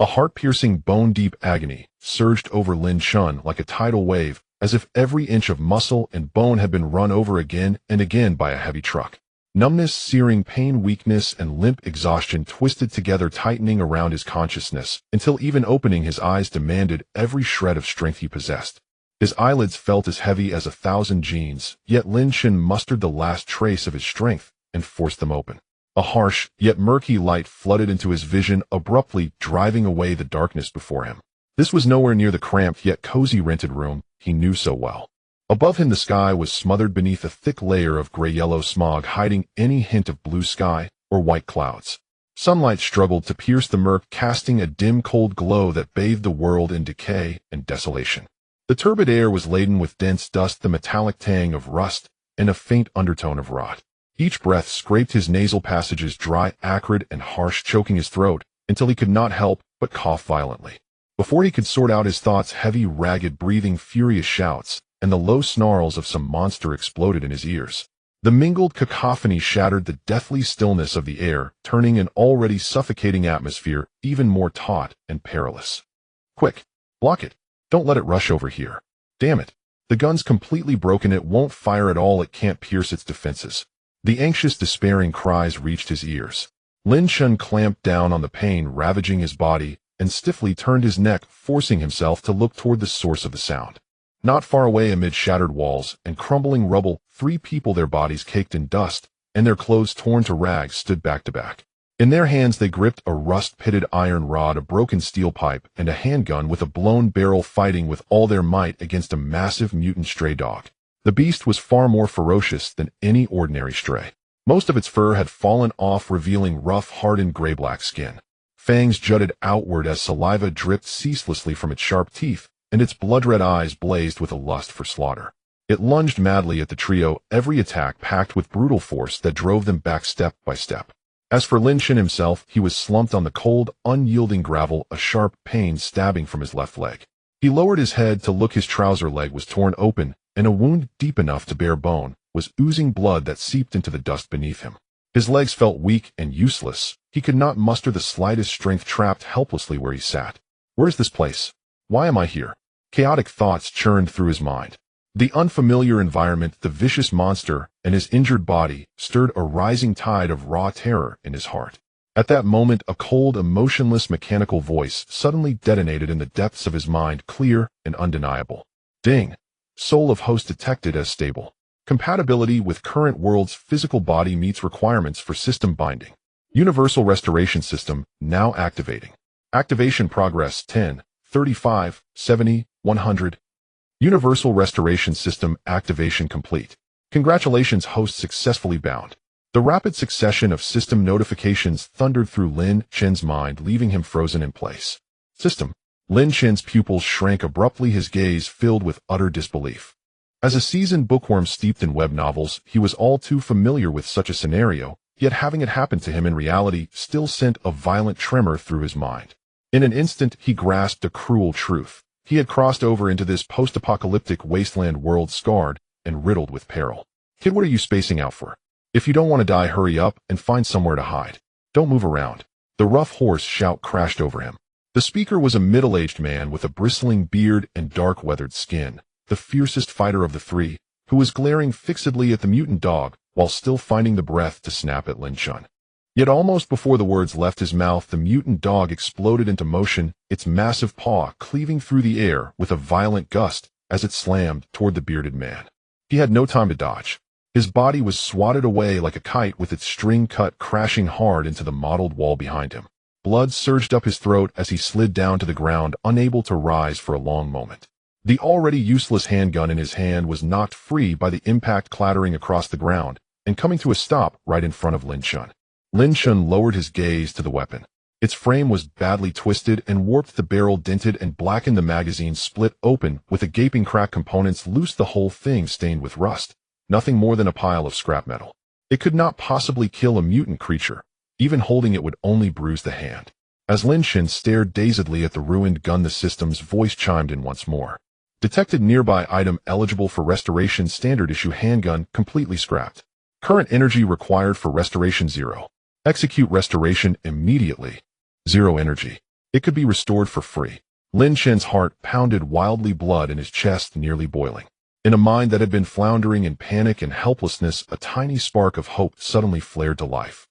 A heart-piercing, bone-deep agony surged over Lin Chun like a tidal wave, as if every inch of muscle and bone had been run over again and again by a heavy truck. Numbness, searing pain, weakness, and limp exhaustion twisted together, tightening around his consciousness, until even opening his eyes demanded every shred of strength he possessed. His eyelids felt as heavy as 1,000 jeans, yet Lin Chun mustered the last trace of his strength and forced them open. A harsh, yet murky light flooded into his vision, abruptly driving away the darkness before him. This was nowhere near the cramped yet cozy rented room he knew so well. Above him the sky was smothered beneath a thick layer of gray-yellow smog, hiding any hint of blue sky or white clouds. Sunlight struggled to pierce the murk, casting a dim, cold glow that bathed the world in decay and desolation. The turbid air was laden with dense dust, the metallic tang of rust, and a faint undertone of rot. Each breath scraped his nasal passages dry, acrid, and harsh, choking his throat until he could not help but cough violently. Before he could sort out his thoughts, heavy, ragged breathing, furious shouts, and the low snarls of some monster exploded in his ears. The mingled cacophony shattered the deathly stillness of the air, turning an already suffocating atmosphere even more taut and perilous. Quick! Block it! Don't let it rush over here. Damn it! The gun's completely broken, it won't fire at all, it can't pierce its defenses. The anxious, despairing cries reached his ears. Lin Chun clamped down on the pain ravaging his body and stiffly turned his neck, forcing himself to look toward the source of the sound. Not far away, amid shattered walls and crumbling rubble, 3 people, their bodies caked in dust and their clothes torn to rags, stood back to back. In their hands they gripped a rust-pitted iron rod, a broken steel pipe, and a handgun with a blown barrel, fighting with all their might against a massive mutant stray dog. The beast was far more ferocious than any ordinary stray. Most of its fur had fallen off, revealing rough, hardened gray-black skin. Fangs jutted outward as saliva dripped ceaselessly from its sharp teeth, and its blood-red eyes blazed with a lust for slaughter. It lunged madly at the trio, every attack packed with brutal force that drove them back step by step. As for Lin Chun himself, he was slumped on the cold, unyielding gravel, a sharp pain stabbing from his left leg. He lowered his head to look. His trouser leg was torn open, and a wound deep enough to bare bone was oozing blood that seeped into the dust beneath him. His legs felt weak and useless. He could not muster the slightest strength, trapped helplessly where he sat. Where's this place? Why am I here? Chaotic thoughts churned through his mind. The unfamiliar environment, the vicious monster, and his injured body stirred a rising tide of raw terror in his heart. At that moment, a cold, emotionless, mechanical voice suddenly detonated in the depths of his mind, clear and undeniable. Ding! Soul of host detected as stable. Compatibility with current world's physical body meets requirements for system binding. Universal restoration system now activating. Activation progress 10, 35, 70, 100. Universal restoration system activation complete. Congratulations, host successfully bound. The rapid succession of system notifications thundered through Lin Chun's mind, leaving him frozen in place. System. Lin Chun's pupils shrank abruptly, his gaze filled with utter disbelief. As a seasoned bookworm steeped in web novels, he was all too familiar with such a scenario, yet having it happen to him in reality still sent a violent tremor through his mind. In an instant, he grasped a cruel truth. He had crossed over into this post-apocalyptic wasteland world, scarred and riddled with peril. Kid, what are you spacing out for? If you don't want to die, hurry up and find somewhere to hide. Don't move around. The rough, hoarse shout crashed over him. The speaker was a middle-aged man with a bristling beard and dark, weathered skin, the fiercest fighter of the 3, who was glaring fixedly at the mutant dog while still finding the breath to snap at Lin Chun. Yet almost before the words left his mouth, the mutant dog exploded into motion, its massive paw cleaving through the air with a violent gust as it slammed toward the bearded man. He had no time to dodge. His body was swatted away like a kite, with its string cut crashing hard into the mottled wall behind him. Blood surged up his throat as he slid down to the ground, unable to rise for a long moment. The already useless handgun in his hand was knocked free by the impact, clattering across the ground and coming to a stop right in front of Lin Chun. Lin Chun lowered his gaze to the weapon. Its frame was badly twisted and warped, the barrel dented and blackened, the magazine split open with a gaping crack, components loose, the whole thing stained with rust. Nothing more than a pile of scrap metal. It could not possibly kill a mutant creature. Even holding it would only bruise the hand. As Lin Chun stared dazedly at the ruined gun, the system's voice chimed in once more. Detected nearby item eligible for restoration, standard issue handgun, completely scrapped. Current energy required for restoration 0. Execute restoration immediately. 0 energy. It could be restored for free. Lin Shen's heart pounded wildly, blood in his chest nearly boiling. In a mind that had been floundering in panic and helplessness, a tiny spark of hope suddenly flared to life.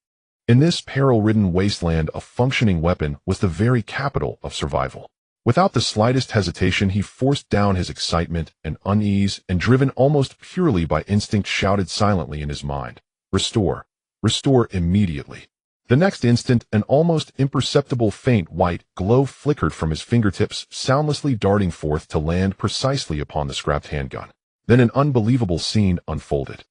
In this peril-ridden wasteland, a functioning weapon was the very capital of survival. Without the slightest hesitation, he forced down his excitement and unease, and driven almost purely by instinct, shouted silently in his mind, "Restore! Restore immediately!" The next instant, an almost imperceptible faint white glow flickered from his fingertips, soundlessly darting forth to land precisely upon the scrapped handgun. Then an unbelievable scene unfolded.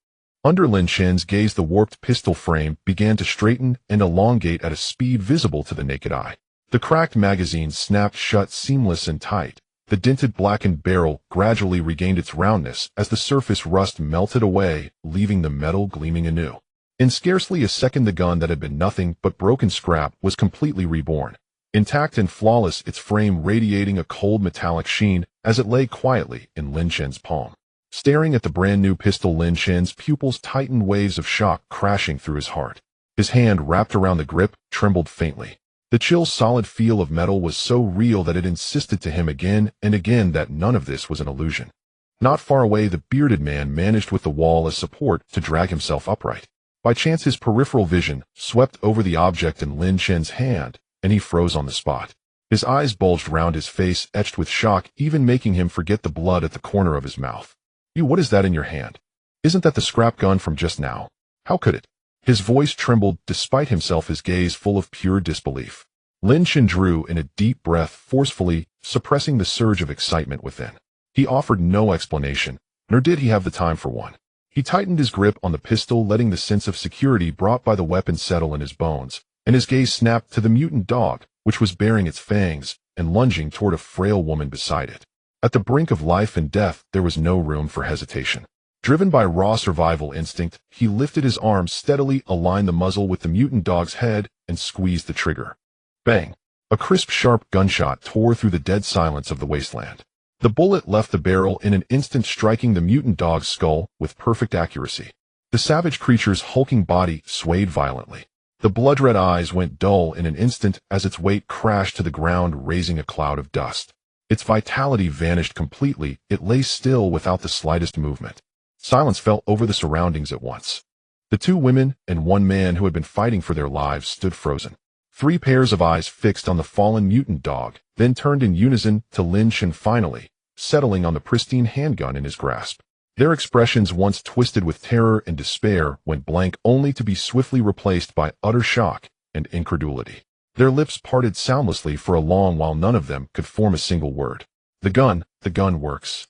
Under Lin Shen's gaze, the warped pistol frame began to straighten and elongate at a speed visible to the naked eye. The cracked magazine snapped shut seamless and tight. The dinted blackened barrel gradually regained its roundness as the surface rust melted away, leaving the metal gleaming anew. In scarcely a second, the gun that had been nothing but broken scrap was completely reborn. Intact and flawless, its frame radiating a cold metallic sheen as it lay quietly in Lin Shen's palm. Staring at the brand-new pistol, Lin Shen's pupils tightened, waves of shock crashing through his heart. His hand, wrapped around the grip, trembled faintly. The chill, solid feel of metal was so real that it insisted to him again and again that none of this was an illusion. Not far away, the bearded man managed with the wall as support to drag himself upright. By chance, his peripheral vision swept over the object in Lin Shen's hand, and he froze on the spot. His eyes bulged round, his face etched with shock, even making him forget the blood at the corner of his mouth. "You, what is that in your hand? Isn't that the scrap gun from just now? How could it?" His voice trembled despite himself, his gaze full of pure disbelief. Lin Shen drew in a deep breath, forcefully suppressing the surge of excitement within. He offered no explanation, nor did he have the time for one. He tightened his grip on the pistol, letting the sense of security brought by the weapon settle in his bones, and his gaze snapped to the mutant dog, which was baring its fangs and lunging toward a frail woman beside it. At the brink of life and death, there was no room for hesitation. Driven by raw survival instinct, he lifted his arm steadily, aligned the muzzle with the mutant dog's head, and squeezed the trigger. Bang! A crisp, sharp gunshot tore through the dead silence of the wasteland. The bullet left the barrel in an instant, striking the mutant dog's skull with perfect accuracy. The savage creature's hulking body swayed violently. The blood-red eyes went dull in an instant as its weight crashed to the ground, raising a cloud of dust. Its vitality vanished completely. It lay still without the slightest movement. Silence fell over the surroundings at once. The two women and one man who had been fighting for their lives stood frozen. 3 pairs of eyes fixed on the fallen mutant dog, then turned in unison to Lin Shen, finally settling on the pristine handgun in his grasp. Their expressions, once twisted with terror and despair, went blank, only to be swiftly replaced by utter shock and incredulity. Their lips parted soundlessly for a long while. None of them could form a single word. The gun works.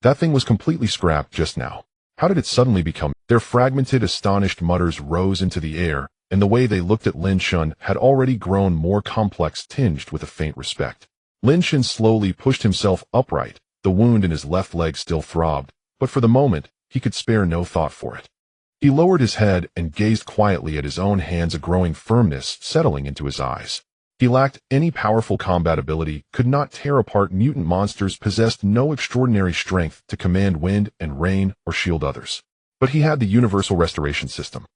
That thing was completely scrapped just now. How did it suddenly become? Their fragmented, astonished mutters rose into the air, and the way they looked at Lin Shen had already grown more complex, tinged with a faint respect. Lin Shen slowly pushed himself upright. The wound in his left leg still throbbed, but for the moment, he could spare no thought for it. He lowered his head and gazed quietly at his own hands, a growing firmness settling into his eyes. He lacked any powerful combat ability, could not tear apart mutant monsters, possessed no extraordinary strength to command wind and rain or shield others. But he had the universal restoration system.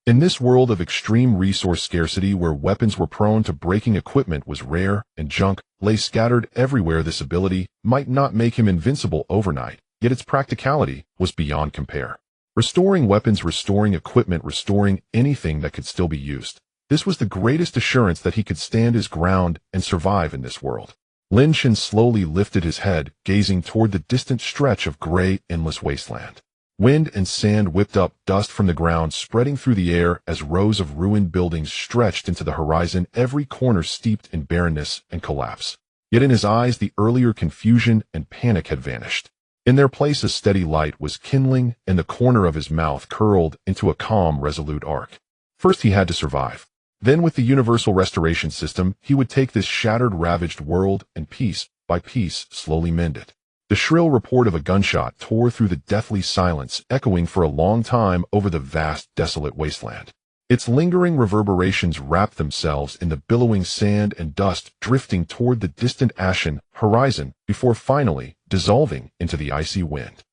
In this world of extreme resource scarcity, where weapons were prone to breaking, equipment was rare, and junk lay scattered everywhere, this ability might not make him invincible overnight, yet its practicality was beyond compare. Restoring weapons, restoring equipment, restoring anything that could still be used. This was the greatest assurance that he could stand his ground and survive in this world. Lin Shen slowly lifted his head, gazing toward the distant stretch of gray, endless wasteland. Wind and sand whipped up, dust from the ground spreading through the air as rows of ruined buildings stretched into the horizon, every corner steeped in barrenness and collapse. Yet in his eyes, the earlier confusion and panic had vanished. In their place, a steady light was kindling, and the corner of his mouth curled into a calm, resolute arc. First, he had to survive. Then, with the universal restoration system, he would take this shattered, ravaged world and piece by piece slowly mend it. The shrill report of a gunshot tore through the deathly silence, echoing for a long time over the vast, desolate wasteland. Its lingering reverberations wrapped themselves in the billowing sand and dust, drifting toward the distant ashen horizon before finally dissolving into the icy wind.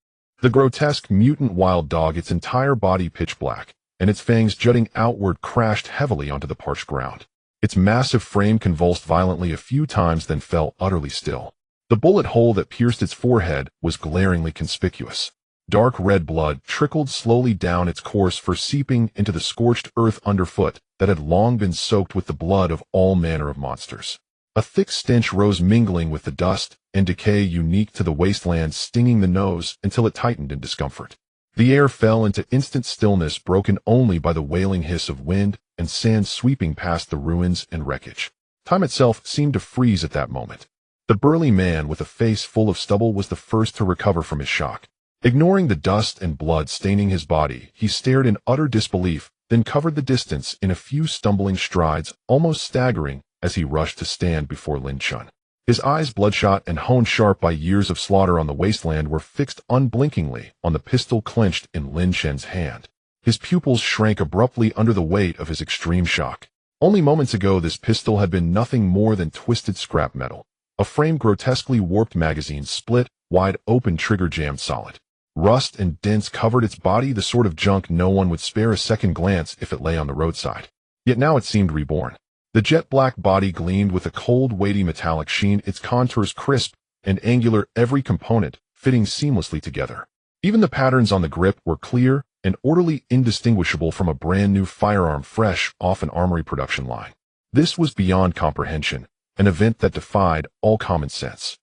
The grotesque mutant wild dog, its entire body pitch black, and its fangs jutting outward, crashed heavily onto the parched ground. Its massive frame convulsed violently a few times then fell utterly still. The bullet hole that pierced its forehead was glaringly conspicuous. Dark red blood trickled slowly down its course for seeping into the scorched earth underfoot that had long been soaked with the blood of all manner of monsters. A thick stench rose mingling with the dust and decay unique to the wasteland, stinging the nose until it tightened in discomfort. The air fell into instant stillness, broken only by the wailing hiss of wind and sand sweeping past the ruins and wreckage. Time itself seemed to freeze at that moment. The burly man with a face full of stubble was the first to recover from his shock. Ignoring the dust and blood staining his body, he stared in utter disbelief, then covered the distance in a few stumbling strides, almost staggering as he rushed to stand before Lin Chun. His eyes, bloodshot and honed sharp by years of slaughter on the wasteland, were fixed unblinkingly on the pistol clenched in Lin Chun's hand. His pupils shrank abruptly under the weight of his extreme shock. Only moments ago this pistol had been nothing more than twisted scrap metal. A framed, grotesquely warped magazine, split, wide open, trigger jammed solid. Rust and dents covered its body, the sort of junk no one would spare a second glance if it lay on the roadside. Yet now it seemed reborn. The jet-black body gleamed with a cold, weighty metallic sheen, its contours crisp and angular, every component fitting seamlessly together. Even the patterns on the grip were clear and orderly, indistinguishable from a brand-new firearm fresh off an armory production line. This was beyond comprehension, an event that defied all common sense.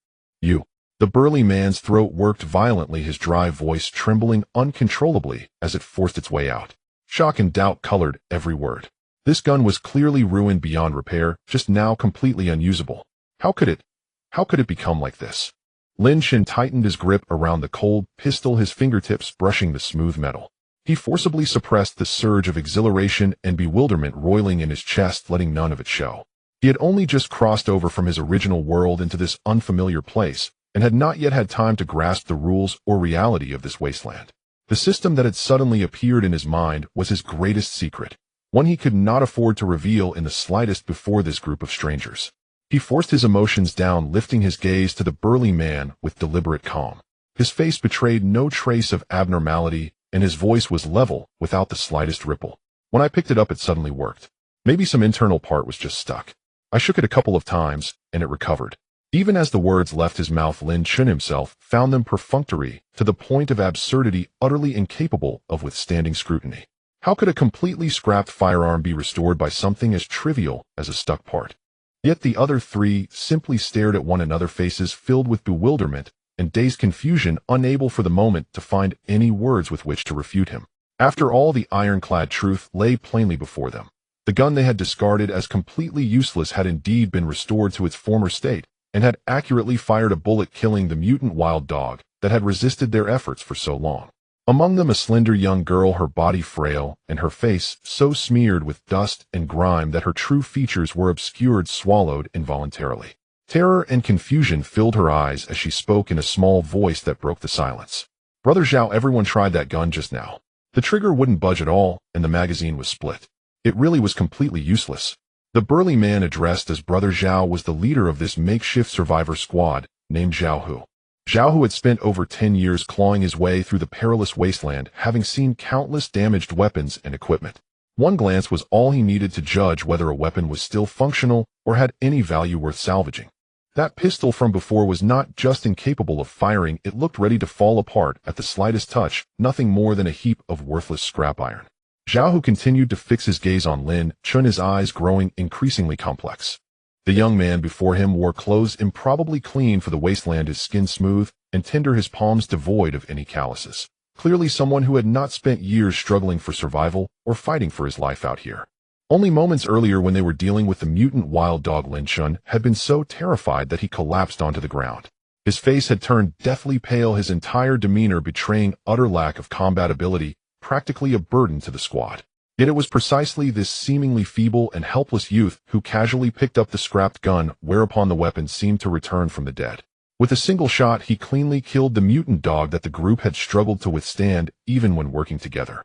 The burly man's throat worked violently, his dry voice trembling uncontrollably as it forced its way out. Shock and doubt colored every word. This gun was clearly ruined beyond repair, just now completely unusable. How could it become like this? Lin Chun tightened his grip around the cold pistol, his fingertips brushing the smooth metal. He forcibly suppressed the surge of exhilaration and bewilderment roiling in his chest, letting none of it show. He had only just crossed over from his original world into this unfamiliar place, and had not yet had time to grasp the rules or reality of this wasteland. The system that had suddenly appeared in his mind was his greatest secret, one he could not afford to reveal in the slightest before this group of strangers. He forced his emotions down, lifting his gaze to the burly man with deliberate calm. His face betrayed no trace of abnormality, and his voice was level, without the slightest ripple. When I picked it up, it suddenly worked. Maybe some internal part was just stuck. I shook it a couple of times, and it recovered. Even as the words left his mouth, Lin Chun himself found them perfunctory, to the point of absurdity, utterly incapable of withstanding scrutiny. How could a completely scrapped firearm be restored by something as trivial as a stuck part? Yet the other three simply stared at one another, faces filled with bewilderment and dazed confusion, unable for the moment to find any words with which to refute him. After all, the ironclad truth lay plainly before them. The gun they had discarded as completely useless had indeed been restored to its former state, and had accurately fired a bullet, killing the mutant wild dog that had resisted their efforts for so long. Among them a slender young girl, her body frail and her face so smeared with dust and grime that her true features were obscured, swallowed involuntarily. Terror and confusion filled her eyes as she spoke in a small voice that broke the silence. "Brother Zhao, everyone tried that gun just now. The trigger wouldn't budge at all, and the magazine was split. It really was completely useless." The burly man addressed as Brother Zhao was the leader of this makeshift survivor squad, named Zhao Hu. Zhao Hu had spent over 10 years clawing his way through the perilous wasteland, having seen countless damaged weapons and equipment. One glance was all he needed to judge whether a weapon was still functional or had any value worth salvaging. That pistol from before was not just incapable of firing, it looked ready to fall apart at the slightest touch, nothing more than a heap of worthless scrap iron. Zhao Hu continued to fix his gaze on Lin Chun, his eyes growing increasingly complex. The young man before him wore clothes improbably clean for the wasteland, his skin smooth and tender, his palms devoid of any calluses. Clearly someone who had not spent years struggling for survival or fighting for his life out here. Only moments earlier, when they were dealing with the mutant wild dog, Lin Chun had been so terrified that he collapsed onto the ground. His face had turned deathly pale, his entire demeanor betraying utter lack of combat ability, practically a burden to the squad. Yet it was precisely this seemingly feeble and helpless youth who casually picked up the scrapped gun, whereupon the weapon seemed to return from the dead. With a single shot, he cleanly killed the mutant dog that the group had struggled to withstand even when working together.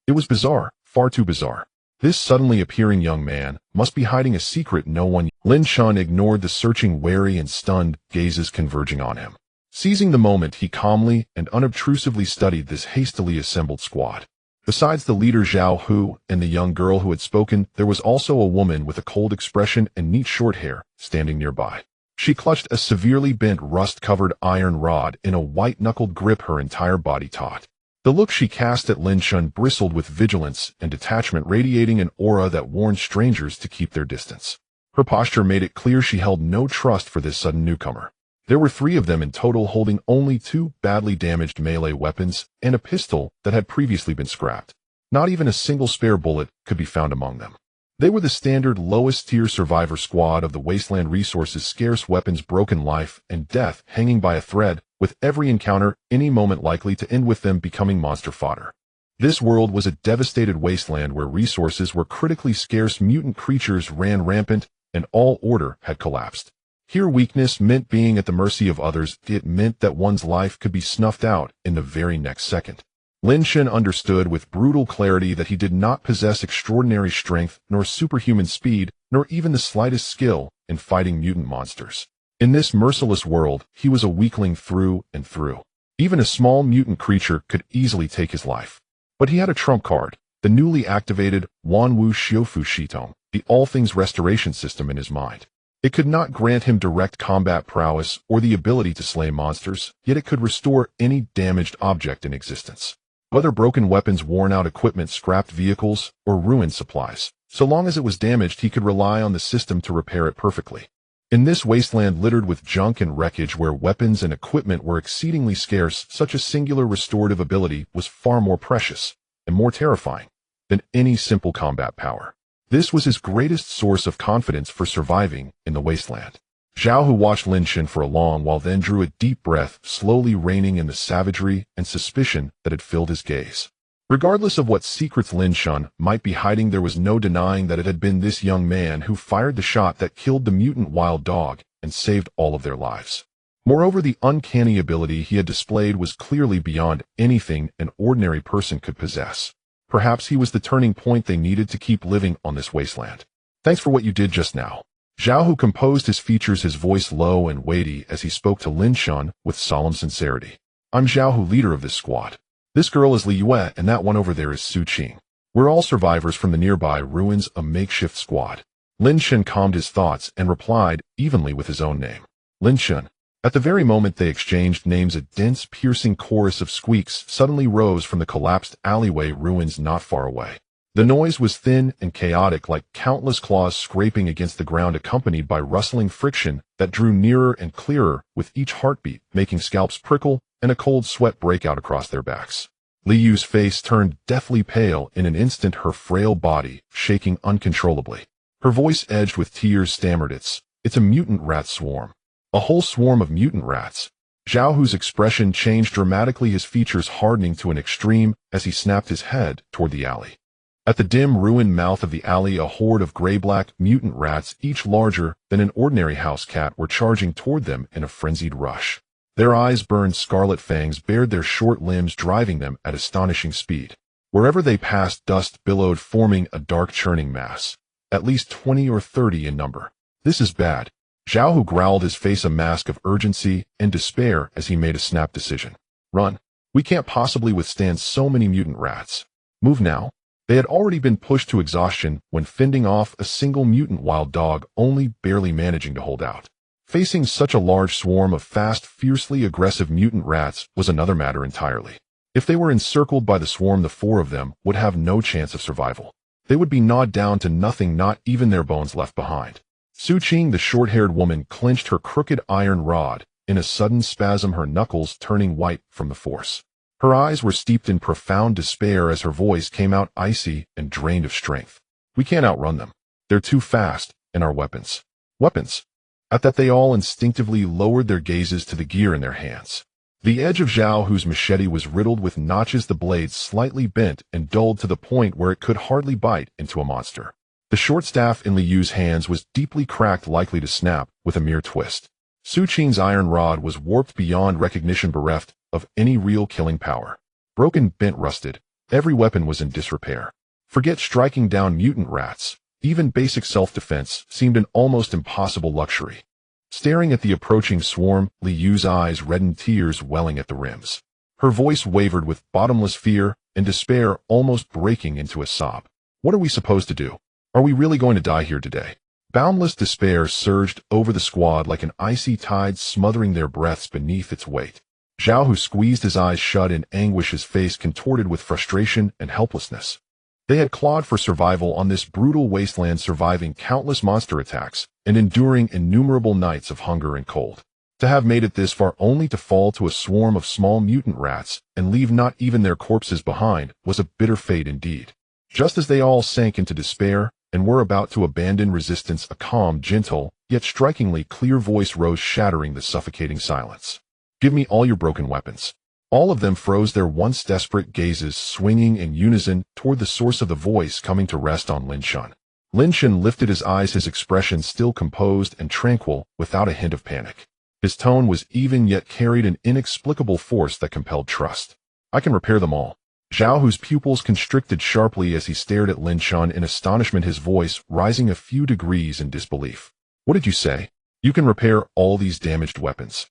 It was bizarre, far too bizarre. This suddenly appearing young man must be hiding a secret no one. Lin Chun ignored the searching, wary and stunned gazes converging on him. Seizing the moment, he calmly and unobtrusively studied this hastily assembled squad. Besides the leader Zhao Hu and the young girl who had spoken, there was also a woman with a cold expression and neat short hair standing nearby. She clutched a severely bent rust-covered iron rod in a white-knuckled grip her entire body taut. The look she cast at Lin Shun bristled with vigilance and detachment, radiating an aura that warned strangers to keep their distance. Her posture made it clear she held no trust for this sudden newcomer. There were 3 of them in total, holding only 2 badly damaged melee weapons and a pistol that had previously been scrapped. Not even a single spare bullet could be found among them. They were the standard lowest-tier survivor squad of the Wasteland Resources, scarce weapons, broken life, and death hanging by a thread, with every encounter any moment likely to end with them becoming monster fodder. This world was a devastated wasteland where resources were critically scarce, mutant creatures ran rampant, and all order had collapsed. Here weakness meant being at the mercy of others. It meant that one's life could be snuffed out in the very next second. Lin Shun understood with brutal clarity that he did not possess extraordinary strength, nor superhuman speed, nor even the slightest skill in fighting mutant monsters. In this merciless world, he was a weakling through and through. Even a small mutant creature could easily take his life. But he had a trump card, the newly activated Wanwu Xiufu Shitong, the all-things restoration system in his mind. It could not grant him direct combat prowess or the ability to slay monsters, yet it could restore any damaged object in existence. Whether broken weapons, worn-out equipment, scrapped vehicles, or ruined supplies, so long as it was damaged, he could rely on the system to repair it perfectly. In this wasteland littered with junk and wreckage where weapons and equipment were exceedingly scarce, such a singular restorative ability was far more precious and more terrifying than any simple combat power. This was his greatest source of confidence for surviving in the wasteland. Zhao Hu watched Lin Shun for a long while, then drew a deep breath, slowly reining in the savagery and suspicion that had filled his gaze. Regardless of what secrets Lin Shun might be hiding, there was no denying that it had been this young man who fired the shot that killed the mutant wild dog and saved all of their lives. Moreover, the uncanny ability he had displayed was clearly beyond anything an ordinary person could possess. Perhaps he was the turning point they needed to keep living on this wasteland. Thanks for what you did just now. Zhao Hu composed his features, his voice low and weighty as he spoke to Lin Shun with solemn sincerity. I'm Zhao Hu, leader of this squad. This girl is Li Yue, and that one over there is Su Qing. We're all survivors from the nearby ruins, a makeshift squad. Lin Shun calmed his thoughts and replied evenly with his own name. Lin Shun. At the very moment they exchanged names, a dense, piercing chorus of squeaks suddenly rose from the collapsed alleyway ruins not far away. The noise was thin and chaotic, like countless claws scraping against the ground, accompanied by rustling friction that drew nearer and clearer with each heartbeat, making scalps prickle and a cold sweat break out across their backs. Li Yu's face turned deathly pale in an instant, her frail body shaking uncontrollably. Her voice, edged with tears, stammered, It's a mutant rat swarm. A whole swarm of mutant rats. Zhao Hu's expression changed dramatically, his features hardening to an extreme as he snapped his head toward the alley. At the dim, ruined mouth of the alley, a horde of gray-black mutant rats, each larger than an ordinary house cat, were charging toward them in a frenzied rush. Their eyes burned scarlet, fangs bared their short limbs, driving them at astonishing speed. Wherever they passed, dust billowed, forming a dark, churning mass. At least 20 or 30 in number. This is bad. Zhao Hu growled, his face a mask of urgency and despair as he made a snap decision. Run. We can't possibly withstand so many mutant rats. Move now. They had already been pushed to exhaustion when fending off a single mutant wild dog, only barely managing to hold out. Facing such a large swarm of fast, fiercely aggressive mutant rats was another matter entirely. If they were encircled by the swarm, the 4 of them would have no chance of survival. They would be gnawed down to nothing, not even their bones left behind. Su Qing, the short-haired woman, clenched her crooked iron rod in a sudden spasm, her knuckles turning white from the force. Her eyes were steeped in profound despair as her voice came out icy and drained of strength. We can't outrun them. They're too fast, and our weapons. Weapons. At that they all instinctively lowered their gazes to the gear in their hands. The edge of Zhao Hu's machete was riddled with notches, the blade slightly bent and dulled to the point where it could hardly bite into a monster. The short staff in Li Yu's hands was deeply cracked, likely to snap with a mere twist. Su Qing's iron rod was warped beyond recognition, bereft of any real killing power. Broken, bent, rusted, every weapon was in disrepair. Forget striking down mutant rats. Even basic self-defense seemed an almost impossible luxury. Staring at the approaching swarm, Li Yu's eyes reddened, tears welling at the rims. Her voice wavered with bottomless fear and despair, almost breaking into a sob. What are we supposed to do? Are we really going to die here today? Boundless despair surged over the squad like an icy tide, smothering their breaths beneath its weight. Zhao, who squeezed his eyes shut in anguish, his face contorted with frustration and helplessness. They had clawed for survival on this brutal wasteland, surviving countless monster attacks and enduring innumerable nights of hunger and cold. To have made it this far only to fall to a swarm of small mutant rats and leave not even their corpses behind was a bitter fate indeed. Just as they all sank into despair and were about to abandon resistance, a calm, gentle, yet strikingly clear voice rose, shattering the suffocating silence. "Give me all your broken weapons." All of them froze, their once desperate gazes swinging in unison toward the source of the voice, coming to rest on Lin Shun. Lin Shun lifted his eyes, his expression still composed and tranquil, without a hint of panic. His tone was even, yet carried an inexplicable force that compelled trust. "I can repair them all." Zhao, whose pupils constricted sharply as he stared at Lin Shun in astonishment, his voice rising a few degrees in disbelief. "What did you say? You can repair all these damaged weapons?"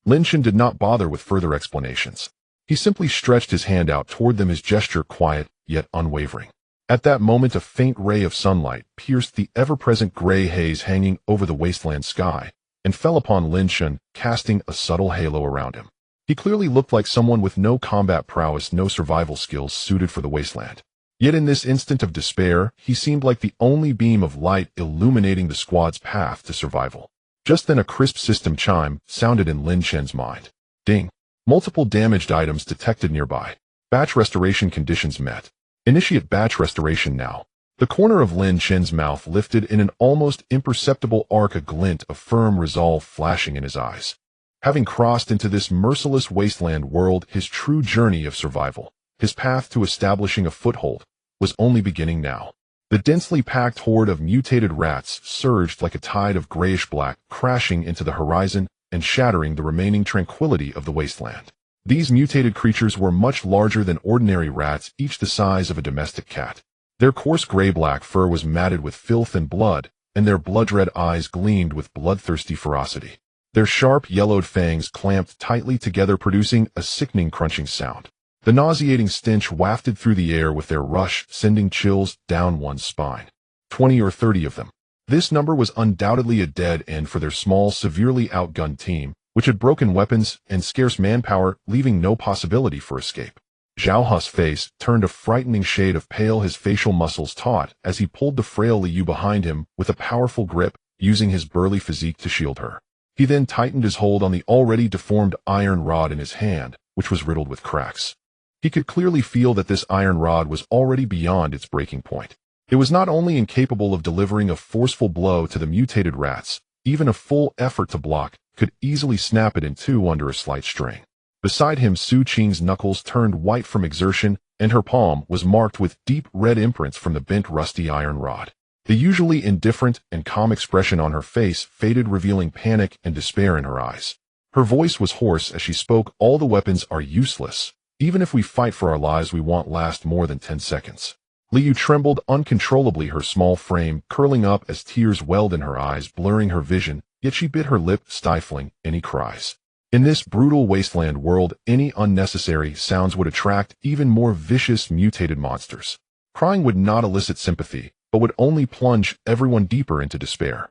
Lin Shun did not bother with further explanations. He simply stretched his hand out toward them, his gesture quiet yet unwavering. At that moment, a faint ray of sunlight pierced the ever-present gray haze hanging over the wasteland sky and fell upon Lin Shun, casting a subtle halo around him. He clearly looked like someone with no combat prowess, no survival skills suited for the wasteland. Yet in this instant of despair, he seemed like the only beam of light illuminating the squad's path to survival. Just then a crisp system chime sounded in Lin Shun's mind. Ding. Multiple damaged items detected nearby. Batch restoration conditions met. Initiate batch restoration now. The corner of Lin Shun's mouth lifted in an almost imperceptible arc, a glint of firm resolve flashing in his eyes. Having crossed into this merciless wasteland world, his true journey of survival, his path to establishing a foothold, was only beginning now. The densely packed horde of mutated rats surged like a tide of grayish-black, crashing into the horizon and shattering the remaining tranquility of the wasteland. These mutated creatures were much larger than ordinary rats, each the size of a domestic cat. Their coarse gray-black fur was matted with filth and blood, and their blood-red eyes gleamed with bloodthirsty ferocity. Their sharp, yellowed fangs clamped tightly together, producing a sickening crunching sound. The nauseating stench wafted through the air with their rush, sending chills down one's spine. 20 or 30 of them. This number was undoubtedly a dead end for their small, severely outgunned team, which had broken weapons and scarce manpower, leaving no possibility for escape. Zhao Hu's face turned a frightening shade of pale, his facial muscles taut as he pulled the frail Liu behind him with a powerful grip, using his burly physique to shield her. He then tightened his hold on the already deformed iron rod in his hand, which was riddled with cracks. He could clearly feel that this iron rod was already beyond its breaking point. It was not only incapable of delivering a forceful blow to the mutated rats, even a full effort to block could easily snap it in two under a slight strain. Beside him, Su Qing's knuckles turned white from exertion, and her palm was marked with deep red imprints from the bent rusty iron rod. The usually indifferent and calm expression on her face faded, revealing panic and despair in her eyes. Her voice was hoarse as she spoke. "All the weapons are useless. Even if we fight for our lives, we won't last more than 10 seconds. Liu trembled uncontrollably, her small frame curling up as tears welled in her eyes, blurring her vision, yet she bit her lip, stifling any cries. In this brutal wasteland world, any unnecessary sounds would attract even more vicious mutated monsters. Crying would not elicit sympathy, but would only plunge everyone deeper into despair.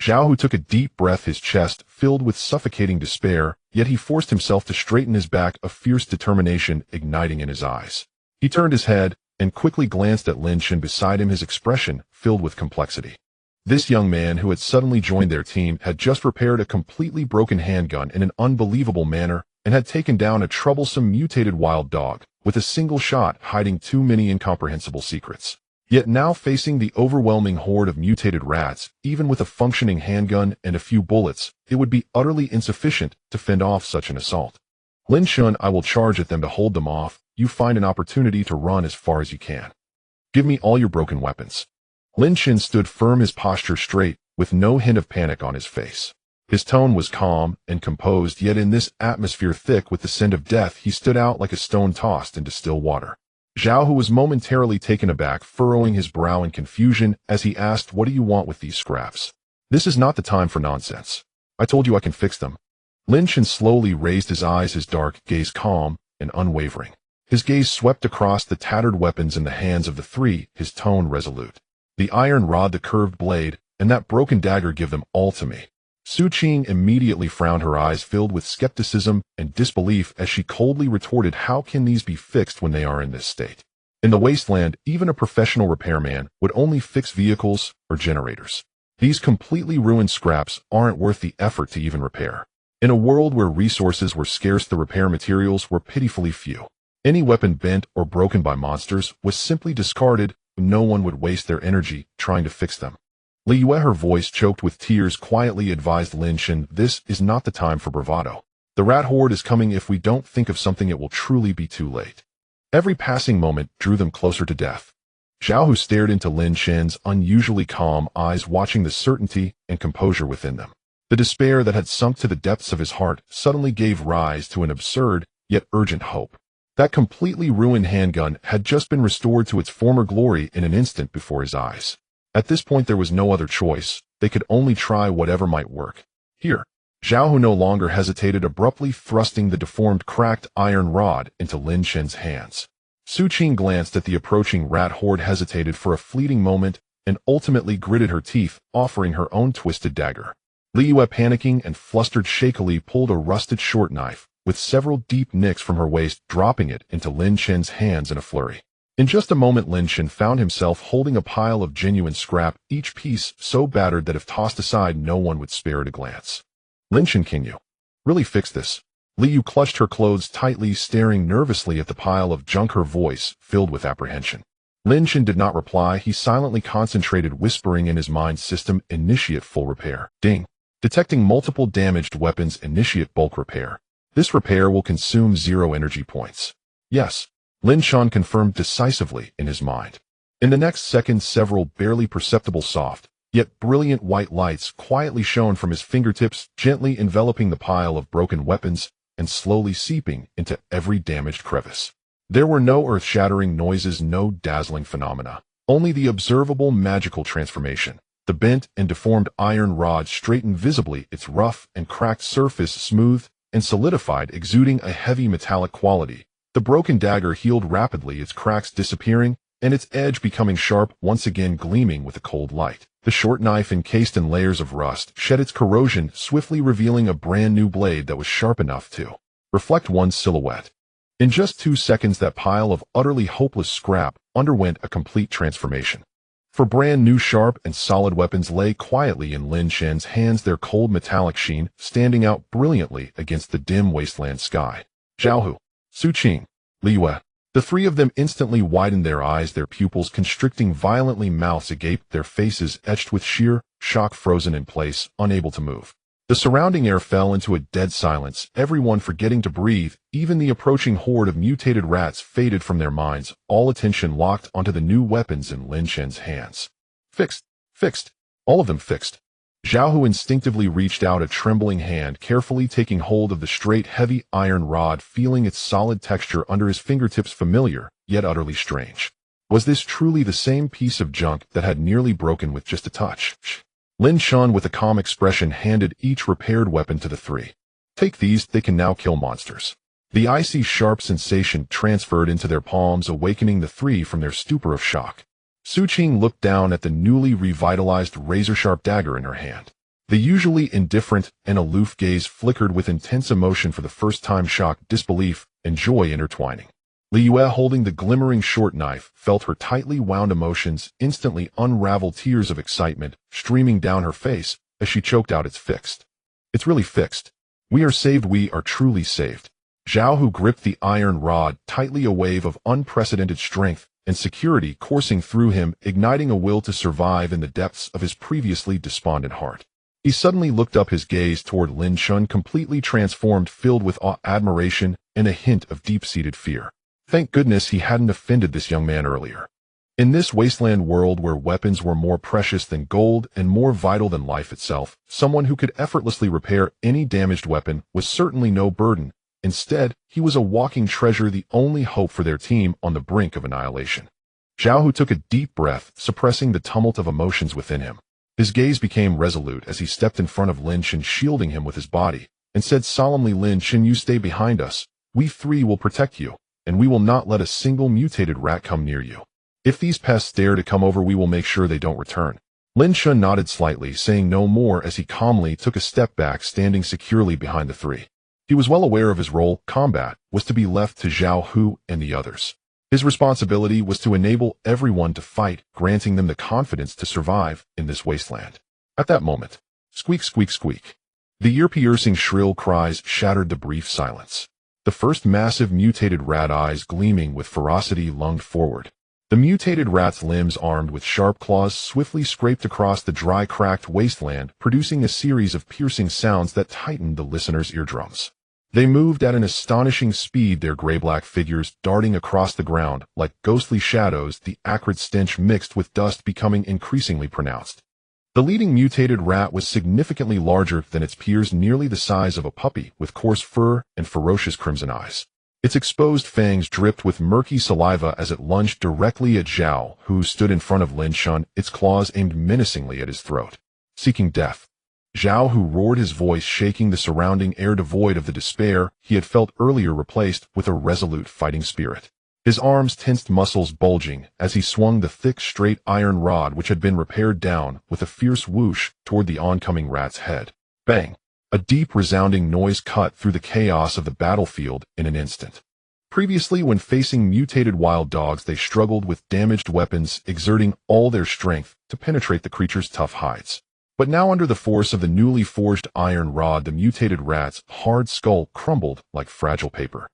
Zhao Hu took a deep breath, his chest filled with suffocating despair, yet he forced himself to straighten his back, a fierce determination igniting in his eyes. He turned his head and quickly glanced at Lin Shun beside him, his expression filled with complexity. This young man who had suddenly joined their team had just repaired a completely broken handgun in an unbelievable manner and had taken down a troublesome mutated wild dog with a single shot, hiding too many incomprehensible secrets. Yet now, facing the overwhelming horde of mutated rats, even with a functioning handgun and a few bullets, it would be utterly insufficient to fend off such an assault. "Lin Shun, I will charge at them to hold them off. You find an opportunity to run as far as you can. Give me all your broken weapons." Lin Shun stood firm, his posture straight, with no hint of panic on his face. His tone was calm and composed, yet in this atmosphere thick with the scent of death, he stood out like a stone tossed into still water. Zhao Hu was momentarily taken aback, furrowing his brow in confusion as he asked, "What do you want with these scraps? This is not the time for nonsense. I told you I can fix them." Lin Shun slowly raised his eyes, his dark gaze calm, and unwavering. His gaze swept across the tattered weapons in the hands of the three, his tone resolute. The iron rod, the curved blade, and that broken dagger, give them all to me. Su Qing immediately frowned, her eyes filled with skepticism and disbelief as she coldly retorted, how can these be fixed when they are in this state? In the wasteland, even a professional repairman would only fix vehicles or generators. These completely ruined scraps aren't worth the effort to even repair. In a world where resources were scarce, the repair materials were pitifully few. Any weapon bent or broken by monsters was simply discarded, and no one would waste their energy trying to fix them. Li Yue, her voice choked with tears, quietly advised Lin Shen, this is not the time for bravado. The rat horde is coming. If we don't think of something, it will truly be too late. Every passing moment drew them closer to death. Zhao Hu stared into Lin Shen's unusually calm eyes, watching the certainty and composure within them. The despair that had sunk to the depths of his heart suddenly gave rise to an absurd yet urgent hope. That completely ruined handgun had just been restored to its former glory in an instant before his eyes. At this point there was no other choice. They could only try whatever might work. Here. Zhao Hu no longer hesitated, abruptly thrusting the deformed, cracked iron rod into Lin Shen's hands. Su Qing glanced at the approaching rat horde, hesitated for a fleeting moment, and ultimately gritted her teeth, offering her own twisted dagger. Li Yue, panicking and flustered, shakily pulled a rusted short knife, with several deep nicks from her waist, dropping it into Lin Shen's hands in a flurry. In just a moment, Lin Shen found himself holding a pile of genuine scrap, each piece so battered that if tossed aside, no one would spare it a glance. Lin Shen, can you really fix this? Li Yu clutched her clothes tightly, staring nervously at the pile of junk, her voice filled with apprehension. Lin Shen did not reply. He silently concentrated, whispering in his mind, system initiate full repair. Ding. Detecting multiple damaged weapons, initiate bulk repair. This repair will consume 0 energy points. Yes. Lin Shen confirmed decisively in his mind. In the next second, several barely perceptible soft, yet brilliant white lights quietly shone from his fingertips, gently enveloping the pile of broken weapons and slowly seeping into every damaged crevice. There were no earth-shattering noises, no dazzling phenomena, only the observable magical transformation. The bent and deformed iron rod straightened visibly, its rough and cracked surface smoothed and solidified, exuding a heavy metallic quality. The broken dagger healed rapidly, its cracks disappearing and its edge becoming sharp, once again gleaming with a cold light. The short knife, encased in layers of rust, shed its corrosion, swiftly revealing a brand new blade that was sharp enough to reflect one's silhouette. In just 2 seconds, that pile of utterly hopeless scrap underwent a complete transformation. For brand new, sharp and solid weapons lay quietly in Lin Shen's hands, their cold metallic sheen standing out brilliantly against the dim wasteland sky. Zhao Hu, Su Qing, Li Yue. The three of them instantly widened their eyes, their pupils constricting violently, mouths agape, their faces etched with sheer shock, frozen in place, unable to move. The surrounding air fell into a dead silence, everyone forgetting to breathe. Even the approaching horde of mutated rats faded from their minds, all attention locked onto the new weapons in Lin Shen's hands. Fixed. Fixed. All of them fixed. Zhao Hu instinctively reached out a trembling hand, carefully taking hold of the straight, heavy iron rod, feeling its solid texture under his fingertips, familiar, yet utterly strange. Was this truly the same piece of junk that had nearly broken with just a touch? Lin Shen, with a calm expression, handed each repaired weapon to the three. Take these, they can now kill monsters. The icy sharp sensation transferred into their palms, awakening the three from their stupor of shock. Su Qing looked down at the newly revitalized razor-sharp dagger in her hand. The usually indifferent and aloof gaze flickered with intense emotion, for the first time, shock, disbelief, and joy intertwining. Li Yue, holding the glimmering short knife, felt her tightly wound emotions instantly unravel, tears of excitement streaming down her face as she choked out, "It's fixed. It's really fixed. We are saved. We are truly saved." Zhao Hu gripped the iron rod tightly, a wave of unprecedented strength and security coursing through him, igniting a will to survive in the depths of his previously despondent heart. He suddenly looked up, his gaze toward Lin Shen, completely transformed, filled with awe, admiration, and a hint of deep-seated fear. Thank goodness he hadn't offended this young man earlier. In this wasteland world where weapons were more precious than gold and more vital than life itself, someone who could effortlessly repair any damaged weapon was certainly no burden. Instead, he was a walking treasure, the only hope for their team on the brink of annihilation. Zhao Hu took a deep breath, suppressing the tumult of emotions within him. His gaze became resolute as he stepped in front of Lin Shen, shielding him with his body, and said solemnly, "Lin Shen, you stay behind us. We three will protect you, and we will not let a single mutated rat come near you. If these pests dare to come over, we will make sure they don't return." Lin Shun nodded slightly, saying no more as he calmly took a step back, standing securely behind the three. He was well aware of his role. Combat was to be left to Zhao Hu and the others. His responsibility was to enable everyone to fight, granting them the confidence to survive in this wasteland. At that moment, squeak, squeak, squeak. The ear-piercing shrill cries shattered the brief silence. The first massive mutated rat, eyes gleaming with ferocity, lunged forward. The mutated rat's limbs, armed with sharp claws, swiftly scraped across the dry, cracked wasteland, producing a series of piercing sounds that tightened the listener's eardrums. They moved at an astonishing speed, their gray-black figures darting across the ground like ghostly shadows, the acrid stench mixed with dust becoming increasingly pronounced. The leading mutated rat was significantly larger than its peers, nearly the size of a puppy, with coarse fur and ferocious crimson eyes. Its exposed fangs dripped with murky saliva as it lunged directly at Zhao, who stood in front of Lin Shun, its claws aimed menacingly at his throat. Seeking death. Zhao Hu roared, his voice shaking the surrounding air, devoid of the despair he had felt earlier, replaced with a resolute fighting spirit. His arms tensed, muscles bulging, as he swung the thick, straight iron rod which had been repaired down with a fierce whoosh toward the oncoming rat's head. Bang! A deep, resounding noise cut through the chaos of the battlefield in an instant. Previously, when facing mutated wild dogs, they struggled with damaged weapons, exerting all their strength to penetrate the creature's tough hides. But now, under the force of the newly forged iron rod, the mutated rat's hard skull crumbled like fragile paper.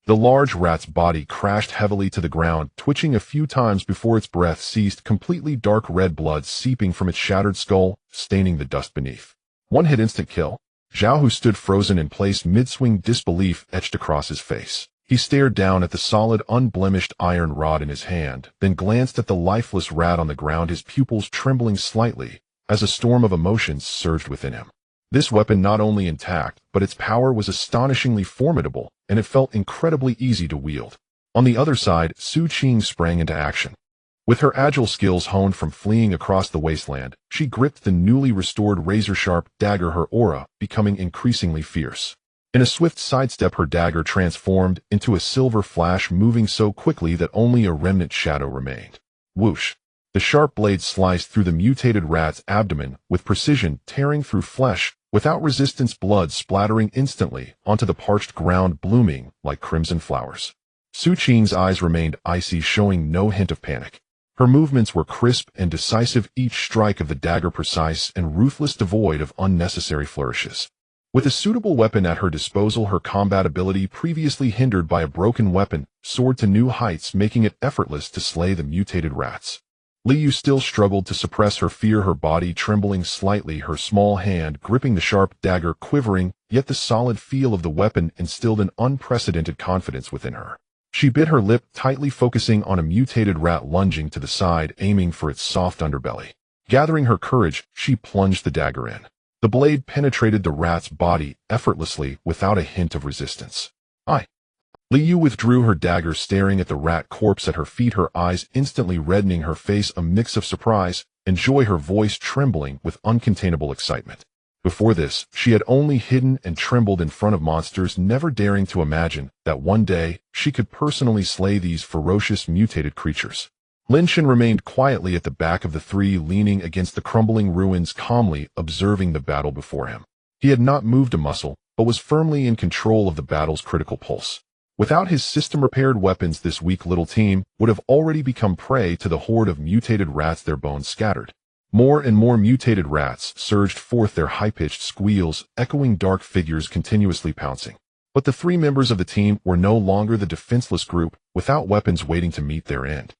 The large rat's body crashed heavily to the ground, twitching a few times before its breath ceased, completely dark red blood seeping from its shattered skull, staining the dust beneath. One-hit instant kill. Zhao Hu stood frozen in place, mid-swing, disbelief etched across his face. He stared down at the solid, unblemished iron rod in his hand, then glanced at the lifeless rat on the ground, his pupils trembling slightly as a storm of emotions surged within him. This weapon not only intact, but its power was astonishingly formidable, and it felt incredibly easy to wield. On the other side, Su Qing sprang into action. With her agile skills honed from fleeing across the wasteland, she gripped the newly restored razor-sharp dagger, her aura becoming increasingly fierce. In a swift sidestep, her dagger transformed into a silver flash, moving so quickly that only a remnant shadow remained. Whoosh! The sharp blade sliced through the mutated rat's abdomen with precision, tearing through flesh without resistance, blood splattering instantly onto the parched ground, blooming like crimson flowers. Su Qing's eyes remained icy, showing no hint of panic. Her movements were crisp and decisive, each strike of the dagger precise and ruthless, devoid of unnecessary flourishes. With a suitable weapon at her disposal, her combat ability, previously hindered by a broken weapon, soared to new heights, making it effortless to slay the mutated rats. Liu still struggled to suppress her fear, her body trembling slightly, her small hand gripping the sharp dagger quivering, yet the solid feel of the weapon instilled an unprecedented confidence within her. She bit her lip tightly, focusing on a mutated rat lunging to the side, aiming for its soft underbelly. Gathering her courage, she plunged the dagger in. The blade penetrated the rat's body effortlessly, without a hint of resistance. Liu withdrew her dagger, staring at the rat corpse at her feet, her eyes instantly reddening, her face a mix of surprise and joy, her voice trembling with uncontainable excitement. Before this, she had only hidden and trembled in front of monsters, never daring to imagine that one day she could personally slay these ferocious mutated creatures. Lin Shun remained quietly at the back of the three, leaning against the crumbling ruins, calmly observing the battle before him. He had not moved a muscle, but was firmly in control of the battle's critical pulse. Without his system-repaired weapons, this weak little team would have already become prey to the horde of mutated rats, their bones scattered. More and more mutated rats surged forth, their high-pitched squeals echoing, dark figures continuously pouncing. But the three members of the team were no longer the defenseless group, without weapons waiting to meet their end.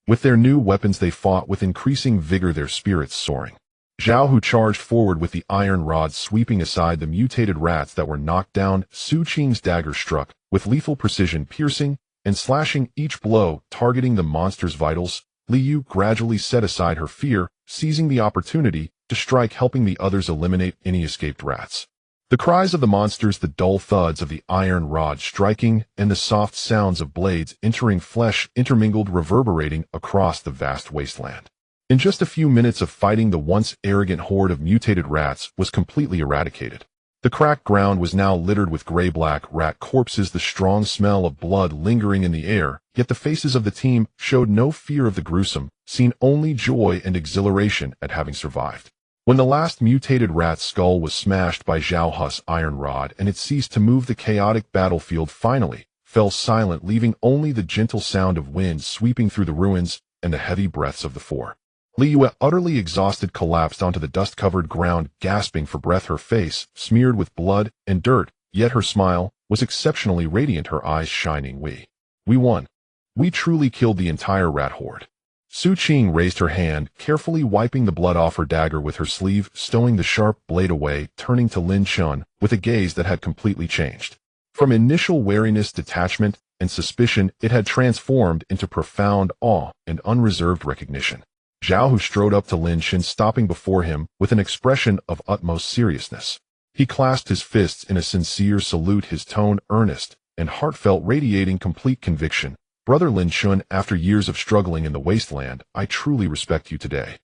With their new weapons, they fought with increasing vigor, their spirits soaring. Zhao Hu charged forward with the iron rod, sweeping aside the mutated rats that were knocked down. Su Qing's dagger struck with lethal precision, piercing and slashing each blow, targeting the monster's vitals. Liu gradually set aside her fear, seizing the opportunity to strike, helping the others eliminate any escaped rats. The cries of the monsters, the dull thuds of the iron rod striking, and the soft sounds of blades entering flesh intermingled, reverberating across the vast wasteland. In just a few minutes of fighting, the once arrogant horde of mutated rats was completely eradicated. The cracked ground was now littered with gray-black rat corpses, the strong smell of blood lingering in the air, yet the faces of the team showed no fear of the gruesome, seen only joy and exhilaration at having survived. When the last mutated rat's skull was smashed by Zhao Hu's iron rod and it ceased to move, the chaotic battlefield finally fell silent, leaving only the gentle sound of wind sweeping through the ruins and the heavy breaths of the four. Li Yue, utterly exhausted, collapsed onto the dust-covered ground, gasping for breath, her face smeared with blood and dirt, yet her smile was exceptionally radiant, her eyes shining. We won. We truly killed the entire rat horde. Su Qing raised her hand, carefully wiping the blood off her dagger with her sleeve, stowing the sharp blade away, turning to Lin Shun with a gaze that had completely changed. From initial wariness, detachment, and suspicion, it had transformed into profound awe and unreserved recognition. Zhao Hu strode up to Lin Shun, stopping before him with an expression of utmost seriousness. He clasped his fists in a sincere salute, his tone earnest and heartfelt, radiating complete conviction. Brother Lin Shun, after years of struggling in the wasteland, I truly respect you today.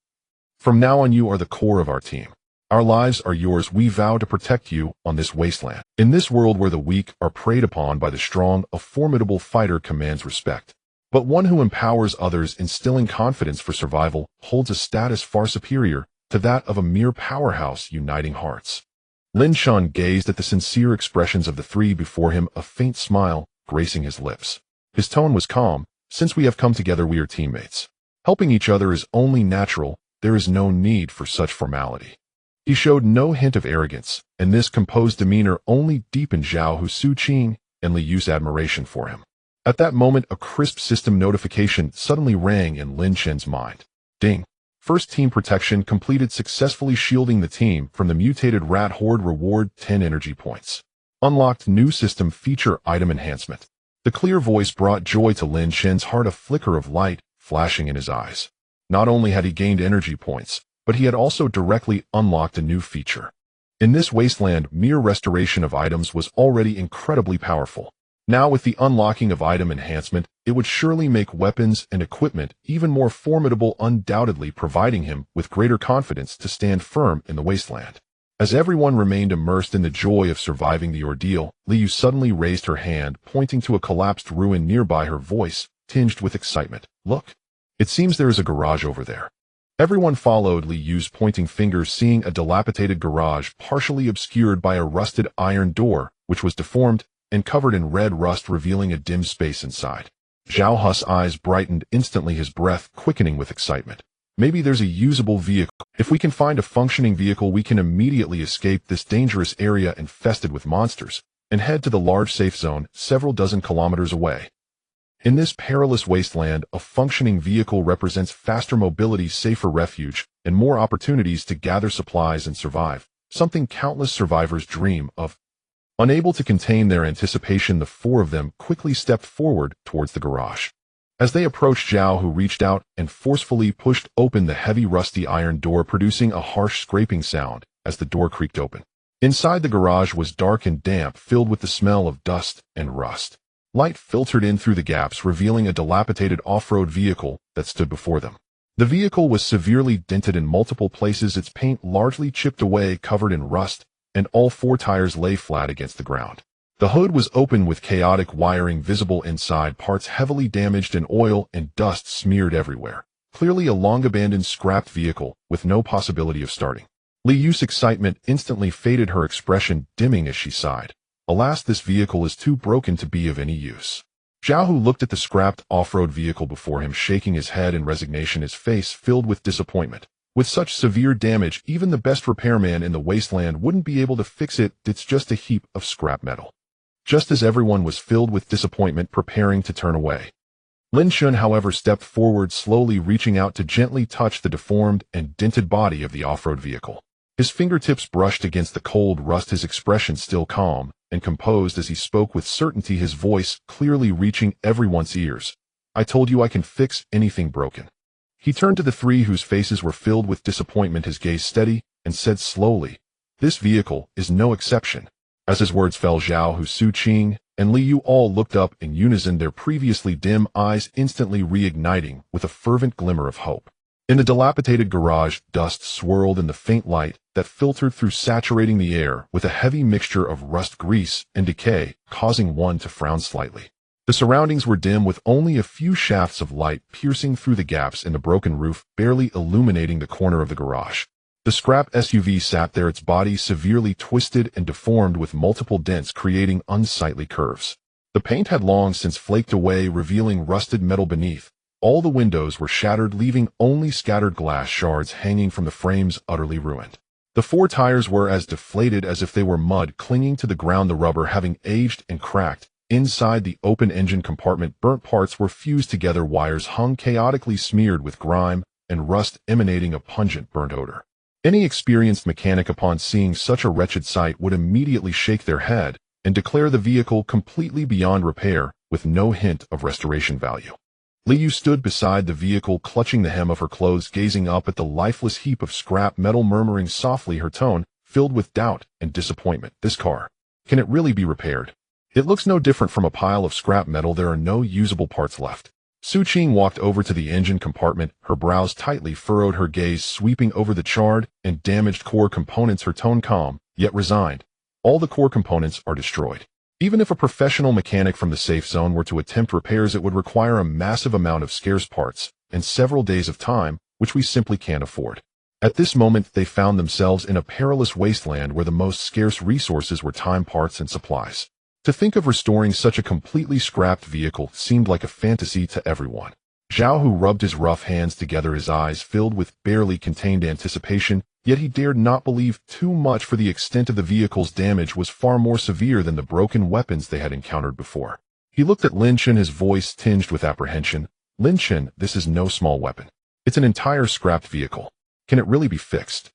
From now on, you are the core of our team. Our lives are yours. We vow to protect you on this wasteland. In this world where the weak are preyed upon by the strong, a formidable fighter commands respect. But one who empowers others, instilling confidence for survival, holds a status far superior to that of a mere powerhouse, uniting hearts. Lin Shun gazed at the sincere expressions of the three before him, a faint smile gracing his lips. His tone was calm. Since we have come together, we are teammates. Helping each other is only natural. There is no need for such formality. He showed no hint of arrogance, and this composed demeanor only deepened Zhao Hu, Su Qing, and Li Yu's admiration for him. At that moment, a crisp system notification suddenly rang in Lin Shen's mind. Ding. First team protection completed, successfully shielding the team from the mutated rat horde. Reward 10 energy points. Unlocked new system feature item enhancement. The clear voice brought joy to Lin Shen's heart, a flicker of light flashing in his eyes. Not only had he gained energy points, but he had also directly unlocked a new feature. In this wasteland, mere restoration of items was already incredibly powerful. Now, with the unlocking of item enhancement, it would surely make weapons and equipment even more formidable, undoubtedly providing him with greater confidence to stand firm in the wasteland. As everyone remained immersed in the joy of surviving the ordeal, Li Yu suddenly raised her hand, pointing to a collapsed ruin nearby, her voice tinged with excitement. Look. It seems there is a garage over there. Everyone followed Li Yu's pointing finger, seeing a dilapidated garage partially obscured by a rusted iron door, which was deformed and covered in red rust, revealing a dim space inside. Zhao Hu's eyes brightened instantly, his breath quickening with excitement. Maybe there's a usable vehicle. If we can find a functioning vehicle, we can immediately escape this dangerous area infested with monsters and head to the large safe zone several dozen kilometers away. In this perilous wasteland, a functioning vehicle represents faster mobility, safer refuge, and more opportunities to gather supplies and survive, something countless survivors dream of. Unable to contain their anticipation, the four of them quickly stepped forward towards the garage. As they approached, Zhao Hu reached out and forcefully pushed open the heavy rusty iron door, producing a harsh scraping sound as the door creaked open. Inside, the garage was dark and damp, filled with the smell of dust and rust. Light filtered in through the gaps, revealing a dilapidated off-road vehicle that stood before them. The vehicle was severely dented in multiple places, its paint largely chipped away, covered in rust, and all four tires lay flat against the ground. The hood was open with chaotic wiring visible inside, parts heavily damaged and oil and dust smeared everywhere. Clearly a long-abandoned scrapped vehicle with no possibility of starting. Li Yu's excitement instantly faded, her expression dimming as she sighed. Alas, this vehicle is too broken to be of any use. Zhao Hu looked at the scrapped off-road vehicle before him, shaking his head in resignation, his face filled with disappointment. With such severe damage, even the best repairman in the wasteland wouldn't be able to fix it. It's just a heap of scrap metal. Just as everyone was filled with disappointment, preparing to turn away, Lin Shun, however, stepped forward, slowly reaching out to gently touch the deformed and dented body of the off-road vehicle. His fingertips brushed against the cold rust, his expression still calm and composed as he spoke with certainty, his voice clearly reaching everyone's ears. I told you I can fix anything broken. He turned to the three whose faces were filled with disappointment, his gaze steady, and said slowly, this vehicle is no exception. As his words fell, Zhao Hu, Su Qing, and Li Yu all looked up in unison, their previously dim eyes instantly reigniting with a fervent glimmer of hope. In the dilapidated garage, dust swirled in the faint light that filtered through, saturating the air with a heavy mixture of rust, grease, and decay, causing one to frown slightly. The surroundings were dim, with only a few shafts of light piercing through the gaps in the broken roof, barely illuminating the corner of the garage. The scrap SUV sat there, its body severely twisted and deformed, with multiple dents creating unsightly curves. The paint had long since flaked away, revealing rusted metal beneath. All the windows were shattered, leaving only scattered glass shards hanging from the frames, utterly ruined. The four tires were as deflated as if they were mud clinging to the ground, the rubber having aged and cracked. Inside the open engine compartment, burnt parts were fused together, wires hung chaotically, smeared with grime and rust, emanating a pungent burnt odor. Any experienced mechanic upon seeing such a wretched sight would immediately shake their head and declare the vehicle completely beyond repair, with no hint of restoration value. Liu stood beside the vehicle, clutching the hem of her clothes, gazing up at the lifeless heap of scrap metal, murmuring softly, her tone filled with doubt and disappointment. This car, can it really be repaired? It looks no different from a pile of scrap metal. There are no usable parts left. Su Qing walked over to the engine compartment, her brows tightly furrowed, her gaze sweeping over the charred and damaged core components, her tone calm, yet resigned. All the core components are destroyed. Even if a professional mechanic from the safe zone were to attempt repairs, it would require a massive amount of scarce parts and several days of time, which we simply can't afford. At this moment, they found themselves in a perilous wasteland where the most scarce resources were time, parts, and supplies. To think of restoring such a completely scrapped vehicle seemed like a fantasy to everyone. Zhao Hu rubbed his rough hands together, his eyes filled with barely contained anticipation, yet he dared not believe too much, for the extent of the vehicle's damage was far more severe than the broken weapons they had encountered before. He looked at Lin Chen, his voice tinged with apprehension. Lin Chen, this is no small weapon. It's an entire scrapped vehicle. Can it really be fixed?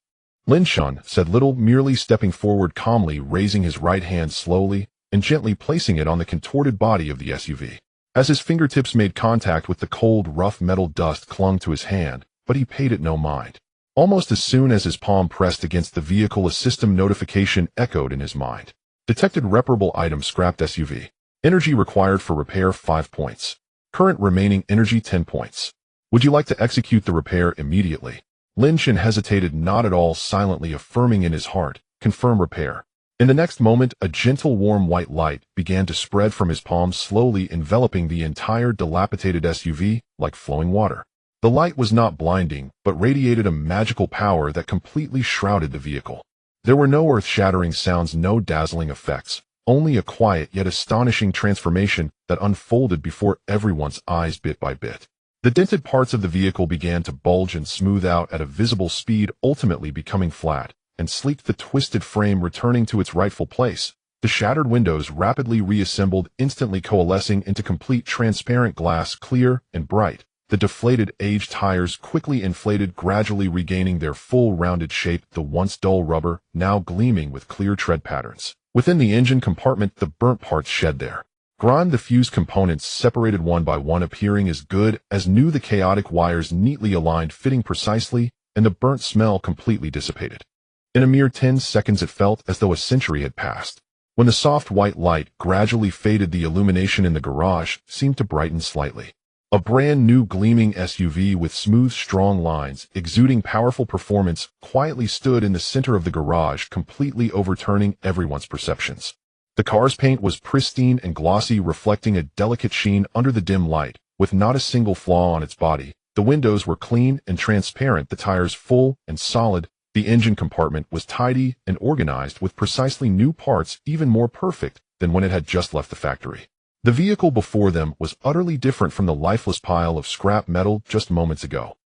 Lin Chen said little, merely stepping forward calmly, raising his right hand slowly and gently placing it on the contorted body of the SUV. As his fingertips made contact with the cold, rough metal, dust clung to his hand, but he paid it no mind. Almost as soon as his palm pressed against the vehicle, a system notification echoed in his mind. Detected reparable item, scrapped SUV. Energy required for repair 5 points. Current remaining energy 10 points. Would you like to execute the repair immediately? Lin Chen hesitated not at all, silently affirming in his heart, confirm repair. In the next moment, a gentle, warm white light began to spread from his palm, slowly enveloping the entire dilapidated SUV like flowing water. The light was not blinding, but radiated a magical power that completely shrouded the vehicle. There were no earth-shattering sounds, no dazzling effects, only a quiet yet astonishing transformation that unfolded before everyone's eyes bit by bit. The dented parts of the vehicle began to bulge and smooth out at a visible speed, ultimately becoming flat and sleek, the twisted frame returning to its rightful place. The shattered windows rapidly reassembled, instantly coalescing into complete transparent glass, clear and bright. The deflated, aged tires quickly inflated, gradually regaining their full rounded shape, the once dull rubber now gleaming with clear tread patterns. Within the engine compartment, the burnt parts shed their grime, the fused components separated one by one, appearing as good as new, the chaotic wires neatly aligned, fitting precisely, and the burnt smell completely dissipated. In a mere 10 seconds, it felt as though a century had passed. When the soft white light gradually faded, the illumination in the garage seemed to brighten slightly. A brand new gleaming SUV with smooth, strong lines, exuding powerful performance, quietly stood in the center of the garage, completely overturning everyone's perceptions. The car's paint was pristine and glossy, reflecting a delicate sheen under the dim light, with not a single flaw on its body. The windows were clean and transparent, the tires full and solid. The engine compartment was tidy and organized, with precisely new parts, even more perfect than when it had just left the factory. The vehicle before them was utterly different from the lifeless pile of scrap metal just moments ago.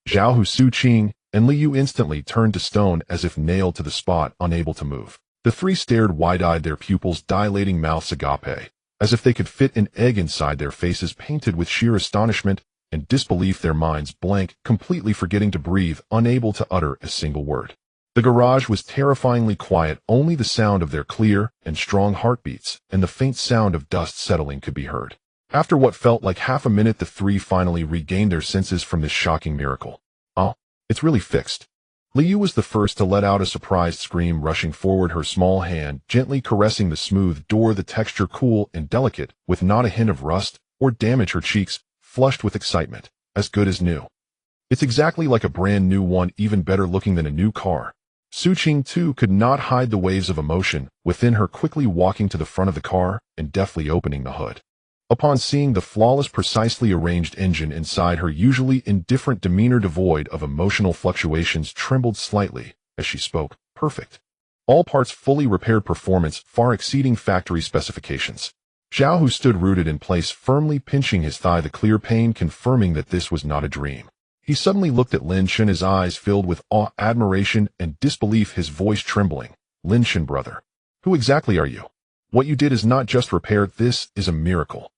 Zhao Hu, Su Qing, and Liu instantly turned to stone, as if nailed to the spot, unable to move. The three stared wide-eyed, their pupils dilating, mouths agape, as if they could fit an egg inside their faces, painted with sheer astonishment and disbelief, their minds blank, completely forgetting to breathe, unable to utter a single word. The garage was terrifyingly quiet, only the sound of their clear and strong heartbeats and the faint sound of dust settling could be heard. After what felt like half a minute, the three finally regained their senses from this shocking miracle. Oh, it's really fixed. Liu was the first to let out a surprised scream, rushing forward, her small hand gently caressing the smooth door, the texture cool and delicate, with not a hint of rust or damage, her cheeks flushed with excitement. As good as new. It's exactly like a brand new one, even better looking than a new car. Su Qing, too, could not hide the waves of emotion within her, quickly walking to the front of the car and deftly opening the hood. Upon seeing the flawless, precisely arranged engine inside, her usually indifferent demeanor, devoid of emotional fluctuations, trembled slightly as she spoke. Perfect. All parts fully repaired, performance far exceeding factory specifications. Zhao, who stood rooted in place, firmly pinching his thigh, the clear pain confirming that this was not a dream. He suddenly looked at Lin Shen, his eyes filled with awe, admiration, and disbelief, his voice trembling. Lin Shen, brother, who exactly are you? What you did is not just repaired, this is a miracle.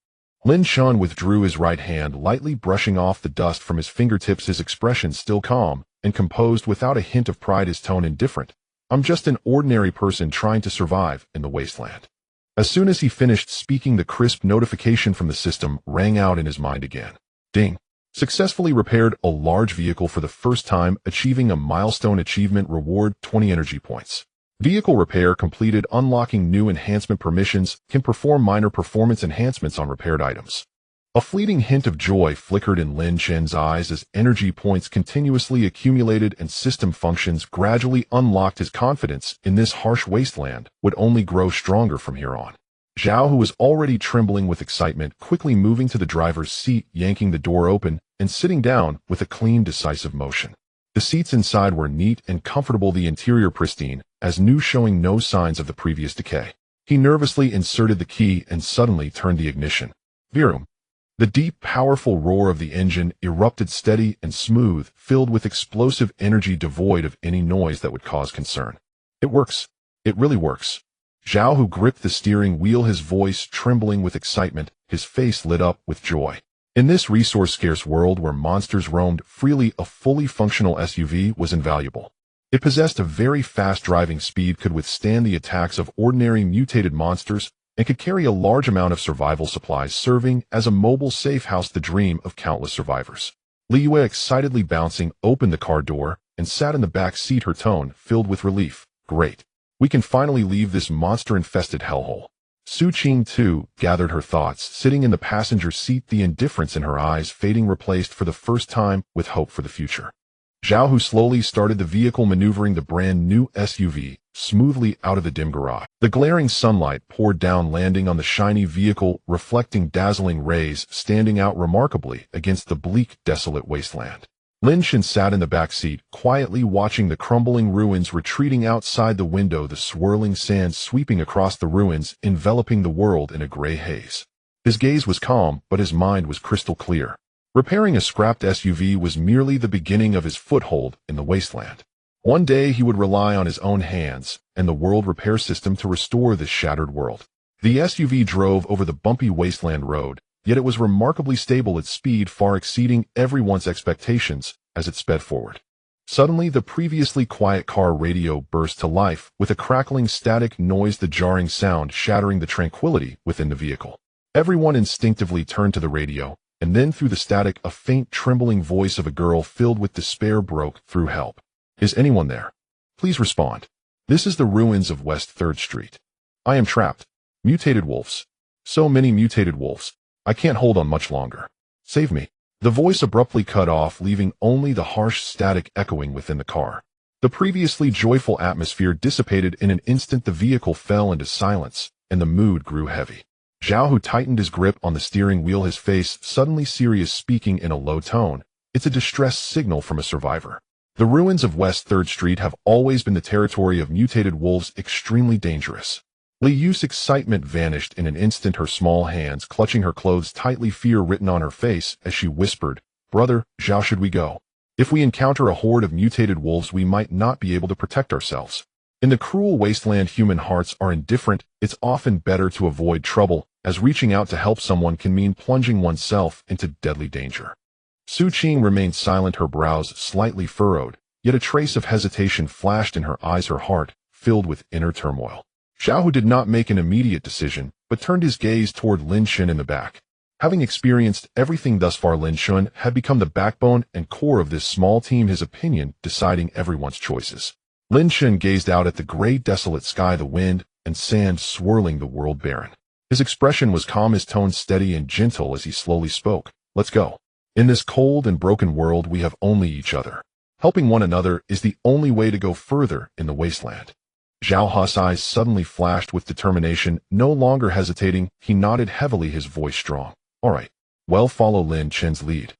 Lin Shen withdrew his right hand, lightly brushing off the dust from his fingertips, his expression still calm and composed, without a hint of pride, his tone indifferent. I'm just an ordinary person trying to survive in the wasteland. As soon as he finished speaking, the crisp notification from the system rang out in his mind again. Ding. Successfully repaired a large vehicle for the first time, achieving a milestone achievement. Reward 20 energy points. Vehicle repair completed. Unlocking new enhancement permissions. Can perform minor performance enhancements on repaired items. A fleeting hint of joy flickered in Lin Shen's eyes as energy points continuously accumulated and system functions gradually unlocked. His confidence in this harsh wasteland would only grow stronger from here on. Zhao, who was already trembling with excitement, quickly moving to the driver's seat, yanking the door open, and sitting down with a clean, decisive motion. The seats inside were neat and comfortable, the interior pristine, as new, showing no signs of the previous decay. He nervously inserted the key and suddenly turned the ignition. Vroom. The deep, powerful roar of the engine erupted, steady and smooth, filled with explosive energy, devoid of any noise that would cause concern. It works. It really works. Zhao, who gripped the steering wheel, his voice trembling with excitement, his face lit up with joy. In this resource-scarce world where monsters roamed freely, a fully functional SUV was invaluable. It possessed a very fast driving speed, could withstand the attacks of ordinary mutated monsters, and could carry a large amount of survival supplies, serving as a mobile safe house, the dream of countless survivors. Li Yue, excitedly bouncing open the car door and sat in the back seat, her tone filled with relief. Great. We can finally leave this monster-infested hellhole. Su Qing, too, gathered her thoughts, sitting in the passenger seat, the indifference in her eyes fading, replaced for the first time with hope for the future. Zhao, who slowly started the vehicle, maneuvering the brand-new SUV smoothly out of the dim garage. The glaring sunlight poured down, landing on the shiny vehicle, reflecting dazzling rays, standing out remarkably against the bleak, desolate wasteland. Lin Shen sat in the back seat, quietly watching the crumbling ruins retreating outside the window, the swirling sand sweeping across the ruins, enveloping the world in a gray haze. His gaze was calm, but his mind was crystal clear. Repairing a scrapped SUV was merely the beginning of his foothold in the wasteland. One day he would rely on his own hands and the world repair system to restore this shattered world. The SUV drove over the bumpy wasteland road, yet it was remarkably stable, its speed far exceeding everyone's expectations as it sped forward. Suddenly, the previously quiet car radio burst to life with a crackling static noise, the jarring sound shattering the tranquility within the vehicle. Everyone instinctively turned to the radio, and then through the static, a faint, trembling voice of a girl filled with despair broke through. Help. Is anyone there? Please respond. This is the ruins of West 3rd Street. I am trapped. Mutated wolves. So many mutated wolves. I can't hold on much longer. Save me. The voice abruptly cut off, leaving only the harsh static echoing within the car. The previously joyful atmosphere dissipated in an instant. The vehicle fell into silence, and the mood grew heavy. Zhao, who tightened his grip on the steering wheel, his face suddenly serious, speaking in a low tone. It's a distress signal from a survivor. The ruins of West 3rd Street have always been the territory of mutated wolves, extremely dangerous. Li Yu's excitement vanished in an instant, her small hands clutching her clothes tightly, fear written on her face as she whispered, Brother, Zhao, should we go? If we encounter a horde of mutated wolves, we might not be able to protect ourselves. In the cruel wasteland, human hearts are indifferent. It's often better to avoid trouble, as reaching out to help someone can mean plunging oneself into deadly danger. Su Qing remained silent, her brows slightly furrowed, yet a trace of hesitation flashed in her eyes, her heart filled with inner turmoil. Zhao, who did not make an immediate decision, but turned his gaze toward Lin Shen in the back. Having experienced everything thus far, Lin Shen had become the backbone and core of this small team, his opinion deciding everyone's choices. Lin Shen gazed out at the gray, desolate sky, the wind and sand swirling the world barren. His expression was calm, his tone steady and gentle as he slowly spoke. Let's go. In this cold and broken world, we have only each other. Helping one another is the only way to go further in the wasteland. Zhao Hu's eyes suddenly flashed with determination. No longer hesitating, he nodded heavily, his voice strong. All right. Well, follow Lin Chen's lead.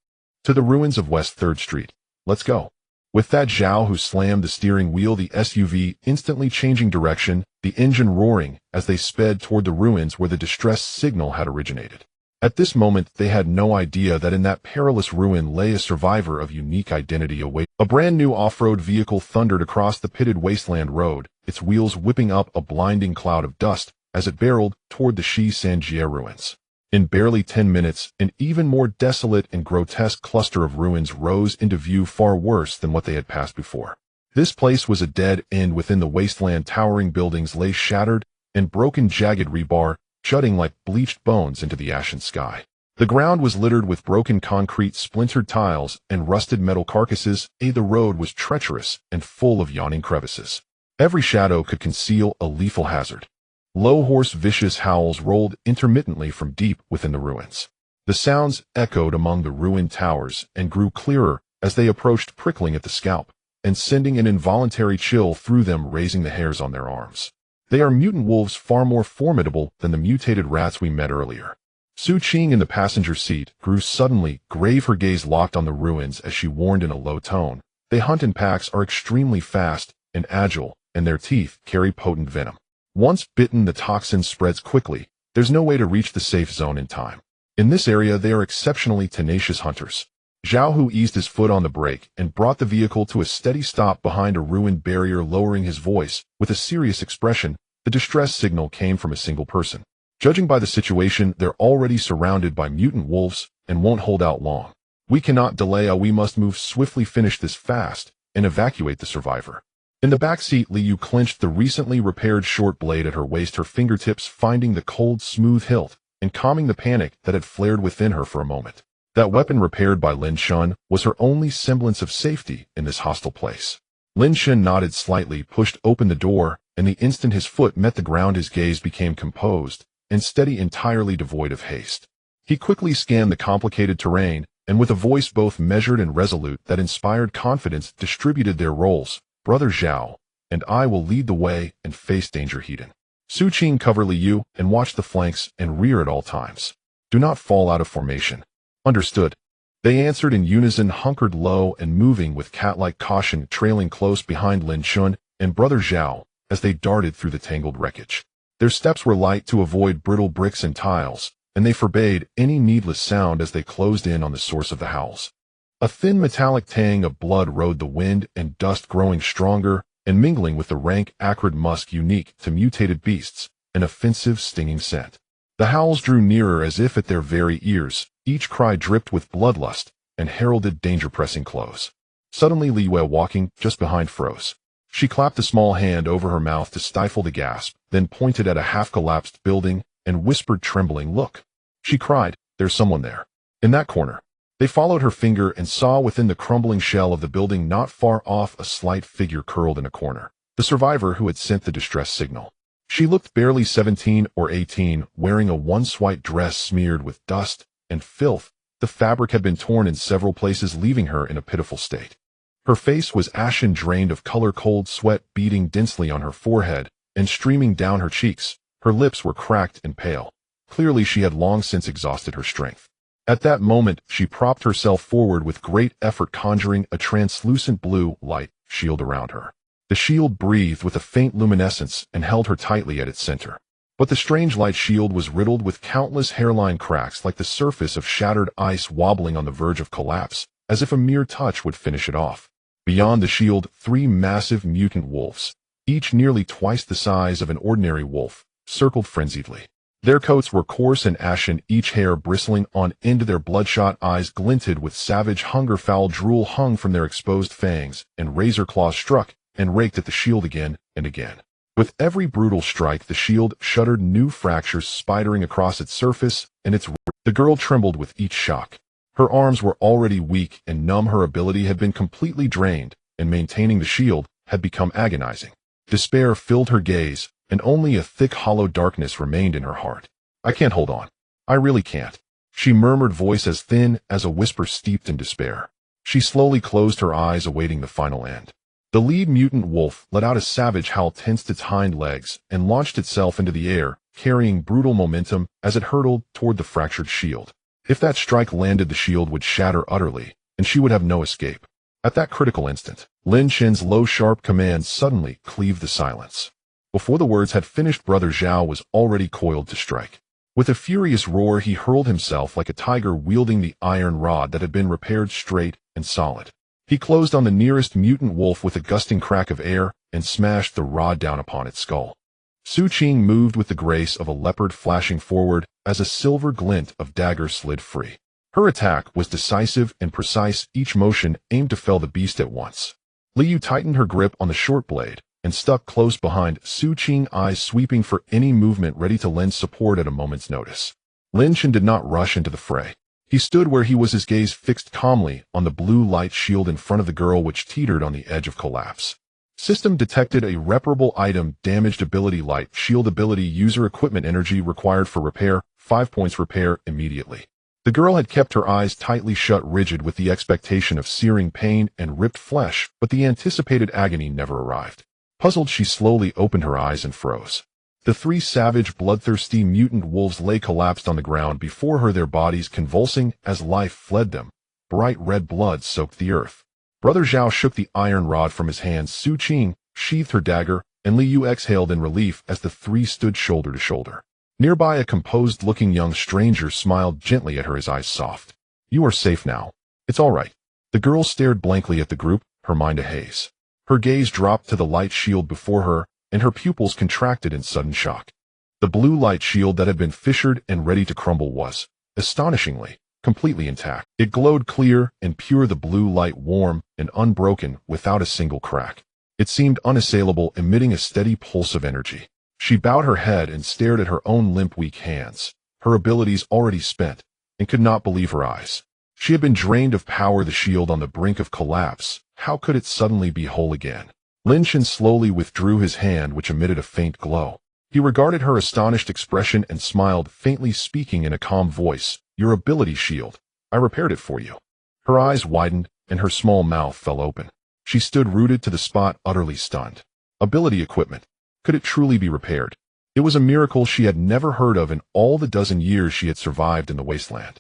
To the ruins of West 3rd Street. Let's go. With that, Zhao Hu slammed the steering wheel, the SUV instantly changing direction, the engine roaring as they sped toward the ruins where the distress signal had originated. At this moment, they had no idea that in that perilous ruin lay a survivor of unique identity awaiting. A brand new off-road vehicle thundered across the pitted wasteland road, its wheels whipping up a blinding cloud of dust as it barreled toward the Shi Sanjie ruins. In barely 10 minutes, an even more desolate and grotesque cluster of ruins rose into view, far worse than what they had passed before. This place was a dead end within the wasteland. Towering buildings lay shattered, and broken jagged rebar jutting like bleached bones into the ashen sky. The ground was littered with broken concrete, splintered tiles, and rusted metal carcasses. The road was treacherous and full of yawning crevices. Every shadow could conceal a lethal hazard. Low, hoarse, vicious howls rolled intermittently from deep within the ruins. The sounds echoed among the ruined towers and grew clearer as they approached, prickling at the scalp and sending an involuntary chill through them, raising the hairs on their arms. They are mutant wolves, far more formidable than the mutated rats we met earlier. Su Qing, in the passenger seat, grew suddenly grave, her gaze locked on the ruins as she warned in a low tone. They hunt in packs, are extremely fast and agile, and their teeth carry potent venom. Once bitten, the toxin spreads quickly. There's no way to reach the safe zone in time. In this area, they are exceptionally tenacious hunters. Zhao Hu eased his foot on the brake and brought the vehicle to a steady stop behind a ruined barrier, lowering his voice. With a serious expression, the distress signal came from a single person. Judging by the situation, they're already surrounded by mutant wolves and won't hold out long. We cannot delay. We must move swiftly, finish this fast, and evacuate the survivor. In the back seat, Liu clenched the recently repaired short blade at her waist, her fingertips finding the cold, smooth hilt and calming the panic that had flared within her for a moment. That weapon, repaired by Lin Shun, was her only semblance of safety in this hostile place. Lin Shun nodded slightly, pushed open the door, and the instant his foot met the ground, his gaze became composed and steady, entirely devoid of haste. He quickly scanned the complicated terrain, and with a voice both measured and resolute that inspired confidence, distributed their roles. Brother Zhao and I will lead the way and face danger hidden. Su Qing, cover Liu and watch the flanks and rear at all times. Do not fall out of formation. Understood. They answered in unison, hunkered low and moving with cat-like caution, trailing close behind Lin Shun and Brother Zhao as they darted through the tangled wreckage. Their steps were light to avoid brittle bricks and tiles, and they forbade any needless sound as they closed in on the source of the howls. A thin metallic tang of blood rode the wind, and dust growing stronger and mingling with the rank, acrid musk unique to mutated beasts, an offensive, stinging scent. The howls drew nearer as if at their very ears. Each cry dripped with bloodlust and heralded danger pressing close. Suddenly, Li Wei, walking just behind, froze. She clapped a small hand over her mouth to stifle the gasp, then pointed at a half-collapsed building and whispered, trembling, "Look." She cried, "There's someone there. In that corner." They followed her finger and saw within the crumbling shell of the building not far off a slight figure curled in a corner. The survivor who had sent the distress signal. She looked barely 17 or 18, wearing a once-white dress smeared with dust and filth. The fabric had been torn in several places, leaving her in a pitiful state. Her face was ashen, drained of color, cold sweat beading densely on her forehead and streaming down her cheeks. Her lips were cracked and pale. Clearly she had long since exhausted her strength. At that moment, she propped herself forward with great effort, conjuring a translucent blue light shield around her. The shield breathed with a faint luminescence and held her tightly at its center. But the strange light shield was riddled with countless hairline cracks, like the surface of shattered ice wobbling on the verge of collapse, as if a mere touch would finish it off. Beyond the shield, 3 massive mutant wolves, each nearly twice the size of an ordinary wolf, circled frenziedly. Their coats were coarse and ashen, each hair bristling on end. Their bloodshot eyes glinted with savage hunger. Foul drool hung from their exposed fangs, and razor claws struck and raked at the shield again and again. With every brutal strike, the shield shuddered, new fractures spidering across its surface, and the girl trembled with each shock. Her arms were already weak and numb, her ability had been completely drained, and maintaining the shield had become agonizing. Despair filled her gaze, and only a thick, hollow darkness remained in her heart. "I can't hold on. I really can't." she murmured, voice as thin as a whisper steeped in despair. She slowly closed her eyes, awaiting the final end. The lead mutant wolf let out a savage howl, tensed its hind legs, and launched itself into the air, carrying brutal momentum as it hurtled toward the fractured shield. If that strike landed, the shield would shatter utterly, and she would have no escape. At that critical instant, Lin Shen's low, sharp command suddenly cleaved the silence. Before the words had finished, Brother Zhao was already coiled to strike. With a furious roar, he hurled himself like a tiger, wielding the iron rod that had been repaired straight and solid. He closed on the nearest mutant wolf with a gusting crack of air and smashed the rod down upon its skull. Su Qing moved with the grace of a leopard, flashing forward as a silver glint of dagger slid free. Her attack was decisive and precise, each motion aimed to fell the beast at once. Liu tightened her grip on the short blade and stuck close behind Su Qing, eyes sweeping for any movement, ready to lend support at a moment's notice. Lin Shen did not rush into the fray. He stood where he was, his gaze fixed calmly on the blue light shield in front of the girl, which teetered on the edge of collapse. System detected irreparable item damaged. Ability light shield. Ability user equipment. Energy required for repair, 5 points. Repair immediately. The girl had kept her eyes tightly shut, rigid with the expectation of searing pain and ripped flesh, but the anticipated agony never arrived. Puzzled, she slowly opened her eyes and froze. The three savage, bloodthirsty mutant wolves lay collapsed on the ground before her, their bodies convulsing as life fled them. Bright red blood soaked the earth. Brother Zhao shook the iron rod from his hands. Su Qing sheathed her dagger, and Liu exhaled in relief as the three stood shoulder to shoulder. Nearby, a composed-looking young stranger smiled gently at her, his eyes soft. "You are safe now. It's all right." The girl stared blankly at the group, her mind a haze. Her gaze dropped to the light shield before her, and her pupils contracted in sudden shock. The blue light shield that had been fissured and ready to crumble was, astonishingly, completely intact. It glowed clear and pure, the blue light warm and unbroken, without a single crack. It seemed unassailable, emitting a steady pulse of energy. She bowed her head and stared at her own limp, weak hands, her abilities already spent, and could not believe her eyes. She had been drained of power, the shield on the brink of collapse. How could it suddenly be whole again? Lin Shen slowly withdrew his hand, which emitted a faint glow. He regarded her astonished expression and smiled faintly, speaking in a calm voice. "Your ability shield. I repaired it for you." Her eyes widened, and her small mouth fell open. She stood rooted to the spot, utterly stunned. Ability equipment. Could it truly be repaired? It was a miracle she had never heard of in all the dozen years she had survived in the wasteland.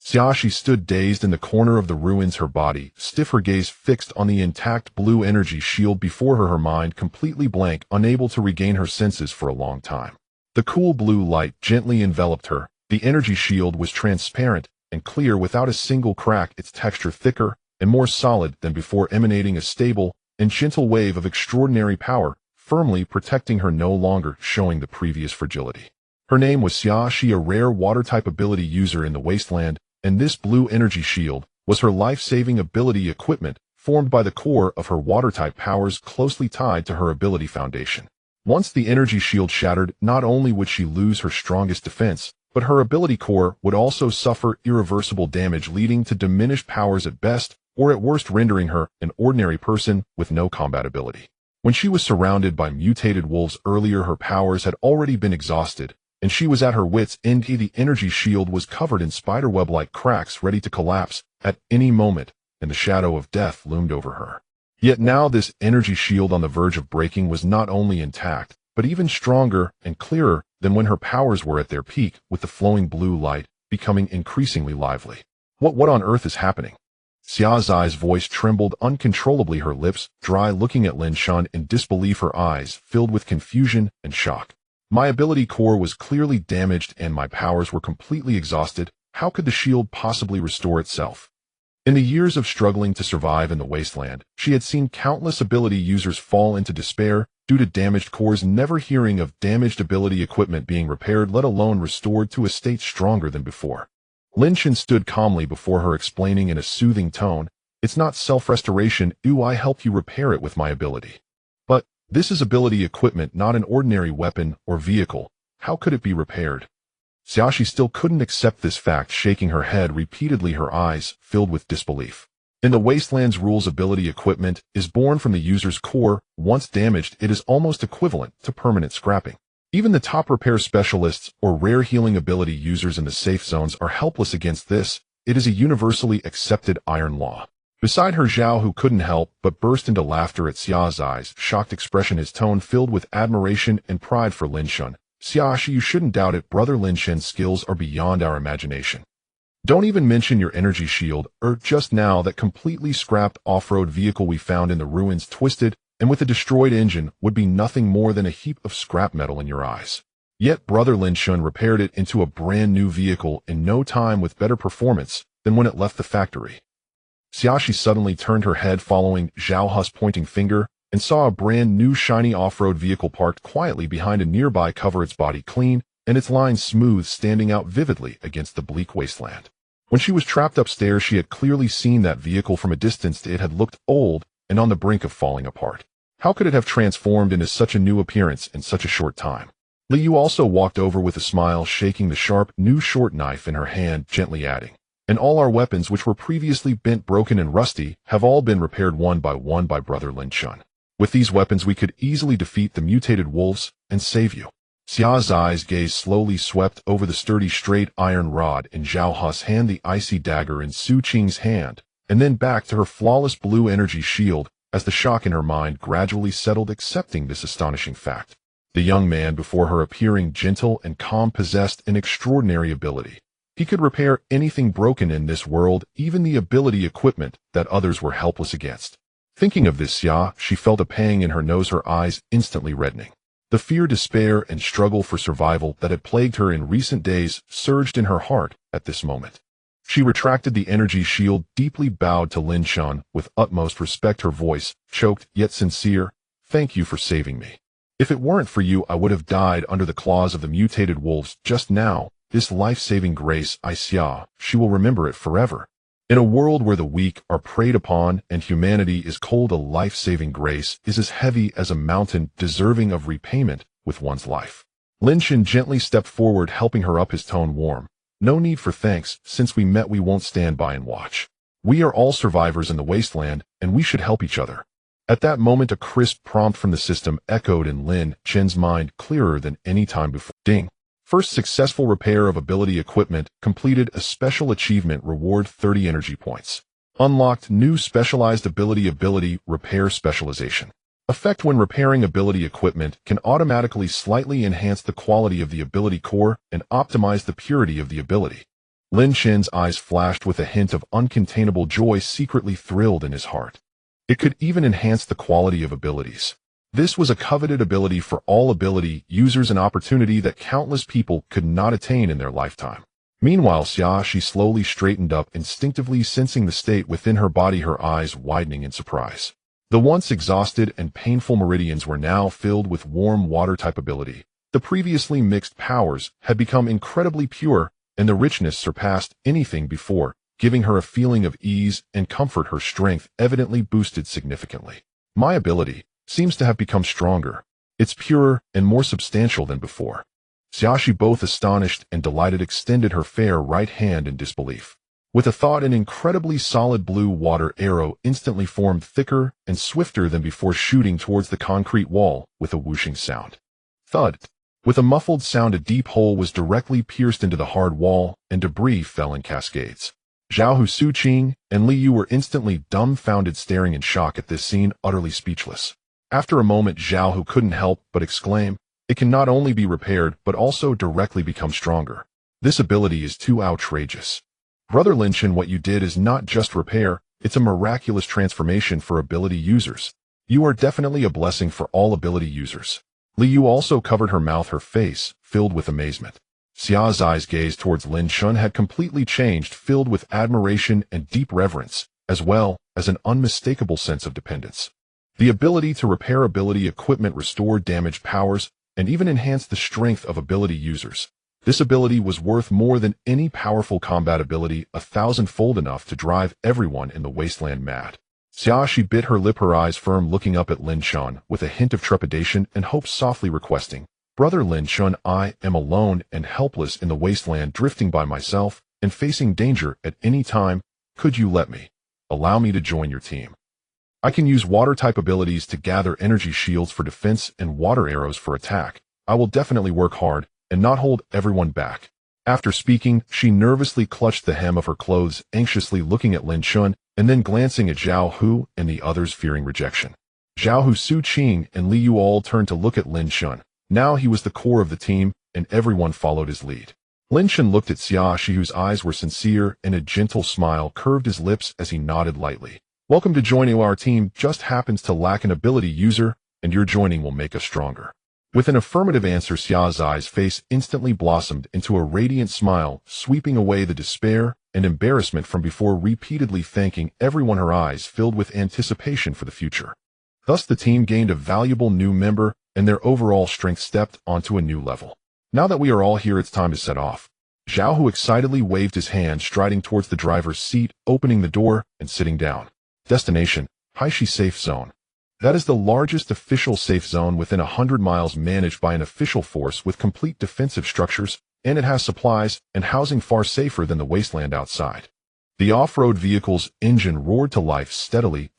Xiaxi stood dazed in the corner of the ruins, her body stiff, her gaze fixed on the intact blue energy shield before her, her mind completely blank, unable to regain her senses for a long time. The cool blue light gently enveloped her. The energy shield was transparent and clear, without a single crack, its texture thicker and more solid than before, emanating a stable and gentle wave of extraordinary power, firmly protecting her, no longer showing the previous fragility. Her name was Xiaxi, a rare water-type ability user in the wasteland, and this blue energy shield was her life-saving ability equipment, formed by the core of her water-type powers, closely tied to her ability foundation. Once the energy shield shattered, not only would she lose her strongest defense, but her ability core would also suffer irreversible damage, leading to diminished powers at best, or at worst rendering her an ordinary person with no combat ability. When she was surrounded by mutated wolves earlier, her powers had already been exhausted, and she was at her wits' end. The energy shield was covered in spiderweb-like cracks, ready to collapse at any moment, and the shadow of death loomed over her. Yet now this energy shield, on the verge of breaking, was not only intact, but even stronger and clearer than when her powers were at their peak, with the flowing blue light becoming increasingly lively. What on earth is happening?" Xiaoxi's voice trembled uncontrollably, her lips dry, looking at Lin Shen in disbelief, her eyes filled with confusion and shock. "My ability core was clearly damaged and my powers were completely exhausted. How could the shield possibly restore itself?" In the years of struggling to survive in the wasteland, she had seen countless ability users fall into despair due to damaged cores, never hearing of damaged ability equipment being repaired, let alone restored to a state stronger than before. Lin Shen stood calmly before her, explaining in a soothing tone, "It's not self-restoration. I helped you repair it with my ability. But this is ability equipment, not an ordinary weapon or vehicle. How could it be repaired?" Xiaxi still couldn't accept this fact, shaking her head repeatedly, her eyes filled with disbelief. In the wasteland's rules, ability equipment is born from the user's core. Once damaged, it is almost equivalent to permanent scrapping. Even the top repair specialists or rare healing ability users in the safe zones are helpless against this. It is a universally accepted iron law. Beside her, Zhao, who couldn't help but burst into laughter at Xia's eyes, shocked expression, his tone filled with admiration and pride for Lin Shun. Xia, you shouldn't doubt it, brother. Lin Shen's skills are beyond our imagination. Don't even mention your energy shield, just now that completely scrapped off-road vehicle we found in the ruins, twisted and with a destroyed engine, would be nothing more than a heap of scrap metal in your eyes. Yet brother Lin Shun repaired it into a brand new vehicle in no time with better performance than when it left the factory. Xiaxi suddenly turned her head following Zhao Hu's pointing finger and saw a brand new shiny off-road vehicle parked quietly behind a nearby cover, its body clean and its lines smooth, standing out vividly against the bleak wasteland. When she was trapped upstairs, she had clearly seen that vehicle from a distance. It had looked old and on the brink of falling apart. How could it have transformed into such a new appearance in such a short time? Li Yu also walked over with a smile, shaking the sharp, new short knife in her hand, gently adding, "And all our weapons, which were previously bent, broken, and rusty, have all been repaired one by brother Lin Shun. With these weapons, we could easily defeat the mutated wolves and save you." Xia's eyes gaze slowly swept over the sturdy straight iron rod in Zhao Hu's hand, the icy dagger in Su Qing's hand, and then back to her flawless blue energy shield as the shock in her mind gradually settled, accepting this astonishing fact. The young man before her, appearing gentle and calm, possessed an extraordinary ability. He could repair anything broken in this world, even the ability equipment that others were helpless against. Thinking of this, she felt a pang in her nose, her eyes instantly reddening. The fear, despair, and struggle for survival that had plagued her in recent days surged in her heart at this moment. She retracted the energy shield, deeply bowed to Lin Shun with utmost respect, her voice choked yet sincere. "Thank you for saving me. If it weren't for you, I would have died under the claws of the mutated wolves just now. This life-saving grace, Xia, she will remember it forever. In a world where the weak are preyed upon and humanity is cold, a life-saving grace is as heavy as a mountain, deserving of repayment with one's life." Lin Shun gently stepped forward, helping her up, his tone warm. "No need for thanks. Since we met, we won't stand by and watch. We are all survivors in the wasteland, and we should help each other." At that moment, a crisp prompt from the system echoed in Lin Shen's mind, clearer than any time before. Ding. First successful repair of ability equipment completed. A special achievement, reward 30 energy points. Unlocked new specialized ability repair specialization. Effect: when repairing ability equipment, can automatically slightly enhance the quality of the ability core and optimize the purity of the ability. Lin Shen's eyes flashed with a hint of uncontainable joy secretly thrilled in his heart. It could even enhance the quality of abilities. This was a coveted ability for all ability users, an opportunity that countless people could not attain in their lifetime. Meanwhile, she slowly straightened up, instinctively sensing the state within her body, her eyes widening in surprise. The once exhausted and painful meridians were now filled with warm water-type ability. The previously mixed powers had become incredibly pure, and the richness surpassed anything before, giving her a feeling of ease and comfort. Her strength evidently boosted significantly. "My ability seems to have become stronger. It's purer and more substantial than before." Xiaxi, both astonished and delighted, extended her fair right hand in disbelief. With a thought, an incredibly solid blue water arrow instantly formed, thicker and swifter than before, shooting towards the concrete wall with a whooshing sound. Thud. With a muffled sound, a deep hole was directly pierced into the hard wall, and debris fell in cascades. Zhao Hu, Su Qing, and Li Yu were instantly dumbfounded, staring in shock at this scene, utterly speechless. After a moment, Zhao Hu couldn't help but exclaim, "It can not only be repaired, but also directly become stronger. This ability is too outrageous. Brother Lin Shun, what you did is not just repair, it's a miraculous transformation for ability users. You are definitely a blessing for all ability users." Li Yu also covered her mouth, her face filled with amazement. Xia's eyes gazed towards Lin Shun had completely changed, filled with admiration and deep reverence, as well as an unmistakable sense of dependence. The ability to repair ability equipment restored damaged powers and even enhanced the strength of ability users. This ability was worth more than any powerful combat ability, 1,000-fold, enough to drive everyone in the wasteland mad. Xiaxi bit her lip, her eyes firm, looking up at Lin Shun with a hint of trepidation and hope, softly requesting, "Brother Lin Shun, I am alone and helpless in the wasteland, drifting by myself and facing danger at any time. Could you allow me to join your team? I can use water-type abilities to gather energy shields for defense and water arrows for attack. I will definitely work hard and not hold everyone back. After speaking, she nervously clutched the hem of her clothes, anxiously looking at Lin Chun and then glancing at Zhao Hu and the others fearing rejection. Zhao Hu, Su Qing, and Li Yu all turned to look at Lin Chun. Now he was the core of the team, and everyone followed his lead. Lin Chun looked at Xia Shi, whose eyes were sincere, and a gentle smile curved his lips as he nodded lightly. Welcome to joining our team. Just happens to lack an ability user, and your joining will make us stronger. With an affirmative answer, Xia's face instantly blossomed into a radiant smile, sweeping away the despair and embarrassment from before, repeatedly thanking everyone, her eyes filled with anticipation for the future. Thus the team gained a valuable new member, and their overall strength stepped onto a new level. Now that we are all here, it's time to set off. Zhao Hu excitedly waved his hand, striding towards the driver's seat, opening the door and sitting down. Destination: Haishi Safe Zone. That is the largest official safe zone within 100 miles, managed by an official force with complete defensive structures, and it has supplies and housing far safer than the wasteland outside. The off-road vehicle's engine roared to life steadily,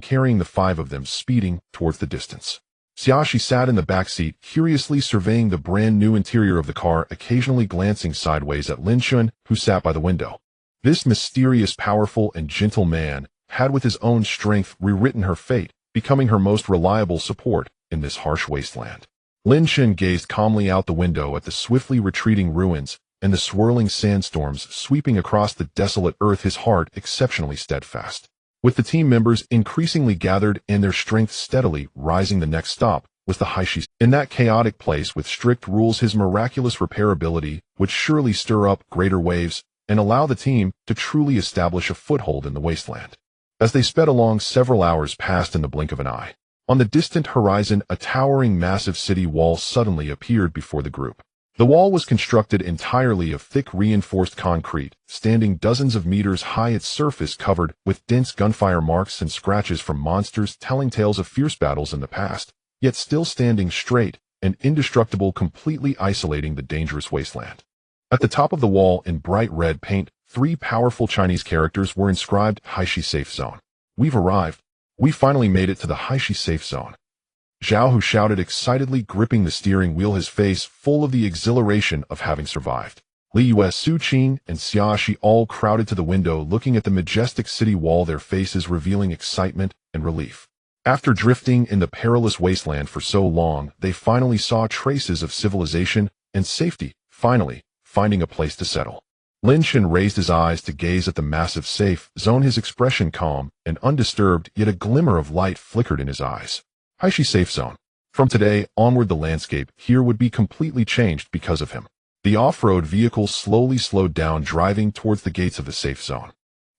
carrying the 5 of them speeding towards the distance. Xiaxi sat in the back seat, curiously surveying the brand-new interior of the car, occasionally glancing sideways at Lin Chun, who sat by the window. This mysterious, powerful, and gentle man had with his own strength rewritten her fate, becoming her most reliable support in this harsh wasteland. Lin Chun gazed calmly out the window at the swiftly retreating ruins and the swirling sandstorms sweeping across the desolate earth, his heart exceptionally steadfast. With the team members increasingly gathered and their strength steadily rising, the next stop was the Haishi. In that chaotic place with strict rules, his miraculous repairability would surely stir up greater waves and allow the team to truly establish a foothold in the wasteland. As they sped along, several hours passed in the blink of an eye. On the distant horizon, a towering, massive city wall suddenly appeared before the group. The wall was constructed entirely of thick, reinforced concrete, standing dozens of meters high, its surface covered with dense gunfire marks and scratches from monsters telling tales of fierce battles in the past, yet still standing straight and indestructible, completely isolating the dangerous wasteland. At the top of the wall, in bright red paint, 3 powerful Chinese characters were inscribed: Haishi Safe Zone. We've arrived. We finally made it to the Haishi Safe Zone. Zhao Hu shouted excitedly, gripping the steering wheel, his face full of the exhilaration of having survived. Li Yu, Su Qing, and Xia Shi all crowded to the window, looking at the majestic city wall, their faces revealing excitement and relief. After drifting in the perilous wasteland for so long, they finally saw traces of civilization and safety, finally finding a place to settle. Lin Chun raised his eyes to gaze at the massive safe zone, his expression calm and undisturbed, yet a glimmer of light flickered in his eyes. Haishi Safe Zone. From today onward, the landscape here would be completely changed because of him. The off-road vehicle slowly slowed down, driving towards the gates of the safe zone.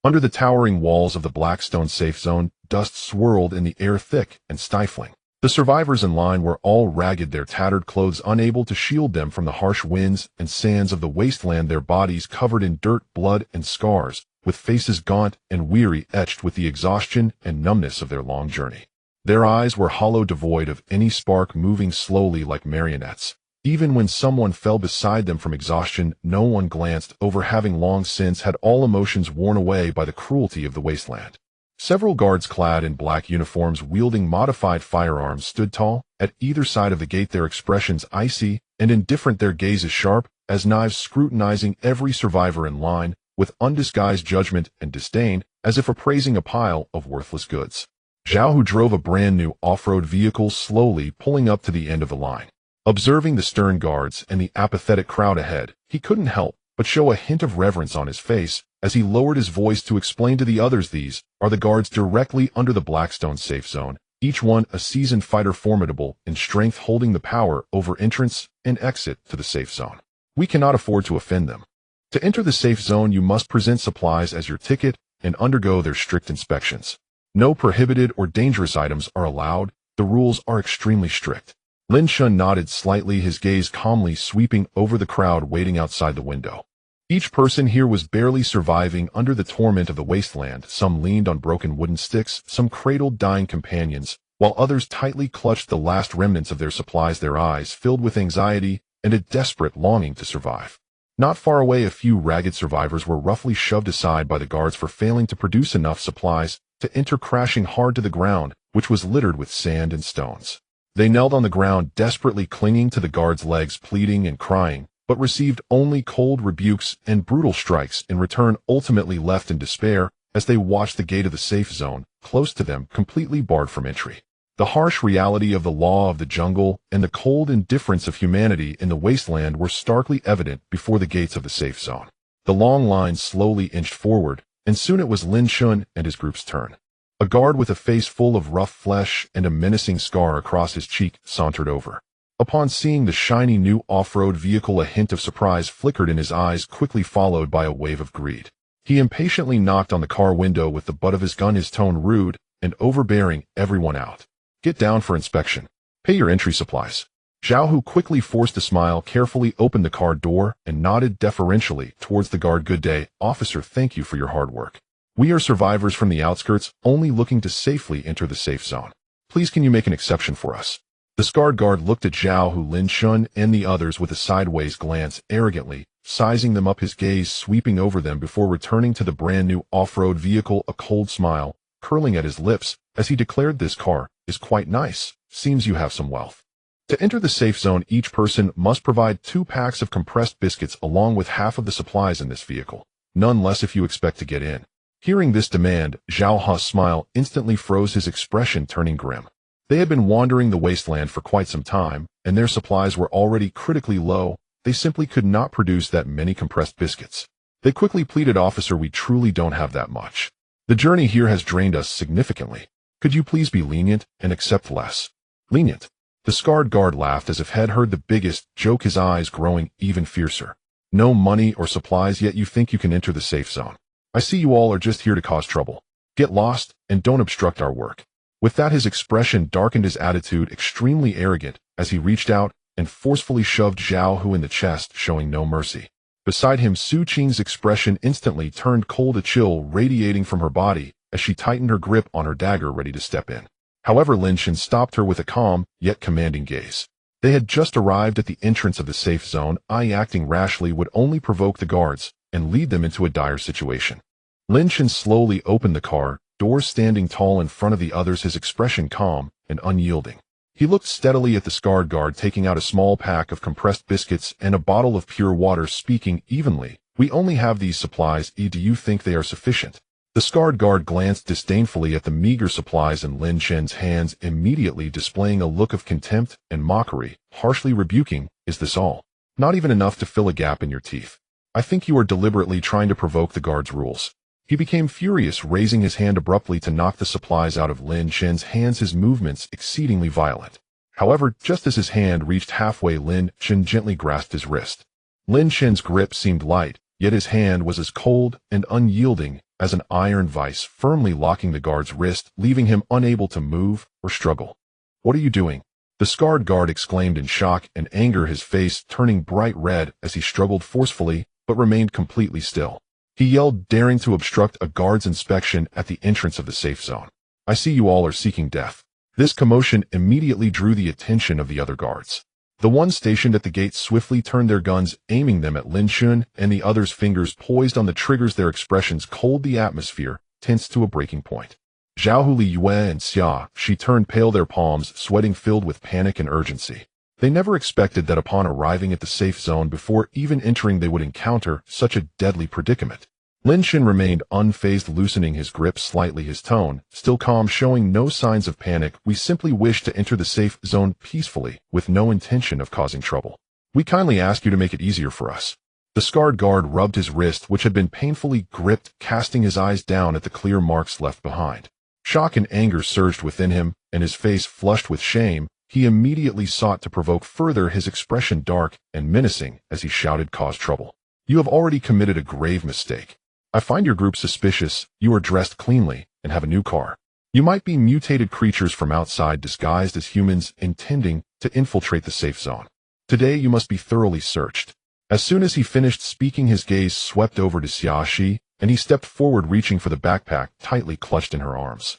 Under the towering walls of the Blackstone safe zone, dust swirled in the air, thick and stifling. The survivors in line were all ragged, their tattered clothes unable to shield them from the harsh winds and sands of the wasteland, their bodies covered in dirt, blood, and scars, with faces gaunt and weary, etched with the exhaustion and numbness of their long journey. Their eyes were hollow, devoid of any spark, moving slowly like marionettes. Even when someone fell beside them from exhaustion, no one glanced over, having long since had all emotions worn away by the cruelty of the wasteland. Several guards clad in black uniforms, wielding modified firearms, stood tall at either side of the gate, their expressions icy and indifferent, their gazes sharp as knives, scrutinizing every survivor in line with undisguised judgment and disdain, as if appraising a pile of worthless goods. Zhao Hu drove a brand-new off-road vehicle, slowly pulling up to the end of the line. Observing the stern guards and the apathetic crowd ahead, he couldn't help but show a hint of reverence on his face as he lowered his voice to explain to the others, these are the guards directly under the Blackstone safe zone, each one a seasoned fighter, formidable in strength, holding the power over entrance and exit to the safe zone. We cannot afford to offend them. To enter the safe zone, you must present supplies as your ticket and undergo their strict inspections. No prohibited or dangerous items are allowed. The rules are extremely strict. Lin Chun nodded slightly, his gaze calmly sweeping over the crowd waiting outside the window. Each person here was barely surviving under the torment of the wasteland. Some leaned on broken wooden sticks, some cradled dying companions, while others tightly clutched the last remnants of their supplies, their eyes filled with anxiety and a desperate longing to survive. Not far away, a few ragged survivors were roughly shoved aside by the guards for failing to produce enough supplies to enter, crashing hard to the ground, which was littered with sand and stones. They knelt on the ground, desperately clinging to the guard's legs, pleading and crying, but received only cold rebukes and brutal strikes in return, ultimately left in despair as they watched the gate of the safe zone, close to them, completely barred from entry. The harsh reality of the law of the jungle and the cold indifference of humanity in the wasteland were starkly evident before the gates of the safe zone. The long line slowly inched forward, and soon it was Lin Shun and his group's turn. A guard with a face full of rough flesh and a menacing scar across his cheek sauntered over. Upon seeing the shiny new off-road vehicle, a hint of surprise flickered in his eyes, quickly followed by a wave of greed. He impatiently knocked on the car window with the butt of his gun, his tone rude and overbearing. "Everyone out. Get down for inspection. Pay your entry supplies." Zhao Hu quickly forced a smile, carefully opened the car door, and nodded deferentially towards the guard. "Good day, officer. Thank you for your hard work. We are survivors from the outskirts, only looking to safely enter the safe zone. Please, can you make an exception for us?" The scarred guard looked at Zhao Hu, Lin Shun, and the others with a sideways glance, arrogantly sizing them up, his gaze sweeping over them before returning to the brand-new off-road vehicle, a cold smile curling at his lips as he declared, "This car is quite nice. Seems you have some wealth. To enter the safe zone, each person must provide 2 packs of compressed biscuits along with half of the supplies in this vehicle. None less if you expect to get in." Hearing this demand, Zhao Hu's smile instantly froze, his expression turning grim. They had been wandering the wasteland for quite some time, and their supplies were already critically low. They simply could not produce that many compressed biscuits. They quickly pleaded, "Officer, we truly don't have that much. The journey here has drained us significantly. Could you please be lenient and accept less?" "Lenient?" The scarred guard laughed as if had heard the biggest joke, his eyes growing even fiercer. "No money or supplies, yet you think you can enter the safe zone. I see you all are just here to cause trouble. Get lost and don't obstruct our work." With that, his expression darkened, his attitude extremely arrogant as he reached out and forcefully shoved Zhao Hu in the chest, showing no mercy. Beside him, Su Qing's expression instantly turned cold, a chill radiating from her body as she tightened her grip on her dagger, ready to step in. However, Lin Shun stopped her with a calm yet commanding gaze. They had just arrived at the entrance of the safe zone. Acting rashly would only provoke the guards and lead them into a dire situation. Lin Shun slowly opened the car door, standing tall in front of the others, his expression calm and unyielding. He looked steadily at the scarred guard, taking out a small pack of compressed biscuits and a bottle of pure water, speaking evenly. "We only have these supplies. Do you think they are sufficient?" The scarred guard glanced disdainfully at the meager supplies in Lin Shun's hands, immediately displaying a look of contempt and mockery, harshly rebuking, "Is this all? Not even enough to fill a gap in your teeth? I think you are deliberately trying to provoke the guard's rules." He became furious, raising his hand abruptly to knock the supplies out of Lin Shun's hands, his movements exceedingly violent. However, just as his hand reached halfway, Lin Shun gently grasped his wrist. Lin Shun's grip seemed light, yet his hand was as cold and unyielding as an iron vice, firmly locking the guard's wrist, leaving him unable to move or struggle. "What are you doing?" The scarred guard exclaimed in shock and anger, his face turning bright red as he struggled forcefully but remained completely still. He yelled, daring to obstruct a guard's inspection at the entrance of the safe zone. "I see you all are seeking death." This commotion immediately drew the attention of the other guards. The ones stationed at the gate swiftly turned their guns, aiming them at Lin Shun, and the others' fingers poised on the triggers, their expressions cold, the atmosphere tense to a breaking point. Zhao Hu, Li Yue, and Xia Shi turned pale, their palms sweating, filled with panic and urgency. They never expected that upon arriving at the safe zone, before even entering, they would encounter such a deadly predicament. Lin Shun remained unfazed, loosening his grip slightly, his tone still calm, showing no signs of panic. "We simply wish to enter the safe zone peacefully, with no intention of causing trouble. We kindly ask you to make it easier for us." The scarred guard rubbed his wrist, which had been painfully gripped, casting his eyes down at the clear marks left behind. Shock and anger surged within him, and his face flushed with shame. He immediately sought to provoke further, his expression dark and menacing as he shouted, "Cause trouble. You have already committed a grave mistake. I find your group suspicious. You are dressed cleanly and have a new car. You might be mutated creatures from outside disguised as humans, intending to infiltrate the safe zone. Today you must be thoroughly searched." As soon as he finished speaking, his gaze swept over to Xia Shi, and he stepped forward, reaching for the backpack tightly clutched in her arms.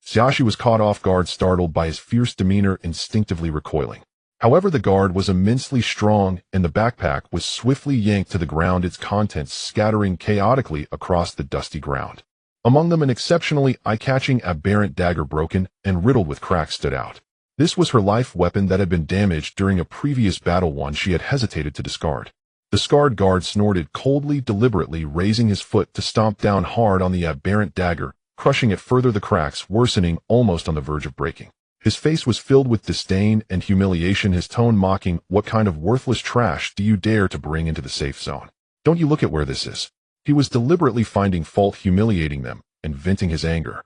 Xia Shi was caught off guard, startled by his fierce demeanor, instinctively recoiling. However, the guard was immensely strong, and the backpack was swiftly yanked to the ground, its contents scattering chaotically across the dusty ground. Among them, an exceptionally eye-catching aberrant dagger, broken and riddled with cracks, stood out. This was her life weapon that had been damaged during a previous battle, one she had hesitated to discard. The scarred guard snorted coldly, deliberately raising his foot to stomp down hard on the aberrant dagger, crushing it further, the cracks worsening, almost on the verge of breaking. His face was filled with disdain and humiliation, his tone mocking. "What kind of worthless trash do you dare to bring into the safe zone? Don't you look at where this is?" He was deliberately finding fault, humiliating them, and venting his anger.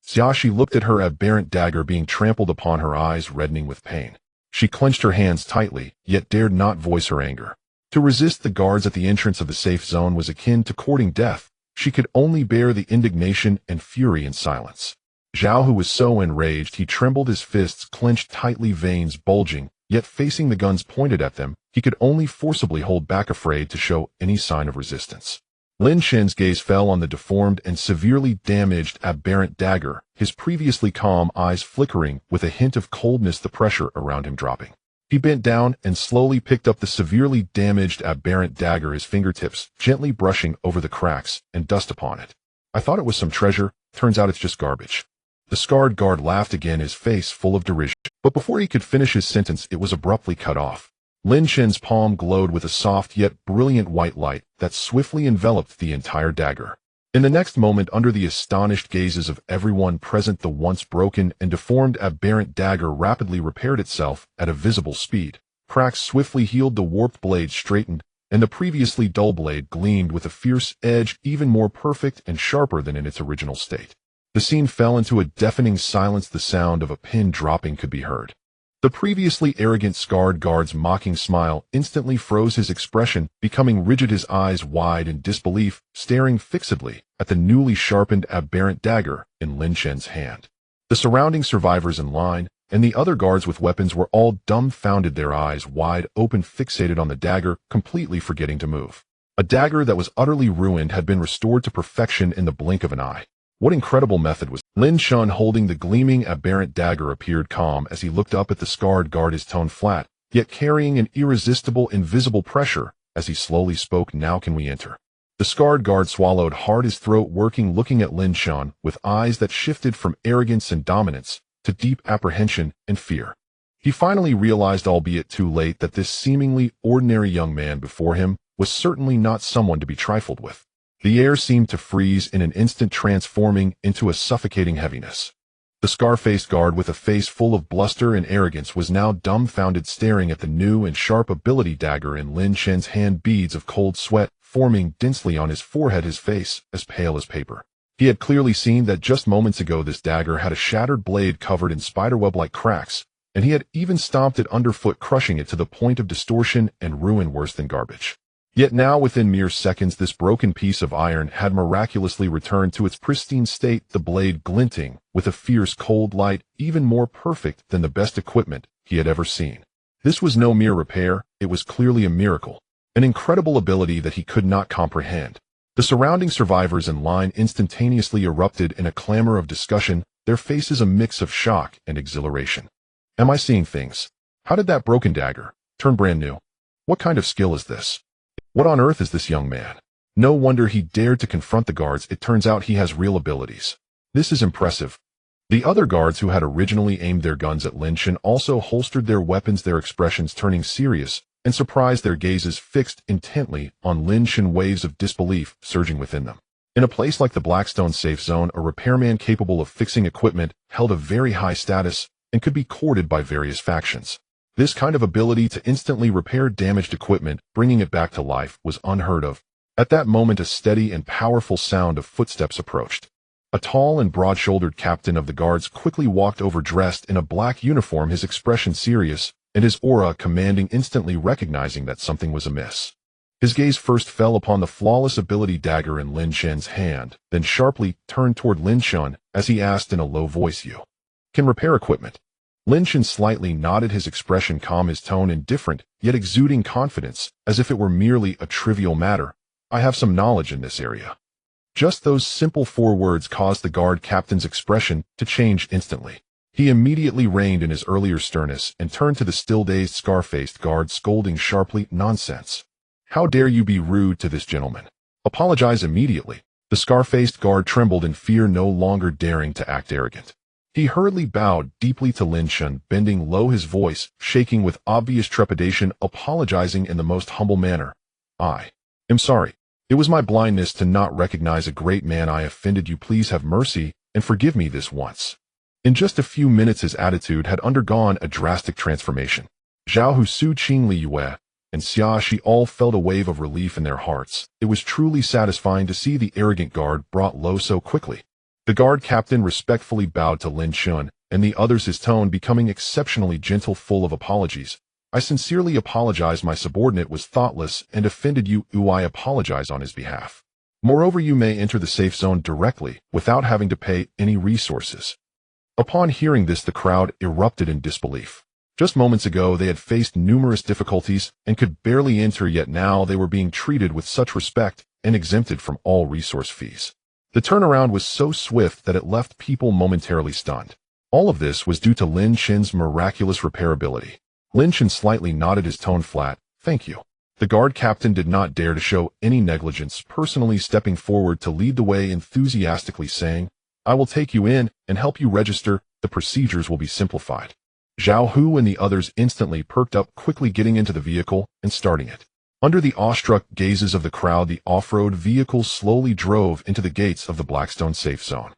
Xiaxi looked at her aberrant dagger being trampled upon, her eyes reddening with pain. She clenched her hands tightly, yet dared not voice her anger. To resist the guards at the entrance of the safe zone was akin to courting death. She could only bear the indignation and fury in silence. Zhao, who was so enraged he trembled, his fists clenched tightly, veins bulging, yet facing the guns pointed at them, he could only forcibly hold back, afraid to show any sign of resistance. Lin Shen's gaze fell on the deformed and severely damaged aberrant dagger, his previously calm eyes flickering with a hint of coldness, the pressure around him dropping. He bent down and slowly picked up the severely damaged aberrant dagger, his fingertips gently brushing over the cracks and dust upon it. "I thought it was some treasure, turns out it's just garbage." The scarred guard laughed again, his face full of derision. But before he could finish his sentence, it was abruptly cut off. Lin Shen's palm glowed with a soft yet brilliant white light that swiftly enveloped the entire dagger. In the next moment, under the astonished gazes of everyone present, the once broken and deformed aberrant dagger rapidly repaired itself at a visible speed. Cracks swiftly healed, the warped blade straightened, and the previously dull blade gleamed with a fierce edge, even more perfect and sharper than in its original state. The scene fell into a deafening silence. The sound of a pin dropping could be heard. The previously arrogant scarred guard's mocking smile instantly froze, his expression becoming rigid, his eyes wide in disbelief, staring fixedly at the newly sharpened aberrant dagger in Lin Shen's hand. The surrounding survivors in line and the other guards with weapons were all dumbfounded, their eyes wide open, fixated on the dagger, completely forgetting to move. A dagger that was utterly ruined had been restored to perfection in the blink of an eye. What incredible method was Lin Shen, holding the gleaming aberrant dagger, appeared calm as he looked up at the scarred guard, his tone flat, yet carrying an irresistible, invisible pressure as he slowly spoke. "Now can we enter?" The scarred guard swallowed hard, his throat working, looking at Lin Shen with eyes that shifted from arrogance and dominance to deep apprehension and fear. He finally realized, albeit too late, that this seemingly ordinary young man before him was certainly not someone to be trifled with. The air seemed to freeze in an instant, transforming into a suffocating heaviness. The scar-faced guard, with a face full of bluster and arrogance, was now dumbfounded, staring at the new and sharp ability dagger in Lin Shen's hand, beads of cold sweat forming densely on his forehead, his face as pale as paper. He had clearly seen that just moments ago this dagger had a shattered blade covered in spiderweb-like cracks, and he had even stomped it underfoot, crushing it to the point of distortion and ruin worse than garbage. Yet now, within mere seconds, this broken piece of iron had miraculously returned to its pristine state, the blade glinting with a fierce cold light, even more perfect than the best equipment he had ever seen. This was no mere repair, it was clearly a miracle, an incredible ability that he could not comprehend. The surrounding survivors in line instantaneously erupted in a clamor of discussion, their faces a mix of shock and exhilaration. "Am I seeing things? How did that broken dagger turn brand new? What kind of skill is this? What on earth is this young man? No wonder he dared to confront the guards. It turns out he has real abilities. This is impressive." The other guards, who had originally aimed their guns at Lin Shen, also holstered their weapons, their expressions turning serious and surprised, their gazes fixed intently on Lin Shen, waves of disbelief surging within them. In a place like the Blackstone safe zone, a repairman capable of fixing equipment held a very high status and could be courted by various factions. This kind of ability to instantly repair damaged equipment, bringing it back to life, was unheard of. At that moment, a steady and powerful sound of footsteps approached. A tall and broad-shouldered captain of the guards quickly walked over, dressed in a black uniform, his expression serious and his aura commanding, instantly recognizing that something was amiss. His gaze first fell upon the flawless ability dagger in Lin Shen's hand, then sharply turned toward Lin Shen as he asked in a low voice, "You can repair equipment?" Lin Shen slightly nodded, his expression calm, his tone indifferent, yet exuding confidence, as if it were merely a trivial matter. "I have some knowledge in this area." Just those simple 4 words caused the guard captain's expression to change instantly. He immediately reined in his earlier sternness and turned to the still-dazed, scar-faced guard, scolding sharply, "Nonsense! How dare you be rude to this gentleman? Apologize immediately." The scar-faced guard trembled in fear, no longer daring to act arrogant. He hurriedly bowed deeply to Lin Shun, bending low, his voice shaking with obvious trepidation, apologizing in the most humble manner. I am sorry. It was my blindness to not recognize a great man. I offended you. Please have mercy and forgive me this once. In just a few minutes his attitude had undergone a drastic transformation. Zhao Hu, Su Qing, Li Yue, and Xia Shi all felt a wave of relief in their hearts. It was truly satisfying to see the arrogant guard brought low so quickly. The guard captain respectfully bowed to Lin Shun and the others, his tone becoming exceptionally gentle, full of apologies. I sincerely apologize. My subordinate was thoughtless and offended you. I apologize on his behalf. Moreover, you may enter the safe zone directly without having to pay any resources. Upon hearing this, the crowd erupted in disbelief. Just moments ago, they had faced numerous difficulties and could barely enter, yet now they were being treated with such respect and exempted from all resource fees. The turnaround was so swift that it left people momentarily stunned. All of this was due to Lin Shin's miraculous repairability. Lin Shin slightly nodded, his tone flat. Thank you. The guard captain did not dare to show any negligence, personally stepping forward to lead the way, enthusiastically saying, I will take you in and help you register. The procedures will be simplified. Zhao Hu and the others instantly perked up, quickly getting into the vehicle and starting it. Under the awestruck gazes of the crowd, the off-road vehicle slowly drove into the gates of the Blackstone safe zone.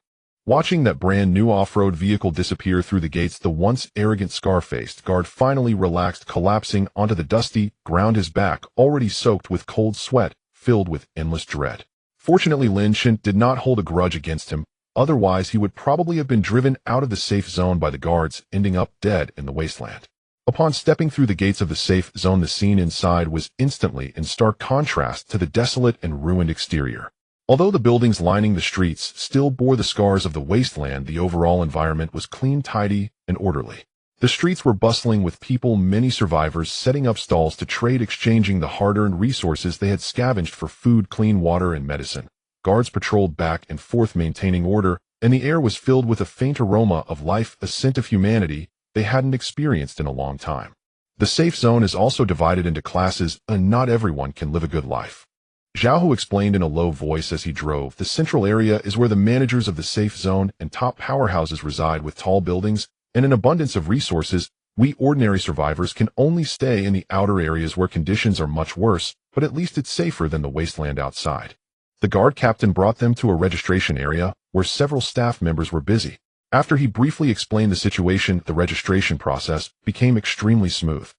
Watching that brand new off-road vehicle disappear through the gates, the once arrogant scar-faced guard finally relaxed, collapsing onto the dusty ground, his back already soaked with cold sweat, filled with endless dread. Fortunately, Lin Shin did not hold a grudge against him. Otherwise, he would probably have been driven out of the safe zone by the guards, ending up dead in the wasteland. Upon stepping through the gates of the safe zone, the scene inside was instantly in stark contrast to the desolate and ruined exterior. Although the buildings lining the streets still bore the scars of the wasteland, the overall environment was clean, tidy, and orderly. The streets were bustling with people, many survivors setting up stalls to trade, exchanging the hard-earned resources they had scavenged for food, clean water, and medicine. Guards patrolled back and forth, maintaining order, and the air was filled with a faint aroma of life, a scent of humanity they hadn't experienced in a long time. The safe zone is also divided into classes, and not everyone can live a good life. Zhao Hu explained in a low voice as he drove. The central area is where the managers of the safe zone and top powerhouses reside, with tall buildings and an abundance of resources. We ordinary survivors can only stay in the outer areas where conditions are much worse, but at least it's safer than the wasteland outside. The guard captain brought them to a registration area where several staff members were busy. After he briefly explained the situation, the registration process became extremely smooth.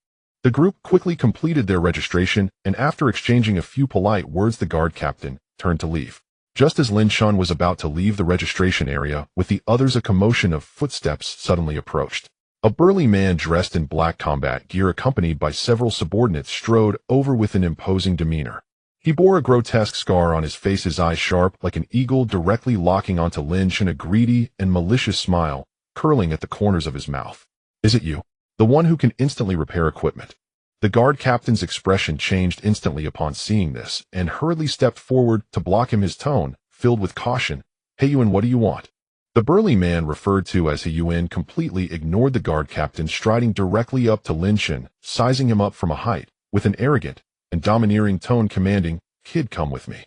The group quickly completed their registration, and after exchanging a few polite words, the guard captain turned to leave. Just as Lin Shun was about to leave the registration area with the others, a commotion of footsteps suddenly approached. A burly man dressed in black combat gear, accompanied by several subordinates, strode over with an imposing demeanor. He bore a grotesque scar on his face, his eyes sharp like an eagle, directly locking onto Lin Shun, a greedy and malicious smile curling at the corners of his mouth. Is it you? The one who can instantly repair equipment? The guard captain's expression changed instantly upon seeing this, and hurriedly stepped forward to block him, his tone filled with caution. Hey Yuan, what do you want? The burly man, referred to as He Yuan, completely ignored the guard captain, striding directly up to Lin Shun, sizing him up from a height, with an arrogant and domineering tone, commanding, Kid, come with me.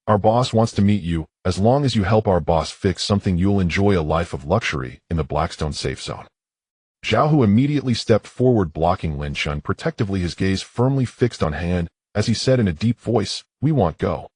Our boss wants to meet you. As long as you help our boss fix something, you'll enjoy a life of luxury in the Blackstone safe zone. Zhao Hu immediately stepped forward, blocking Lin Shun protectively, his gaze firmly fixed on Han, as he said in a deep voice, We want go.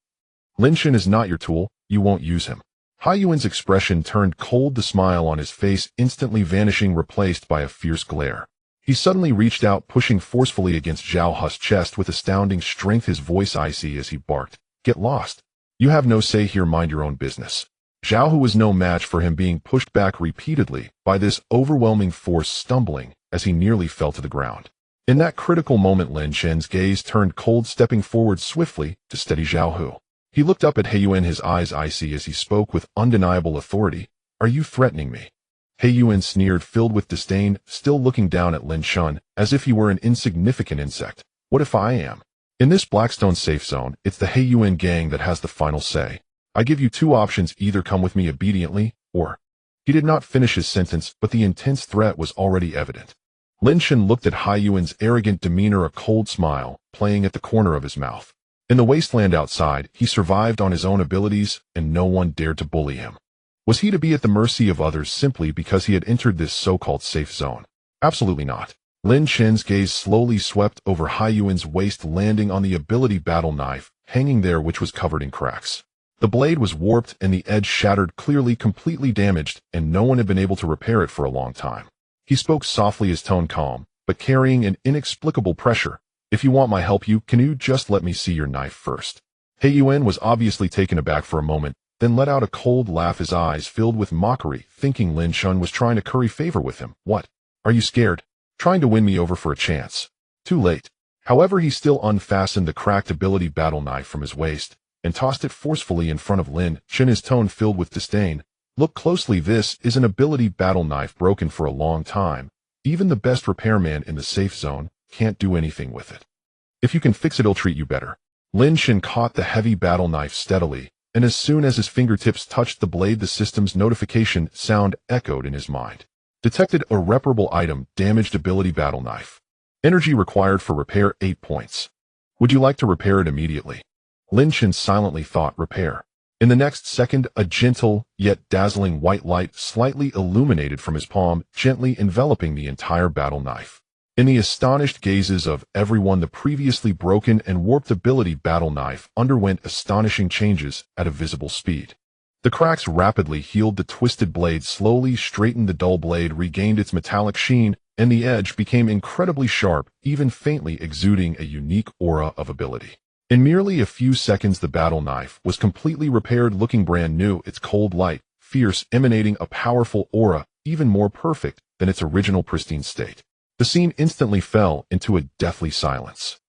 Lin Shun is not your tool, you won't use him. Hai Yuan's expression turned cold, the smile on his face instantly vanishing, replaced by a fierce glare. He suddenly reached out, pushing forcefully against Zhao Hu's chest with astounding strength, his voice icy as he barked, Get lost. You have no say here, mind your own business. Zhao Hu was no match for him, being pushed back repeatedly by this overwhelming force, stumbling as he nearly fell to the ground. In that critical moment, Lin Shen's gaze turned cold, stepping forward swiftly to steady Zhao Hu. He looked up at He Yuan, his eyes icy as he spoke with undeniable authority. Are you threatening me? He Yuan sneered, filled with disdain, still looking down at Lin Shun as if he were an insignificant insect. What if I am? In this Blackstone safe zone, it's the He Yuan gang that has the final say. I give you two options, either come with me obediently, or... He did not finish his sentence, but the intense threat was already evident. Lin Shen looked at Hai Yuan's arrogant demeanor, a cold smile playing at the corner of his mouth. In the wasteland outside, he survived on his own abilities, and no one dared to bully him. Was he to be at the mercy of others simply because he had entered this so-called safe zone? Absolutely not. Lin Chen's gaze slowly swept over Haiyuan's waist, landing on the ability battle knife, hanging there, which was covered in cracks. The blade was warped and the edge shattered, clearly completely damaged, and no one had been able to repair it for a long time. He spoke softly, his tone calm, but carrying an inexplicable pressure. If you want my help, can you just let me see your knife first? Haiyuan was obviously taken aback for a moment, then let out a cold laugh, his eyes filled with mockery, thinking Lin Chen was trying to curry favor with him. What? Are you scared? Trying to win me over for a chance? Too late. However, he still unfastened the cracked ability battle knife from his waist and tossed it forcefully in front of Lin Chen, his tone filled with disdain. Look closely, this is an ability battle knife broken for a long time. Even the best repairman in the safe zone can't do anything with it. If you can fix it, it'll treat you better. Lin Chen caught the heavy battle knife steadily, and as soon as his fingertips touched the blade, the system's notification sound echoed in his mind. Detected irreparable item, damaged ability battle knife. Energy required for repair 8 points. Would you like to repair it immediately? Lin Chen silently thought, repair. In the next second, a gentle, yet dazzling white light slightly illuminated from his palm, gently enveloping the entire battle knife. In the astonished gazes of everyone, the previously broken and warped ability battle knife underwent astonishing changes at a visible speed. The cracks rapidly healed, the twisted blade slowly straightened, the dull blade regained its metallic sheen, and the edge became incredibly sharp, even faintly exuding a unique aura of ability. In merely a few seconds, the battle knife was completely repaired, looking brand new, its cold light, fierce, emanating a powerful aura, even more perfect than its original pristine state. The scene instantly fell into a deathly silence.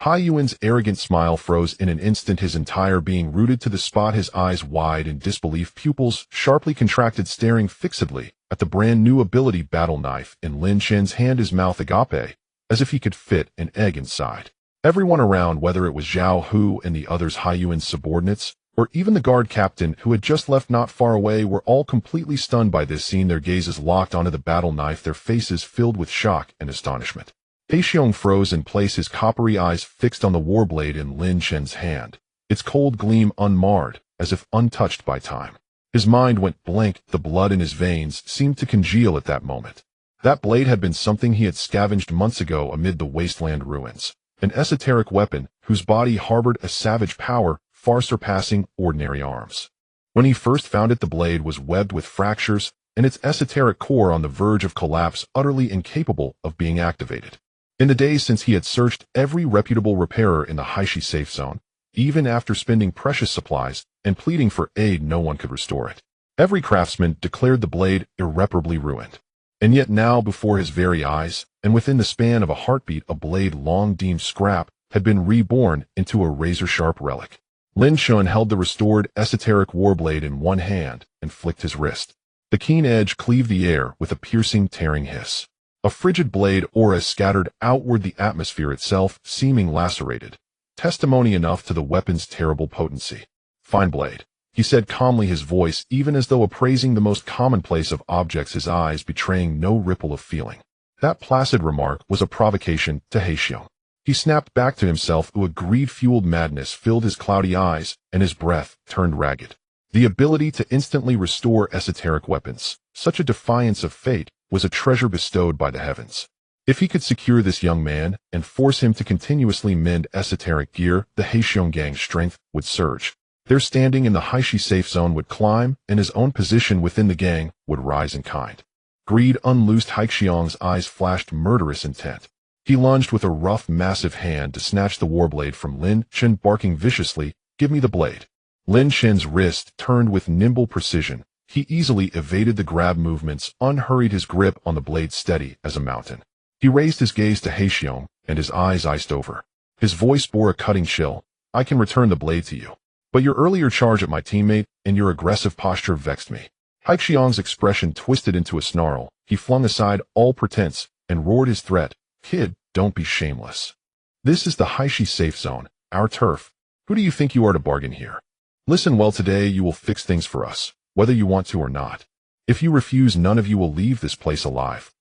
Haiyuan's arrogant smile froze in an instant, his entire being rooted to the spot, his eyes wide in disbelief, pupils sharply contracted, staring fixedly at the brand new ability battle knife in Lin Chen's hand, his mouth agape, as if he could fit an egg inside. Everyone around, whether it was Zhao Hu and the others, Haiyuan's subordinates, or even the guard captain who had just left not far away, were all completely stunned by this scene, their gazes locked onto the battle knife, their faces filled with shock and astonishment. Haisheng froze in place, his coppery eyes fixed on the warblade in Lin Chen's hand, its cold gleam unmarred, as if untouched by time. His mind went blank, the blood in his veins seemed to congeal at that moment. That blade had been something he had scavenged months ago amid the wasteland ruins, an esoteric weapon whose body harbored a savage power far surpassing ordinary arms. When he first found it, the blade was webbed with fractures, and its esoteric core on the verge of collapse, utterly incapable of being activated. In the days since, he had searched every reputable repairer in the Haishi safe zone. Even after spending precious supplies and pleading for aid, no one could restore it. Every craftsman declared the blade irreparably ruined. And yet now, before his very eyes, and within the span of a heartbeat, a blade long deemed scrap had been reborn into a razor-sharp relic. Lin Chen held the restored esoteric warblade in one hand and flicked his wrist. The keen edge cleaved the air with a piercing, tearing hiss. A frigid blade aura scattered outward, the atmosphere itself seeming lacerated, testimony enough to the weapon's terrible potency. Fine blade, he said calmly, his voice even as though appraising the most commonplace of objects, his eyes betraying no ripple of feeling. That placid remark was a provocation to Haisheng. He snapped back to himself, a greed-fueled madness filled his cloudy eyes, and his breath turned ragged. The ability to instantly restore esoteric weapons, such a defiance of fate, was a treasure bestowed by the heavens. If he could secure this young man and force him to continuously mend esoteric gear, the Haisheng gang's strength would surge. Their standing in the Haishi safe zone would climb, and his own position within the gang would rise in kind. Greed unloosed. Haisheng's eyes flashed murderous intent. He lunged with a rough, massive hand to snatch the warblade from Lin Chen, barking viciously, "Give me the blade." Lin Chen's wrist turned with nimble precision. He easily evaded the grab movements, unhurried, his grip on the blade steady as a mountain. He raised his gaze to Haisheng, and his eyes iced over. His voice bore a cutting chill. "I can return the blade to you. But your earlier charge at my teammate and your aggressive posture vexed me." Haisheng's expression twisted into a snarl. He flung aside all pretense and roared his threat. "Kid, don't be shameless. This is the Haishi safe zone, our turf. Who do you think you are to bargain here? Listen well, today you will fix things for us, whether you want to or not. If you refuse, none of you will leave this place alive."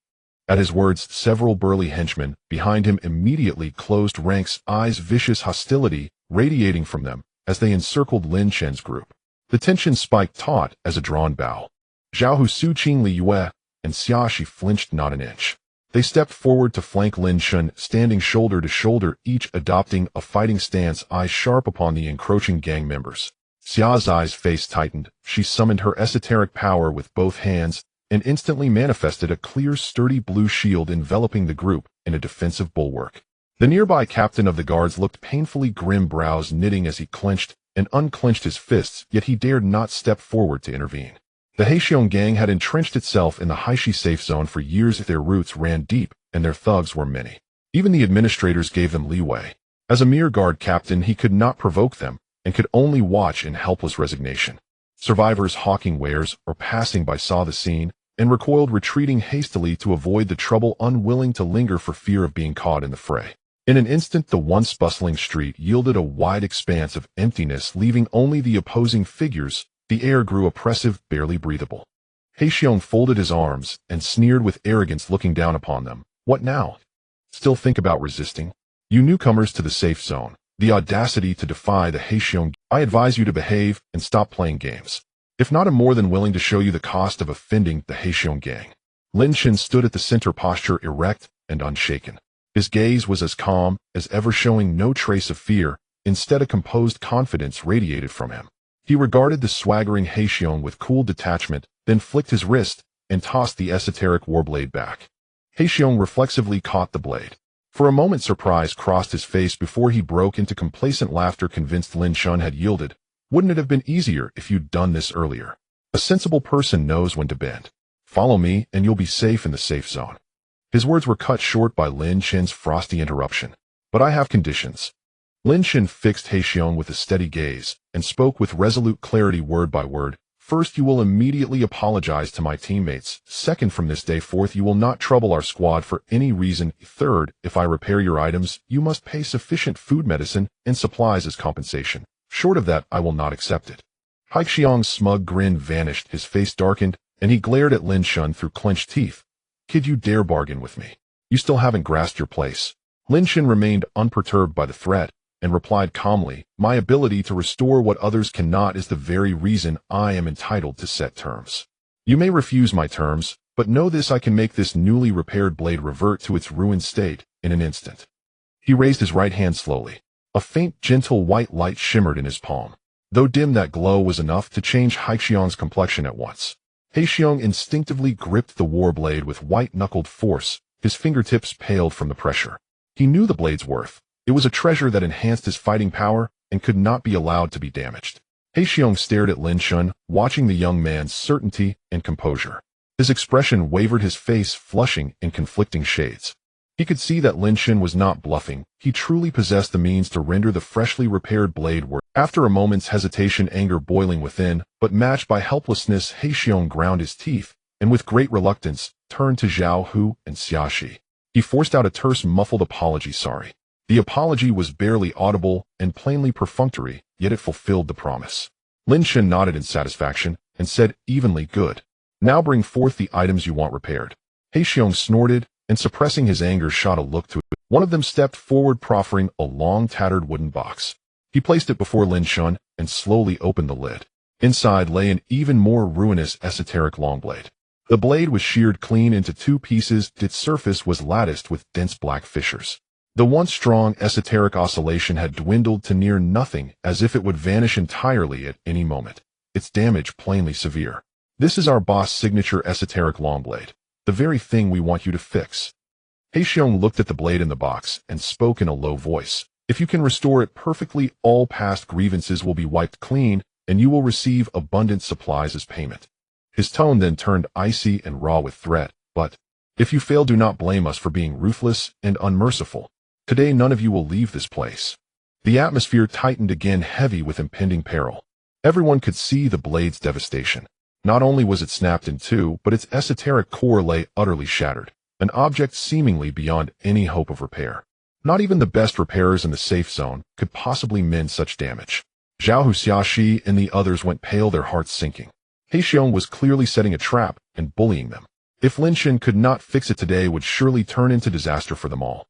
At his words, several burly henchmen behind him immediately closed ranks, eyes vicious hostility radiating from them as they encircled Lin Chen's group. The tension spiked taut as a drawn bow. Zhao Hu, Su Qing, Li Yue, and Xiaxi flinched not an inch. They stepped forward to flank Lin Shun, standing shoulder to shoulder, each adopting a fighting stance, eyes sharp upon the encroaching gang members. Xia's face tightened. She summoned her esoteric power with both hands and instantly manifested a clear, sturdy blue shield enveloping the group in a defensive bulwark. The nearby captain of the guards looked painfully grim, brows knitting as he clenched and unclenched his fists, yet he dared not step forward to intervene. The Heixiong gang had entrenched itself in the Haishi safe zone for years. Their roots ran deep, and their thugs were many. Even the administrators gave them leeway. As a mere guard captain, he could not provoke them, and could only watch in helpless resignation. Survivors hawking wares or passing by saw the scene, and recoiled, retreating hastily to avoid the trouble, unwilling to linger for fear of being caught in the fray. In an instant, the once bustling street yielded a wide expanse of emptiness, leaving only the opposing figures. The air grew oppressive, barely breathable. Heixiong folded his arms and sneered with arrogance, looking down upon them. What now? Still think about resisting? You newcomers to the safe zone, the audacity to defy the Heixiong. I advise you to behave and stop playing games. If not, I'm more than willing to show you the cost of offending the Heixiong gang. Lin Shin stood at the center, posture erect and unshaken. His gaze was as calm as ever, showing no trace of fear. Instead, a composed confidence radiated from him. He regarded the swaggering Heixiong with cool detachment, then flicked his wrist and tossed the esoteric warblade back. Heixiong reflexively caught the blade. For a moment, surprise crossed his face before he broke into complacent laughter, convinced Lin Shun had yielded. Wouldn't it have been easier if you'd done this earlier? A sensible person knows when to bend. Follow me, and you'll be safe in the safe zone. His words were cut short by Lin Shin's frosty interruption. But I have conditions. Lin Shin fixed Heixiong with a steady gaze and spoke with resolute clarity, word by word. First, you will immediately apologize to my teammates. Second, from this day forth, you will not trouble our squad for any reason. Third, if I repair your items, you must pay sufficient food, medicine, and supplies as compensation. Short of that, I will not accept it. Heixiong's smug grin vanished, his face darkened, and he glared at Lin Shun through clenched teeth. Kid, you dare bargain with me? You still haven't grasped your place. Lin Shin remained unperturbed by the threat, and replied calmly, my ability to restore what others cannot is the very reason I am entitled to set terms. You may refuse my terms, but know this, I can make this newly repaired blade revert to its ruined state in an instant. He raised his right hand slowly. A faint, gentle white light shimmered in his palm. Though dim, that glow was enough to change Heixiong's complexion at once. Heixiong instinctively gripped the war blade with white-knuckled force. His fingertips paled from the pressure. He knew the blade's worth. It was a treasure that enhanced his fighting power and could not be allowed to be damaged. Heixiong stared at Lin Shun, watching the young man's certainty and composure. His expression wavered, his face flushing in conflicting shades. He could see that Lin Shun was not bluffing. He truly possessed the means to render the freshly repaired blade worth. After a moment's hesitation, anger boiling within, but matched by helplessness, Heixiong ground his teeth, and with great reluctance, turned to Zhao Hu and Xiaxi. He forced out a terse, muffled apology. Sorry. The apology was barely audible and plainly perfunctory, yet it fulfilled the promise. Lin Shin nodded in satisfaction and said evenly, good. Now bring forth the items you want repaired. Heixiong snorted, and suppressing his anger, shot a look to it. One of them stepped forward, proffering a long, tattered wooden box. He placed it before Lin Shun and slowly opened the lid. Inside lay an even more ruinous esoteric longblade. The blade was sheared clean into two pieces. Its surface was latticed with dense black fissures. The once strong esoteric oscillation had dwindled to near nothing, as if it would vanish entirely at any moment. Its damage plainly severe. This is our boss' signature esoteric longblade. The very thing we want you to fix. Heixiong looked at the blade in the box and spoke in a low voice. If you can restore it perfectly, all past grievances will be wiped clean, and you will receive abundant supplies as payment. His tone then turned icy and raw with threat. But if you fail, do not blame us for being ruthless and unmerciful. Today none of you will leave this place. The atmosphere tightened again, heavy with impending peril. Everyone could see the blade's devastation. Not only was it snapped in two, but its esoteric core lay utterly shattered, an object seemingly beyond any hope of repair. Not even the best repairers in the safe zone could possibly mend such damage. Zhao Hu, Xiaxi, and the others went pale, their hearts sinking. Heixiong was clearly setting a trap and bullying them. If Lin Shin could not fix it today, it would surely turn into disaster for them all.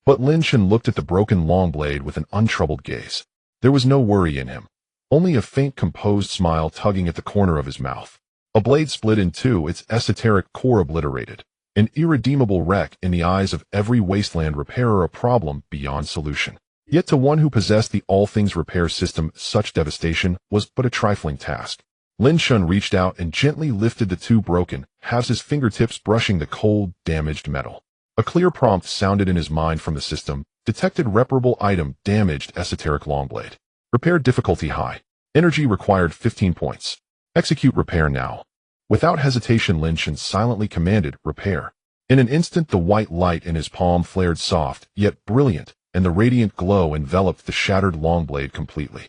But Lin Shin looked at the broken long blade with an untroubled gaze. There was no worry in him. only a faint composed smile tugging at the corner of his mouth. A blade split in two, its esoteric core obliterated. An irredeemable wreck in the eyes of every wasteland repairer, a problem beyond solution. Yet to one who possessed the all things repair system, such devastation was but a trifling task. Lin Shun reached out and gently lifted the two broken halves, his fingertips brushing the cold, damaged metal. A clear prompt sounded in his mind from the system. Detected reparable item, damaged esoteric longblade. Repair difficulty high. Energy required 15 points. Execute repair now. Without hesitation, Lin Shun silently commanded, repair. In an instant, the white light in his palm flared soft, yet brilliant, and the radiant glow enveloped the shattered longblade completely.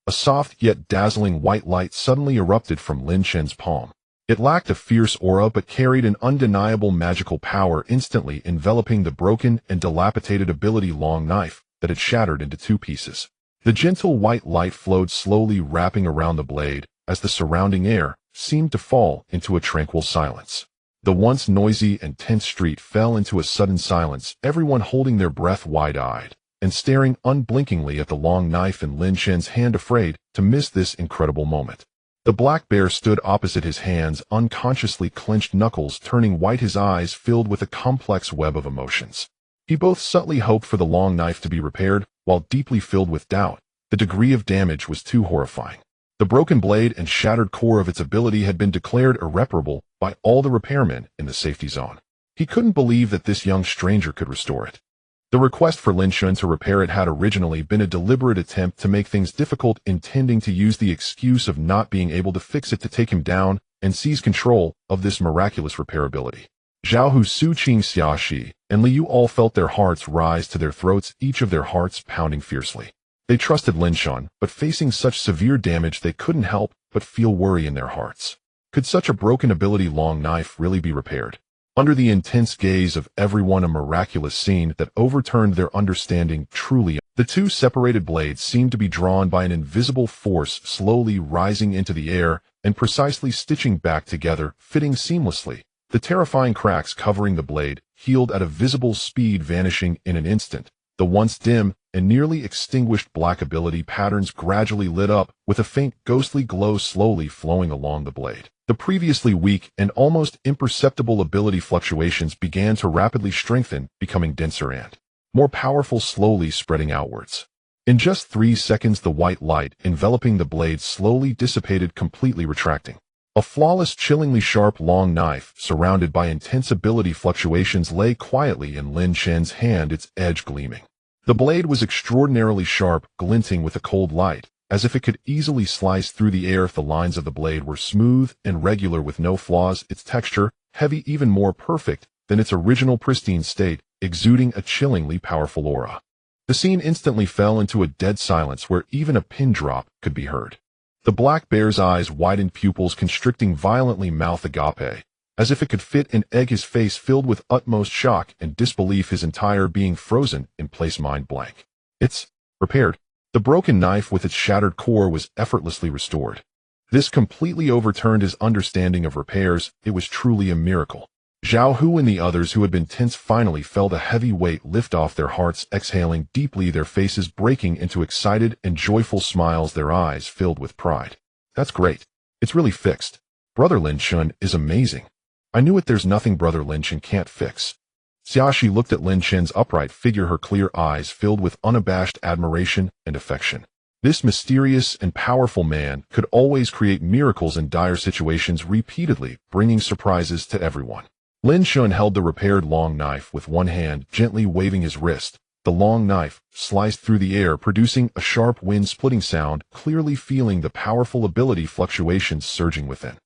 A soft yet dazzling white light suddenly erupted from Lin Shun's palm. It lacked a fierce aura but carried an undeniable magical power, instantly enveloping the broken and dilapidated ability long knife that had shattered into two pieces. The gentle white light flowed slowly, wrapping around the blade, as the surrounding air seemed to fall into a tranquil silence. The once noisy and tense street fell into a sudden silence, everyone holding their breath wide-eyed and staring unblinkingly at the long knife in Lin Shun's hand, afraid to miss this incredible moment. The black bear stood opposite his hands, unconsciously clenched knuckles turning white, his eyes filled with a complex web of emotions. He both subtly hoped for the long knife to be repaired, while deeply filled with doubt. The degree of damage was too horrifying. The broken blade and shattered core of its ability had been declared irreparable by all the repairmen in the safety zone. He couldn't believe that this young stranger could restore it. The request for Lin Shun to repair it had originally been a deliberate attempt to make things difficult, intending to use the excuse of not being able to fix it to take him down and seize control of this miraculous repairability. Zhao Hu, Su Qing, Xia Shi, and Li Yu all felt their hearts rise to their throats, each of their hearts pounding fiercely. They trusted Lin Shun, but facing such severe damage they couldn't help but feel worry in their hearts. Could such a broken ability long knife really be repaired? Under the intense gaze of everyone, a miraculous scene that overturned their understanding truly. The two separated blades seemed to be drawn by an invisible force, slowly rising into the air and precisely stitching back together, fitting seamlessly. The terrifying cracks covering the blade healed at a visible speed, vanishing in an instant. The once dim and nearly extinguished black ability patterns gradually lit up, with a faint ghostly glow slowly flowing along the blade. The previously weak and almost imperceptible ability fluctuations began to rapidly strengthen, becoming denser and more powerful, slowly spreading outwards. In just 3 seconds, the white light enveloping the blade slowly dissipated, completely retracting. A flawless, chillingly sharp long knife, surrounded by intense ability fluctuations, lay quietly in Lin Shun's hand, its edge gleaming. The blade was extraordinarily sharp, glinting with a cold light, as if it could easily slice through the air if the lines of the blade were smooth and regular with no flaws, its texture, heavy, even more perfect than its original pristine state, exuding a chillingly powerful aura. The scene instantly fell into a dead silence where even a pin drop could be heard. The black bear's eyes widened, pupils constricting violently, mouth agape, as if it could fit an egg, his face filled with utmost shock and disbelief, his entire being frozen in place, mind blank. It's repaired. The broken knife with its shattered core was effortlessly restored. This completely overturned his understanding of repairs. It was truly a miracle. Zhao Hu and the others, who had been tense, finally felt a heavy weight lift off their hearts, exhaling deeply, their faces breaking into excited and joyful smiles, their eyes filled with pride. That's great. It's really fixed. Brother Lin Shun is amazing. I knew it. There's nothing Brother Lin Shun can't fix. Xia Shi looked at Lin Shun's upright figure, her clear eyes filled with unabashed admiration and affection. This mysterious and powerful man could always create miracles in dire situations, repeatedly bringing surprises to everyone. Lin Shun held the repaired long knife with one hand, gently waving his wrist. The long knife sliced through the air, producing a sharp wind-splitting sound, clearly feeling the powerful ability fluctuations surging within.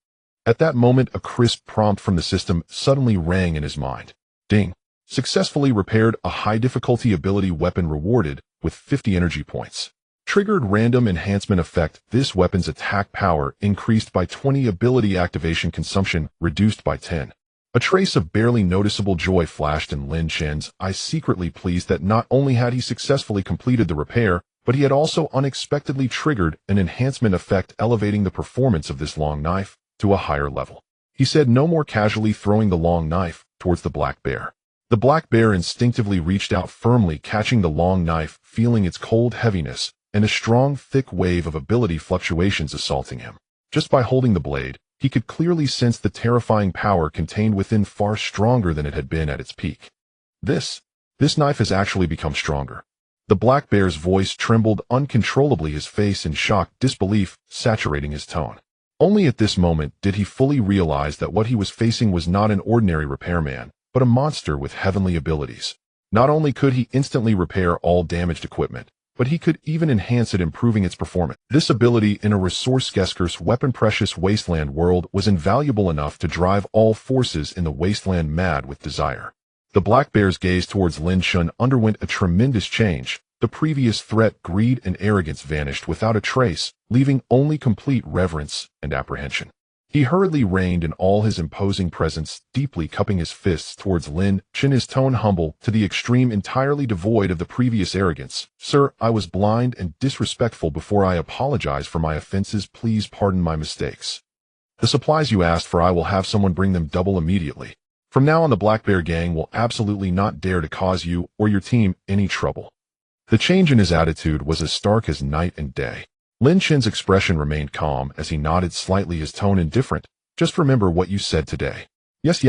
At that moment, a crisp prompt from the system suddenly rang in his mind. Ding! Successfully repaired. A high-difficulty ability weapon rewarded with 50 energy points. Triggered random enhancement effect. This weapon's attack power increased by 20. Ability activation consumption reduced by 10. A trace of barely noticeable joy flashed in Lin Shun's eyes, secretly pleased that not only had he successfully completed the repair, but he had also unexpectedly triggered an enhancement effect, elevating the performance of this long knife to a higher level. He said no more, casually throwing the long knife towards the black bear. The black bear instinctively reached out, firmly catching the long knife, feeling its cold heaviness and a strong, thick wave of ability fluctuations assaulting him. Just by holding the blade, he could clearly sense the terrifying power contained within far stronger than it had been at its peak. This knife has actually become stronger. The black bear's voice trembled uncontrollably, his face in shocked disbelief saturating his tone. Only at this moment did he fully realize that what he was facing was not an ordinary repairman, but a monster with heavenly abilities. Not only could he instantly repair all damaged equipment, but he could even enhance it, improving its performance. This ability in a resource-scarce, weapon-precious wasteland world was invaluable enough to drive all forces in the wasteland mad with desire. The black bear's gaze towards Lin Shun underwent a tremendous change. The previous threat, greed, and arrogance vanished without a trace, leaving only complete reverence and apprehension. He hurriedly reined in all his imposing presence, deeply cupping his fists towards Lin Shun, his tone humble to the extreme, entirely devoid of the previous arrogance. "Sir, I was blind and disrespectful before. I apologize for my offenses. Please pardon my mistakes. The supplies you asked for, I will have someone bring them double immediately. From now on, the Black Bear Gang will absolutely not dare to cause you or your team any trouble." The change in his attitude was as stark as night and day. Lin Shin's expression remained calm as he nodded slightly, his tone indifferent. "Just remember what you said today." Yes.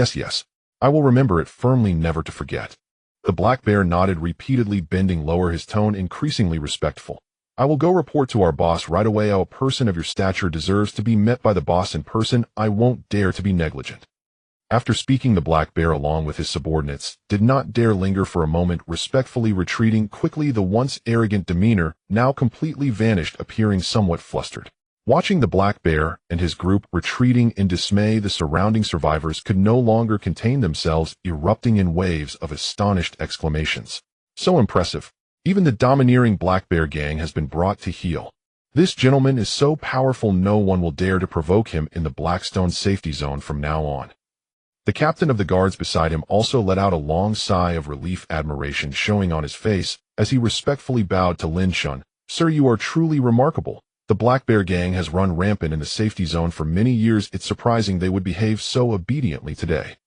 I will remember it firmly, never to forget." The black bear nodded repeatedly, bending lower, his tone increasingly respectful. "I will go report to our boss right away. A person of your stature deserves to be met by the boss in person. I won't dare to be negligent." After speaking, the black bear, along with his subordinates, did not dare linger for a moment, respectfully retreating quickly. The once arrogant demeanor now completely vanished, appearing somewhat flustered. Watching the black bear and his group retreating in dismay, the surrounding survivors could no longer contain themselves, erupting in waves of astonished exclamations. "So impressive! Even the domineering Black Bear Gang has been brought to heel. This gentleman is so powerful, no one will dare to provoke him in the Blackstone safety zone from now on." The captain of the guards beside him also let out a long sigh of relief, admiration showing on his face as he respectfully bowed to Lin Shun. "Sir, you are truly remarkable. The Black Bear Gang has run rampant in the safety zone for many years. It's surprising they would behave so obediently today."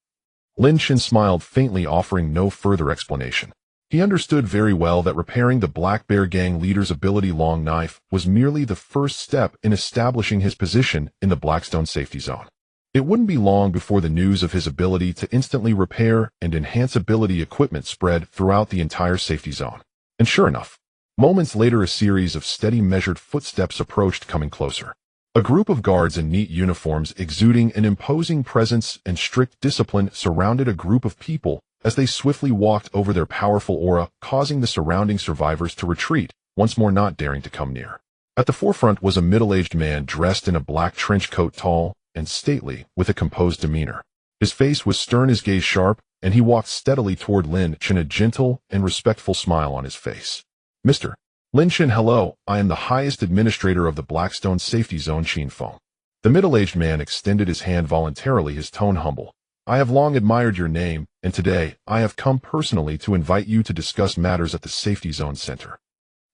Lin Shun smiled faintly, offering no further explanation. He understood very well that repairing the Black Bear Gang leader's ability long knife was merely the first step in establishing his position in the Blackstone safety zone. It wouldn't be long before the news of his ability to instantly repair and enhance ability equipment spread throughout the entire safety zone. And sure enough, moments later, a series of steady, measured footsteps approached, coming closer. A group of guards in neat uniforms, exuding an imposing presence and strict discipline, surrounded a group of people as they swiftly walked over their powerful aura, causing the surrounding survivors to retreat, once more not daring to come near. At the forefront was a middle-aged man dressed in a black trench coat, tall and stately, with a composed demeanor. His face was stern, his gaze sharp, and he walked steadily toward Lin Shun, a gentle and respectful smile on his face. "Mr. Lin Shun, hello. I am the highest administrator of the Blackstone Safety Zone, Qin Feng." The middle-aged man extended his hand voluntarily, his tone humble. "I have long admired your name, and today I have come personally to invite you to discuss matters at the Safety Zone Center."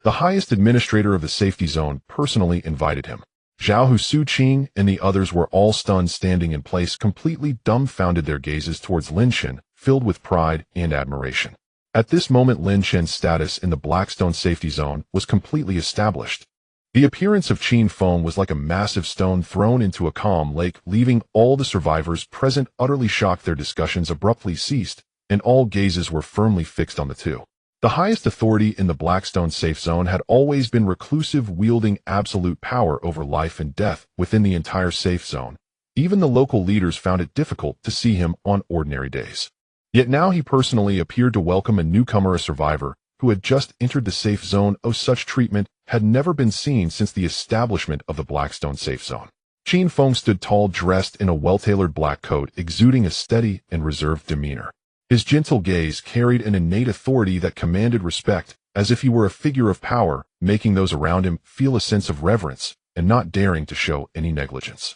The highest administrator of the Safety Zone personally invited him. Zhao Hu, Su Qing, and the others were all stunned, standing in place, completely dumbfounded, their gazes towards Lin Shun, filled with pride and admiration. At this moment, Lin Shun's status in the Blackstone safety zone was completely established. The appearance of Qin Feng was like a massive stone thrown into a calm lake, leaving all the survivors present utterly shocked. Their discussions abruptly ceased, and all gazes were firmly fixed on the two. The highest authority in the Blackstone safe zone had always been reclusive, wielding absolute power over life and death within the entire safe zone. Even the local leaders found it difficult to see him on ordinary days. Yet now he personally appeared to welcome a newcomer, a survivor, who had just entered the safe zone. Oh, such treatment had never been seen since the establishment of the Blackstone safe zone. Qin Feng stood tall, dressed in a well-tailored black coat, exuding a steady and reserved demeanor. His gentle gaze carried an innate authority that commanded respect, as if he were a figure of power, making those around him feel a sense of reverence and not daring to show any negligence.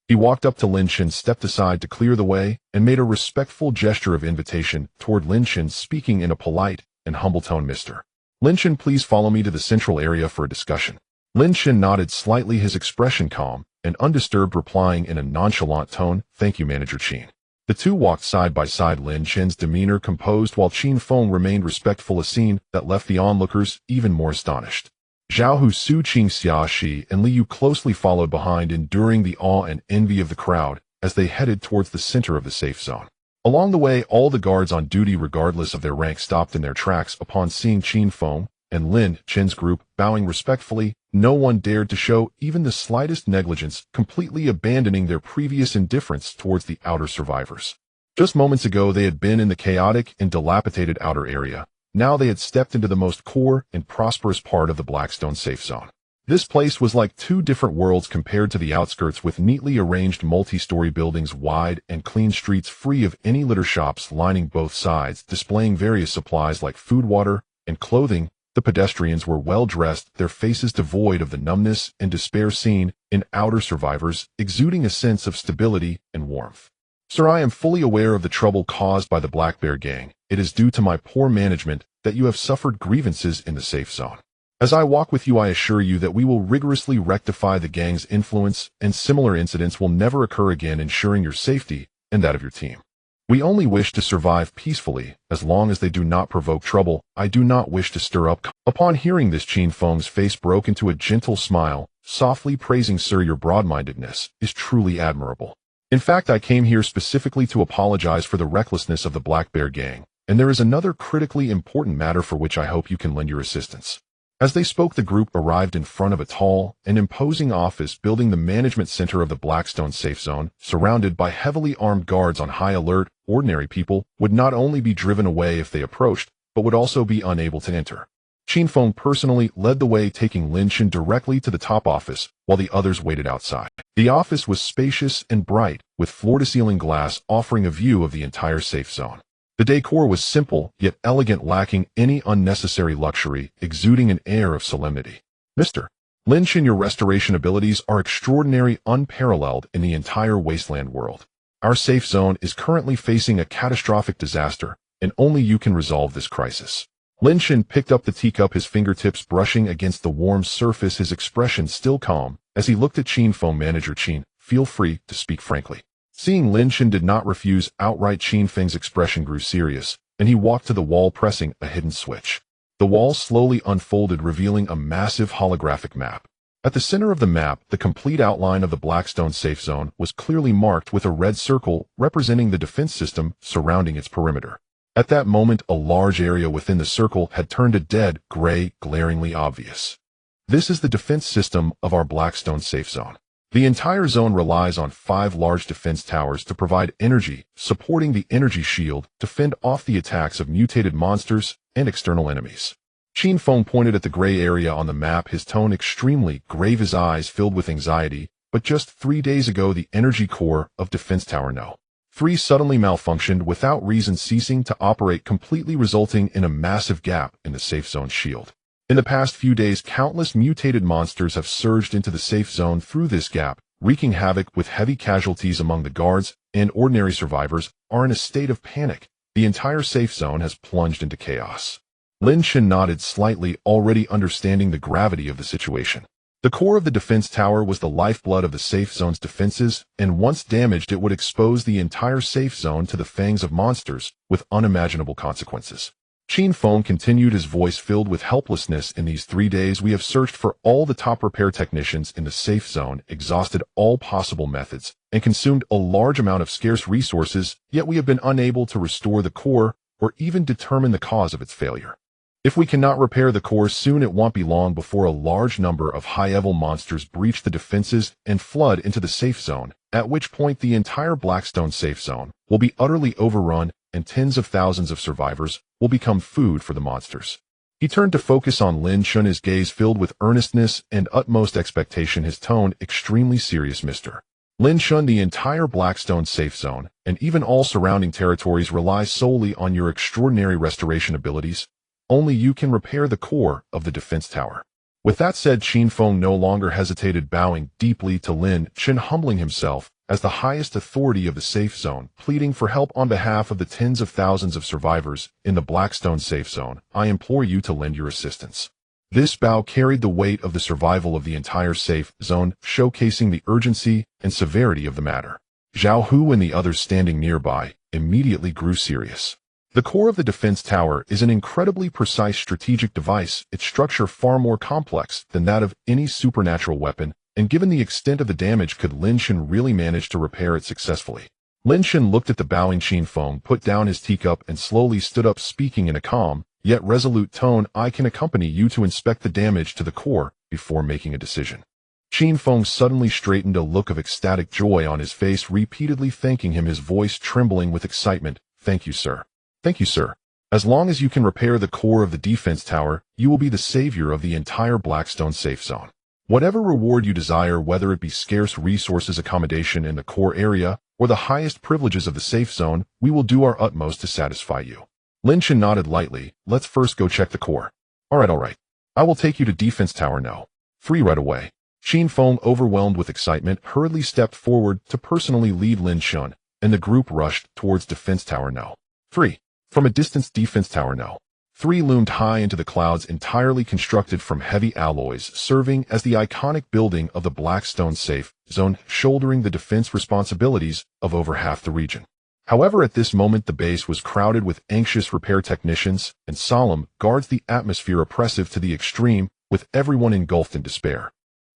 He walked up to Lin Shun, stepped aside to clear the way, and made a respectful gesture of invitation toward Lin Shun, speaking in a polite and humble tone. "Mr. Lin Shun, please follow me to the central area for a discussion." Lin Shun nodded slightly, his expression calm and undisturbed, replying in a nonchalant tone, "Thank you, Manager Qin." The two walked side by side, Lin Shun's demeanor composed while Qin Feng remained respectful, a scene that left the onlookers even more astonished. Zhao Hu, Su Qing, Xia Shi, and Li Yu closely followed behind, enduring the awe and envy of the crowd as they headed towards the center of the safe zone. Along the way, all the guards on duty, regardless of their rank, stopped in their tracks upon seeing Qin Feng and Lin Chen's group. Bowing respectfully, no one dared to show even the slightest negligence, completely abandoning their previous indifference towards the outer survivors. Just moments ago, they had been in the chaotic and dilapidated outer area. Now they had stepped into the most core and prosperous part of the Blackstone safe zone. This place was like two different worlds compared to the outskirts, with neatly arranged multi-story buildings, wide and clean streets free of any litter, shops lining both sides, displaying various supplies like food, water, and clothing. The pedestrians were well-dressed, their faces devoid of the numbness and despair seen in outer survivors, exuding a sense of stability and warmth. Sir, I am fully aware of the trouble caused by the Black Bear gang. It is due to my poor management that you have suffered grievances in the safe zone. As I walk with you, I assure you that we will rigorously rectify the gang's influence, and similar incidents will never occur again, ensuring your safety and that of your team. We only wish to survive peacefully, as long as they do not provoke trouble. I do not wish to stir up. Upon hearing this, Qin Feng's face broke into a gentle smile, softly praising, Sir, your broad-mindedness is truly admirable. In fact, I came here specifically to apologize for the recklessness of the Black Bear gang, and there is another critically important matter for which I hope you can lend your assistance. As they spoke, the group arrived in front of a tall and imposing office building, the management center of the Blackstone safe zone, surrounded by heavily armed guards on high alert. Ordinary people would not only be driven away if they approached, but would also be unable to enter. Qin Feng personally led the way, taking Lin Chen directly to the top office, while the others waited outside. The office was spacious and bright, with floor-to-ceiling glass offering a view of the entire safe zone. The decor was simple yet elegant, lacking any unnecessary luxury, exuding an air of solemnity. Mr. Lin Chen, your restoration abilities are extraordinary, unparalleled in the entire wasteland world. Our safe zone is currently facing a catastrophic disaster, and only you can resolve this crisis. Lin Chen picked up the teacup, his fingertips brushing against the warm surface, his expression still calm, as he looked at Qin Feng. Manager Qin, feel free to speak frankly. Seeing Lin Chen did not refuse outright, Qin Feng's expression grew serious, and he walked to the wall, pressing a hidden switch. The wall slowly unfolded, revealing a massive holographic map. At the center of the map, the complete outline of the Blackstone safe zone was clearly marked with a red circle representing the defense system surrounding its perimeter. At that moment, a large area within the circle had turned a dead gray, glaringly obvious. This is the defense system of our Blackstone safe zone. The entire zone relies on 5 large defense towers to provide energy, supporting the energy shield to fend off the attacks of mutated monsters and external enemies. Qin Feng pointed at the gray area on the map, his tone extremely grave, his eyes filled with anxiety. But just 3 days ago, the energy core of Defense Tower No. 3 suddenly malfunctioned without reason, ceasing to operate completely, resulting in a massive gap in the safe zone shield. In the past few days, countless mutated monsters have surged into the safe zone through this gap, wreaking havoc, with heavy casualties among the guards, and ordinary survivors are in a state of panic. The entire safe zone has plunged into chaos. Lin Chen nodded slightly, already understanding the gravity of the situation. The core of the defense tower was the lifeblood of the safe zone's defenses, and once damaged, it would expose the entire safe zone to the fangs of monsters, with unimaginable consequences. Qin Feng continued, his voice filled with helplessness. In these 3 days, we have searched for all the top repair technicians in the safe zone, exhausted all possible methods, and consumed a large amount of scarce resources, yet we have been unable to restore the core or even determine the cause of its failure. If we cannot repair the core soon, it won't be long before a large number of high-level monsters breach the defenses and flood into the safe zone, at which point the entire Blackstone safe zone will be utterly overrun, and tens of thousands of survivors will become food for the monsters. He turned to focus on Lin Chen, his gaze filled with earnestness and utmost expectation, his tone extremely serious. Mr. Lin Chen, the entire Blackstone safe zone, and even all surrounding territories, rely solely on your extraordinary restoration abilities. Only you can repair the core of the defense tower. With that said, Qin Feng no longer hesitated, bowing deeply to Lin Chen, humbling himself as the highest authority of the safe zone, pleading for help on behalf of the tens of thousands of survivors in the Blackstone safe zone. I implore you to lend your assistance. This bow carried the weight of the survival of the entire safe zone, showcasing the urgency and severity of the matter. Zhao Hu and the others standing nearby immediately grew serious. The core of the defense tower is an incredibly precise strategic device, its structure far more complex than that of any supernatural weapon, and given the extent of the damage, could Lin Shan really manage to repair it successfully? Lin Shan looked at the bowing Qin Feng, put down his teacup, and slowly stood up, speaking in a calm, yet resolute tone. I can accompany you to inspect the damage to the core before making a decision. Qin Feng suddenly straightened, a look of ecstatic joy on his face, repeatedly thanking him, his voice trembling with excitement. Thank you, sir. Thank you, sir. As long as you can repair the core of the defense tower, you will be the savior of the entire Blackstone safe zone. Whatever reward you desire, whether it be scarce resources, accommodation in the core area, or the highest privileges of the safe zone, we will do our utmost to satisfy you. Lin Shan nodded lightly. Let's first go check the core. All right. I will take you to defense tower No. 3 right away. Qin Feng, overwhelmed with excitement, hurriedly stepped forward to personally lead Lin Shan, and the group rushed towards defense tower No. 3. From a distance, defense tower No. 3 loomed high into the clouds, entirely constructed from heavy alloys, serving as the iconic building of the Blackstone safe zone, shouldering the defense responsibilities of over half the region. However, at this moment the base was crowded with anxious repair technicians and solemn guards, the atmosphere oppressive to the extreme, with everyone engulfed in despair.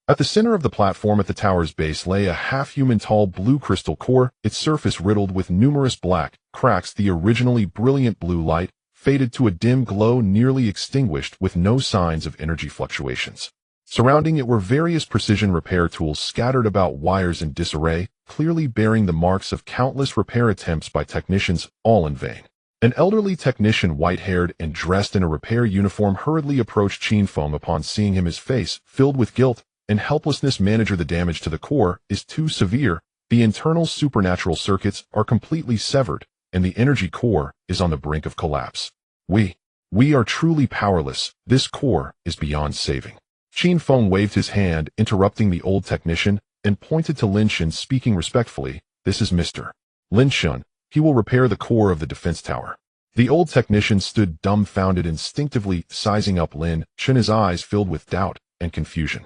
At the center of the platform at the tower's base lay a half-human tall blue crystal core, its surface riddled with numerous black cracks. The originally brilliant blue light faded to a dim glow, nearly extinguished, with no signs of energy fluctuations. Surrounding it were various precision repair tools scattered about, wires in disarray, clearly bearing the marks of countless repair attempts by technicians, all in vain. An elderly technician, white-haired and dressed in a repair uniform, hurriedly approached Qin Feng. Upon seeing him, his face filled with guilt and helplessness. Manager, the damage to the core is too severe. The internal supernatural circuits are completely severed, and the energy core is on the brink of collapse. We are truly powerless. This core is beyond saving. Qin Feng waved his hand, interrupting the old technician, and pointed to Lin Shan, speaking respectfully. This is Mr. Lin Shan. He will repair the core of the defense tower. The old technician stood dumbfounded, instinctively sizing up Lin Shan, his eyes filled with doubt and confusion.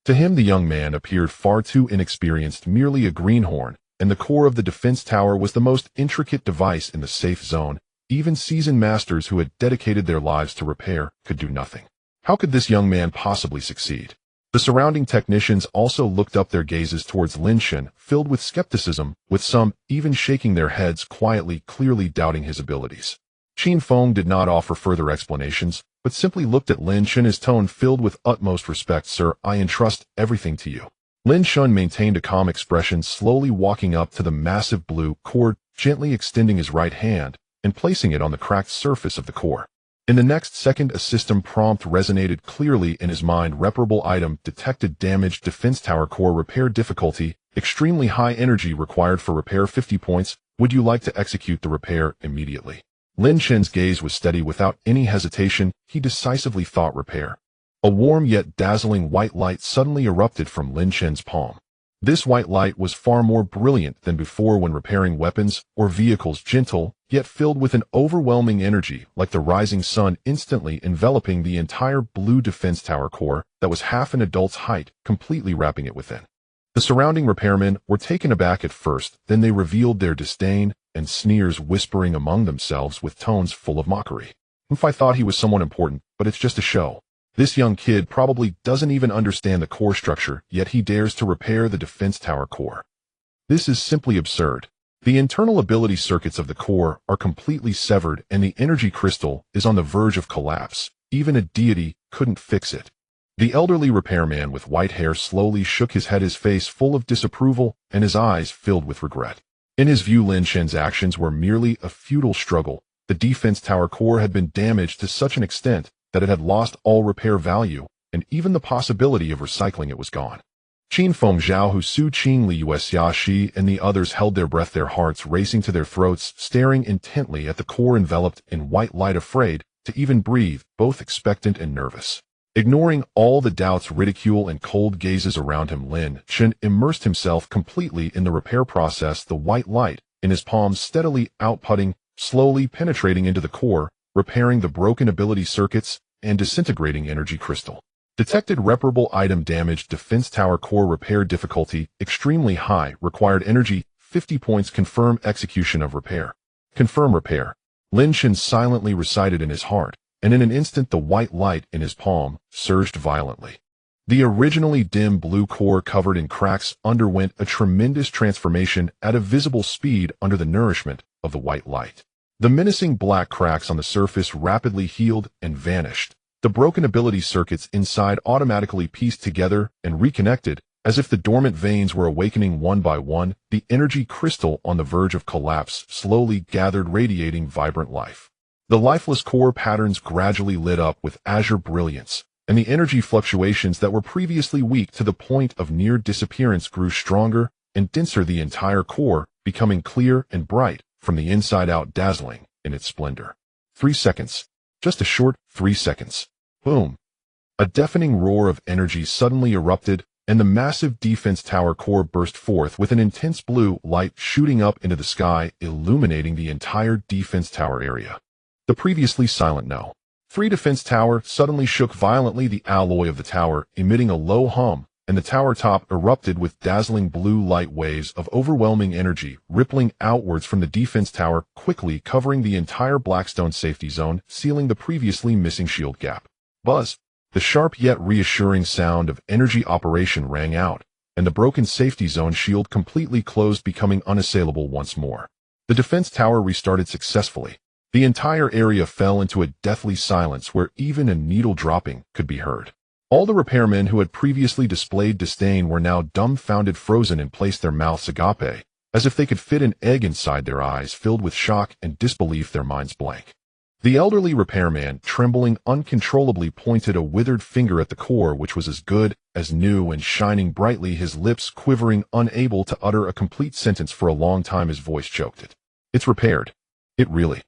To him, the young man appeared far too inexperienced, merely a greenhorn, and the core of the defense tower was the most intricate device in the safe zone. Even seasoned masters who had dedicated their lives to repair could do nothing. How could this young man possibly succeed? The surrounding technicians also looked up, their gazes towards Lin Shan, filled with skepticism, with some even shaking their heads quietly, clearly doubting his abilities. Qin Feng did not offer further explanations, but simply looked at Lin Shan, his tone filled with utmost respect. Sir, I entrust everything to you. Lin Shan maintained a calm expression, slowly walking up to the massive blue core, gently extending his right hand and placing it on the cracked surface of the core. In the next second, a system prompt resonated clearly in his mind. Reparable item detected. Damaged defense tower core. Repair difficulty extremely high. Energy required for repair 50 points. Would you like to execute the repair immediately? Lin Shan's gaze was steady. Without any hesitation, he decisively thought repair. A warm yet dazzling white light suddenly erupted from Lin Shan's palm. This white light was far more brilliant than before when repairing weapons or vehicles, gentle, yet filled with an overwhelming energy, like the rising sun, instantly enveloping the entire blue defense tower core that was half an adult's height, completely wrapping it within. The surrounding repairmen were taken aback at first, then they revealed their disdain and sneers, whispering among themselves with tones full of mockery. I thought he was someone important, but it's just a show. This young kid probably doesn't even understand the core structure, yet he dares to repair the defense tower core. This is simply absurd. The internal ability circuits of the core are completely severed, and the energy crystal is on the verge of collapse. Even a deity couldn't fix it. The elderly repairman with white hair slowly shook his head, his face full of disapproval and his eyes filled with regret. In his view, Lin Shan's actions were merely a futile struggle. The defense tower core had been damaged to such an extent that it had lost all repair value, and even the possibility of recycling it was gone. Qin Feng, Zhao Hu, Su Qing, Li Yuexia Shi, and the others held their breath, their hearts racing to their throats, staring intently at the core enveloped in white light, afraid to even breathe, both expectant and nervous. Ignoring all the doubts, ridicule, and cold gazes around him, Lin Shan immersed himself completely in the repair process, the white light in his palms steadily outputting, slowly penetrating into the core, repairing the broken ability circuits and disintegrating energy crystal. Detected reparable item damage. Defense tower core repair difficulty extremely high. Required energy 50 points. Confirm execution of repair. Confirm repair. Lin Shen silently recited in his heart, and in an instant the white light in his palm surged violently. The originally dim blue core covered in cracks underwent a tremendous transformation at a visible speed under the nourishment of the white light. The menacing black cracks on the surface rapidly healed and vanished. The broken ability circuits inside automatically pieced together and reconnected, as if the dormant veins were awakening one by one. The energy crystal on the verge of collapse slowly gathered, radiating vibrant life. The lifeless core patterns gradually lit up with azure brilliance, and the energy fluctuations that were previously weak to the point of near disappearance grew stronger and denser, the entire core becoming clear and bright from the inside out, dazzling in its splendor. 3 seconds. Just a short 3 seconds. Boom. A deafening roar of energy suddenly erupted, and the massive defense tower core burst forth with an intense blue light shooting up into the sky, illuminating the entire defense tower area. The previously silent No. 3 defense tower suddenly shook violently, the alloy of the tower emitting a low hum, and the tower top erupted with dazzling blue light waves of overwhelming energy rippling outwards from the defense tower, quickly covering the entire Blackstone safety zone, sealing the previously missing shield gap. Buzz. The sharp yet reassuring sound of energy operation rang out, and the broken safety zone shield completely closed, becoming unassailable once more. The defense tower restarted successfully. The entire area fell into a deathly silence where even a needle dropping could be heard. All the repairmen who had previously displayed disdain were now dumbfounded, frozen in place, their mouths agape, as if they could fit an egg inside their eyes, filled with shock and disbelief, their minds blank. The elderly repairman, trembling uncontrollably, pointed a withered finger at the core, which was as good as new and shining brightly, his lips quivering, unable to utter a complete sentence. For a long time his voice choked. It's repaired. It really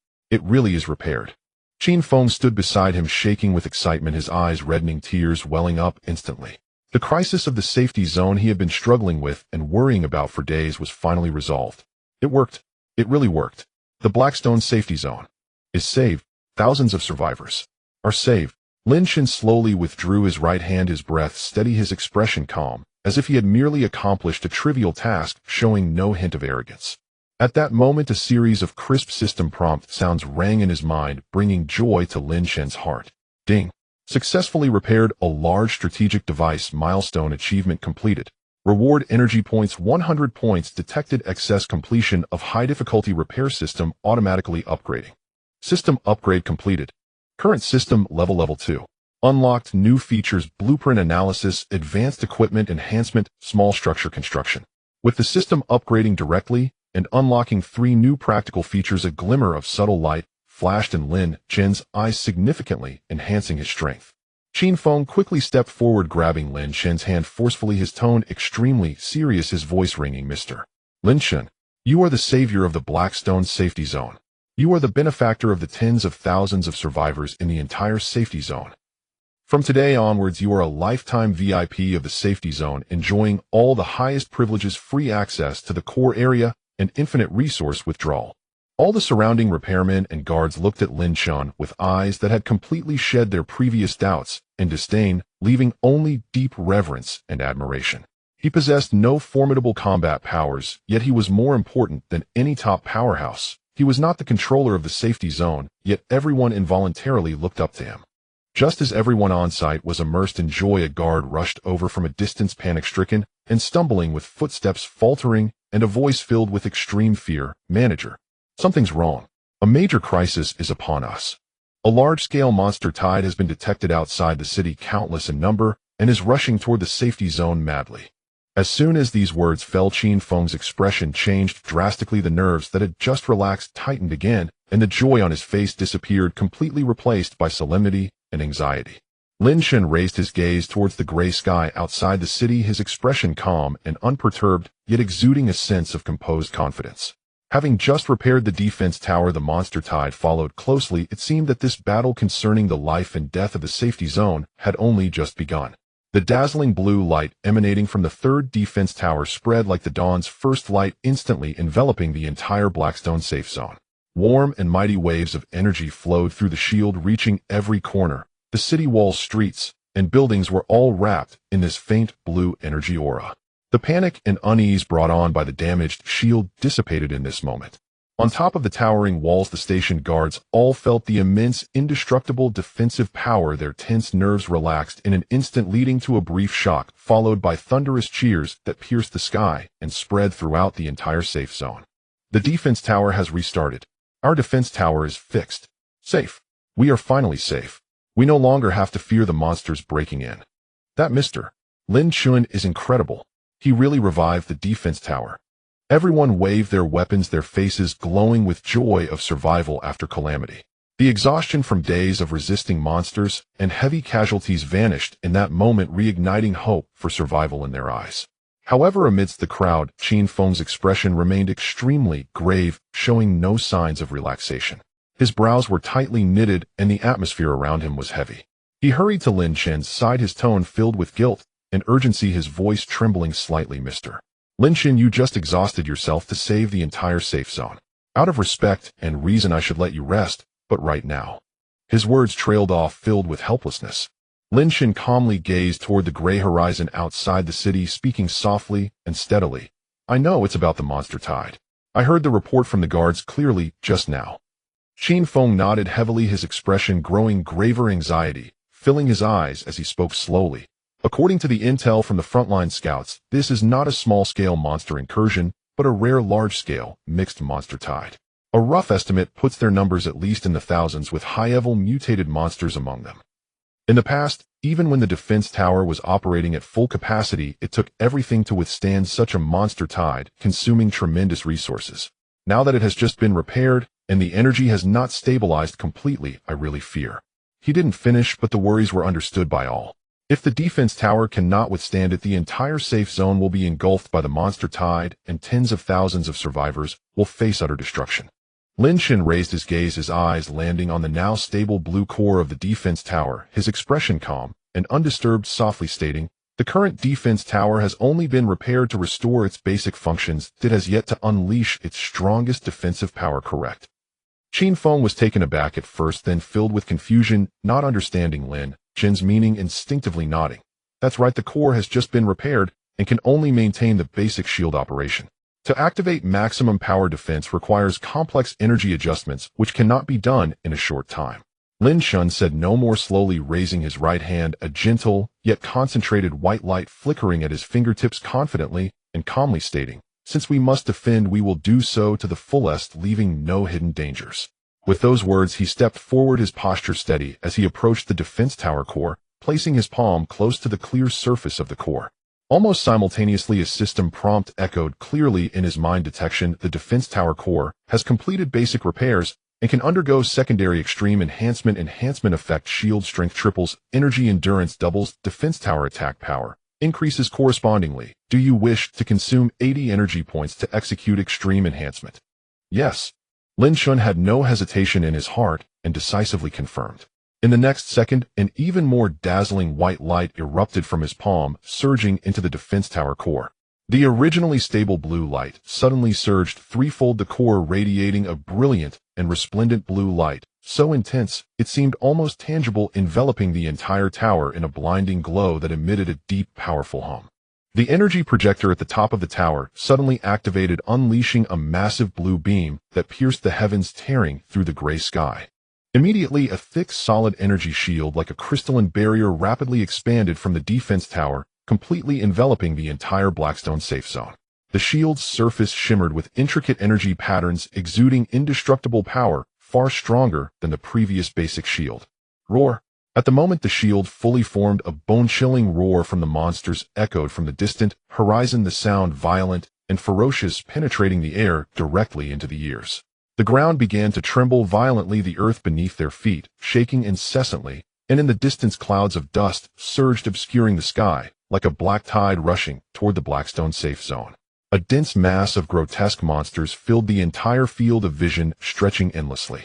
is repaired. Qin Feng stood beside him, shaking with excitement, his eyes reddening, tears welling up instantly. The crisis of the safety zone he had been struggling with and worrying about for days was finally resolved. It worked. It really worked. The Blackstone safety zone is saved. Thousands of survivors are saved. Lin Shen slowly withdrew his right hand, his breath steady, his expression calm, as if he had merely accomplished a trivial task, showing no hint of arrogance. At that moment, a series of crisp system prompt sounds rang in his mind, bringing joy to Lin Shen's heart. Ding. Successfully repaired a large strategic device. Milestone achievement completed. Reward energy points 100 points. Detected excess. Completion of high difficulty repair system automatically upgrading. System upgrade completed. Current system level 2. Unlocked new features: blueprint analysis, advanced equipment enhancement, small structure construction. With the system upgrading directly and unlocking 3 new practical features, a glimmer of subtle light flashed in Lin Shen's eyes, significantly enhancing his strength. Qin Feng quickly stepped forward, grabbing Lin Shen's hand forcefully, his tone extremely serious, his voice ringing. Mr. Lin Shen, you are the savior of the Blackstone safety zone. You are the benefactor of the tens of thousands of survivors in the entire safety zone. From today onwards, you are a lifetime VIP of the safety zone, enjoying all the highest privileges, free access to the core area, and infinite resource withdrawal. All the surrounding repairmen and guards looked at Lin Shen with eyes that had completely shed their previous doubts and disdain, leaving only deep reverence and admiration. He possessed no formidable combat powers, yet he was more important than any top powerhouse. He was not the controller of the safety zone, yet everyone involuntarily looked up to him. Just as everyone on site was immersed in joy, a guard rushed over from a distance, panic-stricken and stumbling, with footsteps faltering and a voice filled with extreme fear. Manager, something's wrong. A major crisis is upon us. A large-scale monster tide has been detected outside the city, countless in number, and is rushing toward the safety zone madly. As soon as these words fell, Qin Feng's expression changed drastically. The nerves that had just relaxed tightened again, and the joy on his face disappeared, completely replaced by solemnity and anxiety. Lin Shen raised his gaze towards the gray sky outside the city, his expression calm and unperturbed, yet exuding a sense of composed confidence. Having just repaired the defense tower, the monster tide followed closely. It seemed that this battle concerning the life and death of the safety zone had only just begun. The dazzling blue light emanating from the third defense tower spread like the dawn's first light, instantly enveloping the entire Blackstone safe zone. Warm and mighty waves of energy flowed through the shield, reaching every corner. The city walls, streets, and buildings were all wrapped in this faint blue energy aura. The panic and unease brought on by the damaged shield dissipated in this moment. On top of the towering walls, the station guards all felt the immense, indestructible defensive power. Their tense nerves relaxed in an instant, leading to a brief shock, followed by thunderous cheers that pierced the sky and spread throughout the entire safe zone. The defense tower has restarted. Our defense tower is fixed. Safe. We are finally safe. We no longer have to fear the monsters breaking in. That Mr. Lin Chun is incredible. He really revived the defense tower. Everyone waved their weapons, their faces glowing with joy of survival after calamity. The exhaustion from days of resisting monsters and heavy casualties vanished in that moment, reigniting hope for survival in their eyes. However, amidst the crowd, Qin Feng's expression remained extremely grave, showing no signs of relaxation. His brows were tightly knitted and the atmosphere around him was heavy. He hurried to Lin Chen's side, his tone filled with guilt and urgency, his voice trembling slightly. Mr. Lin Chen, you just exhausted yourself to save the entire safe zone. Out of respect and reason, I should let you rest, but right now. His words trailed off, filled with helplessness. Lin Chen calmly gazed toward the gray horizon outside the city, speaking softly and steadily. I know it's about the monster tide. I heard the report from the guards clearly just now. Qin Feng nodded heavily, his expression growing graver, anxiety filling his eyes as he spoke slowly. According to the intel from the frontline scouts, this is not a small-scale monster incursion, but a rare large-scale, mixed monster tide. A rough estimate puts their numbers at least in the thousands, with high-level mutated monsters among them. In the past, even when the defense tower was operating at full capacity, it took everything to withstand such a monster tide, consuming tremendous resources. Now that it has just been repaired, and the energy has not stabilized completely, I really fear. He didn't finish, but the worries were understood by all. If the defense tower cannot withstand it, the entire safe zone will be engulfed by the monster tide, and tens of thousands of survivors will face utter destruction. Lin Chen raised his gaze, his eyes landing on the now stable blue core of the defense tower, his expression calm and undisturbed, softly stating, the current defense tower has only been repaired to restore its basic functions. It has yet to unleash its strongest defensive power. Correct. Qin Feng was taken aback at first, then filled with confusion, not understanding Lin Chen's meaning, instinctively nodding. That's right, the core has just been repaired and can only maintain the basic shield operation. To activate maximum power, defense requires complex energy adjustments, which cannot be done in a short time. Lin Chen said no more, slowly raising his right hand, a gentle, yet concentrated white light flickering at his fingertips, confidently and calmly stating, since we must defend, we will do so to the fullest, leaving no hidden dangers. With those words, he stepped forward, his posture steady as he approached the defense tower core, placing his palm close to the clear surface of the core. Almost simultaneously, a system prompt echoed clearly in his mind. Detection: the defense tower core has completed basic repairs and can undergo secondary extreme enhancement. Enhancement effect: shield strength triples, energy endurance doubles, defense tower attack power increases correspondingly. Do you wish to consume 80 energy points to execute extreme enhancement? Yes. Lin Chen had no hesitation in his heart and decisively confirmed. In the next second, an even more dazzling white light erupted from his palm, surging into the defense tower core. The originally stable blue light suddenly surged threefold, the core radiating a brilliant and resplendent blue light, so intense it seemed almost tangible, enveloping the entire tower in a blinding glow that emitted a deep, powerful hum. The energy projector at the top of the tower suddenly activated, unleashing a massive blue beam that pierced the heavens, tearing through the gray sky. Immediately, a thick, solid energy shield like a crystalline barrier rapidly expanded from the defense tower, completely enveloping the entire Blackstone safe zone. The shield's surface shimmered with intricate energy patterns, exuding indestructible power far stronger than the previous basic shield. Roar! At the moment the shield fully formed, a bone-chilling roar from the monsters echoed from the distant horizon, the sound violent and ferocious, penetrating the air directly into the ears. The ground began to tremble violently, the earth beneath their feet shaking incessantly, and in the distance clouds of dust surged, obscuring the sky like a black tide rushing toward the Blackstone safe zone. A dense mass of grotesque monsters filled the entire field of vision, stretching endlessly.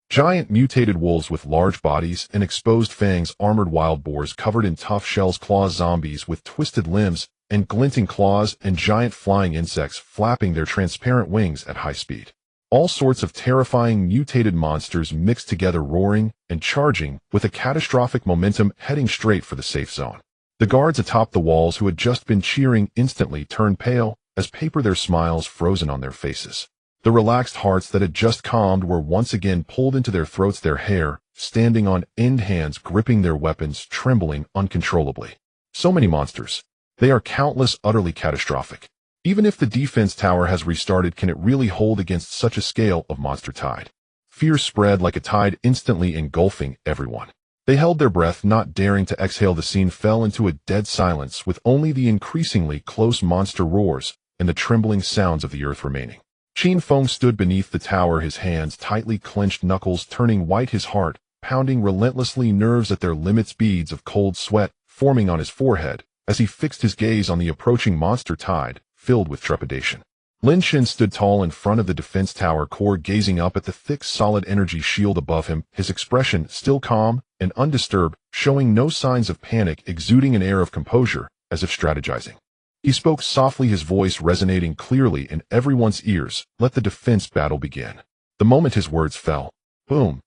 Giant mutated wolves with large bodies and exposed fangs, armored wild boars covered in tough shells, claws, zombies with twisted limbs and glinting claws, and giant flying insects flapping their transparent wings at high speed. All sorts of terrifying mutated monsters mixed together, roaring and charging with a catastrophic momentum, heading straight for the safe zone. The guards atop the walls, who had just been cheering, instantly turned pale as paper, their smiles frozen on their faces. The relaxed hearts that had just calmed were once again pulled into their throats, their hair standing on end, hands gripping their weapons, trembling uncontrollably. So many monsters. They are countless, utterly catastrophic. Even if the defense tower has restarted, can it really hold against such a scale of monster tide? Fear spread like a tide, instantly engulfing everyone. They held their breath, not daring to exhale. The scene fell into a dead silence, with only the increasingly close monster roars and the trembling sounds of the earth remaining. Qin Feng stood beneath the tower, his hands tightly clenched, knuckles turning white, his heart pounding relentlessly, nerves at their limits, beads of cold sweat forming on his forehead as he fixed his gaze on the approaching monster tide, filled with trepidation. Lin Shen stood tall in front of the defense tower core, gazing up at the thick, solid energy shield above him, his expression still calm and undisturbed, showing no signs of panic, exuding an air of composure, as if strategizing. He spoke softly, his voice resonating clearly in everyone's ears. Let the defense battle begin. The moment his words fell, boom!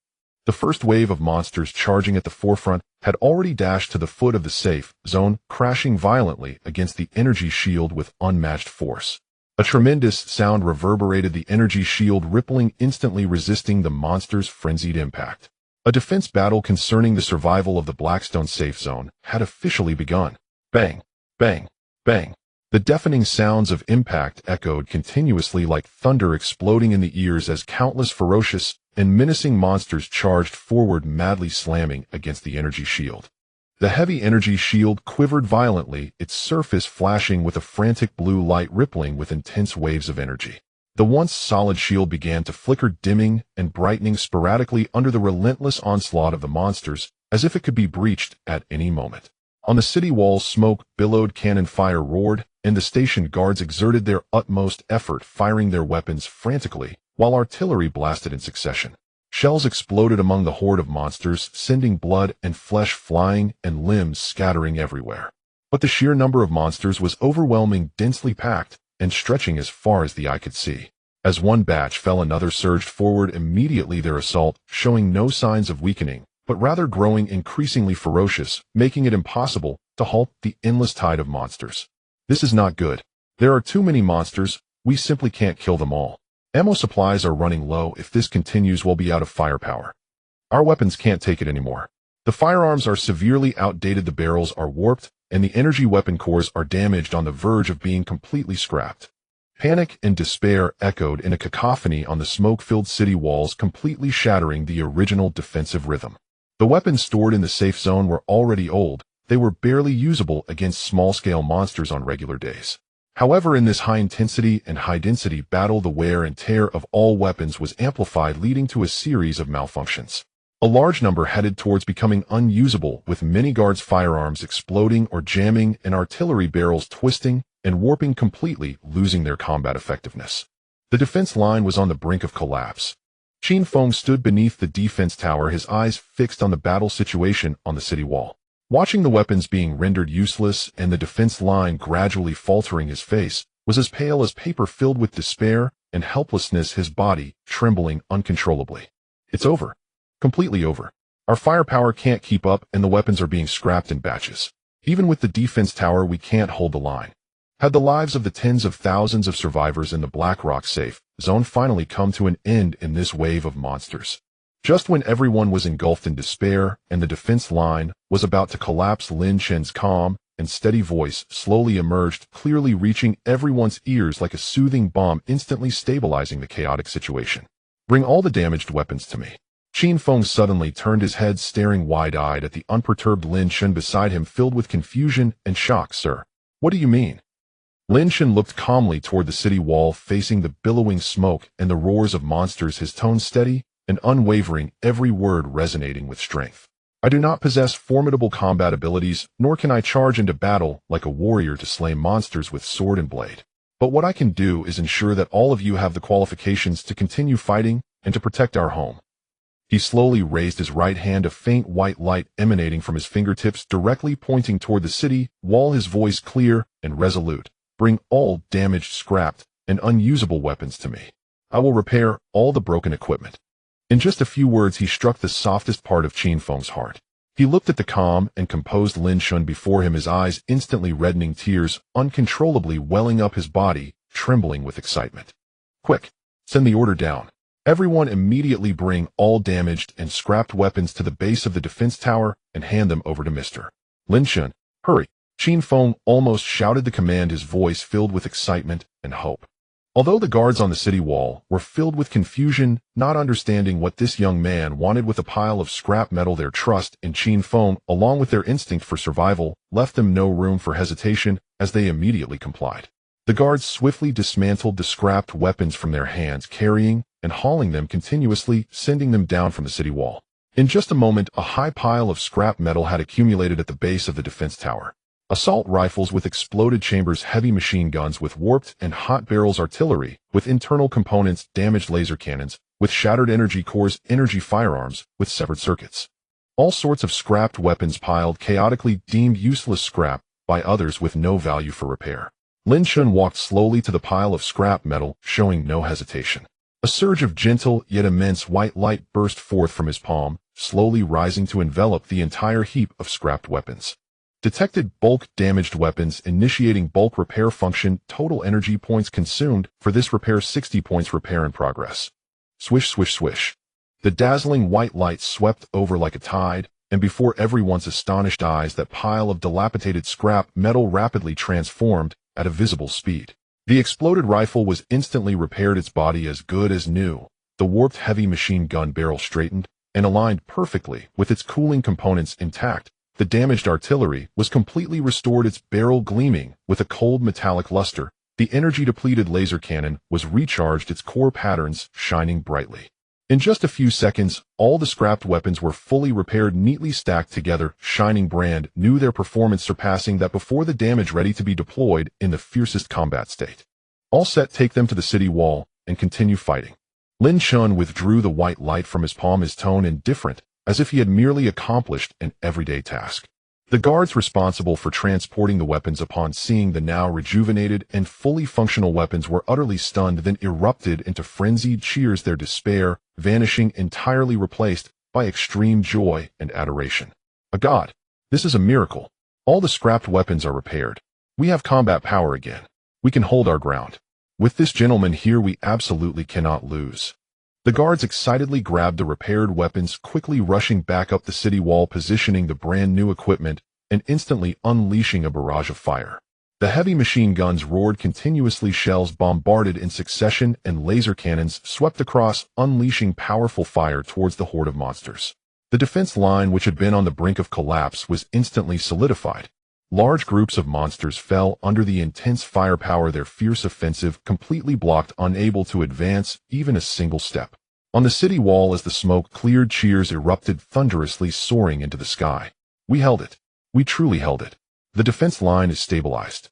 The first wave of monsters charging at the forefront had already dashed to the foot of the safe zone, crashing violently against the energy shield with unmatched force. A tremendous sound reverberated, the energy shield rippling, instantly resisting the monster's frenzied impact. A defense battle concerning the survival of the Blackstone safe zone had officially begun. Bang! Bang! Bang! The deafening sounds of impact echoed continuously like thunder, exploding in the ears as countless ferocious and menacing monsters charged forward, madly slamming against the energy shield. The heavy energy shield quivered violently, its surface flashing with a frantic blue light, rippling with intense waves of energy. The once solid shield began to flicker, dimming and brightening sporadically under the relentless onslaught of the monsters, as if it could be breached at any moment. On the city walls, smoke billowed, cannon fire roared, and the station guards exerted their utmost effort, firing their weapons frantically, while artillery blasted in succession. Shells exploded among the horde of monsters, sending blood and flesh flying and limbs scattering everywhere. But the sheer number of monsters was overwhelming, densely packed, and stretching as far as the eye could see. As one batch fell, another surged forward immediately, their assault showing no signs of weakening, but rather growing increasingly ferocious, making it impossible to halt the endless tide of monsters. This is not good. There are too many monsters, we simply can't kill them all. Ammo supplies are running low. If this continues, we'll be out of firepower. Our weapons can't take it anymore. The firearms are severely outdated, the barrels are warped, and the energy weapon cores are damaged, on the verge of being completely scrapped. Panic and despair echoed in a cacophony on the smoke-filled city walls, completely shattering the original defensive rhythm. The weapons stored in the safe zone were already old. They were barely usable against small-scale monsters on regular days. However, in this high-intensity and high-density battle, the wear and tear of all weapons was amplified, leading to a series of malfunctions. A large number headed towards becoming unusable, with many guards' firearms exploding or jamming and artillery barrels twisting and warping, completely losing their combat effectiveness. The defense line was on the brink of collapse. Qin Feng stood beneath the defense tower, his eyes fixed on the battle situation on the city wall. Watching the weapons being rendered useless and the defense line gradually faltering, his face was as pale as paper, filled with despair and helplessness, his body trembling uncontrollably. It's over. Completely over. Our firepower can't keep up, and the weapons are being scrapped in batches. Even with the defense tower, we can't hold the line. Had the lives of the tens of thousands of survivors in the Black Rock safe zone finally come to an end in this wave of monsters? Just when everyone was engulfed in despair and the defense line was about to collapse, Lin Shen's calm and steady voice slowly emerged, clearly reaching everyone's ears like a soothing balm, instantly stabilizing the chaotic situation. Bring all the damaged weapons to me. Qin Feng suddenly turned his head, staring wide-eyed at the unperturbed Lin Shen beside him, filled with confusion and shock. Sir, what do you mean? Lin Shen looked calmly toward the city wall, facing the billowing smoke and the roars of monsters, his tone steady and unwavering, every word resonating with strength. I do not possess formidable combat abilities, nor can I charge into battle like a warrior to slay monsters with sword and blade. But what I can do is ensure that all of you have the qualifications to continue fighting and to protect our home. He slowly raised his right hand, a faint white light emanating from his fingertips, directly pointing toward the city wall, his voice clear and resolute. Bring all damaged, scrapped, and unusable weapons to me. I will repair all the broken equipment. In just a few words, he struck the softest part of Qin Feng's heart. He looked at the calm and composed Lin Shen before him, his eyes instantly reddening, tears uncontrollably welling up his body, trembling with excitement. Quick! Send the order down. Everyone immediately bring all damaged and scrapped weapons to the base of the defense tower and hand them over to Mr. Lin Shun. Hurry! Qin Feng almost shouted the command, his voice filled with excitement and hope. Although the guards on the city wall were filled with confusion, not understanding what this young man wanted with a pile of scrap metal, their trust in Qin Feng, along with their instinct for survival, left them no room for hesitation as they immediately complied. The guards swiftly dismantled the scrapped weapons from their hands, carrying and hauling them continuously, sending them down from the city wall. In just a moment, a high pile of scrap metal had accumulated at the base of the defense tower. Assault rifles with exploded chambers, heavy machine guns with warped and hot barrels, artillery with internal components, damaged laser cannons with shattered energy cores, energy firearms with severed circuits. All sorts of scrapped weapons piled chaotically, deemed useless scrap by others with no value for repair. Lin Shun walked slowly to the pile of scrap metal, showing no hesitation. A surge of gentle yet immense white light burst forth from his palm, slowly rising to envelop the entire heap of scrapped weapons. Detected bulk damaged weapons, initiating bulk repair function, total energy points consumed for this repair 60 points, repair in progress. Swish, swish, swish. The dazzling white light swept over like a tide, and before everyone's astonished eyes, that pile of dilapidated scrap metal rapidly transformed at a visible speed. The exploded rifle was instantly repaired, its body as good as new. The warped heavy machine gun barrel straightened and aligned perfectly with its cooling components intact. The damaged artillery was completely restored, its barrel gleaming with a cold metallic luster. The energy-depleted laser cannon was recharged, its core patterns shining brightly. In just a few seconds, all the scrapped weapons were fully repaired, neatly stacked together, shining brand new, their performance surpassing that before the damage, ready to be deployed in the fiercest combat state. All set, take them to the city wall and continue fighting. Lin Shun withdrew the white light from his palm, his tone indifferent, as if he had merely accomplished an everyday task. The guards responsible for transporting the weapons, upon seeing the now rejuvenated and fully functional weapons, were utterly stunned, then erupted into frenzied cheers, their despair vanishing, entirely replaced by extreme joy and adoration. A god! This is a miracle. All the scrapped weapons are repaired. We have combat power again. We can hold our ground. With this gentleman here, we absolutely cannot lose. The guards excitedly grabbed the repaired weapons, quickly rushing back up the city wall, positioning the brand new equipment, and instantly unleashing a barrage of fire. The heavy machine guns roared continuously, shells bombarded in succession, and laser cannons swept across, unleashing powerful fire towards the horde of monsters. The defense line, which had been on the brink of collapse, was instantly solidified. Large groups of monsters fell under the intense firepower, their fierce offensive completely blocked, unable to advance even a single step. On the city wall, as the smoke cleared, cheers erupted thunderously, soaring into the sky. We held it. We truly held it. The defense line is stabilized.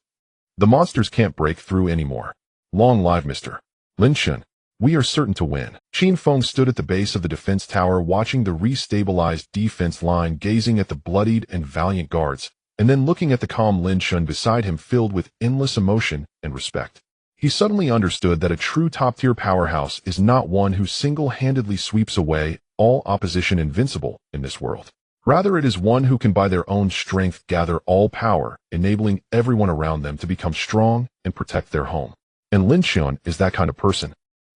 The monsters can't break through anymore. Long live Mr. Lin Shun. We are certain to win. Qin Feng stood at the base of the defense tower, watching the re-stabilized defense line, gazing at the bloodied and valiant guards, and then looking at the calm Lin Shun beside him, filled with endless emotion and respect. He suddenly understood that a true top-tier powerhouse is not one who single-handedly sweeps away all opposition, invincible in this world. Rather, it is one who can by their own strength gather all power, enabling everyone around them to become strong and protect their home. And Lin Shun is that kind of person.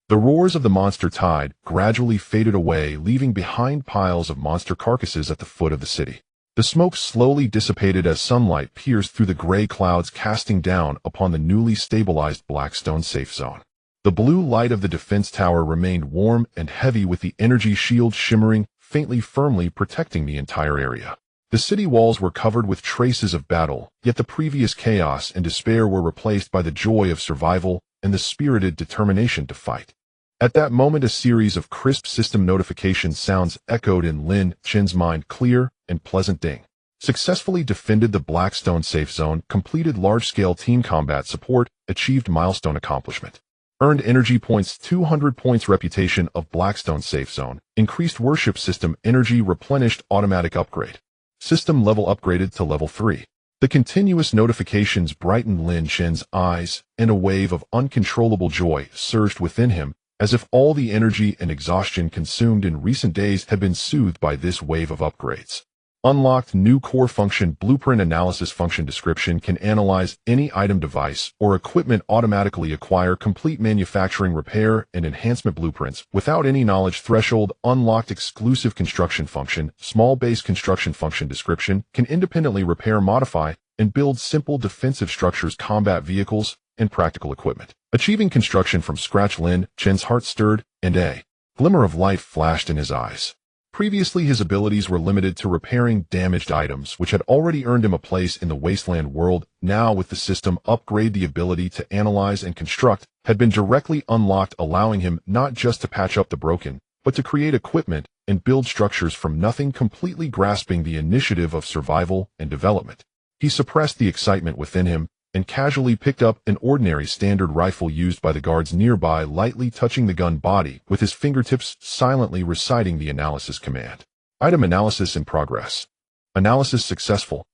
The roars of the monster tide gradually faded away, leaving behind piles of monster carcasses at the foot of the city. The smoke slowly dissipated as sunlight pierced through the gray clouds, casting down upon the newly stabilized Blackstone safe zone. The blue light of the defense tower remained warm and heavy, with the energy shield shimmering faintly, firmly protecting the entire area. The city walls were covered with traces of battle, yet the previous chaos and despair were replaced by the joy of survival and the spirited determination to fight. At that moment, a series of crisp system notification sounds echoed in Lin Shun's mind, clear and pleasant. Ding. Successfully defended the Blackstone safe zone, completed large-scale team combat support, achieved milestone accomplishment. Earned energy points 200 points, reputation of Blackstone safe zone, increased worship system energy, replenished, automatic upgrade. System level upgraded to level 3. The continuous notifications brightened Lin Shun's eyes, and a wave of uncontrollable joy surged within him, as if all the energy and exhaustion consumed in recent days had been soothed by this wave of upgrades. Unlocked new core function blueprint analysis function description can analyze any item, device, or equipment, automatically acquire complete manufacturing, repair, and enhancement blueprints without any knowledge threshold. Unlocked exclusive construction function small base construction function description can independently repair, modify, and build simple defensive structures, combat vehicles, and practical equipment. Achieving construction from scratch. Lin Chen's heart stirred, and a glimmer of life flashed in his eyes. Previously, his abilities were limited to repairing damaged items, which had already earned him a place in the wasteland world. Now, with the system upgrade, the ability to analyze and construct had been directly unlocked, allowing him not just to patch up the broken, but to create equipment and build structures from nothing, completely grasping the initiative of survival and development. He suppressed the excitement within him and casually picked up an ordinary standard rifle used by the guards nearby, lightly touching the gun body with his fingertips, silently reciting the analysis command. Item analysis in progress. Analysis successful.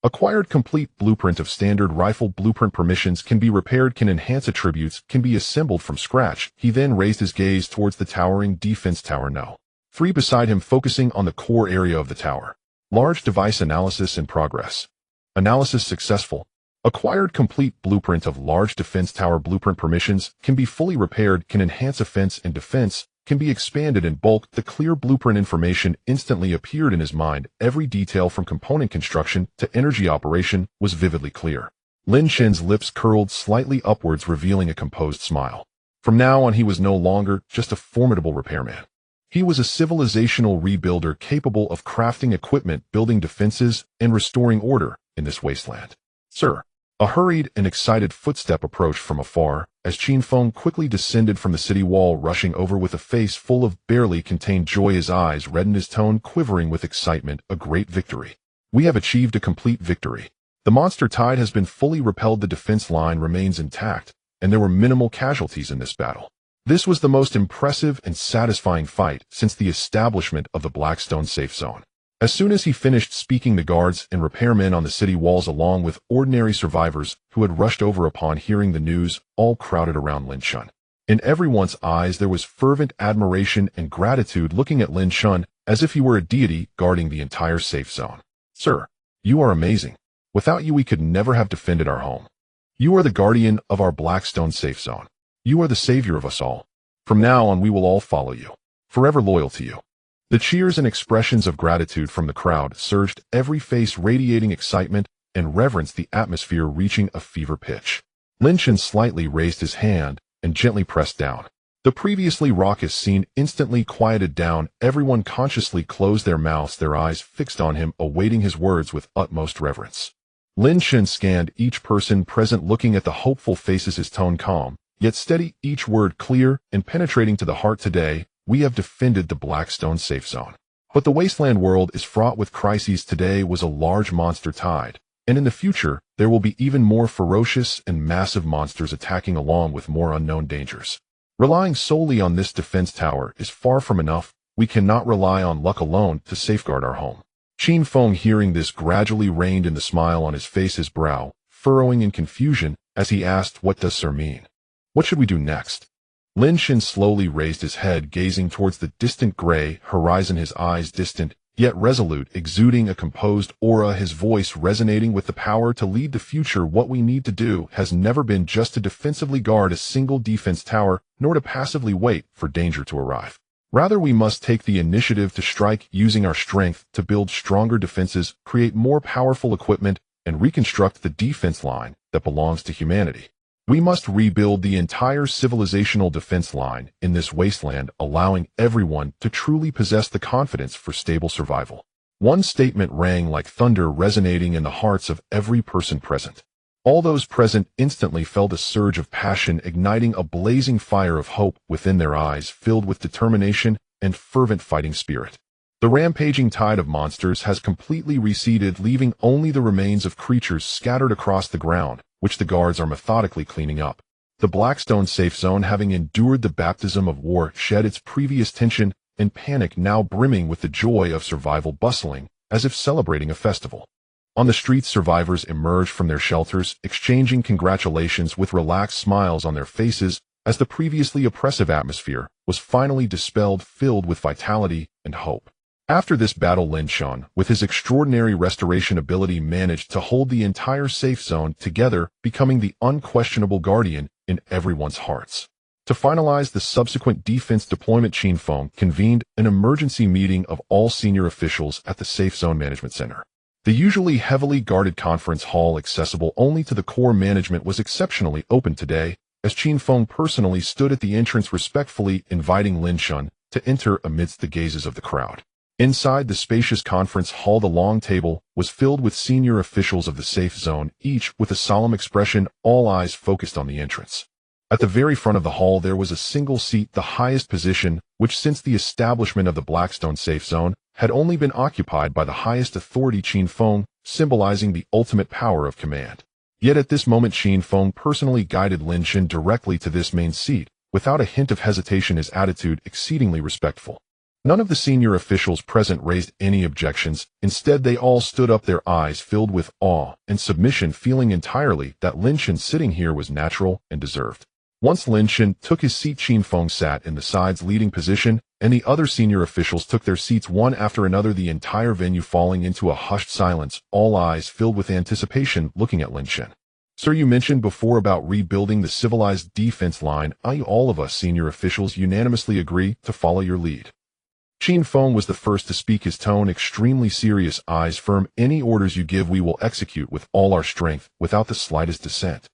Acquired complete blueprint of standard rifle. Blueprint permissions can be repaired, can enhance attributes, can be assembled from scratch. He then raised his gaze towards the towering defense tower. No. 3 beside him, focusing on the core area of the tower. Large device analysis in progress. Analysis successful. Acquired complete blueprint of large defense tower. Blueprint permissions can be fully repaired, can enhance offense and defense, can be expanded in bulk. The clear blueprint information instantly appeared in his mind. Every detail from component construction to energy operation was vividly clear. Lin Chen's lips curled slightly upwards, revealing a composed smile. From now on, he was no longer just a formidable repairman. He was a civilizational rebuilder capable of crafting equipment, building defenses, and restoring order in this wasteland. Sir. A hurried and excited footstep approached from afar, as Qin Feng quickly descended from the city wall, rushing over with a face full of barely contained joy. His eyes reddened, his tone quivering with excitement. A great victory. We have achieved a complete victory. The monster tide has been fully repelled, the defense line remains intact, and there were minimal casualties in this battle. This was the most impressive and satisfying fight since the establishment of the Blackstone safe zone. As soon as he finished speaking, the guards and repairmen on the city walls, along with ordinary survivors who had rushed over upon hearing the news, all crowded around Lin Chun. In everyone's eyes there was fervent admiration and gratitude, looking at Lin Chun as if he were a deity guarding the entire safe zone. Sir, you are amazing. Without you we could never have defended our home. You are the guardian of our Blackstone safe zone. You are the savior of us all. From now on we will all follow you, forever loyal to you. The cheers and expressions of gratitude from the crowd surged, every face radiating excitement and reverence, the atmosphere reaching a fever pitch. Lin Chen slightly raised his hand and gently pressed down. The previously raucous scene instantly quieted down. Everyone consciously closed their mouths, their eyes fixed on him, awaiting his words with utmost reverence. Lin Chen scanned each person present, looking at the hopeful faces, his tone calm, yet steady, each word clear and penetrating to the heart. Today, we have defended the Blackstone safe zone. But the wasteland world is fraught with crises. Today was a large monster tide, and in the future, there will be even more ferocious and massive monsters attacking, along with more unknown dangers. Relying solely on this defense tower is far from enough. We cannot rely on luck alone to safeguard our home. Qin Feng, hearing this, gradually reined in, the smile on his face, his brow furrowing in confusion as he asked, "What does Sir mean? What should we do next?" Lin Chen slowly raised his head, gazing towards the distant gray horizon, his eyes distant, yet resolute, exuding a composed aura, his voice resonating with the power to lead the future. What we need to do has never been just to defensively guard a single defense tower, nor to passively wait for danger to arrive. Rather, we must take the initiative to strike, using our strength to build stronger defenses, create more powerful equipment, and reconstruct the defense line that belongs to humanity. We must rebuild the entire civilizational defense line in this wasteland, allowing everyone to truly possess the confidence for stable survival. One statement rang like thunder, resonating in the hearts of every person present. All those present instantly felt a surge of passion, igniting a blazing fire of hope within their eyes, filled with determination and fervent fighting spirit. The rampaging tide of monsters has completely receded, leaving only the remains of creatures scattered across the ground, which the guards are methodically cleaning up. The Blackstone safe zone, having endured the baptism of war, shed its previous tension and panic, now brimming with the joy of survival, bustling as if celebrating a festival. On the streets, survivors emerged from their shelters, exchanging congratulations with relaxed smiles on their faces as the previously oppressive atmosphere was finally dispelled, filled with vitality and hope. After this battle, Lin Shan, with his extraordinary restoration ability, managed to hold the entire safe zone together, becoming the unquestionable guardian in everyone's hearts. To finalize the subsequent defense deployment, Qin Feng convened an emergency meeting of all senior officials at the Safe Zone Management Center. The usually heavily guarded conference hall, accessible only to the core management, was exceptionally open today, as Qin Feng personally stood at the entrance, respectfully inviting Lin Shan to enter amidst the gazes of the crowd. Inside the spacious conference hall, the long table was filled with senior officials of the safe zone, each with a solemn expression, all eyes focused on the entrance. At the very front of the hall there was a single seat, the highest position, which since the establishment of the Blackstone safe zone had only been occupied by the highest authority, Qin Feng, symbolizing the ultimate power of command. Yet at this moment Qin Feng personally guided Lin Shan directly to this main seat, without a hint of hesitation, his attitude exceedingly respectful. None of the senior officials present raised any objections. Instead, they all stood up, their eyes filled with awe and submission, feeling entirely that Lin Shan sitting here was natural and deserved. Once Lin Shan took his seat, Qin Feng sat in the side's leading position, and the other senior officials took their seats one after another, the entire venue falling into a hushed silence, all eyes filled with anticipation looking at Lin Shan. Sir, you mentioned before about rebuilding the civilized defense line. All of us senior officials unanimously agree to follow your lead. Qin Feng was the first to speak, his tone extremely serious, eyes firm. Any orders you give we will execute with all our strength, without the slightest dissent.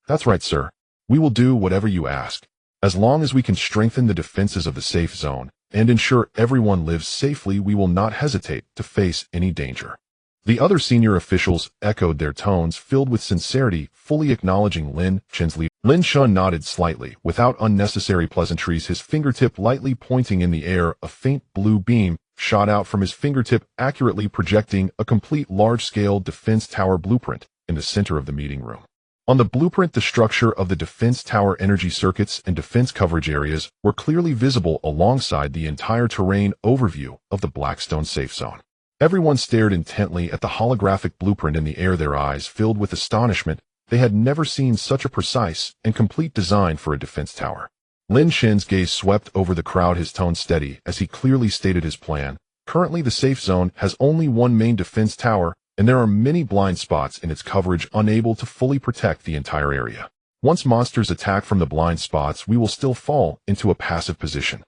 That's right, sir. We will do whatever you ask. As long as we can strengthen the defenses of the safe zone and ensure everyone lives safely, we will not hesitate to face any danger. The other senior officials echoed, their tones filled with sincerity, fully acknowledging Lin Shan's lead. Lin Shan nodded slightly, without unnecessary pleasantries, his fingertip lightly pointing in the air. A faint blue beam shot out from his fingertip, accurately projecting a complete large-scale defense tower blueprint in the center of the meeting room. On the blueprint, the structure of the defense tower, energy circuits, and defense coverage areas were clearly visible alongside the entire terrain overview of the Blackstone safe zone. Everyone stared intently at the holographic blueprint in the air, their eyes filled with astonishment. They had never seen such a precise and complete design for a defense tower. Lin Shan's gaze swept over the crowd, his tone steady as he clearly stated his plan. Currently, the safe zone has only one main defense tower, and there are many blind spots in its coverage, unable to fully protect the entire area. Once monsters attack from the blind spots, we will still fall into a passive position.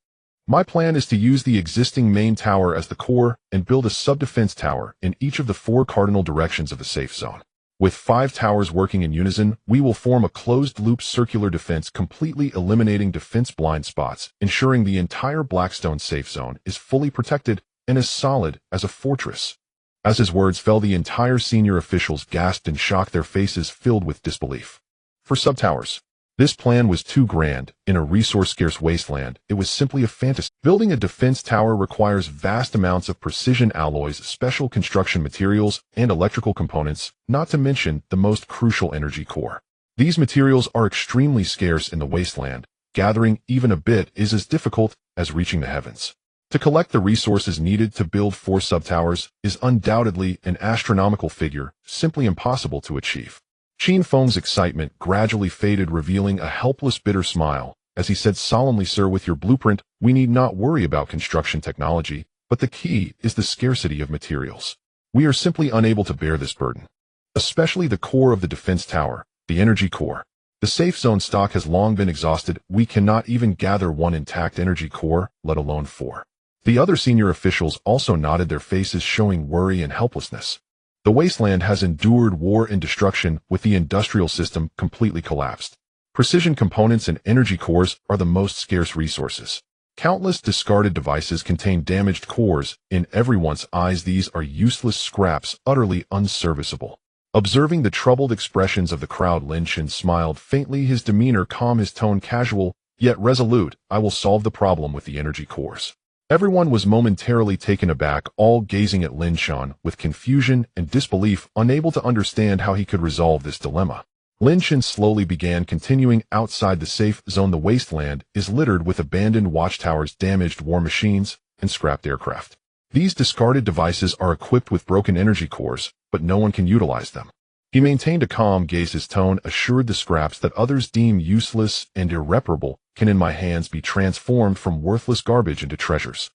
My plan is to use the existing main tower as the core and build a sub-defense tower in each of the 4 cardinal directions of the safe zone. With 5 towers working in unison, we will form a closed-loop circular defense, completely eliminating defense blind spots, ensuring the entire Blackstone safe zone is fully protected and as solid as a fortress. As his words fell, the entire senior officials gasped in shock, their faces filled with disbelief. For sub-towers, this plan was too grand. In a resource-scarce wasteland, it was simply a fantasy. Building a defense tower requires vast amounts of precision alloys, special construction materials, and electrical components, not to mention the most crucial energy core. These materials are extremely scarce in the wasteland. Gathering even a bit is as difficult as reaching the heavens. To collect the resources needed to build 4 sub-towers is undoubtedly an astronomical figure, simply impossible to achieve. Qin Feng's excitement gradually faded, revealing a helpless, bitter smile, as he said solemnly, Sir, with your blueprint, we need not worry about construction technology, but the key is the scarcity of materials. We are simply unable to bear this burden. Especially the core of the defense tower, the energy core. The safe zone stock has long been exhausted. We cannot even gather 1 intact energy core, let alone 4. The other senior officials also nodded, their faces showing worry and helplessness. The wasteland has endured war and destruction, with the industrial system completely collapsed. Precision components and energy cores are the most scarce resources. Countless discarded devices contain damaged cores. In everyone's eyes, these are useless scraps, utterly unserviceable. Observing the troubled expressions of the crowd, Lin Shan smiled faintly, his demeanor calm, his tone casual, yet resolute. I will solve the problem with the energy cores. Everyone was momentarily taken aback, all gazing at Lin Shan with confusion and disbelief, unable to understand how he could resolve this dilemma. Lin Shan slowly began, continuing, outside the safe zone the wasteland is littered with abandoned watchtowers, damaged war machines, and scrapped aircraft. These discarded devices are equipped with broken energy cores, but no one can utilize them. He maintained a calm gaze, his tone assured, the scraps that others deem useless and irreparable can in my hands be transformed from worthless garbage into treasures.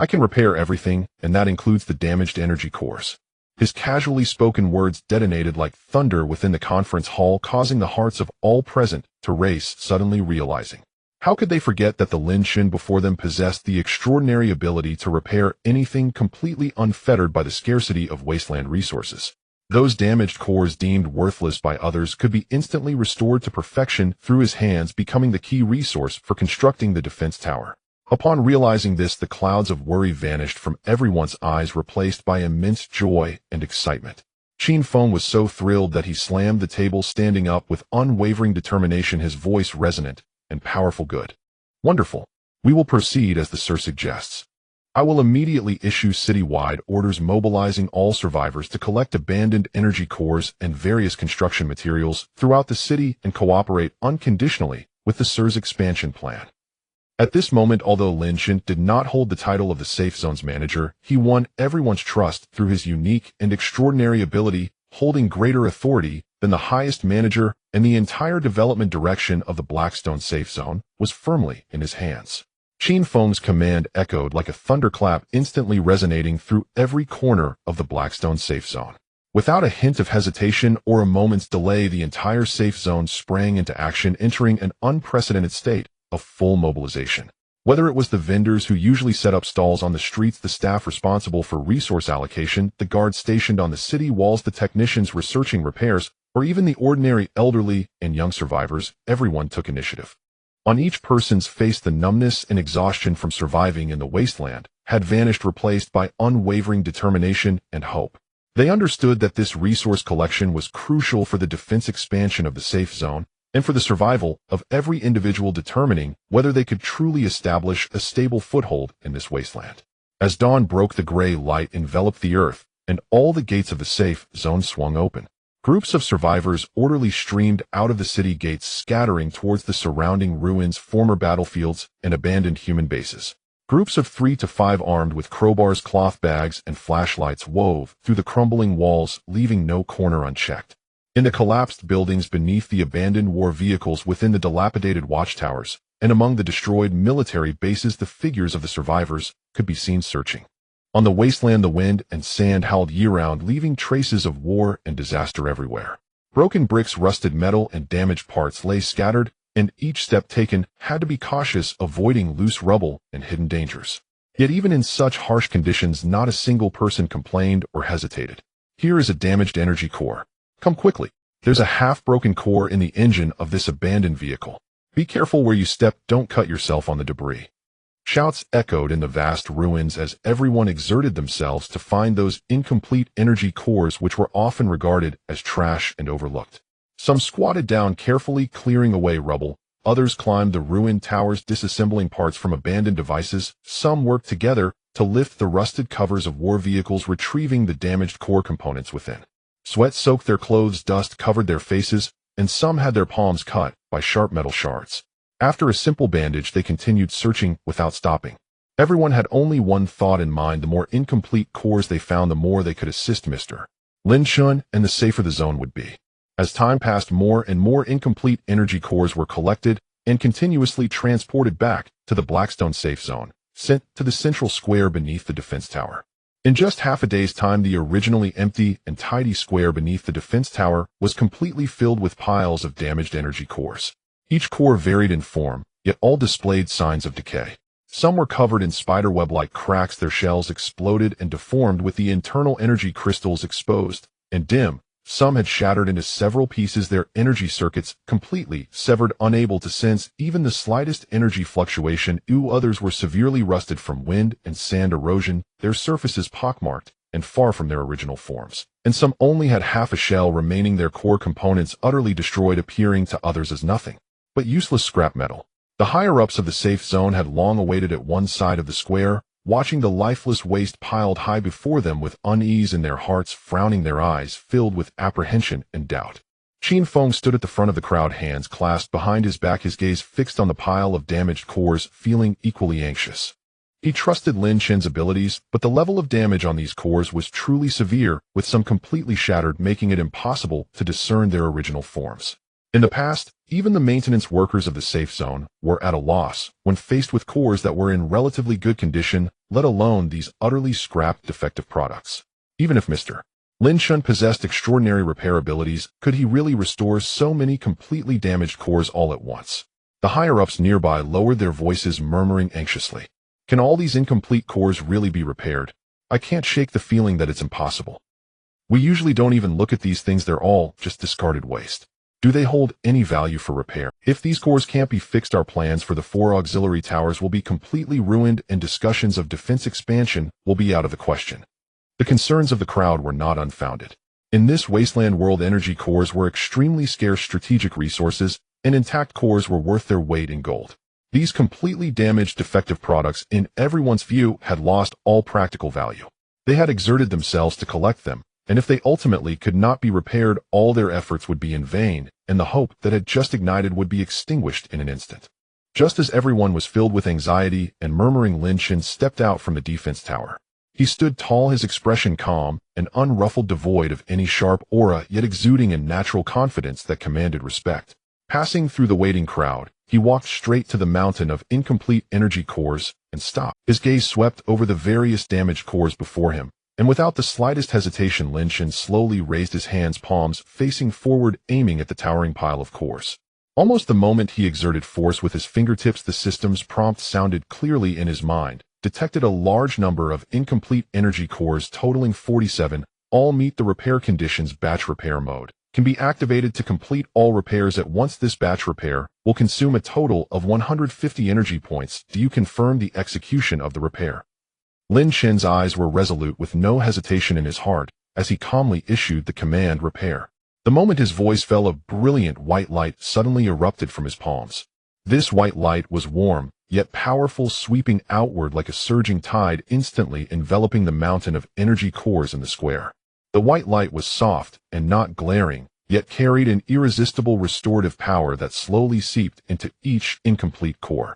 I can repair everything, and that includes the damaged energy cores. His casually spoken words detonated like thunder within the conference hall, causing the hearts of all present to race, suddenly realizing. How could they forget that the Lin Shin before them possessed the extraordinary ability to repair anything, completely unfettered by the scarcity of wasteland resources? Those damaged cores deemed worthless by others could be instantly restored to perfection through his hands, becoming the key resource for constructing the defense tower. Upon realizing this, the clouds of worry vanished from everyone's eyes, replaced by immense joy and excitement. Qin Feng was so thrilled that he slammed the table, standing up with unwavering determination, his voice resonant and powerful. Good. Wonderful. We will proceed as the Sir suggests. I will immediately issue citywide orders mobilizing all survivors to collect abandoned energy cores and various construction materials throughout the city and cooperate unconditionally with the Sir's expansion plan. At this moment, although Lin Shin did not hold the title of the Safe Zone's manager, he won everyone's trust through his unique and extraordinary ability, holding greater authority than the highest manager, and the entire development direction of the Blackstone Safe Zone was firmly in his hands. Qin Feng's command echoed like a thunderclap, instantly resonating through every corner of the Blackstone Safe Zone. Without a hint of hesitation or a moment's delay, the entire safe zone sprang into action, entering an unprecedented state of full mobilization. Whether it was the vendors who usually set up stalls on the streets, the staff responsible for resource allocation, the guards stationed on the city walls, the technicians researching repairs, or even the ordinary elderly and young survivors, everyone took initiative. On each person's face, the numbness and exhaustion from surviving in the wasteland had vanished, replaced by unwavering determination and hope. They understood that this resource collection was crucial for the defense expansion of the safe zone, and for the survival of every individual, determining whether they could truly establish a stable foothold in this wasteland. As dawn broke, the gray light enveloped the earth, and all the gates of the safe zone swung open. Groups of survivors orderly streamed out of the city gates, scattering towards the surrounding ruins, former battlefields, and abandoned human bases. Groups of 3 to 5 armed with crowbars, cloth bags, and flashlights wove through the crumbling walls, leaving no corner unchecked. In the collapsed buildings beneath, the abandoned war vehicles within the dilapidated watchtowers, and among the destroyed military bases, the figures of the survivors could be seen searching. On the wasteland, the wind and sand howled year-round, leaving traces of war and disaster everywhere. Broken bricks, rusted metal, and damaged parts lay scattered, and each step taken had to be cautious, avoiding loose rubble and hidden dangers. Yet even in such harsh conditions, not a single person complained or hesitated. Here is a damaged energy core. Come quickly. There's a half-broken core in the engine of this abandoned vehicle. Be careful where you step, don't cut yourself on the debris. Shouts echoed in the vast ruins as everyone exerted themselves to find those incomplete energy cores, which were often regarded as trash and overlooked. Some squatted down, carefully clearing away rubble. Others climbed the ruined towers, disassembling parts from abandoned devices. Some worked together to lift the rusted covers of war vehicles, retrieving the damaged core components within. Sweat soaked their clothes, dust covered their faces, and some had their palms cut by sharp metal shards. After a simple bandage, they continued searching without stopping. Everyone had only one thought in mind: the more incomplete cores they found, the more they could assist Mr. Lin Shin, and the safer the zone would be. As time passed, more and more incomplete energy cores were collected and continuously transported back to the Blackstone Safe Zone, sent to the central square beneath the defense tower. In just half a day's time, the originally empty and tidy square beneath the defense tower was completely filled with piles of damaged energy cores. Each core varied in form, yet all displayed signs of decay. Some were covered in spiderweb-like cracks, their shells exploded and deformed with the internal energy crystals exposed and dim. Some had shattered into several pieces, their energy circuits completely severed, unable to sense even the slightest energy fluctuation. Others were severely rusted from wind and sand erosion, their surfaces pockmarked and far from their original forms. And some only had half a shell remaining, their core components utterly destroyed, appearing to others as nothing but useless scrap metal. The higher-ups of the safe zone had long awaited at one side of the square, watching the lifeless waste piled high before them with unease in their hearts, frowning, their eyes filled with apprehension and doubt. Qin Feng stood at the front of the crowd, hands clasped behind his back, his gaze fixed on the pile of damaged cores, feeling equally anxious. He trusted Lin Shin's abilities, but the level of damage on these cores was truly severe, with some completely shattered, making it impossible to discern their original forms. In the past, even the maintenance workers of the safe zone were at a loss when faced with cores that were in relatively good condition, let alone these utterly scrapped defective products. Even if Mr. Lin Shun possessed extraordinary repair abilities, could he really restore so many completely damaged cores all at once? The higher-ups nearby lowered their voices, murmuring anxiously. Can all these incomplete cores really be repaired? I can't shake the feeling that it's impossible. We usually don't even look at these things, they're all just discarded waste. Do they hold any value for repair? If these cores can't be fixed, our plans for the 4 auxiliary towers will be completely ruined and discussions of defense expansion will be out of the question. The concerns of the crowd were not unfounded. In this wasteland world, energy cores were extremely scarce strategic resources, and intact cores were worth their weight in gold. These completely damaged defective products, in everyone's view, had lost all practical value. They had exerted themselves to collect them, and if they ultimately could not be repaired, all their efforts would be in vain, and the hope that had just ignited would be extinguished in an instant. Just as everyone was filled with anxiety and murmuring, Lin Shin stepped out from the defense tower. He stood tall, his expression calm and unruffled, devoid of any sharp aura, yet exuding a natural confidence that commanded respect. Passing through the waiting crowd, he walked straight to the mountain of incomplete energy cores and stopped. His gaze swept over the various damaged cores before him, and without the slightest hesitation, Lin Shin slowly raised his hands, palms facing forward, aiming at the towering pile of cores. Almost the moment he exerted force with his fingertips, the system's prompt sounded clearly in his mind, detected a large number of incomplete energy cores totaling 47, all meet the repair conditions. Batch repair mode can be activated to complete all repairs at once. This batch repair will consume a total of 150 energy points. Do you confirm the execution of the repair? Lin Shin's eyes were resolute, with no hesitation in his heart, as he calmly issued the command repair. The moment his voice fell, a brilliant white light suddenly erupted from his palms. This white light was warm, yet powerful, sweeping outward like a surging tide, instantly enveloping the mountain of energy cores in the square. The white light was soft and not glaring, yet carried an irresistible restorative power that slowly seeped into each incomplete core.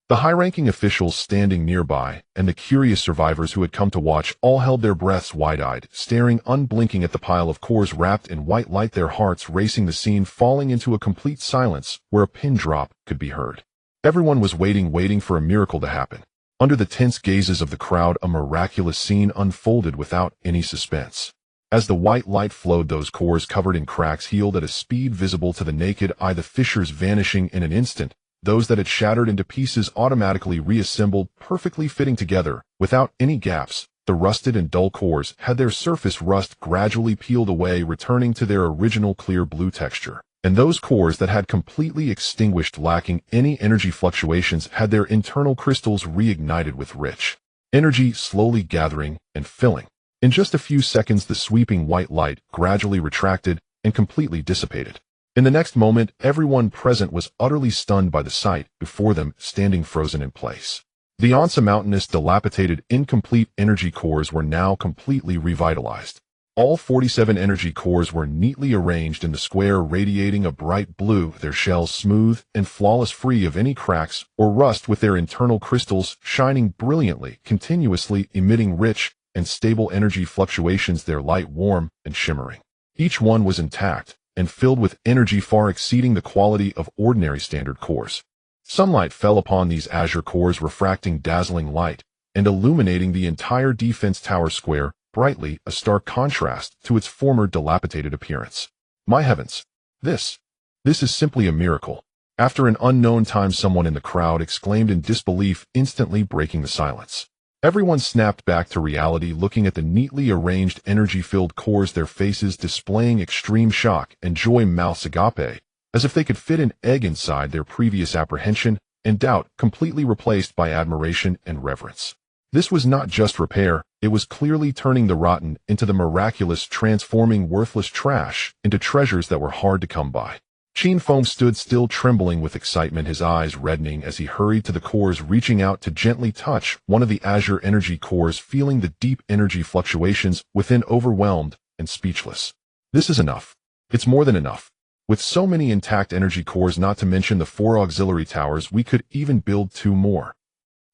The high-ranking officials standing nearby and the curious survivors who had come to watch all held their breaths, wide-eyed, staring unblinking at the pile of cores wrapped in white light, their hearts racing, the scene falling into a complete silence where a pin drop could be heard. Everyone was waiting for a miracle to happen. Under the tense gazes of the crowd, a miraculous scene unfolded without any suspense. As the white light flowed, those cores covered in cracks healed at a speed visible to the naked eye, the fissures vanishing in an instant. Those that had shattered into pieces automatically reassembled, perfectly fitting together, without any gaps. The rusted and dull cores had their surface rust gradually peeled away, returning to their original clear blue texture. And those cores that had completely extinguished, lacking any energy fluctuations, had their internal crystals reignited with rich energy, slowly gathering and filling. In just a few seconds, the sweeping white light gradually retracted and completely dissipated. In the next moment, everyone present was utterly stunned by the sight before them, standing frozen in place. The once mountainous, dilapidated, incomplete energy cores were now completely revitalized. All 47 energy cores were neatly arranged in the square, radiating a bright blue, their shells smooth and flawless, free of any cracks or rust, with their internal crystals shining brilliantly, continuously emitting rich and stable energy fluctuations, their light warm and shimmering. Each one was intact and filled with energy far exceeding the quality of ordinary standard cores. Sunlight fell upon these azure cores, refracting dazzling light and illuminating the entire defense tower square brightly, a stark contrast to its former dilapidated appearance. My heavens! This is simply a miracle. After an unknown time, someone in the crowd exclaimed in disbelief, instantly breaking the silence. Everyone snapped back to reality, looking at the neatly arranged energy-filled cores, their faces displaying extreme shock and joy, mouths agape, as if they could fit an egg inside. Their previous apprehension and doubt completely replaced by admiration and reverence. This was not just repair, it was clearly turning the rotten into the miraculous, transforming worthless trash into treasures that were hard to come by. Qin Feng stood still, trembling with excitement, his eyes reddening as he hurried to the cores, reaching out to gently touch one of the azure energy cores, feeling the deep energy fluctuations within, overwhelmed and speechless. This is enough. It's more than enough. With so many intact energy cores, not to mention the 4 auxiliary towers, we could even build 2 more.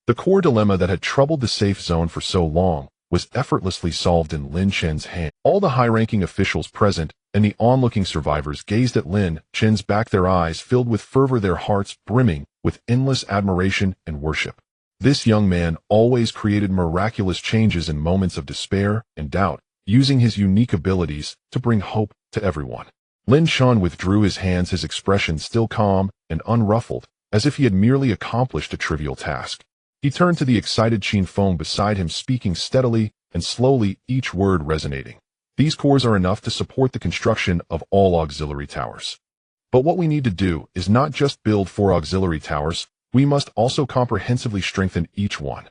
The core dilemma that had troubled the safe zone for so long was effortlessly solved in Lin Chen's hand. All the high-ranking officials present and the onlooking survivors gazed at Lin Chen's back, their eyes filled with fervor, their hearts brimming with endless admiration and worship. This young man always created miraculous changes in moments of despair and doubt, using his unique abilities to bring hope to everyone. Lin Chen withdrew his hands, his expression still calm and unruffled, as if he had merely accomplished a trivial task. He turned to the excited Qin Feng beside him, speaking steadily and slowly, each word resonating. These cores are enough to support the construction of all auxiliary towers. But what we need to do is not just build 4 auxiliary towers, we must also comprehensively strengthen each one.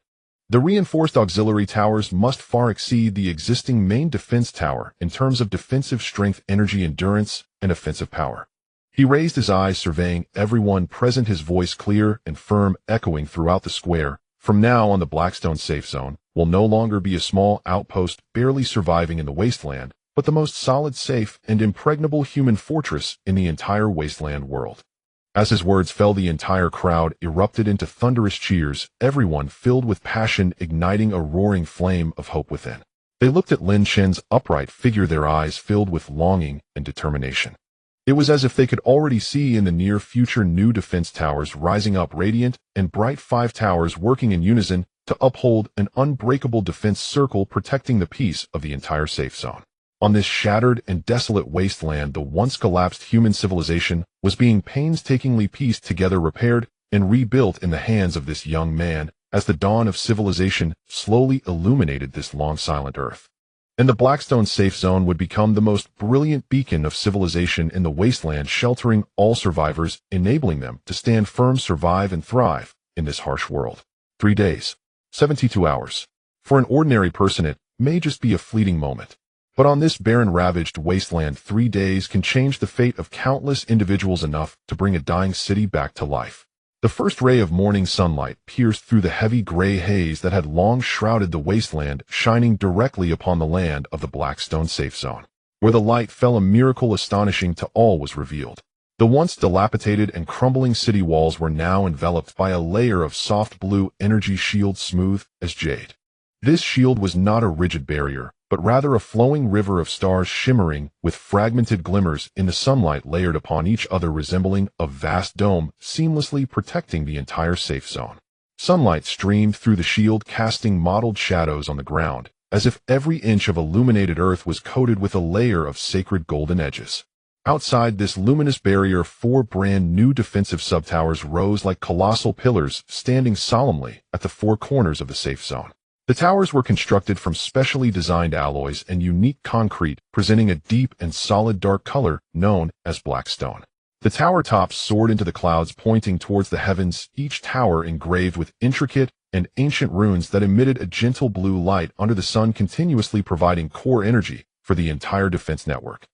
The reinforced auxiliary towers must far exceed the existing main defense tower in terms of defensive strength, energy, endurance, and offensive power. He raised his eyes, surveying everyone present, his voice clear and firm, echoing throughout the square. From now on, the Blackstone Safe Zone will no longer be a small outpost barely surviving in the wasteland, but the most solid, safe, and impregnable human fortress in the entire wasteland world. As his words fell, the entire crowd erupted into thunderous cheers, everyone filled with passion, igniting a roaring flame of hope within. They looked at Lin Chen's upright figure, their eyes filled with longing and determination. It was as if they could already see in the near future new defense towers rising up, radiant and bright, 5 towers working in unison to uphold an unbreakable defense circle protecting the peace of the entire safe zone. On this shattered and desolate wasteland, the once collapsed human civilization was being painstakingly pieced together, repaired, and rebuilt in the hands of this young man as the dawn of civilization slowly illuminated this long silent earth. And the Blackstone Safe Zone would become the most brilliant beacon of civilization in the wasteland, sheltering all survivors, enabling them to stand firm, survive, and thrive in this harsh world. 3 days, 72 hours. For an ordinary person, it may just be a fleeting moment. But on this barren, ravaged wasteland, 3 days can change the fate of countless individuals, enough to bring a dying city back to life. The first ray of morning sunlight pierced through the heavy gray haze that had long shrouded the wasteland, shining directly upon the land of the Blackstone Safe Zone. Where the light fell, a miracle astonishing to all was revealed. The once dilapidated and crumbling city walls were now enveloped by a layer of soft blue energy shield, smooth as jade. This shield was not a rigid barrier, but rather a flowing river of stars shimmering with fragmented glimmers in the sunlight, layered upon each other, resembling a vast dome, seamlessly protecting the entire safe zone. Sunlight streamed through the shield, casting mottled shadows on the ground, as if every inch of illuminated earth was coated with a layer of sacred golden edges. Outside this luminous barrier, 4 brand new defensive subtowers rose like colossal pillars, standing solemnly at the 4 corners of the safe zone. The towers were constructed from specially designed alloys and unique concrete, presenting a deep and solid dark color known as blackstone. The tower tops soared into the clouds, pointing towards the heavens, each tower engraved with intricate and ancient runes that emitted a gentle blue light under the sun, continuously providing core energy for the entire defense network.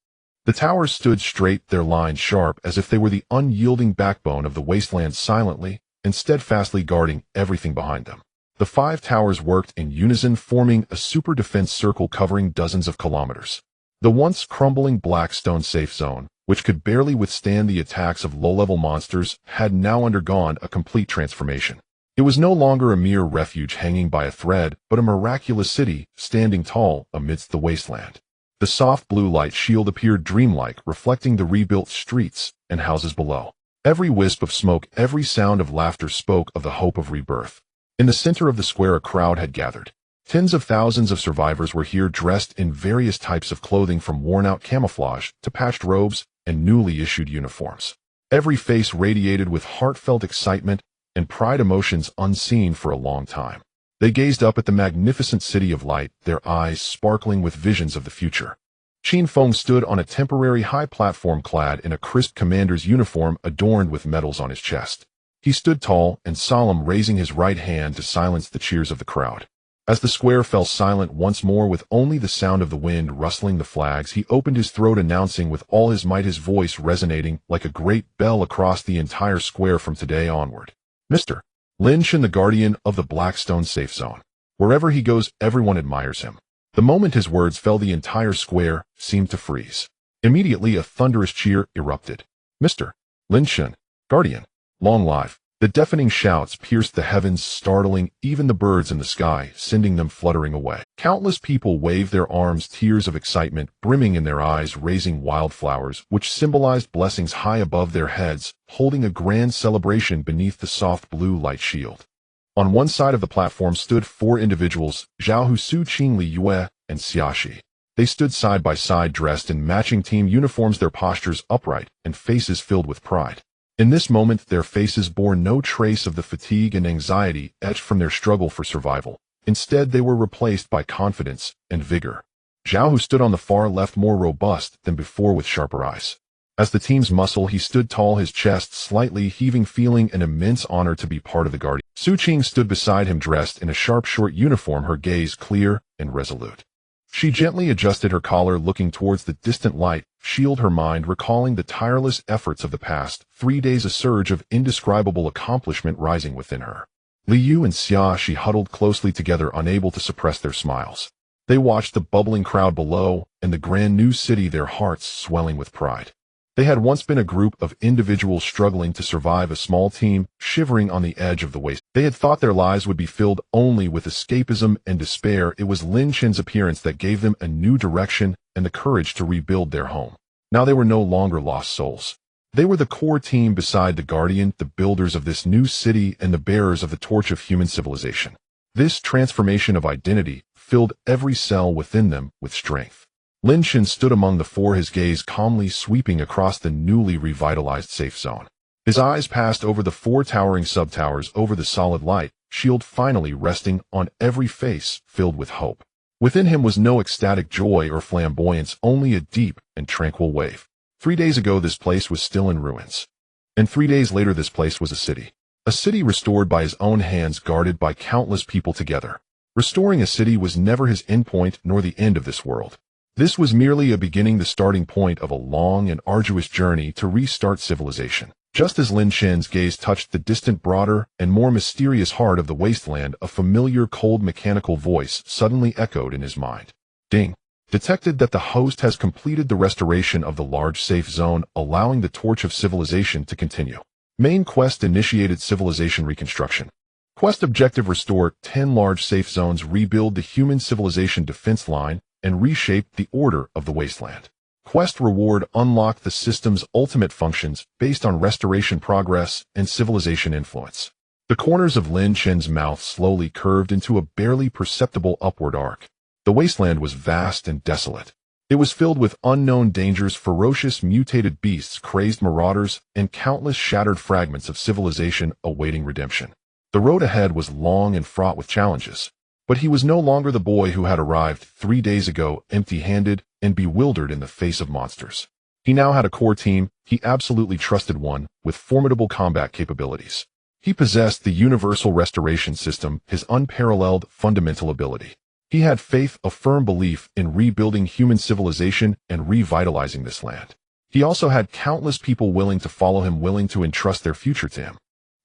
The towers stood straight, their lines sharp, as if they were the unyielding backbone of the wasteland, silently and steadfastly guarding everything behind them. The 5 towers worked in unison, forming a super defense circle covering dozens of kilometers. The once crumbling Blackstone Safe Zone, which could barely withstand the attacks of low-level monsters, had now undergone a complete transformation. It was no longer a mere refuge hanging by a thread, but a miraculous city standing tall amidst the wasteland. The soft blue light shield appeared dreamlike, reflecting the rebuilt streets and houses below. Every wisp of smoke, every sound of laughter spoke of the hope of rebirth. In the center of the square, a crowd had gathered. Tens of thousands of survivors were here, dressed in various types of clothing, from worn-out camouflage to patched robes and newly issued uniforms. Every face radiated with heartfelt excitement and pride, emotions unseen for a long time. They gazed up at the magnificent city of light, their eyes sparkling with visions of the future. Qin Feng stood on a temporary high platform, clad in a crisp commander's uniform adorned with medals on his chest. He stood tall and solemn, raising his right hand to silence the cheers of the crowd. As the square fell silent once more, with only the sound of the wind rustling the flags, he opened his throat, announcing with all his might, his voice resonating like a great bell across the entire square: from today onward, Mr. Lin Chen, the guardian of the Blackstone Safe Zone. Wherever he goes, everyone admires him. The moment his words fell, the entire square seemed to freeze. Immediately, a thunderous cheer erupted. Mr. Lin Chen, guardian, long live. The deafening shouts pierced the heavens, startling even the birds in the sky, sending them fluttering away. Countless people waved their arms, tears of excitement brimming in their eyes, raising wildflowers, which symbolized blessings high above their heads, holding a grand celebration beneath the soft blue light shield. On one side of the platform stood four individuals, Zhao Hu, Su Qing, Li Yue, and Xiaxi. They stood side by side, dressed in matching team uniforms, their postures upright and faces filled with pride. In this moment, their faces bore no trace of the fatigue and anxiety etched from their struggle for survival. Instead, they were replaced by confidence and vigor. Zhao Hu stood on the far left, more robust than before, with sharper eyes. As the team's muscle, he stood tall, his chest slightly heaving, feeling an immense honor to be part of the Guardian. Su Qing stood beside him, dressed in a sharp short uniform, her gaze clear and resolute. She gently adjusted her collar, looking towards the distant light shield, her mind recalling the tireless efforts of the past 3 days, a surge of indescribable accomplishment rising within her. Li Yu and Xiaxi huddled closely together, unable to suppress their smiles. They watched the bubbling crowd below and the grand new city, their hearts swelling with pride. They had once been a group of individuals struggling to survive, a small team shivering on the edge of the waste. They had thought their lives would be filled only with escapism and despair. It was Lin Chen's appearance that gave them a new direction and the courage to rebuild their home. Now they were no longer lost souls. They were the core team beside the Guardian, the builders of this new city and the bearers of the torch of human civilization. This transformation of identity filled every cell within them with strength. Lin Chen stood among the four, his gaze calmly sweeping across the newly revitalized safe zone. His eyes passed over the four towering sub-towers, over the solid light shield, finally resting on every face filled with hope. Within him was no ecstatic joy or flamboyance, only a deep and tranquil wave. 3 days ago, this place was still in ruins. And 3 days later, this place was a city. A city restored by his own hands, guarded by countless people together. Restoring a city was never his endpoint nor the end of this world. This was merely a beginning, the starting point of a long and arduous journey to restart civilization. Just as Lin Chen's gaze touched the distant, broader, and more mysterious heart of the wasteland, a familiar, cold, mechanical voice suddenly echoed in his mind. Ding! Detected that the host has completed the restoration of the large safe zone, allowing the torch of civilization to continue. Main quest initiated, civilization reconstruction. Quest objective: restore 10 large safe zones, rebuild the human civilization defense line, and reshape the order of the wasteland. Quest reward: unlock the system's ultimate functions based on restoration progress and civilization influence. The corners of Lin Chen's mouth slowly curved into a barely perceptible upward arc. The wasteland was vast and desolate. It was filled with unknown dangers, ferocious mutated beasts, crazed marauders, and countless shattered fragments of civilization awaiting redemption. The road ahead was long and fraught with challenges. But he was no longer the boy who had arrived 3 days ago, empty-handed and bewildered in the face of monsters. He now had a core team, he absolutely trusted one, with formidable combat capabilities. He possessed the universal restoration system, his unparalleled fundamental ability. He had faith, a firm belief in rebuilding human civilization and revitalizing this land. He also had countless people willing to follow him, willing to entrust their future to him.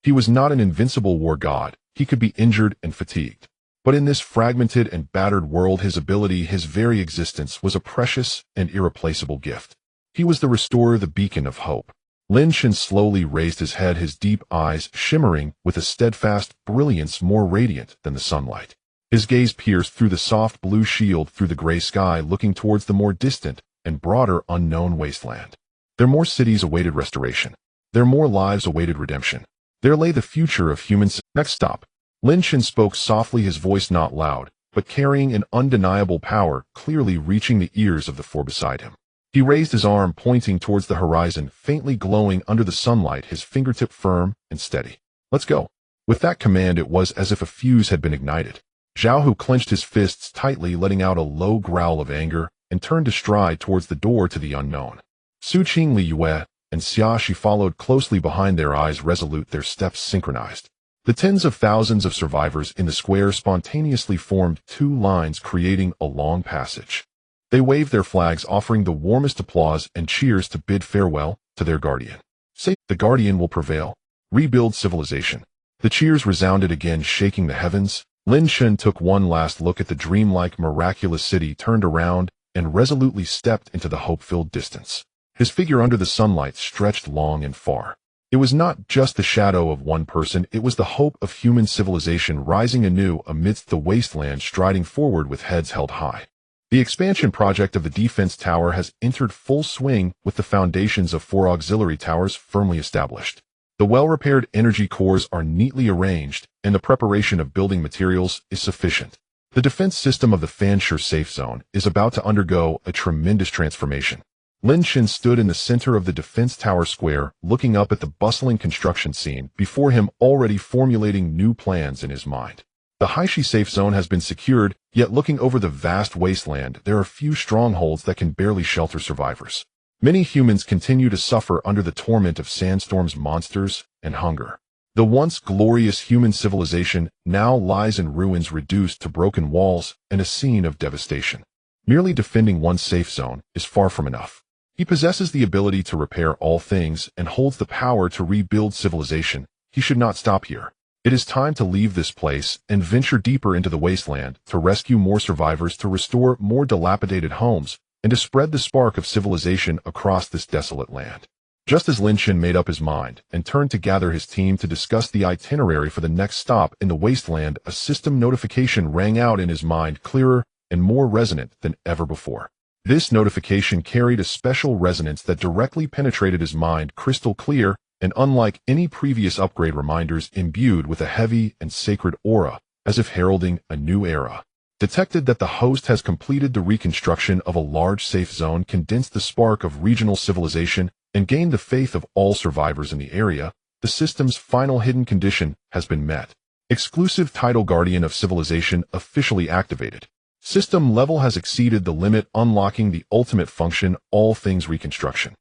He was not an invincible war god. He could be injured and fatigued. But in this fragmented and battered world, his ability, his very existence, was a precious and irreplaceable gift. He was the restorer, the beacon of hope. Lin Chen slowly raised his head, his deep eyes shimmering with a steadfast brilliance more radiant than the sunlight. His gaze pierced through the soft blue shield, through the gray sky, looking towards the more distant and broader unknown wasteland. There more cities awaited restoration. There more lives awaited redemption. There lay the future of humans. Next stop. Lin Chen spoke softly, his voice not loud, but carrying an undeniable power, clearly reaching the ears of the four beside him. He raised his arm, pointing towards the horizon, faintly glowing under the sunlight, his fingertip firm and steady. Let's go. With that command, it was as if a fuse had been ignited. Zhao Hu clenched his fists tightly, letting out a low growl of anger, and turned to stride towards the door to the unknown. Su Qing, Li Yue, and Xiaxi followed closely behind, their eyes resolute, their steps synchronized. The tens of thousands of survivors in the square spontaneously formed 2 lines, creating a long passage. They waved their flags, offering the warmest applause and cheers to bid farewell to their guardian. Say, the guardian will prevail. Rebuild civilization. The cheers resounded again, shaking the heavens. Lin Chen took one last look at the dreamlike, miraculous city, turned around, and resolutely stepped into the hope-filled distance. His figure under the sunlight stretched long and far. It was not just the shadow of one person, it was the hope of human civilization rising anew amidst the wasteland, striding forward with heads held high. The expansion project of the defense tower has entered full swing with the foundations of 4 auxiliary towers firmly established. The well-repaired energy cores are neatly arranged, and the preparation of building materials is sufficient. The defense system of the Fanshire safe zone is about to undergo a tremendous transformation. Lin Shen stood in the center of the defense tower square, looking up at the bustling construction scene before him, already formulating new plans in his mind. The Haishi safe zone has been secured, yet looking over the vast wasteland, there are few strongholds that can barely shelter survivors. Many humans continue to suffer under the torment of Sandstorm's monsters and hunger. The once glorious human civilization now lies in ruins, reduced to broken walls and a scene of devastation. Merely defending one's safe zone is far from enough. He possesses the ability to repair all things and holds the power to rebuild civilization. He should not stop here. It is time to leave this place and venture deeper into the wasteland, to rescue more survivors, to restore more dilapidated homes, and to spread the spark of civilization across this desolate land. Just as Lin Shen made up his mind and turned to gather his team to discuss the itinerary for the next stop in the wasteland, a system notification rang out in his mind, clearer and more resonant than ever before. This notification carried a special resonance that directly penetrated his mind, crystal clear and unlike any previous upgrade reminders, imbued with a heavy and sacred aura, as if heralding a new era. Detected that the host has completed the reconstruction of a large safe zone, condensed the spark of regional civilization, and gained the faith of all survivors in the area. The system's final hidden condition has been met. Exclusive title Guardian of Civilization officially activated. System level has exceeded the limit, unlocking the ultimate function, all things reconstruction.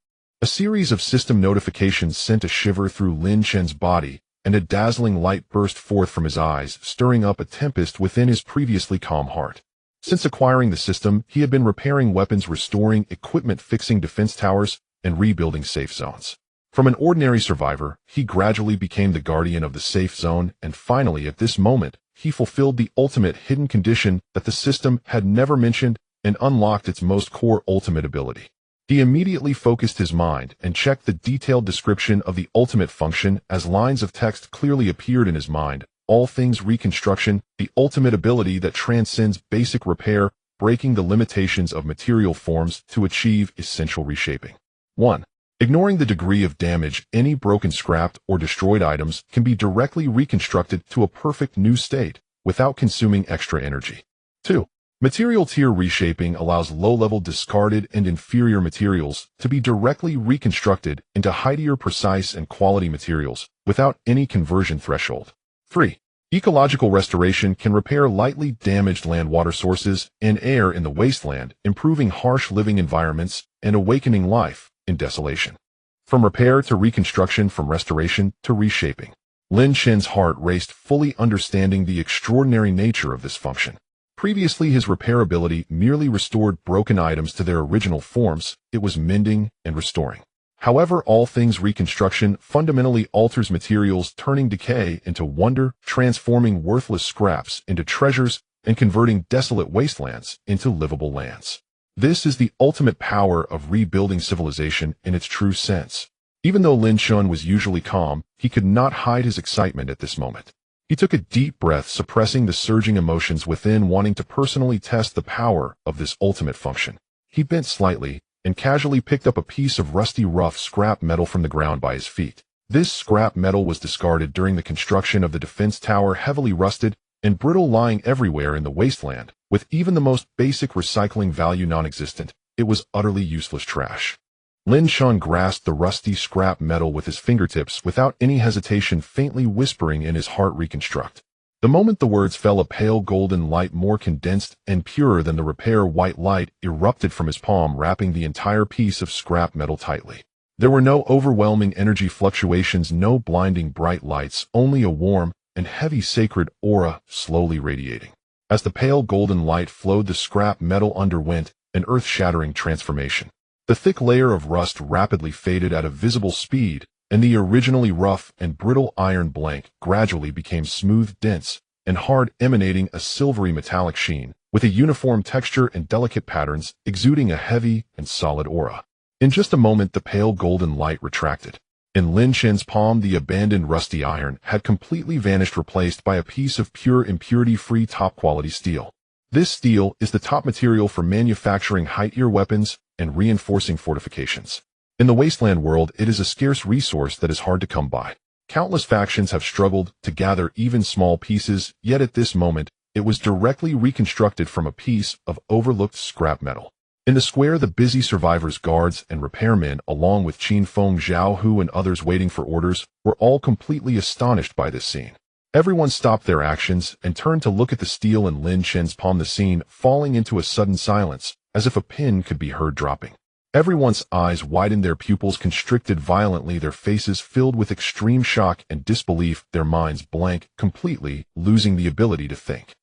A series of system notifications sent a shiver through Lin Shen's body, and a dazzling light burst forth from his eyes, stirring up a tempest within his previously calm heart. Since acquiring the system, he had been repairing weapons, restoring equipment, fixing defense towers, and rebuilding safe zones. From an ordinary survivor, he gradually became the guardian of the safe zone, and finally, at this moment, he fulfilled the ultimate hidden condition that the system had never mentioned and unlocked its most core ultimate ability. He immediately focused his mind and checked the detailed description of the ultimate function as lines of text clearly appeared in his mind. All things reconstruction, the ultimate ability that transcends basic repair, breaking the limitations of material forms to achieve essential reshaping. 1. Ignoring the degree of damage, any broken, scrapped, or destroyed items can be directly reconstructed to a perfect new state without consuming extra energy. 2. Material tier reshaping allows low-level, discarded, and inferior materials to be directly reconstructed into higher, precise, and quality materials without any conversion threshold. 3. Ecological restoration can repair lightly damaged land, water sources, and air in the wasteland, improving harsh living environments and awakening life in desolation. From repair to reconstruction, from restoration to reshaping. Lin Shen's heart raced, fully understanding the extraordinary nature of this function. Previously, his repair ability merely restored broken items to their original forms. It was mending and restoring. However, all things reconstruction fundamentally alters materials, turning decay into wonder, transforming worthless scraps into treasures, and converting desolate wastelands into livable lands. This is the ultimate power of rebuilding civilization in its true sense. Even though Lin Shen was usually calm, he could not hide his excitement at this moment. He took a deep breath, suppressing the surging emotions within, wanting to personally test the power of this ultimate function. He bent slightly and casually picked up a piece of rusty, rough scrap metal from the ground by his feet. This scrap metal was discarded during the construction of the defense tower, heavily rusted and brittle, lying everywhere in the wasteland. With even the most basic recycling value non-existent, it was utterly useless trash. Lin Shen grasped the rusty scrap metal with his fingertips without any hesitation, faintly whispering in his heart, "Reconstruct." The moment the words fell, a pale golden light, more condensed and purer than the repair white light, erupted from his palm, wrapping the entire piece of scrap metal tightly. There were no overwhelming energy fluctuations, no blinding bright lights, only a warm and heavy sacred aura slowly radiating. As the pale golden light flowed, the scrap metal underwent an earth-shattering transformation. The thick layer of rust rapidly faded at a visible speed, and the originally rough and brittle iron blank gradually became smooth, dense, and hard, emanating a silvery metallic sheen, with a uniform texture and delicate patterns, exuding a heavy and solid aura. In just a moment, the pale golden light retracted. In Lin Shen's palm, the abandoned rusty iron had completely vanished, replaced by a piece of pure impurity-free top-quality steel. This steel is the top material for manufacturing high-tier weapons and reinforcing fortifications. In the wasteland world, it is a scarce resource that is hard to come by. Countless factions have struggled to gather even small pieces, yet at this moment, it was directly reconstructed from a piece of overlooked scrap metal. In the square, the busy survivors, guards, and repairmen, along with Qin Feng, Zhao Hu, and others waiting for orders, were all completely astonished by this scene. Everyone stopped their actions and turned to look at the steel in Lin Shen's palm, the scene falling into a sudden silence, as if a pin could be heard dropping. Everyone's eyes widened, their pupils constricted violently, their faces filled with extreme shock and disbelief, their minds blank, completely losing the ability to think.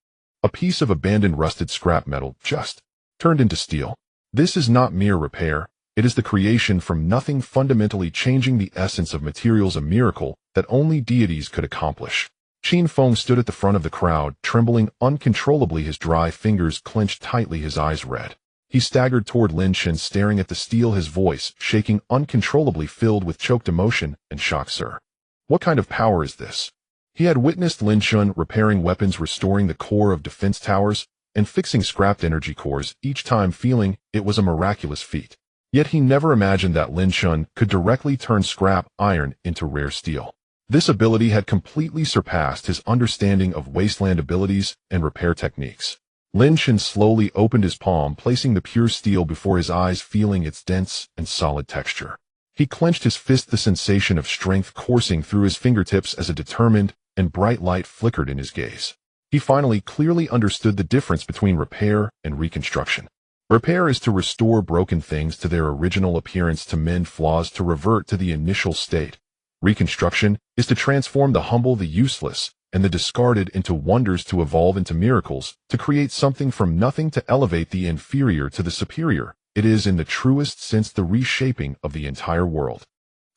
A piece of abandoned rusted scrap metal just turned into steel. This is not mere repair, it is the creation from nothing, fundamentally changing the essence of materials, a miracle that only deities could accomplish. Qin Feng stood at the front of the crowd, trembling uncontrollably, his dry fingers clenched tightly, his eyes red. He staggered toward Lin Shen, staring at the steel, his voice shaking uncontrollably, filled with choked emotion and shock. Sir, what kind of power is this? He had witnessed Lin Shen repairing weapons, restoring the core of defense towers, and fixing scrapped energy cores, each time feeling it was a miraculous feat. Yet he never imagined that Lin Shen could directly turn scrap iron into rare steel. This ability had completely surpassed his understanding of wasteland abilities and repair techniques. Lin Shen slowly opened his palm, placing the pure steel before his eyes, feeling its dense and solid texture. He clenched his fist, the sensation of strength coursing through his fingertips as a determined and bright light flickered in his gaze. He finally clearly understood the difference between repair and reconstruction. Repair is to restore broken things to their original appearance, to mend flaws, to revert to the initial state. Reconstruction is to transform the humble, the useless, and the discarded into wonders, to evolve into miracles, to create something from nothing, to elevate the inferior to the superior. It is, in the truest sense, the reshaping of the entire world.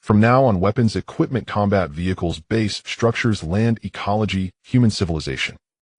From now on, weapons, equipment, combat vehicles, base structures, land, ecology, human civilization.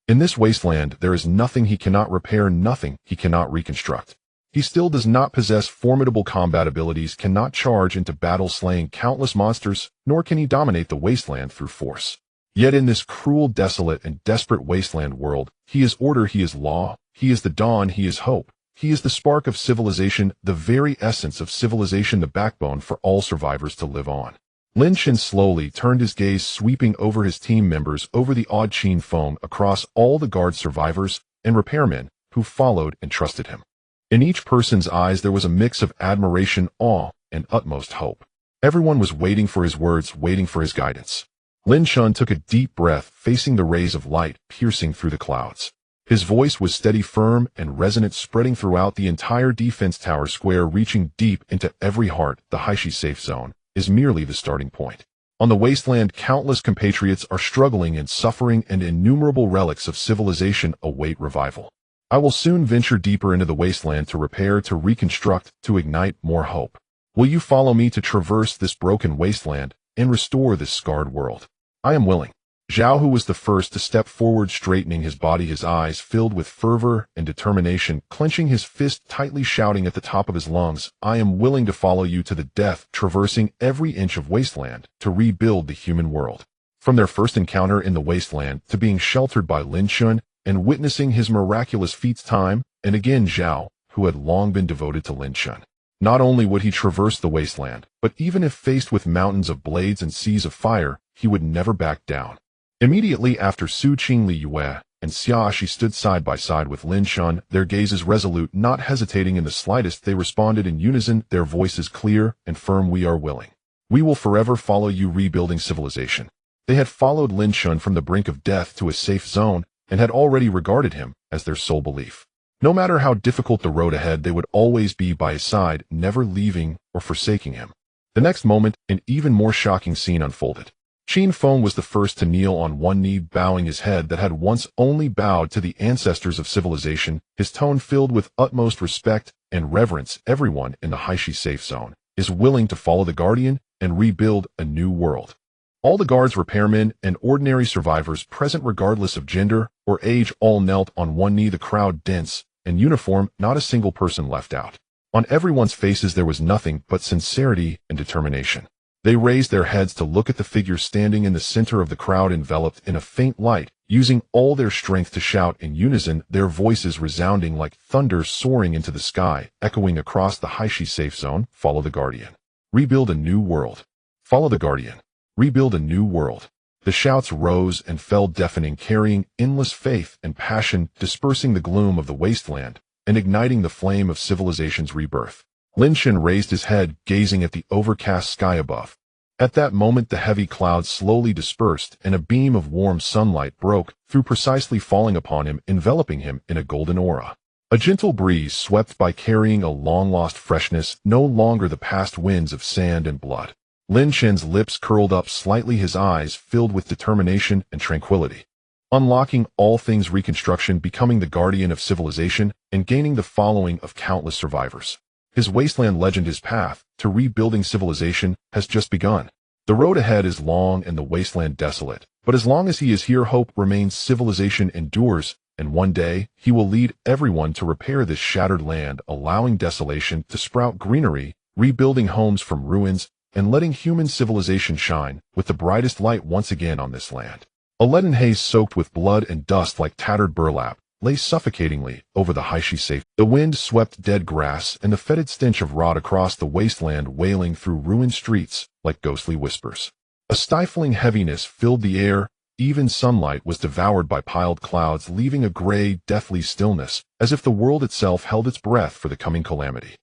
In this wasteland, there is nothing he cannot repair, nothing he cannot reconstruct. He still does not possess formidable combat abilities, cannot charge into battle slaying countless monsters, nor can he dominate the wasteland through force. Yet in this cruel, desolate, and desperate wasteland world, he is order, he is law, he is the dawn, he is hope. He is the spark of civilization, the very essence of civilization, the backbone for all survivors to live on. Lin Shen slowly turned his gaze, sweeping over his team members, over the awed Qin Feng, across all the guard, survivors, and repairmen who followed and trusted him. In each person's eyes there was a mix of admiration, awe, and utmost hope. Everyone was waiting for his words, waiting for his guidance. Lin Shen took a deep breath, facing the rays of light piercing through the clouds. His voice was steady, firm, and resonant, spreading throughout the entire defense tower square, reaching deep into every heart. The Haishi safe zone is merely the starting point. On the wasteland, countless compatriots are struggling and suffering, and innumerable relics of civilization await revival. I will soon venture deeper into the wasteland to repair, to reconstruct, to ignite more hope. Will you follow me to traverse this broken wasteland and restore this scarred world? I am willing. Zhao Hu was the first to step forward, straightening his body, his eyes filled with fervor and determination, clenching his fist tightly, shouting at the top of his lungs, I am willing to follow you to the death, traversing every inch of wasteland to rebuild the human world. From their first encounter in the wasteland to being sheltered by Lin Shen and witnessing his miraculous feats time and again, Zhao, who had long been devoted to Lin Shen. Not only would he traverse the wasteland, but even if faced with mountains of blades and seas of fire, he would never back down. Immediately after, Su Qing, Li Yue, and Xia Shi stood side by side with Lin Shen, their gazes resolute, not hesitating in the slightest. They responded in unison, their voices clear and firm, we are willing. We will forever follow you, rebuilding civilization. They had followed Lin Shen from the brink of death to a safe zone and had already regarded him as their sole belief. No matter how difficult the road ahead, they would always be by his side, never leaving or forsaking him. The next moment, an even more shocking scene unfolded. Qin Feng was the first to kneel on one knee, bowing his head that had once only bowed to the ancestors of civilization, his tone filled with utmost respect and reverence. Everyone in the Haishi safe zone is willing to follow the Guardian and rebuild a new world. All the guards, repairmen, and ordinary survivors present, regardless of gender or age, all knelt on one knee, the crowd dense and uniform, not a single person left out. On everyone's faces there was nothing but sincerity and determination. They raised their heads to look at the figure standing in the center of the crowd, enveloped in a faint light, using all their strength to shout in unison, their voices resounding like thunder soaring into the sky, echoing across the Haishi safe zone. Follow the Guardian. Rebuild a new world. Follow the Guardian. Rebuild a new world. The shouts rose and fell deafening, carrying endless faith and passion, dispersing the gloom of the wasteland and igniting the flame of civilization's rebirth. Lin Shan raised his head, gazing at the overcast sky above. At that moment, the heavy clouds slowly dispersed, and a beam of warm sunlight broke through, precisely falling upon him, enveloping him in a golden aura. A gentle breeze swept by, carrying a long-lost freshness, no longer the past winds of sand and blood. Lin Shan's lips curled up slightly, his eyes filled with determination and tranquility. Unlocking all things reconstruction, becoming the guardian of civilization, and gaining the following of countless survivors. His wasteland legend, his path to rebuilding civilization, has just begun. The road ahead is long and the wasteland desolate, but as long as he is here, hope remains, civilization endures, and one day he will lead everyone to repair this shattered land, allowing desolation to sprout greenery, rebuilding homes from ruins, and letting human civilization shine with the brightest light once again on this land. A leaden haze soaked with blood and dust like tattered burlap lay suffocatingly over the Haishi safe. The wind swept dead grass and the fetid stench of rot across the wasteland, wailing through ruined streets like ghostly whispers. A stifling heaviness filled the air. Even sunlight was devoured by piled clouds, leaving a gray, deathly stillness, as if the world itself held its breath for the coming calamity.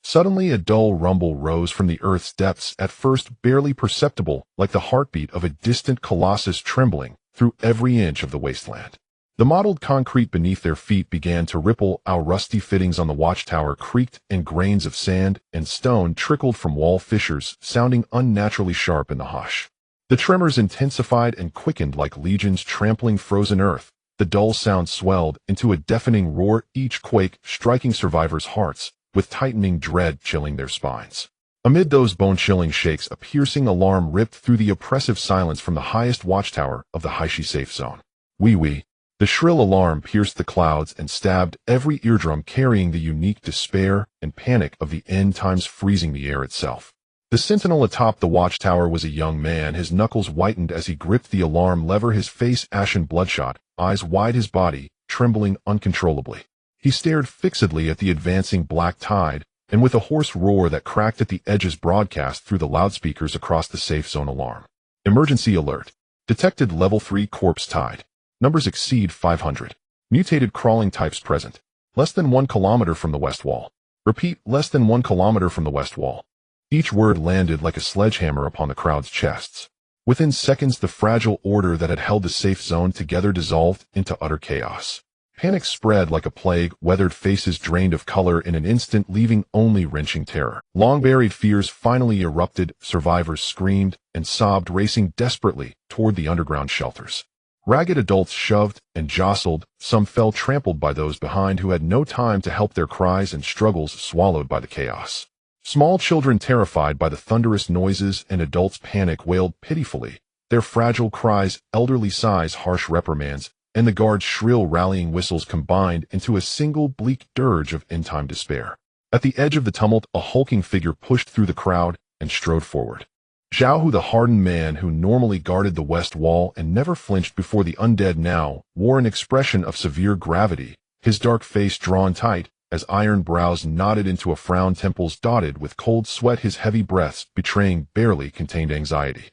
Suddenly, a dull rumble rose from the earth's depths, at first barely perceptible, like the heartbeat of a distant colossus trembling through every inch of the wasteland. The mottled concrete beneath their feet began to ripple, our rusty fittings on the watchtower creaked, and grains of sand and stone trickled from wall fissures, sounding unnaturally sharp in the hush. The tremors intensified and quickened like legions trampling frozen earth. The dull sound swelled into a deafening roar, each quake striking survivors' hearts, with tightening dread chilling their spines. Amid those bone-chilling shakes, a piercing alarm ripped through the oppressive silence from the highest watchtower of the Haishi safe zone. Wee. The shrill alarm pierced the clouds and stabbed every eardrum, carrying the unique despair and panic of the end times, freezing the air itself. The sentinel atop the watchtower was a young man, his knuckles whitened as he gripped the alarm lever, his face ashen bloodshot, eyes wide, his body trembling uncontrollably. He stared fixedly at the advancing black tide, and with a hoarse roar that cracked at the edges broadcast through the loudspeakers across the safe zone alarm. Emergency alert. Detected level 3 corpse tide. Numbers exceed 500. Mutated crawling types present. Less than 1 kilometer from the west wall. Repeat, less than 1 kilometer from the west wall. Each word landed like a sledgehammer upon the crowd's chests. Within seconds, the fragile order that had held the safe zone together dissolved into utter chaos. Panic spread like a plague, weathered faces drained of color in an instant, leaving only wrenching terror. Long-buried fears finally erupted, survivors screamed and sobbed, racing desperately toward the underground shelters. Ragged adults shoved and jostled, some fell trampled by those behind who had no time to help, their cries and struggles swallowed by the chaos. Small children, terrified by the thunderous noises and adults' panic, wailed pitifully, their fragile cries, elderly sighs, harsh reprimands, and the guards' shrill rallying whistles combined into a single bleak dirge of end-time despair. At the edge of the tumult, a hulking figure pushed through the crowd and strode forward. Zhao Hu, the hardened man who normally guarded the west wall and never flinched before the undead, now wore an expression of severe gravity, his dark face drawn tight, as iron brows knotted into a frown, temples dotted with cold sweat, his heavy breaths betraying barely contained anxiety.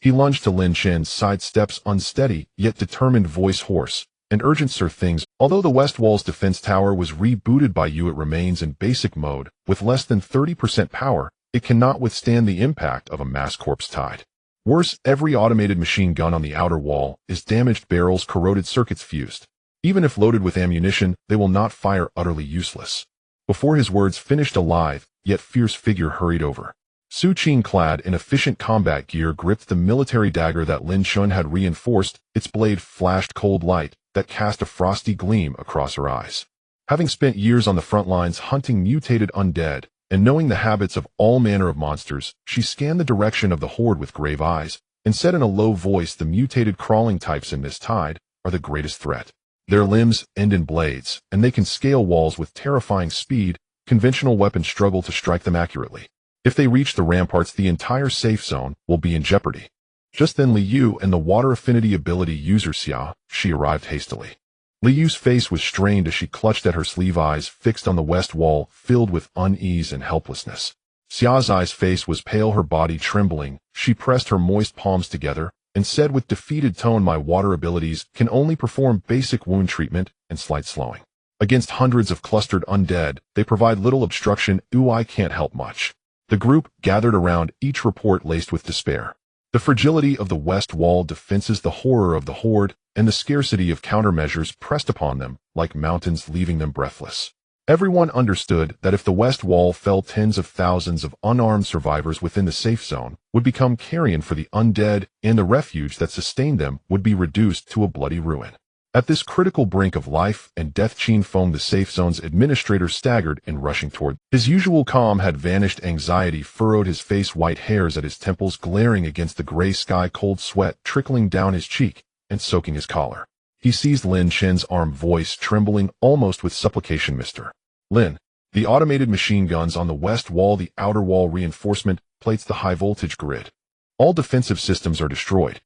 He lunged to Lin Shan's side, steps unsteady, yet determined, voice hoarse and urgent. Sir, things, although the west wall's defense tower was rebooted by you, it remains in basic mode. With less than 30% power, it cannot withstand the impact of a mass corpse tide. Worse, every automated machine gun on the outer wall is damaged, barrels corroded, circuits fused. Even if loaded with ammunition, they will not fire, utterly useless. Before his words finished, a lithe, yet fierce figure hurried over. Su Qing, clad in efficient combat gear, gripped the military dagger that Lin Shun had reinforced. Its blade flashed cold light that cast a frosty gleam across her eyes. Having spent years on the front lines hunting mutated undead, and knowing the habits of all manner of monsters, she scanned the direction of the horde with grave eyes, and said in a low voice, the mutated crawling types in this tide are the greatest threat. Their limbs end in blades, and they can scale walls with terrifying speed. Conventional weapons struggle to strike them accurately. If they reach the ramparts, the entire safe zone will be in jeopardy. Just then Liu and the water affinity ability user Xia, she arrived hastily. Liu's face was strained as she clutched at her sleeve, eyes fixed on the west wall, filled with unease and helplessness. Xia's eyes face was pale, her body trembling. She pressed her moist palms together and said with defeated tone, "My water abilities can only perform basic wound treatment and slight slowing. Against hundreds of clustered undead, they provide little obstruction. I can't help much." The group gathered around, each report laced with despair. The fragility of the west wall defenses, the horror of the horde, and the scarcity of countermeasures pressed upon them like mountains, leaving them breathless. Everyone understood that if the west wall fell, tens of thousands of unarmed survivors within the safe zone would become carrion for the undead, and the refuge that sustained them would be reduced to a bloody ruin. At this critical brink of life and death, Qin Feng, the safe zone's administrator, staggered in rushing toward. His usual calm had vanished. Anxiety furrowed his face, white hairs at his temples glaring against the gray sky, cold sweat trickling down his cheek and soaking his collar. He seized Lin Chen's arm, voice trembling almost with supplication. "Mr. Lin, the automated machine guns on the west wall, the outer wall reinforcement plates, the high-voltage grid. All defensive systems are destroyed.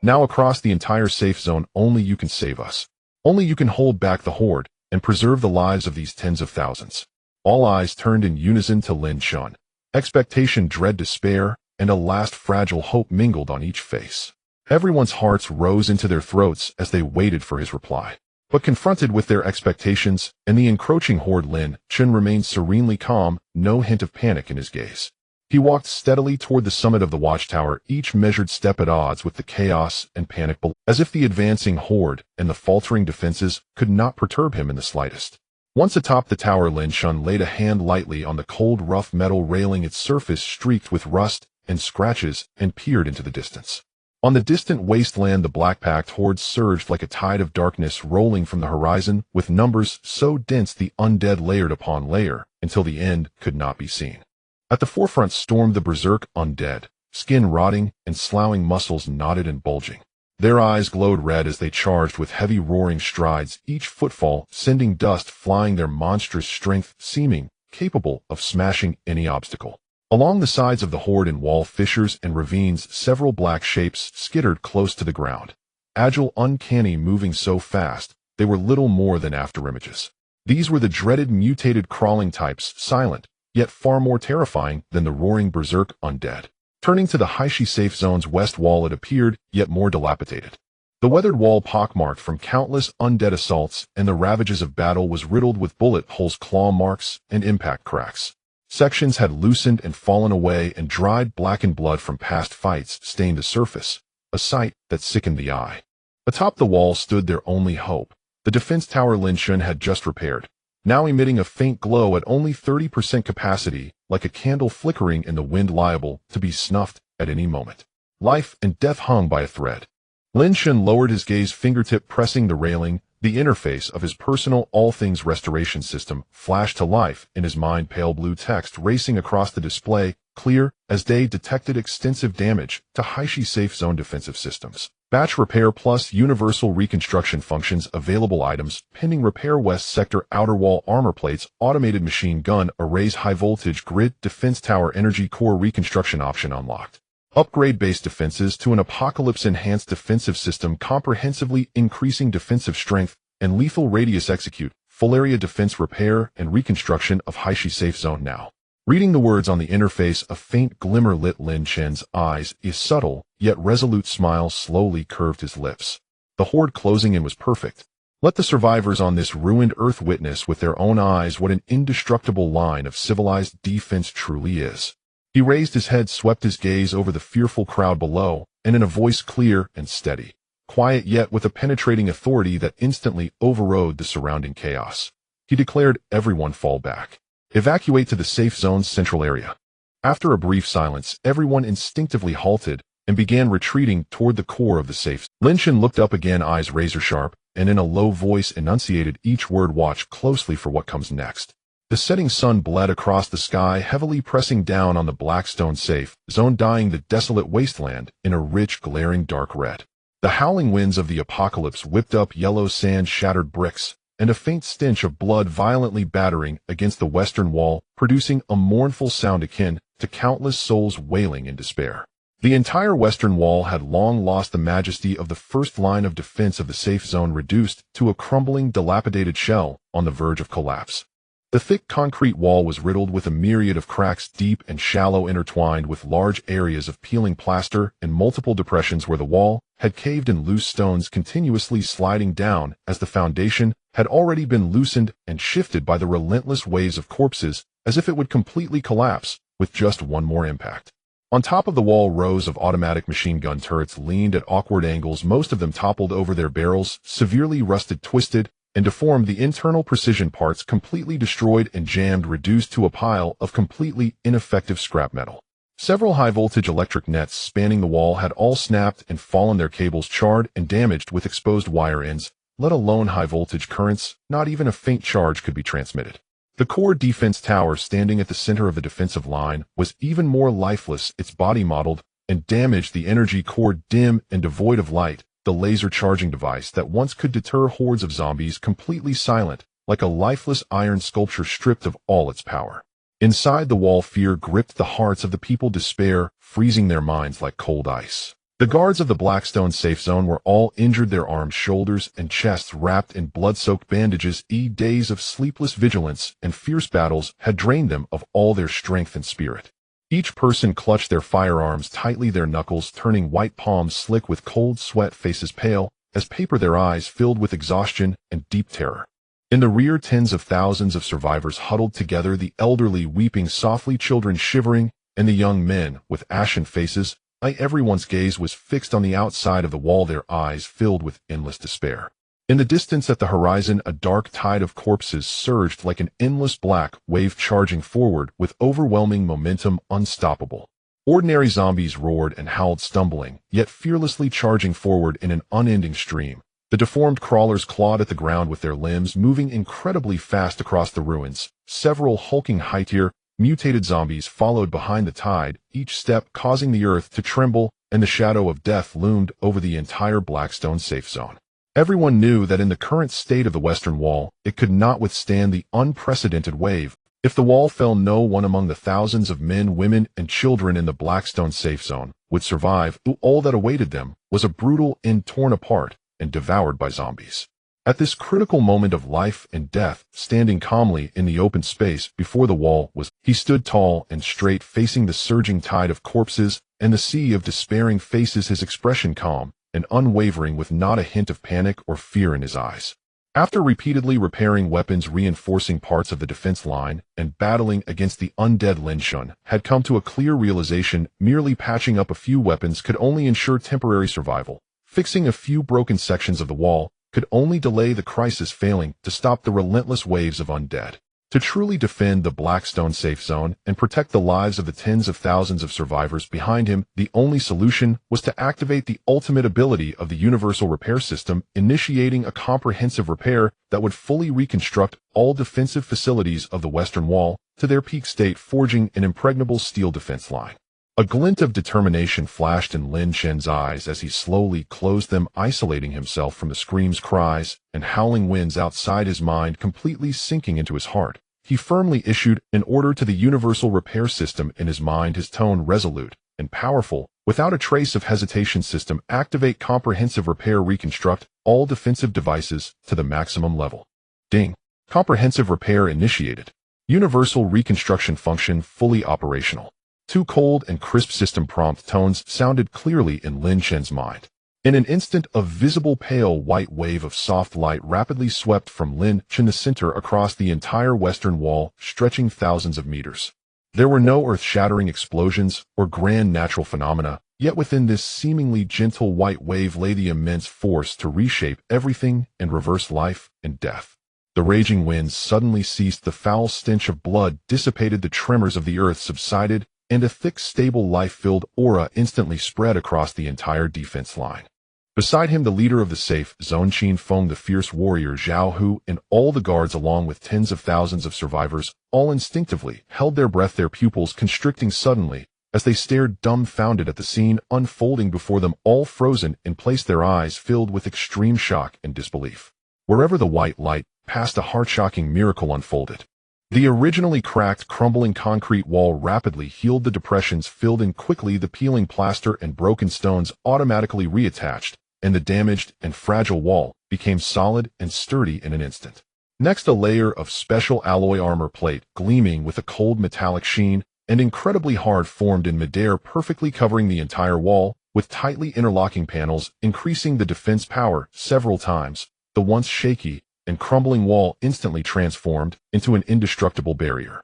Now across the entire safe zone, only you can save us. Only you can hold back the horde and preserve the lives of these tens of thousands." All eyes turned in unison to Lin Chen. Expectation, dread, despair, and a last fragile hope mingled on each face. Everyone's hearts rose into their throats as they waited for his reply. But confronted with their expectations and the encroaching horde, Lin Chen remained serenely calm, no hint of panic in his gaze. He walked steadily toward the summit of the watchtower, each measured step at odds with the chaos and panic below, as if the advancing horde and the faltering defenses could not perturb him in the slightest. Once atop the tower, Lin Chen laid a hand lightly on the cold, rough metal railing, its surface streaked with rust and scratches, and peered into the distance. On the distant wasteland, the black-packed horde surged like a tide of darkness rolling from the horizon, with numbers so dense the undead layered upon layer until the end could not be seen. At the forefront stormed the berserk undead, skin rotting and sloughing, muscles knotted and bulging. Their eyes glowed red as they charged with heavy roaring strides, each footfall sending dust flying, their monstrous strength seeming capable of smashing any obstacle. Along the sides of the horde, in wall fissures and ravines, several black shapes skittered close to the ground. Agile, uncanny, moving so fast, they were little more than afterimages. These were the dreaded mutated crawling types, silent, yet far more terrifying than the roaring berserk undead. Turning to the Haishi safe zone's west wall, it appeared yet more dilapidated. The weathered wall, pockmarked from countless undead assaults and the ravages of battle, was riddled with bullet holes, claw marks, and impact cracks. Sections had loosened and fallen away, and dried, blackened blood from past fights stained the surface, a sight that sickened the eye. Atop the wall stood their only hope, the defense tower Lin Chen had just repaired, now emitting a faint glow at only 30% capacity, like a candle flickering in the wind, liable to be snuffed at any moment. Life and death hung by a thread. Lin Chen lowered his gaze, fingertip pressing the railing. The interface of his personal all things restoration system flashed to life in his mind, pale blue text racing across the display, clear as day, detected extensive damage to Haishi safe zone defensive systems. Batch repair plus universal reconstruction functions available. Items pending repair: west sector outer wall armor plates, automated machine gun arrays, high voltage grid, defense tower energy core reconstruction option unlocked. Upgrade base defenses to an apocalypse enhanced defensive system, comprehensively increasing defensive strength and lethal radius. Execute full area defense repair and reconstruction of Haishi safe zone now. Reading the words on the interface, a faint glimmer lit Lin Chen's eyes. A subtle yet resolute smile slowly curved his lips. The horde closing in was perfect. Let the survivors on this ruined earth witness with their own eyes what an indestructible line of civilized defense truly is. He raised his head, swept his gaze over the fearful crowd below, and in a voice clear and steady, quiet yet with a penetrating authority that instantly overrode the surrounding chaos, he declared, "Everyone fall back. Evacuate to the safe zone's central area." After a brief silence, everyone instinctively halted and began retreating toward the core of the safe. Lin Chen looked up again, eyes razor-sharp, and in a low voice enunciated each word, "Watch closely for what comes next." The setting sun bled across the sky, heavily pressing down on the Blackstone safe zone, dyeing the desolate wasteland in a rich, glaring dark red. The howling winds of the apocalypse whipped up yellow sand, shattered bricks, and a faint stench of blood violently battering against the western wall, producing a mournful sound akin to countless souls wailing in despair. The entire western wall had long lost the majesty of the first line of defense of the safe zone, reduced to a crumbling, dilapidated shell on the verge of collapse. The thick concrete wall was riddled with a myriad of cracks, deep and shallow, intertwined with large areas of peeling plaster and multiple depressions where the wall had caved in, loose stones continuously sliding down as the foundation had already been loosened and shifted by the relentless waves of corpses, as if it would completely collapse with just one more impact. On top of the wall, rows of automatic machine gun turrets leaned at awkward angles, most of them toppled over their barrels, severely rusted, twisted, and deformed, the internal precision parts completely destroyed and jammed, reduced to a pile of completely ineffective scrap metal. Several high-voltage electric nets spanning the wall had all snapped and fallen, their cables charred and damaged with exposed wire ends, let alone high-voltage currents. Not even a faint charge could be transmitted. The core defense tower, standing at the center of the defensive line, was even more lifeless, its body mottled and damaged, the energy core dim and devoid of light, the laser charging device that once could deter hordes of zombies completely silent, like a lifeless iron sculpture stripped of all its power. Inside the wall, fear gripped the hearts of the people, despair freezing their minds like cold ice. The guards of the Blackstone safe zone were all injured, their arms, shoulders, and chests wrapped in blood-soaked bandages. Days of sleepless vigilance and fierce battles had drained them of all their strength and spirit. Each person clutched their firearms tightly, their knuckles turning white, palms slick with cold sweat, faces pale as paper, their eyes filled with exhaustion and deep terror. In the rear, tens of thousands of survivors huddled together, the elderly weeping softly, children shivering, and the young men with ashen faces. Everyone's gaze was fixed on the outside of the wall, their eyes filled with endless despair. In the distance at the horizon, a dark tide of corpses surged like an endless black wave, charging forward with overwhelming momentum, unstoppable. Ordinary zombies roared and howled, stumbling, yet fearlessly charging forward in an unending stream. The deformed crawlers clawed at the ground with their limbs, moving incredibly fast across the ruins. Several hulking high-tier, mutated zombies followed behind the tide, each step causing the earth to tremble, and the shadow of death loomed over the entire Blackstone safe zone. Everyone knew that in the current state of the Western Wall, it could not withstand the unprecedented wave. If the wall fell, no one among the thousands of men, women, and children in the Blackstone safe zone would survive. All that awaited them was a brutal end, torn apart and devoured by zombies. At this critical moment of life and death, standing calmly in the open space before the wall he stood tall and straight, facing the surging tide of corpses and the sea of despairing faces, his expression calm and unwavering, with not a hint of panic or fear in his eyes. After repeatedly repairing weapons, reinforcing parts of the defense line, and battling against the undead, Lin Shun had come to a clear realization: merely patching up a few weapons could only ensure temporary survival. Fixing a few broken sections of the wall could only delay the crisis, failing to stop the relentless waves of undead. To truly defend the Blackstone safe zone and protect the lives of the tens of thousands of survivors behind him, the only solution was to activate the ultimate ability of the Universal Repair System, initiating a comprehensive repair that would fully reconstruct all defensive facilities of the Western Wall to their peak state, forging an impregnable steel defense line. A glint of determination flashed in Lin Shen's eyes as he slowly closed them, isolating himself from the screams, cries, and howling winds outside his mind, completely sinking into his heart. He firmly issued an order to the Universal Repair System in his mind, his tone resolute and powerful, without a trace of hesitation. System, activate comprehensive repair, reconstruct all defensive devices to the maximum level. Ding. Comprehensive repair initiated. Universal reconstruction function fully operational. Two cold and crisp system prompt tones sounded clearly in Lin Shen's mind. In an instant, a visible pale white wave of soft light rapidly swept from Lin Shen the center across the entire Western Wall, stretching thousands of meters. There were no earth-shattering explosions or grand natural phenomena, yet within this seemingly gentle white wave lay the immense force to reshape everything and reverse life and death. The raging winds suddenly ceased, the foul stench of blood dissipated, the tremors of the earth subsided, and a thick, stable, life-filled aura instantly spread across the entire defense line. Beside him, the leader of the safe zone, Qin Feng, the fierce warrior Zhao Hu, and all the guards, along with tens of thousands of survivors, all instinctively held their breath, their pupils constricting suddenly as they stared dumbfounded at the scene unfolding before them, all frozen in place, their eyes filled with extreme shock and disbelief. Wherever the white light passed, a heart-shocking miracle unfolded. The originally cracked, crumbling concrete wall rapidly healed the depressions filled in quickly. The peeling plaster and broken stones automatically reattached, and the damaged and fragile wall became solid and sturdy in an instant. Next, a layer of special alloy armor plate, gleaming with a cold metallic sheen, and incredibly hard, formed in midair, perfectly covering the entire wall, with tightly interlocking panels, increasing the defense power several times. The once shaky and crumbling wall instantly transformed into an indestructible barrier.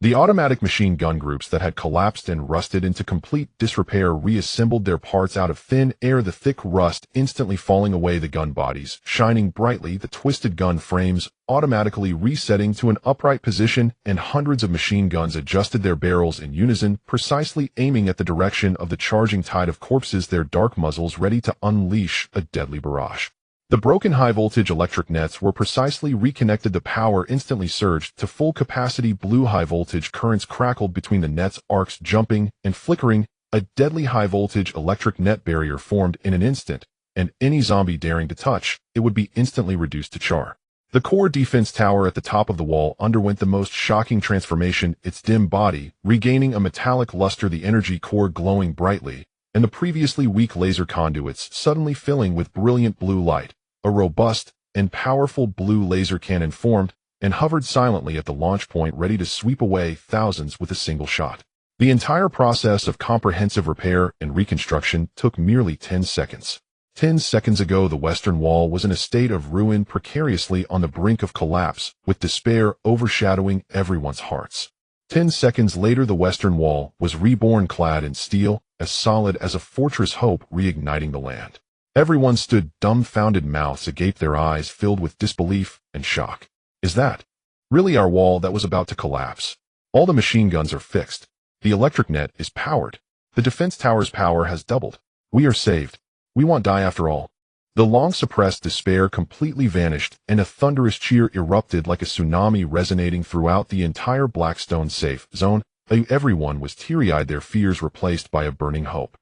The automatic machine gun groups that had collapsed and rusted into complete disrepair reassembled their parts out of thin air, the thick rust instantly falling away, the gun bodies shining brightly, the twisted gun frames automatically resetting to an upright position, and hundreds of machine guns adjusted their barrels in unison, precisely aiming at the direction of the charging tide of corpses, their dark muzzles ready to unleash a deadly barrage. The broken high-voltage electric nets were precisely reconnected. The power instantly surged to full capacity. Blue high-voltage currents crackled between the nets, arcs jumping and flickering. A deadly high-voltage electric net barrier formed in an instant, and any zombie daring to touch it would be instantly reduced to char. The core defense tower at the top of the wall underwent the most shocking transformation, its dim body regaining a metallic luster, the energy core glowing brightly, and the previously weak laser conduits suddenly filling with brilliant blue light. A robust and powerful blue laser cannon formed and hovered silently at the launch point, ready to sweep away thousands with a single shot. The entire process of comprehensive repair and reconstruction took merely 10 seconds. 10 seconds ago, the Western Wall was in a state of ruin, precariously on the brink of collapse, with despair overshadowing everyone's hearts. 10 seconds later, the Western Wall was reborn, clad in steel, as solid as a fortress, hope reigniting the land. Everyone stood dumbfounded, mouths agape, their eyes filled with disbelief and shock. Is that really our wall that was about to collapse? All the machine guns are fixed. The electric net is powered. The defense tower's power has doubled. We are saved. We won't die after all. The long-suppressed despair completely vanished, and a thunderous cheer erupted like a tsunami, resonating throughout the entire Blackstone safe zone. Everyone was teary-eyed, their fears replaced by a burning hope.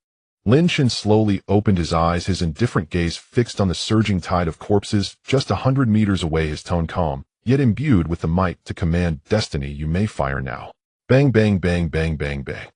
Lin Shen slowly opened his eyes, his indifferent gaze fixed on the surging tide of corpses just 100 meters away, his tone calm, yet imbued with the might to command destiny. You may fire now. Bang, bang, bang, bang, bang, bang.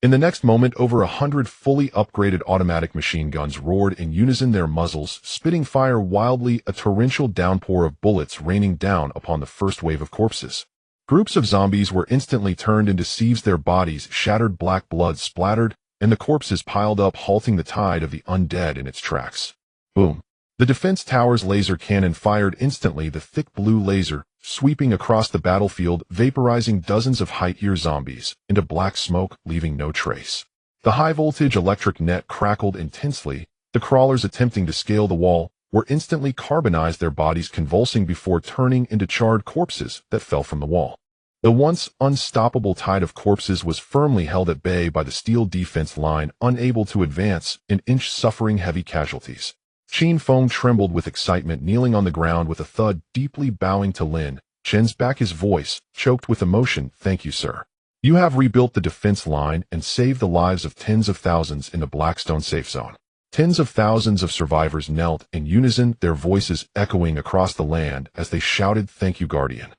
In the next moment, over 100 fully upgraded automatic machine guns roared in unison, their muzzles spitting fire wildly, a torrential downpour of bullets raining down upon the first wave of corpses. Groups of zombies were instantly turned into sieves, their bodies shattered, black blood splattered, and the corpses piled up, halting the tide of the undead in its tracks. Boom. The defense tower's laser cannon fired instantly, the thick blue laser sweeping across the battlefield, vaporizing dozens of high-tier zombies into black smoke, leaving no trace. The high-voltage electric net crackled intensely. The crawlers attempting to scale the wall were instantly carbonized, their bodies convulsing before turning into charred corpses that fell from the wall. The once unstoppable tide of corpses was firmly held at bay by the steel defense line, unable to advance an inch, suffering heavy casualties. Qin Feng trembled with excitement, kneeling on the ground with a thud, deeply bowing to Lin Shen's back, his voice choked with emotion. Thank you, sir. You have rebuilt the defense line and saved the lives of tens of thousands in the Blackstone safe zone. Tens of thousands of survivors knelt in unison, their voices echoing across the land as they shouted, Thank you, Guardian.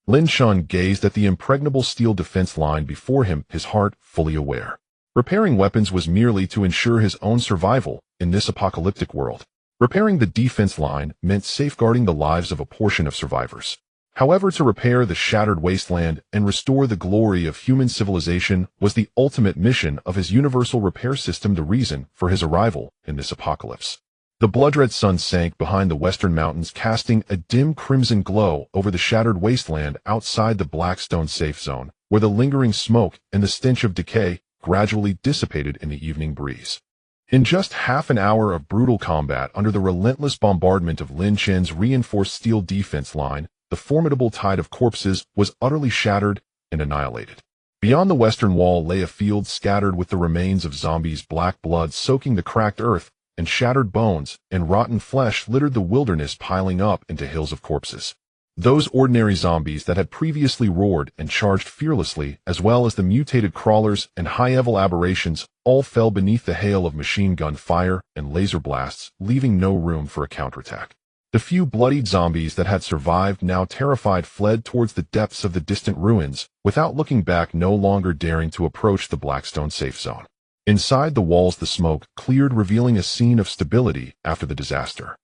Lin Shen gazed at the impregnable steel defense line before him, his heart fully aware. Repairing weapons was merely to ensure his own survival in this apocalyptic world. Repairing the defense line meant safeguarding the lives of a portion of survivors. However, to repair the shattered wasteland and restore the glory of human civilization was the ultimate mission of his universal repair system, the reason for his arrival in this apocalypse. The blood-red sun sank behind the western mountains, casting a dim crimson glow over the shattered wasteland outside the Blackstone safe zone, where the lingering smoke and the stench of decay gradually dissipated in the evening breeze. In just half an hour of brutal combat under the relentless bombardment of Lin Shen's reinforced steel defense line, the formidable tide of corpses was utterly shattered and annihilated. Beyond the Western Wall lay a field scattered with the remains of zombies, black blood soaking the cracked earth, and shattered bones and rotten flesh littered the wilderness, piling up into hills of corpses. Those ordinary zombies that had previously roared and charged fearlessly, as well as the mutated crawlers and high-level aberrations, all fell beneath the hail of machine gun fire and laser blasts, leaving no room for a counterattack. The few bloodied zombies that had survived, now terrified, fled towards the depths of the distant ruins, without looking back, no longer daring to approach the Blackstone safe zone. Inside the walls, the smoke cleared, revealing a scene of stability after the disaster.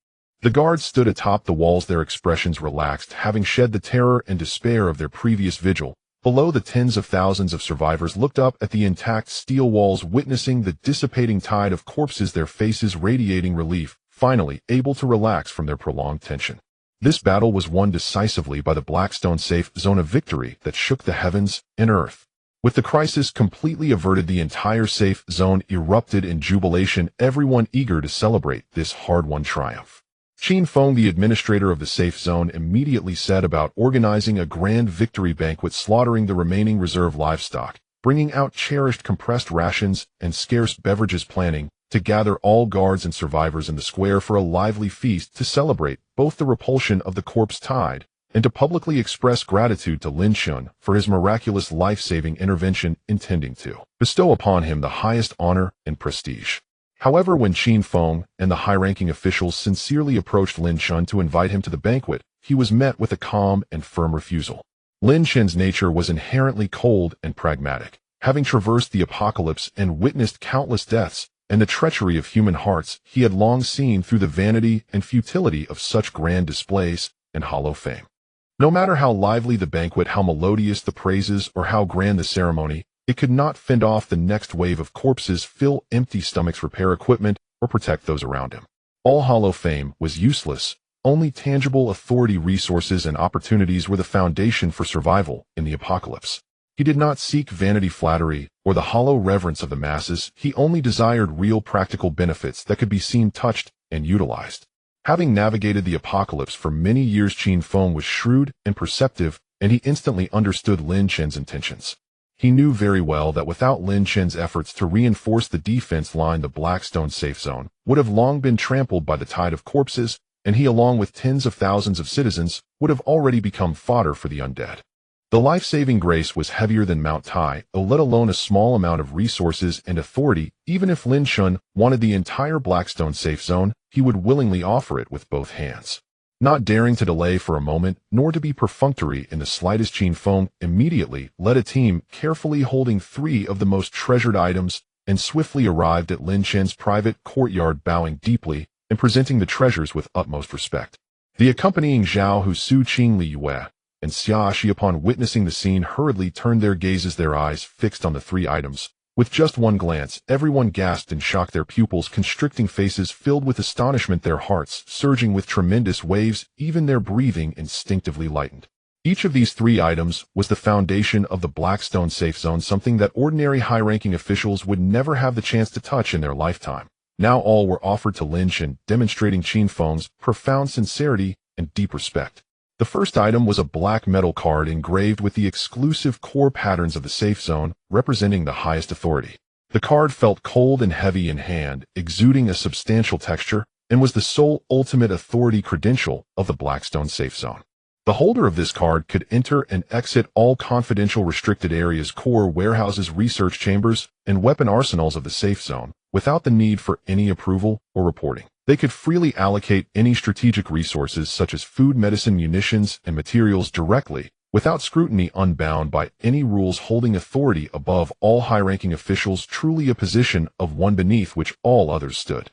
The guards stood atop the walls, their expressions relaxed, having shed the terror and despair of their previous vigil. Below, the tens of thousands of survivors looked up at the intact steel walls, witnessing the dissipating tide of corpses, their faces radiating relief, finally able to relax from their prolonged tension. This battle was won decisively by the Blackstone safe zone, a victory that shook the heavens and earth. With the crisis completely averted, the entire safe zone erupted in jubilation, everyone eager to celebrate this hard-won triumph. Qin Feng, the administrator of the safe zone, immediately set about organizing a grand victory banquet, slaughtering the remaining reserve livestock, bringing out cherished compressed rations and scarce beverages, planning to gather all guards and survivors in the square for a lively feast to celebrate both the repulsion of the corpse tide and to publicly express gratitude to Lin Shun for his miraculous life-saving intervention, intending to bestow upon him the highest honor and prestige. However, when Qin Feng and the high-ranking officials sincerely approached Lin Shun to invite him to the banquet, he was met with a calm and firm refusal. Lin Shun's nature was inherently cold and pragmatic. Having traversed the apocalypse and witnessed countless deaths and the treachery of human hearts, he had long seen through the vanity and futility of such grand displays and hollow fame. No matter how lively the banquet, how melodious the praises, or how grand the ceremony, it could not fend off the next wave of corpses, fill empty stomachs, repair equipment, or protect those around him. All hollow fame was useless. Only tangible authority, resources, and opportunities were the foundation for survival in the apocalypse. He did not seek vanity, flattery, or the hollow reverence of the masses. He only desired real practical benefits that could be seen, touched, and utilized. Having navigated the apocalypse for many years, Qin Feng was shrewd and perceptive, and he instantly understood Lin Chen's intentions. He knew very well that without Lin Chen's efforts to reinforce the defense line, the Blackstone safe zone would have long been trampled by the tide of corpses, and he, along with tens of thousands of citizens, would have already become fodder for the undead. The life-saving grace was heavier than Mount Tai, let alone a small amount of resources and authority. Even if Lin Shun wanted the entire Blackstone safe zone, he would willingly offer it with both hands. Not daring to delay for a moment, nor to be perfunctory in the slightest, Qin Feng immediately led a team, carefully holding 3 of the most treasured items, and swiftly arrived at Lin Chen's private courtyard, bowing deeply and presenting the treasures with utmost respect. The accompanying Zhao Hu, Su Qing, Li Yue, and Xia Shi, upon witnessing the scene, hurriedly turned their gazes, their eyes fixed on the 3 items. With just one glance, everyone gasped in shock, their pupils constricting, faces filled with astonishment, their hearts surging with tremendous waves, even their breathing instinctively lightened. Each of these 3 items was the foundation of the Blackstone safe zone, something that ordinary high-ranking officials would never have the chance to touch in their lifetime. Now all were offered to Lin Shen, demonstrating Qin Feng's profound sincerity and deep respect. The first item was a black metal card engraved with the exclusive core patterns of the safe zone, representing the highest authority. The card felt cold and heavy in hand, exuding a substantial texture, and was the sole ultimate authority credential of the Blackstone safe zone. The holder of this card could enter and exit all confidential restricted areas, core warehouses, research chambers, and weapon arsenals of the safe zone, without the need for any approval or reporting. They could freely allocate any strategic resources such as food, medicine, munitions, and materials directly, without scrutiny, unbound by any rules, holding authority above all high-ranking officials, truly a position of one beneath which all others stood.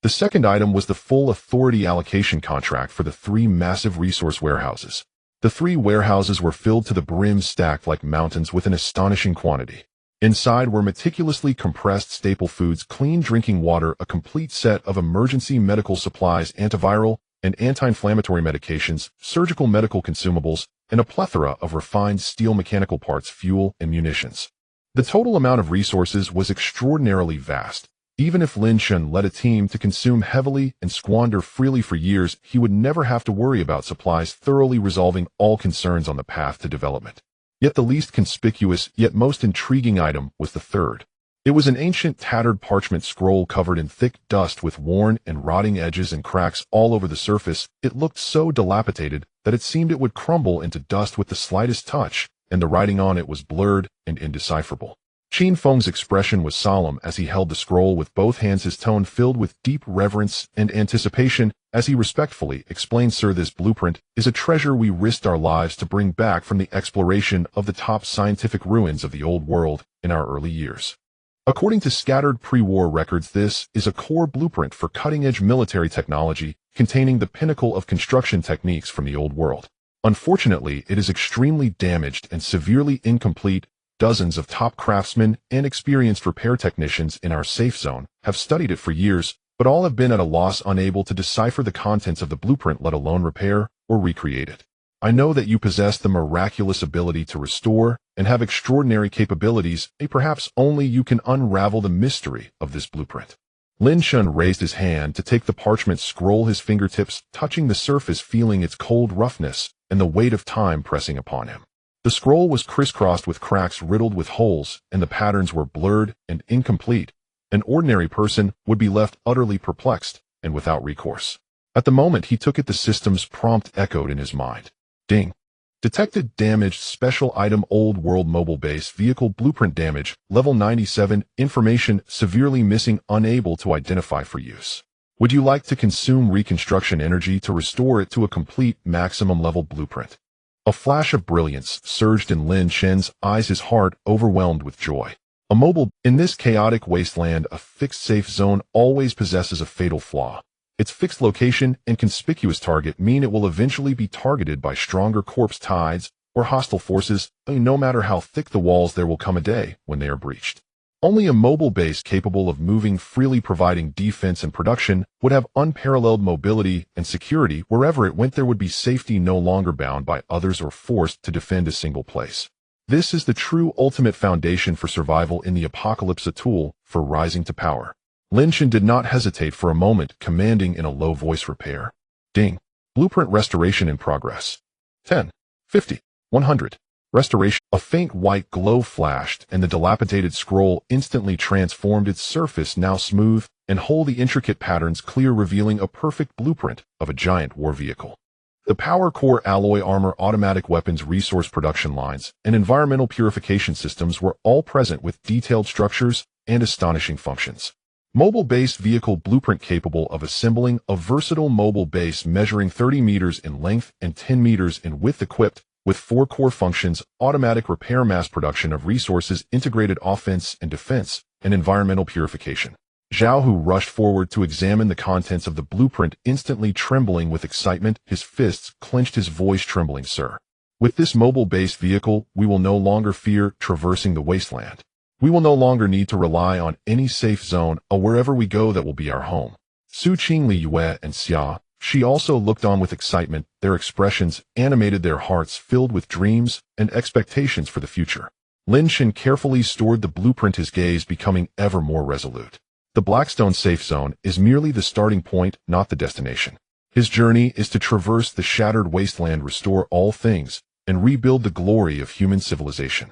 The second item was the full authority allocation contract for the 3 massive resource warehouses. The 3 warehouses were filled to the brim, stacked like mountains with an astonishing quantity. Inside were meticulously compressed staple foods, clean drinking water, a complete set of emergency medical supplies, antiviral and anti-inflammatory medications, surgical medical consumables, and a plethora of refined steel mechanical parts, fuel, and munitions. The total amount of resources was extraordinarily vast. Even if Lin Shen led a team to consume heavily and squander freely for years, he would never have to worry about supplies, thoroughly resolving all concerns on the path to development. Yet the least conspicuous, yet most intriguing item was the third. It was an ancient, tattered parchment scroll covered in thick dust with worn and rotting edges and cracks all over the surface. It looked so dilapidated that it seemed it would crumble into dust with the slightest touch, and the writing on it was blurred and indecipherable. Qin Feng's expression was solemn as he held the scroll with both hands, his tone filled with deep reverence and anticipation as he respectfully explained, "Sir, this blueprint is a treasure we risked our lives to bring back from the exploration of the top scientific ruins of the old world in our early years. According to scattered pre-war records, this is a core blueprint for cutting-edge military technology containing the pinnacle of construction techniques from the old world. Unfortunately, it is extremely damaged and severely incomplete. Dozens of top craftsmen and experienced repair technicians in our safe zone have studied it for years, but all have been at a loss, unable to decipher the contents of the blueprint, let alone repair or recreate it. I know that you possess the miraculous ability to restore and have extraordinary capabilities, and perhaps only you can unravel the mystery of this blueprint." Lin Shun raised his hand to take the parchment scroll, his fingertips touching the surface, feeling its cold roughness and the weight of time pressing upon him. The scroll was crisscrossed with cracks riddled with holes, and the patterns were blurred and incomplete. An ordinary person would be left utterly perplexed and without recourse. At the moment he took it, the system's prompt echoed in his mind. Ding. Detected damaged special item, old world mobile base vehicle blueprint damage, level 97, information severely missing, unable to identify for use. Would you like to consume reconstruction energy to restore it to a complete maximum level blueprint? A flash of brilliance surged in Lin Shen's eyes, his heart overwhelmed with joy. A mobile, in this chaotic wasteland, a fixed safe zone always possesses a fatal flaw. Its fixed location and conspicuous target mean it will eventually be targeted by stronger corpse tides or hostile forces. No matter how thick the walls, there will come a day when they are breached. Only a mobile base capable of moving freely, providing defense and production, would have unparalleled mobility and security. Wherever it went, there would be safety, no longer bound by others or forced to defend a single place. This is the true ultimate foundation for survival in the apocalypse, a tool for rising to power. Lin Shen did not hesitate for a moment, commanding in a low voice, "Repair." Ding. Blueprint restoration in progress. 10, 50, 100. Restoration. A faint white glow flashed, and the dilapidated scroll instantly transformed, its surface now smooth and whole, the intricate patterns clear, revealing a perfect blueprint of a giant war vehicle. The power core, alloy armor, automatic weapons, resource production lines, and environmental purification systems were all present, with detailed structures and astonishing functions. Mobile base vehicle blueprint capable of assembling a versatile mobile base measuring 30 meters in length and 10 meters in width, equipped with 4 core functions: automatic repair, mass production of resources, integrated offense and defense, and environmental purification. Zhao Hu rushed forward to examine the contents of the blueprint, instantly trembling with excitement, his fists clenched, his voice trembling. "Sir, with this mobile-based vehicle, we will no longer fear traversing the wasteland. We will no longer need to rely on any safe zone, or wherever we go, that will be our home." Su Qing, Li Yue, and Xia, she also looked on with excitement, their expressions animated, their hearts filled with dreams and expectations for the future. Lin Shen carefully stored the blueprint, his gaze becoming ever more resolute. The Blackstone safe zone is merely the starting point, not the destination. His journey is to traverse the shattered wasteland, restore all things, and rebuild the glory of human civilization.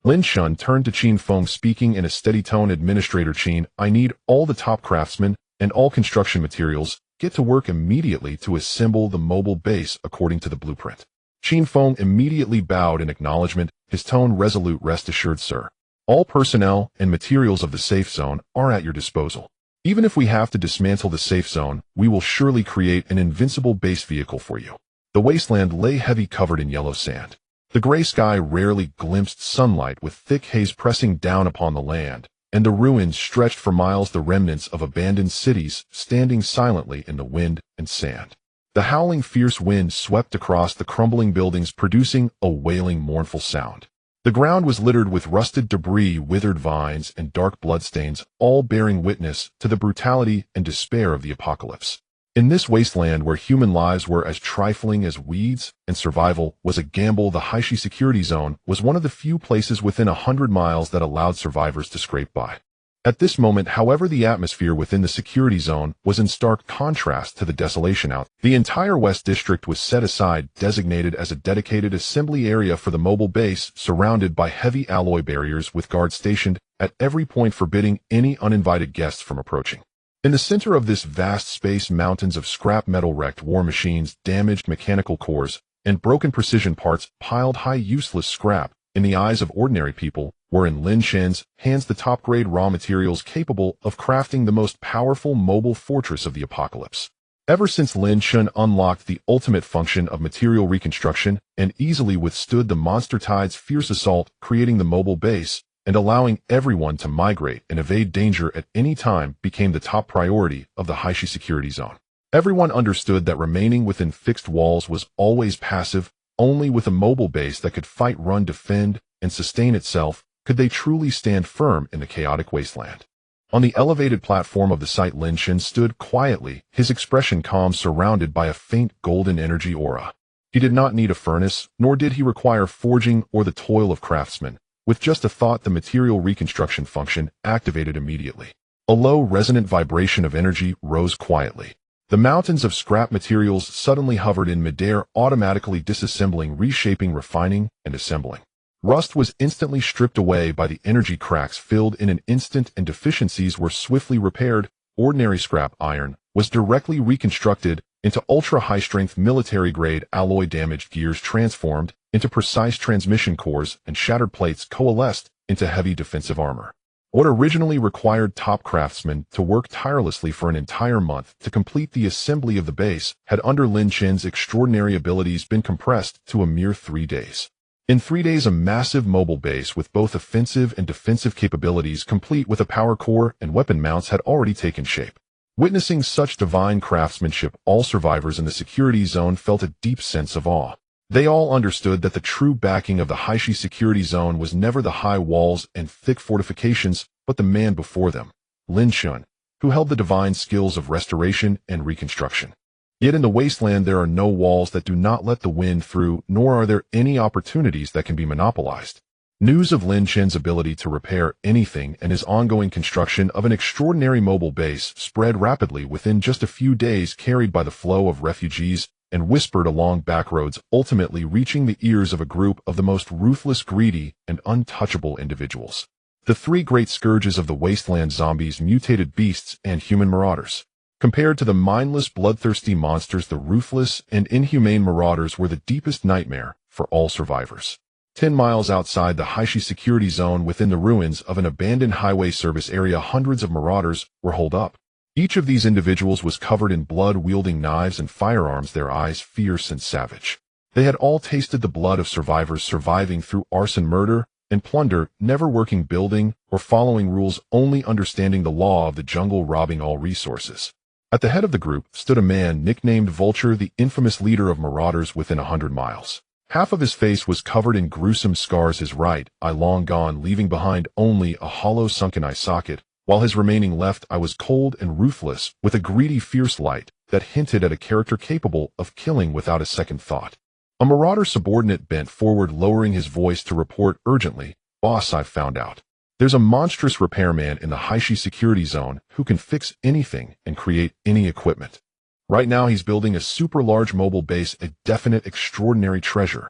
Lin Shun turned to Qin Feng, speaking in a steady tone, "Administrator Qin, I need all the top craftsmen and all construction materials. Get to work immediately to assemble the mobile base according to the blueprint." Qin Feng immediately bowed in acknowledgement, his tone resolute. "Rest assured, sir. All personnel and materials of the safe zone are at your disposal. Even if we have to dismantle the safe zone, we will surely create an invincible base vehicle for you." The wasteland lay heavy, covered in yellow sand. The gray sky rarely glimpsed sunlight, with thick haze pressing down upon the land, and the ruins stretched for miles, the remnants of abandoned cities standing silently in the wind and sand. The howling fierce wind swept across the crumbling buildings, producing a wailing, mournful sound. The ground was littered with rusted debris, withered vines, and dark bloodstains, all bearing witness to the brutality and despair of the apocalypse. In this wasteland, where human lives were as trifling as weeds and survival was a gamble, the Haishi security zone was one of the few places within 100 miles that allowed survivors to scrape by. At this moment, however, the atmosphere within the security zone was in stark contrast to the desolation out. The entire West District was set aside, designated as a dedicated assembly area for the mobile base, surrounded by heavy alloy barriers with guards stationed at every point, forbidding any uninvited guests from approaching. In the center of this vast space, mountains of scrap metal, wrecked war machines, damaged mechanical cores, and broken precision parts piled high. Useless scrap, in the eyes of ordinary people, were in Lin Shen's hands the top-grade raw materials capable of crafting the most powerful mobile fortress of the apocalypse. Ever since Lin Shen unlocked the ultimate function of material reconstruction and easily withstood the monster tide's fierce assault, creating the mobile base and allowing everyone to migrate and evade danger at any time became the top priority of the Haishi security zone. Everyone understood that remaining within fixed walls was always passive. Only with a mobile base that could fight, run, defend, and sustain itself could they truly stand firm in the chaotic wasteland. On the elevated platform of the site, Lin Shen stood quietly, his expression calm, surrounded by a faint golden energy aura. He did not need a furnace, nor did he require forging or the toil of craftsmen. With just a thought, the material reconstruction function activated immediately. A low, resonant vibration of energy rose quietly. The mountains of scrap materials suddenly hovered in midair, automatically disassembling, reshaping, refining, and assembling. Rust was instantly stripped away by the energy, cracks filled in an instant, and deficiencies were swiftly repaired. Ordinary scrap iron was directly reconstructed into ultra-high-strength military-grade alloy, damaged gears transformed into precise transmission cores, and shattered plates coalesced into heavy defensive armor. What originally required top craftsmen to work tirelessly for an entire month to complete the assembly of the base had, under Lin Shen's extraordinary abilities, been compressed to a mere 3 days. In 3 days, a massive mobile base with both offensive and defensive capabilities, complete with a power core and weapon mounts, had already taken shape. Witnessing such divine craftsmanship, all survivors in the security zone felt a deep sense of awe. They all understood that the true backing of the Haishi security zone was never the high walls and thick fortifications, but the man before them, Lin Shen, who held the divine skills of restoration and reconstruction. Yet in the wasteland there are no walls that do not let the wind through, nor are there any opportunities that can be monopolized. News of Lin Shen's ability to repair anything and his ongoing construction of an extraordinary mobile base spread rapidly within just a few days, carried by the flow of refugees and whispered along backroads, ultimately reaching the ears of a group of the most ruthless, greedy, and untouchable individuals. The 3 great scourges of the wasteland: zombies, mutated beasts, and human marauders. Compared to the mindless, bloodthirsty monsters, the ruthless and inhumane marauders were the deepest nightmare for all survivors. 10 miles outside the Haishi security zone, within the ruins of an abandoned highway service area, hundreds of marauders were holed up. Each of these individuals was covered in blood, wielding knives and firearms, their eyes fierce and savage. They had all tasted the blood of survivors, surviving through arson, murder, and plunder, never working, building, or following rules, only understanding the law of the jungle, robbing all resources. At the head of the group stood a man nicknamed Vulture, the infamous leader of marauders within 100 miles. Half of his face was covered in gruesome scars, his right eye long gone, leaving behind only a hollow, sunken eye socket, while his remaining left eye was cold and ruthless, with a greedy, fierce light that hinted at a character capable of killing without a second thought. A marauder subordinate bent forward, lowering his voice to report urgently, "Boss, I've found out. There's a monstrous repairman in the Haishi security zone who can fix anything and create any equipment. Right now he's building a super large mobile base, a definite extraordinary treasure."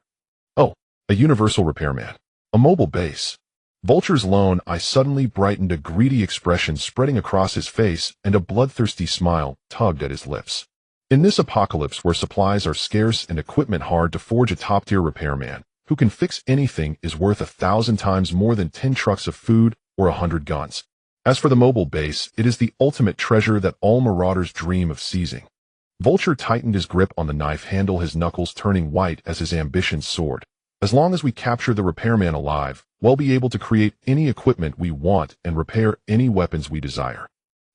"Oh, a universal repairman. A mobile base." Vulture's lone eye suddenly brightened, a greedy expression spreading across his face, and a bloodthirsty smile tugged at his lips. In this apocalypse where supplies are scarce and equipment hard to forge, a top-tier repairman who can fix anything is worth 1,000 times more than 10 trucks of food or 100 guns. As for the mobile base, it is the ultimate treasure that all marauders dream of seizing. Vulture tightened his grip on the knife handle, his knuckles turning white as his ambitions soared. "As long as we capture the repairman alive, we'll be able to create any equipment we want and repair any weapons we desire.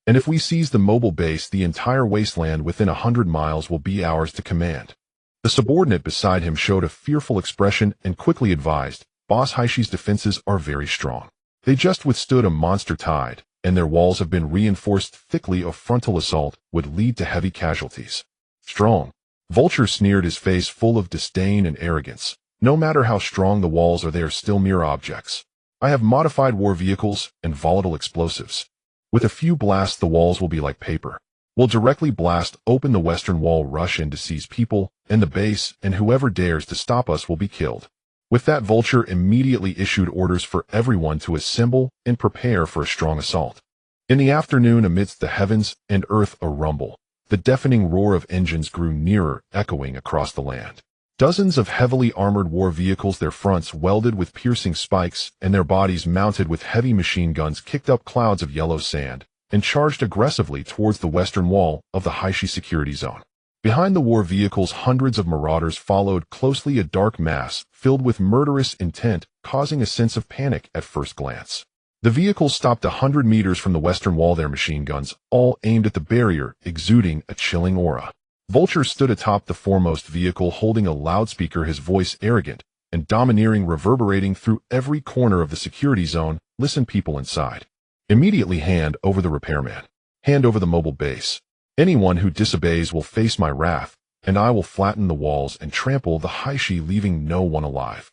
And if we seize the mobile base, the entire wasteland within 100 miles will be ours to command." The subordinate beside him showed a fearful expression and quickly advised, "Boss, Haishi's defenses are very strong. They just withstood a monster tide, and their walls have been reinforced thickly. A frontal assault would lead to heavy casualties." "Strong?" Vulture sneered, his face full of disdain and arrogance. "No matter how strong the walls are, they are still mere objects. I have modified war vehicles and volatile explosives. With a few blasts, the walls will be like paper. We'll directly blast open the western wall, rush in to seize people and the base, and whoever dares to stop us will be killed." With that, Vulture immediately issued orders for everyone to assemble and prepare for a strong assault. In the afternoon, amidst the heavens and earth a rumble, the deafening roar of engines grew nearer, echoing across the land. Dozens of heavily armored war vehicles, their fronts welded with piercing spikes and their bodies mounted with heavy machine guns, kicked up clouds of yellow sand and charged aggressively towards the western wall of the Haishi security zone. Behind the war vehicles, hundreds of marauders followed closely, a dark mass filled with murderous intent, causing a sense of panic at first glance. The vehicles stopped 100 meters from the western wall, their machine guns all aimed at the barrier, exuding a chilling aura. Vulture stood atop the foremost vehicle, holding a loudspeaker, his voice arrogant and domineering, reverberating through every corner of the security zone. Listen, people inside. Immediately hand over the repairman. Hand over the mobile base. Anyone who disobeys will face my wrath, and I will flatten the walls and trample the Haishi, leaving no one alive.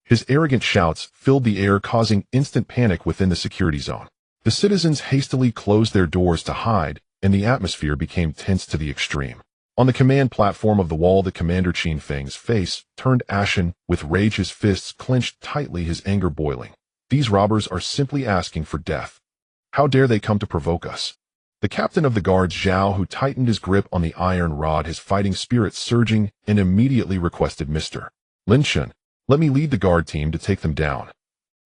His arrogant shouts filled the air, causing instant panic within the security zone. The citizens hastily closed their doors to hide, and the atmosphere became tense to the extreme. On the command platform of the wall, the commander Qin Feng's face turned ashen with rage, his fists clenched tightly, his anger boiling. These robbers are simply asking for death. How dare they come to provoke us? The captain of the guards, Zhao, who tightened his grip on the iron rod, his fighting spirit surging, and immediately requested, Mr. Lin Shun, let me lead the guard team to take them down.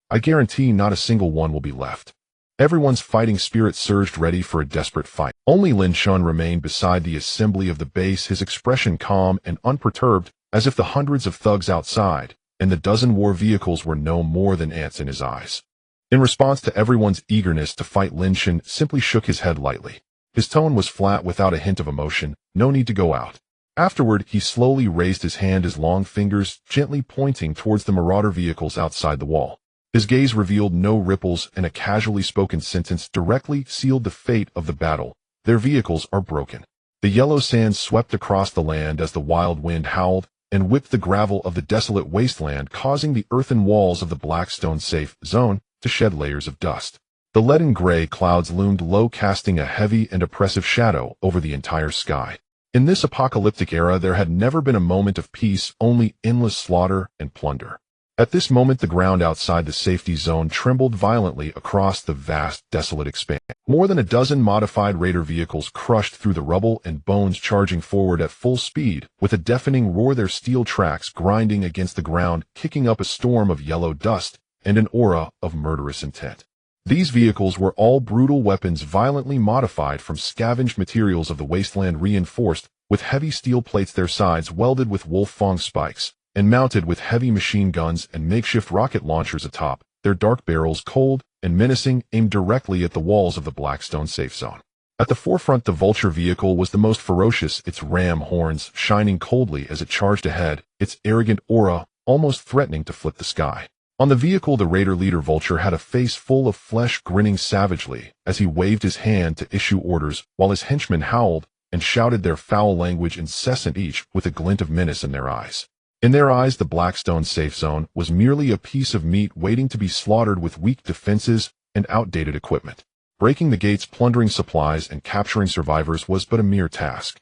I guarantee not a single one will be left. Everyone's fighting spirit surged, ready for a desperate fight. Only Lin Shun remained beside the assembly of the base, his expression calm and unperturbed, as if the hundreds of thugs outside and the dozen war vehicles were no more than ants in his eyes. In response to everyone's eagerness to fight, Lin Shun simply shook his head lightly. His tone was flat, without a hint of emotion. No need to go out. Afterward, he slowly raised his hand, his long fingers gently pointing towards the marauder vehicles outside the wall. His gaze revealed no ripples, and a casually spoken sentence directly sealed the fate of the battle. Their vehicles are broken. The yellow sand swept across the land as the wild wind howled and whipped the gravel of the desolate wasteland, causing the earthen walls of the Blackstone safe zone to shed layers of dust. The leaden gray clouds loomed low, casting a heavy and oppressive shadow over the entire sky. In this apocalyptic era, there had never been a moment of peace, only endless slaughter and plunder. At this moment, the ground outside the safety zone trembled violently across the vast, desolate expanse. More than a dozen modified raider vehicles crushed through the rubble and bones, charging forward at full speed. With a deafening roar, their steel tracks grinding against the ground, kicking up a storm of yellow dust and an aura of murderous intent. These vehicles were all brutal weapons, violently modified from scavenged materials of the wasteland, reinforced with heavy steel plates, their sides welded with wolf fang spikes, and mounted with heavy machine guns and makeshift rocket launchers atop, their dark barrels cold and menacing, aimed directly at the walls of the Blackstone safe zone. At the forefront, the Vulture vehicle was the most ferocious, its ram horns shining coldly as it charged ahead, its arrogant aura almost threatening to flip the sky. On the vehicle, the raider leader Vulture had a face full of flesh, grinning savagely as he waved his hand to issue orders, while his henchmen howled and shouted their foul language, incessant, each with a glint of menace in their eyes. In their eyes, the Blackstone safe zone was merely a piece of meat waiting to be slaughtered, with weak defenses and outdated equipment. Breaking the gates, plundering supplies, and capturing survivors was but a mere task.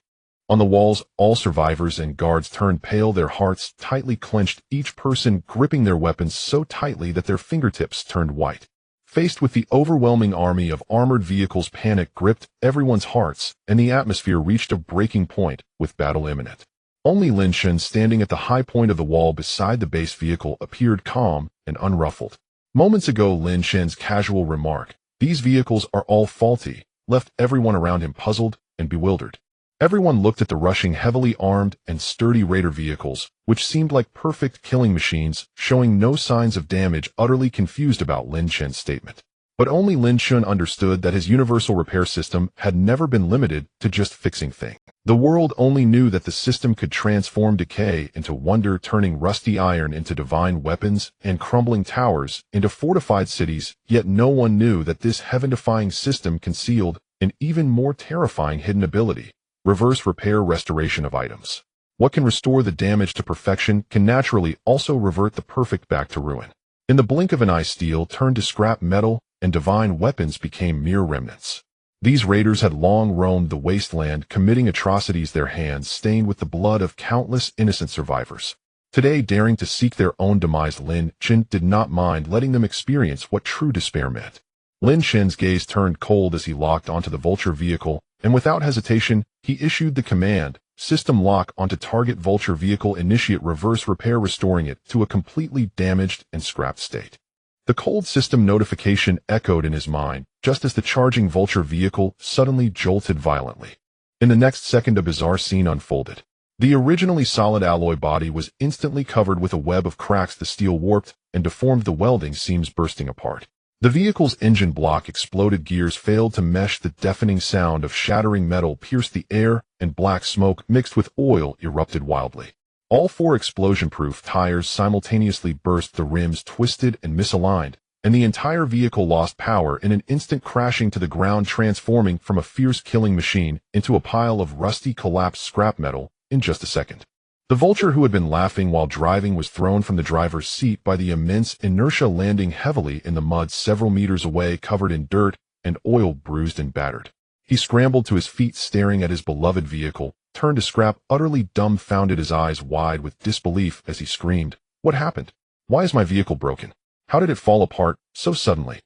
On the walls, all survivors and guards turned pale, their hearts tightly clenched, each person gripping their weapons so tightly that their fingertips turned white. Faced with the overwhelming army of armored vehicles, panic gripped everyone's hearts, and the atmosphere reached a breaking point, with battle imminent. Only Lin Shun, standing at the high point of the wall beside the base vehicle, appeared calm and unruffled. Moments ago, Lin Shun's casual remark, "These vehicles are all faulty," left everyone around him puzzled and bewildered. Everyone looked at the rushing, heavily armed and sturdy raider vehicles, which seemed like perfect killing machines, showing no signs of damage, utterly confused about Lin Shun's statement. But only Lin Shun understood that his universal repair system had never been limited to just fixing things. The world only knew that the system could transform decay into wonder, turning rusty iron into divine weapons and crumbling towers into fortified cities, yet no one knew that this heaven-defying system concealed an even more terrifying hidden ability: reverse repair, restoration of items. What can restore the damage to perfection can naturally also revert the perfect back to ruin. In the blink of an eye, steel turned to scrap metal, and divine weapons became mere remnants. These raiders had long roamed the wasteland, committing atrocities, their hands stained with the blood of countless innocent survivors. Today, daring to seek their own demise, Lin Shun did not mind letting them experience what true despair meant. Lin Shun's gaze turned cold as he locked onto the Vulture vehicle, and without hesitation, he issued the command, System lock onto target Vulture vehicle, initiate reverse repair, restoring it to a completely damaged and scrapped state. The cold system notification echoed in his mind, just as the charging Vulture vehicle suddenly jolted violently. In the next second, a bizarre scene unfolded. The originally solid alloy body was instantly covered with a web of cracks, the steel warped and deformed, the welding seams bursting apart. The vehicle's engine block exploded, gears failed to mesh, the deafening sound of shattering metal pierced the air, and black smoke mixed with oil erupted wildly. All four explosion-proof tires simultaneously burst, the rims twisted and misaligned, and the entire vehicle lost power in an instant, crashing to the ground, transforming from a fierce killing machine into a pile of rusty, collapsed scrap metal in just a second. The Vulture, who had been laughing while driving, was thrown from the driver's seat by the immense inertia, landing heavily in the mud several meters away, covered in dirt and oil, bruised and battered. He scrambled to his feet, staring at his beloved vehicle, turned to scrap, utterly dumbfounded, his eyes wide with disbelief as he screamed, "What happened? Why is my vehicle broken? How did it fall apart so suddenly?"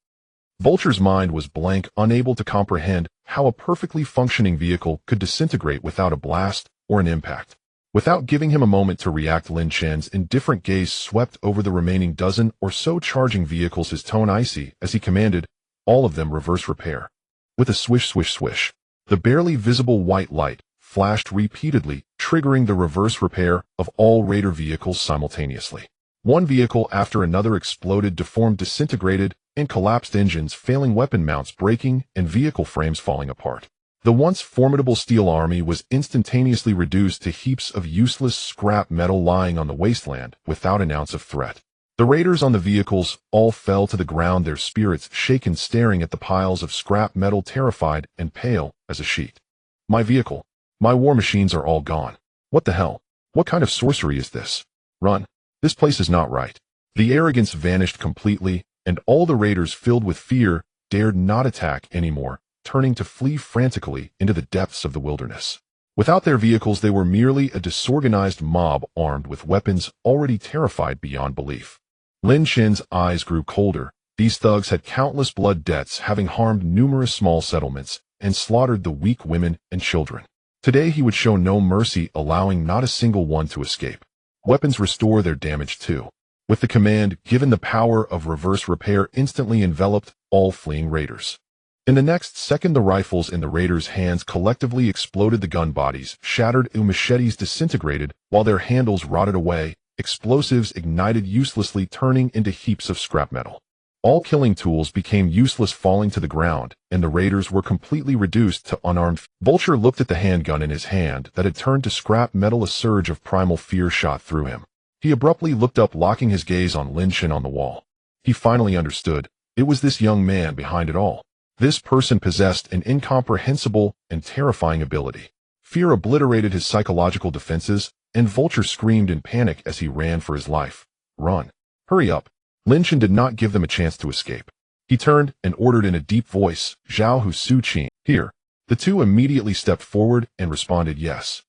Vulture's mind was blank, unable to comprehend how a perfectly functioning vehicle could disintegrate without a blast or an impact. Without giving him a moment to react, Lin Chen's indifferent gaze swept over the remaining dozen or so charging vehicles, his tone icy as he commanded, "All of them reverse repair." With a swish, swish, swish, the barely visible white light flashed repeatedly, triggering the reverse repair of all Raider vehicles simultaneously. One vehicle after another exploded, deformed, disintegrated, and collapsed, engines failing, weapon mounts breaking, and vehicle frames falling apart. The once formidable steel army was instantaneously reduced to heaps of useless scrap metal lying on the wasteland without an ounce of threat. The raiders on the vehicles all fell to the ground, their spirits shaken, staring at the piles of scrap metal, terrified and pale as a sheet. "My vehicle, my war machines are all gone. What the hell? What kind of sorcery is this? Run. This place is not right." The arrogance vanished completely, and all the raiders, filled with fear, dared not attack anymore, turning to flee frantically into the depths of the wilderness. Without their vehicles, they were merely a disorganized mob armed with weapons, already terrified beyond belief. Lin Chen's eyes grew colder. These thugs had countless blood debts, having harmed numerous small settlements and slaughtered the weak women and children. Today he would show no mercy, allowing not a single one to escape. Weapons restore their damage too. With the command given, the power of reverse repair instantly enveloped all fleeing raiders. In the next second, the rifles in the raiders' hands collectively exploded, the gun bodies shattered, machetes disintegrated while their handles rotted away, explosives ignited uselessly, turning into heaps of scrap metal. All killing tools became useless, falling to the ground, and the raiders were completely reduced to unarmed. Vulture looked at the handgun in his hand that had turned to scrap metal. A surge of primal fear shot through him. He abruptly looked up, locking his gaze on Lin Chen on the wall. He finally understood. It was this young man behind it all. This person possessed an incomprehensible and terrifying ability. Fear obliterated his psychological defenses, and Vulture screamed in panic as he ran for his life. "Run! Hurry up!" Lin Chen did not give them a chance to escape. He turned and ordered in a deep voice, "Zhao Hu, Su Qing, here." The two immediately stepped forward and responded, "Yes."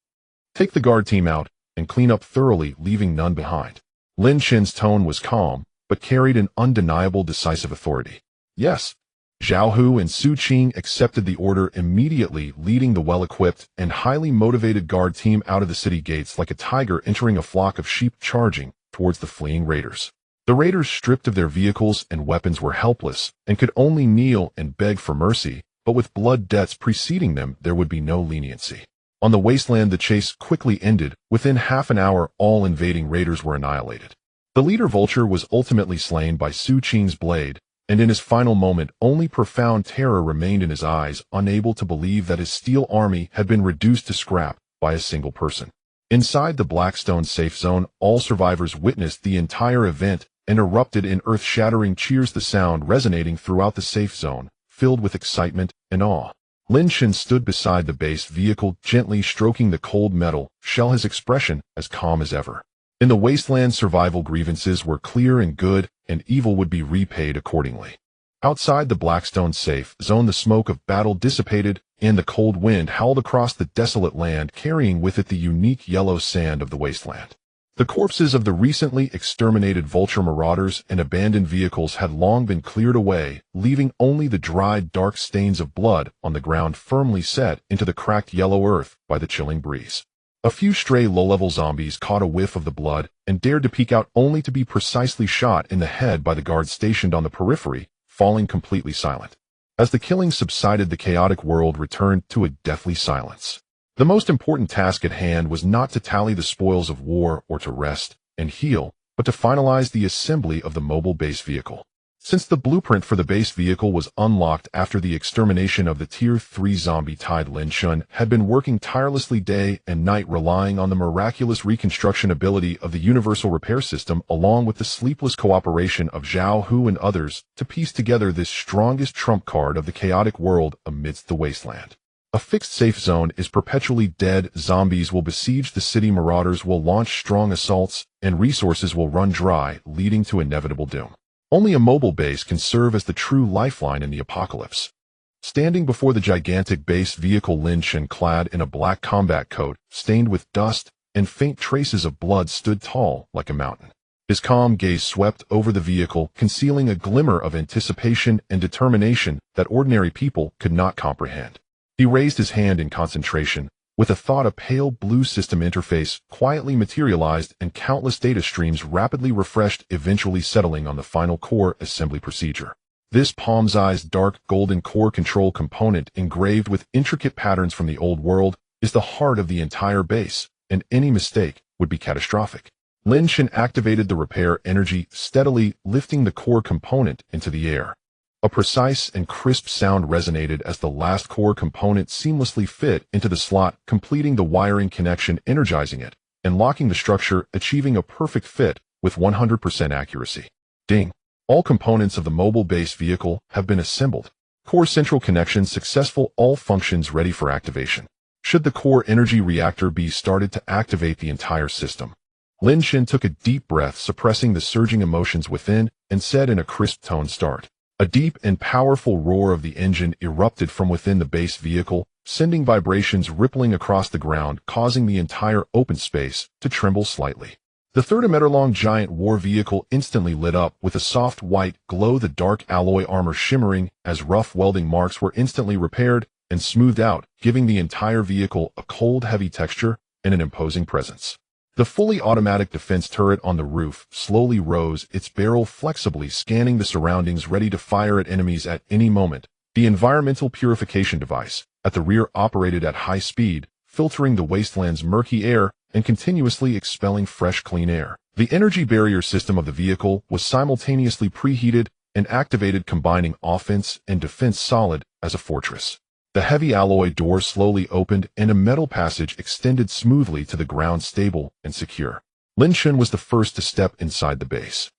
"Take the guard team out and clean up thoroughly, leaving none behind." Lin Chen's tone was calm, but carried an undeniable, decisive authority. "Yes." Zhao Hu and Su Qing accepted the order immediately, leading the well-equipped and highly motivated guard team out of the city gates like a tiger entering a flock of sheep, charging towards the fleeing raiders. The raiders, stripped of their vehicles and weapons, were helpless and could only kneel and beg for mercy, but with blood debts preceding them, there would be no leniency. On the wasteland, the chase quickly ended. Within half an hour, all invading raiders were annihilated. The leader, Vulture, was ultimately slain by Su Qing's blade, and in his final moment, only profound terror remained in his eyes, unable to believe that his steel army had been reduced to scrap by a single person. Inside the Blackstone safe zone, all survivors witnessed the entire event and erupted in earth-shattering cheers, the sound resonating throughout the safe zone, filled with excitement and awe. Lin Chen stood beside the base vehicle, gently stroking the cold metal shell, his expression as calm as ever. In the wasteland, survival grievances were clear and good, and evil would be repaid accordingly. Outside the Blackstone safe zone, the smoke of battle dissipated, and the cold wind howled across the desolate land, carrying with it the unique yellow sand of the wasteland. The corpses of the recently exterminated Vulture marauders and abandoned vehicles had long been cleared away, leaving only the dried, dark stains of blood on the ground, firmly set into the cracked yellow earth by the chilling breeze. A few stray low-level zombies caught a whiff of the blood and dared to peek out only to be precisely shot in the head by the guards stationed on the periphery, falling completely silent. As the killing subsided, the chaotic world returned to a deathly silence. The most important task at hand was not to tally the spoils of war or to rest and heal, but to finalize the assembly of the mobile base vehicle. Since the blueprint for the base vehicle was unlocked after the extermination of the Tier 3 zombie-tied Lin Shun had been working tirelessly day and night, relying on the miraculous reconstruction ability of the universal repair system along with the sleepless cooperation of Zhao Hu and others to piece together this strongest trump card of the chaotic world amidst the wasteland. A fixed safe zone is perpetually dead, zombies will besiege the city, marauders will launch strong assaults, and resources will run dry, leading to inevitable doom. Only a mobile base can serve as the true lifeline in the apocalypse. Standing before the gigantic base vehicle, Lin Shun, clad in a black combat coat, stained with dust and faint traces of blood, stood tall like a mountain. His calm gaze swept over the vehicle, concealing a glimmer of anticipation and determination that ordinary people could not comprehend. He raised his hand in concentration. With a thought, a pale blue system interface quietly materialized and countless data streams rapidly refreshed, eventually settling on the final core assembly procedure. This palm-sized dark golden core control component, engraved with intricate patterns from the old world, is the heart of the entire base, and any mistake would be catastrophic. Lin Shun activated the repair energy, steadily lifting the core component into the air. A precise and crisp sound resonated as the last core component seamlessly fit into the slot, completing the wiring connection, energizing it, and locking the structure, achieving a perfect fit with 100% accuracy. Ding! All components of the mobile base vehicle have been assembled. Core central connection successful, all functions ready for activation. Should the core energy reactor be started to activate the entire system? Lin Shun took a deep breath, suppressing the surging emotions within, and said in a crisp tone, "Start." A deep and powerful roar of the engine erupted from within the base vehicle, sending vibrations rippling across the ground, causing the entire open space to tremble slightly. The 30-meter-long giant war vehicle instantly lit up with a soft white glow, the dark alloy armor shimmering as rough welding marks were instantly repaired and smoothed out, giving the entire vehicle a cold, heavy texture and an imposing presence. The fully automatic defense turret on the roof slowly rose, its barrel flexibly scanning the surroundings, ready to fire at enemies at any moment. The environmental purification device at the rear operated at high speed, filtering the wasteland's murky air and continuously expelling fresh, clean air. The energy barrier system of the vehicle was simultaneously preheated and activated, combining offense and defense solid as a fortress. The heavy alloy door slowly opened and a metal passage extended smoothly to the ground, stable and secure. Lin Shun was the first to step inside the base.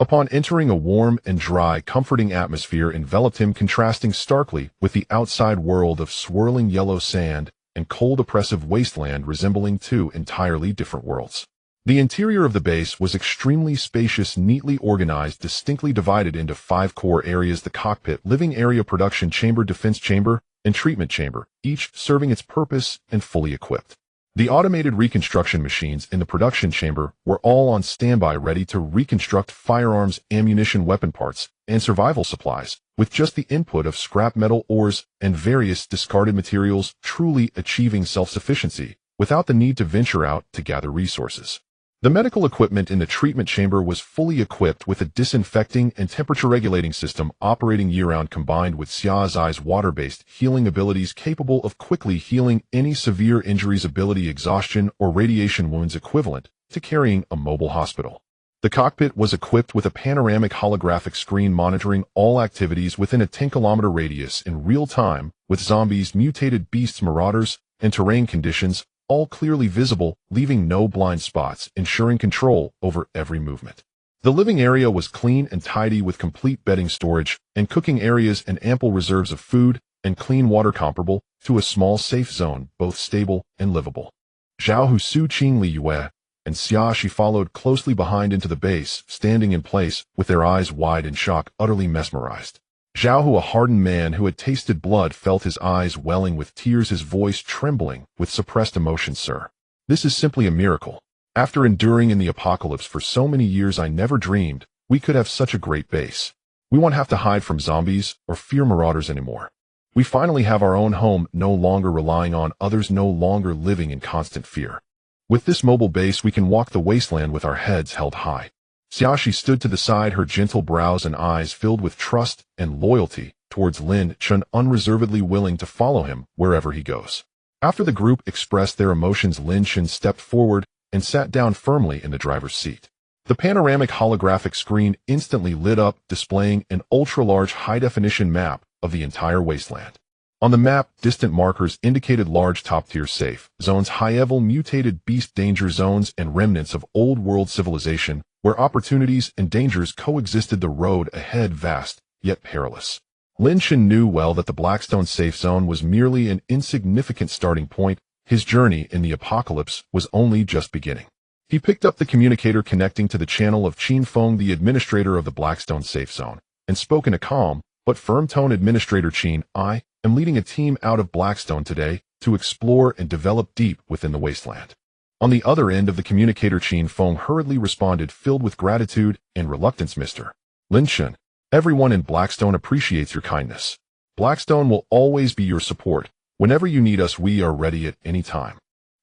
Upon entering, a warm and dry, comforting atmosphere enveloped him, contrasting starkly with the outside world of swirling yellow sand and cold, oppressive wasteland, resembling two entirely different worlds. The interior of the base was extremely spacious, neatly organized, distinctly divided into 5 core areas: the cockpit, living area, production chamber, defense chamber, and treatment chamber, each serving its purpose and fully equipped. The automated reconstruction machines in the production chamber were all on standby, ready to reconstruct firearms, ammunition, weapon parts, and survival supplies, with just the input of scrap metal ores and various discarded materials, truly achieving self-sufficiency without the need to venture out to gather resources. The medical equipment in the treatment chamber was fully equipped with a disinfecting and temperature-regulating system operating year-round, combined with Xiaozai's water-based healing abilities capable of quickly healing any severe injuries, ability exhaustion, or radiation wounds, equivalent to carrying a mobile hospital. The cockpit was equipped with a panoramic holographic screen monitoring all activities within a 10-kilometer radius in real time, with zombies, mutated beasts, marauders, and terrain conditions all clearly visible, leaving no blind spots, ensuring control over every movement. The living area was clean and tidy, with complete bedding, storage, and cooking areas, and ample reserves of food and clean water comparable to a small safe zone, both stable and livable. Zhao Hu, Su Qing, Li Yue, and Xia Shi followed closely behind into the base, standing in place with their eyes wide in shock, utterly mesmerized. Zhao Hu, a hardened man who had tasted blood, felt his eyes welling with tears, his voice trembling with suppressed emotion. "Sir, this is simply a miracle. After enduring in the apocalypse for so many years, I never dreamed we could have such a great base. We won't have to hide from zombies or fear marauders anymore. We finally have our own home, no longer relying on others, no longer living in constant fear." With this mobile base, we can walk the wasteland with our heads held high. Xiaoxi stood to the side, her gentle brows and eyes filled with trust and loyalty towards Lin Chun, unreservedly willing to follow him wherever he goes. After the group expressed their emotions, Lin Chun stepped forward and sat down firmly in the driver's seat. The panoramic holographic screen instantly lit up, displaying an ultra-large high-definition map of the entire wasteland. On the map, distant markers indicated large top-tier safe zones, high-level mutated beast danger zones, and remnants of old-world civilization where opportunities and dangers coexisted. The road ahead vast, yet perilous. Lin Chun knew well that the Blackstone safe zone was merely an insignificant starting point. His journey in the apocalypse was only just beginning. He picked up the communicator connecting to the channel of Qin Feng, the administrator of the Blackstone safe zone, and spoke in a calm but firm tone. Administrator Qin, I am leading a team out of Blackstone today to explore and develop deep within the wasteland. On the other end of the communicator, Qin Feng hurriedly responded, filled with gratitude and reluctance. Mr. Lin Chun, everyone in Blackstone appreciates your kindness. Blackstone will always be your support. Whenever you need us, we are ready at any time.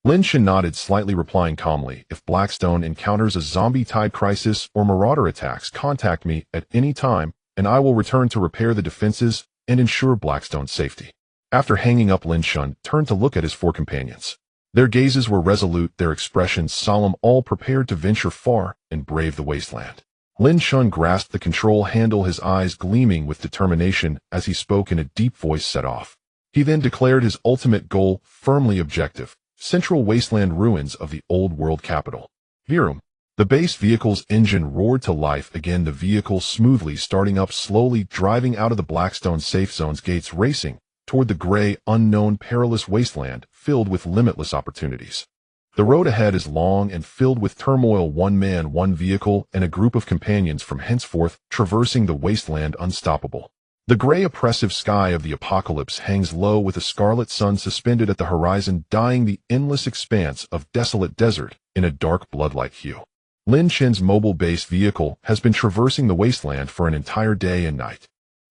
Lin Chun nodded slightly, replying calmly, if Blackstone encounters a zombie-tide crisis or marauder attacks, contact me at any time, and I will return to repair the defenses and ensure Blackstone's safety. After hanging up, Lin Chun turned to look at his four companions. Their gazes were resolute, their expressions solemn, all prepared to venture far and brave the wasteland. Lin Chun grasped the control handle, his eyes gleaming with determination as he spoke in a deep voice. Set off. He then declared his ultimate goal, firmly objective: central wasteland ruins of the old world capital. Virum. The base vehicle's engine roared to life again, the vehicle smoothly starting up, slowly driving out of the Blackstone safe zone's gates, racing toward the gray, unknown, perilous wasteland filled with limitless opportunities. The road ahead is long and filled with turmoil, one man, one vehicle, and a group of companions from henceforth traversing the wasteland unstoppable. The gray, oppressive sky of the apocalypse hangs low, with a scarlet sun suspended at the horizon, dyeing the endless expanse of desolate desert in a dark blood-like hue. Lin Chun's mobile base vehicle has been traversing the wasteland for an entire day and night.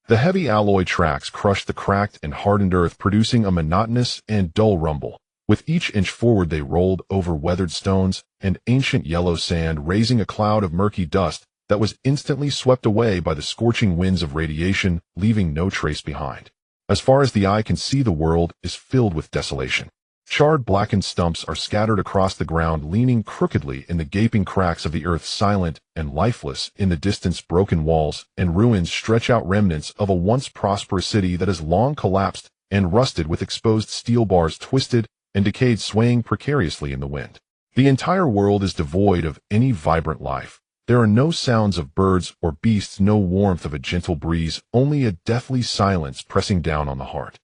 The heavy alloy tracks crushed the cracked and hardened earth, producing a monotonous and dull rumble. With each inch forward, they rolled over weathered stones and ancient yellow sand, raising a cloud of murky dust that was instantly swept away by the scorching winds of radiation, leaving no trace behind. As far as the eye can see, the world is filled with desolation. Charred, blackened stumps are scattered across the ground, leaning crookedly in the gaping cracks of the earth. Silent and lifeless in the distance, broken walls and ruins stretch out, remnants of a once prosperous city that has long collapsed and rusted, with exposed steel bars twisted and decayed, swaying precariously in the wind. The entire world is devoid of any vibrant life. There are no sounds of birds or beasts, no warmth of a gentle breeze, only a deathly silence pressing down on the heart.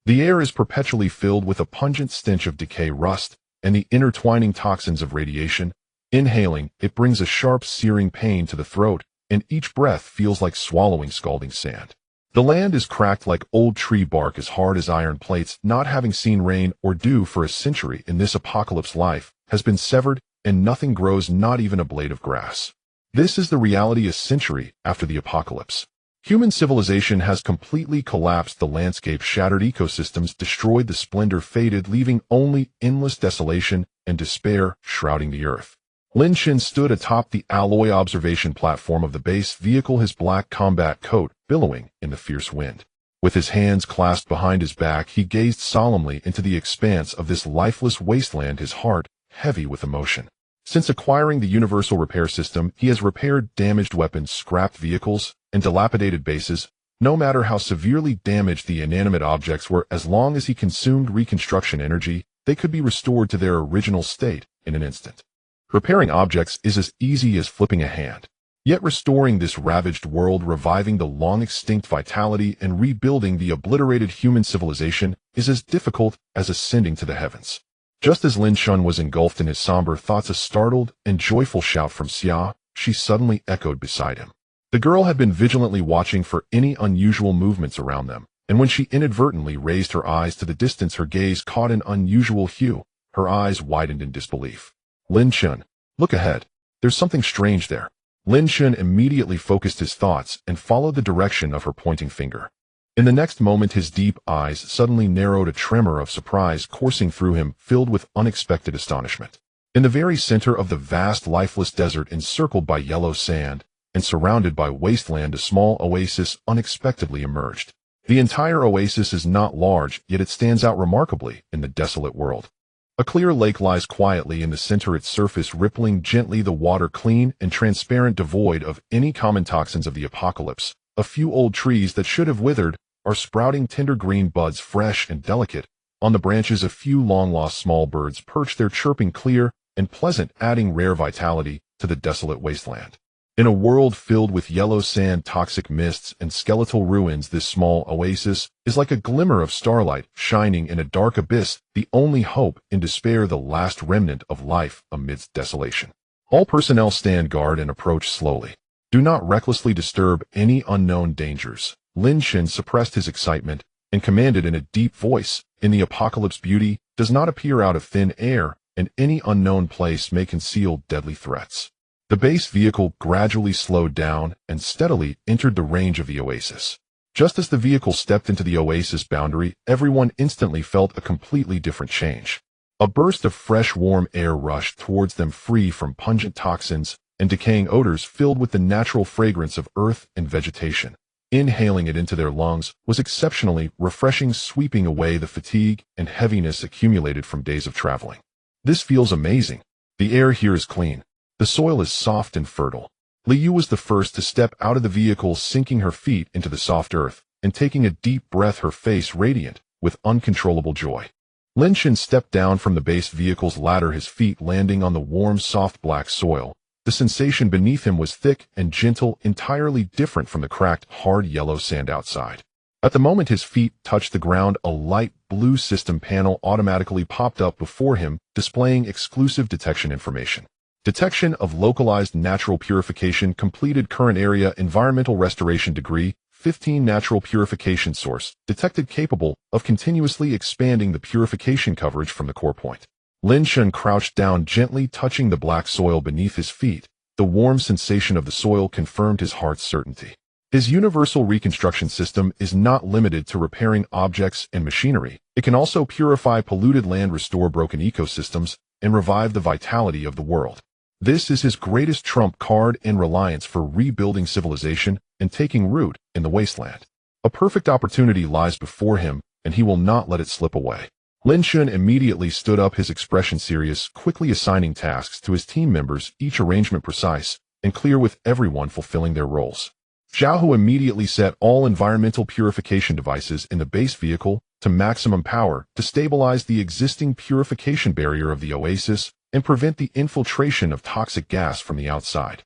The air is perpetually filled with a pungent stench of decay, rust, and the intertwining toxins of radiation. Inhaling, it brings a sharp, searing pain to the throat, and each breath feels like swallowing scalding sand. The land is cracked like old tree bark, as hard as iron plates. Not having seen rain or dew for a century in this apocalypse, life has been severed, and nothing grows, not even a blade of grass. This is the reality a century after the apocalypse. Human civilization has completely collapsed, the landscape shattered, ecosystems destroyed, the splendor faded, leaving only endless desolation and despair shrouding the earth. Lin Chun stood atop the alloy observation platform of the base vehicle, his black combat coat billowing in the fierce wind. With his hands clasped behind his back, he gazed solemnly into the expanse of this lifeless wasteland, his heart heavy with emotion. Since acquiring the universal repair system, he has repaired damaged weapons, scrapped vehicles, and dilapidated bases, no matter how severely damaged the inanimate objects were. As long as he consumed reconstruction energy, they could be restored to their original state in an instant. Repairing objects is as easy as flipping a hand. Yet restoring this ravaged world, reviving the long-extinct vitality, and rebuilding the obliterated human civilization is as difficult as ascending to the heavens. Just as Lin Chun was engulfed in his somber thoughts, a startled and joyful shout from Xia, she suddenly echoed beside him. The girl had been vigilantly watching for any unusual movements around them, and when she inadvertently raised her eyes to the distance, her gaze caught an unusual hue. Her eyes widened in disbelief. Lin Chun, look ahead. There's something strange there. Lin Chun immediately focused his thoughts and followed the direction of her pointing finger. In the next moment, his deep eyes suddenly narrowed, a tremor of surprise coursing through him, filled with unexpected astonishment. In the very center of the vast lifeless desert encircled by yellow sand and surrounded by wasteland, a small oasis unexpectedly emerged. The entire oasis is not large, yet it stands out remarkably in the desolate world. A clear lake lies quietly in the center, its surface rippling gently, the water clean and transparent, devoid of any common toxins of the apocalypse. A few old trees that should have withered are sprouting tender green buds, fresh and delicate. On the branches, a few long-lost small birds perch, their chirping clear and pleasant, adding rare vitality to the desolate wasteland. In a world filled with yellow sand, toxic mists, and skeletal ruins, this small oasis is like a glimmer of starlight shining in a dark abyss, the only hope in despair, the last remnant of life amidst desolation. All personnel stand guard and approach slowly. Do not recklessly disturb any unknown dangers. Lin Shen suppressed his excitement and commanded in a deep voice, "In the apocalypse, beauty does not appear out of thin air, and any unknown place may conceal deadly threats." The base vehicle gradually slowed down and steadily entered the range of the oasis. Just as the vehicle stepped into the oasis boundary, everyone instantly felt a completely different change. A burst of fresh, warm air rushed towards them, free from pungent toxins and decaying odors, filled with the natural fragrance of earth and vegetation. Inhaling it into their lungs was exceptionally refreshing, sweeping away the fatigue and heaviness accumulated from days of traveling. "This feels amazing. The air here is clean. The soil is soft and fertile." Li Yu was the first to step out of the vehicle, sinking her feet into the soft earth and taking a deep breath, her face radiant with uncontrollable joy. Lin Shen stepped down from the base vehicle's ladder, his feet landing on the warm, soft black soil. The sensation beneath him was thick and gentle, entirely different from the cracked, hard yellow sand outside. At the moment his feet touched the ground, a light blue system panel automatically popped up before him, displaying exclusive detection information. Detection of localized natural purification completed. Current area environmental restoration degree 15. Natural purification source detected, capable of continuously expanding the purification coverage from the core point. Lin Shen crouched down, gently touching the black soil beneath his feet. The warm sensation of the soil confirmed his heart's certainty. His universal reconstruction system is not limited to repairing objects and machinery. It can also purify polluted land, restore broken ecosystems, and revive the vitality of the world. This is his greatest trump card and reliance for rebuilding civilization and taking root in the wasteland. A perfect opportunity lies before him, and he will not let it slip away. Lin Shen immediately stood up, his expression serious, quickly assigning tasks to his team members, each arrangement precise and clear, with everyone fulfilling their roles. Zhao Hu immediately set all environmental purification devices in the base vehicle to maximum power to stabilize the existing purification barrier of the oasis and prevent the infiltration of toxic gas from the outside.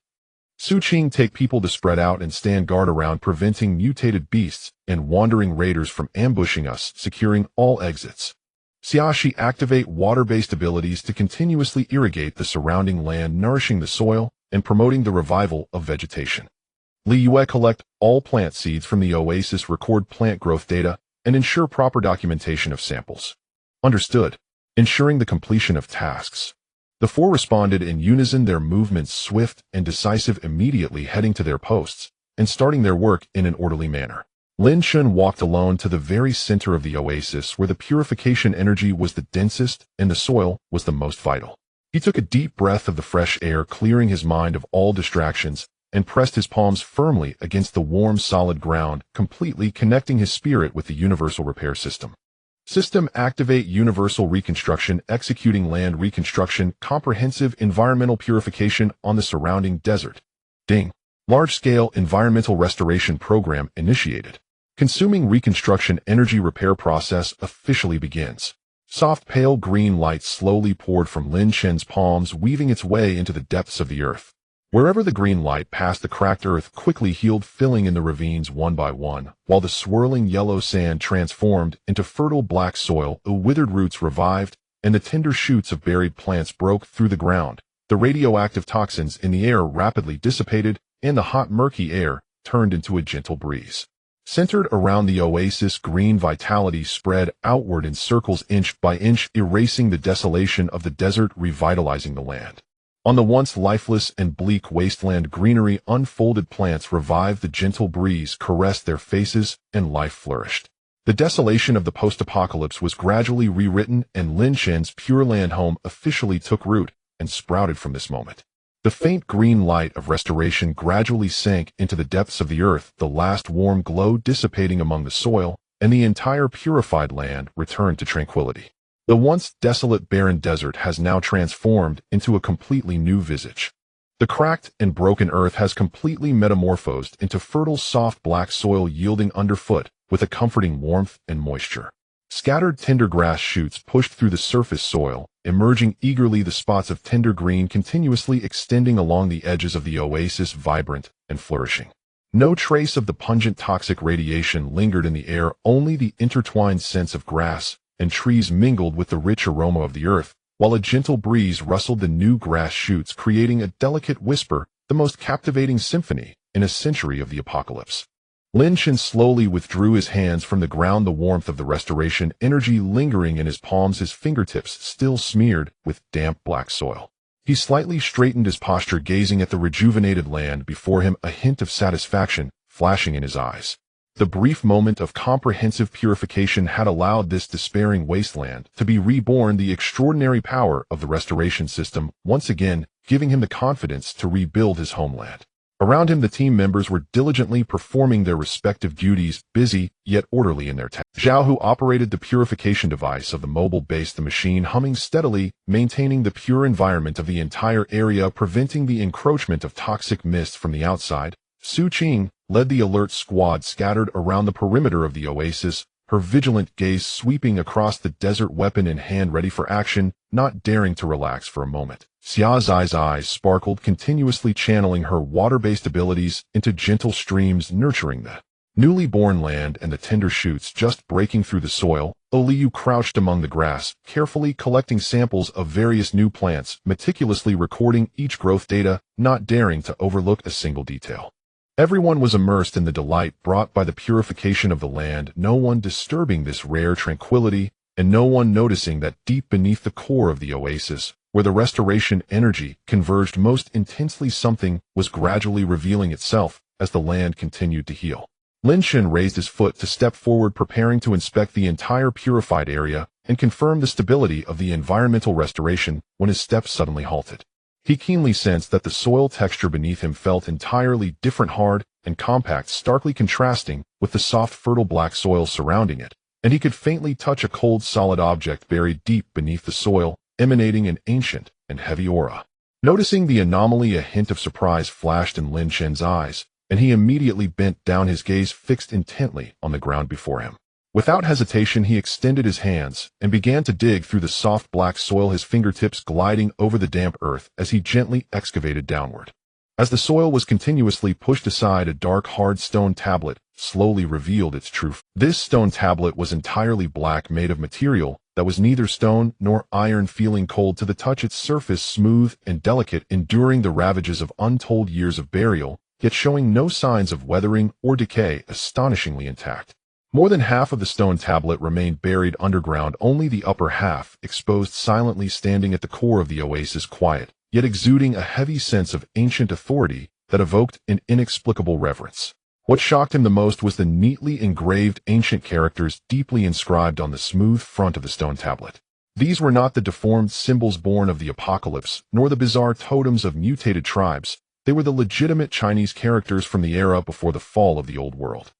Su Qing, take people to spread out and stand guard around, preventing mutated beasts and wandering raiders from ambushing us, securing all exits. Xiaxi, activate water-based abilities to continuously irrigate the surrounding land, nourishing the soil and promoting the revival of vegetation. Li Yue, collect all plant seeds from the oasis, record plant growth data, and ensure proper documentation of samples. Understood. Ensuring the completion of tasks. The four responded in unison, their movements swift and decisive, immediately heading to their posts and starting their work in an orderly manner. Lin Shen walked alone to the very center of the oasis, where the purification energy was the densest and the soil was the most vital. He took a deep breath of the fresh air, clearing his mind of all distractions, and pressed his palms firmly against the warm, solid ground, completely connecting his spirit with the universal repair system. System activate universal reconstruction, executing land reconstruction, comprehensive environmental purification on the surrounding desert. Ding. Large-scale environmental restoration program initiated. Consuming reconstruction energy, repair process officially begins. Soft pale green light slowly poured from Lin Shen's palms, weaving its way into the depths of the earth. Wherever the green light passed, the cracked earth quickly healed, filling in the ravines one by one, while the swirling yellow sand transformed into fertile black soil. The withered roots revived, and the tender shoots of buried plants broke through the ground. The radioactive toxins in the air rapidly dissipated, and the hot, murky air turned into a gentle breeze. Centered around the oasis, green vitality spread outward in circles, inch by inch, erasing the desolation of the desert, revitalizing the land. On the once lifeless and bleak wasteland, greenery unfolded, plants revived, the gentle breeze caressed their faces, and life flourished. The desolation of the post-apocalypse was gradually rewritten, and Lin Shen's Pure Land home officially took root, and sprouted from this moment. The faint green light of restoration gradually sank into the depths of the earth, the last warm glow dissipating among the soil, and the entire purified land returned to tranquility. The once desolate barren desert has now transformed into a completely new visage. The cracked and broken earth has completely metamorphosed into fertile soft black soil yielding underfoot with a comforting warmth and moisture. Scattered tender grass shoots pushed through the surface soil, emerging eagerly, the spots of tender green continuously extending along the edges of the oasis, vibrant and flourishing. No trace of the pungent toxic radiation lingered in the air, only the intertwined scents of grass and trees mingled with the rich aroma of the earth, while a gentle breeze rustled the new grass shoots, creating a delicate whisper, the most captivating symphony in a century of the apocalypse. Lin Shan slowly withdrew his hands from the ground, the warmth of the restoration energy lingering in his palms, his fingertips still smeared with damp black soil. He slightly straightened his posture, gazing at the rejuvenated land before him, a hint of satisfaction flashing in his eyes. The brief moment of comprehensive purification had allowed this despairing wasteland to be reborn, the extraordinary power of the restoration system once again giving him the confidence to rebuild his homeland. Around him, the team members were diligently performing their respective duties, busy yet orderly in their tasks. Zhao, who operated the purification device of the mobile base, the machine humming steadily, maintaining the pure environment of the entire area, preventing the encroachment of toxic mist from the outside. Su Qing led the alert squad scattered around the perimeter of the oasis, her vigilant gaze sweeping across the desert, weapon in hand, ready for action, not daring to relax for a moment. Xia Zai's eyes sparkled, continuously channeling her water-based abilities into gentle streams, nurturing the newly born land and the tender shoots just breaking through the soil. Liu crouched among the grass, carefully collecting samples of various new plants, meticulously recording each growth data, not daring to overlook a single detail. Everyone was immersed in the delight brought by the purification of the land, no one disturbing this rare tranquility, and no one noticing that deep beneath the core of the oasis, where the restoration energy converged most intensely, something was gradually revealing itself as the land continued to heal. Lin Shan raised his foot to step forward, preparing to inspect the entire purified area and confirm the stability of the environmental restoration, when his steps suddenly halted. He keenly sensed that the soil texture beneath him felt entirely different, hard and compact, starkly contrasting with the soft, fertile black soil surrounding it, and he could faintly touch a cold, solid object buried deep beneath the soil, emanating an ancient and heavy aura. Noticing the anomaly, a hint of surprise flashed in Lin Shan's eyes, and he immediately bent down, his gaze fixed intently on the ground before him. Without hesitation, he extended his hands and began to dig through the soft black soil, his fingertips gliding over the damp earth as he gently excavated downward. As the soil was continuously pushed aside, a dark, hard stone tablet slowly revealed its truth. This stone tablet was entirely black, made of material that was neither stone nor iron, feeling cold to the touch, its surface smooth and delicate, enduring the ravages of untold years of burial, yet showing no signs of weathering or decay, astonishingly intact. More than half of the stone tablet remained buried underground, only the upper half exposed, silently standing at the core of the oasis, quiet, yet exuding a heavy sense of ancient authority that evoked an inexplicable reverence. What shocked him the most was the neatly engraved ancient characters deeply inscribed on the smooth front of the stone tablet. These were not the deformed symbols born of the apocalypse, nor the bizarre totems of mutated tribes. They were the legitimate Chinese characters from the era before the fall of the old world.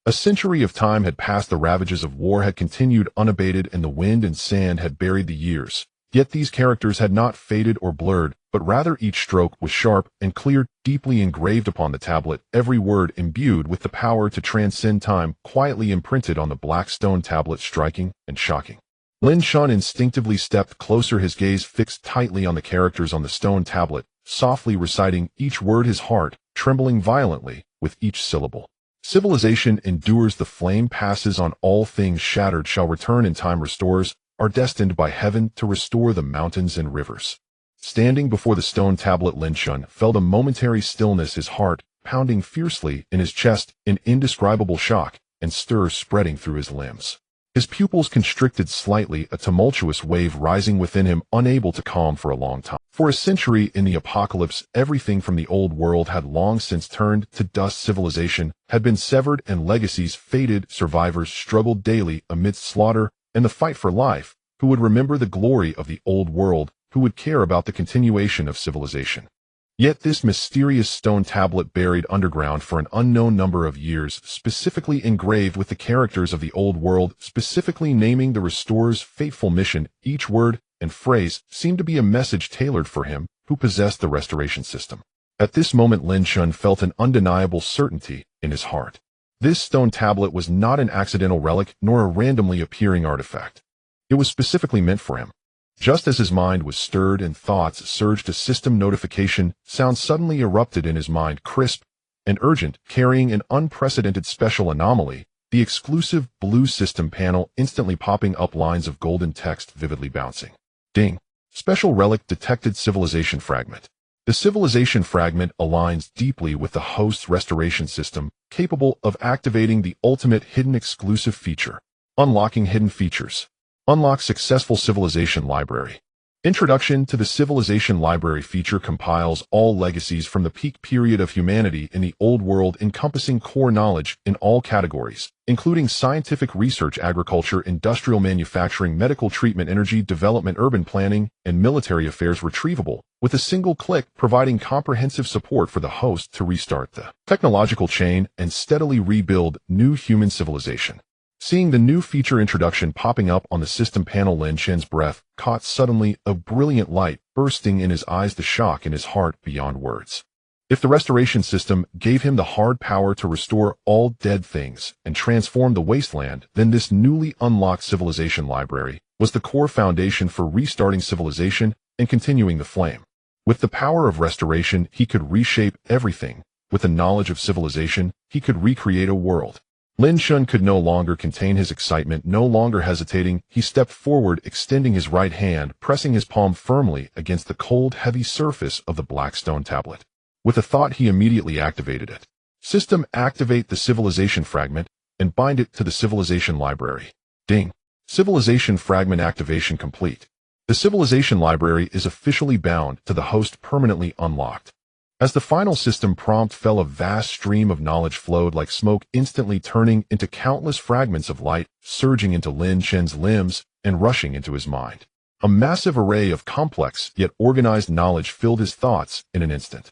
A century of time had passed, the ravages of war had continued unabated, and the wind and sand had buried the years. Yet these characters had not faded or blurred, but rather each stroke was sharp and clear, deeply engraved upon the tablet, every word imbued with the power to transcend time, quietly imprinted on the black stone tablet, striking and shocking. Lin Shan instinctively stepped closer, his gaze fixed tightly on the characters on the stone tablet, softly reciting each word, his heart trembling violently with each syllable. Civilization endures, the flame passes on, all things shattered shall return, in time restores, are destined by heaven to restore the mountains and rivers. Standing before the stone tablet, Lin Shan felt a momentary stillness, his heart pounding fiercely in his chest, in indescribable shock and stir spreading through his limbs. His pupils constricted slightly, a tumultuous wave rising within him, unable to calm for a long time. For a century in the apocalypse, everything from the old world had long since turned to dust. Civilization had been severed and legacies faded. Survivors struggled daily amidst slaughter and the fight for life. Who would remember the glory of the old world who would care about the continuation of civilization. Yet this mysterious stone tablet buried underground for an unknown number of years, specifically engraved with the characters of the old world, specifically naming the restorer's fateful mission, each word and phrase seemed to be a message tailored for him who possessed the restoration system. At this moment Lin Shun felt an undeniable certainty in his heart. This stone tablet was not an accidental relic nor a randomly appearing artifact. It was specifically meant for him. Just as his mind was stirred and thoughts surged, a system notification sound suddenly erupted in his mind, crisp and urgent, carrying an unprecedented special anomaly, the exclusive blue system panel instantly popping up, lines of golden text vividly bouncing. Ding. Special relic detected. Civilization fragment. The civilization fragment aligns deeply with the host's restoration system, capable of activating the ultimate hidden exclusive feature. Unlocking hidden features. Unlock successful civilization library. Introduction to the civilization library feature compiles all legacies from the peak period of humanity in the old world, encompassing core knowledge in all categories, including scientific research, agriculture, industrial manufacturing, medical treatment, energy development, urban planning, and military affairs, retrievable with a single click, providing comprehensive support for the host to restart the technological chain and steadily rebuild new human civilization. Seeing the new feature introduction popping up on the system panel, Lin Shun's breath caught suddenly, a brilliant light bursting in his eyes, the shock in his heart beyond words. If the restoration system gave him the hard power to restore all dead things and transform the wasteland, then this newly unlocked civilization library was the core foundation for restarting civilization and continuing the flame. With the power of restoration, he could reshape everything. With the knowledge of civilization, he could recreate a world. Lin Shun could no longer contain his excitement. No longer hesitating, he stepped forward, extending his right hand, pressing his palm firmly against the cold, heavy surface of the black stone tablet. With a thought, he immediately activated it. System, activate the civilization fragment and bind it to the civilization library. Ding. Civilization fragment activation complete. The civilization library is officially bound to the host, permanently unlocked. As the final system prompt fell, a vast stream of knowledge flowed like smoke, instantly turning into countless fragments of light, surging into Lin Shun's limbs and rushing into his mind. A massive array of complex yet organized knowledge filled his thoughts in an instant.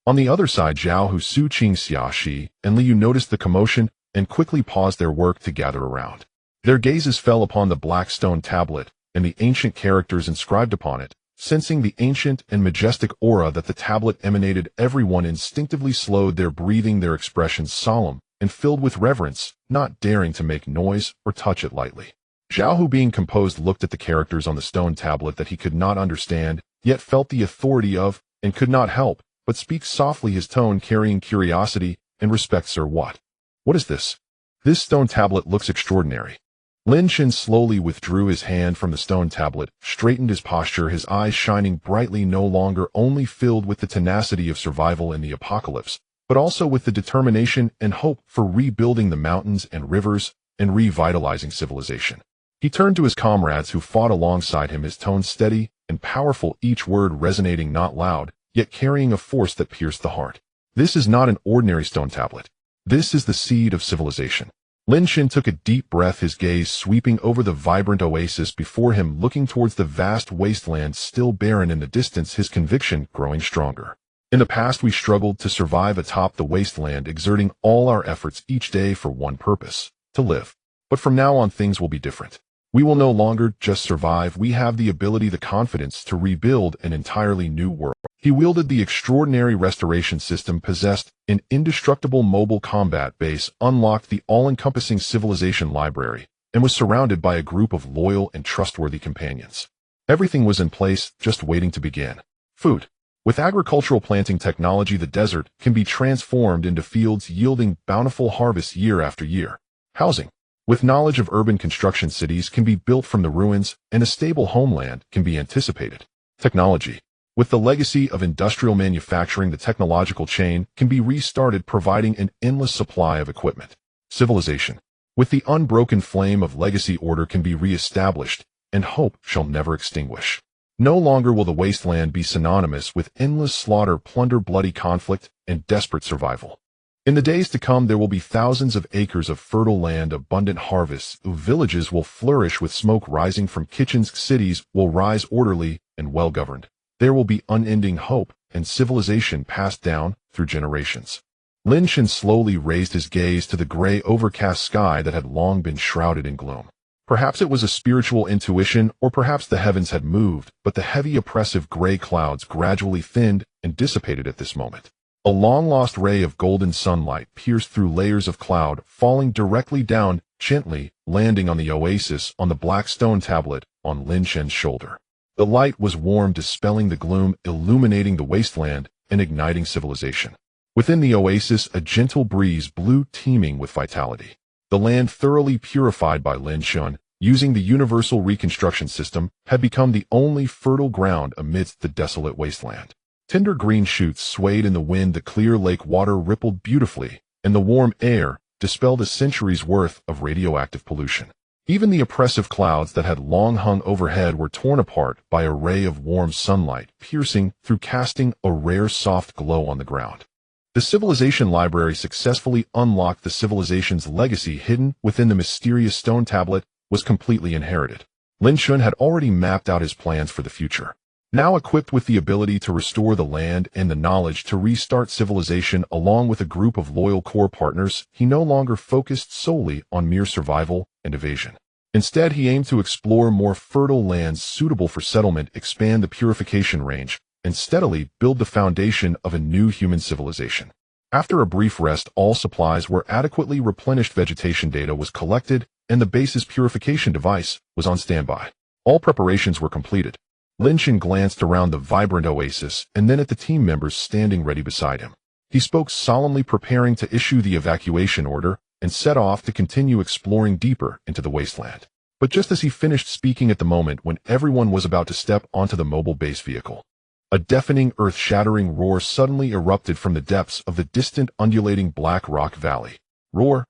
On the other side, Zhao Hu, Su Qing, Xia Shi, and Liu noticed the commotion and quickly paused their work to gather around. Their gazes fell upon the black stone tablet and the ancient characters inscribed upon it. Sensing the ancient and majestic aura that the tablet emanated, everyone instinctively slowed their breathing, their expressions solemn and filled with reverence, not daring to make noise or touch it lightly. Zhao Hu, being composed, looked at the characters on the stone tablet that he could not understand, yet felt the authority of, and could not help but speak softly, his tone carrying curiosity and respect. Sir, what is this? This stone tablet looks extraordinary. Lin Shun slowly withdrew his hand from the stone tablet, straightened his posture, his eyes shining brightly, no longer only filled with the tenacity of survival in the apocalypse, but also with the determination and hope for rebuilding the mountains and rivers and revitalizing civilization. He turned to his comrades who fought alongside him, his tone steady and powerful, each word resonating, not loud, yet carrying a force that pierced the heart. This is not an ordinary stone tablet. This is the seed of civilization. Lin Shun took a deep breath, his gaze sweeping over the vibrant oasis before him, looking towards the vast wasteland still barren in the distance, his conviction growing stronger. In the past, we struggled to survive atop the wasteland, exerting all our efforts each day for one purpose: to live. But from now on, things will be different. We will no longer just survive. We have the ability, the confidence to rebuild an entirely new world. He wielded the extraordinary restoration system, possessed an indestructible mobile combat base, unlocked the all-encompassing civilization library, and was surrounded by a group of loyal and trustworthy companions. Everything was in place, just waiting to begin. Food. With agricultural planting technology, the desert can be transformed into fields, yielding bountiful harvests year after year. Housing. With knowledge of urban construction, cities can be built from the ruins, and a stable homeland can be anticipated. Technology. With the legacy of industrial manufacturing, the technological chain can be restarted, providing an endless supply of equipment. Civilization. With the unbroken flame of legacy, order can be re-established, and hope shall never extinguish. No longer will the wasteland be synonymous with endless slaughter, plunder, bloody conflict, and desperate survival. In the days to come, there will be thousands of acres of fertile land, abundant harvests. Villages will flourish with smoke rising from kitchens. Cities will rise orderly and well-governed, there will be unending hope and civilization passed down through generations. Lin Shan slowly raised his gaze to the gray, overcast sky that had long been shrouded in gloom. Perhaps it was a spiritual intuition, or perhaps the heavens had moved, but the heavy, oppressive gray clouds gradually thinned and dissipated at this moment. A long-lost ray of golden sunlight pierced through layers of cloud, falling directly down, gently, landing on the oasis on the black stone tablet on Lin Shan's shoulder. The light was warm, dispelling the gloom, illuminating the wasteland, and igniting civilization. Within the oasis, a gentle breeze blew, teeming with vitality. The land, thoroughly purified by Lin Shan, using the universal reconstruction system, had become the only fertile ground amidst the desolate wasteland. Tender green shoots swayed in the wind, the clear lake water rippled beautifully, and the warm air dispelled a century's worth of radioactive pollution. Even the oppressive clouds that had long hung overhead were torn apart by a ray of warm sunlight, piercing through, casting a rare soft glow on the ground. The Civilization Library successfully unlocked. The civilization's legacy hidden within the mysterious stone tablet was completely inherited. Lin Shan had already mapped out his plans for the future. Now equipped with the ability to restore the land and the knowledge to restart civilization along with a group of loyal core partners, he no longer focused solely on mere survival and evasion. Instead, he aimed to explore more fertile lands suitable for settlement, expand the purification range, and steadily build the foundation of a new human civilization. After a brief rest, all supplies were adequately replenished, vegetation data was collected, and the base's purification device was on standby. All preparations were completed. Lin Shan glanced around the vibrant oasis and then at the team members standing ready beside him. He spoke solemnly, preparing to issue the evacuation order, and set off to continue exploring deeper into the wasteland. But just as he finished speaking, at the moment when everyone was about to step onto the mobile base vehicle, a deafening, earth-shattering roar suddenly erupted from the depths of the distant, undulating Black Rock Valley. Roar.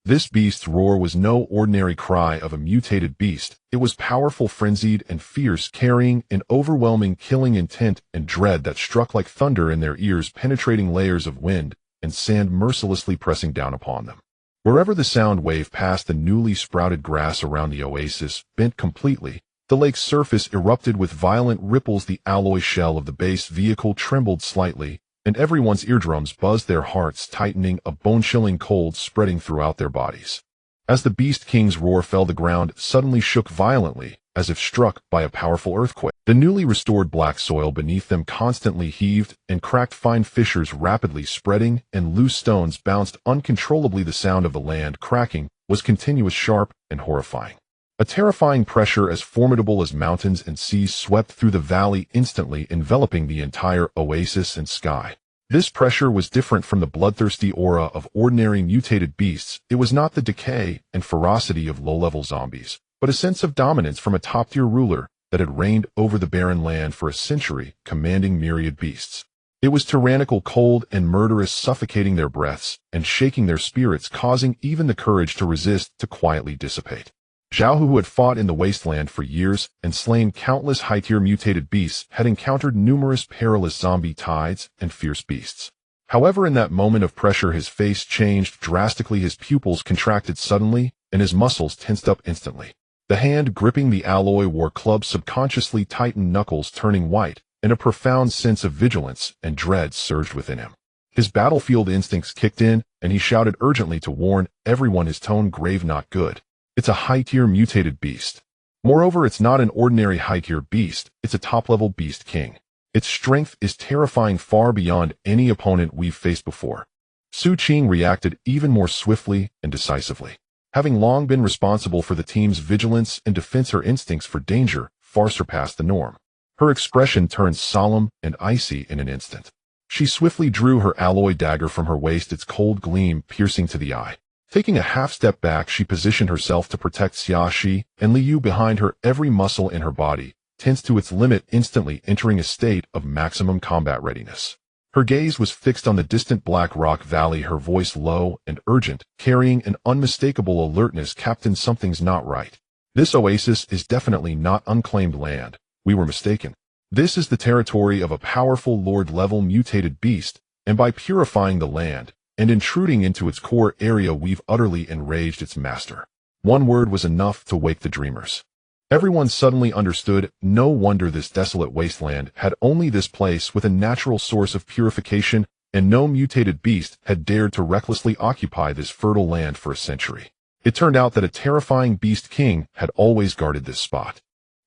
This beast's roar was no ordinary cry of a mutated beast. It was powerful, frenzied, and fierce, carrying an overwhelming, killing intent and dread that struck like thunder in their ears, penetrating layers of wind and sand, mercilessly pressing down upon them. Wherever the sound wave passed, the newly sprouted grass around the oasis bent completely. The lake's surface erupted with violent ripples. The alloy shell of the base vehicle trembled slightly, and everyone's eardrums buzzed, their hearts tightening, a bone-chilling cold spreading throughout their bodies. As the Beast King's roar fell, the ground suddenly shook violently, as if struck by a powerful earthquake. The newly restored black soil beneath them constantly heaved and cracked, fine fissures rapidly spreading, and loose stones bounced uncontrollably. The sound of the land cracking was continuous, sharp, and horrifying. A terrifying pressure as formidable as mountains and seas swept through the valley, instantly enveloping the entire oasis and sky. This pressure was different from the bloodthirsty aura of ordinary mutated beasts. It was not the decay and ferocity of low-level zombies, but a sense of dominance from a top-tier ruler that had reigned over the barren land for a century, commanding myriad beasts. It was tyrannical, cold, and murderous, suffocating their breaths and shaking their spirits, causing even the courage to resist to quietly dissipate. Zhao, who had fought in the wasteland for years and slain countless high-tier mutated beasts, had encountered numerous perilous zombie tides and fierce beasts. However, in that moment of pressure, his face changed drastically. His pupils contracted suddenly, and his muscles tensed up instantly. The hand gripping the alloy war club subconsciously tightened, knuckles turning white, and a profound sense of vigilance and dread surged within him. His battlefield instincts kicked in, and he shouted urgently to warn everyone, his tone grave. Not good. It's a high-tier mutated beast. Moreover, it's not an ordinary high-tier beast, it's a top-level beast king. Its strength is terrifying, far beyond any opponent we've faced before. Su Qing reacted even more swiftly and decisively. Having long been responsible for the team's vigilance and defense, her instincts for danger far surpassed the norm. Her expression turned solemn and icy in an instant. She swiftly drew her alloy dagger from her waist, its cold gleam piercing to the eye. Taking a half-step back, she positioned herself to protect Xia Shi and Li Yu behind her, every muscle in her body tensed to its limit, instantly entering a state of maximum combat readiness. Her gaze was fixed on the distant Black Rock Valley, her voice low and urgent, carrying an unmistakable alertness. Captain, something's not right. This oasis is definitely not unclaimed land. We were mistaken. This is the territory of a powerful Lord-level mutated beast, and by purifying the land and intruding into its core area, we've utterly enraged its master. One word was enough to wake the dreamers. Everyone suddenly understood. No wonder this desolate wasteland had only this place with a natural source of purification, and no mutated beast had dared to recklessly occupy this fertile land for a century. It turned out that a terrifying beast king had always guarded this spot.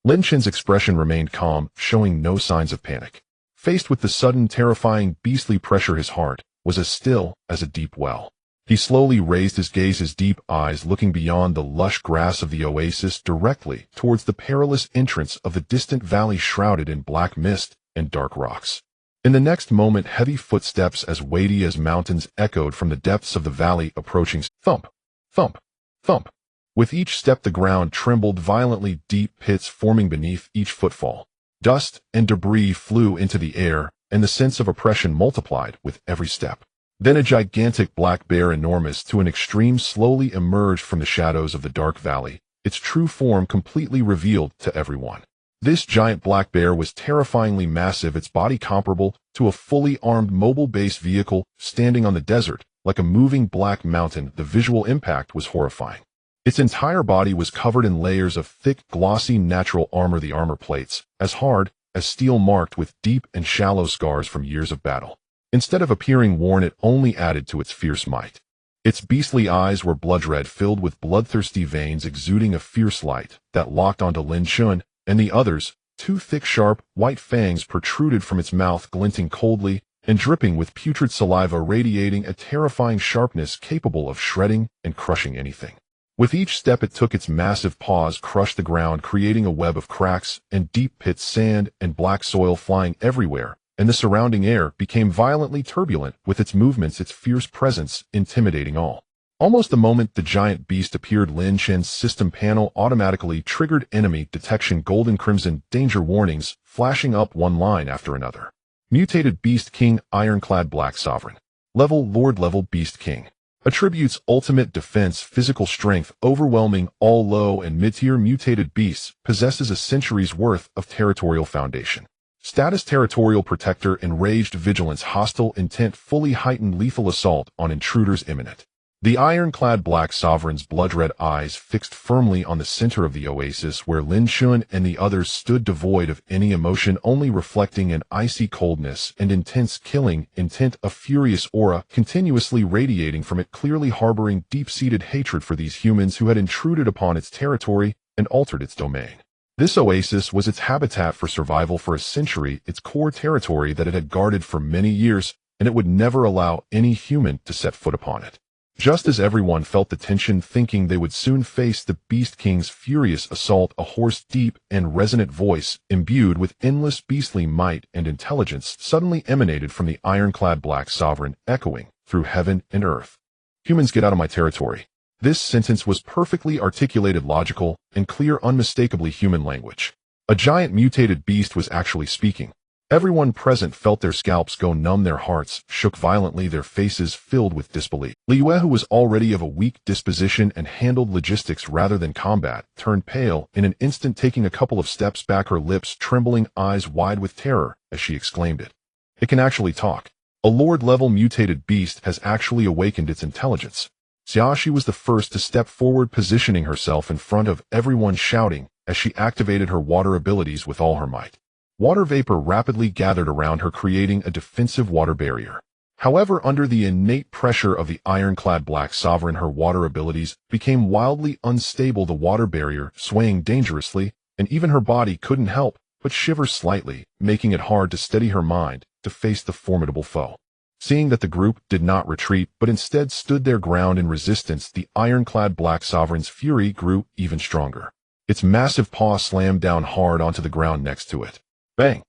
Lin Chen's expression remained calm, showing no signs of panic. Faced with the sudden, terrifying, beastly pressure, his heart was as still as a deep well. He slowly raised his gaze, his deep eyes looking beyond the lush grass of the oasis directly towards the perilous entrance of the distant valley shrouded in black mist and dark rocks. In the next moment, heavy footsteps as weighty as mountains echoed from the depths of the valley, approaching. Thump, thump, thump. With each step the ground trembled violently, deep pits forming beneath each footfall. Dust and debris flew into the air, and the sense of oppression multiplied with every step. Then a gigantic black bear, enormous to an extreme, slowly emerged from the shadows of the dark valley, its true form completely revealed to everyone. This giant black bear was terrifyingly massive, its body comparable to a fully armed mobile base vehicle standing on the desert, like a moving black mountain. The visual impact was horrifying. Its entire body was covered in layers of thick, glossy natural armor, the armor plates, as hard as steel, marked with deep and shallow scars from years of battle. Instead of appearing worn, it only added to its fierce might. Its beastly eyes were blood-red, filled with bloodthirsty veins exuding a fierce light that locked onto Lin Chun and the others. Two thick, sharp, white fangs protruded from its mouth, glinting coldly and dripping with putrid saliva, radiating a terrifying sharpness capable of shredding and crushing anything. With each step it took, its massive paws crushed the ground, creating a web of cracks and deep pits, sand and black soil flying everywhere, and the surrounding air became violently turbulent with its movements, its fierce presence intimidating all. Almost the moment the giant beast appeared, Lin Chen's system panel automatically triggered enemy detection, golden crimson danger warnings flashing up one line after another. Mutated Beast King, Ironclad Black Sovereign. Level Lord, level Beast King. Attributes: ultimate defense, physical strength, overwhelming. All low and mid-tier mutated beasts. Possesses a century's worth of territorial foundation. Status: territorial protector, enraged vigilance, hostile intent, fully heightened, lethal assault on intruders imminent. The ironclad Black Sovereign's blood-red eyes fixed firmly on the center of the oasis where Lin Chun and the others stood, devoid of any emotion, only reflecting an icy coldness and intense killing intent, a furious aura continuously radiating from it, clearly harboring deep-seated hatred for these humans who had intruded upon its territory and altered its domain. This oasis was its habitat for survival for a century, its core territory that it had guarded for many years, and it would never allow any human to set foot upon it. Just as everyone felt the tension, thinking they would soon face the Beast King's furious assault, a hoarse, deep, and resonant voice, imbued with endless beastly might and intelligence, suddenly emanated from the ironclad Black Sovereign, echoing through heaven and earth. Humans, get out of my territory. This sentence was perfectly articulated, logical, and clear, unmistakably human language. A giant mutated beast was actually speaking. Everyone present felt their scalps go numb, their hearts shook violently, their faces filled with disbelief. Li Yue, who was already of a weak disposition and handled logistics rather than combat, turned pale in an instant, taking a couple of steps back, her lips trembling, eyes wide with terror as she exclaimed it. It can actually talk. A Lord-level mutated beast has actually awakened its intelligence. Xiaoxi was the first to step forward, positioning herself in front of everyone, shouting as she activated her water abilities with all her might. Water vapor rapidly gathered around her, creating a defensive water barrier. However, under the innate pressure of the ironclad Black Sovereign, her water abilities became wildly unstable, the water barrier swaying dangerously, and even her body couldn't help but shiver slightly, making it hard to steady her mind to face the formidable foe. Seeing that the group did not retreat, but instead stood their ground in resistance, the ironclad Black Sovereign's fury grew even stronger. Its massive paw slammed down hard onto the ground next to it. Bang!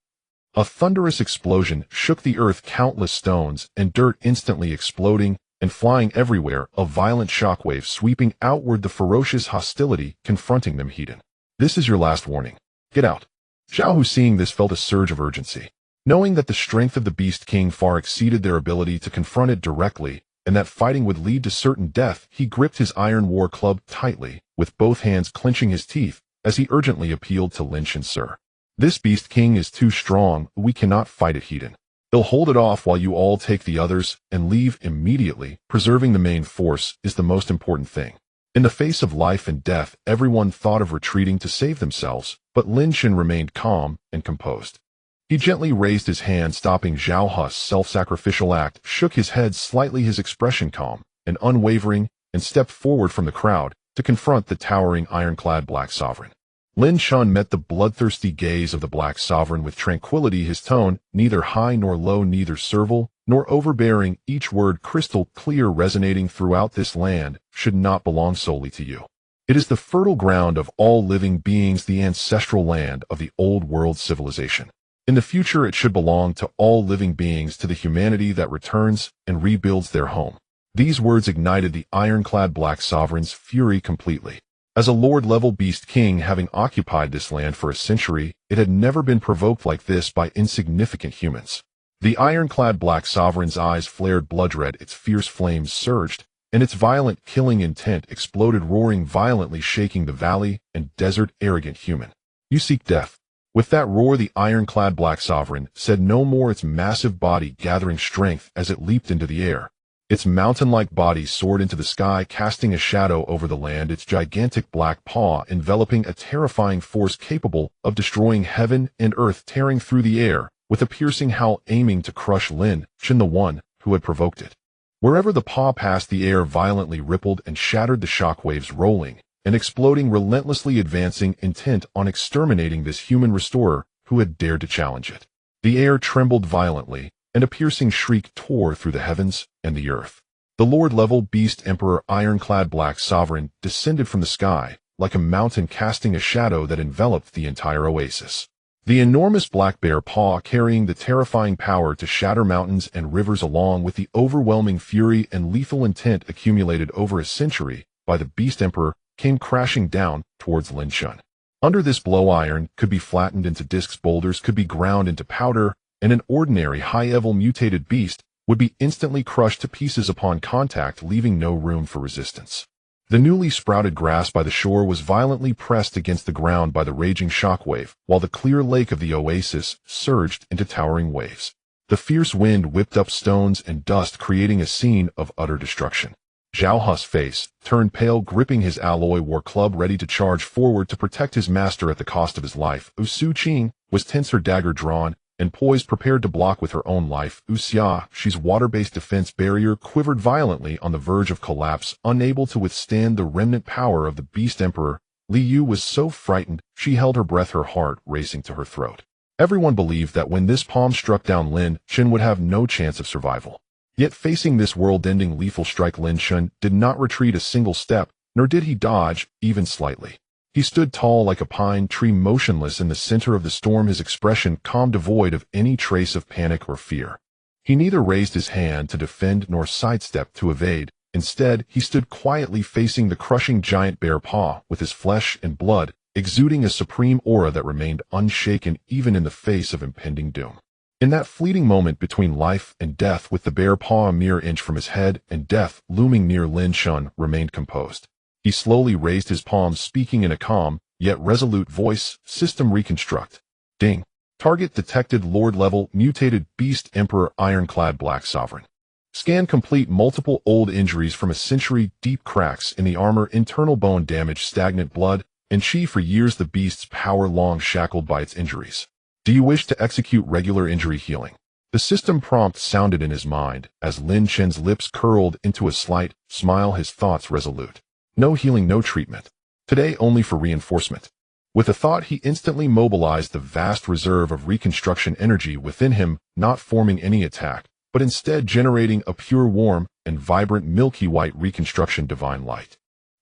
A thunderous explosion shook the earth, countless stones and dirt instantly exploding and flying everywhere, a violent shockwave sweeping outward, the ferocious hostility confronting them. Heedon, this is your last warning. Get out. Xiao Hu, seeing this, felt a surge of urgency. Knowing that the strength of the Beast King far exceeded their ability to confront it directly, and that fighting would lead to certain death, he gripped his iron war club tightly, with both hands clenching his teeth, as he urgently appealed to Lin Chen. Sir, this Beast King is too strong, we cannot fight it. Heedon, he'll hold it off while you all take the others and leave immediately. Preserving the main force is the most important thing. In the face of life and death, everyone thought of retreating to save themselves, but Lin Shan remained calm and composed. He gently raised his hand, stopping Zhao Hu's self-sacrificial act, shook his head slightly, his expression calm and unwavering, and stepped forward from the crowd to confront the towering ironclad Black Sovereign. Lin Shan met the bloodthirsty gaze of the Black Sovereign with tranquility, his tone neither high nor low, neither servile nor overbearing, each word crystal clear, resonating throughout. This land should not belong solely to you. It is the fertile ground of all living beings, the ancestral land of the old world civilization. In the future, it should belong to all living beings, to the humanity that returns and rebuilds their home. These words ignited the ironclad Black Sovereign's fury completely. As a Lord-level beast king, having occupied this land for a century, it had never been provoked like this by insignificant humans. The ironclad Black Sovereign's eyes flared blood-red, its fierce flames surged, and its violent killing intent exploded, roaring violently, shaking the valley and desert. Arrogant human, you seek death. With that roar, the ironclad Black Sovereign said no more, its massive body gathering strength as it leaped into the air. Its mountain-like body soared into the sky, casting a shadow over the land, its gigantic black paw enveloping a terrifying force capable of destroying heaven and earth, tearing through the air with a piercing howl, aiming to crush Lin Shan, the one who had provoked it. Wherever the paw passed, the air violently rippled and shattered, the shockwaves rolling and exploding, relentlessly advancing, intent on exterminating this human restorer who had dared to challenge it. The air trembled violently, and a piercing shriek tore through the heavens and the earth. The Lord-level beast emperor ironclad Black Sovereign descended from the sky, like a mountain, casting a shadow that enveloped the entire oasis. The enormous black bear paw, carrying the terrifying power to shatter mountains and rivers, along with the overwhelming fury and lethal intent accumulated over a century by the beast emperor, came crashing down towards Lin Shan. Under this blow, iron could be flattened into discs, boulders could be ground into powder, and an ordinary high-level mutated beast would be instantly crushed to pieces upon contact, leaving no room for resistance. The newly sprouted grass by the shore was violently pressed against the ground by the raging shockwave, while the clear lake of the oasis surged into towering waves. The fierce wind whipped up stones and dust, creating a scene of utter destruction. Zhao Hu's face turned pale, gripping his alloy war club, ready to charge forward to protect his master at the cost of his life. Su Qing was tense, her dagger drawn and poised, prepared to block with her own life. Xia, she's water-based defense barrier, quivered violently on the verge of collapse, unable to withstand the remnant power of the beast emperor. Li Yu was so frightened, she held her breath, her heart racing to her throat. Everyone believed that when this palm struck down, Lin Shan would have no chance of survival. Yet facing this world-ending lethal strike, Lin Shan did not retreat a single step, nor did he dodge, even slightly. He stood tall like a pine tree, motionless in the center of the storm, his expression calm, devoid of any trace of panic or fear. He neither raised his hand to defend nor sidestepped to evade. Instead, he stood quietly, facing the crushing giant bear paw, with his flesh and blood exuding a supreme aura that remained unshaken even in the face of impending doom. In that fleeting moment between life and death, with the bear paw a mere inch from his head and death looming near, Lin Shan remained composed. He slowly raised his palms, speaking in a calm, yet resolute voice. System reconstruct. Ding. Target detected. Lord-level mutated beast emperor ironclad Black Sovereign. Scan complete. Multiple old injuries from a century, deep cracks in the armor, internal bone damage, stagnant blood, and chi for years, the beast's power long shackled by its injuries. Do you wish to execute regular injury healing? The system prompt sounded in his mind as Lin Shan's lips curled into a slight smile, his thoughts resolute. No healing, no treatment. Today only for reinforcement. With a thought, he instantly mobilized the vast reserve of reconstruction energy within him, not forming any attack, but instead generating a pure, warm, and vibrant milky white reconstruction divine light.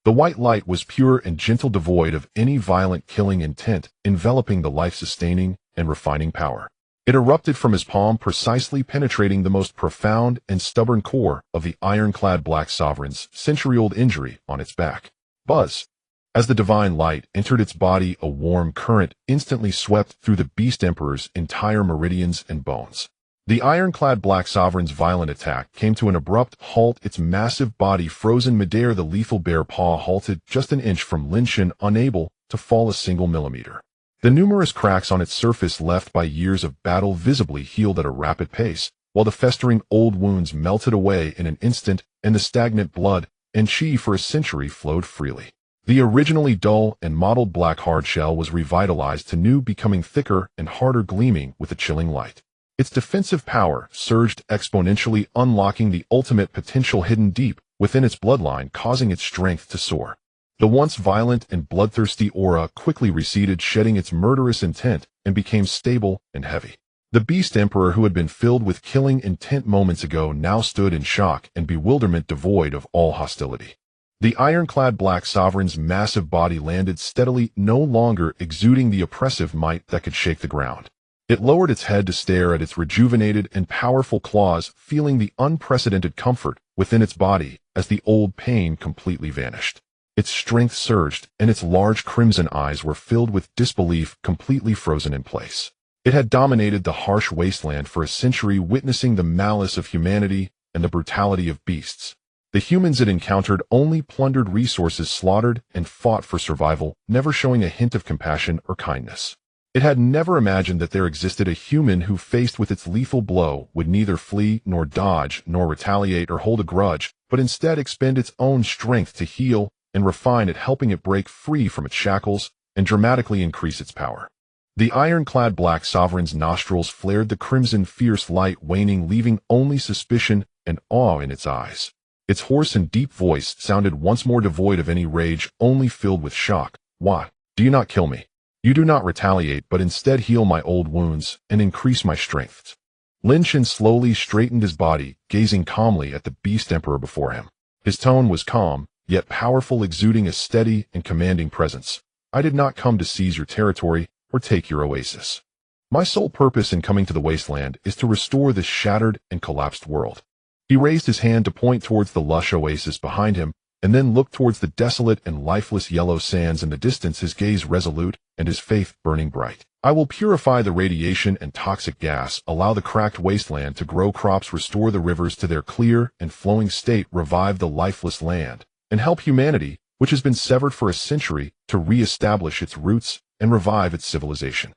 The white light was pure and gentle, devoid of any violent killing intent, enveloping the life-sustaining and refining power. It erupted from his palm, precisely penetrating the most profound and stubborn core of the ironclad Black Sovereign's century-old injury on its back. Buzz. As the divine light entered its body, a warm current instantly swept through the beast emperor's entire meridians and bones. The ironclad Black Sovereign's violent attack came to an abrupt halt, its massive body frozen midair. The lethal bear paw halted just an inch from Lin Shan, unable to fall a single millimeter. The numerous cracks on its surface left by years of battle visibly healed at a rapid pace, while the festering old wounds melted away in an instant, and the stagnant blood and chi for a century flowed freely. The originally dull and mottled black hard shell was revitalized to new, becoming thicker and harder, gleaming with a chilling light. Its defensive power surged exponentially, unlocking the ultimate potential hidden deep within its bloodline, causing its strength to soar. The once violent and bloodthirsty aura quickly receded, shedding its murderous intent, and became stable and heavy. The Beast Emperor, who had been filled with killing intent moments ago, now stood in shock and bewilderment, devoid of all hostility. The ironclad Black Sovereign's massive body landed steadily, no longer exuding the oppressive might that could shake the ground. It lowered its head to stare at its rejuvenated and powerful claws, feeling the unprecedented comfort within its body as the old pain completely vanished. Its strength surged, and its large crimson eyes were filled with disbelief, completely frozen in place. It had dominated the harsh wasteland for a century, witnessing the malice of humanity and the brutality of beasts. The humans it encountered only plundered resources, slaughtered, and fought for survival, never showing a hint of compassion or kindness. It had never imagined that there existed a human who, faced with its lethal blow, would neither flee nor dodge nor retaliate or hold a grudge, but instead expend its own strength to heal and refine it, helping it break free from its shackles and dramatically increase its power. The ironclad Black Sovereign's nostrils flared, the crimson fierce light waning, leaving only suspicion and awe in its eyes. Its hoarse and deep voice sounded once more devoid of any rage, only filled with shock. "Why do you not kill me? You do not retaliate, but instead heal my old wounds and increase my strength." Lin Shan slowly straightened his body, gazing calmly at the Beast Emperor before him. His tone was calm, yet powerful, exuding a steady and commanding presence. "I did not come to seize your territory or take your oasis. My sole purpose in coming to the wasteland is to restore this shattered and collapsed world." He raised his hand to point towards the lush oasis behind him, and then looked towards the desolate and lifeless yellow sands in the distance, his gaze resolute and his faith burning bright. "I will purify the radiation and toxic gas, allow the cracked wasteland to grow crops, restore the rivers to their clear and flowing state, revive the lifeless land, and help humanity, which has been severed for a century, to re-establish its roots and revive its civilization.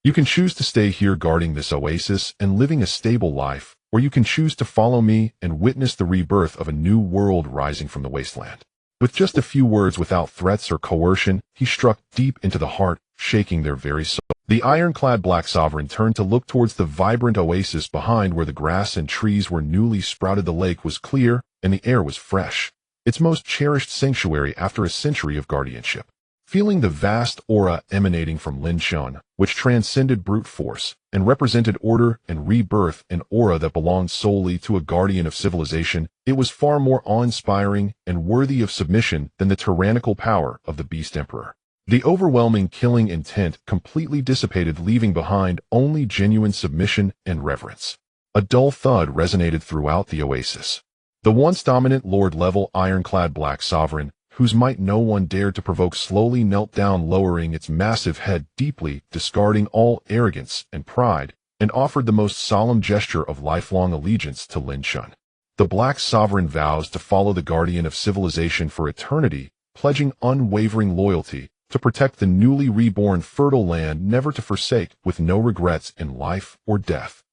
You can choose to stay here guarding this oasis and living a stable life, or you can choose to follow me and witness the rebirth of a new world rising from the wasteland." With just a few words, without threats or coercion, he struck deep into the heart, shaking their very soul. The ironclad Black Sovereign turned to look towards the vibrant oasis behind, where the grass and trees were newly sprouted, the lake was clear, and the air was fresh, its most cherished sanctuary after a century of guardianship. Feeling the vast aura emanating from Lin Shan, which transcended brute force and represented order and rebirth, an aura that belonged solely to a guardian of civilization, it was far more awe-inspiring and worthy of submission than the tyrannical power of the Beast Emperor. The overwhelming killing intent completely dissipated, leaving behind only genuine submission and reverence. A dull thud resonated throughout the oasis. The once dominant Lord-level ironclad Black Sovereign, whose might no one dared to provoke, slowly knelt down, lowering its massive head deeply, discarding all arrogance and pride, and offered the most solemn gesture of lifelong allegiance to Lin Shan. The Black Sovereign vows to follow the guardian of civilization for eternity, pledging unwavering loyalty, to protect the newly reborn fertile land, never to forsake, with no regrets in life or death.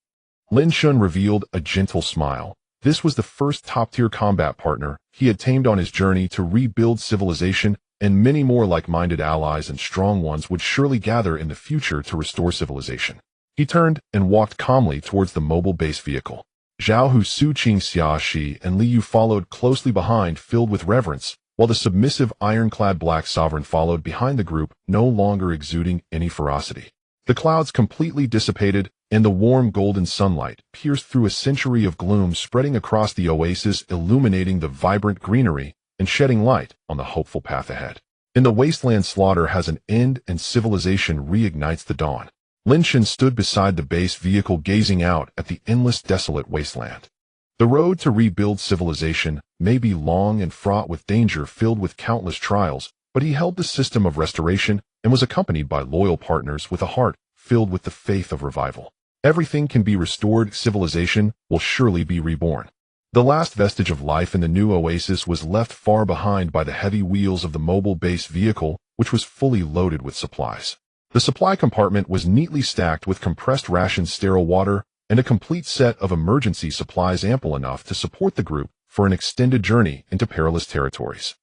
Lin Shan revealed a gentle smile. This was the first top-tier combat partner he had tamed on his journey to rebuild civilization, and many more like-minded allies and strong ones would surely gather in the future to restore civilization. He turned and walked calmly towards the mobile base vehicle. Zhao Hu, Su Qing, Xia Shi, and Li Yu followed closely behind, filled with reverence, while the submissive ironclad Black Sovereign followed behind the group, no longer exuding any ferocity. The clouds completely dissipated, and the warm golden sunlight pierced through a century of gloom, spreading across the oasis, illuminating the vibrant greenery and shedding light on the hopeful path ahead. In the wasteland, slaughter has an end and civilization reignites the dawn. Lin Shan stood beside the base vehicle, gazing out at the endless desolate wasteland. The road to rebuild civilization may be long and fraught with danger, filled with countless trials, but he held the system of restoration and was accompanied by loyal partners with a heart filled with the faith of revival. Everything can be restored, civilization will surely be reborn. The last vestige of life in the new oasis was left far behind by the heavy wheels of the mobile base vehicle, which was fully loaded with supplies. The supply compartment was neatly stacked with compressed rations, sterile water, and a complete set of emergency supplies ample enough to support the group for an extended journey into perilous territories.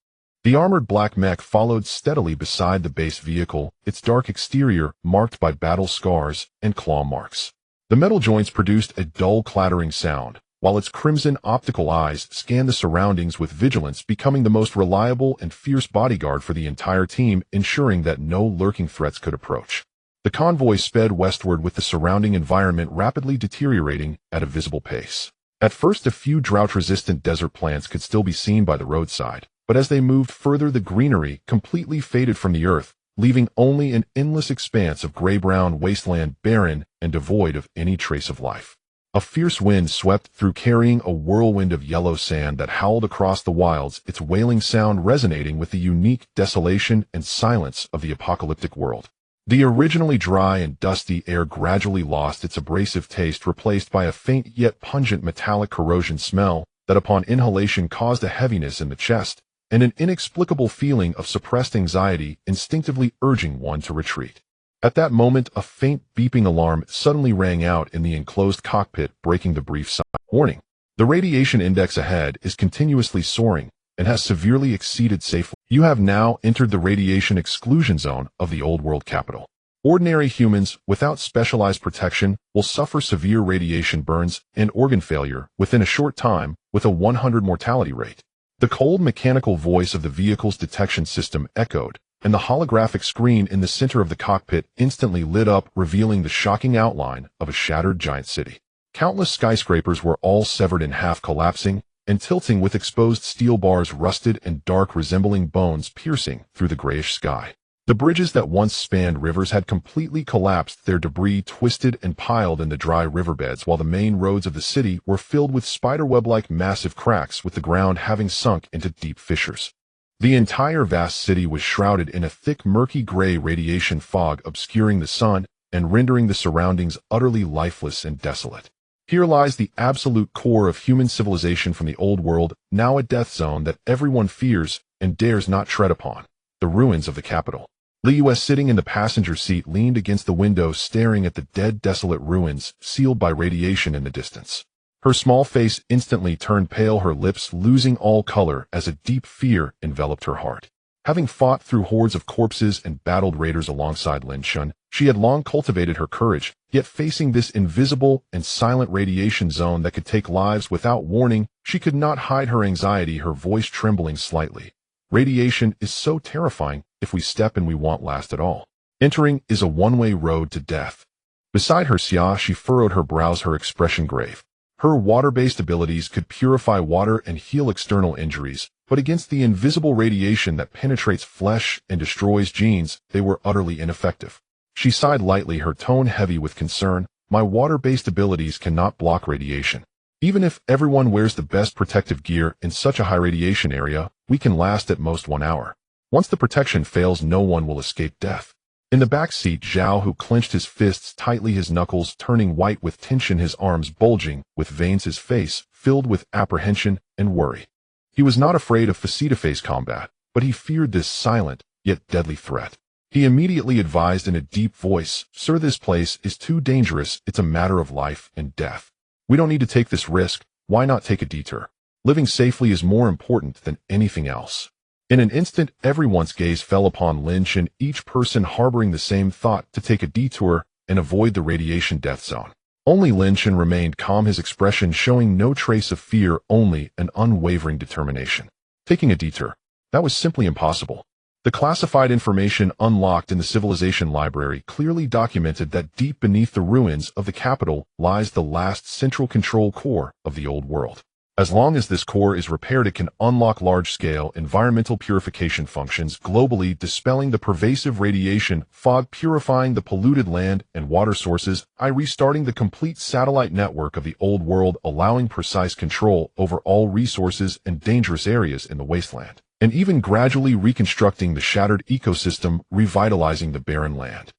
The armored black mech followed steadily beside the base vehicle, its dark exterior marked by battle scars and claw marks. The metal joints produced a dull clattering sound, while its crimson optical eyes scanned the surroundings with vigilance, becoming the most reliable and fierce bodyguard for the entire team, ensuring that no lurking threats could approach. The convoy sped westward with the surrounding environment rapidly deteriorating at a visible pace. At first, a few drought-resistant desert plants could still be seen by the roadside, but as they moved further, the greenery completely faded from the earth, leaving only an endless expanse of gray-brown wasteland, barren and devoid of any trace of life. A fierce wind swept through, carrying a whirlwind of yellow sand that howled across the wilds, its wailing sound resonating with the unique desolation and silence of the apocalyptic world. The originally dry and dusty air gradually lost its abrasive taste, replaced by a faint yet pungent metallic corrosion smell that upon inhalation caused a heaviness in the chest and an inexplicable feeling of suppressed anxiety, instinctively urging one to retreat. At that moment, a faint beeping alarm suddenly rang out in the enclosed cockpit, breaking the brief silence. Warning: the radiation index ahead is continuously soaring and has severely exceeded safe. You have now entered the radiation exclusion zone of the Old World capital. Ordinary humans without specialized protection will suffer severe radiation burns and organ failure within a short time, with a 100 mortality rate. The cold mechanical voice of the vehicle's detection system echoed, and the holographic screen in the center of the cockpit instantly lit up, revealing the shocking outline of a shattered giant city. Countless skyscrapers were all severed in half, collapsing and tilting, with exposed steel bars rusted and dark, resembling bones piercing through the grayish sky. The bridges that once spanned rivers had completely collapsed, their debris twisted and piled in the dry riverbeds, while the main roads of the city were filled with spiderweb-like massive cracks, with the ground having sunk into deep fissures. The entire vast city was shrouded in a thick, murky gray radiation fog, obscuring the sun and rendering the surroundings utterly lifeless and desolate. Here lies the absolute core of human civilization from the Old World, now a death zone that everyone fears and dares not tread upon: the ruins of the capital. Liu, sitting in the passenger seat, leaned against the window, staring at the dead, desolate ruins, sealed by radiation in the distance. Her small face instantly turned pale, her lips losing all color as a deep fear enveloped her heart. Having fought through hordes of corpses and battled raiders alongside Lin Shun, she had long cultivated her courage, yet facing this invisible and silent radiation zone that could take lives without warning, she could not hide her anxiety, her voice trembling slightly. Radiation is so terrifying. If we step in, we won't last at all. Entering is a one-way road to death. Beside her, Xia, she furrowed her brows, her expression grave. Her water-based abilities could purify water and heal external injuries, but against the invisible radiation that penetrates flesh and destroys genes, they were utterly ineffective. She sighed lightly, her tone heavy with concern. My water-based abilities cannot block radiation. Even if everyone wears the best protective gear in such a high radiation area, we can last at most 1 hour. Once the protection fails, no one will escape death. In the back seat, Zhao, who clenched his fists tightly, his knuckles turning white with tension, his arms bulging with veins, his face filled with apprehension and worry. He was not afraid of face-to-face combat, but he feared this silent yet deadly threat. He immediately advised in a deep voice, "Sir, this place is too dangerous. It's a matter of life and death. We don't need to take this risk. Why not take a detour? Living safely is more important than anything else." In an instant, everyone's gaze fell upon Lin Shen, each person harboring the same thought: to take a detour and avoid the radiation death zone. Only Lin Shen remained calm, his expression showing no trace of fear, only an unwavering determination. Taking a detour? That was simply impossible. The classified information unlocked in the Civilization Library clearly documented that deep beneath the ruins of the capital lies the last central control core of the Old World. As long as this core is repaired, it can unlock large-scale environmental purification functions globally, dispelling the pervasive radiation fog, purifying the polluted land and water sources, restarting the complete satellite network of the Old World, allowing precise control over all resources and dangerous areas in the wasteland, and even gradually reconstructing the shattered ecosystem, revitalizing the barren land.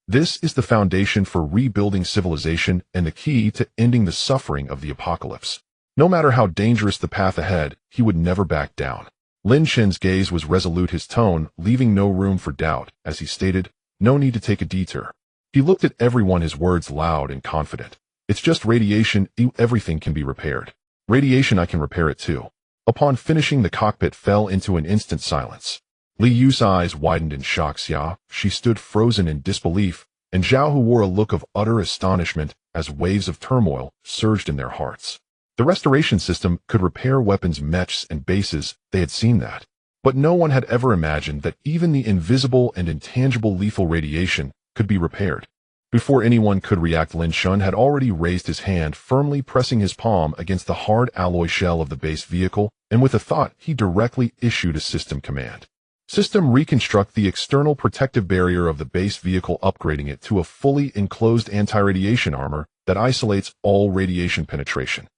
This is the foundation for rebuilding civilization and the key to ending the suffering of the apocalypse. No matter how dangerous the path ahead, he would never back down. Lin Shen's gaze was resolute, his tone leaving no room for doubt, as he stated, "No need to take a detour." He looked at everyone, his words loud and confident. "It's just radiation. Everything can be repaired. Radiation, I can repair it too." Upon finishing, the cockpit fell into an instant silence. Li Yu's eyes widened in shock. She stood frozen in disbelief, and Zhao Hu wore a look of utter astonishment as waves of turmoil surged in their hearts. The restoration system could repair weapons, mechs, and bases. They had seen that. But no one had ever imagined that even the invisible and intangible lethal radiation could be repaired. Before anyone could react, Lin Shun had already raised his hand, firmly pressing his palm against the hard alloy shell of the base vehicle, and with a thought, he directly issued a system command. System: reconstruct the external protective barrier of the base vehicle, upgrading it to a fully enclosed anti-radiation armor that isolates all radiation penetration.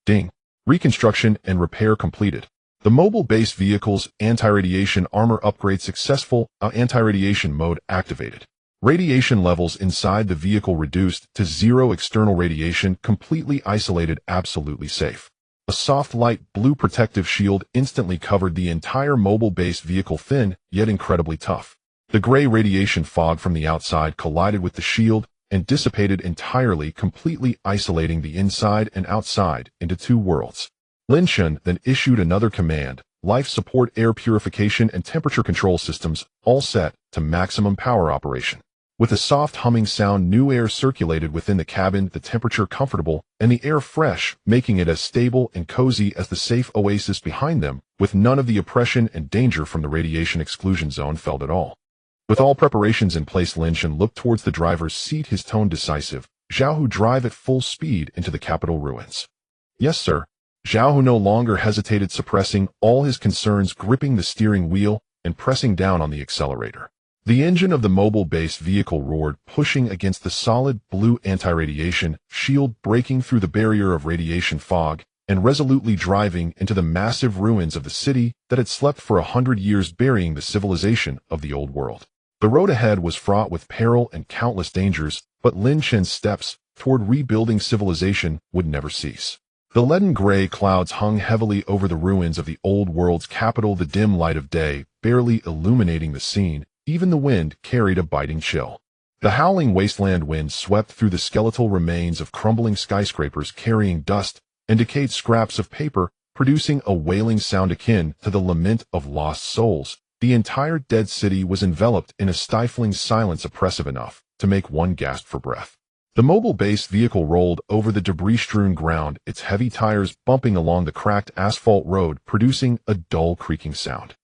Ding. Reconstruction and repair completed. The mobile base vehicle's anti-radiation armor upgrade successful. Anti-radiation mode activated. Radiation levels inside the vehicle reduced to 0. External radiation completely isolated, absolutely safe. A soft light blue protective shield instantly covered the entire mobile base vehicle, thin, yet incredibly tough. The gray radiation fog from the outside collided with the shield and dissipated entirely, completely isolating the inside and outside into two worlds. Lin Shun then issued another command: life support, air purification, and temperature control systems, all set to maximum power operation. With a soft humming sound, new air circulated within the cabin, the temperature comfortable and the air fresh, making it as stable and cozy as the safe oasis behind them, with none of the oppression and danger from the radiation exclusion zone felt at all. With all preparations in place, Lin Shun looked towards the driver's seat, his tone decisive. Zhao Hu, drive at full speed into the capital ruins. Yes, sir. Zhao Hu no longer hesitated, suppressing all his concerns, gripping the steering wheel and pressing down on the accelerator. The engine of the mobile base vehicle roared, pushing against the solid blue anti-radiation shield, breaking through the barrier of radiation fog, and resolutely driving into the massive ruins of the city that had slept for 100 years, burying the civilization of the old world. The road ahead was fraught with peril and countless dangers, but Lin Shun's steps toward rebuilding civilization would never cease. The leaden gray clouds hung heavily over the ruins of the old world's capital, the dim light of day barely illuminating the scene. Even the wind carried a biting chill. The howling wasteland wind swept through the skeletal remains of crumbling skyscrapers, carrying dust and decayed scraps of paper, producing a wailing sound akin to the lament of lost souls. The entire dead city was enveloped in a stifling silence oppressive enough to make one gasp for breath. The mobile base vehicle rolled over the debris-strewn ground, its heavy tires bumping along the cracked asphalt road, producing a dull creaking sound.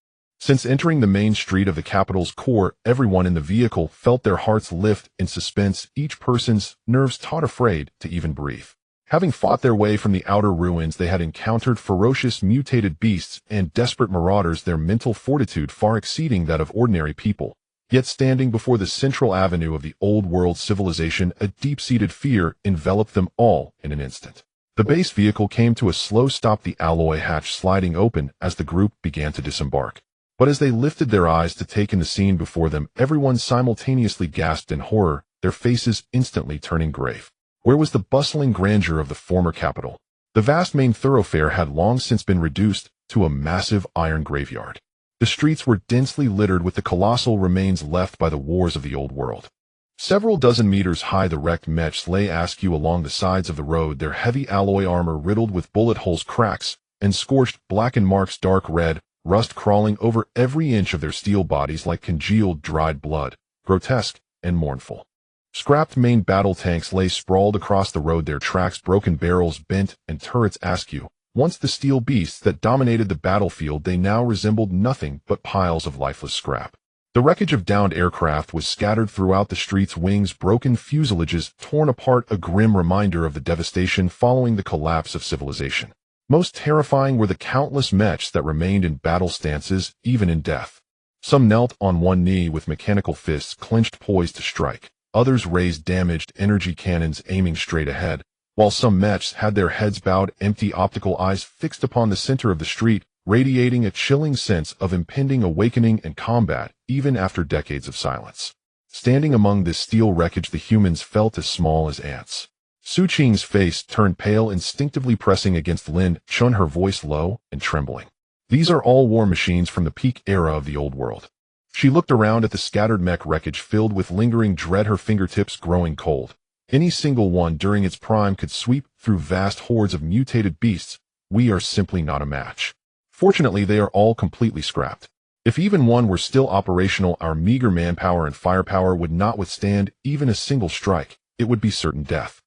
Since entering the main street of the capital's core, everyone in the vehicle felt their hearts lift in suspense, each person's nerves taut, afraid to even breathe. Having fought their way from the outer ruins, they had encountered ferocious mutated beasts and desperate marauders, their mental fortitude far exceeding that of ordinary people. Yet standing before the central avenue of the old world civilization, a deep-seated fear enveloped them all in an instant. The base vehicle came to a slow stop, the alloy hatch sliding open as the group began to disembark. But as they lifted their eyes to take in the scene before them, everyone simultaneously gasped in horror, their faces instantly turning grave. Where was the bustling grandeur of the former capital? The vast main thoroughfare had long since been reduced to a massive iron graveyard. The streets were densely littered with the colossal remains left by the wars of the old world. Several dozen meters high, the wrecked mechs lay askew along the sides of the road, their heavy alloy armor riddled with bullet holes, cracks, and scorched, blackened marks, dark red, rust crawling over every inch of their steel bodies like congealed dried blood, grotesque and mournful. Scrapped main battle tanks lay sprawled across the road, their tracks broken, barrels bent, and turrets askew. Once the steel beasts that dominated the battlefield, they now resembled nothing but piles of lifeless scrap. The wreckage of downed aircraft was scattered throughout the streets, wings, broken fuselages torn apart, a grim reminder of the devastation following the collapse of civilization. Most terrifying were the countless mechs that remained in battle stances, even in death. Some knelt on one knee with mechanical fists clenched, poised to strike. Others raised damaged energy cannons aiming straight ahead, while some mechs had their heads bowed, empty optical eyes fixed upon the center of the street, radiating a chilling sense of impending awakening and combat, even after decades of silence. Standing among this steel wreckage, the humans felt as small as ants. Su Qing's face turned pale, instinctively pressing against Lin Shun, her voice low and trembling. These are all war machines from the peak era of the old world. She looked around at the scattered mech wreckage, filled with lingering dread, her fingertips growing cold. Any single one during its prime could sweep through vast hordes of mutated beasts. We are simply not a match. Fortunately, they are all completely scrapped. If even one were still operational, our meager manpower and firepower would not withstand even a single strike. It would be certain death.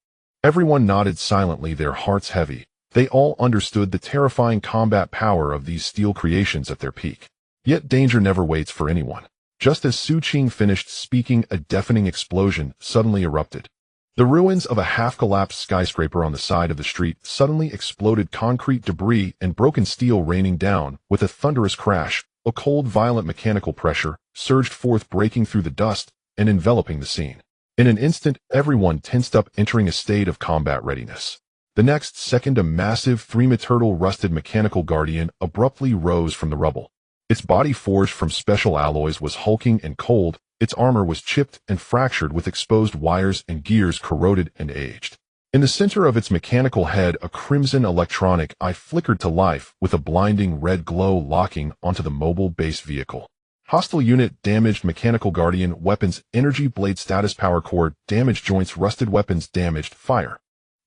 Everyone nodded silently, their hearts heavy. They all understood the terrifying combat power of these steel creations at their peak. Yet danger never waits for anyone. Just as Su Qing finished speaking, a deafening explosion suddenly erupted. The ruins of a half-collapsed skyscraper on the side of the street suddenly exploded, concrete debris and broken steel raining down. With a thunderous crash, a cold, violent mechanical pressure surged forth, breaking through the dust and enveloping the scene. In an instant, everyone tensed up, entering a state of combat readiness. The next second, a massive, three-meter-tall rusted mechanical guardian abruptly rose from the rubble. Its body, forged from special alloys, was hulking and cold. Its armor was chipped and fractured, with exposed wires and gears corroded and aged. In the center of its mechanical head, a crimson electronic eye flickered to life, with a blinding red glow locking onto the mobile base vehicle. Hostile unit damaged. Mechanical guardian weapons, energy blade status, power core damaged, joints rusted, weapons damaged, fire.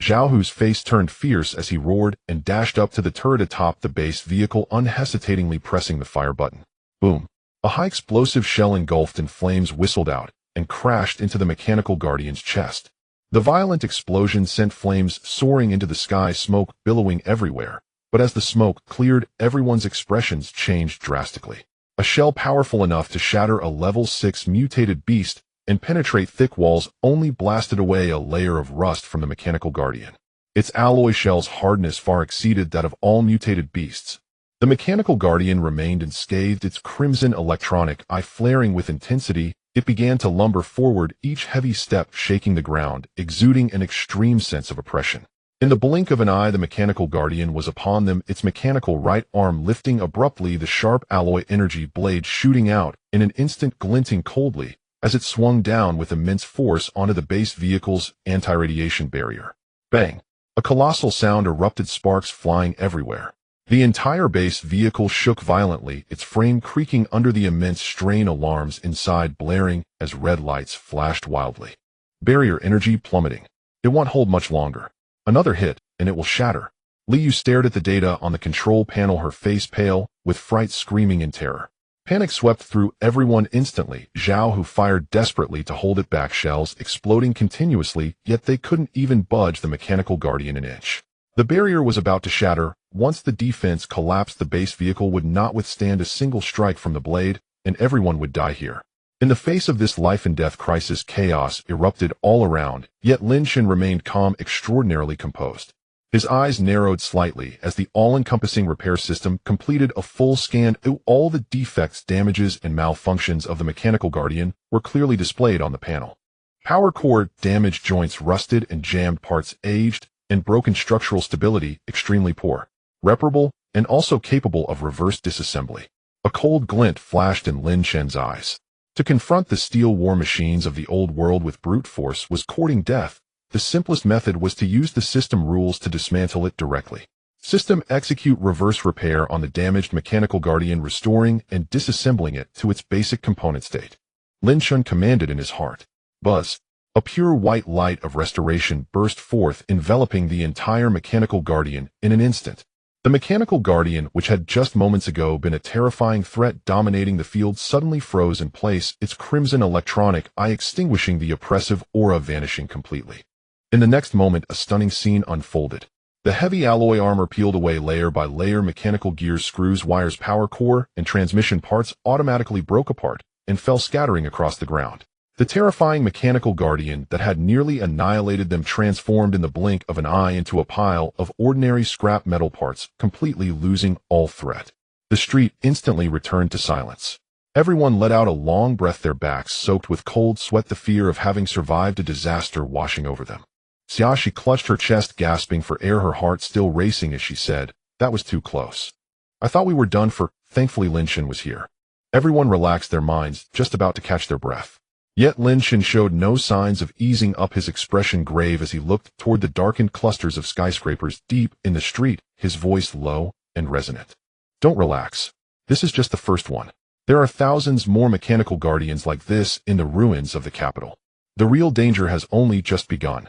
Zhao Hu's face turned fierce as he roared and dashed up to the turret atop the base vehicle, unhesitatingly pressing the fire button. Boom. A high explosive shell engulfed in flames whistled out and crashed into the mechanical guardian's chest. The violent explosion sent flames soaring into the sky, smoke billowing everywhere. But as the smoke cleared, everyone's expressions changed drastically. A shell powerful enough to shatter a level 6 mutated beast and penetrate thick walls only blasted away a layer of rust from the mechanical guardian. Its alloy shell's hardness far exceeded that of all mutated beasts. The mechanical guardian remained unscathed, its crimson electronic eye flaring with intensity. It began to lumber forward, each heavy step shaking the ground, exuding an extreme sense of oppression. In the blink of an eye, the mechanical guardian was upon them, its mechanical right arm lifting abruptly, the sharp alloy energy blade shooting out in an instant, glinting coldly as it swung down with immense force onto the base vehicle's anti-radiation barrier. Bang! A colossal sound erupted, sparks flying everywhere. The entire base vehicle shook violently, its frame creaking under the immense strain, alarms inside blaring as red lights flashed wildly. Barrier energy plummeting. It won't hold much longer. Another hit, and it will shatter. Liu stared at the data on the control panel, her face pale, with fright screaming in terror. Panic swept through everyone instantly. Zhao Hu fired desperately to hold it back, shells exploding continuously, yet they couldn't even budge the mechanical guardian an inch. The barrier was about to shatter. Once the defense collapsed, the base vehicle would not withstand a single strike from the blade, and everyone would die here. In the face of this life-and-death crisis, chaos erupted all around, yet Lin Shan remained calm, extraordinarily composed. His eyes narrowed slightly as the all-encompassing repair system completed a full scan. All the defects, damages, and malfunctions of the mechanical guardian were clearly displayed on the panel. Power core damaged, joints rusted and jammed, parts aged, and broken, structural stability extremely poor. Reparable, and also capable of reverse disassembly. A cold glint flashed in Lin Shan's eyes. To confront the steel war machines of the old world with brute force was courting death. The simplest method was to use the system rules to dismantle it directly. System execute reverse repair on the damaged mechanical guardian, restoring and disassembling it to its basic component state. Lin Shan commanded in his heart. Buzz. A pure white light of restoration burst forth, enveloping the entire mechanical guardian in an instant. The mechanical guardian, which had just moments ago been a terrifying threat dominating the field, suddenly froze in place, its crimson electronic eye extinguishing, the oppressive aura vanishing completely. In the next moment, a stunning scene unfolded. The heavy alloy armor peeled away layer by layer, mechanical gears, screws, wires, power core, and transmission parts automatically broke apart and fell scattering across the ground. The terrifying mechanical guardian that had nearly annihilated them transformed in the blink of an eye into a pile of ordinary scrap metal parts, completely losing all threat. The street instantly returned to silence. Everyone let out a long breath, their backs soaked with cold sweat, the fear of having survived a disaster washing over them. Xiaxi clutched her chest, gasping for air, her heart still racing as she said, "That was too close. I thought we were done for." Thankfully Lin Shan was here. Everyone relaxed their minds, just about to catch their breath. Yet Lin Shan showed no signs of easing up, his expression grave as he looked toward the darkened clusters of skyscrapers deep in the street, his voice low and resonant. "Don't relax. This is just the first one. There are thousands more mechanical guardians like this in the ruins of the capital. The real danger has only just begun."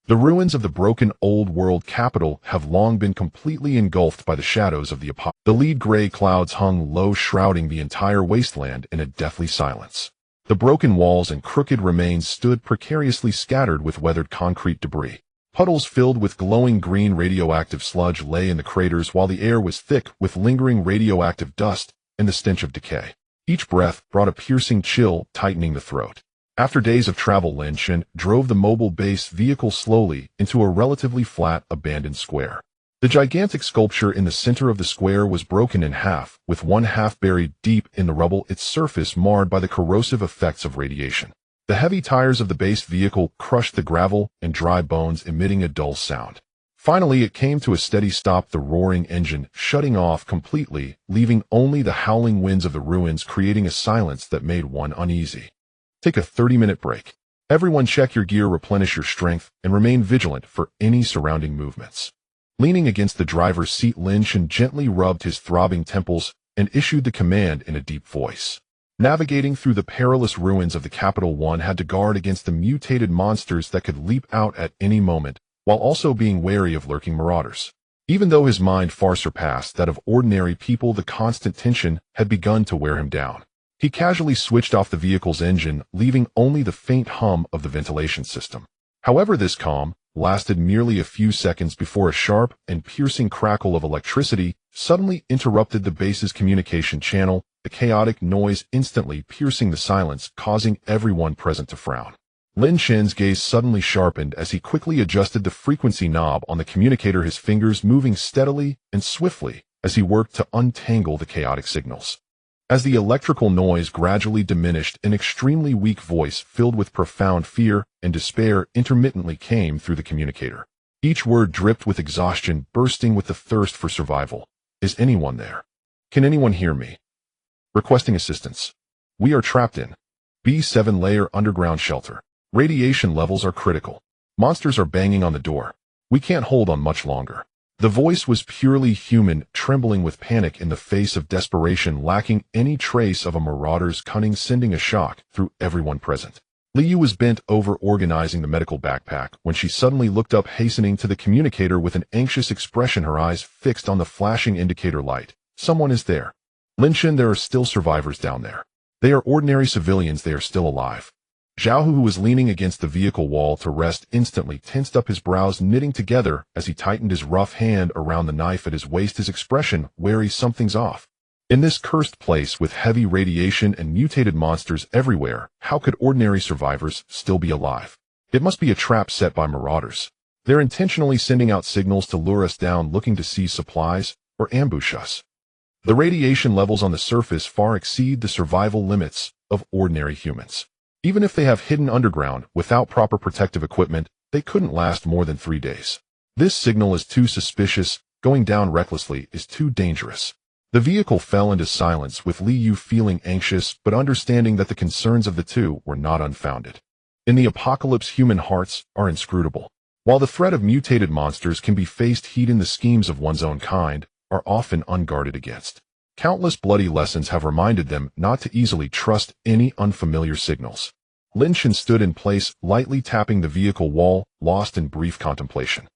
The ruins of the broken old world capital have long been completely engulfed by the shadows of the apocalypse. The lead gray clouds hung low, shrouding the entire wasteland in a deathly silence. The broken walls and crooked remains stood precariously scattered with weathered concrete debris. Puddles filled with glowing green radioactive sludge lay in the craters, while the air was thick with lingering radioactive dust and the stench of decay. Each breath brought a piercing chill, tightening the throat. After days of travel, Lin Shen drove the mobile base vehicle slowly into a relatively flat, abandoned square. The gigantic sculpture in the center of the square was broken in half, with one half buried deep in the rubble, its surface marred by the corrosive effects of radiation. The heavy tires of the base vehicle crushed the gravel and dry bones, emitting a dull sound. Finally, it came to a steady stop, the roaring engine shutting off completely, leaving only the howling winds of the ruins creating a silence that made one uneasy. Take a 30-minute break. Everyone check your gear, replenish your strength, and remain vigilant for any surrounding movements. Leaning against the driver's seat, Lin Shen gently rubbed his throbbing temples and issued the command in a deep voice. Navigating through the perilous ruins of the capital, one had to guard against the mutated monsters that could leap out at any moment, while also being wary of lurking marauders. Even though his mind far surpassed that of ordinary people, the constant tension had begun to wear him down. He casually switched off the vehicle's engine, leaving only the faint hum of the ventilation system. However, this calm lasted merely a few seconds before a sharp and piercing crackle of electricity suddenly interrupted the base's communication channel, the chaotic noise instantly piercing the silence, causing everyone present to frown. Lin Shen's gaze suddenly sharpened as he quickly adjusted the frequency knob on the communicator, his fingers moving steadily and swiftly as he worked to untangle the chaotic signals. As the electrical noise gradually diminished, an extremely weak voice filled with profound fear and despair intermittently came through the communicator. Each word dripped with exhaustion, bursting with the thirst for survival. Is anyone there? Can anyone hear me? Requesting assistance. We are trapped in B7 layer underground shelter. Radiation levels are critical. Monsters are banging on the door. We can't hold on much longer. The voice was purely human, trembling with panic in the face of desperation, lacking any trace of a marauder's cunning, sending a shock through everyone present. Liu was bent over organizing the medical backpack when she suddenly looked up, hastening to the communicator with an anxious expression, her eyes fixed on the flashing indicator light. Someone is there. Lin Shen, there are still survivors down there. They are ordinary civilians, they are still alive. Zhao, who was leaning against the vehicle wall to rest, instantly tensed up, his brows knitting together as he tightened his rough hand around the knife at his waist, his expression wary. Something's off. In this cursed place with heavy radiation and mutated monsters everywhere, how could ordinary survivors still be alive? It must be a trap set by marauders. They're intentionally sending out signals to lure us down, looking to seize supplies or ambush us. The radiation levels on the surface far exceed the survival limits of ordinary humans. Even if they have hidden underground without proper protective equipment, they couldn't last more than 3 days. This signal is too suspicious. Going down recklessly is too dangerous. The vehicle fell into silence, with Liu feeling anxious but understanding that the concerns of the two were not unfounded. In the apocalypse, human hearts are inscrutable. While the threat of mutated monsters can be faced, heeding the schemes of one's own kind are often unguarded against. Countless bloody lessons have reminded them not to easily trust any unfamiliar signals. Lin Shen stood in place, lightly tapping the vehicle wall, lost in brief contemplation.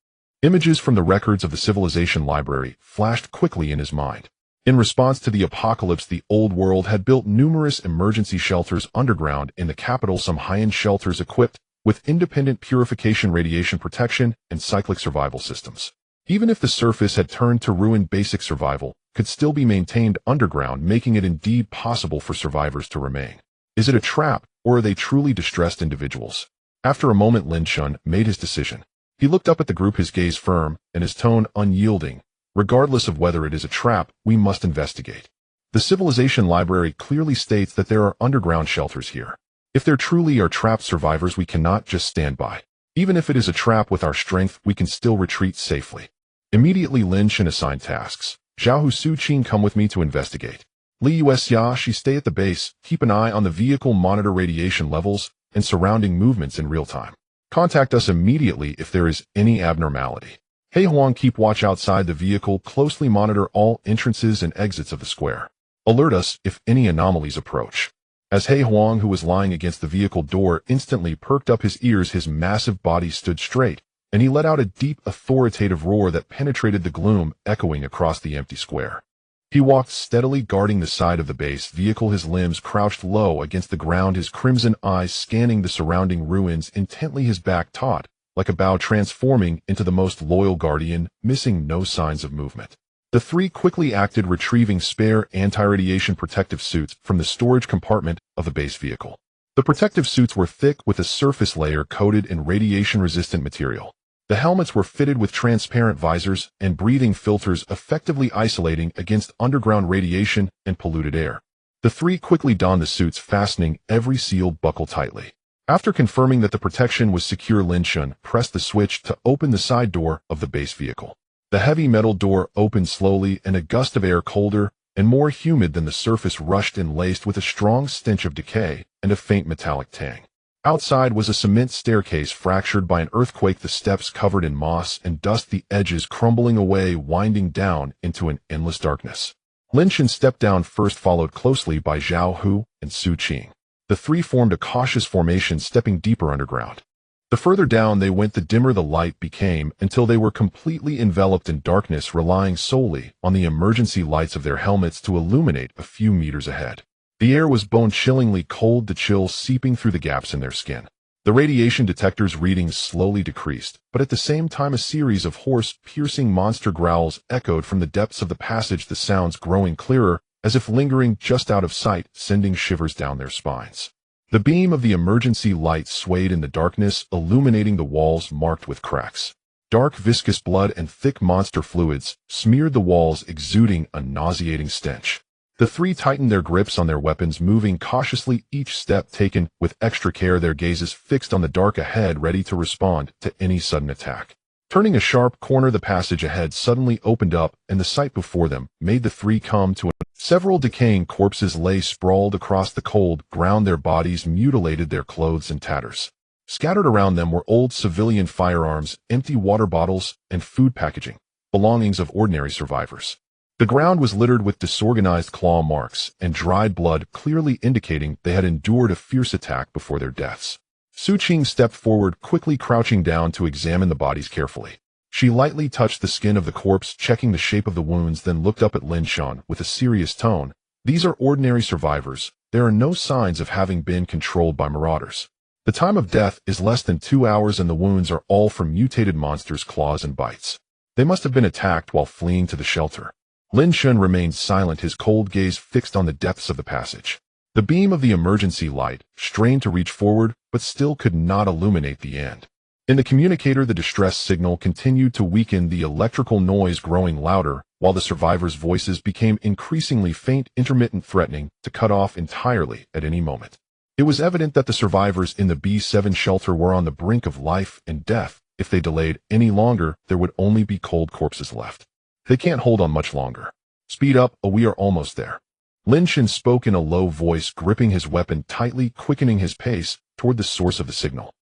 Images from the records of the civilization library flashed quickly in his mind. In response to the apocalypse, the old world had built numerous emergency shelters underground in the capital, some high-end shelters equipped with independent purification, radiation protection, and cyclic survival systems. Even if the surface had turned to ruin, basic survival could still be maintained underground, making it indeed possible for survivors to remain. Is it a trap, or are they truly distressed individuals? After a moment, Lin Shen made his decision. He looked up at the group, his gaze firm and his tone unyielding. Regardless of whether it is a trap, we must investigate. The civilization library clearly states that there are underground shelters here. If there truly are trapped survivors, we cannot just stand by. Even if it is a trap, with our strength, we can still retreat safely. Immediately, Lin Shen assigned tasks. Zhao Hu, Su Qin, come with me to investigate. Liu Xia, she stay at the base, keep an eye on the vehicle, monitor radiation levels and surrounding movements in real time. Contact us immediately if there is any abnormality. He Huang, keep watch outside the vehicle, closely monitor all entrances and exits of the square. Alert us if any anomalies approach. As He Huang, who was lying against the vehicle door, instantly perked up his ears, his massive body stood straight, and he let out a deep, authoritative roar that penetrated the gloom, echoing across the empty square. He walked steadily, guarding the side of the base vehicle, his limbs crouched low against the ground, his crimson eyes scanning the surrounding ruins intently, his back taut, like a bow transforming into the most loyal guardian, missing no signs of movement. The three quickly acted, retrieving spare anti-radiation protective suits from the storage compartment of the base vehicle. The protective suits were thick with a surface layer coated in radiation-resistant material. The helmets were fitted with transparent visors and breathing filters, effectively isolating against underground radiation and polluted air. The three quickly donned the suits, fastening every sealed buckle tightly. After confirming that the protection was secure, Lin Shun pressed the switch to open the side door of the base vehicle. The heavy metal door opened slowly, and a gust of air, colder and more humid than the surface, rushed in, laced with a strong stench of decay and a faint metallic tang. Outside was a cement staircase fractured by an earthquake, the steps covered in moss and dust, the edges crumbling away, winding down into an endless darkness. Lin Shun stepped down first, followed closely by Zhao Hu and Su Qing. The three formed a cautious formation, stepping deeper underground. The further down they went, the dimmer the light became, until they were completely enveloped in darkness, relying solely on the emergency lights of their helmets to illuminate a few meters ahead. The air was bone-chillingly cold, the chill seeping through the gaps in their skin. The radiation detector's readings slowly decreased, but at the same time a series of hoarse, piercing monster growls echoed from the depths of the passage, the sounds growing clearer, as if lingering just out of sight, sending shivers down their spines. The beam of the emergency light swayed in the darkness, illuminating the walls marked with cracks. Dark viscous blood and thick monster fluids smeared the walls, exuding a nauseating stench. The three tightened their grips on their weapons, moving cautiously, each step taken with extra care, their gazes fixed on the dark ahead, ready to respond to any sudden attack. Turning a sharp corner, the passage ahead suddenly opened up, and the sight before them made the three come to an end. Several decaying corpses lay sprawled across the cold ground, their bodies mutilated, their clothes in tatters. Scattered around them were old civilian firearms, empty water bottles, and food packaging, belongings of ordinary survivors. The ground was littered with disorganized claw marks and dried blood, clearly indicating they had endured a fierce attack before their deaths. Su Qing stepped forward, quickly crouching down to examine the bodies carefully. She lightly touched the skin of the corpse, checking the shape of the wounds, then looked up at Lin Shun with a serious tone. "These are ordinary survivors. There are no signs of having been controlled by marauders. The time of death is less than 2 hours, and the wounds are all from mutated monsters' claws and bites. They must have been attacked while fleeing to the shelter." Lin Shun remained silent, his cold gaze fixed on the depths of the passage. The beam of the emergency light strained to reach forward, but still could not illuminate the end. In the communicator, the distress signal continued to weaken, the electrical noise growing louder, while the survivors' voices became increasingly faint, intermittent, threatening to cut off entirely at any moment. It was evident that the survivors in the B7 shelter were on the brink of life and death. If they delayed any longer, there would only be cold corpses left. They can't hold on much longer. Speed up, or we are almost there. Lin Shun spoke in a low voice, gripping his weapon tightly, quickening his pace toward the source of the signal.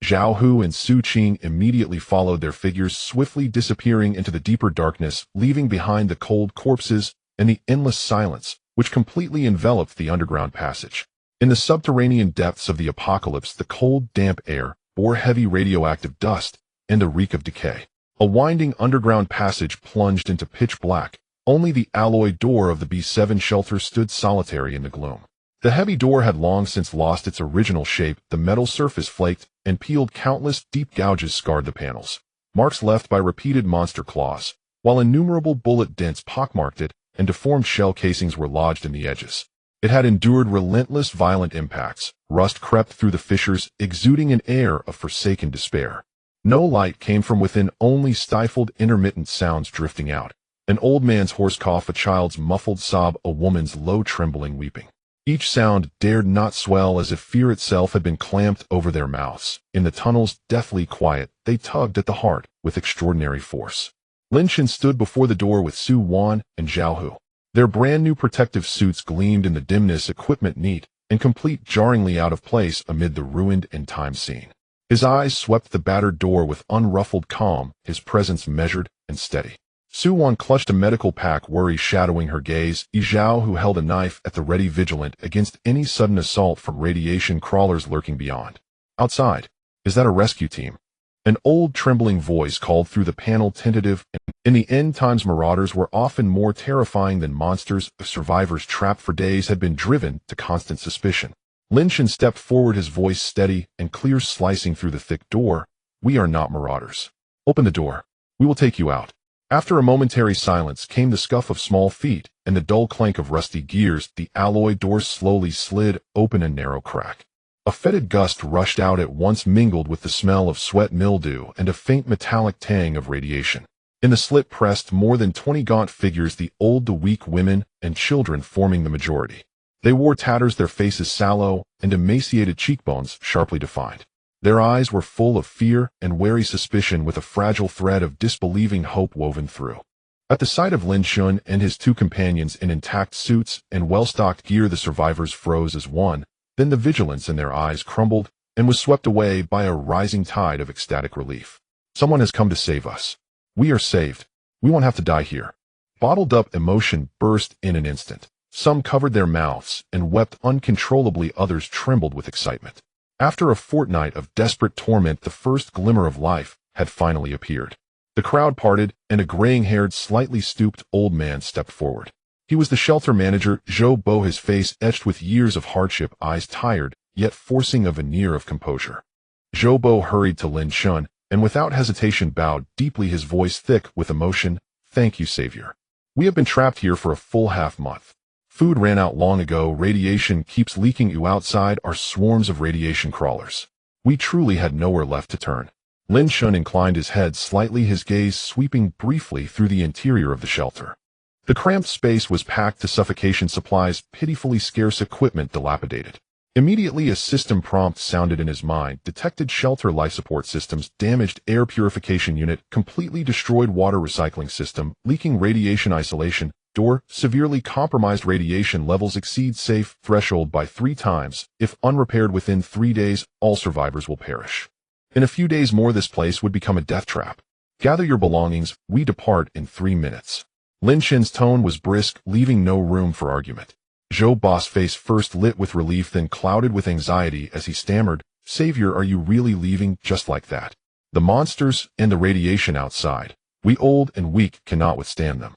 Zhao Hu and Su Qing immediately followed, their figures swiftly disappearing into the deeper darkness, leaving behind the cold corpses and the endless silence, which completely enveloped the underground passage. In the subterranean depths of the apocalypse, the cold, damp air bore heavy radioactive dust and the reek of decay. A winding underground passage plunged into pitch black. Only the alloy door of the B7 shelter stood solitary in the gloom. The heavy door had long since lost its original shape, the metal surface flaked and peeled, countless deep gouges scarred the panels, marks left by repeated monster claws, while innumerable bullet dents pockmarked it, and deformed shell casings were lodged in the edges. It had endured relentless, violent impacts. Rust crept through the fissures, exuding an air of forsaken despair. No light came from within, only stifled, intermittent sounds drifting out. An old man's hoarse cough, a child's muffled sob, a woman's low, trembling weeping. Each sound dared not swell, as if fear itself had been clamped over their mouths. In the tunnels, deathly quiet, they tugged at the heart with extraordinary force. Lin Shun stood before the door with Su Wan and Zhao Hu. Their brand-new protective suits gleamed in the dimness, equipment neat and complete, jarringly out of place amid the ruined and time scene. His eyes swept the battered door with unruffled calm, his presence measured and steady. Su Wan clutched a medical pack, worry shadowing her gaze. Zhao Hu held a knife at the ready, vigilant against any sudden assault from radiation crawlers lurking beyond. Outside. Is that a rescue team? An old, trembling voice called through the panel, tentative. In the end times, marauders were often more terrifying than monsters. The survivors trapped for days had been driven to constant suspicion. Lin Shan stepped forward, his voice steady and clear, slicing through the thick door. "We are not marauders. Open the door. We will take you out." After a momentary silence came the scuff of small feet and the dull clank of rusty gears. The alloy doors slowly slid open, a narrow crack. A fetid gust rushed out at once, mingled with the smell of sweat, mildew, and a faint metallic tang of radiation. In the slit pressed more than 20 gaunt figures, the old, the weak, women, and children forming the majority. They wore tatters, their faces sallow, and emaciated cheekbones sharply defined. Their eyes were full of fear and wary suspicion, with a fragile thread of disbelieving hope woven through. At the sight of Lin Shan and his two companions in intact suits and well-stocked gear, the survivors froze as one. Then the vigilance in their eyes crumbled and was swept away by a rising tide of ecstatic relief. "Someone has come to save us. We are saved. We won't have to die here." Bottled-up emotion burst in an instant. Some covered their mouths and wept uncontrollably, others trembled with excitement. After a fortnight of desperate torment, the first glimmer of life had finally appeared. The crowd parted, and a graying-haired, slightly stooped old man stepped forward. He was the shelter manager, Zhou Bo, his face etched with years of hardship, eyes tired, yet forcing a veneer of composure. Zhou Bo hurried to Lin Shan, and without hesitation bowed deeply, his voice thick with emotion. "Thank you, Savior. We have been trapped here for a full half-month. Food ran out long ago, radiation keeps leaking you. Outside are swarms of radiation crawlers. We truly had nowhere left to turn." Lin Shan inclined his head slightly, his gaze sweeping briefly through the interior of the shelter. The cramped space was packed to suffocation, supplies pitifully scarce, equipment dilapidated. Immediately a system prompt sounded in his mind. Detected shelter life support systems, damaged air purification unit, completely destroyed water recycling system, leaking radiation isolation door, severely compromised, radiation levels exceed safe threshold by 3 times. If unrepaired within 3 days, all survivors will perish. In a few days more, this place would become a death trap. Gather your belongings, we depart in 3 minutes. Lin Shan's tone was brisk, leaving no room for argument. Zhou Bo's face first lit with relief, then clouded with anxiety as he stammered, "Savior, are you really leaving just like that? The monsters and the radiation outside. We old and weak cannot withstand them."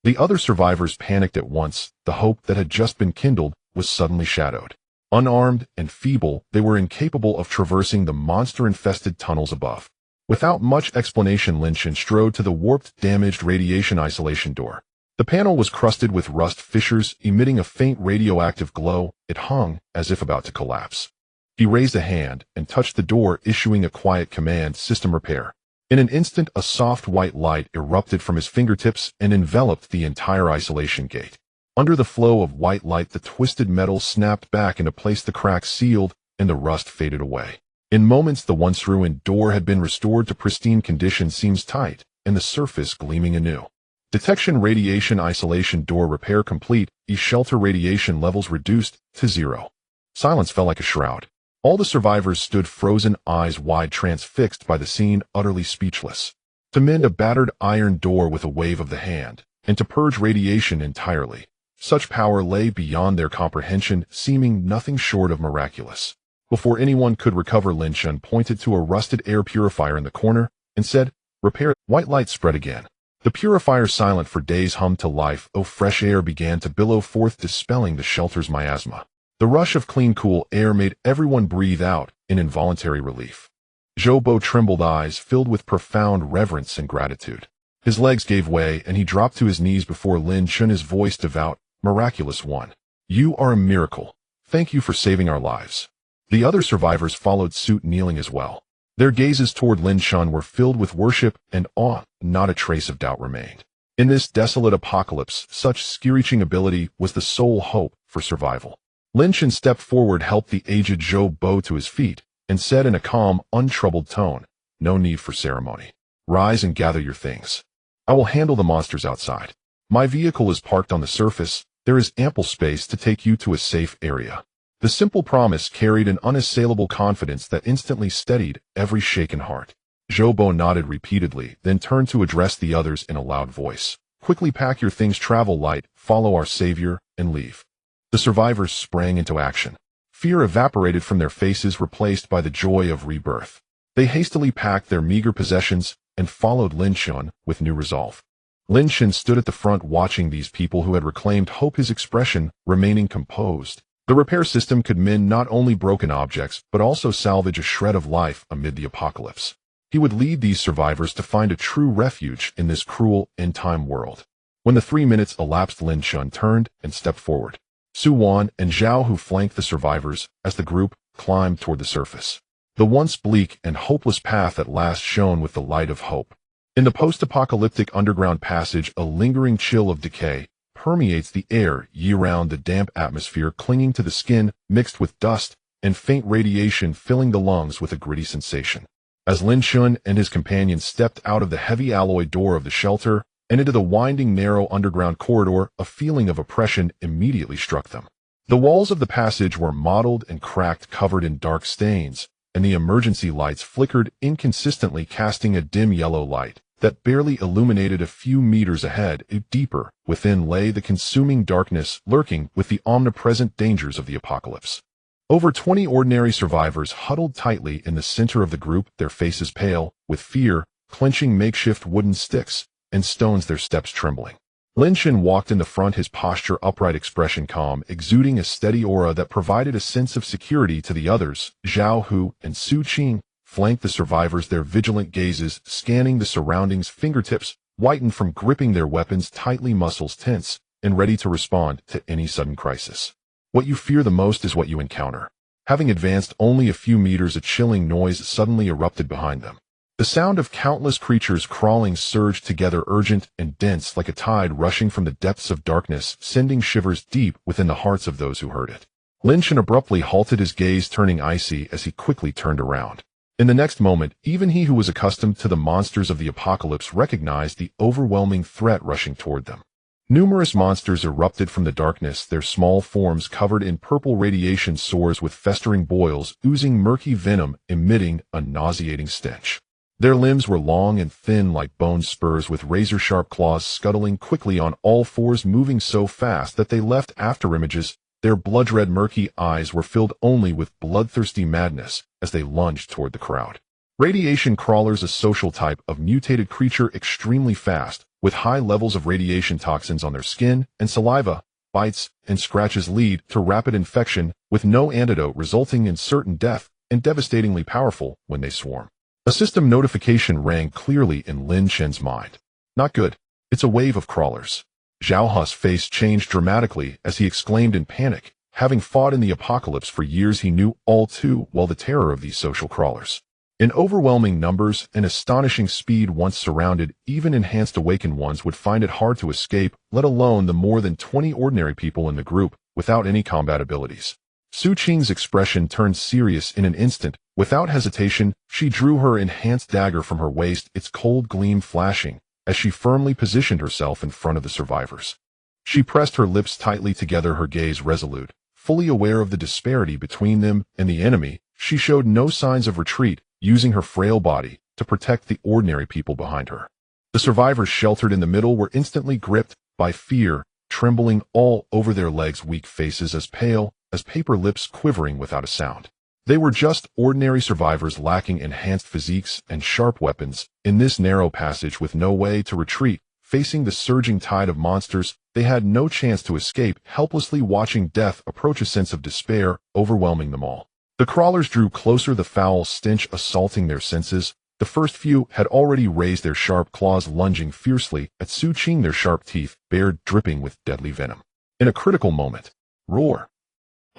The other survivors panicked at once. The hope that had just been kindled was suddenly shadowed. Unarmed and feeble, they were incapable of traversing the monster-infested tunnels above. Without much explanation, Lin Shan strode to the warped, damaged radiation isolation door. The panel was crusted with rust fissures, emitting a faint radioactive glow. It hung as if about to collapse. He raised a hand and touched the door, issuing a quiet command, "System repair." In an instant, a soft white light erupted from his fingertips and enveloped the entire isolation gate. Under the flow of white light, the twisted metal snapped back into place, the cracks sealed, and the rust faded away. In moments, the once ruined door had been restored to pristine condition, seams tight, and the surface gleaming anew. Detection radiation isolation door repair complete, shelter radiation levels reduced to 0. Silence fell like a shroud. All the survivors stood frozen, eyes wide, transfixed by the scene, utterly speechless. To mend a battered iron door with a wave of the hand, and to purge radiation entirely, such power lay beyond their comprehension, seeming nothing short of miraculous. Before anyone could recover, Lin Shan pointed to a rusted air purifier in the corner and said, "Repair." White light spread again. The purifier, silent for days, hummed to life. Fresh air began to billow forth, dispelling the shelter's miasma. The rush of clean, cool air made everyone breathe out in involuntary relief. Zhou Bo trembled, eyes filled with profound reverence and gratitude. His legs gave way, and he dropped to his knees before Lin Shan, his voice devout. "Miraculous one. You are a miracle. Thank you for saving our lives." The other survivors followed suit, kneeling as well. Their gazes toward Lin Shan were filled with worship and awe. Not a trace of doubt remained. In this desolate apocalypse, such skill-reaching ability was the sole hope for survival. Lin Shan stepped forward, helped the aged Zhou Bo to his feet, and said in a calm, untroubled tone, "No need for ceremony. Rise and gather your things. I will handle the monsters outside. My vehicle is parked on the surface. There is ample space to take you to a safe area." The simple promise carried an unassailable confidence that instantly steadied every shaken heart. Zhou Bo nodded repeatedly, then turned to address the others in a loud voice. "Quickly pack your things, travel light, follow our savior, and leave." The survivors sprang into action. Fear evaporated from their faces, replaced by the joy of rebirth. They hastily packed their meager possessions and followed Lin Shun with new resolve. Lin Shun stood at the front watching these people who had reclaimed hope, his expression remaining composed. The repair system could mend not only broken objects, but also salvage a shred of life amid the apocalypse. He would lead these survivors to find a true refuge in this cruel end-time world. When the 3 minutes elapsed, Lin Shun turned and stepped forward. Su Wan and Zhao Hu flanked the survivors as the group climbed toward the surface. The once bleak and hopeless path at last shone with the light of hope. In the post-apocalyptic underground passage, a lingering chill of decay permeates the air year-round, the damp atmosphere clinging to the skin mixed with dust and faint radiation filling the lungs with a gritty sensation. As Lin Shun and his companions stepped out of the heavy alloy door of the shelter and into the winding, narrow underground corridor, a feeling of oppression immediately struck them. The walls of the passage were mottled and cracked, covered in dark stains, and the emergency lights flickered inconsistently, casting a dim yellow light that barely illuminated a few meters ahead. Deeper within lay the consuming darkness, lurking with the omnipresent dangers of the apocalypse. Over 20 ordinary survivors huddled tightly in the center of the group, their faces pale with fear, clenching makeshift wooden sticks and stones, their steps trembling. Lin Shun walked in the front, his posture upright, expression calm, exuding a steady aura that provided a sense of security to the others. Zhao Hu and Su Qing flanked the survivors, their vigilant gazes scanning the surroundings, fingertips whitened from gripping their weapons tightly, muscles tense and ready to respond to any sudden crisis. What you fear the most is what you encounter. Having advanced only a few meters, a chilling noise suddenly erupted behind them. The sound of countless creatures crawling surged together, urgent and dense, like a tide rushing from the depths of darkness, sending shivers deep within the hearts of those who heard it. Lin Shun abruptly halted, his gaze turning icy as he quickly turned around. In the next moment, even he who was accustomed to the monsters of the apocalypse recognized the overwhelming threat rushing toward them. Numerous monsters erupted from the darkness, their small forms covered in purple radiation, sores with festering boils, oozing murky venom, emitting a nauseating stench. Their limbs were long and thin like bone spurs, with razor-sharp claws, scuttling quickly on all fours, moving so fast that they left afterimages. Their blood-red murky eyes were filled only with bloodthirsty madness as they lunged toward the crowd. Radiation crawlers, a social type of mutated creature, extremely fast, with high levels of radiation toxins on their skin and saliva. Bites and scratches lead to rapid infection with no antidote, resulting in certain death, and devastatingly powerful when they swarm. A system notification rang clearly in Lin Shun's mind. Not good. It's a wave of crawlers. Zhao Hu's face changed dramatically as he exclaimed in panic. Having fought in the apocalypse for years, he knew all too well the terror of these social crawlers. In overwhelming numbers and astonishing speed, once surrounded, even enhanced awakened ones would find it hard to escape, let alone the more than 20 ordinary people in the group without any combat abilities. Su Qing's expression turned serious in an instant. Without hesitation, she drew her enhanced dagger from her waist, its cold gleam flashing as she firmly positioned herself in front of the survivors. She pressed her lips tightly together, her gaze resolute. Fully aware of the disparity between them and the enemy, she showed no signs of retreat, using her frail body to protect the ordinary people behind her. The survivors sheltered in the middle were instantly gripped by fear, trembling all over their legs, weak faces as pale as paper, lips quivering without a sound. They were just ordinary survivors, lacking enhanced physiques and sharp weapons. In this narrow passage with no way to retreat, facing the surging tide of monsters, they had no chance to escape, helplessly watching death approach, a sense of despair overwhelming them all. The crawlers drew closer, the foul stench assaulting their senses. The first few had already raised their sharp claws, lunging fiercely at Su Qing, their sharp teeth bared, dripping with deadly venom. In a critical moment, roar!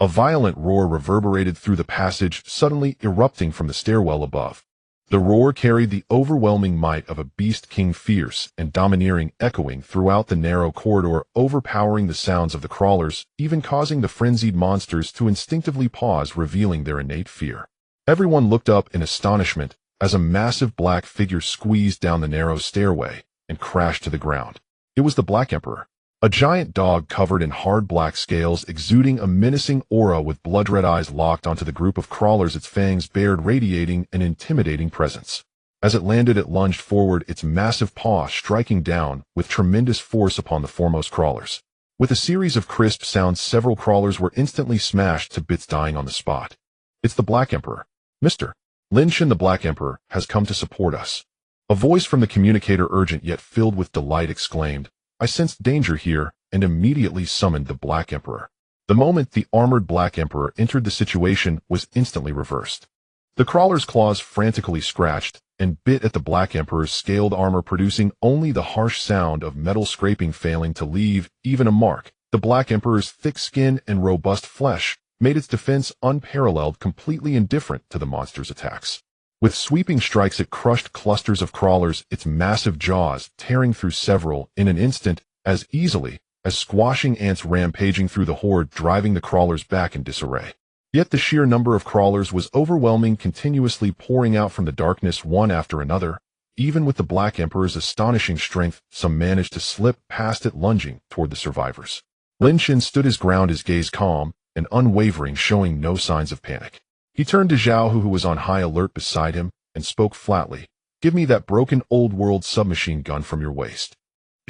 A violent roar reverberated through the passage, suddenly erupting from the stairwell above. The roar carried the overwhelming might of a beast king, fierce and domineering, echoing throughout the narrow corridor, overpowering the sounds of the crawlers, even causing the frenzied monsters to instinctively pause, revealing their innate fear. Everyone looked up in astonishment as a massive black figure squeezed down the narrow stairway and crashed to the ground. It was the Black Emperor. A giant dog covered in hard black scales, exuding a menacing aura, with blood-red eyes locked onto the group of crawlers, its fangs bared, radiating an intimidating presence. As it landed, it lunged forward, its massive paw striking down with tremendous force upon the foremost crawlers. With a series of crisp sounds, several crawlers were instantly smashed to bits, dying on the spot. It's the Black Emperor. Mr. Lin Shan, the Black Emperor, has come to support us. A voice from the communicator, urgent yet filled with delight, exclaimed. I sensed danger here and immediately summoned the Black Emperor. The moment the armored Black Emperor entered, the situation was instantly reversed. The crawler's claws frantically scratched and bit at the Black Emperor's scaled armor, producing only the harsh sound of metal scraping, failing to leave even a mark. The Black Emperor's thick skin and robust flesh made its defense unparalleled, completely indifferent to the monster's attacks. With sweeping strikes, it crushed clusters of crawlers, its massive jaws tearing through several in an instant as easily as squashing ants rampaging through the horde, driving the crawlers back in disarray. Yet the sheer number of crawlers was overwhelming, continuously pouring out from the darkness one after another. Even with the Black Emperor's astonishing strength, some managed to slip past it, lunging toward the survivors. Lin Shan stood his ground, his gaze calm and unwavering, showing no signs of panic. He turned to Zhao Hu, who was on high alert beside him, and spoke flatly. Give me that broken old-world submachine gun from your waist.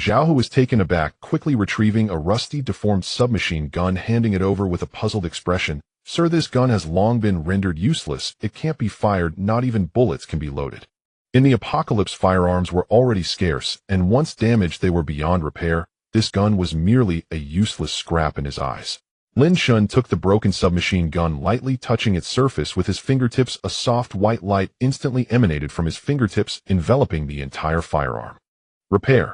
Zhao Hu was taken aback, quickly retrieving a rusty, deformed submachine gun, handing it over with a puzzled expression. Sir, this gun has long been rendered useless. It can't be fired, not even bullets can be loaded. In the apocalypse, firearms were already scarce, and once damaged they were beyond repair. This gun was merely a useless scrap in his eyes. Lin Shan took the broken submachine gun, lightly touching its surface with his fingertips. A soft white light instantly emanated from his fingertips, enveloping the entire firearm. Repair.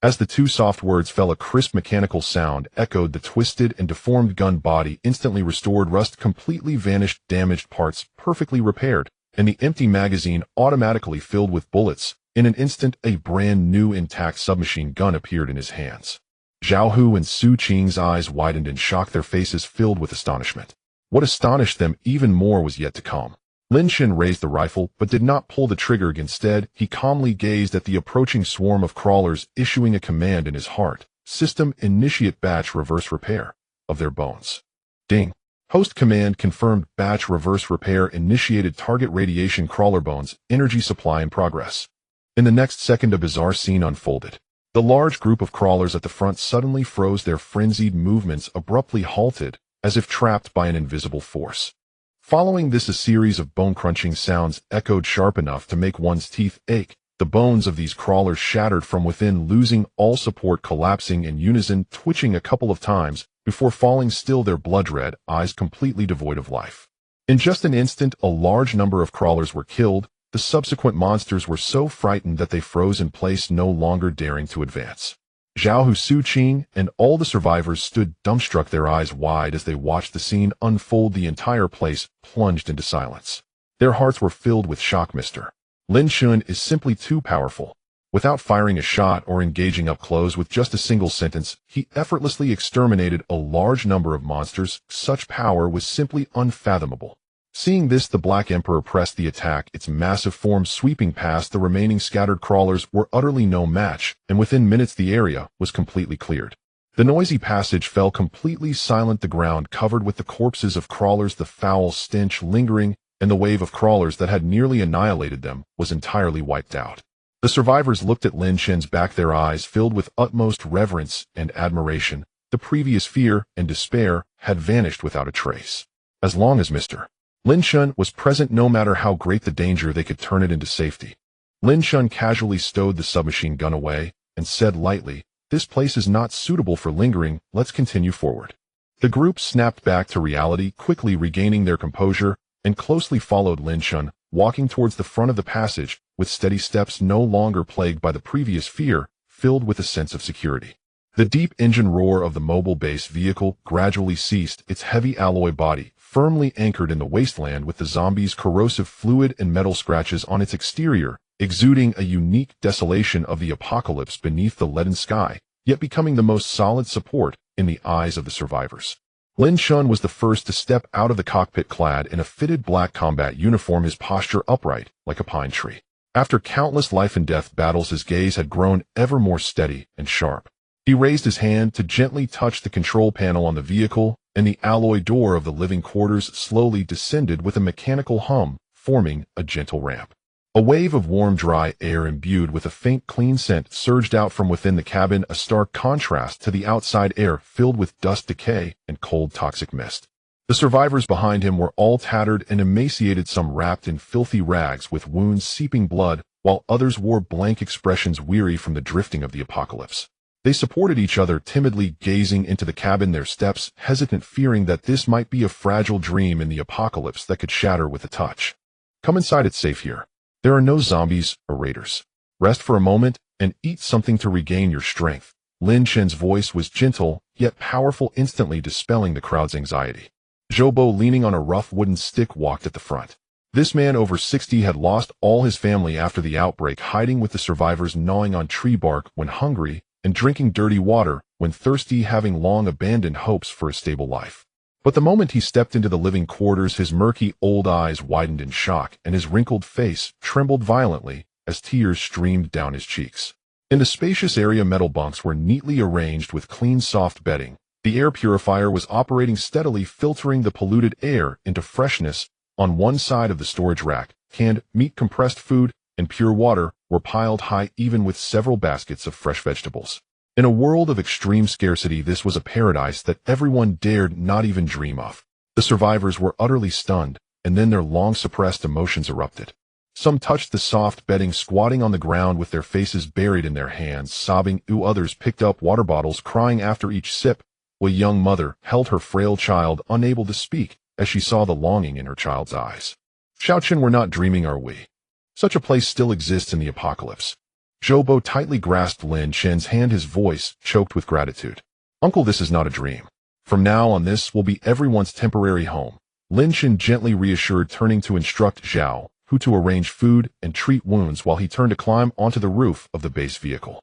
As the two soft words fell, a crisp mechanical sound echoed. The twisted and deformed gun body instantly restored, rust completely vanished, damaged parts perfectly repaired, and the empty magazine automatically filled with bullets. In an instant, a brand new intact submachine gun appeared in his hands. Zhao Hu and Su Qing's eyes widened in shock, their faces filled with astonishment. What astonished them even more was yet to come. Lin Shan raised the rifle, but did not pull the trigger. Instead, he calmly gazed at the approaching swarm of crawlers, issuing a command in his heart. System initiate batch reverse repair of their bones. Ding. Host command confirmed. Batch reverse repair initiated. Target radiation crawler bones. Energy supply in progress. In the next second, a bizarre scene unfolded. The large group of crawlers at the front suddenly froze, their frenzied movements abruptly halted, as if trapped by an invisible force. Following this, a series of bone-crunching sounds echoed sharp enough to make one's teeth ache. The bones of these crawlers shattered from within, losing all support, collapsing in unison, twitching a couple of times before falling still, their blood-red eyes completely devoid of life. In just an instant, a large number of crawlers were killed. The subsequent monsters were so frightened that they froze in place, no longer daring to advance. Zhao Hu, Su Qing, and all the survivors stood dumbstruck, their eyes wide as they watched the scene unfold. The entire place plunged into silence. Their hearts were filled with shock. Mr. Lin Shan is simply too powerful. Without firing a shot or engaging up close, with just a single sentence, he effortlessly exterminated a large number of monsters. Such power was simply unfathomable. Seeing this, the Black Emperor pressed the attack, its massive form sweeping past the remaining scattered crawlers were utterly no match, and within minutes the area was completely cleared. The noisy passage fell completely silent, the ground covered with the corpses of crawlers, the foul stench lingering, and the wave of crawlers that had nearly annihilated them was entirely wiped out. The survivors looked at Lin Shan's back, their eyes filled with utmost reverence and admiration. The previous fear and despair had vanished without a trace. As long as Mr. Lin Shan was present, no matter how great the danger, they could turn it into safety. Lin Shan casually stowed the submachine gun away and said lightly, "This place is not suitable for lingering, let's continue forward." The group snapped back to reality, quickly regaining their composure, and closely followed Lin Shan, walking towards the front of the passage, with steady steps, no longer plagued by the previous fear, filled with a sense of security. The deep engine roar of the mobile base vehicle gradually ceased, its heavy alloy body firmly anchored in the wasteland, with the zombies' corrosive fluid and metal scratches on its exterior, exuding a unique desolation of the apocalypse beneath the leaden sky, yet becoming the most solid support in the eyes of the survivors. Lin Shan was the first to step out of the cockpit, clad in a fitted black combat uniform, his posture upright like a pine tree. After countless life-and-death battles, his gaze had grown ever more steady and sharp. He raised his hand to gently touch the control panel on the vehicle, and the alloy door of the living quarters slowly descended with a mechanical hum, forming a gentle ramp. A wave of warm, dry air imbued with a faint, clean scent surged out from within the cabin, a stark contrast to the outside air filled with dust, decay, and cold, toxic mist. The survivors behind him were all tattered and emaciated, some wrapped in filthy rags with wounds seeping blood, while others wore blank expressions, weary from the drifting of the apocalypse. They supported each other, timidly gazing into the cabin, their steps hesitant, fearing that this might be a fragile dream in the apocalypse that could shatter with a touch. Come inside, it's safe here. There are no zombies or raiders. Rest for a moment and eat something to regain your strength. Lin Chen's voice was gentle, yet powerful, instantly dispelling the crowd's anxiety. Zhou Bo, leaning on a rough wooden stick, walked at the front. This man, over 60, had lost all his family after the outbreak, hiding with the survivors, gnawing on tree bark when hungry and drinking dirty water when thirsty, having long abandoned hopes for a stable life. But the moment he stepped into the living quarters, his murky old eyes widened in shock, and his wrinkled face trembled violently as tears streamed down his cheeks. In the spacious area, metal bunks were neatly arranged with clean, soft bedding. The air purifier was operating steadily, filtering the polluted air into freshness. On one side of the storage rack, canned meat, compressed food, and pure water were piled high, even with several baskets of fresh vegetables. In a world of extreme scarcity, this was a paradise that everyone dared not even dream of. The survivors were utterly stunned, and then their long-suppressed emotions erupted. Some touched the soft bedding, squatting on the ground with their faces buried in their hands, sobbing. Others picked up water bottles, crying after each sip. A young mother held her frail child, unable to speak, as she saw the longing in her child's eyes. Xiaoqin, we're not dreaming, are we? Such a place still exists in the apocalypse. Zhou Bo tightly grasped Lin Chen's hand, his voice choked with gratitude. Uncle, this is not a dream. From now on, this will be everyone's temporary home. Lin Chen gently reassured, turning to instruct Zhao, who to arrange food and treat wounds, while he turned to climb onto the roof of the base vehicle.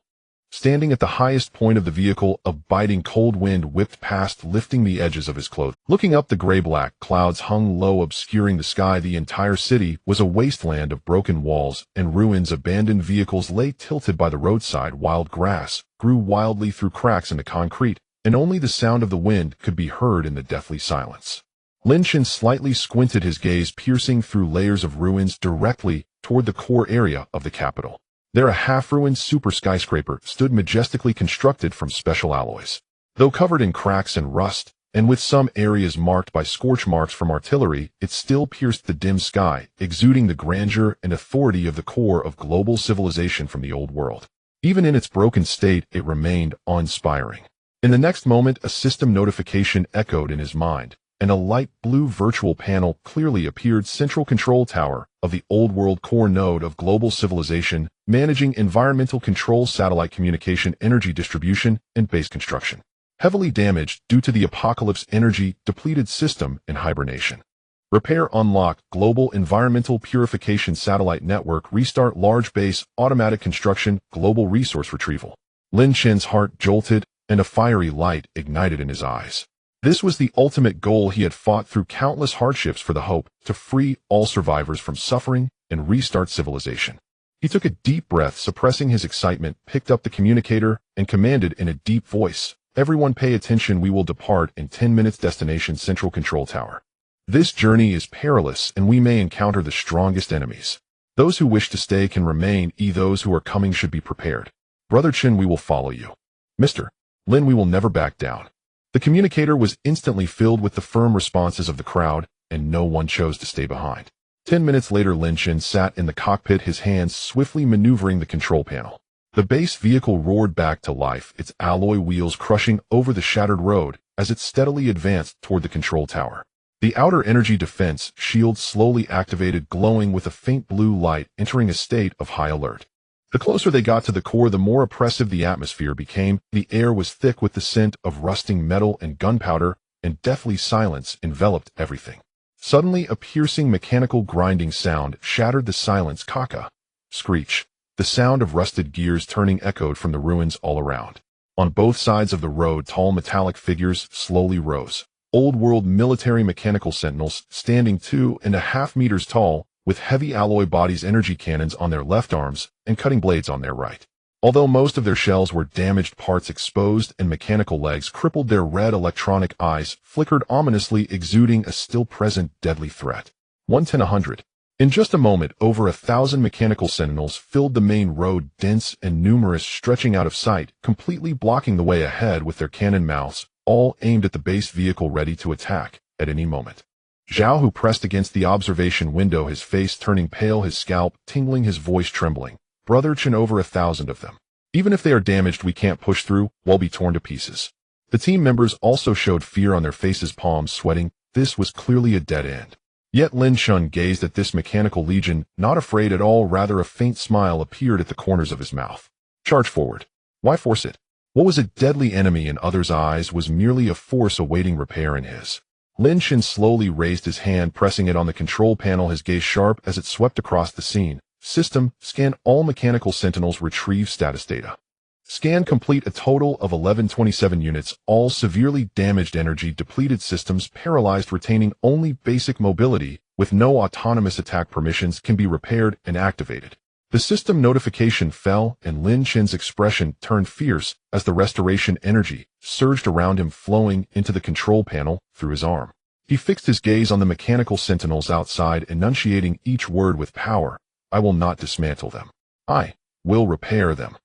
Standing at the highest point of the vehicle, a biting cold wind whipped past, lifting the edges of his clothing. Looking up, the gray-black clouds hung low, obscuring the sky. The entire city was a wasteland of broken walls and ruins. Abandoned vehicles lay tilted by the roadside. Wild grass grew wildly through cracks in the concrete, and only the sound of the wind could be heard in the deathly silence. Lin Chen slightly squinted, his gaze piercing through layers of ruins directly toward the core area of the capital. There, a half-ruined super skyscraper stood, majestically constructed from special alloys. Though covered in cracks and rust, and with some areas marked by scorch marks from artillery, it still pierced the dim sky, exuding the grandeur and authority of the core of global civilization from the old world. Even in its broken state, it remained awe-inspiring. In the next moment, a system notification echoed in his mind, and a light blue virtual panel clearly appeared. Central Control Tower of the Old World, core node of global civilization, managing environmental control, satellite communication, energy distribution, and base construction. Heavily damaged due to the apocalypse, energy depleted, system in hibernation. Repair, unlock, global environmental purification, satellite network, restart, large base, automatic construction, global resource retrieval. Lin Chen's heart jolted, and a fiery light ignited in his eyes. This was the ultimate goal. He had fought through countless hardships for the hope to free all survivors from suffering and restart civilization. He took a deep breath, suppressing his excitement, picked up the communicator, and commanded in a deep voice, "Everyone pay attention, we will depart in 10 minutes. Destination Central Control Tower. This journey is perilous, and we may encounter the strongest enemies. Those who wish to stay can remain, those who are coming should be prepared. Brother Chen, we will follow you. Mr. Lin, we will never back down." The communicator was instantly filled with the firm responses of the crowd, and no one chose to stay behind. 10 minutes later, Lin Chen sat in the cockpit, his hands swiftly maneuvering the control panel. The base vehicle roared back to life, its alloy wheels crushing over the shattered road as it steadily advanced toward the control tower. The outer energy defense shield slowly activated, glowing with a faint blue light, entering a state of high alert. The closer they got to the core, the more oppressive the atmosphere became. The air was thick with the scent of rusting metal and gunpowder, and deathly silence enveloped everything. Suddenly, a piercing mechanical grinding sound shattered the silence. Caca. Screech. The sound of rusted gears turning echoed from the ruins all around. On both sides of the road, tall metallic figures slowly rose. Old-world military mechanical sentinels, standing 2.5 meters tall, with heavy alloy bodies, energy cannons on their left arms, and cutting blades on their right. Although most of their shells were damaged, parts exposed, and mechanical legs crippled, their red electronic eyes flickered ominously, exuding a still-present deadly threat. 110-100. In just a moment, over 1,000 mechanical sentinels filled the main road, dense and numerous, stretching out of sight, completely blocking the way ahead with their cannon mouths, all aimed at the base vehicle, ready to attack at any moment. Zhao Hu pressed against the observation window, his face turning pale, his scalp tingling, his voice trembling. Brother Chen, over 1,000 of them. Even if they are damaged, we can't push through, we'll be torn to pieces. The team members also showed fear on their faces, palms sweating. This was clearly a dead end. Yet Lin Shun gazed at this mechanical legion, not afraid at all, rather a faint smile appeared at the corners of his mouth. Charge forward. Why force it? What was a deadly enemy in others' eyes was merely a force awaiting repair in his. Lin Shun slowly raised his hand, pressing it on the control panel, his gaze sharp as it swept across the scene. System, scan all mechanical sentinels, retrieve status data. Scan complete, a total of 1127 units, all severely damaged, energy depleted, systems paralyzed, retaining only basic mobility, with no autonomous attack permissions, can be repaired and activated. The system notification fell, and Lin Chen's expression turned fierce as the restoration energy surged around him, flowing into the control panel through his arm. He fixed his gaze on the mechanical sentinels outside, enunciating each word with power. I will not dismantle them. I will repair them.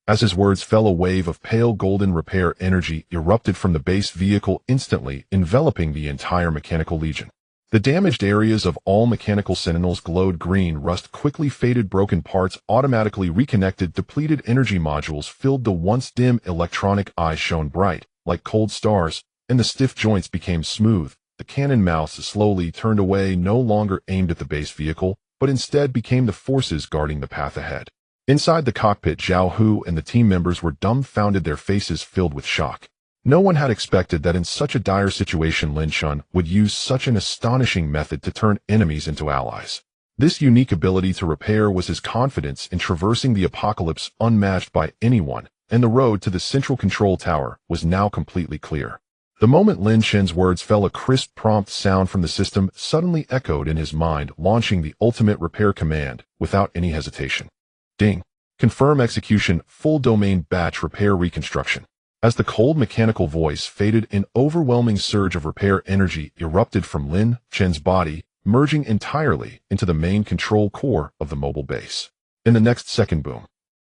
As his words fell, a wave of pale golden repair energy erupted from the base vehicle, instantly enveloping the entire mechanical legion. The damaged areas of all mechanical sentinels glowed green, rust quickly faded, broken parts automatically reconnected, depleted energy modules filled the once dim electronic eyes shone bright, like cold stars, and the stiff joints became smooth. The cannon mouths slowly turned away, no longer aimed at the base vehicle, but instead became the forces guarding the path ahead. Inside the cockpit, Zhao Hu and the team members were dumbfounded, their faces filled with shock. No one had expected that in such a dire situation Lin Shun would use such an astonishing method to turn enemies into allies. This unique ability to repair was his confidence in traversing the apocalypse, unmatched by anyone, and the road to the central control tower was now completely clear. The moment Lin Shen's words fell, a crisp, prompt sound from the system suddenly echoed in his mind, launching the ultimate repair command without any hesitation. Ding. Confirm execution, full domain batch repair reconstruction. As the cold mechanical voice faded, an overwhelming surge of repair energy erupted from Lin Chen's body, merging entirely into the main control core of the mobile base. In the next second, boom.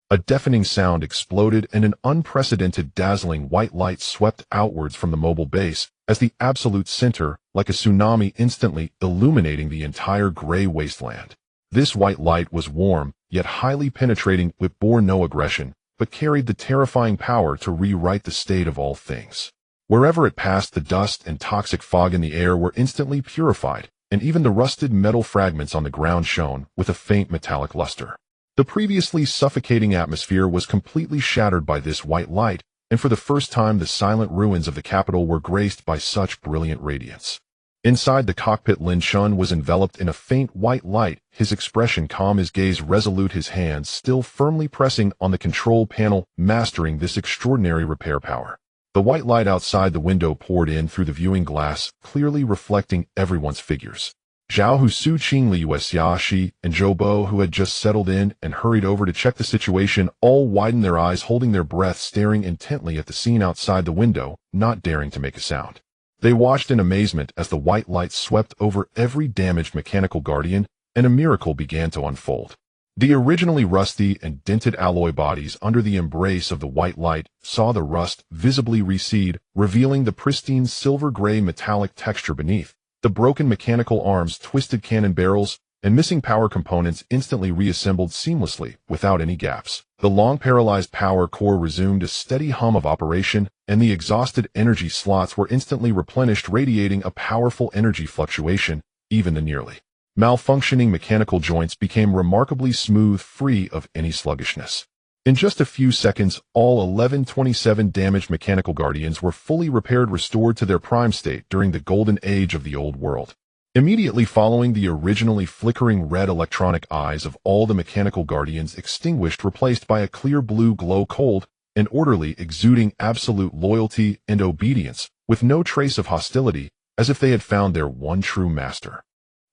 A deafening sound exploded, and an unprecedented dazzling white light swept outwards from the mobile base as the absolute center, like a tsunami, instantly illuminating the entire gray wasteland. This white light was warm, yet highly penetrating. It bore no aggression, but carried the terrifying power to rewrite the state of all things. Wherever it passed, the dust and toxic fog in the air were instantly purified, and even the rusted metal fragments on the ground shone with a faint metallic luster. The previously suffocating atmosphere was completely shattered by this white light, and for the first time the silent ruins of the capital were graced by such brilliant radiance. Inside the cockpit, Lin Shun was enveloped in a faint white light, his expression calm, his gaze resolute, his hands still firmly pressing on the control panel, mastering this extraordinary repair power. The white light outside the window poured in through the viewing glass, clearly reflecting everyone's figures. Zhao Hu, Su Qingli, Xiaxi, and Zhou Bo, who had just settled in and hurried over to check the situation, all widened their eyes, holding their breath, staring intently at the scene outside the window, not daring to make a sound. They watched in amazement as the white light swept over every damaged mechanical guardian, and a miracle began to unfold. The originally rusty and dented alloy bodies under the embrace of the white light saw the rust visibly recede, revealing the pristine silver-gray metallic texture beneath. The broken mechanical arms, twisted cannon barrels, and missing power components instantly reassembled seamlessly, without any gaps. The long-paralyzed power core resumed a steady hum of operation, and the exhausted energy slots were instantly replenished, radiating a powerful energy fluctuation. Even the nearly malfunctioning mechanical joints became remarkably smooth, free of any sluggishness. In just a few seconds, all 1127 damaged mechanical guardians were fully repaired, restored to their prime state during the golden age of the old world. Immediately following, the originally flickering red electronic eyes of all the mechanical guardians extinguished, replaced by a clear blue glow, cold and orderly, exuding absolute loyalty and obedience, with no trace of hostility, as if they had found their one true master.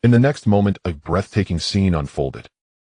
In the next moment, a breathtaking scene unfolded.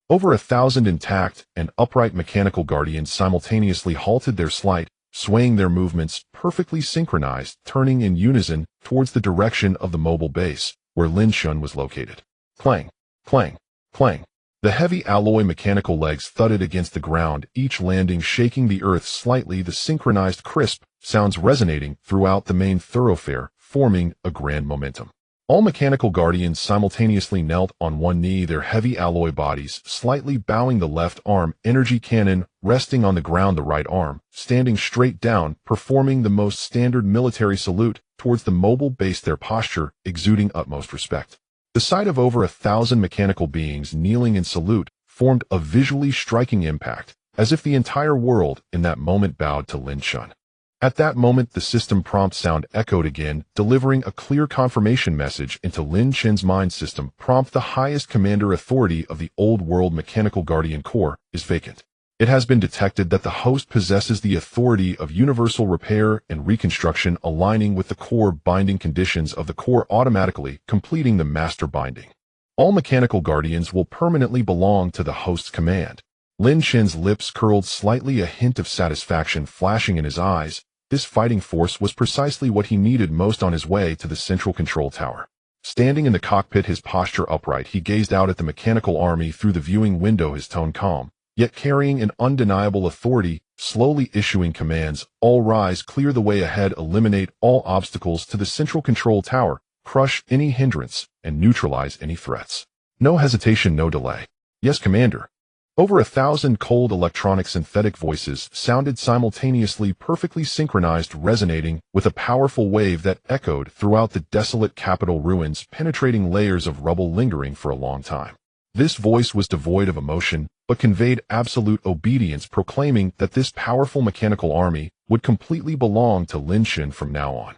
Over 1,000 intact and upright mechanical guardians simultaneously halted their flight, swaying their movements perfectly synchronized, turning in unison towards the direction of the mobile base, where Lin Shun was located. Clang, clang, clang. The heavy alloy mechanical legs thudded against the ground, each landing shaking the earth slightly, the synchronized crisp sounds resonating throughout the main thoroughfare, forming a grand momentum. All mechanical guardians simultaneously knelt on one knee, their heavy alloy bodies slightly bowing, the left arm energy cannon resting on the ground, the right arm standing straight down, performing the most standard military salute towards the mobile base, their posture exuding utmost respect. The sight of over 1,000 mechanical beings kneeling in salute formed a visually striking impact, as if the entire world in that moment bowed to Lin Shun. At that moment, the system prompt sound echoed again, delivering a clear confirmation message into Lin Chen's mind. System prompt: the highest commander authority of the Old World Mechanical Guardian Corps is vacant. It has been detected that the host possesses the authority of universal repair and reconstruction, aligning with the core binding conditions of the core, automatically completing the master binding. All mechanical guardians will permanently belong to the host's command. Lin Chen's lips curled slightly, a hint of satisfaction flashing in his eyes. This fighting force was precisely what he needed most on his way to the central control tower. Standing in the cockpit, his posture upright, he gazed out at the mechanical army through the viewing window, his tone calm, yet carrying an undeniable authority, slowly issuing commands: all rise, clear the way ahead, eliminate all obstacles to the central control tower, crush any hindrance, and neutralize any threats. No hesitation, no delay. Yes, Commander. Over 1,000 cold electronic synthetic voices sounded simultaneously, perfectly synchronized, resonating with a powerful wave that echoed throughout the desolate capital ruins, penetrating layers of rubble lingering for a long time. This voice was devoid of emotion, but conveyed absolute obedience, proclaiming that this powerful mechanical army would completely belong to Lin Chen from now on.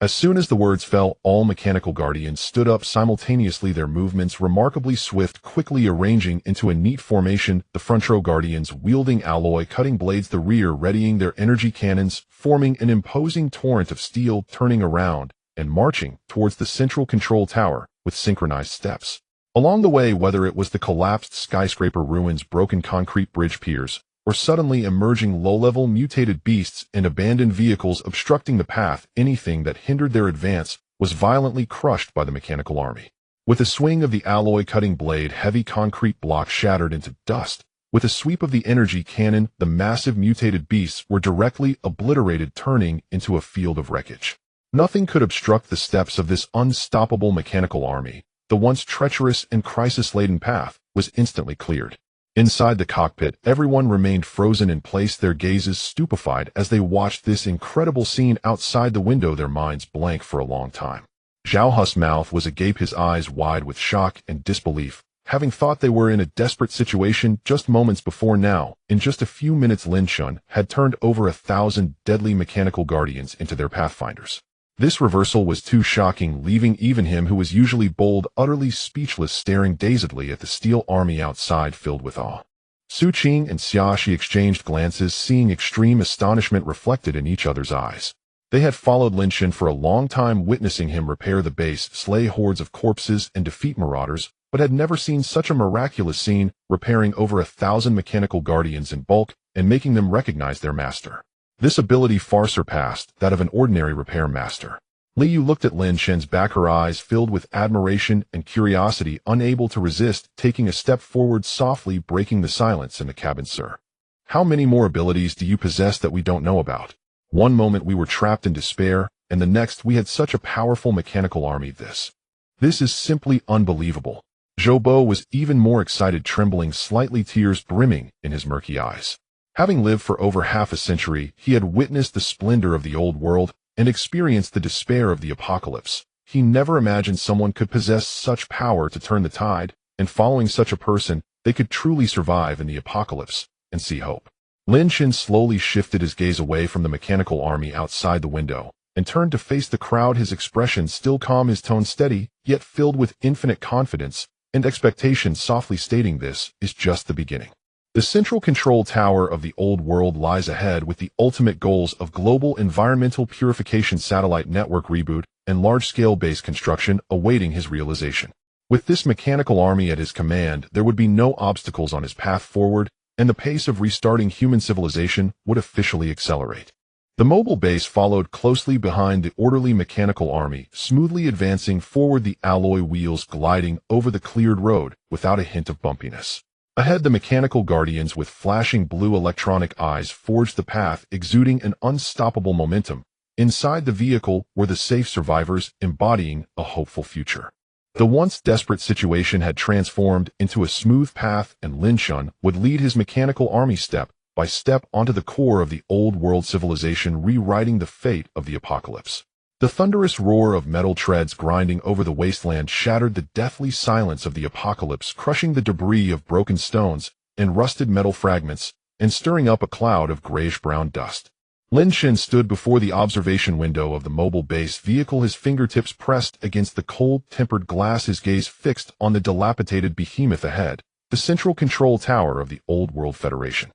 As soon as the words fell, all mechanical guardians stood up simultaneously, their movements remarkably swift, quickly arranging into a neat formation, the front row guardians wielding alloy cutting blades, the rear readying their energy cannons, forming an imposing torrent of steel, turning around and marching towards the central control tower with synchronized steps. Along the way, whether it was the collapsed skyscraper ruins, broken concrete bridge piers, or suddenly emerging low-level mutated beasts and abandoned vehicles obstructing the path, anything that hindered their advance was violently crushed by the mechanical army. With a swing of the alloy cutting blade, heavy concrete blocks shattered into dust. With a sweep of the energy cannon, the massive mutated beasts were directly obliterated, turning into a field of wreckage. Nothing could obstruct the steps of this unstoppable mechanical army. The once treacherous and crisis-laden path was instantly cleared. Inside the cockpit, everyone remained frozen in place, their gazes stupefied as they watched this incredible scene outside the window, their minds blank for a long time. Zhao Hu's mouth was agape, his eyes wide with shock and disbelief, having thought they were in a desperate situation just moments before. Now, in just a few minutes, Lin Shun had turned over 1,000 deadly mechanical guardians into their pathfinders. This reversal was too shocking, leaving even him, who was usually bold, utterly speechless, staring dazedly at the steel army outside, filled with awe. Su Qing and Xiaoxi exchanged glances, seeing extreme astonishment reflected in each other's eyes. They had followed Lin Chen for a long time, witnessing him repair the base, slay hordes of corpses, and defeat marauders, but had never seen such a miraculous scene, repairing over 1,000 mechanical guardians in bulk and making them recognize their master. This ability far surpassed that of an ordinary repair master. Li Yu looked at Lin Chen's back, her eyes filled with admiration and curiosity, unable to resist, taking a step forward, softly breaking the silence in the cabin. Sir, how many more abilities do you possess that we don't know about? One moment we were trapped in despair, and the next we had such a powerful mechanical army. This is simply unbelievable. Zhou Bo was even more excited, trembling slightly, tears brimming in his murky eyes. Having lived for over half a century, he had witnessed the splendor of the old world and experienced the despair of the apocalypse. He never imagined someone could possess such power to turn the tide, and following such a person, they could truly survive in the apocalypse and see hope. Lin Chen slowly shifted his gaze away from the mechanical army outside the window and turned to face the crowd, his expression still calm, his tone steady, yet filled with infinite confidence and expectation, softly stating, "This is just the beginning. The central control tower of the old world lies ahead, with the ultimate goals of global environmental purification, satellite network reboot, and large-scale base construction awaiting his realization." With this mechanical army at his command, there would be no obstacles on his path forward, and the pace of restarting human civilization would officially accelerate. The mobile base followed closely behind the orderly mechanical army, smoothly advancing forward, the alloy wheels gliding over the cleared road without a hint of bumpiness. Ahead, the mechanical guardians with flashing blue electronic eyes forged the path, exuding an unstoppable momentum. Inside the vehicle were the safe survivors, embodying a hopeful future. The once desperate situation had transformed into a smooth path, and Lin Shun would lead his mechanical army step by step onto the core of the old world civilization, rewriting the fate of the apocalypse. The thunderous roar of metal treads grinding over the wasteland shattered the deathly silence of the apocalypse, crushing the debris of broken stones and rusted metal fragments, and stirring up a cloud of grayish-brown dust. Lin Shin stood before the observation window of the mobile base vehicle, his fingertips pressed against the cold, tempered glass, his gaze fixed on the dilapidated behemoth ahead, the central control tower of the Old World Federation.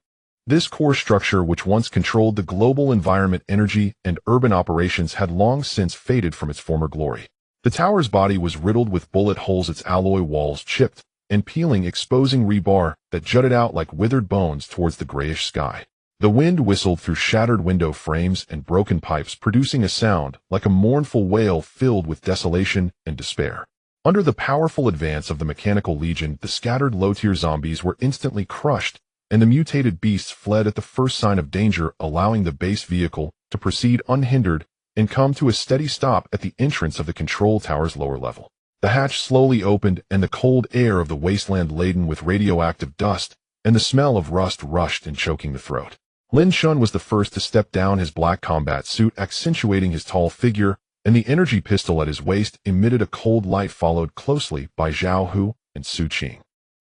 This core structure, which once controlled the global environment, energy, and urban operations, had long since faded from its former glory. The tower's body was riddled with bullet holes, its alloy walls chipped and peeling, exposing rebar that jutted out like withered bones towards the grayish sky. The wind whistled through shattered window frames and broken pipes, producing a sound like a mournful wail filled with desolation and despair. Under the powerful advance of the Mechanical Legion, the scattered low-tier zombies were instantly crushed, and the mutated beasts fled at the first sign of danger, allowing the base vehicle to proceed unhindered and come to a steady stop at the entrance of the control tower's lower level. The hatch slowly opened, and the cold air of the wasteland, laden with radioactive dust and the smell of rust, rushed in, choking the throat. Lin Shun was the first to step down, his black combat suit accentuating his tall figure, and the energy pistol at his waist emitted a cold light, followed closely by Zhao Hu and Su Qing.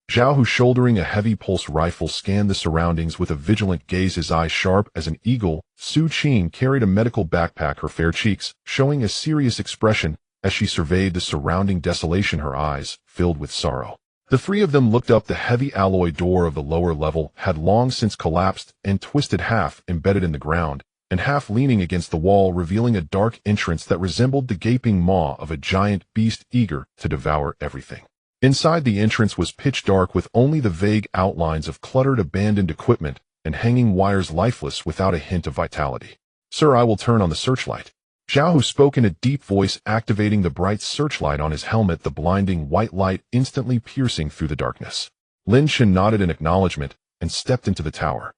Zhao Hu, shouldering a heavy pulse rifle, scanned the surroundings with a vigilant gaze, his eyes sharp as an eagle. Su Qing carried a medical backpack, her fair cheeks showing a serious expression as she surveyed the surrounding desolation, her eyes filled with sorrow. The three of them looked up. The heavy alloy door of the lower level had long since collapsed and twisted, half embedded in the ground and half leaning against the wall, revealing a dark entrance that resembled the gaping maw of a giant beast eager to devour everything. Inside, the entrance was pitch dark, with only the vague outlines of cluttered, abandoned equipment and hanging wires, lifeless, without a hint of vitality. "Sir, I will turn on the searchlight." Zhao Hu spoke in a deep voice, activating the bright searchlight on his helmet, the blinding white light instantly piercing through the darkness. Lin Shin nodded in acknowledgement and stepped into the tower.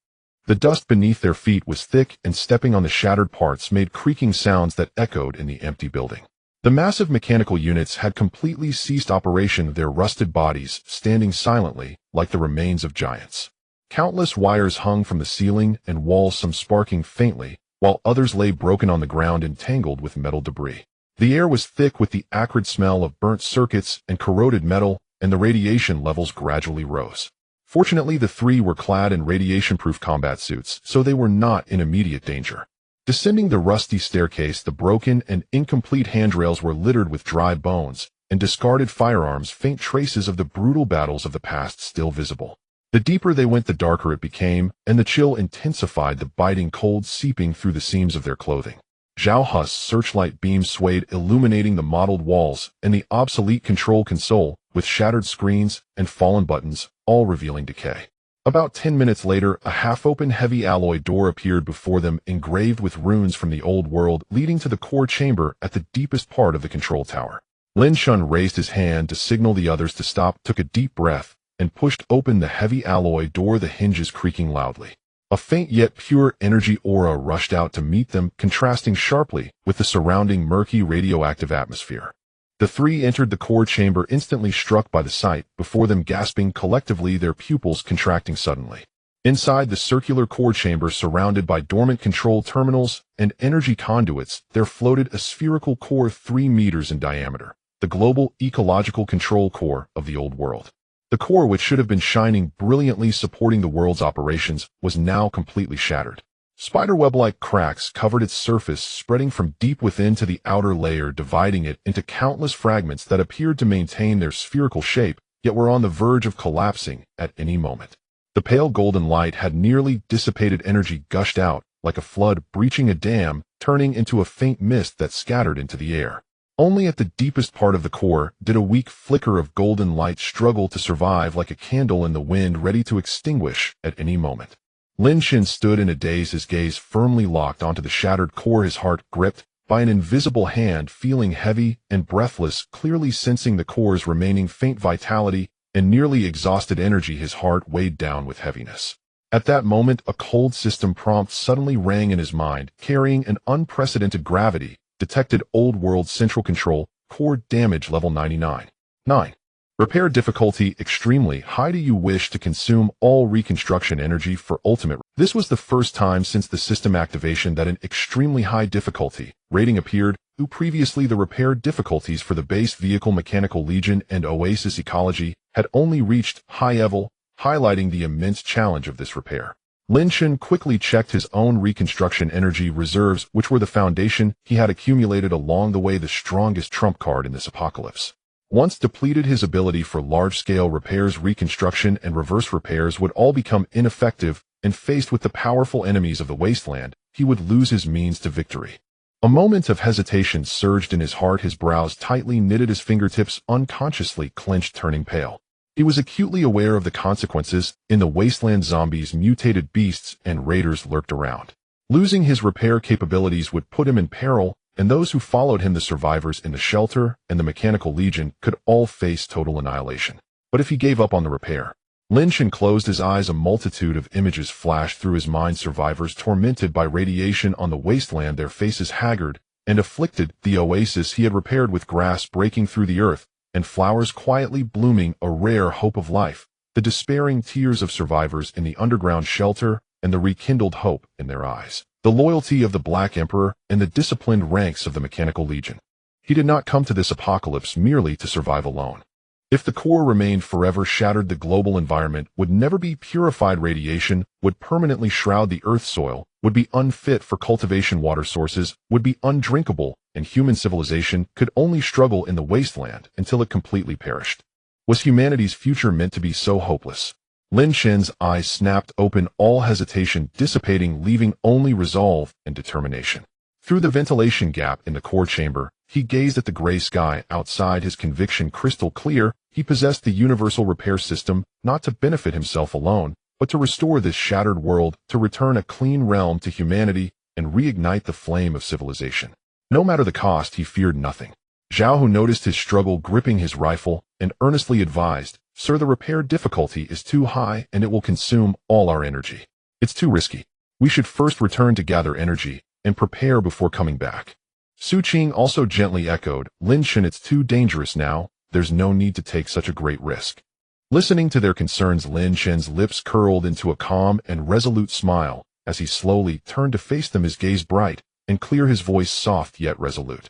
The dust beneath their feet was thick, and stepping on the shattered parts made creaking sounds that echoed in the empty building. The massive mechanical units had completely ceased operation, their rusted bodies standing silently like the remains of giants. Countless wires hung from the ceiling and walls, some sparking faintly, while others lay broken on the ground, entangled with metal debris. The air was thick with the acrid smell of burnt circuits and corroded metal, and the radiation levels gradually rose. Fortunately, the three were clad in radiation-proof combat suits, so they were not in immediate danger. Descending the rusty staircase, the broken and incomplete handrails were littered with dry bones and discarded firearms, faint traces of the brutal battles of the past still visible. The deeper they went, the darker it became, and the chill intensified, the biting cold seeping through the seams of their clothing. Zhao Hu's searchlight beams swayed, illuminating the mottled walls and the obsolete control console, with shattered screens and fallen buttons, all revealing decay. About 10 minutes later, a half-open heavy alloy door appeared before them, engraved with runes from the old world, leading to the core chamber at the deepest part of the control tower. Lin Shun raised his hand to signal the others to stop, took a deep breath, and pushed open the heavy alloy door, the hinges creaking loudly. A faint yet pure energy aura rushed out to meet them, contrasting sharply with the surrounding murky radioactive atmosphere. The three entered the core chamber, instantly struck by the sight before them, gasping collectively, their pupils contracting suddenly. Inside the circular core chamber, surrounded by dormant control terminals and energy conduits, there floated a spherical core 3 meters in diameter, the global ecological control core of the old world. The core, which should have been shining brilliantly supporting the world's operations, was now completely shattered. Spiderweb-like cracks covered its surface, spreading from deep within to the outer layer, dividing it into countless fragments that appeared to maintain their spherical shape, yet were on the verge of collapsing at any moment. The pale golden light had nearly dissipated, energy gushed out like a flood breaching a dam, turning into a faint mist that scattered into the air. Only at the deepest part of the core did a weak flicker of golden light struggle to survive, like a candle in the wind, ready to extinguish at any moment. Lin Shin stood in a daze, his gaze firmly locked onto the shattered core, his heart gripped by an invisible hand, feeling heavy and breathless, clearly sensing the core's remaining faint vitality and nearly exhausted energy. His heart weighed down with heaviness. At that moment, a cold system prompt suddenly rang in his mind, carrying an unprecedented gravity, detected old world central control, core damage level 99. 9. Repair difficulty extremely high. Do you wish to consume all reconstruction energy for ultimate? This was the first time since the system activation that an extremely high difficulty rating appeared, who previously the repair difficulties for the base vehicle mechanical legion and Oasis ecology had only reached high level, highlighting the immense challenge of this repair. Lin Shen quickly checked his own reconstruction energy reserves, which were the foundation he had accumulated along the way, the strongest trump card in this apocalypse. Once depleted, his ability for large-scale repairs, reconstruction, and reverse repairs would all become ineffective, and faced with the powerful enemies of the wasteland, he would lose his means to victory. A moment of hesitation surged in his heart, his brows tightly knitted, his fingertips unconsciously clenched, turning pale. He was acutely aware of the consequences. In the wasteland, zombies, mutated beasts, and raiders lurked around. Losing his repair capabilities would put him in peril, and those who followed him, the survivors in the shelter and the mechanical legion, could all face total annihilation. But if he gave up on the repair? Lin Shen closed his eyes. A multitude of images flashed through his mind. Survivors tormented by radiation on the wasteland, their faces haggard and afflicted. The oasis he had repaired, with grass breaking through the earth and flowers quietly blooming, a rare hope of life. The despairing tears of survivors in the underground shelter and the rekindled hope in their eyes. The loyalty of the Black Emperor and the disciplined ranks of the Mechanical Legion. He did not come to this apocalypse merely to survive alone. If the core remained forever shattered, the global environment would never be purified. Radiation would permanently shroud the Earth's soil, would be unfit for cultivation, water sources would be undrinkable, and human civilization could only struggle in the wasteland until it completely perished. Was humanity's future meant to be so hopeless? Lin Shen's eyes snapped open, all hesitation dissipating, leaving only resolve and determination. Through the ventilation gap in the core chamber, he gazed at the gray sky outside, his conviction crystal clear. He possessed the universal repair system, not to benefit himself alone, but to restore this shattered world, to return a clean realm to humanity, and reignite the flame of civilization. No matter the cost, he feared nothing. Zhao, who noticed his struggle, gripping his rifle, and earnestly advised, "Sir, the repair difficulty is too high and it will consume all our energy. It's too risky. We should first return to gather energy and prepare before coming back." Su Qing also gently echoed, "Lin Shen, it's too dangerous now. There's no need to take such a great risk." Listening to their concerns, Lin Shen's lips curled into a calm and resolute smile as he slowly turned to face them, his gaze bright and clear, his voice soft yet resolute.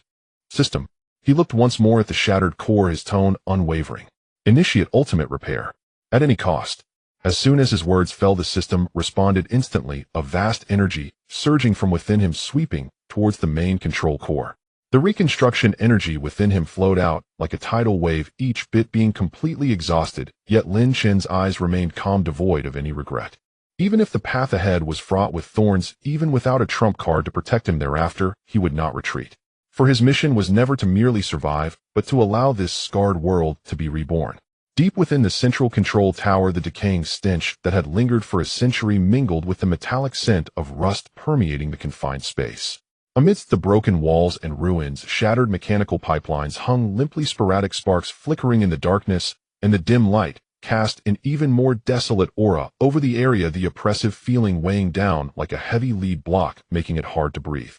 "System." He looked once more at the shattered core, his tone unwavering. "Initiate ultimate repair. At any cost." As soon as his words fell, the system responded instantly, a vast energy surging from within him, sweeping towards the main control core. The reconstruction energy within him flowed out like a tidal wave, each bit being completely exhausted, yet Lin Shen's eyes remained calm, devoid of any regret. Even if the path ahead was fraught with thorns, even without a trump card to protect him thereafter, he would not retreat. For his mission was never to merely survive, but to allow this scarred world to be reborn. Deep within the central control tower, the decaying stench that had lingered for a century mingled with the metallic scent of rust permeating the confined space. Amidst the broken walls and ruins, shattered mechanical pipelines hung limply, sporadic sparks flickering in the darkness, and the dim light cast an even more desolate aura over the area, the oppressive feeling weighing down like a heavy lead block, making it hard to breathe.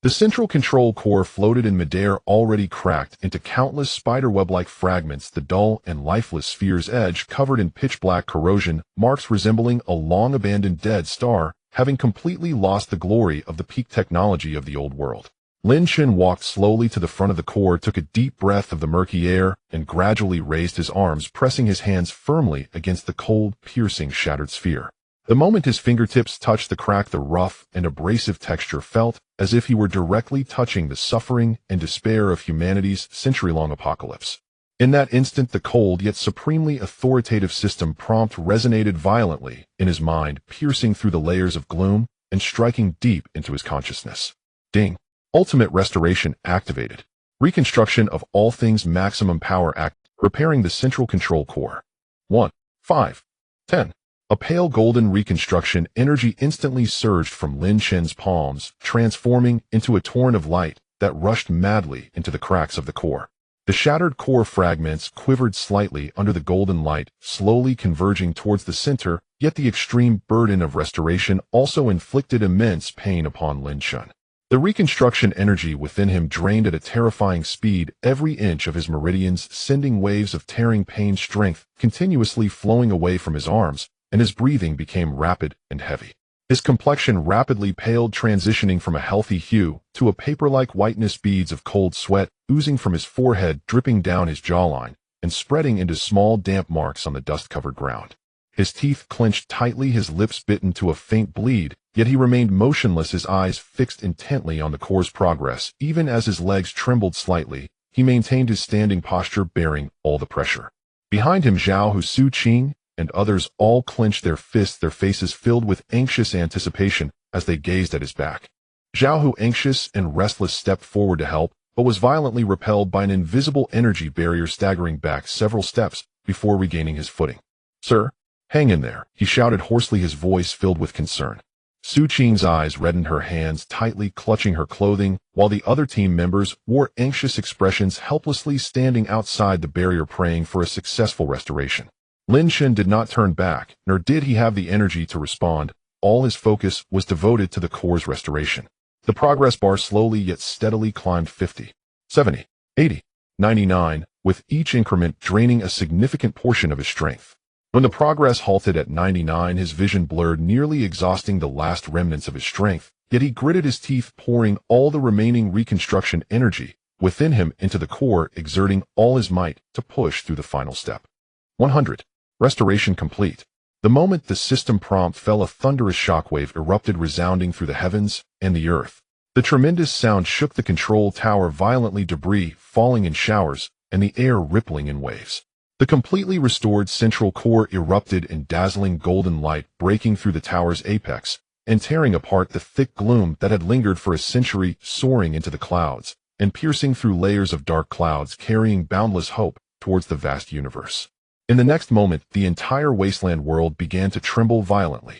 The central control core floated in midair, already cracked into countless spiderweb-like fragments, the dull and lifeless sphere's edge covered in pitch-black corrosion marks resembling a long-abandoned dead star, having completely lost the glory of the peak technology of the old world. Lin Shen walked slowly to the front of the core, took a deep breath of the murky air, and gradually raised his arms, pressing his hands firmly against the cold, piercing, shattered sphere. The moment his fingertips touched the crack, the rough and abrasive texture felt as if he were directly touching the suffering and despair of humanity's century-long apocalypse. In that instant, the cold yet supremely authoritative system prompt resonated violently in his mind, piercing through the layers of gloom and striking deep into his consciousness. Ding. Ultimate restoration activated. Reconstruction of all things, maximum power act, repairing the central control core. 1, 5, 10. A pale golden reconstruction energy instantly surged from Lin Shen's palms, transforming into a torrent of light that rushed madly into the cracks of the core. The shattered core fragments quivered slightly under the golden light, slowly converging towards the center, yet the extreme burden of restoration also inflicted immense pain upon Lin Shun. The reconstruction energy within him drained at a terrifying speed, every inch of his meridians sending waves of tearing pain strength continuously flowing away from his arms, and his breathing became rapid and heavy. His complexion rapidly paled, transitioning from a healthy hue to a paper-like whiteness, beads of cold sweat oozing from his forehead, dripping down his jawline, and spreading into small damp marks on the dust-covered ground. His teeth clenched tightly, his lips bitten to a faint bleed, yet he remained motionless, his eyes fixed intently on the core's progress. Even as his legs trembled slightly, he maintained his standing posture, bearing all the pressure. Behind him, Zhao, Su Qing, and others all clenched their fists, their faces filled with anxious anticipation as they gazed at his back. Zhao, anxious and restless, stepped forward to help, but was violently repelled by an invisible energy barrier, staggering back several steps before regaining his footing. "Sir, hang in there," he shouted hoarsely, his voice filled with concern. Su Qing's eyes reddened, her hands tightly clutching her clothing, while the other team members wore anxious expressions, helplessly standing outside the barrier praying for a successful restoration. Lin Shun did not turn back, nor did he have the energy to respond. All his focus was devoted to the core's restoration. The progress bar slowly yet steadily climbed 50, 70, 80, 99, with each increment draining a significant portion of his strength. When the progress halted at 99, his vision blurred, nearly exhausting the last remnants of his strength, yet he gritted his teeth, pouring all the remaining reconstruction energy within him into the core, exerting all his might to push through the final step. 100. Restoration complete. The moment the system prompt fell, a thunderous shockwave erupted, resounding through the heavens and the earth. The tremendous sound shook the control tower violently, debris falling in showers and the air rippling in waves. The completely restored central core erupted in dazzling golden light, breaking through the tower's apex and tearing apart the thick gloom that had lingered for a century, soaring into the clouds and piercing through layers of dark clouds, carrying boundless hope towards the vast universe. In the next moment, the entire wasteland world began to tremble violently.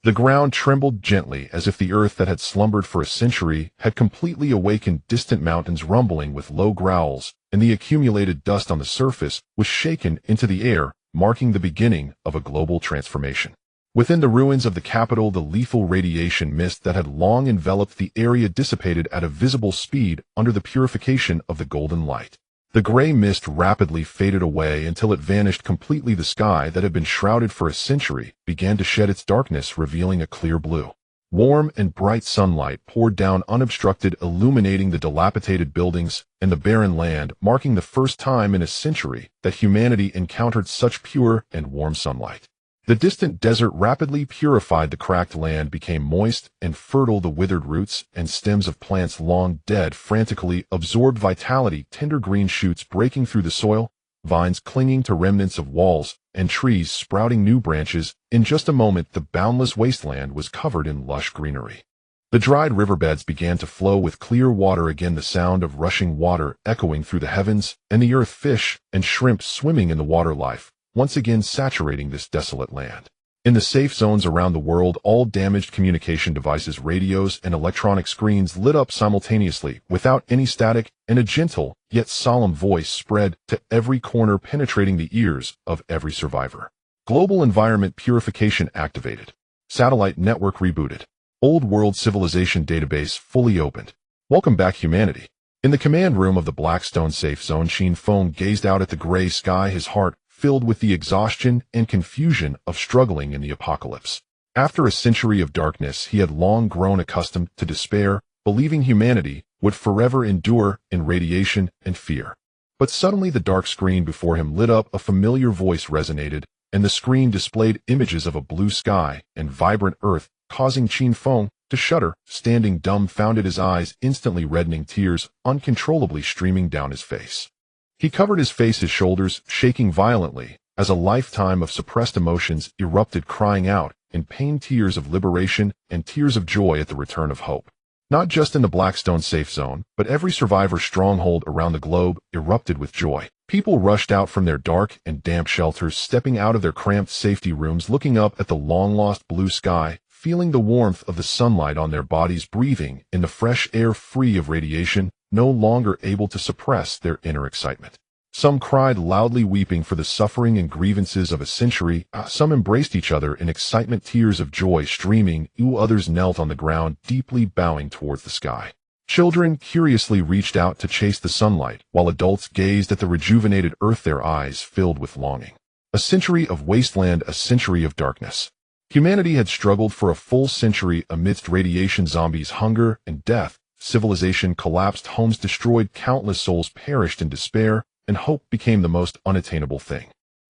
The ground trembled gently, as if the earth that had slumbered for a century had completely awakened, distant mountains rumbling with low growls, and the accumulated dust on the surface was shaken into the air, marking the beginning of a global transformation. Within the ruins of the capital, the lethal radiation mist that had long enveloped the area dissipated at a visible speed under the purification of the golden light. The gray mist rapidly faded away until it vanished completely. The sky that had been shrouded for a century began to shed its darkness, revealing a clear blue. Warm and bright sunlight poured down unobstructed, illuminating the dilapidated buildings and the barren land, marking the first time in a century that humanity encountered such pure and warm sunlight. The distant desert rapidly purified, the cracked land became moist and fertile, the withered roots and stems of plants long dead frantically absorbed vitality, tender green shoots breaking through the soil, vines clinging to remnants of walls, and trees sprouting new branches. In just a moment, the boundless wasteland was covered in lush greenery. The dried riverbeds began to flow with clear water again, the sound of rushing water echoing through the heavens, and the earth, fish and shrimp swimming in the water life, once again saturating this desolate land. In the safe zones around the world, all damaged communication devices, radios, and electronic screens lit up simultaneously without any static, and a gentle yet solemn voice spread to every corner, penetrating the ears of every survivor. Global environment purification activated. Satellite network rebooted. Old world civilization database fully opened. Welcome back, humanity. In the command room of the Blackstone safe zone, Qin Feng gazed out at the gray sky, his heart filled with the exhaustion and confusion of struggling in the apocalypse. After a century of darkness, he had long grown accustomed to despair, believing humanity would forever endure in radiation and fear. But suddenly the dark screen before him lit up, a familiar voice resonated, and the screen displayed images of a blue sky and vibrant earth, causing Qin Feng to shudder. Standing dumbfounded, his eyes instantly reddening, tears uncontrollably streaming down his face. He covered his face, his shoulders shaking violently, as a lifetime of suppressed emotions erupted, crying out in pain, tears of liberation and tears of joy at the return of hope. Not just in the Blackstone safe zone, but every survivor stronghold around the globe erupted with joy. People rushed out from their dark and damp shelters, stepping out of their cramped safety rooms, looking up at the long-lost blue sky, feeling the warmth of the sunlight on their bodies, breathing in the fresh air free of radiation, no longer able to suppress their inner excitement. Some cried loudly weeping for the suffering and grievances of a century, some embraced each other in excitement, tears of joy streaming, others knelt on the ground, deeply bowing towards the sky. Children curiously reached out to chase the sunlight, while adults gazed at the rejuvenated earth, their eyes filled with longing. A century of wasteland, a century of darkness. Humanity had struggled for a full century amidst radiation, zombies, hunger, and death. Civilization collapsed, homes destroyed, countless souls perished in despair, and hope became the most unattainable thing.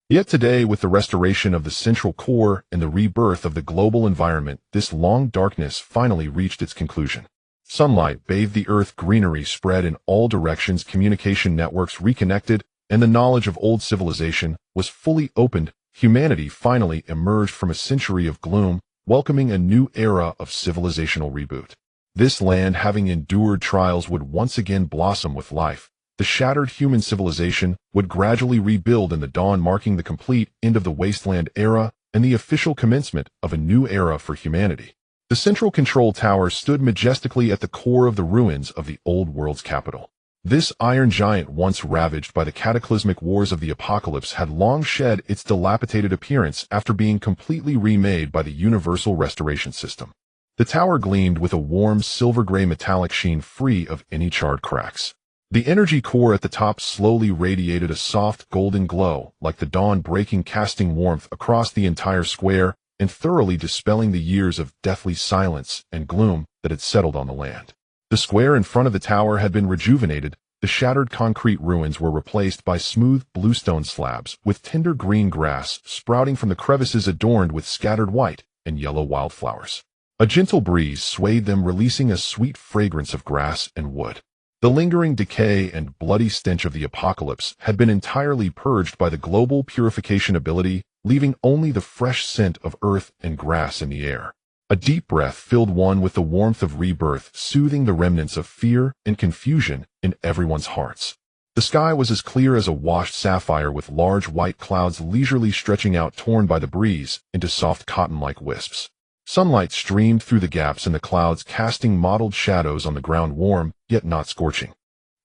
Yet today, with the restoration of the central core and the rebirth of the global environment, this long darkness finally reached its conclusion. Sunlight bathed the earth, greenery spread in all directions, communication networks reconnected, and the knowledge of old civilization was fully opened. Humanity finally emerged from a century of gloom, welcoming a new era of civilizational reboot. This land, having endured trials, would once again blossom with life. The shattered human civilization would gradually rebuild in the dawn, marking the complete end of the wasteland era and the official commencement of a new era for humanity. The central control tower stood majestically at the core of the ruins of the old world's capital. This iron giant, once ravaged by the cataclysmic wars of the apocalypse, had long shed its dilapidated appearance after being completely remade by the Universal Restoration System. The tower gleamed with a warm silver-gray metallic sheen, free of any charred cracks. The energy core at the top slowly radiated a soft golden glow, like the dawn breaking, casting warmth across the entire square and thoroughly dispelling the years of deathly silence and gloom that had settled on the land. The square in front of the tower had been rejuvenated. The shattered concrete ruins were replaced by smooth bluestone slabs, with tender green grass sprouting from the crevices adorned with scattered white and yellow wildflowers. A gentle breeze swayed them, releasing a sweet fragrance of grass and wood. The lingering decay and bloody stench of the apocalypse had been entirely purged by the global purification ability, leaving only the fresh scent of earth and grass in the air. A deep breath filled one with the warmth of rebirth, soothing the remnants of fear and confusion in everyone's hearts. The sky was as clear as a washed sapphire, with large white clouds leisurely stretching out, torn by the breeze into soft cotton-like wisps. Sunlight streamed through the gaps in the clouds, casting mottled shadows on the ground, warm yet not scorching.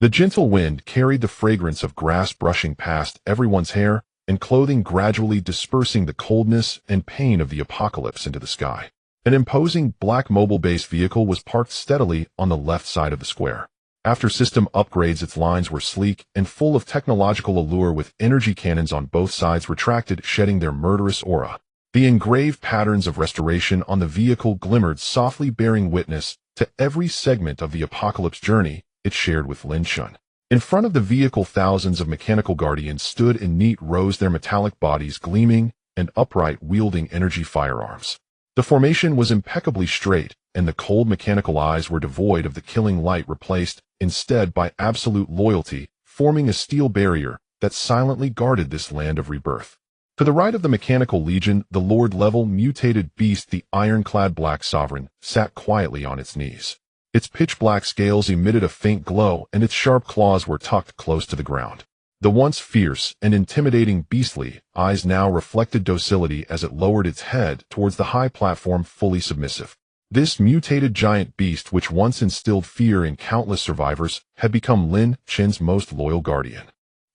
The gentle wind carried the fragrance of grass brushing past everyone's hair and clothing, gradually dispersing the coldness and pain of the apocalypse into the sky. An imposing black mobile-based vehicle was parked steadily on the left side of the square. After system upgrades, its lines were sleek and full of technological allure, with energy cannons on both sides retracted, shedding their murderous aura. The engraved patterns of restoration on the vehicle glimmered softly, bearing witness to every segment of the apocalypse journey it shared with Lin Shun. In front of the vehicle, thousands of mechanical guardians stood in neat rows, their metallic bodies gleaming and upright, wielding energy firearms. The formation was impeccably straight, and the cold mechanical eyes were devoid of the killing light, replaced instead by absolute loyalty, forming a steel barrier that silently guarded this land of rebirth. To the right of the mechanical legion, the Lord-level mutated beast, the ironclad Black Sovereign, sat quietly on its knees. Its pitch-black scales emitted a faint glow, and its sharp claws were tucked close to the ground. The once fierce and intimidating beastly eyes now reflected docility as it lowered its head towards the high platform, fully submissive. This mutated giant beast, which once instilled fear in countless survivors, had become Lin Chen's most loyal guardian.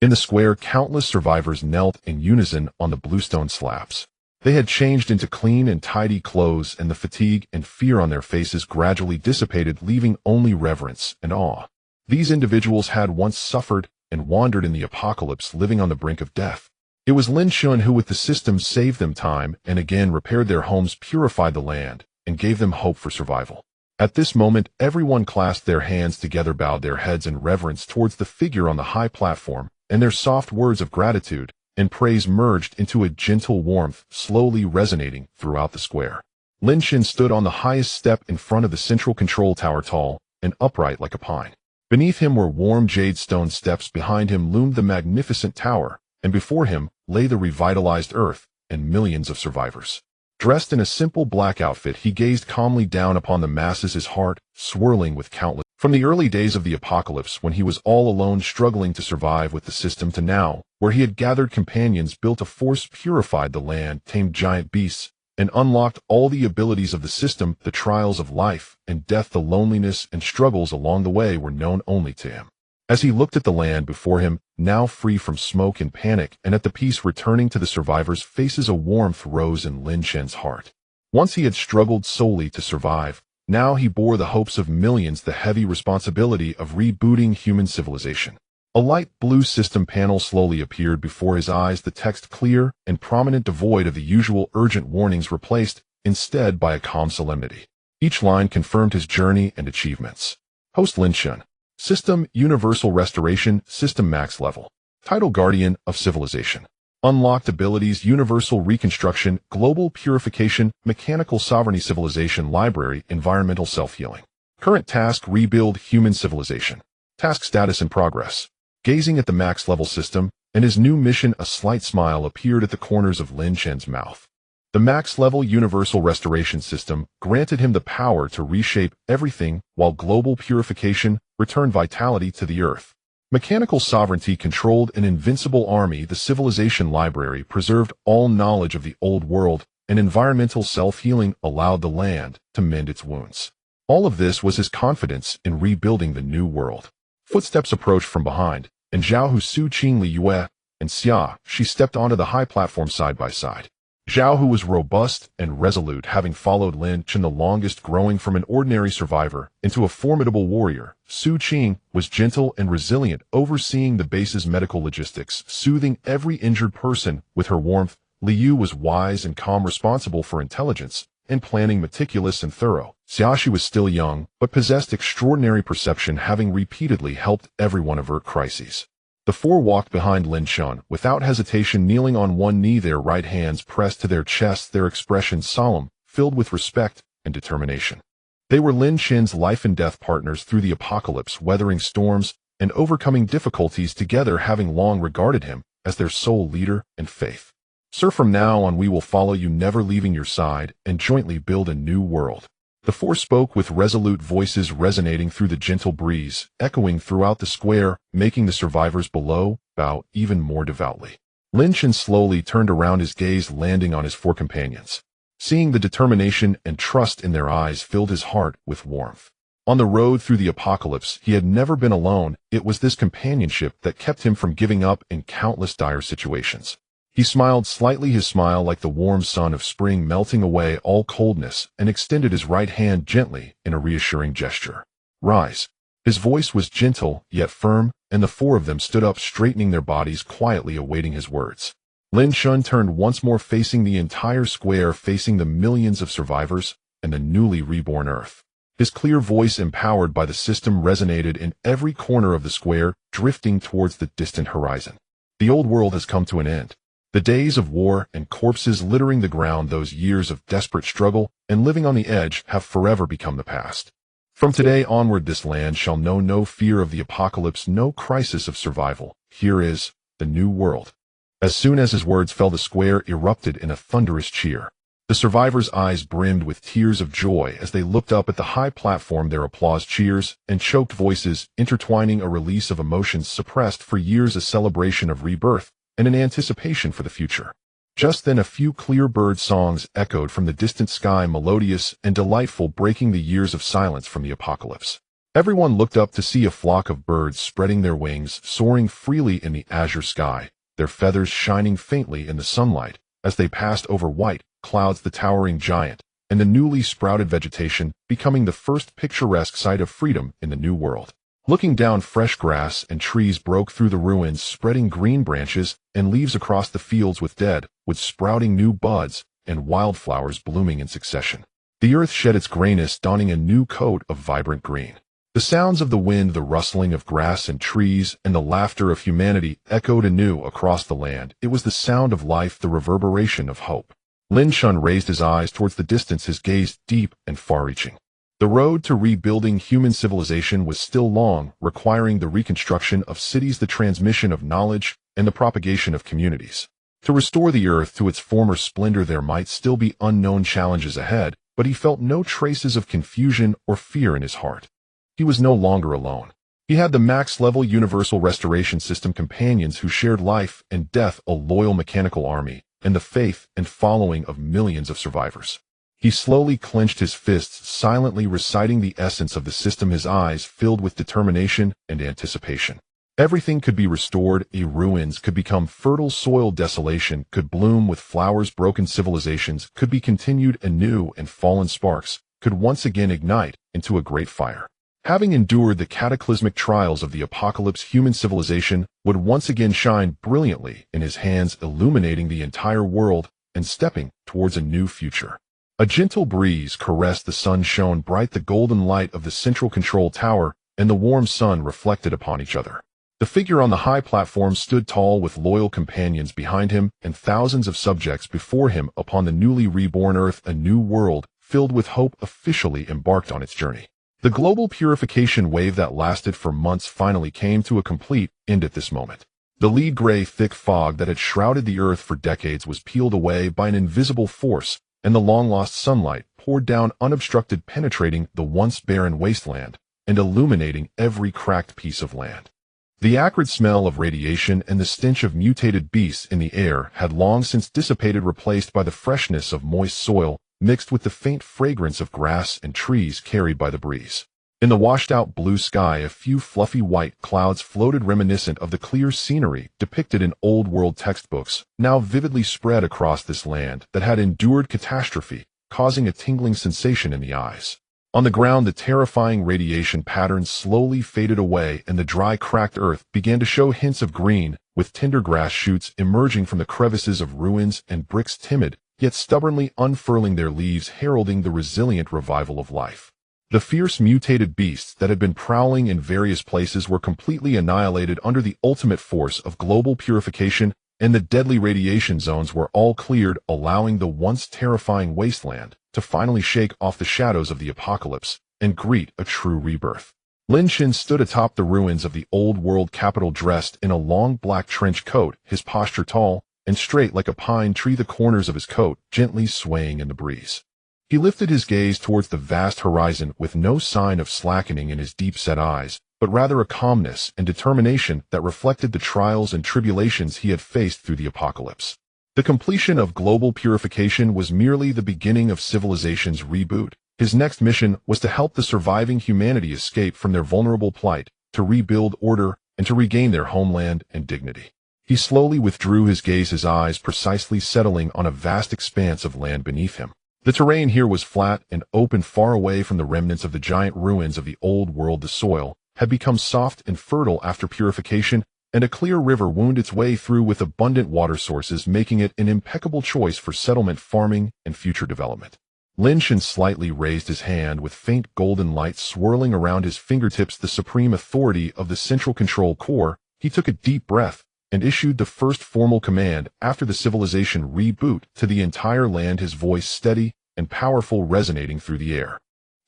In the square, countless survivors knelt in unison on the bluestone slabs. They had changed into clean and tidy clothes, and the fatigue and fear on their faces gradually dissipated, leaving only reverence and awe. These individuals had once suffered and wandered in the apocalypse, living on the brink of death. It was Lin Shun who, with the system, saved them time and again, repaired their homes, purified the land, and gave them hope for survival. At this moment, everyone clasped their hands together, bowed their heads in reverence towards the figure on the high platform, and their soft words of gratitude and praise merged into a gentle warmth, slowly resonating throughout the square. Lin Shin stood on the highest step in front of the central control tower, tall and upright like a pine. Beneath him were warm jade stone steps, behind him loomed the magnificent tower, and before him lay the revitalized earth and millions of survivors. Dressed in a simple black outfit, he gazed calmly down upon the masses, his heart swirling with countless. From the early days of the apocalypse, when he was all alone struggling to survive with the system, to now, where he had gathered companions, built a force, purified the land, tamed giant beasts, and unlocked all the abilities of the system, the trials of life and death, the loneliness and struggles along the way were known only to him. As he looked at the land before him, now free from smoke and panic, and at the peace returning to the survivors' faces, a warmth rose in Lin Chen's heart. Once he had struggled solely to survive, now he bore the hopes of millions the heavy responsibility of rebooting human civilization. A light blue system panel slowly appeared before his eyes, the text clear and prominent, devoid of the usual urgent warnings, replaced instead by a calm solemnity. Each line confirmed his journey and achievements. Host Lin Chen. System Universal Restoration, System Max Level. Title Guardian of Civilization. Unlocked abilities: Universal Reconstruction, Global Purification, Mechanical Sovereignty, Civilization Library, Environmental Self-Healing. Current task: Rebuild Human Civilization. Task status in progress. Gazing at the max-level system and his new mission, a slight smile appeared at the corners of Lin Chen's mouth. The max-level Universal Restoration System granted him the power to reshape everything, while Global Purification returned vitality to the Earth. Mechanical Sovereignty controlled an invincible army. The Civilization Library preserved all knowledge of the old world, and Environmental Self-Healing allowed the land to mend its wounds. All of this was his confidence in rebuilding the new world. Footsteps approached from behind, and Zhao Hu, Su Qing, Li Yue, and Xia Shi stepped onto the high platform side by side. Zhao Hu was robust and resolute, having followed Lin Chen the longest, growing from an ordinary survivor into a formidable warrior. Su Qing was gentle and resilient, overseeing the base's medical logistics, soothing every injured person with her warmth. Li Yu was wise and calm, responsible for intelligence and planning, meticulous and thorough. Xia Shi was still young, but possessed extraordinary perception, having repeatedly helped everyone avert crises. The four walked behind Lin Chen, without hesitation, kneeling on one knee, their right hands pressed to their chests, their expressions solemn, filled with respect and determination. They were Lin Chen's life and death partners through the apocalypse, weathering storms and overcoming difficulties together, having long regarded him as their sole leader and faith. Sir, from now on we will follow you, never leaving your side, and jointly build a new world. The four spoke with resolute voices resonating through the gentle breeze, echoing throughout the square, making the survivors below bow even more devoutly. Lin Chen slowly turned around, his gaze landing on his four companions. Seeing the determination and trust in their eyes filled his heart with warmth. On the road through the apocalypse, he had never been alone. It was this companionship that kept him from giving up in countless dire situations. He smiled slightly, his smile like the warm sun of spring melting away all coldness, and extended his right hand gently in a reassuring gesture. Rise. His voice was gentle yet firm, and the four of them stood up, straightening their bodies, quietly awaiting his words. Lin Chen turned once more, facing the entire square, facing the millions of survivors and the newly reborn Earth. His clear voice, empowered by the system, resonated in every corner of the square, drifting towards the distant horizon. The old world has come to an end. The days of war and corpses littering the ground, those years of desperate struggle and living on the edge, have forever become the past. From today onward, this land shall know no fear of the apocalypse, no crisis of survival. Here is the new world. As soon as his words fell, the square erupted in a thunderous cheer. The survivors' eyes brimmed with tears of joy as they looked up at the high platform, their applause, cheers, and choked voices intertwining, a release of emotions suppressed for years, a celebration of rebirth and an anticipation for the future. Just then a few clear bird songs echoed from the distant sky, melodious and delightful, breaking the years of silence from the apocalypse. Everyone looked up to see a flock of birds spreading their wings, soaring freely in the azure sky, their feathers shining faintly in the sunlight as they passed over white clouds, the towering giant and the newly sprouted vegetation becoming the first picturesque sight of freedom in the new world. Looking down, fresh grass and trees broke through the ruins, spreading green branches and leaves across the fields with dead wood sprouting new buds and wildflowers blooming in succession. The earth shed its grayness, donning a new coat of vibrant green. The sounds of the wind, the rustling of grass and trees, and the laughter of humanity echoed anew across the land. It was the sound of life, the reverberation of hope. Lin Chen raised his eyes towards the distance, his gaze deep and far-reaching. The road to rebuilding human civilization was still long, requiring the reconstruction of cities, the transmission of knowledge, and the propagation of communities. To restore the earth to its former splendor, there might still be unknown challenges ahead, but he felt no traces of confusion or fear in his heart. He was no longer alone. He had the max-level Universal Restoration System companions who shared life and death, a loyal mechanical army, and the faith and following of millions of survivors. He slowly clenched his fists, silently reciting the essence of the system, his eyes filled with determination and anticipation. Everything could be restored, ruins could become fertile soil, desolation could bloom with flowers, broken civilizations could be continued anew, and fallen sparks could once again ignite into a great fire. Having endured the cataclysmic trials of the apocalypse, human civilization would once again shine brilliantly in his hands, illuminating the entire world and stepping towards a new future. A gentle breeze caressed the sun, shone bright the golden light of the central control tower and the warm sun reflected upon each other. The figure on the high platform stood tall with loyal companions behind him and thousands of subjects before him upon the newly reborn Earth, a new world filled with hope officially embarked on its journey. The global purification wave that lasted for months finally came to a complete end at this moment. The lead gray, thick fog that had shrouded the Earth for decades was peeled away by an invisible force, and the long-lost sunlight poured down unobstructed, penetrating the once barren wasteland and illuminating every cracked piece of land. The acrid smell of radiation and the stench of mutated beasts in the air had long since dissipated, replaced by the freshness of moist soil mixed with the faint fragrance of grass and trees carried by the breeze. In the washed-out blue sky, a few fluffy white clouds floated, reminiscent of the clear scenery depicted in old-world textbooks, now vividly spread across this land that had endured catastrophe, causing a tingling sensation in the eyes. On the ground, the terrifying radiation patterns slowly faded away, and the dry, cracked earth began to show hints of green, with tender grass shoots emerging from the crevices of ruins and bricks, timid, yet stubbornly unfurling their leaves, heralding the resilient revival of life. The fierce mutated beasts that had been prowling in various places were completely annihilated under the ultimate force of global purification, and the deadly radiation zones were all cleared, allowing the once terrifying wasteland to finally shake off the shadows of the apocalypse and greet a true rebirth. Lin Xin stood atop the ruins of the old world capital, dressed in a long black trench coat, his posture tall and straight like a pine tree, the corners of his coat gently swaying in the breeze. He lifted his gaze towards the vast horizon with no sign of slackening in his deep-set eyes, but rather a calmness and determination that reflected the trials and tribulations he had faced through the apocalypse. The completion of global purification was merely the beginning of civilization's reboot. His next mission was to help the surviving humanity escape from their vulnerable plight, to rebuild order, and to regain their homeland and dignity. He slowly withdrew his gaze, his eyes precisely settling on a vast expanse of land beneath him. The terrain here was flat and open, far away from the remnants of the giant ruins of the old world. The soil had become soft and fertile after purification, and a clear river wound its way through with abundant water sources, making it an impeccable choice for settlement, farming, and future development. Lin Xin slightly raised his hand, with faint golden light swirling around his fingertips. The supreme authority of the central control core, he took a deep breath and issued the first formal command after the civilization reboot to the entire land, his voice steady and powerful, resonating through the air.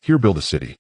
Here, build a city.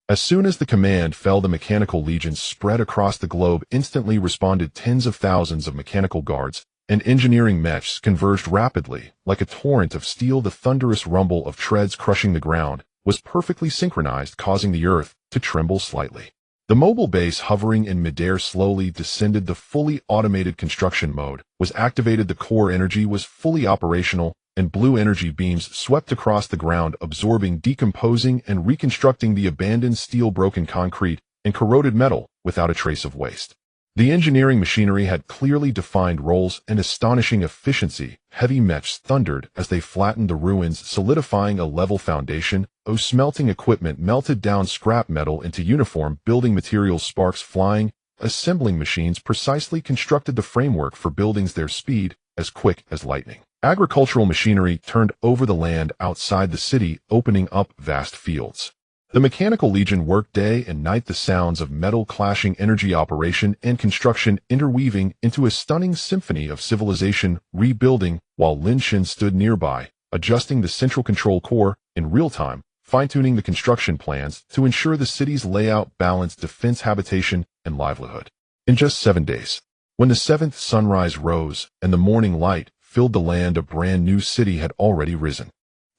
As soon as the command fell, the mechanical legions spread across the globe instantly responded. Tens of thousands of mechanical guards and engineering mechs converged rapidly, like a torrent of steel. The thunderous rumble of treads crushing the ground was perfectly synchronized, causing the earth to tremble slightly. The mobile base, hovering in midair, slowly descended. The fully automated construction mode was activated. The core energy was fully operational, and blue energy beams swept across the ground, absorbing, decomposing, and reconstructing the abandoned steel, broken concrete, and corroded metal without a trace of waste. The engineering machinery had clearly defined roles and astonishing efficiency. Heavy mechs thundered as they flattened the ruins, solidifying a level foundation. Smelting equipment melted down scrap metal into uniform building materials, sparks flying. Assembling machines precisely constructed the framework for buildings, their speed as quick as lightning. Agricultural machinery turned over the land outside the city, opening up vast fields. The mechanical legion worked day and night, the sounds of metal clashing, energy operation and construction interweaving into a stunning symphony of civilization rebuilding, while Lin Xin stood nearby, adjusting the central control core in real time, fine-tuning the construction plans to ensure the city's layout balanced defense, habitation, and livelihood. In just 7 days, when the seventh sunrise rose and the morning light filled the land, a brand new city had already risen.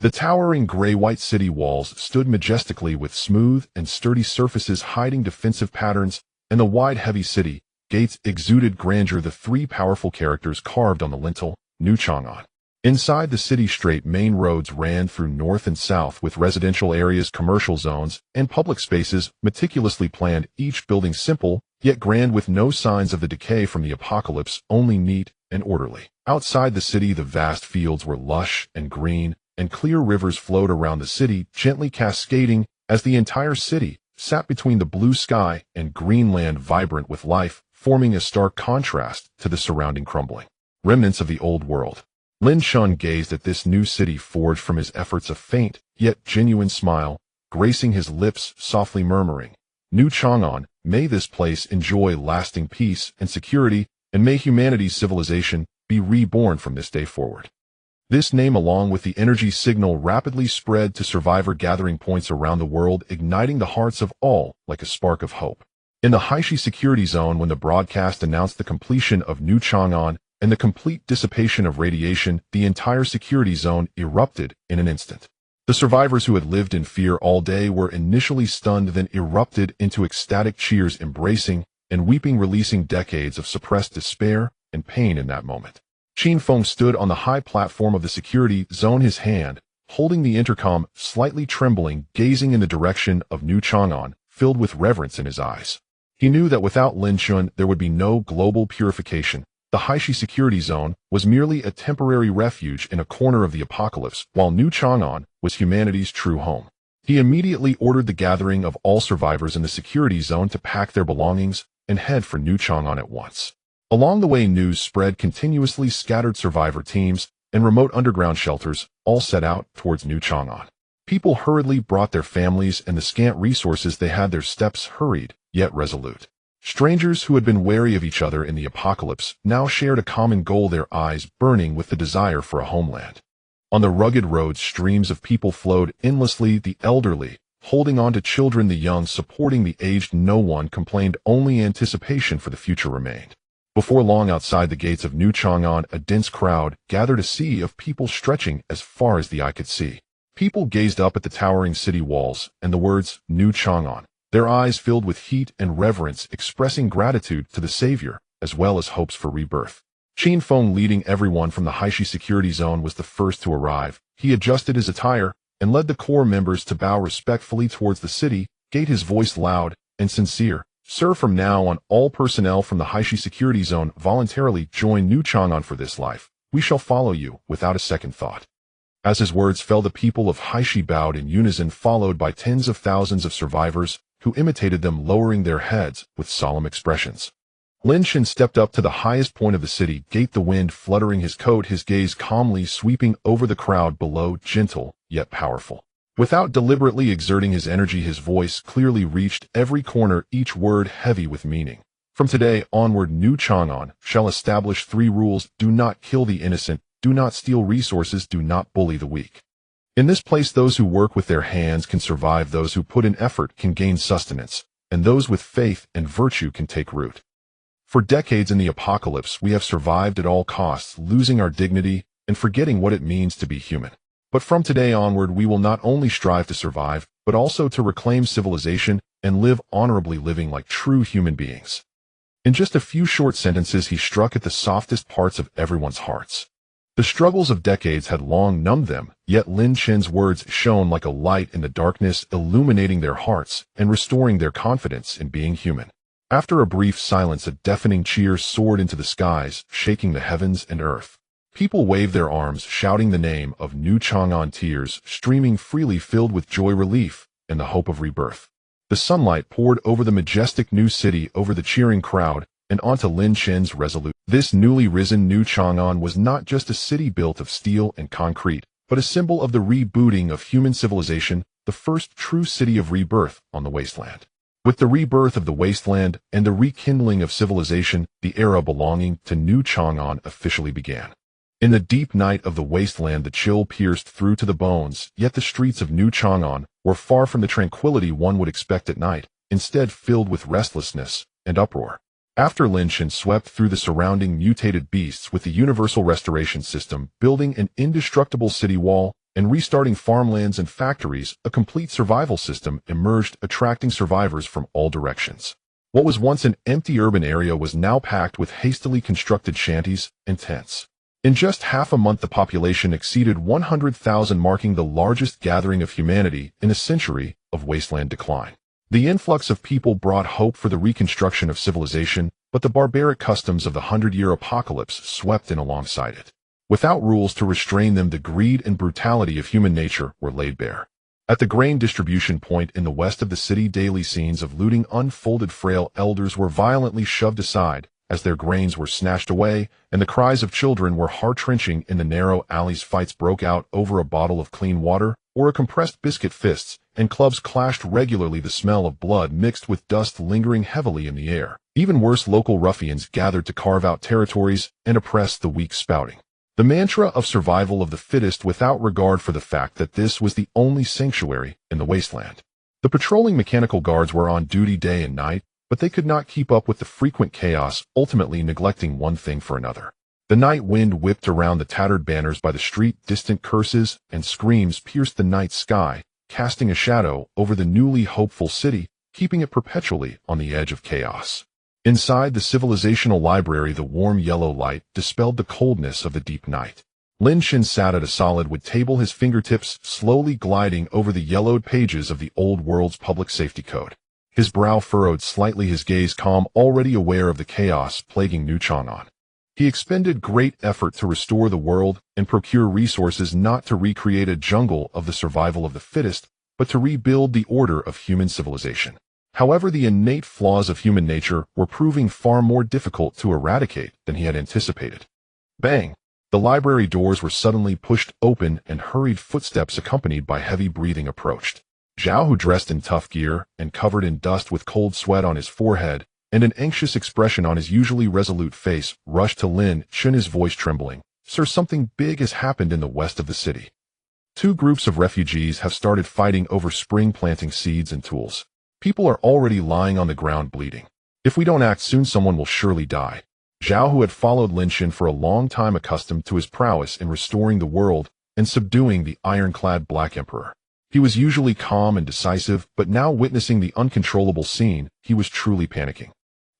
The towering gray-white city walls stood majestically, with smooth and sturdy surfaces hiding defensive patterns, and the wide, heavy city gates exuded grandeur. The three powerful characters carved on the lintel, New Chang'an. Inside the city, straight main roads ran through north and south with residential areas, commercial zones, and public spaces meticulously planned, each building simple, yet grand, with no signs of the decay from the apocalypse, only neat and orderly. Outside the city, the vast fields were lush and green, and clear rivers flowed around the city, gently cascading, as the entire city sat between the blue sky and green land, vibrant with life, forming a stark contrast to the surrounding crumbling remnants of the old world. Lin Shun gazed at this new city forged from his efforts, a faint, yet genuine smile gracing his lips, softly murmuring, "New Chang'an, may this place enjoy lasting peace and security, and may humanity's civilization be reborn from this day forward." This name, along with the energy signal, rapidly spread to survivor gathering points around the world, igniting the hearts of all like a spark of hope. In the Haishi security zone, when the broadcast announced the completion of New Chang'an and the complete dissipation of radiation, the entire security zone erupted in an instant. The survivors, who had lived in fear all day, were initially stunned, then erupted into ecstatic cheers, embracing and weeping, releasing decades of suppressed despair and pain in that moment. Qin Feng stood on the high platform of the security zone, his hand holding the intercom, slightly trembling, gazing in the direction of New Chang'an, filled with reverence in his eyes. He knew that without Lin Shun there would be no global purification. The Haishi security zone was merely a temporary refuge in a corner of the apocalypse, while New Chang'an was humanity's true home. He immediately ordered the gathering of all survivors in the security zone to pack their belongings and head for New Chang'an at once. Along the way, news spread continuously. Scattered survivor teams and remote underground shelters all set out towards New Chang'an. People hurriedly brought their families and the scant resources they had, their steps hurried yet resolute. Strangers who had been wary of each other in the apocalypse now shared a common goal, their eyes burning with the desire for a homeland. On the rugged roads, streams of people flowed endlessly, the elderly holding on to children, the young supporting the aged. No one complained, only anticipation for the future remained. Before long, outside the gates of New Chang'an, a dense crowd gathered, a sea of people stretching as far as the eye could see. People gazed up at the towering city walls and the words New Chang'an, their eyes filled with heat and reverence, expressing gratitude to the Savior, as well as hopes for rebirth. Qin Feng, leading everyone from the Haishi security zone, was the first to arrive. He adjusted his attire and led the core members to bow respectfully towards the city gate, his voice loud and sincere. "Sir, from now on, all personnel from the Haishi security zone voluntarily join New Chang'an for this life. We shall follow you without a second thought." As his words fell, the people of Haishi bowed in unison, followed by tens of thousands of survivors who imitated them, lowering their heads with solemn expressions. Lin Shin stepped up to the highest point of the city gate, the wind fluttering his coat, his gaze calmly sweeping over the crowd below, gentle yet powerful. Without deliberately exerting his energy, his voice clearly reached every corner, each word heavy with meaning. "From today onward, New Chang'an shall establish 3 rules. Do not kill the innocent, do not steal resources, do not bully the weak. In this place, those who work with their hands can survive, those who put in effort can gain sustenance, and those with faith and virtue can take root. For decades in the apocalypse, we have survived at all costs, losing our dignity and forgetting what it means to be human. But from today onward, we will not only strive to survive, but also to reclaim civilization and live honorably, living like true human beings." In just a few short sentences, he struck at the softest parts of everyone's hearts. The struggles of decades had long numbed them, yet Lin Chen's words shone like a light in the darkness, illuminating their hearts and restoring their confidence in being human. After a brief silence, a deafening cheer soared into the skies, shaking the heavens and earth. People waved their arms, shouting the name of New Chang'an, tears streaming freely, filled with joy, relief, and the hope of rebirth. The sunlight poured over the majestic new city, over the cheering crowd, and onto Lin Chen's resolute. This newly risen New Chang'an was not just a city built of steel and concrete, but a symbol of the rebooting of human civilization, the first true city of rebirth on the wasteland. With the rebirth of the wasteland and the rekindling of civilization, the era belonging to New Chang'an officially began. In the deep night of the wasteland, the chill pierced through to the bones, yet the streets of New Chang'an were far from the tranquility one would expect at night, instead filled with restlessness and uproar. After Lin Shin swept through the surrounding mutated beasts with the universal restoration system, building an indestructible city wall and restarting farmlands and factories, a complete survival system emerged, attracting survivors from all directions. What was once an empty urban area was now packed with hastily constructed shanties and tents. In just half a month, the population exceeded 100,000, marking the largest gathering of humanity in a century of wasteland decline. The influx of people brought hope for the reconstruction of civilization, but the barbaric customs of the 100-year apocalypse swept in alongside it. Without rules to restrain them, the greed and brutality of human nature were laid bare. At the grain distribution point in the west of the city, daily scenes of looting unfolded. Frail elders were violently shoved aside as their grains were snatched away, and the cries of children were heart-wrenching. In the narrow alleys, fights broke out over a bottle of clean water or a compressed biscuit. Fists and clubs clashed regularly, the smell of blood mixed with dust lingering heavily in the air. Even worse, local ruffians gathered to carve out territories and oppress the weak, spouting the mantra of survival of the fittest without regard for the fact that this was the only sanctuary in the wasteland. The patrolling mechanical guards were on duty day and night, but they could not keep up with the frequent chaos, ultimately neglecting one thing for another. The night wind whipped around the tattered banners by the street. Distant curses and screams pierced the night sky, casting a shadow over the newly hopeful city, keeping it perpetually on the edge of chaos. Inside the civilizational library, the warm yellow light dispelled the coldness of the deep night. Lin Shin sat at a solid wood table, his fingertips slowly gliding over the yellowed pages of the old world's public safety code. His brow furrowed slightly, his gaze calm, already aware of the chaos plaguing New Chang'an. He expended great effort to restore the world and procure resources, not to recreate a jungle of the survival of the fittest, but to rebuild the order of human civilization. However, the innate flaws of human nature were proving far more difficult to eradicate than he had anticipated. Bang! The library doors were suddenly pushed open, and hurried footsteps accompanied by heavy breathing approached. Zhao, who dressed in tough gear and covered in dust with cold sweat on his forehead and an anxious expression on his usually resolute face, rushed to Lin Shin, his voice trembling. "Sir, something big has happened in the west of the city. Two groups of refugees have started fighting over spring planting seeds and tools. People are already lying on the ground bleeding. If we don't act soon, someone will surely die." Zhao, who had followed Lin Shin for a long time, accustomed to his prowess in restoring the world and subduing the ironclad Black Emperor. He was usually calm and decisive, but now, witnessing the uncontrollable scene, he was truly panicking.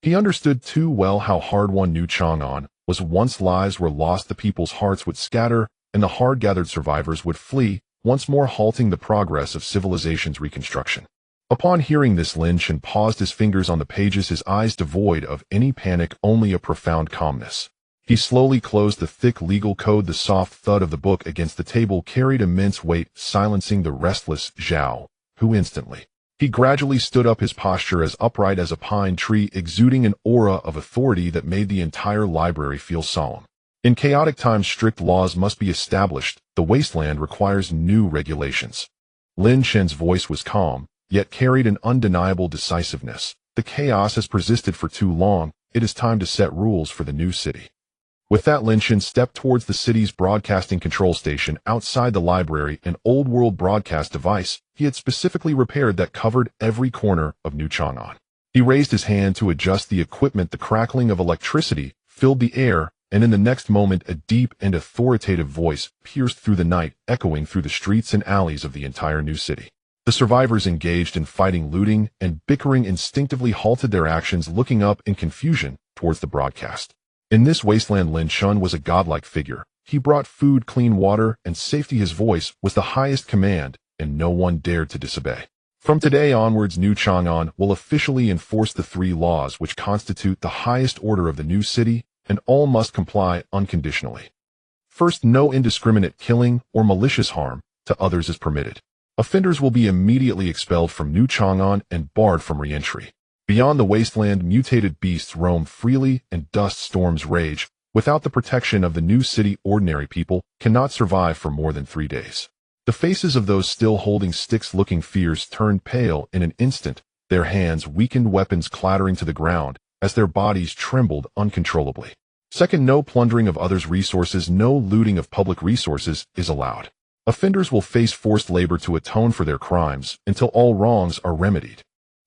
He understood too well how hard-won New Chang'an was. Once lives were lost, the people's hearts would scatter, and the hard-gathered survivors would flee, once more halting the progress of civilization's reconstruction. Upon hearing this, Lin Shin paused, his fingers on the pages, his eyes devoid of any panic, only a profound calmness. He slowly closed the thick legal code. The soft thud of the book against the table carried immense weight, silencing the restless Zhao, who instantly. He gradually stood up, his posture as upright as a pine tree, exuding an aura of authority that made the entire library feel solemn. In chaotic times, strict laws must be established. The wasteland requires new regulations. Lin Shin's voice was calm, yet carried an undeniable decisiveness. The chaos has persisted for too long. It is time to set rules for the new city. With that, Lin Shin stepped towards the city's broadcasting control station outside the library, an old-world broadcast device he had specifically repaired that covered every corner of New Chang'an. He raised his hand to adjust the equipment. The crackling of electricity filled the air, and in the next moment, a deep and authoritative voice pierced through the night, echoing through the streets and alleys of the entire new city. The survivors, engaged in fighting, looting, and bickering, instinctively halted their actions, looking up in confusion towards the broadcast. In this wasteland, Lin Shin was a godlike figure. He brought food, clean water, and safety. His voice was the highest command, and no one dared to disobey. From today onwards, New Chang'an will officially enforce the 3 laws which constitute the highest order of the new city, and all must comply unconditionally. First, no indiscriminate killing or malicious harm to others is permitted. Offenders will be immediately expelled from New Chang'an and barred from re-entry. Beyond the wasteland, mutated beasts roam freely and dust storms rage. Without the protection of the new city, ordinary people cannot survive for more than 3 days. The faces of those still holding sticks, looking fierce, turned pale in an instant, their hands weakened, weapons clattering to the ground as their bodies trembled uncontrollably. Second, no plundering of others' resources, no looting of public resources is allowed. Offenders will face forced labor to atone for their crimes until all wrongs are remedied.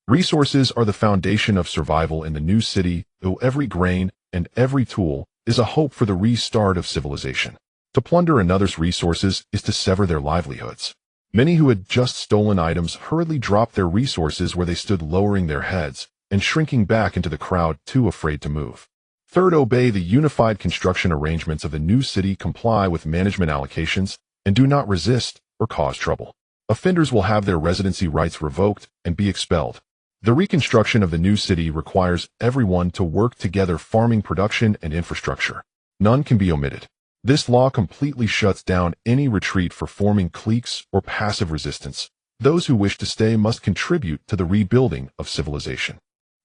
Resources are the foundation of survival in the new city, though every grain and every tool is a hope for the restart of civilization. To plunder another's resources is to sever their livelihoods. Many who had just stolen items hurriedly dropped their resources where they stood, lowering their heads and shrinking back into the crowd, too afraid to move. Third, obey the unified construction arrangements of the new city, comply with management allocations, and do not resist or cause trouble. Offenders will have their residency rights revoked and be expelled. The reconstruction of the new city requires everyone to work together, farming, production, and infrastructure. None can be omitted. This law completely shuts down any retreat for forming cliques or passive resistance. Those who wish to stay must contribute to the rebuilding of civilization.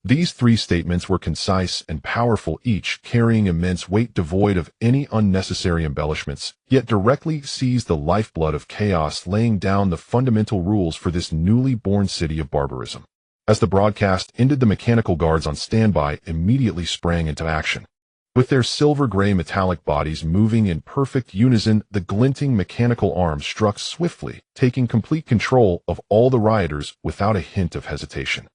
These three statements were concise and powerful, each carrying immense weight, devoid of any unnecessary embellishments, yet directly seized the lifeblood of chaos, laying down the fundamental rules for this newly born city of barbarism. As the broadcast ended, the mechanical guards on standby immediately sprang into action. With their silver-gray metallic bodies moving in perfect unison, the glinting mechanical arms struck swiftly, taking complete control of all the rioters without a hint of hesitation.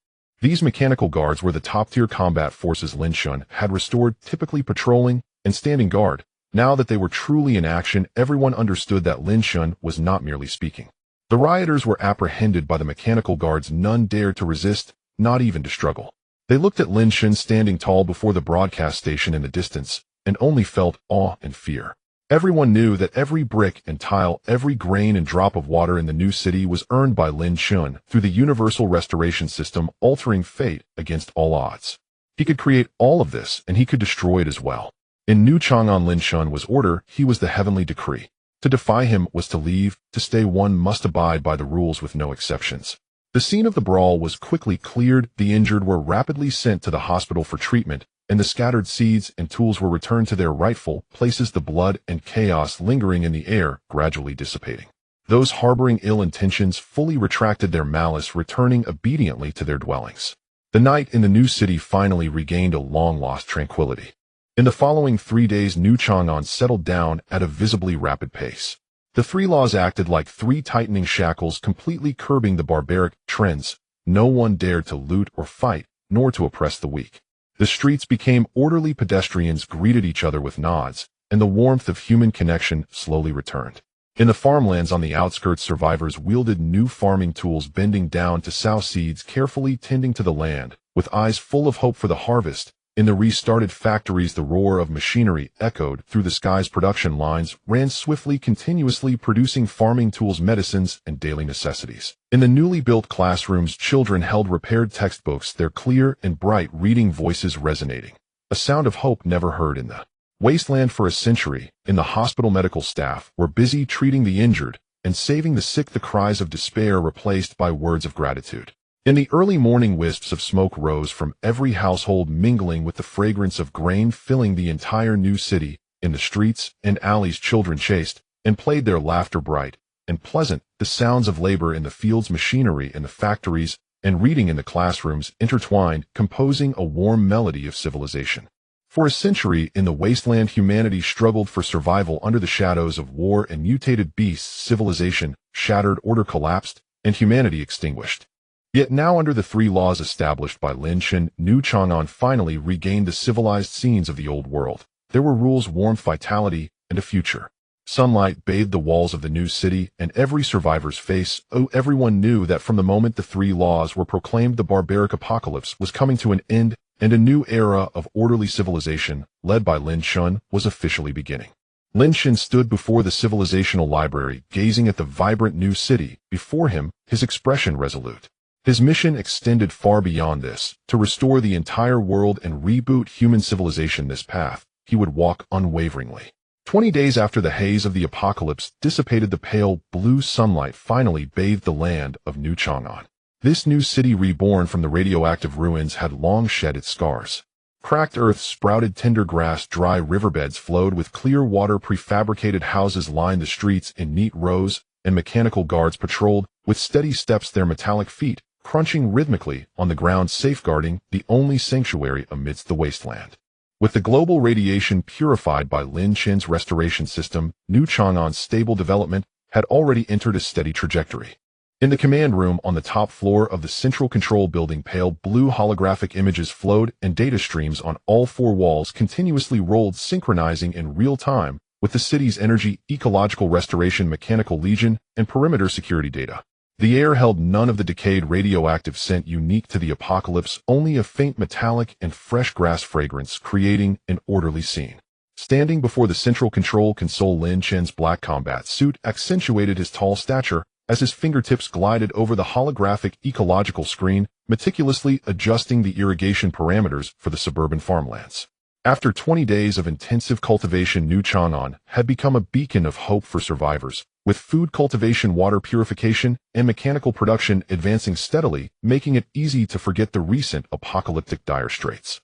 These mechanical guards were the top-tier combat forces Lin Shun had restored, typically patrolling and standing guard. Now that they were truly in action, everyone understood that Lin Shun was not merely speaking. The rioters were apprehended by the mechanical guards. None dared to resist, not even to struggle. They looked at Lin Shun standing tall before the broadcast station in the distance, and only felt awe and fear. Everyone knew that every brick and tile, every grain and drop of water in the new city was earned by Lin Shun through the universal restoration system, altering fate against all odds. He could create all of this, and he could destroy it as well. In New Chang'an, Lin Shun was order, he was the heavenly decree. To defy him was to leave, to stay one must abide by the rules with no exceptions. The scene of the brawl was quickly cleared, the injured were rapidly sent to the hospital for treatment, and the scattered seeds and tools were returned to their rightful places, the blood and chaos lingering in the air gradually dissipating. Those harboring ill intentions fully retracted their malice, returning obediently to their dwellings. The night in the new city finally regained a long-lost tranquility. In the following 3 days, New Chang'an settled down at a visibly rapid pace. The three laws acted like three tightening shackles, completely curbing the barbaric trends. No one dared to loot or fight, nor to oppress the weak. The streets became orderly, pedestrians greeted each other with nods, and the warmth of human connection slowly returned. In the farmlands on the outskirts, survivors wielded new farming tools, bending down to sow seeds, carefully tending to the land, with eyes full of hope for the harvest. In the restarted factories, the roar of machinery echoed through the skies. Production lines ran swiftly, continuously producing farming tools, medicines, and daily necessities. In the newly built classrooms, children held repaired textbooks, their clear and bright reading voices resonating. A sound of hope never heard in the wasteland for a century. In the hospital, medical staff were busy treating the injured and saving the sick, the cries of despair replaced by words of gratitude. In the early morning, wisps of smoke rose from every household, mingling with the fragrance of grain, filling the entire new city. In the streets and alleys, children chased and played, their laughter bright and pleasant. The sounds of labor in the fields, machinery in the factories, and reading in the classrooms intertwined, composing a warm melody of civilization. For a century in the wasteland, humanity struggled for survival under the shadows of war and mutated beasts. Civilization shattered, order collapsed, and humanity extinguished. Yet now, under the three laws established by Lin Shun, New Chang'an finally regained the civilized scenes of the old world. There were rules, warmth, vitality, and a future. Sunlight bathed the walls of the new city and every survivor's face. Everyone knew that from the moment the three laws were proclaimed, the barbaric apocalypse was coming to an end, and a new era of orderly civilization, led by Lin Shun, was officially beginning. Lin Shun stood before the civilizational library, gazing at the vibrant new city before him, his expression resolute. His mission extended far beyond this, to restore the entire world and reboot human civilization. This path he would walk unwaveringly. 20 days after the haze of the apocalypse dissipated, the pale blue sunlight finally bathed the land of New Chang'an. This new city, reborn from the radioactive ruins, had long shed its scars. Cracked earth sprouted tender grass, dry riverbeds flowed with clear water, prefabricated houses lined the streets in neat rows, and mechanical guards patrolled with steady steps, their metallic feet crunching rhythmically on the ground, safeguarding the only sanctuary amidst the wasteland. With the global radiation purified by Lin Shun's restoration system, New Chang'an's stable development had already entered a steady trajectory. In the command room on the top floor of the central control building, pale blue holographic images flowed, and data streams on all four walls continuously rolled, synchronizing in real time with the city's energy, ecological restoration, mechanical legion, and perimeter security data. The air held none of the decayed radioactive scent unique to the apocalypse, only a faint metallic and fresh grass fragrance, creating an orderly scene. Standing before the central control console, Lin Chen's black combat suit accentuated his tall stature as his fingertips glided over the holographic ecological screen, meticulously adjusting the irrigation parameters for the suburban farmlands. After 20 days of intensive cultivation, New Chang'an had become a beacon of hope for survivors, with food cultivation, water purification, and mechanical production advancing steadily, making it easy to forget the recent apocalyptic dire straits.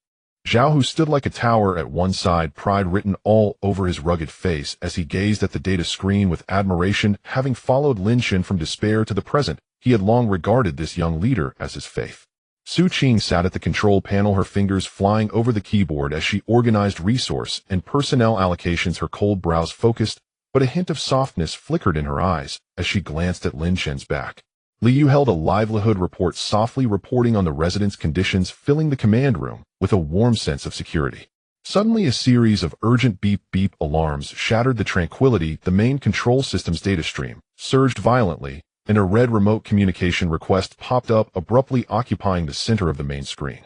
Zhao, who stood like a tower at one side, pride written all over his rugged face as he gazed at the data screen with admiration, having followed Lin Chen from despair to the present. He had long regarded this young leader as his faith. Su Qing sat at the control panel, her fingers flying over the keyboard as she organized resource and personnel allocations, her cold brows focused, but a hint of softness flickered in her eyes as she glanced at Lin Chen's back. Li Yu held a livelihood report, softly reporting on the residents' conditions, filling the command room with a warm sense of security. Suddenly, a series of urgent beep-beep alarms shattered the tranquility. The main control system's data stream surged violently, and a red remote communication request popped up, abruptly occupying the center of the main screen.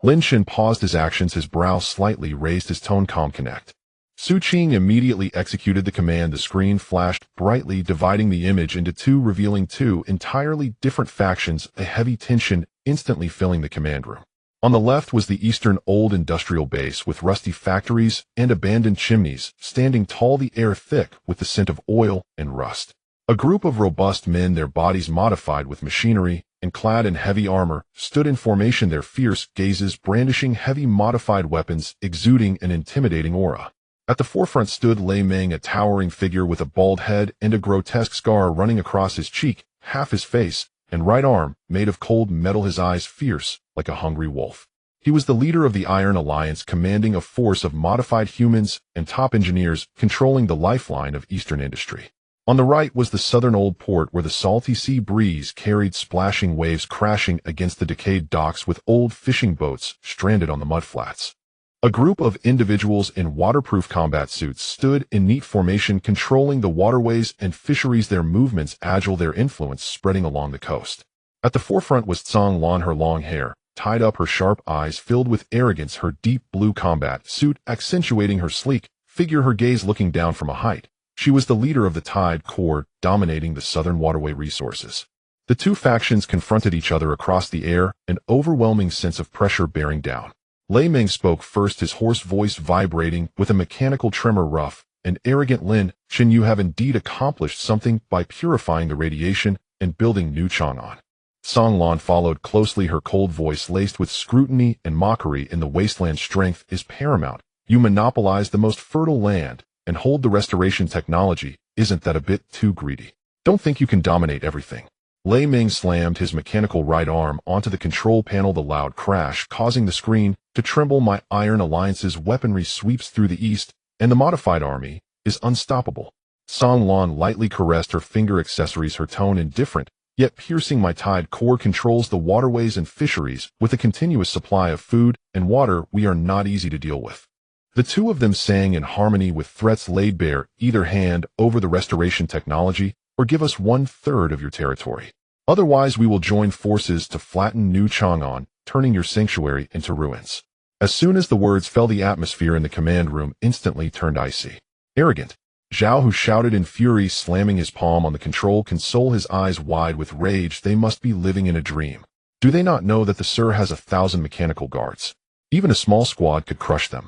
Lin Chen paused his actions, his brow slightly raised, his tone calm. Connect. Su Qing immediately executed the command. The screen flashed brightly, dividing the image into two, revealing two entirely different factions, a heavy tension instantly filling the command room. On the left was the eastern old industrial base with rusty factories and abandoned chimneys, standing tall, the air thick with the scent of oil and rust. A group of robust men, their bodies modified with machinery and clad in heavy armor, stood in formation, their fierce gazes brandishing heavy modified weapons, exuding an intimidating aura. At the forefront stood Lei Meng, a towering figure with a bald head and a grotesque scar running across his cheek, half his face, and right arm made of cold metal, his eyes fierce like a hungry wolf. He was the leader of the Iron Alliance, commanding a force of modified humans and top engineers, controlling the lifeline of Eastern industry. On the right was the southern old port, where the salty sea breeze carried splashing waves crashing against the decayed docks, with old fishing boats stranded on the mudflats. A group of individuals in waterproof combat suits stood in neat formation, controlling the waterways and fisheries, their movements agile, their influence spreading along the coast. At the forefront was Tsang Lan, her long hair tied up, her sharp eyes filled with arrogance, her deep blue combat suit accentuating her sleek figure, her gaze looking down from a height. She was the leader of the Tide Corps, dominating the southern waterway resources. The two factions confronted each other across the air, an overwhelming sense of pressure bearing down. Lei Meng spoke first, his hoarse voice vibrating with a mechanical tremor. Rough and arrogant Lin Chen, you have indeed accomplished something by purifying the radiation and building New Chang'an. Song Lan followed closely, her cold voice laced with scrutiny and mockery. In the wasteland, strength is paramount. You monopolize the most fertile land and hold the restoration technology. Isn't that a bit too greedy? Don't think you can dominate everything. Lei Meng slammed his mechanical right arm onto the control panel, the loud crash causing the screen to tremble. My Iron Alliance's weaponry sweeps through the east, and the modified army is unstoppable. Song Lan lightly caressed her finger accessories, her tone indifferent, yet piercing. My Tide Corps controls the waterways and fisheries with a continuous supply of food and water. We are not easy to deal with. The two of them sang in harmony, with threats laid bare: either hand over the restoration technology or give us 1/3 of your territory. Otherwise, we will join forces to flatten New Chang'an, turning your sanctuary into ruins. As soon as the words fell, the atmosphere in the command room instantly turned icy. Arrogant. Zhao, who shouted in fury, slamming his palm on the control console, his eyes wide with rage. They must be living in a dream. Do they not know that the Sir has 1,000 mechanical guards? Even a small squad could crush them.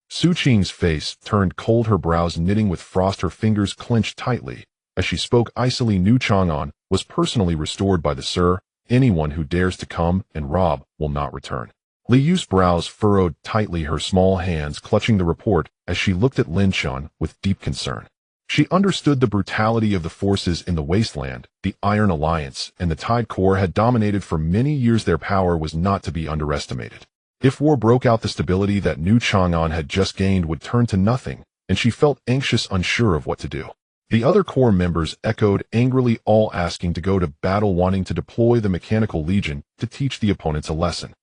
Su Qing's face turned cold, her brows knitting with frost, her fingers clenched tightly. As she spoke icily, New Chang'an was personally restored by the Sir. Anyone who dares to come and rob will not return. Li Yu's brows furrowed tightly, her small hands clutching the report as she looked at Lin Chen with deep concern. She understood the brutality of the forces in the wasteland. The Iron Alliance and the Tide Corps had dominated for many years. Their power was not to be underestimated. If war broke out, the stability that New Chang'an had just gained would turn to nothing, and she felt anxious, unsure of what to do. The other Corps members echoed angrily, all asking to go to battle, wanting to deploy the Mechanical Legion to teach the opponents a lesson.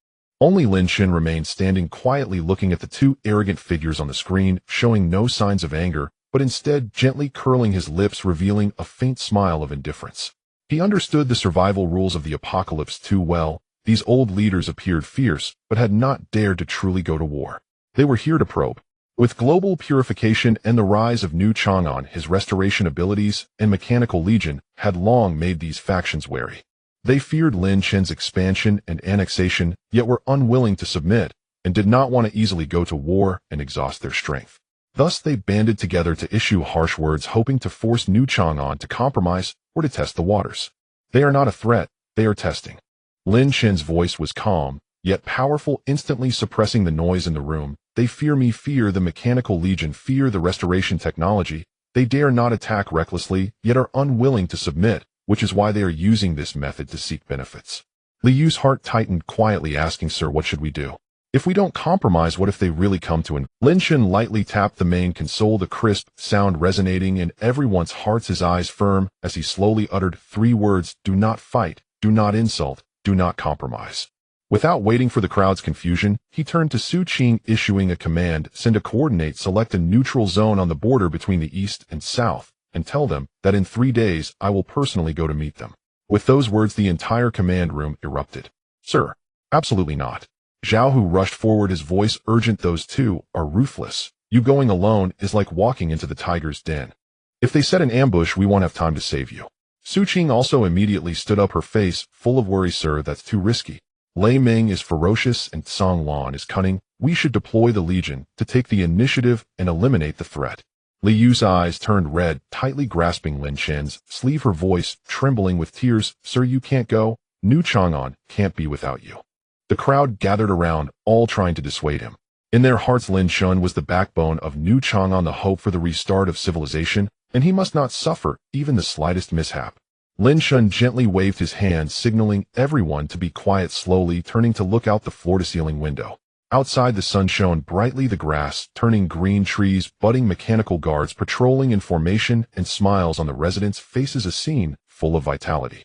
Only Lin Chen remained standing quietly, looking at the two arrogant figures on the screen, showing no signs of anger, but instead gently curling his lips, revealing a faint smile of indifference. He understood the survival rules of the apocalypse too well. These old leaders appeared fierce, but had not dared to truly go to war. They were here to probe. With global purification and the rise of New Chang'an, his restoration abilities and mechanical legion had long made these factions wary. They feared Lin Chen's expansion and annexation, yet were unwilling to submit, and did not want to easily go to war and exhaust their strength. Thus they banded together to issue harsh words, hoping to force New Chang'an to compromise or to test the waters. They are not a threat, they are testing. Lin Chen's voice was calm, yet powerful, instantly suppressing the noise in the room. They fear me, fear the mechanical legion, fear the restoration technology. They dare not attack recklessly, yet are unwilling to submit, which is why they are using this method to seek benefits. Liu Yu's heart tightened, quietly asking, "Sir, what should we do? If we don't compromise, what if they really come to an..." Lin Chen lightly tapped the main console, the crisp sound resonating in everyone's hearts, his eyes firm as he slowly uttered 3 words: "Do not fight, do not insult, do not compromise." Without waiting for the crowd's confusion, he turned to Su Qing, issuing a command: "Send a coordinate, select a neutral zone on the border between the east and south, and tell them that in 3 days I will personally go to meet them." With those words, the entire command room erupted. "Sir, absolutely not." Zhao Hu rushed forward, his voice urgent. "Those two are ruthless. You going alone is like walking into the tiger's den. If they set an ambush, we won't have time to save you." Su Qing also immediately stood up, her face full of worry. "Sir, that's too risky. Lei Ming is ferocious and Song Lan is cunning. We should deploy the Legion to take the initiative and eliminate the threat." Liu Yu's eyes turned red, tightly grasping Lin Chen's sleeve, her voice trembling with tears. "Sir, you can't go. New Chang'an can't be without you." The crowd gathered around, all trying to dissuade him. In their hearts, Lin Shun was the backbone of New Chang'an, the hope for the restart of civilization, and he must not suffer even the slightest mishap. Lin Shun gently waved his hand, signaling everyone to be quiet, slowly turning to look out the floor-to-ceiling window. Outside, the sun shone brightly, the grass turning green, trees budding, mechanical guards patrolling in formation, and smiles on the residents' faces, a scene full of vitality.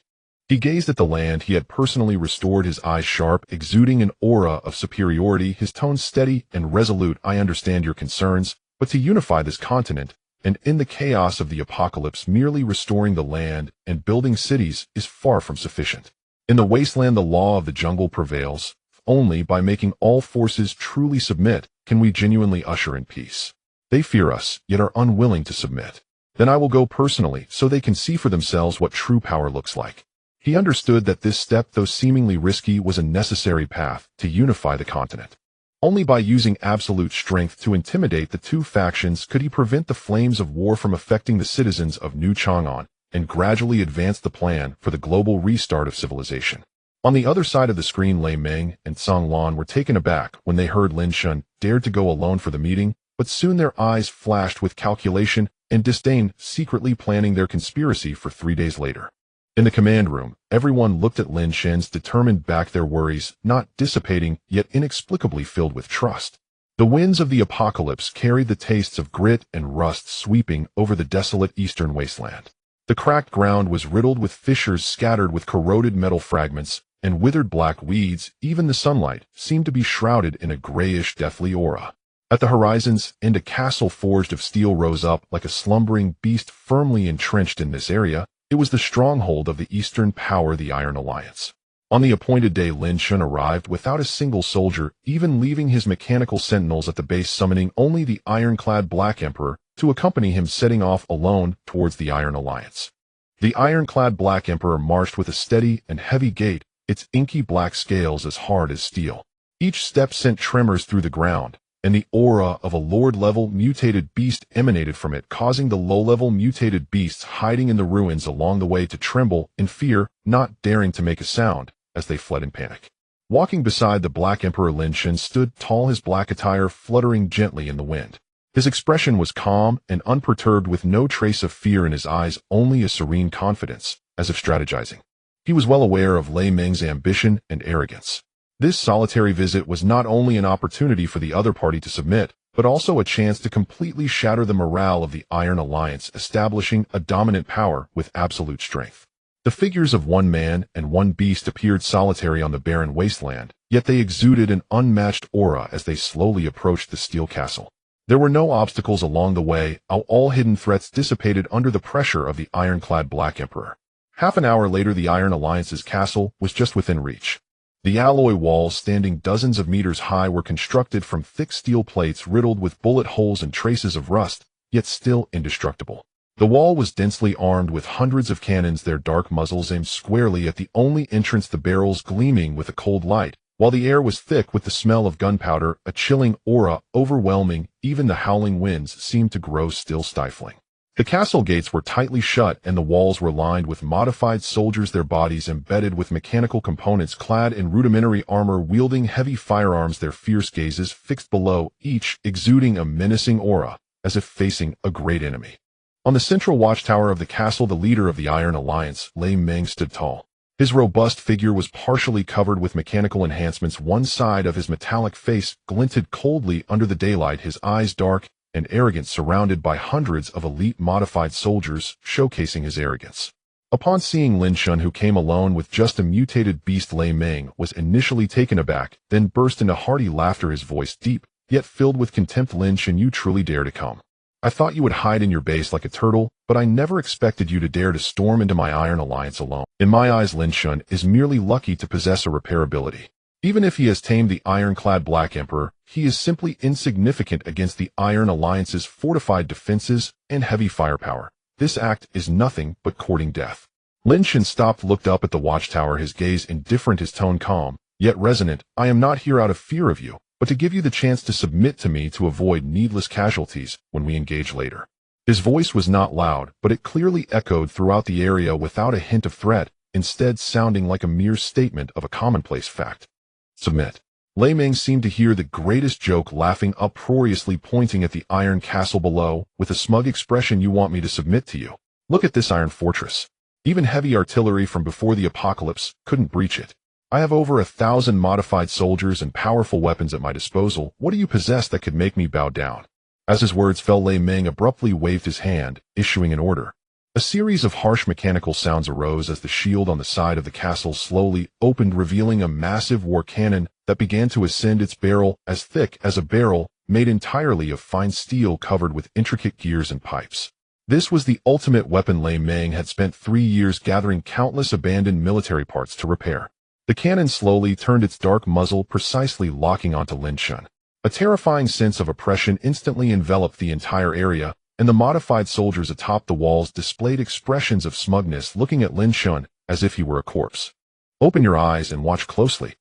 He gazed at the land he had personally restored, his eyes sharp, exuding an aura of superiority, his tone steady and resolute. "I understand your concerns, but to unify this continent, and in the chaos of the apocalypse, merely restoring the land and building cities is far from sufficient. In the wasteland, the law of the jungle prevails. Only by making all forces truly submit can we genuinely usher in peace. They fear us, yet are unwilling to submit. Then I will go personally, so they can see for themselves what true power looks like." He understood that this step, though seemingly risky, was a necessary path to unify the continent. Only by using absolute strength to intimidate the two factions could he prevent the flames of war from affecting the citizens of New Chang'an and gradually advance the plan for the global restart of civilization. On the other side of the screen, Lei Ming and Song Lan were taken aback when they heard Lin Shun dared to go alone for the meeting, but soon their eyes flashed with calculation and disdain, secretly planning their conspiracy for 3 days later. In the command room, everyone looked at Lin Chen's determined back, their worries not dissipating, yet inexplicably filled with trust. The winds of the apocalypse carried the tastes of grit and rust, sweeping over the desolate eastern wasteland. The cracked ground was riddled with fissures scattered with corroded metal fragments and withered black weeds. Even the sunlight seemed to be shrouded in a grayish, deathly aura. At the horizon's end, a castle forged of steel rose up like a slumbering beast firmly entrenched in this area. It was the stronghold of the Eastern power, the Iron Alliance. On the appointed day, Lin Shun arrived without a single soldier, even leaving his mechanical sentinels at the base, summoning only the ironclad Black Emperor to accompany him, setting off alone towards the Iron Alliance. The ironclad Black Emperor marched with a steady and heavy gait, its inky black scales as hard as steel. Each step sent tremors through the ground, and the aura of a Lord-level mutated beast emanated from it, causing the low-level mutated beasts hiding in the ruins along the way to tremble in fear, not daring to make a sound, as they fled in panic. Walking beside the Black Emperor, Lin Shun stood tall, his black attire fluttering gently in the wind. His expression was calm and unperturbed, with no trace of fear in his eyes, only a serene confidence, as if strategizing. He was well aware of Lei Ming's ambition and arrogance. This solitary visit was not only an opportunity for the other party to submit, but also a chance to completely shatter the morale of the Iron Alliance, establishing a dominant power with absolute strength. The figures of one man and one beast appeared solitary on the barren wasteland, yet they exuded an unmatched aura as they slowly approached the steel castle. There were no obstacles along the way, all hidden threats dissipated under the pressure of the ironclad Black Emperor. Half an hour later, the Iron Alliance's castle was just within reach. The alloy walls, standing dozens of meters high, were constructed from thick steel plates riddled with bullet holes and traces of rust, yet still indestructible. The wall was densely armed with hundreds of cannons, their dark muzzles aimed squarely at the only entrance, the barrels gleaming with a cold light, while the air was thick with the smell of gunpowder, a chilling aura overwhelming. Even the howling winds seemed to grow still, stifling. The castle gates were tightly shut, and the walls were lined with modified soldiers, their bodies embedded with mechanical components, clad in rudimentary armor, wielding heavy firearms, their fierce gazes fixed below, each exuding a menacing aura, as if facing a great enemy. On the central watchtower of the castle, the leader of the Iron Alliance, Lei Meng, stood tall. His robust figure was partially covered with mechanical enhancements. One side of his metallic face glinted coldly under the daylight, his eyes dark and arrogant, surrounded by hundreds of elite modified soldiers, showcasing his arrogance. Upon seeing Lin Shun, who came alone with just a mutated beast, Lei Meng was initially taken aback, then burst into hearty laughter, his voice deep, yet filled with contempt. Lin Shun, you truly dare to come. I thought you would hide in your base like a turtle, but I never expected you to dare to storm into my Iron Alliance alone. In my eyes, Lin Shun is merely lucky to possess a repair ability. Even if he has tamed the ironclad Black Emperor, he is simply insignificant against the Iron Alliance's fortified defenses and heavy firepower. This act is nothing but courting death. Lin Shun stopped, looked up at the watchtower, his gaze indifferent, his tone calm, yet resonant. I am not here out of fear of you, but to give you the chance to submit to me, to avoid needless casualties when we engage later. His voice was not loud, but it clearly echoed throughout the area without a hint of threat, instead sounding like a mere statement of a commonplace fact. Submit. Lei Meng seemed to hear the greatest joke, laughing uproariously, pointing at the iron castle below, with a smug expression. You want me to submit to you? Look at this iron fortress. Even heavy artillery from before the apocalypse couldn't breach it. I have over 1,000 modified soldiers and powerful weapons at my disposal. What do you possess that could make me bow down? As his words fell, Lei Meng abruptly waved his hand, issuing an order. A series of harsh mechanical sounds arose as the shield on the side of the castle slowly opened, revealing a massive war cannon that began to ascend, its barrel as thick as a barrel, made entirely of fine steel covered with intricate gears and pipes. This was the ultimate weapon Lei Meng had spent 3 years gathering countless abandoned military parts to repair. The cannon slowly turned its dark muzzle, precisely locking onto Lin Shun. A terrifying sense of oppression instantly enveloped the entire area, and the modified soldiers atop the walls displayed expressions of smugness, looking at Lin Shun as if he were a corpse. Open your eyes and watch closely.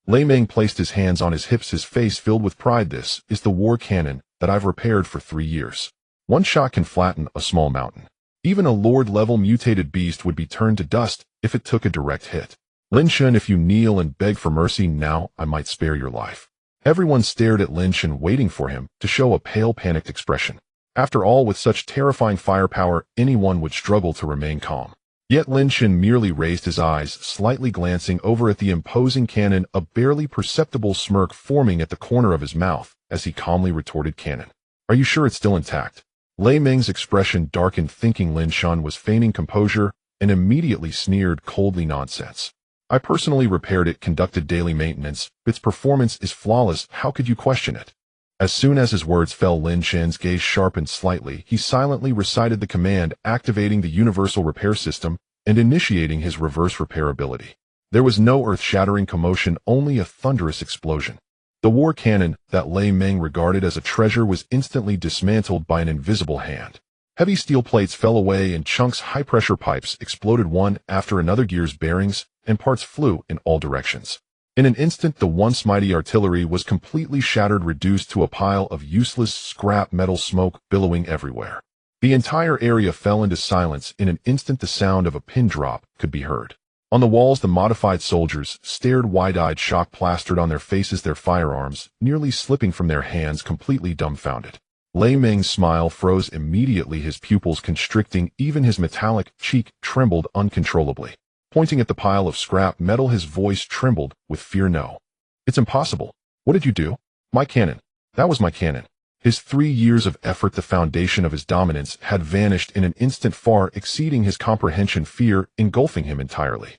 Lei Meng placed his hands on his hips, his face filled with pride. This is the war cannon that I've repaired for 3 years. One shot can flatten a small mountain. Even a Lord-level mutated beast would be turned to dust if it took a direct hit. Lin Shun, if you kneel and beg for mercy now, I might spare your life. Everyone stared at Lin Shun, waiting for him to show a pale, panicked expression. After all, with such terrifying firepower, anyone would struggle to remain calm. Yet Lin Shun merely raised his eyes, slightly glancing over at the imposing cannon, a barely perceptible smirk forming at the corner of his mouth as he calmly retorted, Cannon, are you sure it's still intact? Lei Meng's expression darkened, thinking Lin Shun was feigning composure, and immediately sneered coldly, nonsense. I personally repaired it, conducted daily maintenance. Its performance is flawless. How could you question it? As soon as his words fell, Lin Shun's gaze sharpened slightly. He silently recited the command, activating the universal repair system and initiating his reverse repair ability. There was no earth-shattering commotion, only a thunderous explosion. The war cannon that Lei Meng regarded as a treasure was instantly dismantled by an invisible hand. Heavy steel plates fell away and chunks, high-pressure pipes exploded one after another, gears, bearings, and parts flew in all directions. In an instant, the once mighty artillery was completely shattered, reduced to a pile of useless scrap metal, smoke billowing everywhere. The entire area fell into silence. In an instant, the sound of a pin drop could be heard. On the walls, the modified soldiers stared wide-eyed, shock plastered on their faces, their firearms nearly slipping from their hands, completely dumbfounded. Lei Meng's smile froze immediately, his pupils constricting, even his metallic cheek trembled uncontrollably. Pointing at the pile of scrap metal, his voice trembled with fear. No. It's impossible. What did you do? My cannon. That was my cannon. His 3 years of effort, the foundation of his dominance, had vanished in an instant, far exceeding his comprehension, fear engulfing him entirely.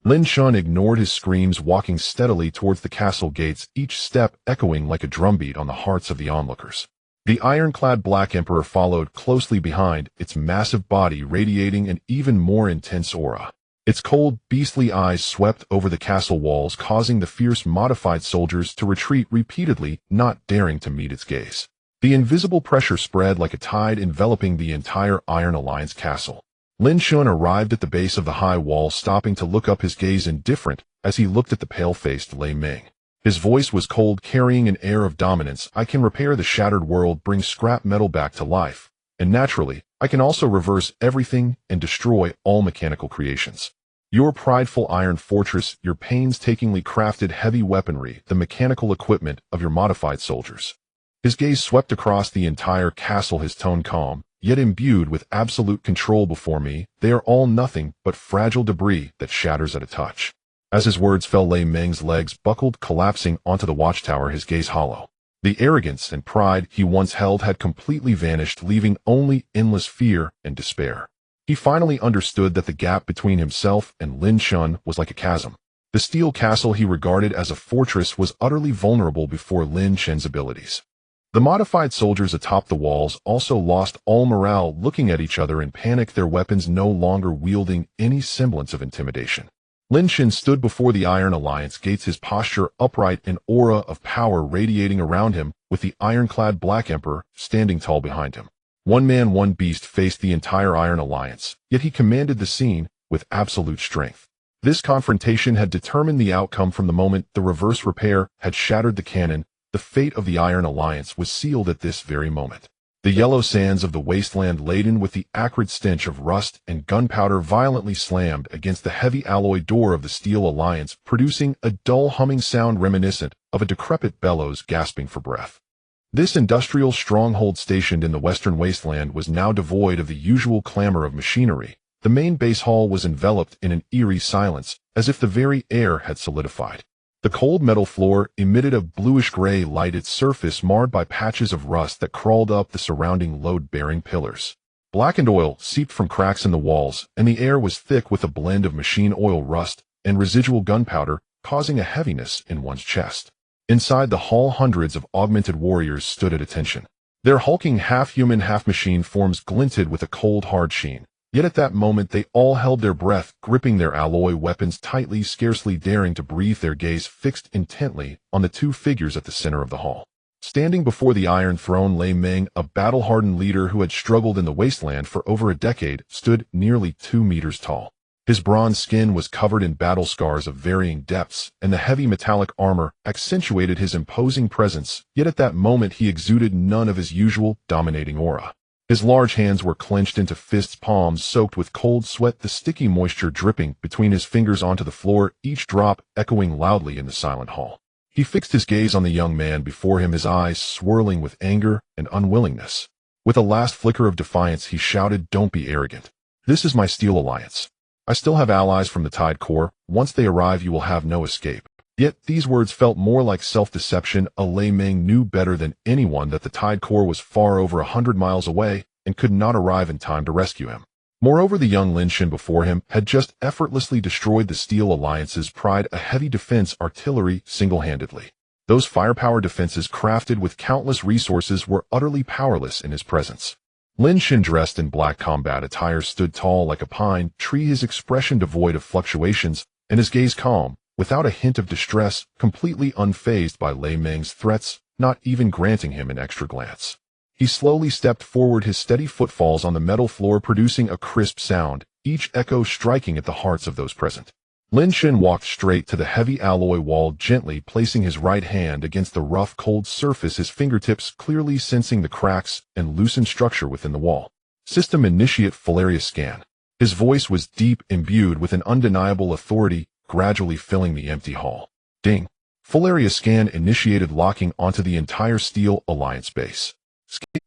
Lin Shun ignored his screams, walking steadily towards the castle gates, each step echoing like a drumbeat on the hearts of the onlookers. The ironclad Black Emperor followed closely behind, its massive body radiating an even more intense aura. Its cold, beastly eyes swept over the castle walls, causing the fierce modified soldiers to retreat repeatedly, not daring to meet its gaze. The invisible pressure spread like a tide, enveloping the entire Iron Alliance castle. Lin Shun arrived at the base of the high wall, stopping to look up, his gaze indifferent as he looked at the pale-faced Lei Ming. His voice was cold, carrying an air of dominance. "I can repair the shattered world, bring scrap metal back to life, and naturally, I can also reverse everything and destroy all mechanical creations. Your prideful iron fortress, your painstakingly crafted heavy weaponry, the mechanical equipment of your modified soldiers." His gaze swept across the entire castle, his tone calm, yet imbued with absolute control. "Before me, they are all nothing but fragile debris that shatters at a touch." As his words fell, Lei Ming's legs buckled, collapsing onto the watchtower, his gaze hollow. The arrogance and pride he once held had completely vanished, leaving only endless fear and despair. He finally understood that the gap between himself and Lin Shun was like a chasm. The steel castle he regarded as a fortress was utterly vulnerable before Lin Shun's abilities. The modified soldiers atop the walls also lost all morale, looking at each other in panic, their weapons no longer wielding any semblance of intimidation. Lin Shun stood before the Iron Alliance gates, his posture upright, an aura of power radiating around him, with the ironclad Black Emperor standing tall behind him. One man, one beast faced the entire Iron Alliance, yet he commanded the scene with absolute strength. This confrontation had determined the outcome from the moment the reverse repair had shattered the cannon. The fate of the Iron Alliance was sealed at this very moment. The yellow sands of the wasteland, laden with the acrid stench of rust and gunpowder, violently slammed against the heavy alloy door of the Steel Alliance, producing a dull humming sound reminiscent of a decrepit bellows gasping for breath. This industrial stronghold stationed in the western wasteland was now devoid of the usual clamor of machinery. The main base hall was enveloped in an eerie silence, as if the very air had solidified. The cold metal floor emitted a bluish-gray light, its surface marred by patches of rust that crawled up the surrounding load-bearing pillars. Blackened oil seeped from cracks in the walls, and the air was thick with a blend of machine oil, rust, and residual gunpowder, causing a heaviness in one's chest. Inside the hall, hundreds of augmented warriors stood at attention. Their hulking half-human, half-machine forms glinted with a cold, hard sheen. Yet at that moment they all held their breath, gripping their alloy weapons tightly, scarcely daring to breathe, their gaze fixed intently on the two figures at the center of the hall. Standing before the Iron Throne, Lei Ming, a battle-hardened leader who had struggled in the wasteland for over a decade, stood nearly 2 meters tall. His bronze skin was covered in battle scars of varying depths, and the heavy metallic armor accentuated his imposing presence, yet at that moment he exuded none of his usual dominating aura. His large hands were clenched into fists, palms soaked with cold sweat, the sticky moisture dripping between his fingers onto the floor, each drop echoing loudly in the silent hall. He fixed his gaze on the young man before him, his eyes swirling with anger and unwillingness. With a last flicker of defiance, he shouted, "Don't be arrogant. This is my Steel Alliance. I still have allies from the Tide Corps. Once they arrive, you will have no escape." Yet these words felt more like self-deception. Lei Ming knew better than anyone that the Tide Corps was far over 100 miles away and could not arrive in time to rescue him. Moreover, the young Lin Shun before him had just effortlessly destroyed the Steel Alliance's pride, a heavy defense artillery, single-handedly. Those firepower defenses, crafted with countless resources, were utterly powerless in his presence. Lin Shun, dressed in black combat attire, stood tall like a pine tree, his expression devoid of fluctuations and his gaze calm, without a hint of distress, completely unfazed by Lei Ming's threats, not even granting him an extra glance. He slowly stepped forward, his steady footfalls on the metal floor producing a crisp sound, each echo striking at the hearts of those present. Lin Shun walked straight to the heavy alloy wall, gently placing his right hand against the rough, cold surface, his fingertips clearly sensing the cracks and loosened structure within the wall. "System initiate Falaria scan." His voice was deep, imbued with an undeniable authority, gradually filling the empty hall. Ding. Falaria scan initiated, locking onto the entire Steel Alliance base.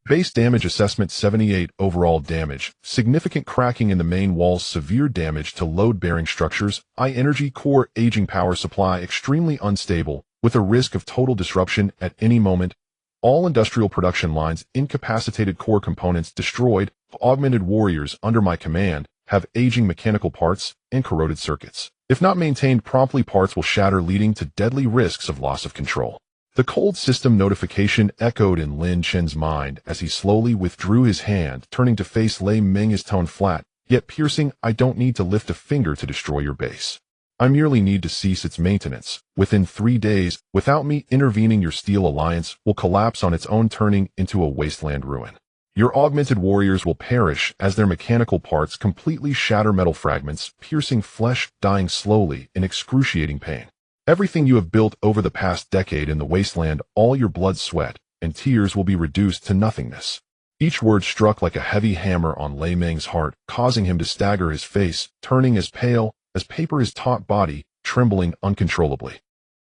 Base damage assessment: 78 overall damage, significant cracking in the main walls, severe damage to load-bearing structures, high energy core, aging power supply, extremely unstable, with a risk of total disruption at any moment, all industrial production lines incapacitated, core components destroyed, augmented warriors under my command have aging mechanical parts and corroded circuits. If not maintained promptly, parts will shatter, leading to deadly risks of loss of control. The cold system notification echoed in Lin Shun's mind as he slowly withdrew his hand, turning to face Lei Ming, his tone flat, Yet piercing, I don't need to lift a finger to destroy your base. I merely need to cease its maintenance. Within 3 days, without me intervening, your Steel Alliance will collapse on its own, turning into a wasteland ruin. Your augmented warriors will perish as their mechanical parts completely shatter metal fragments, piercing flesh, dying slowly in excruciating pain. Everything you have built over the past decade in the wasteland, all your blood, sweat, and tears will be reduced to nothingness. Each word struck like a heavy hammer on Lei Meng's heart, causing him to stagger, his face turning as pale as paper, his taut body trembling uncontrollably.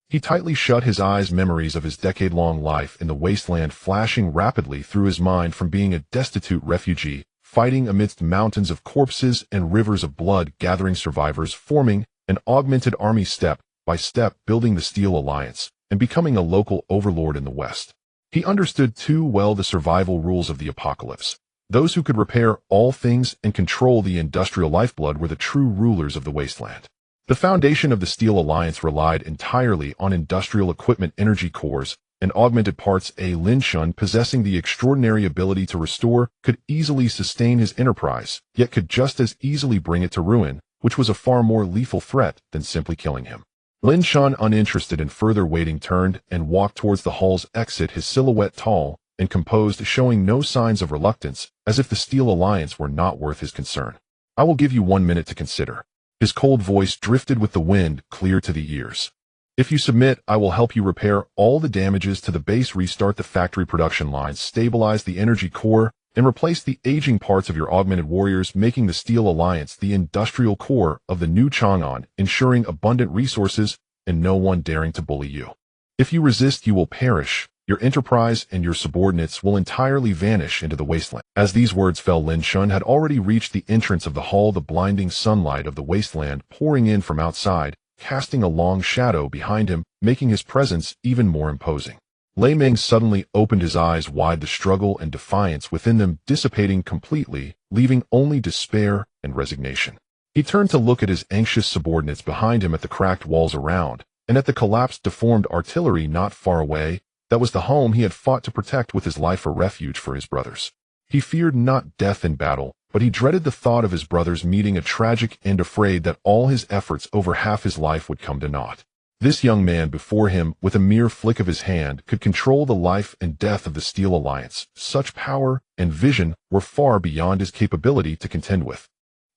He tightly shut his eyes, memories of his decade-long life in the wasteland flashing rapidly through his mind, from being a destitute refugee, fighting amidst mountains of corpses and rivers of blood, gathering survivors, forming an augmented army, step by step building the Steel Alliance, and becoming a local overlord in the West. He understood too well the survival rules of the apocalypse. Those who could repair all things and control the industrial lifeblood were the true rulers of the wasteland. The foundation of the Steel Alliance relied entirely on industrial equipment, energy cores, and augmented parts. Lin Shun, possessing the extraordinary ability to restore, could easily sustain his enterprise, yet could just as easily bring it to ruin, which was a far more lethal threat than simply killing him. Lin Shun, uninterested in further waiting, turned and walked towards the hall's exit, his silhouette tall and composed, showing no signs of reluctance, as if the Steel Alliance were not worth his concern. I will give you 1 minute to consider. His cold voice drifted with the wind, clear to the ears. If you submit, I will help you repair all the damages to the base, restart the factory production lines, stabilize the energy core, and replace the aging parts of your augmented warriors, making the Steel Alliance the industrial core of the new Chang'an, ensuring abundant resources and no one daring to bully you. If you resist, you will perish. Your enterprise and your subordinates will entirely vanish into the wasteland. As these words fell, Lin Shun had already reached the entrance of the hall, the blinding sunlight of the wasteland pouring in from outside, casting a long shadow behind him, making his presence even more imposing. Lei Meng suddenly opened his eyes wide, the struggle and defiance within them dissipating completely, leaving only despair and resignation. He turned to look at his anxious subordinates behind him, at the cracked walls around, and at the collapsed, deformed artillery not far away. That was the home he had fought to protect with his life, a refuge for his brothers. He feared not death in battle, but he dreaded the thought of his brothers meeting a tragic end, afraid that all his efforts over half his life would come to naught. This young man before him, with a mere flick of his hand, could control the life and death of the Steel Alliance. Such power and vision were far beyond his capability to contend with.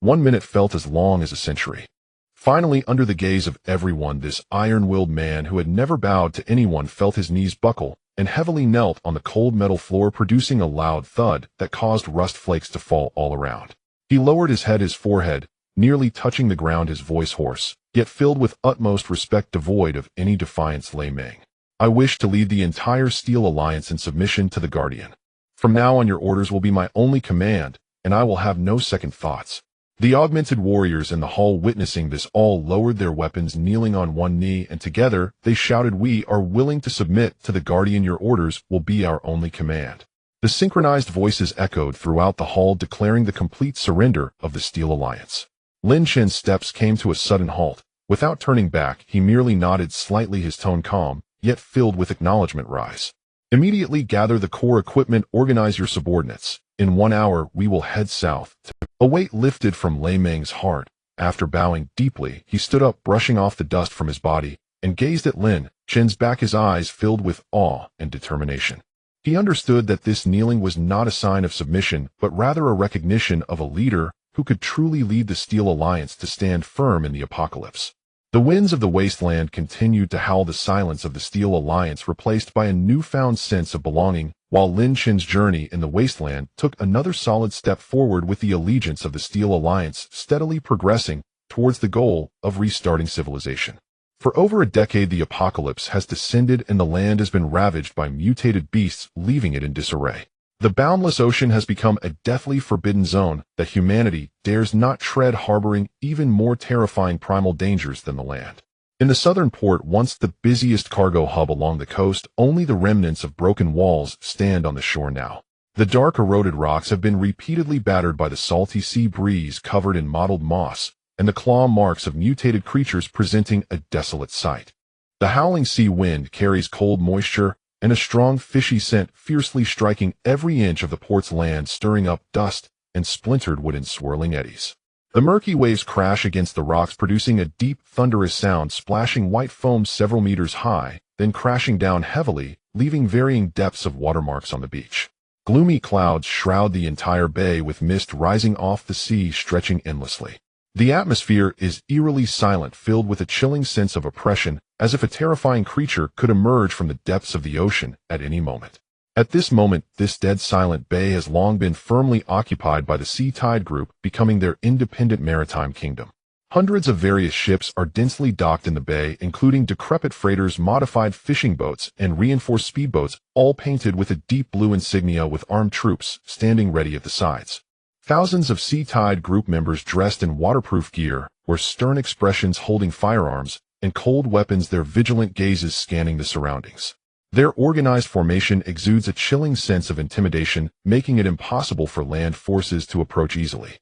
1 minute felt as long as a century. Finally, under the gaze of everyone, this iron-willed man who had never bowed to anyone felt his knees buckle and heavily knelt on the cold metal floor, producing a loud thud that caused rust flakes to fall all around. He lowered his head, his forehead nearly touching the ground, his voice hoarse, yet filled with utmost respect, devoid of any defiance. Lei Meng, I wish to lead the entire Steel Alliance in submission to the Guardian. From now on, your orders will be my only command, and I will have no second thoughts. The augmented warriors in the hall, witnessing this, all lowered their weapons, kneeling on one knee, and together they shouted, "We are willing to submit to the Guardian. Your orders will be our only command." The synchronized voices echoed throughout the hall, declaring the complete surrender of the Steel Alliance. Lin Chen's steps came to a sudden halt. Without turning back, he merely nodded slightly, his tone calm, yet filled with acknowledgement. Rise. Immediately gather the core equipment, organize your subordinates. In 1 hour, we will head south. A weight lifted from Lei Meng's heart. After bowing deeply, he stood up, brushing off the dust from his body, and gazed at Lin Chen's back, his eyes filled with awe and determination. He understood that this kneeling was not a sign of submission, but rather a recognition of a leader who could truly lead the Steel Alliance to stand firm in the apocalypse. The winds of the wasteland continued to howl, the silence of the Steel Alliance replaced by a newfound sense of belonging, while Lin Chen's journey in the wasteland took another solid step forward, with the allegiance of the Steel Alliance steadily progressing towards the goal of restarting civilization. For over a decade, the apocalypse has descended and the land has been ravaged by mutated beasts, leaving it in disarray. The boundless ocean has become a deathly forbidden zone that humanity dares not tread, harboring even more terrifying primal dangers than the land. In the southern port, once the busiest cargo hub along the coast, only the remnants of broken walls stand on the shore now. The dark, eroded rocks have been repeatedly battered by the salty sea breeze, covered in mottled moss, and the claw marks of mutated creatures, presenting a desolate sight. The howling sea wind carries cold moisture and a strong fishy scent, fiercely striking every inch of the port's land, stirring up dust and splintered wood in swirling eddies. The murky waves crash against the rocks, producing a deep, thunderous sound, splashing white foam several meters high, then crashing down heavily, leaving varying depths of watermarks on the beach. Gloomy clouds shroud the entire bay, with mist rising off the sea stretching endlessly. The atmosphere is eerily silent, filled with a chilling sense of oppression, as if a terrifying creature could emerge from the depths of the ocean at any moment. At this moment, this dead silent bay has long been firmly occupied by the Sea Tide Group, becoming their independent maritime kingdom. Hundreds of various ships are densely docked in the bay, including decrepit freighters, modified fishing boats, and reinforced speedboats, all painted with a deep blue insignia with armed troops standing ready at the sides. Thousands of Sea Tide Group members dressed in waterproof gear, wear stern expressions, holding firearms and cold weapons, their vigilant gazes scanning the surroundings. Their organized formation exudes a chilling sense of intimidation, making it impossible for land forces to approach easily.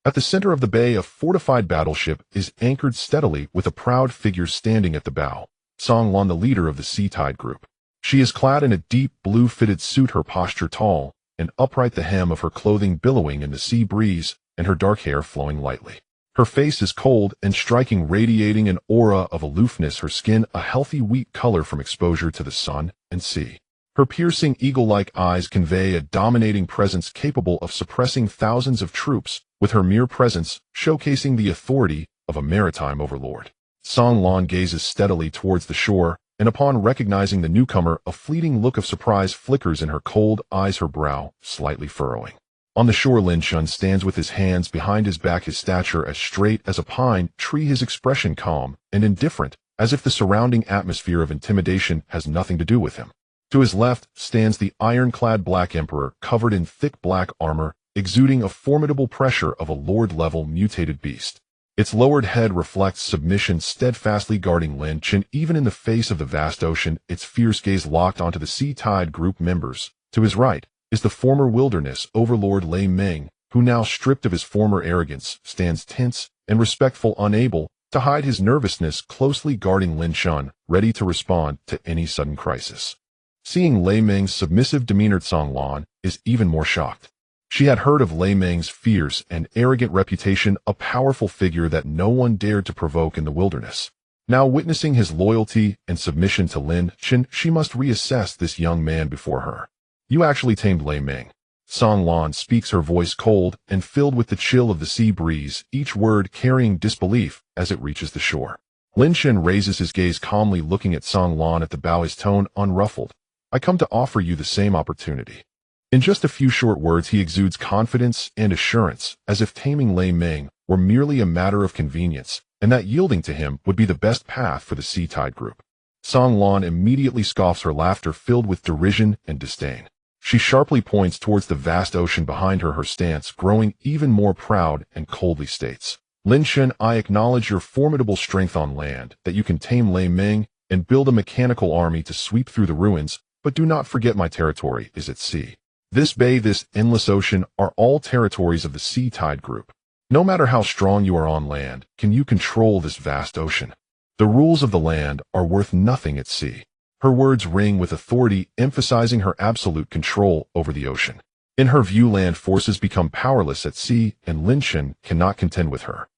At the center of the bay, a fortified battleship is anchored steadily, with a proud figure standing at the bow, Song Lan, the leader of the Sea Tide Group. She is clad in a deep blue fitted suit, her posture tall and upright, the hem of her clothing billowing in the sea breeze, and her dark hair flowing lightly. Her face is cold and striking, radiating an aura of aloofness, her skin a healthy wheat color from exposure to the sun and sea. Her piercing eagle-like eyes convey a dominating presence capable of suppressing thousands of troops, with her mere presence showcasing the authority of a maritime overlord. Song Lan gazes steadily towards the shore, and upon recognizing the newcomer, a fleeting look of surprise flickers in her cold eyes, her brow slightly furrowing. On the shore, Lin Shun stands with his hands behind his back, his stature as straight as a pine tree, his expression calm and indifferent, as if the surrounding atmosphere of intimidation has nothing to do with him. To his left stands the ironclad Black Emperor, covered in thick black armor, exuding a formidable pressure of a lord-level mutated beast. Its lowered head reflects submission, steadfastly guarding Lin Chen even in the face of the vast ocean, its fierce gaze locked onto the Sea Tide Group members. To his right is the former wilderness overlord Lei Meng, who, now stripped of his former arrogance, stands tense and respectful, unable to hide his nervousness, closely guarding Lin Shun, ready to respond to any sudden crisis. Seeing Lei Meng's submissive demeanor, Song Lan is even more shocked. She had heard of Lei Meng's fierce and arrogant reputation, a powerful figure that no one dared to provoke in the wilderness. Now, witnessing his loyalty and submission to Lin Chen, she must reassess this young man before her. "You actually tamed Lei Meng." Song Lan speaks, her voice cold and filled with the chill of the sea breeze, each word carrying disbelief as it reaches the shore. Lin Chen raises his gaze calmly, looking at Song Lan at the bow, his tone unruffled. "I come to offer you the same opportunity." In just a few short words, he exudes confidence and assurance, as if taming Lei Meng were merely a matter of convenience, and that yielding to him would be the best path for the Sea Tide Group. Song Lan immediately scoffs, her laughter filled with derision and disdain. She sharply points towards the vast ocean behind her, her stance growing even more proud, and coldly states, "Lin Chen, I acknowledge your formidable strength on land, that you can tame Lei Meng and build a mechanical army to sweep through the ruins, but do not forget my territory is at sea. This bay, this endless ocean, are all territories of the Sea Tide Group. No matter how strong you are on land, can you control this vast ocean? The rules of the land are worth nothing at sea." Her words ring with authority, emphasizing her absolute control over the ocean. In her view, land forces become powerless at sea, and Lin Chen cannot contend with her.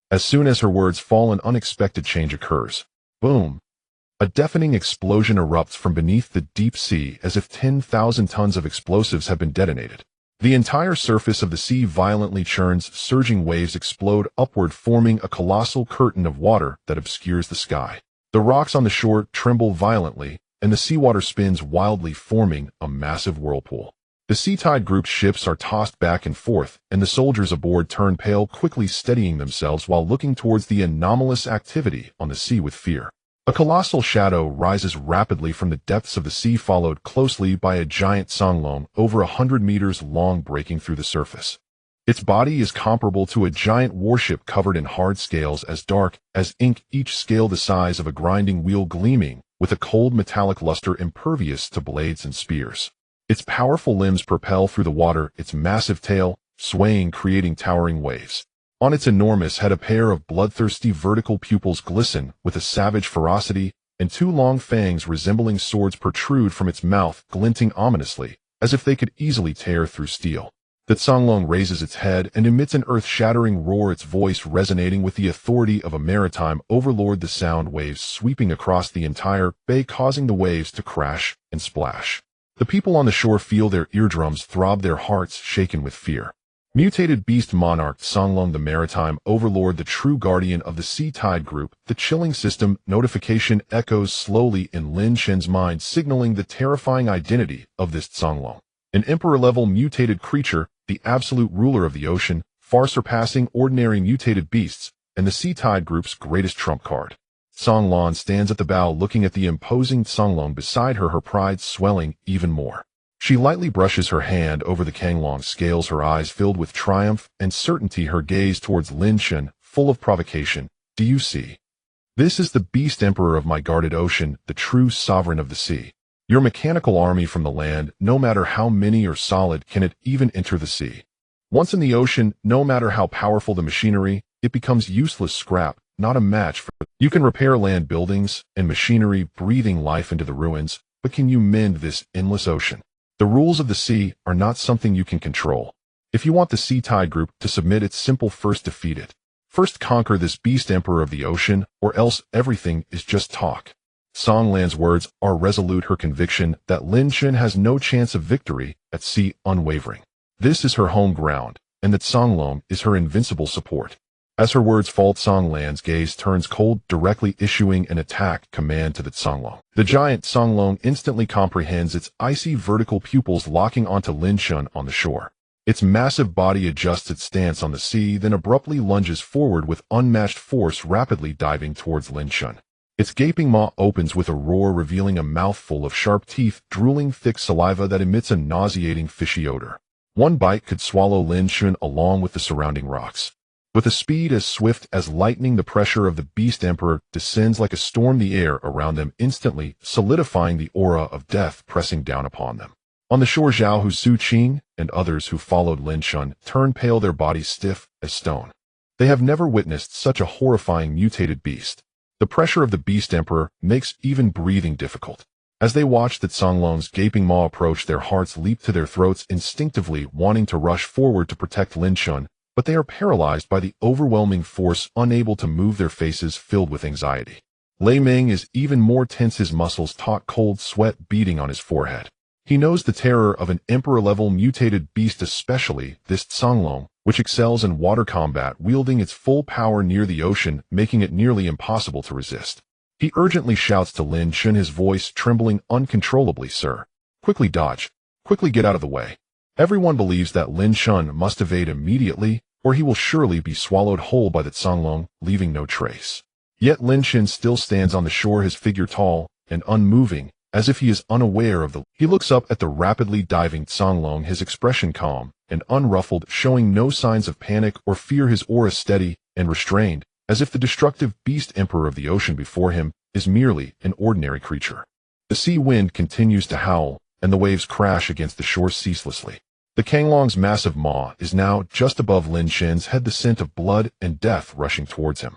As soon as her words fall, an unexpected change occurs. Boom! A deafening explosion erupts from beneath the deep sea, as if 10,000 tons of explosives have been detonated. The entire surface of the sea violently churns, surging waves explode upward, forming a colossal curtain of water that obscures the sky. The rocks on the shore tremble violently, and the seawater spins wildly, forming a massive whirlpool. The Sea Tide Group's ships are tossed back and forth, and the soldiers aboard turn pale, quickly steadying themselves while looking towards the anomalous activity on the sea with fear. A colossal shadow rises rapidly from the depths of the sea, followed closely by a giant songlong over 100 meters long, breaking through the surface. Its body is comparable to a giant warship covered in hard scales as dark as ink, each scale the size of a grinding wheel, gleaming with a cold metallic luster, impervious to blades and spears. Its powerful limbs propel through the water, its massive tail swaying, creating towering waves. On its enormous head, a pair of bloodthirsty vertical pupils glisten with a savage ferocity, and two long fangs resembling swords protrude from its mouth, glinting ominously, as if they could easily tear through steel. The Songlong raises its head and emits an earth-shattering roar, its voice resonating with the authority of a maritime overlord, the sound waves sweeping across the entire bay, causing the waves to crash and splash. The people on the shore feel their eardrums throb, their hearts shaken with fear. Mutated beast monarch Songlong, the maritime overlord, the true guardian of the sea tide group. The chilling system notification echoes slowly in Lin Shen's mind, signaling the terrifying identity of this Songlong. An emperor-level mutated creature, the absolute ruler of the ocean, far surpassing ordinary mutated beasts, and the sea tide group's greatest trump card. Songlong stands at the bow looking at the imposing Songlong beside her, her pride swelling even more. She lightly brushes her hand over the Kanglong's scales, her eyes filled with triumph and certainty, her gaze towards Lin Shen, full of provocation. Do you see? This is the beast emperor of my guarded ocean, the true sovereign of the sea. Your mechanical army from the land, no matter how many or solid, can it even enter the sea. Once in the ocean, no matter how powerful the machinery, it becomes useless scrap, not a match for. You can repair land buildings and machinery, breathing life into the ruins, but can you mend this endless ocean? The rules of the sea are not something you can control. If you want the sea tide group to submit, it's simple: first defeat it. First conquer this beast emperor of the ocean, or else everything is just talk. Songlong's words are resolute, her conviction that Lin Shen has no chance of victory at sea unwavering. This is her home ground, and that Songlong is her invincible support. As her words fall, Songlong's gaze turns cold, directly issuing an attack command to the Songlong. The giant Songlong instantly comprehends, its icy vertical pupils locking onto Lin Shen on the shore. Its massive body adjusts its stance on the sea, then abruptly lunges forward with unmatched force, rapidly diving towards Lin Shen. Its gaping maw opens with a roar, revealing a mouthful of sharp teeth, drooling thick saliva that emits a nauseating fishy odor. One bite could swallow Lin Shen along with the surrounding rocks. With a speed as swift as lightning, the pressure of the beast emperor descends like a storm, the air around them instantly solidifying, the aura of death pressing down upon them. On the shore, Zhao Hu, Su Qing, and others who followed Lin Shen turn pale, their bodies stiff as stone. They have never witnessed such a horrifying mutated beast. The pressure of the beast emperor makes even breathing difficult. As they watch that Songlong's gaping maw approach, their hearts leap to their throats, instinctively wanting to rush forward to protect Lin Shen, but they are paralyzed by the overwhelming force, unable to move, their faces filled with anxiety. Lei Ming is even more tense, his muscles taut, cold sweat beading on his forehead. He knows the terror of an emperor-level mutated beast, especially this Songlong, which excels in water combat, wielding its full power near the ocean, making it nearly impossible to resist. He urgently shouts to Lin Shen, his voice trembling uncontrollably, "Sir, quickly dodge. Quickly get out of the way." Everyone believes that Lin Shen must evade immediately, or he will surely be swallowed whole by the Songlong, leaving no trace. Yet Lin Shen still stands on the shore, his figure tall and unmoving, as if he is unaware of the. He looks up at the rapidly diving Songlong, his expression calm and unruffled, showing no signs of panic or fear, his aura steady and restrained, as if the destructive beast emperor of the ocean before him is merely an ordinary creature. The sea wind continues to howl, and the waves crash against the shore ceaselessly. The Kanglong's massive maw is now just above Lin Shen's head, the scent of blood and death rushing towards him.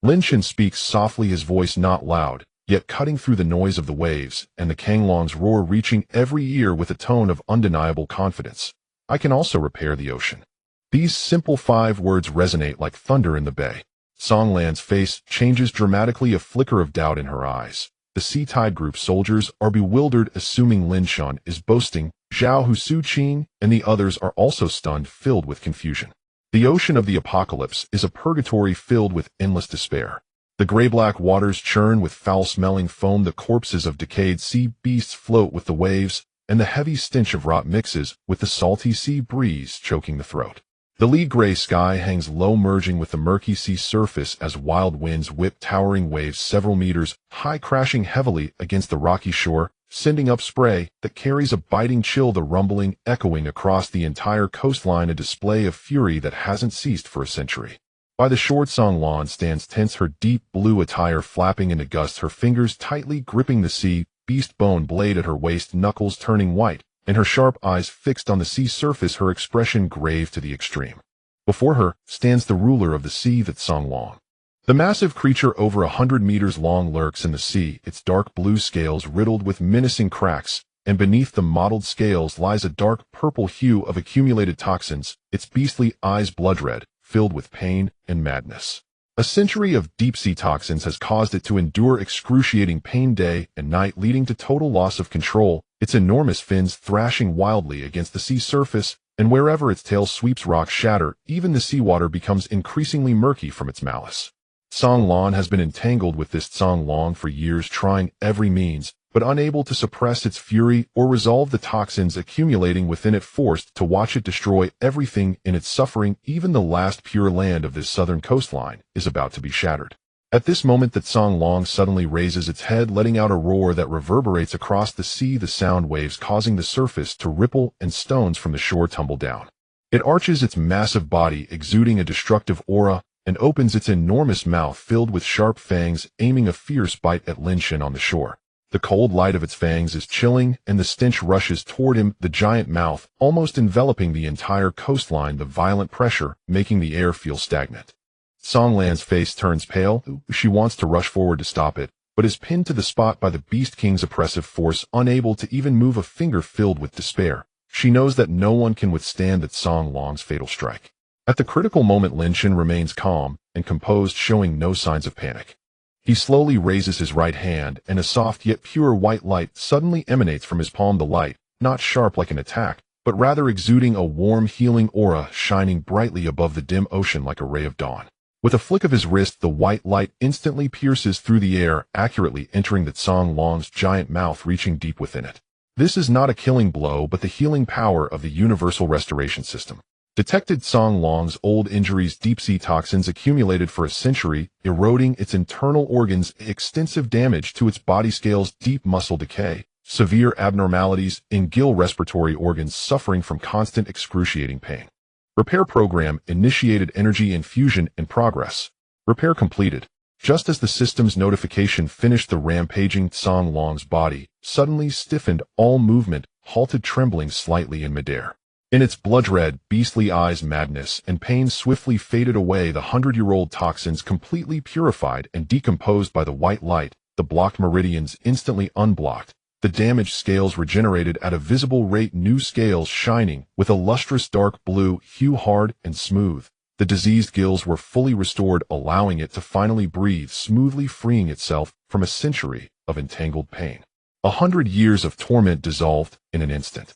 Lin Shen speaks softly, his voice not loud, yet cutting through the noise of the waves, and the Kanglong's roar reaching every ear with a tone of undeniable confidence. "I can also repair the ocean." These simple 5 words resonate like thunder in the bay. Songlong's face changes dramatically, a flicker of doubt in her eyes. The Sea Tide Group soldiers are bewildered, assuming Lin Shen is boasting. Zhao Hu, Su Qing, and the others are also stunned, filled with confusion. The ocean of the apocalypse is a purgatory filled with endless despair. The gray-black waters churn with foul-smelling foam, the corpses of decayed sea beasts float with the waves, and the heavy stench of rot mixes with the salty sea breeze choking the throat. The lead-gray sky hangs low, merging with the murky sea surface as wild winds whip towering waves several meters high, crashing heavily against the rocky shore, sending up spray that carries a biting chill, the rumbling echoing across the entire coastline, a display of fury that hasn't ceased for a century. By the shore, Songlong stands tense, her deep blue attire flapping in the gusts, her fingers tightly gripping the sea beast bone blade at her waist, knuckles turning white, and her sharp eyes fixed on the sea surface, her expression grave to the extreme. Before her stands the ruler of the sea, that Songlong. The massive creature, over 100 meters long, lurks in the sea, its dark blue scales riddled with menacing cracks, and beneath the mottled scales lies a dark purple hue of accumulated toxins, its beastly eyes blood-red, filled with pain and madness. A century of deep-sea toxins has caused it to endure excruciating pain day and night, leading to total loss of control, its enormous fins thrashing wildly against the sea surface, and wherever its tail sweeps rocks shatter, even the seawater becomes increasingly murky from its malice. Song Lan has been entangled with this Song Long for years, trying every means, but unable to suppress its fury or resolve the toxins accumulating within it, forced to watch it destroy everything in its suffering. Even the last pure land of this southern coastline is about to be shattered. At this moment that Song Long suddenly raises its head, letting out a roar that reverberates across the sea, the sound waves causing the surface to ripple and stones from the shore tumble down. It arches its massive body, exuding a destructive aura, and opens its enormous mouth filled with sharp fangs, aiming a fierce bite at Lin Shan on the shore. The cold light of its fangs is chilling, and the stench rushes toward him, the giant mouth almost enveloping the entire coastline, the violent pressure making the air feel stagnant. Song Lan's face turns pale. She wants to rush forward to stop it, but is pinned to the spot by the Beast King's oppressive force, unable to even move a finger, filled with despair. She knows that no one can withstand that Song Long's fatal strike. At the critical moment, Lin Shan remains calm and composed, showing no signs of panic. He slowly raises his right hand, and a soft yet pure white light suddenly emanates from his palm, the light, not sharp like an attack, but rather exuding a warm, healing aura, shining brightly above the dim ocean like a ray of dawn. With a flick of his wrist, the white light instantly pierces through the air, accurately entering the Song Long's giant mouth, reaching deep within it. This is not a killing blow, but the healing power of the universal restoration system. Detected Song Long's old injuries, deep-sea toxins accumulated for a century, eroding its internal organs, extensive damage to its body scales, deep muscle decay, severe abnormalities in gill respiratory organs, suffering from constant excruciating pain. Repair program initiated, energy infusion in progress. Repair completed. Just as the system's notification finished, the rampaging Song Long's body suddenly stiffened, all movement halted, trembling slightly in midair. In its blood-red, beastly eyes, madness and pain swiftly faded away, the 100-year-old toxins completely purified and decomposed by the white light, the blocked meridians instantly unblocked, the damaged scales regenerated at a visible rate, new scales shining with a lustrous dark blue hue, hard and smooth. The diseased gills were fully restored, allowing it to finally breathe smoothly, freeing itself from a century of entangled pain. 100 years of torment dissolved in an instant.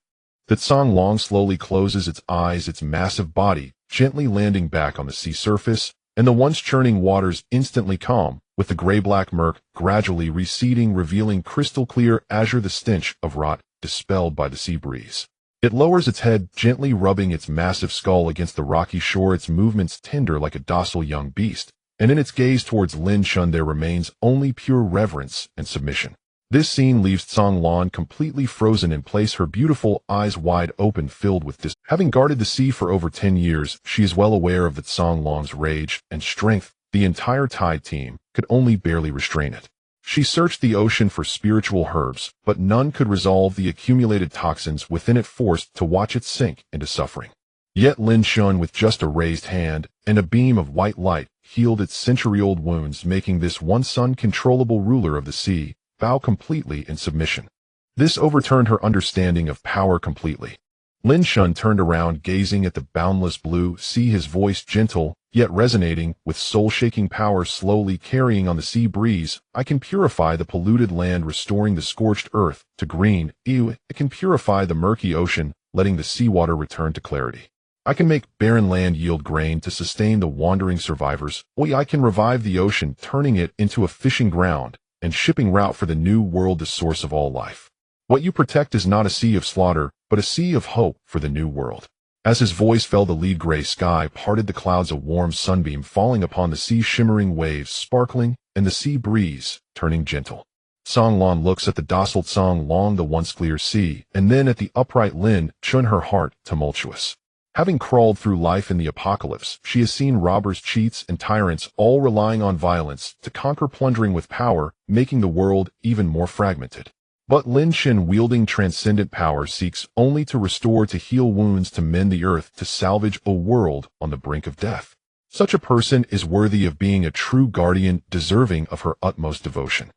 That Song Long slowly closes its eyes, its massive body gently landing back on the sea surface, and the once churning waters instantly calm, with the gray-black murk gradually receding, revealing crystal clear azure, the stench of rot dispelled by the sea breeze. It lowers its head, gently rubbing its massive skull against the rocky shore, its movements tender like a docile young beast, and in its gaze towards Lin Shan there remains only pure reverence and submission. This scene leaves Song Lan completely frozen in place, her beautiful eyes wide open, filled with this. Having guarded the sea for over 10 years, she is well aware of that Song Lan's rage and strength. The entire Tide team could only barely restrain it. She searched the ocean for spiritual herbs, but none could resolve the accumulated toxins within it, forced to watch it sink into suffering. Yet Lin Shan, with just a raised hand and a beam of white light, healed its century-old wounds, making this once uncontrollable ruler of the sea bow completely in submission. This overturned her understanding of power completely. Lin Shan turned around, gazing at the boundless blue sea, his voice gentle, yet resonating with soul-shaking power, slowly carrying on the sea breeze. I can purify the polluted land, restoring the scorched earth to green. It can purify the murky ocean, letting the seawater return to clarity. I can make barren land yield grain to sustain the wandering survivors. I can revive the ocean, turning it into a fishing ground and shipping route for the new world, the source of all life. What you protect is not a sea of slaughter, but a sea of hope for the new world. As his voice fell, the lead gray sky parted, the clouds, a warm sunbeam falling upon the sea, shimmering waves sparkling, and the sea breeze turning gentle. Song Lan looks at the docile Song Long, the once clear sea, and then at the upright Lin Shan, her heart tumultuous. Having crawled through life in the apocalypse, she has seen robbers, cheats, and tyrants all relying on violence to conquer, plundering with power, making the world even more fragmented. But Lin Shan, wielding transcendent power, seeks only to restore, to heal wounds, to mend the earth, to salvage a world on the brink of death. Such a person is worthy of being a true guardian, deserving of her utmost devotion.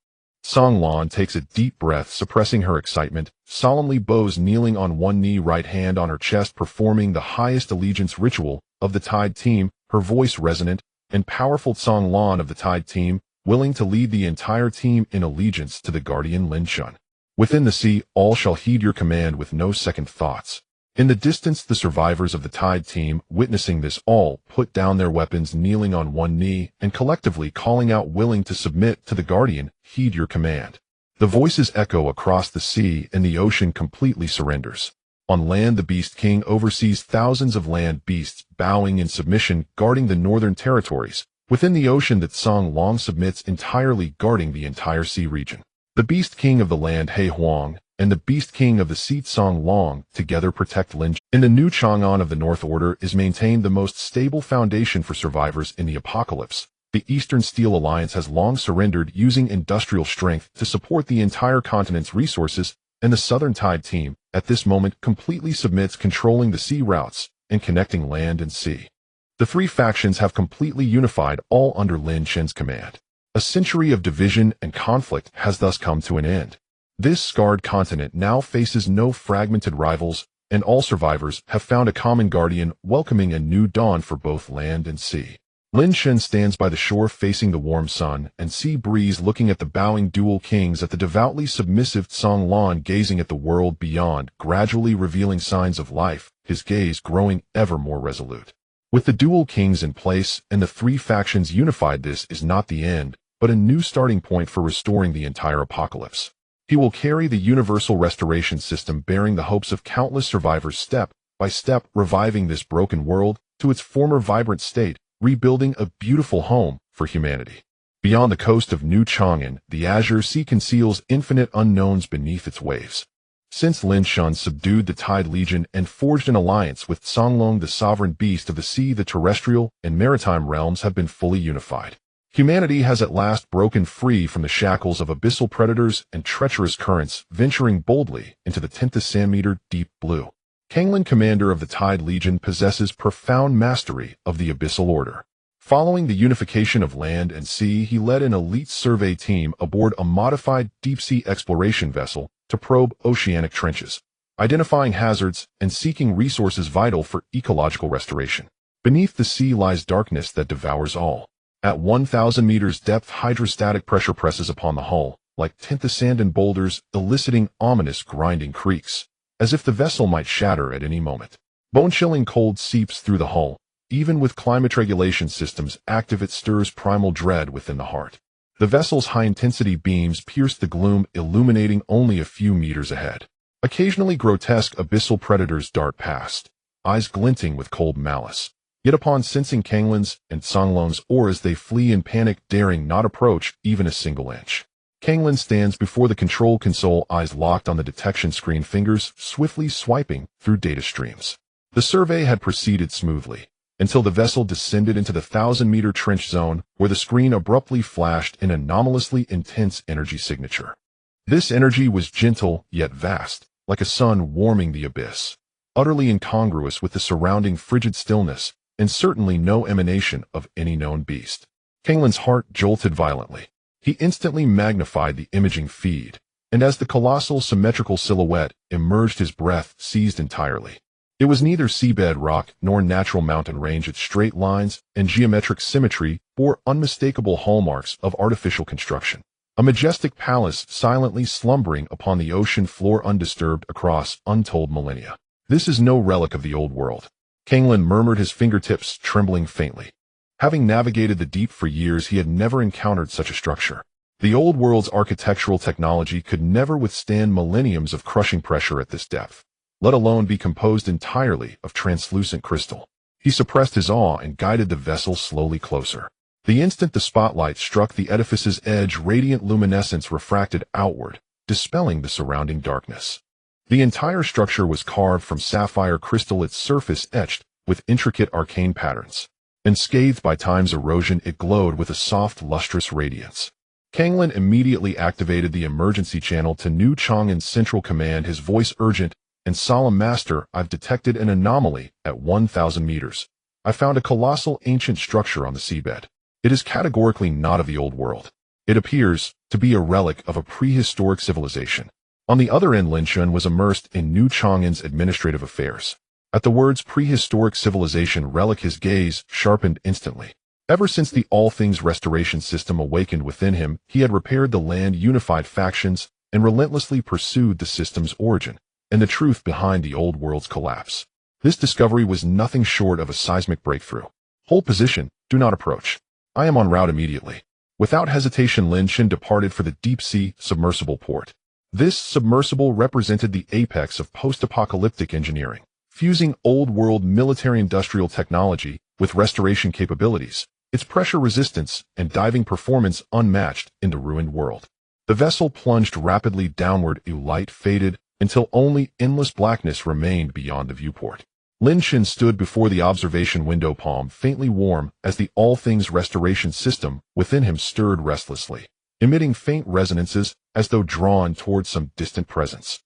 Song Lan takes a deep breath, suppressing her excitement, solemnly bows kneeling on one knee, right hand on her chest, performing the highest allegiance ritual of the Tide team, her voice resonant and powerful. Song Lan of the Tide team, willing to lead the entire team in allegiance to the guardian Lin Shun. Within the sea, all shall heed your command with no second thoughts. In the distance, the survivors of the Tide team, witnessing this, all put down their weapons, kneeling on one knee, and collectively calling out, willing to submit to the guardian, heed your command. The voices echo across the sea, and the ocean completely surrenders. On land, the Beast King oversees thousands of land beasts, bowing in submission, guarding the northern territories. Within the ocean, that Song Lan submits entirely, guarding the entire sea region. The Beast King of the land, He Huang, and the Beast King of the Sea, Song Lan, together protect Lin. In the new Chang'an of the North Order is maintained the most stable foundation for survivors in the apocalypse. The Eastern Steel Alliance has long surrendered, using industrial strength to support the entire continent's resources, and the Southern Tide team, at this moment, completely submits, controlling the sea routes and connecting land and sea. The three factions have completely unified, all under Lin Shen's command. A century of division and conflict has thus come to an end. This scarred continent now faces no fragmented rivals, and all survivors have found a common guardian, welcoming a new dawn for both land and sea. Lin Shen stands by the shore, facing the warm sun and sea breeze, looking at the bowing dual kings, at the devoutly submissive Song Lan, gazing at the world beyond, gradually revealing signs of life, his gaze growing ever more resolute. With the dual kings in place and the three factions unified, this is not the end, but a new starting point for restoring the entire apocalypse. He will carry the universal restoration system, bearing the hopes of countless survivors, step by step, reviving this broken world to its former vibrant state, rebuilding a beautiful home for humanity. Beyond the coast of New Chang'an, the azure sea conceals infinite unknowns beneath its waves. Since Lin Shun subdued the Tide Legion and forged an alliance with Songlong, the sovereign beast of the sea, the terrestrial and maritime realms have been fully unified. Humanity has at last broken free from the shackles of abyssal predators and treacherous currents, venturing boldly into the 10th centimeter deep blue. Kanglin, commander of the Tide Legion, possesses profound mastery of the abyssal order. Following the unification of land and sea, he led an elite survey team aboard a modified deep-sea exploration vessel to probe oceanic trenches, identifying hazards and seeking resources vital for ecological restoration. Beneath the sea lies darkness that devours all. At 1,000 meters depth, hydrostatic pressure presses upon the hull, like tinta sand and boulders, eliciting ominous grinding creaks, as if the vessel might shatter at any moment. Bone-chilling cold seeps through the hull. Even with climate regulation systems active, it stirs primal dread within the heart. The vessel's high-intensity beams pierce the gloom, illuminating only a few meters ahead. Occasionally grotesque abyssal predators dart past, eyes glinting with cold malice. Yet upon sensing Kanglin's and Songlong's auras, they flee in panic, daring not approach even a single inch. Kanglin stands before the control console, eyes locked on the detection screen, fingers swiftly swiping through data streams. The survey had proceeded smoothly, until the vessel descended into the 1,000-meter trench zone, where the screen abruptly flashed an anomalously intense energy signature. This energy was gentle yet vast, like a sun warming the abyss, utterly incongruous with the surrounding frigid stillness, and certainly no emanation of any known beast. Kanglin's heart jolted violently. He instantly magnified the imaging feed, and as the colossal symmetrical silhouette emerged, his breath seized entirely. It was neither seabed rock nor natural mountain range. Its straight lines and geometric symmetry bore unmistakable hallmarks of artificial construction. A majestic palace silently slumbering upon the ocean floor, undisturbed across untold millennia. This is no relic of the old world, Kanglin murmured, his fingertips trembling faintly. Having navigated the deep for years, he had never encountered such a structure. The old world's architectural technology could never withstand millenniums of crushing pressure at this depth, let alone be composed entirely of translucent crystal. He suppressed his awe and guided the vessel slowly closer. The instant the spotlight struck the edifice's edge, radiant luminescence refracted outward, dispelling the surrounding darkness. The entire structure was carved from sapphire crystal, its surface etched with intricate arcane patterns. Unscathed by time's erosion, it glowed with a soft, lustrous radiance. Kanglin immediately activated the emergency channel to New Chang'an's Central Command, his voice urgent and solemn. Master, I've detected an anomaly at 1,000 meters. I found a colossal ancient structure on the seabed. It is categorically not of the old world. It appears to be a relic of a prehistoric civilization. On the other end, Lin Shun was immersed in New Chang'an's administrative affairs. At the words prehistoric civilization relic, his gaze sharpened instantly. Ever since the All Things Restoration system awakened within him, he had repaired the land unified factions and relentlessly pursued the system's origin and the truth behind the old world's collapse. This discovery was nothing short of a seismic breakthrough. Hold position, do not approach. I am en route immediately. Without hesitation, Lin Shun departed for the deep-sea submersible port. This submersible represented the apex of post-apocalyptic engineering, fusing old-world military-industrial technology with restoration capabilities, its pressure resistance and diving performance unmatched in the ruined world. The vessel plunged rapidly downward, light faded, until only endless blackness remained beyond the viewport. Lin Shun stood before the observation window, palm faintly warm as the All Things Restoration system within him stirred restlessly, emitting faint resonances as though drawn towards some distant presence.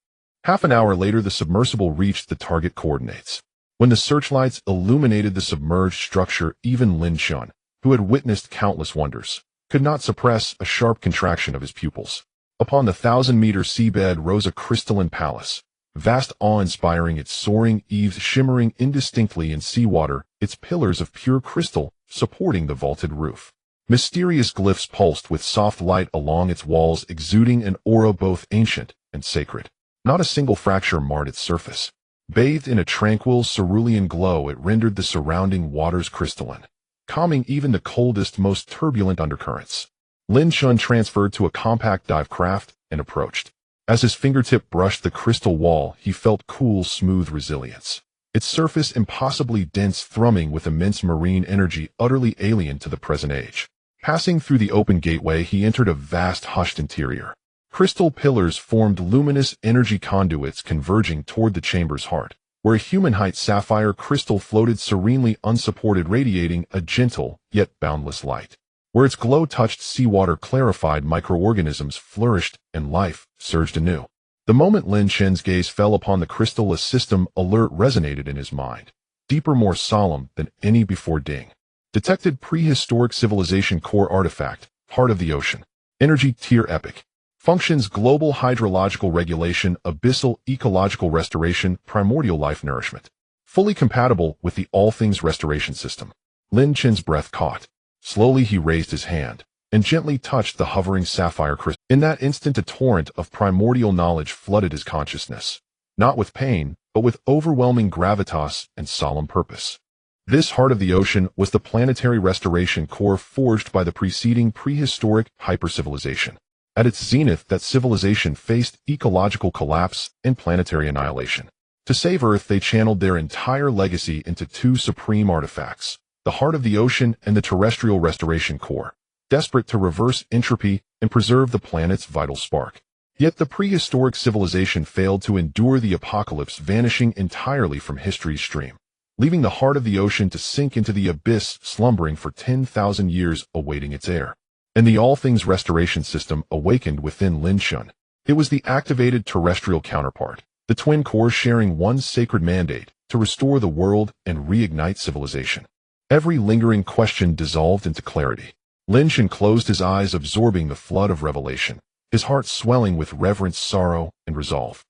Half an hour later, the submersible reached the target coordinates. When the searchlights illuminated the submerged structure, even Lin Shun, who had witnessed countless wonders, could not suppress a sharp contraction of his pupils. Upon the 1,000-meter seabed rose a crystalline palace, vast, awe-inspiring, its soaring eaves shimmering indistinctly in seawater, its pillars of pure crystal supporting the vaulted roof. Mysterious glyphs pulsed with soft light along its walls, exuding an aura both ancient and sacred. Not a single fracture marred its surface. Bathed in a tranquil cerulean glow, it rendered the surrounding waters crystalline, calming even the coldest, most turbulent undercurrents. Lin Shun transferred to a compact dive craft and approached. As his fingertip brushed the crystal wall, he felt cool, smooth resilience. Its surface impossibly dense, thrumming with immense marine energy utterly alien to the present age. Passing through the open gateway, he entered a vast, hushed interior. Crystal pillars formed luminous energy conduits converging toward the chamber's heart, where a human-height sapphire crystal floated serenely unsupported, radiating a gentle yet boundless light. Where its glow touched seawater clarified, microorganisms flourished and life surged anew. The moment Lin Shun's gaze fell upon the crystal, a system alert resonated in his mind, deeper, more solemn than any before. Ding. Detected prehistoric civilization core artifact, heart of the ocean. Energy tier epic. Functions global hydrological regulation, abyssal ecological restoration, primordial life nourishment. Fully compatible with the All Things Restoration system. Lin Shun's breath caught. Slowly he raised his hand and gently touched the hovering sapphire crystal. In that instant, a torrent of primordial knowledge flooded his consciousness, not with pain, but with overwhelming gravitas and solemn purpose. This heart of the ocean was the planetary restoration core forged by the preceding prehistoric hypercivilization. At its zenith, that civilization faced ecological collapse and planetary annihilation. To save Earth, they channeled their entire legacy into two supreme artifacts, the heart of the ocean and the terrestrial restoration core, desperate to reverse entropy and preserve the planet's vital spark. Yet the prehistoric civilization failed to endure the apocalypse, vanishing entirely from history's stream, leaving the heart of the ocean to sink into the abyss, slumbering for 10,000 years, awaiting its heir. And the All Things Restoration system awakened within Lin Shun. It was the activated terrestrial counterpart, the twin cores sharing one sacred mandate, to restore the world and reignite civilization. Every lingering question dissolved into clarity. Lin Shun closed his eyes, absorbing the flood of revelation, his heart swelling with reverence, sorrow, and resolve.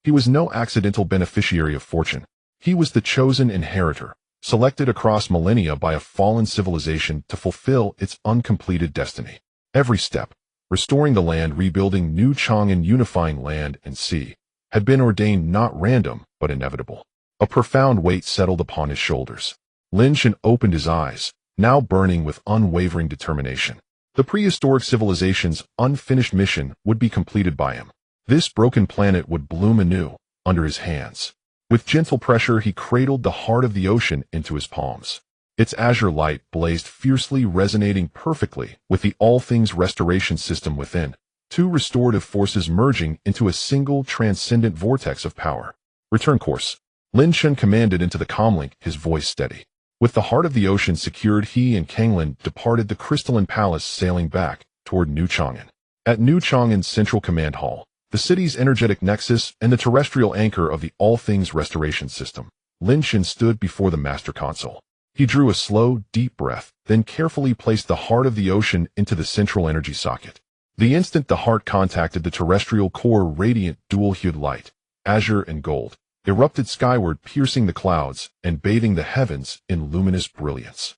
He was no accidental beneficiary of fortune. He was the chosen inheritor, selected across millennia by a fallen civilization to fulfill its uncompleted destiny. Every step, restoring the land, rebuilding New Chang'an, unifying land and sea, had been ordained, not random, but inevitable. A profound weight settled upon his shoulders. Lin Shun opened his eyes, now burning with unwavering determination. The prehistoric civilization's unfinished mission would be completed by him. This broken planet would bloom anew under his hands. With gentle pressure, he cradled the heart of the ocean into his palms. Its azure light blazed fiercely, resonating perfectly with the All Things Restoration system within, two restorative forces merging into a single transcendent vortex of power. Return course. Lin Shun commanded into the comlink, his voice steady. With the heart of the ocean secured, he and Kanglin departed the crystalline palace, sailing back toward New Chang'an. At New Chang'an's central command hall, the city's energetic nexus and the terrestrial anchor of the All Things Restoration system, Lin Shun stood before the master console. He drew a slow, deep breath, then carefully placed the heart of the ocean into the central energy socket. The instant the heart contacted the terrestrial core, radiant, dual-hued light, azure and gold, erupted skyward, piercing the clouds and bathing the heavens in luminous brilliance.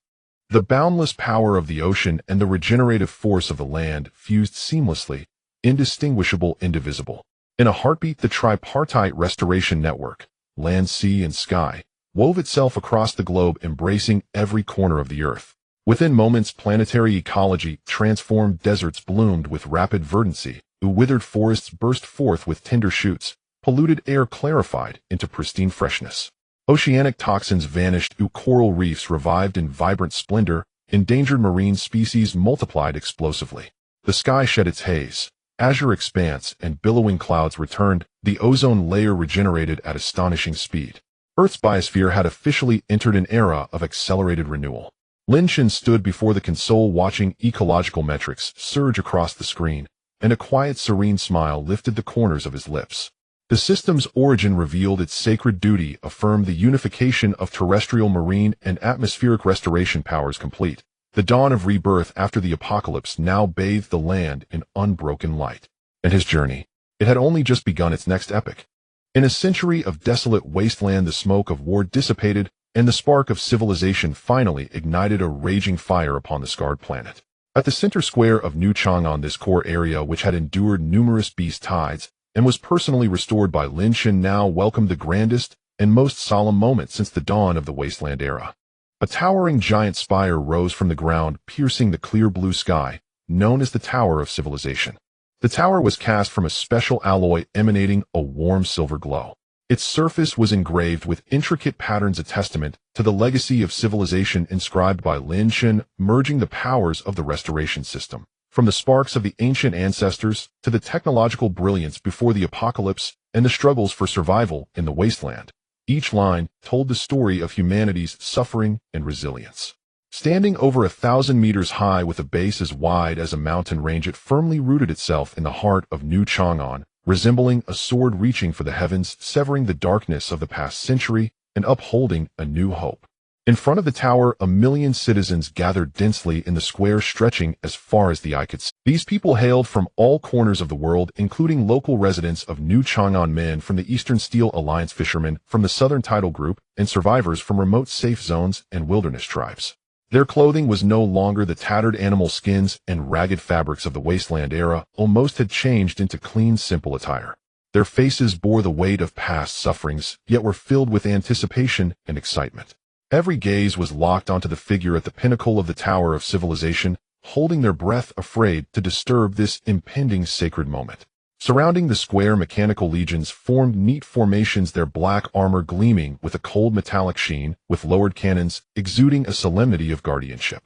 The boundless power of the ocean and the regenerative force of the land fused seamlessly, indistinguishable, indivisible. In a heartbeat, the tripartite restoration network, land, sea, and sky, wove itself across the globe, embracing every corner of the earth. Within moments, planetary ecology transformed, deserts bloomed with rapid verdancy, withered forests burst forth with tender shoots, polluted air clarified into pristine freshness. Oceanic toxins vanished, coral reefs revived in vibrant splendor, endangered marine species multiplied explosively. The sky shed its haze, azure expanse, and billowing clouds returned, the ozone layer regenerated at astonishing speed. Earth's biosphere had officially entered an era of accelerated renewal. Lin Shan stood before the console, watching ecological metrics surge across the screen, and a quiet, serene smile lifted the corners of his lips. The system's origin revealed its sacred duty, affirmed the unification of terrestrial, marine, and atmospheric restoration powers complete. The dawn of rebirth after the apocalypse now bathed the land in unbroken light. And his journey, it had only just begun its next epoch. In a century of desolate wasteland, the smoke of war dissipated, and the spark of civilization finally ignited a raging fire upon the scarred planet. At the center square of New Chang'an, this core area, which had endured numerous beast tides and was personally restored by Lin Shan, now welcomed the grandest and most solemn moment since the dawn of the wasteland era. A towering giant spire rose from the ground, piercing the clear blue sky, known as the Tower of Civilization. The tower was cast from a special alloy emanating a warm silver glow. Its surface was engraved with intricate patterns, a testament to the legacy of civilization inscribed by Lin Shan, merging the powers of the restoration system, from the sparks of the ancient ancestors to the technological brilliance before the apocalypse and the struggles for survival in the wasteland. Each line told the story of humanity's suffering and resilience. Standing over 1,000 meters high with a base as wide as a mountain range, it firmly rooted itself in the heart of New Chang'an, resembling a sword reaching for the heavens, severing the darkness of the past century and upholding a new hope. In front of the tower, 1 million citizens gathered densely in the square stretching as far as the eye could see. These people hailed from all corners of the world, including local residents of New Chang'an, men from the Eastern Steel Alliance, fishermen from the Southern Tidal Group, and survivors from remote safe zones and wilderness tribes. Their clothing was no longer the tattered animal skins and ragged fabrics of the wasteland era. Almost had changed into clean, simple attire. Their faces bore the weight of past sufferings, yet were filled with anticipation and excitement. Every gaze was locked onto the figure at the pinnacle of the Tower of Civilization, holding their breath, afraid to disturb this impending sacred moment. Surrounding the square, mechanical legions formed neat formations, their black armor gleaming with a cold metallic sheen, with lowered cannons exuding a solemnity of guardianship.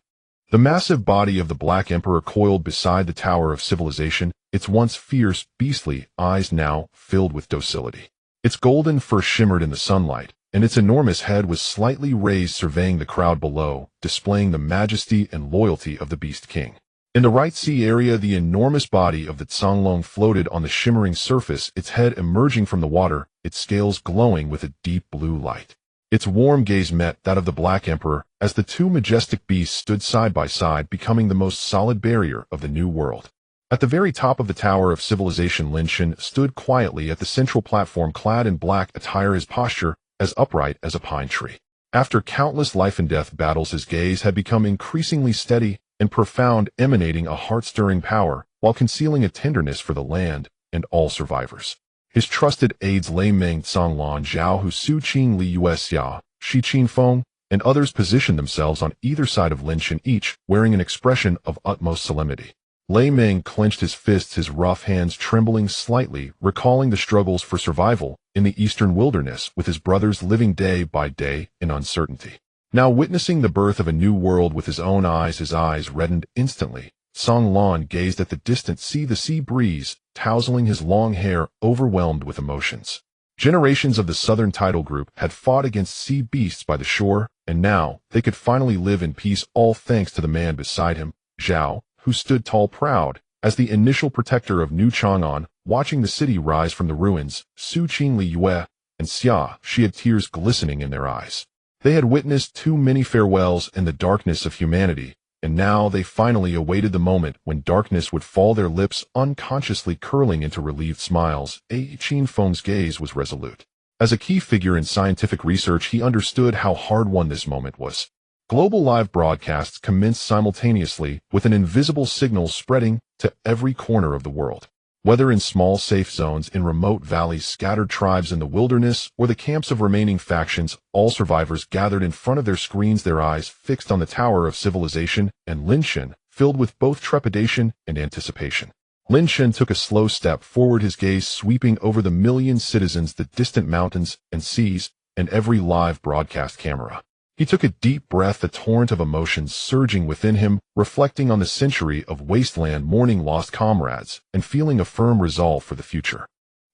The massive body of the Black Emperor coiled beside the Tower of Civilization, its once fierce, beastly eyes now filled with docility. Its golden fur shimmered in the sunlight, and its enormous head was slightly raised, surveying the crowd below, displaying the majesty and loyalty of the Beast King. In the right sea area, the enormous body of the Tsanglong floated on the shimmering surface, its head emerging from the water, its scales glowing with a deep blue light. Its warm gaze met that of the Black Emperor as the two majestic beasts stood side by side, becoming the most solid barrier of the new world. At the very top of the Tower of Civilization, Lin Shan stood quietly at the central platform, clad in black attire, his posture as upright as a pine tree. After countless life-and-death battles, his gaze had become increasingly steady and profound, emanating a heart-stirring power while concealing a tenderness for the land and all survivors. His trusted aides Lei Meng, Tsanglan Zhao Hu, Su Qing, Li Yuexia, Shi Qinfeng, and others positioned themselves on either side of Lin Shan, each wearing an expression of utmost solemnity. Lei Meng clenched his fists, his rough hands trembling slightly, recalling the struggles for survival in the eastern wilderness with his brothers, living day by day in uncertainty. Now witnessing the birth of a new world with his own eyes, his eyes reddened instantly. Song Lan gazed at the distant sea, the sea breeze tousling his long hair, overwhelmed with emotions. Generations of the Southern Tidal Group had fought against sea beasts by the shore, and now they could finally live in peace, all thanks to the man beside him, Zhao, who stood tall, proud, as the initial protector of New Chang'an, watching the city rise from the ruins. Su Qing, Li Yue, and Xia, she had tears glistening in their eyes. They had witnessed too many farewells in the darkness of humanity, and now they finally awaited the moment when darkness would fall, their lips unconsciously curling into relieved smiles. Chin Feng's gaze was resolute. As a key figure in scientific research, he understood how hard-won this moment was. Global live broadcasts commenced simultaneously, with an invisible signal spreading to every corner of the world. Whether in small safe zones in remote valleys, scattered tribes in the wilderness, or the camps of remaining factions, all survivors gathered in front of their screens, their eyes fixed on the Tower of Civilization, and Lin Shen, filled with both trepidation and anticipation. Lin Shen took a slow step forward, his gaze sweeping over the million citizens, the distant mountains and seas, and every live broadcast camera. He took a deep breath, a torrent of emotions surging within him, reflecting on the century of wasteland, mourning lost comrades, and feeling a firm resolve for the future.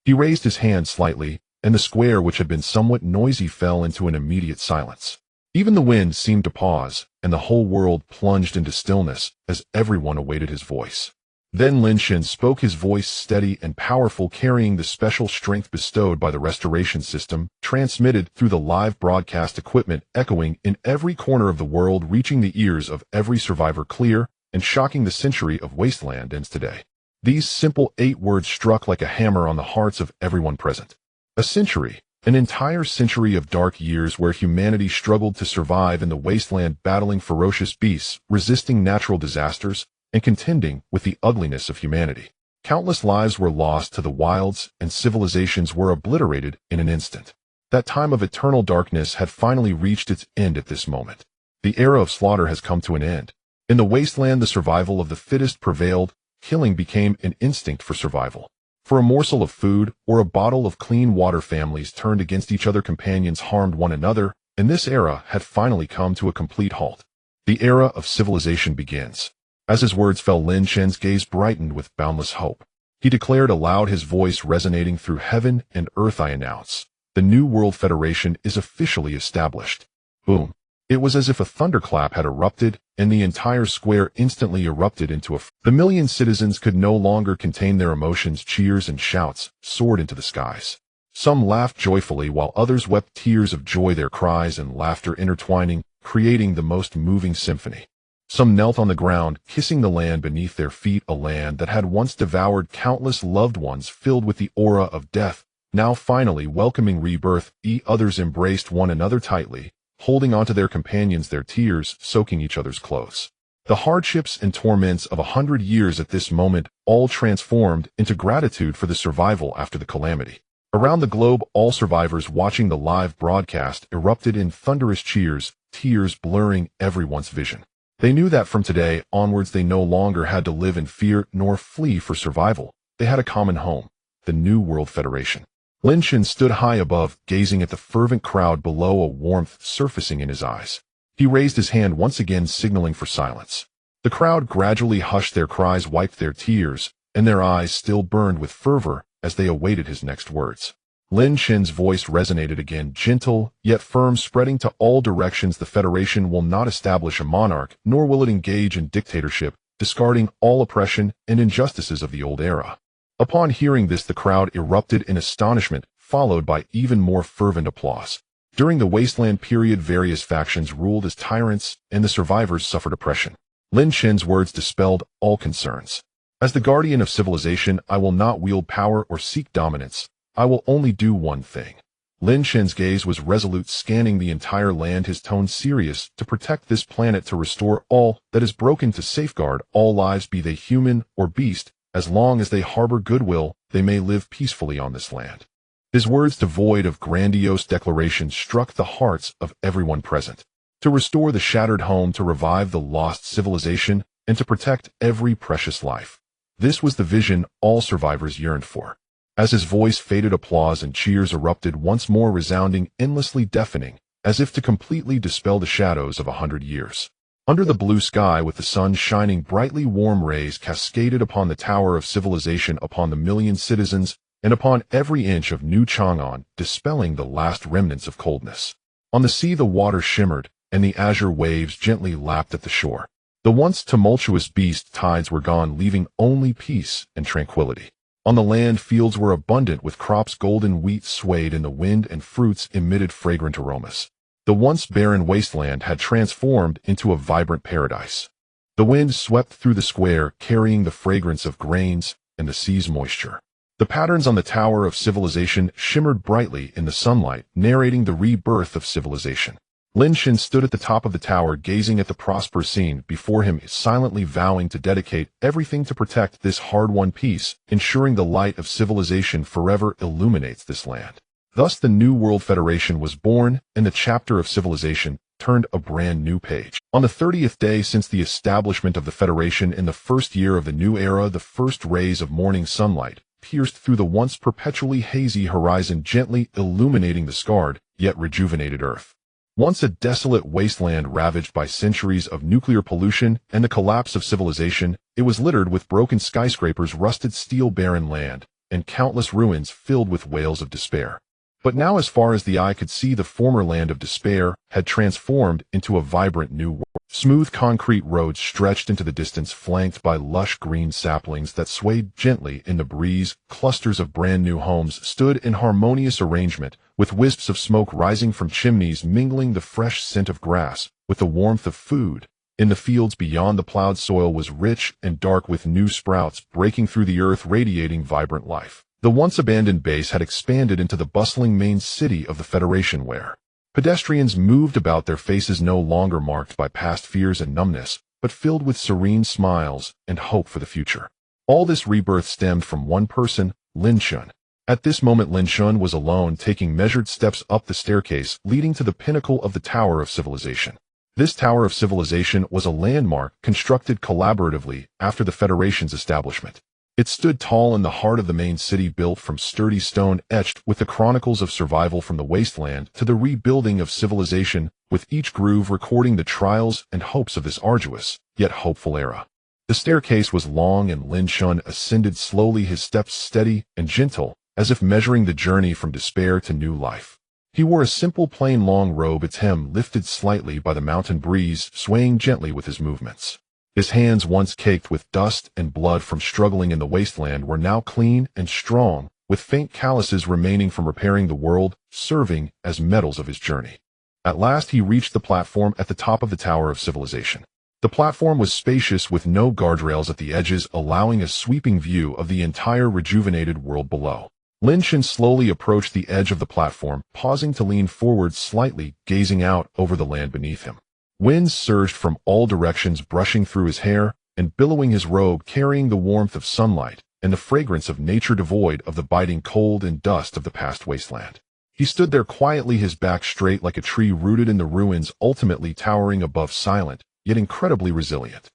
He raised his hand slightly, and the square, which had been somewhat noisy, fell into an immediate silence. Even the wind seemed to pause, and the whole world plunged into stillness as everyone awaited his voice. Then Lin Shen spoke, his voice steady and powerful, carrying the special strength bestowed by the restoration system, transmitted through the live broadcast equipment, echoing in every corner of the world, reaching the ears of every survivor clear and shocking. The century of wasteland ends today. These simple 8 words struck like a hammer on the hearts of everyone present. A century, an entire century of dark years where humanity struggled to survive in the wasteland, battling ferocious beasts, resisting natural disasters, and contending with the ugliness of humanity. Countless lives were lost to the wilds, and civilizations were obliterated in an instant. That time of eternal darkness had finally reached its end at this moment. The era of slaughter has come to an end. In the wasteland, the survival of the fittest prevailed. Killing became an instinct for survival. For a morsel of food or a bottle of clean water, families turned against each other, companions harmed one another, and this era had finally come to a complete halt. The era of civilization begins. As his words fell, Lin Shen's gaze brightened with boundless hope. He declared aloud, his voice resonating through heaven and earth, "I announce, the New World Federation is officially established." Boom. It was as if a thunderclap had erupted, and the entire square instantly erupted into the million citizens could no longer contain their emotions. Cheers and shouts soared into the skies. Some laughed joyfully while others wept tears of joy, their cries and laughter intertwining, creating the most moving symphony. Some knelt on the ground, kissing the land beneath their feet, a land that had once devoured countless loved ones, filled with the aura of death, now finally welcoming rebirth. Others embraced one another tightly, holding onto their companions, their tears soaking each other's clothes. The hardships and torments of 100 years at this moment all transformed into gratitude for the survival after the calamity. Around the globe, all survivors watching the live broadcast erupted in thunderous cheers, tears blurring everyone's vision. They knew that from today onwards they no longer had to live in fear nor flee for survival. They had a common home, the New World Federation. Lin Shen stood high above, gazing at the fervent crowd below, a warmth surfacing in his eyes. He raised his hand once again, signaling for silence. The crowd gradually hushed, their cries wiped their tears, and their eyes still burned with fervor as they awaited his next words. Lin Shen's voice resonated again, gentle yet firm, spreading to all directions. The Federation will not establish a monarch, nor will it engage in dictatorship, discarding all oppression and injustices of the old era. Upon hearing this, the crowd erupted in astonishment, followed by even more fervent applause. During the wasteland period, various factions ruled as tyrants, and the survivors suffered oppression. Lin Shen's words dispelled all concerns. As the guardian of civilization, I will not wield power or seek dominance. I will only do one thing. Lin Shen's gaze was resolute, scanning the entire land, his tone serious, to protect this planet, to restore all that is broken, to safeguard all lives, be they human or beast. As long as they harbor goodwill, they may live peacefully on this land. His words, devoid of grandiose declarations, struck the hearts of everyone present. To restore the shattered home, to revive the lost civilization, and to protect every precious life. This was the vision all survivors yearned for. As his voice faded, applause and cheers erupted once more, resounding, endlessly deafening, as if to completely dispel the shadows of 100 years. Under the blue sky, with the sun shining brightly, warm rays cascaded upon the Tower of Civilization, upon the million citizens, and upon every inch of New Chang'an, dispelling the last remnants of coldness. On the sea, the water shimmered, and the azure waves gently lapped at the shore. The once tumultuous beast tides were gone, leaving only peace and tranquility. On the land, fields were abundant with crops, golden wheat swayed in the wind, and fruits emitted fragrant aromas. The once barren wasteland had transformed into a vibrant paradise. The wind swept through the square, carrying the fragrance of grains and the sea's moisture. The patterns on the Tower of Civilization shimmered brightly in the sunlight, narrating the rebirth of civilization. Lin Shan stood at the top of the tower, gazing at the prosperous scene before him, silently vowing to dedicate everything to protect this hard-won peace, ensuring the light of civilization forever illuminates this land. Thus the New World Federation was born, and the chapter of civilization turned a brand new page. On the 30th day since the establishment of the Federation in the first year of the new era, the first rays of morning sunlight pierced through the once perpetually hazy horizon, gently illuminating the scarred, yet rejuvenated Earth. Once a desolate wasteland ravaged by centuries of nuclear pollution and the collapse of civilization, it was littered with broken skyscrapers, rusted steel, barren land, and countless ruins filled with wails of despair. But now, as far as the eye could see, the former land of despair had transformed into a vibrant new world. Smooth concrete roads stretched into the distance, flanked by lush green saplings that swayed gently in the breeze. Clusters of brand new homes stood in harmonious arrangement, with wisps of smoke rising from chimneys, mingling the fresh scent of grass with the warmth of food. In the fields beyond, the plowed soil was rich and dark, with new sprouts breaking through the earth, radiating vibrant life. The once abandoned base had expanded into the bustling main city of the Federation, where pedestrians moved about, their faces no longer marked by past fears and numbness, but filled with serene smiles and hope for the future. All this rebirth stemmed from one person, Lin Shan. At this moment, Lin Shan was alone, taking measured steps up the staircase leading to the pinnacle of the Tower of Civilization. This Tower of Civilization was a landmark constructed collaboratively after the Federation's establishment. It stood tall in the heart of the main city, built from sturdy stone etched with the chronicles of survival from the wasteland to the rebuilding of civilization, with each groove recording the trials and hopes of this arduous, yet hopeful era. The staircase was long, and Lin Shan ascended slowly, his steps steady and gentle, as if measuring the journey from despair to new life. He wore a simple plain long robe, its hem lifted slightly by the mountain breeze, swaying gently with his movements. His hands, once caked with dust and blood from struggling in the wasteland, were now clean and strong, with faint calluses remaining from repairing the world, serving as medals of his journey. At last he reached the platform at the top of the Tower of Civilization. The platform was spacious, with no guardrails at the edges, allowing a sweeping view of the entire rejuvenated world below. Lin Shan slowly approached the edge of the platform, pausing to lean forward slightly, gazing out over the land beneath him. Winds surged from all directions, brushing through his hair and billowing his robe, carrying the warmth of sunlight and the fragrance of nature, devoid of the biting cold and dust of the past wasteland. He stood there quietly, his back straight like a tree rooted in the ruins, ultimately towering above, silent, yet incredibly resilient.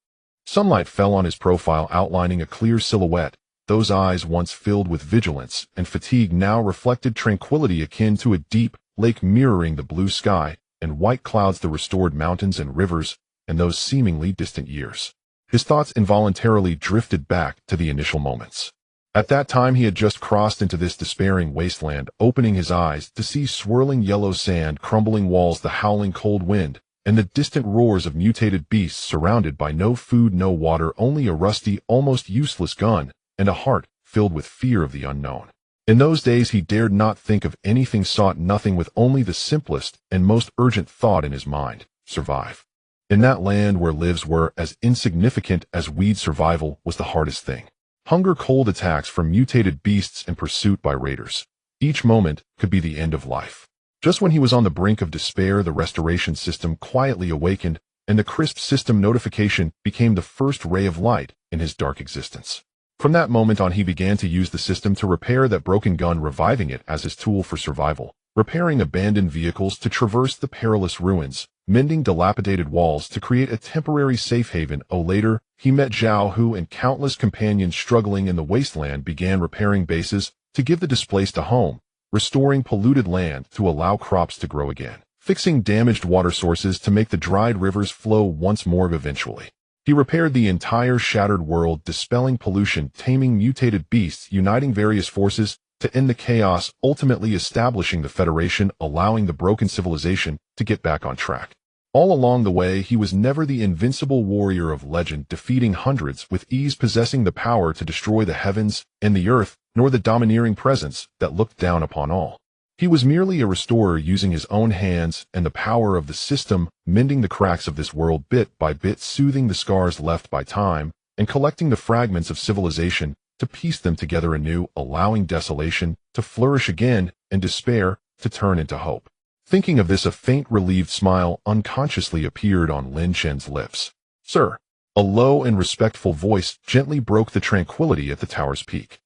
Sunlight fell on his profile, outlining a clear silhouette. Those eyes, once filled with vigilance and fatigue, now reflected tranquility akin to a deep lake, mirroring the blue sky and white clouds, the restored mountains and rivers, and those seemingly distant years. His thoughts involuntarily drifted back to the initial moments. At that time he had just crossed into this despairing wasteland, opening his eyes to see swirling yellow sand, crumbling walls, the howling cold wind, and the distant roars of mutated beasts, surrounded by no food, no water, only a rusty, almost useless gun, and a heart filled with fear of the unknown. In those days he dared not think of anything, sought nothing, with only the simplest and most urgent thought in his mind: survive. In that land where lives were as insignificant as weeds, survival was the hardest thing. Hunger, cold attacks from mutated beasts, and pursuit by raiders. Each moment could be the end of life. Just when he was on the brink of despair, the restoration system quietly awakened, and the crisp system notification became the first ray of light in his dark existence. From that moment on, he began to use the system to repair that broken gun, reviving it as his tool for survival, repairing abandoned vehicles to traverse the perilous ruins, mending dilapidated walls to create a temporary safe haven. Later, he met Zhao Hu and countless companions struggling in the wasteland, began repairing bases to give the displaced a home, restoring polluted land to allow crops to grow again, fixing damaged water sources to make the dried rivers flow once more. Eventually, he repaired the entire shattered world, dispelling pollution, taming mutated beasts, uniting various forces to end the chaos, ultimately establishing the Federation, allowing the broken civilization to get back on track. All along the way, he was never the invincible warrior of legend, defeating hundreds with ease, possessing the power to destroy the heavens and the earth, nor the domineering presence that looked down upon all. He was merely a restorer using his own hands and the power of the system, mending the cracks of this world bit by bit, soothing the scars left by time, and collecting the fragments of civilization to piece them together anew, allowing desolation to flourish again and despair to turn into hope. Thinking of this, a faint relieved smile unconsciously appeared on Lin Chen's lips. "Sir." A low and respectful voice gently broke the tranquility at the tower's peak.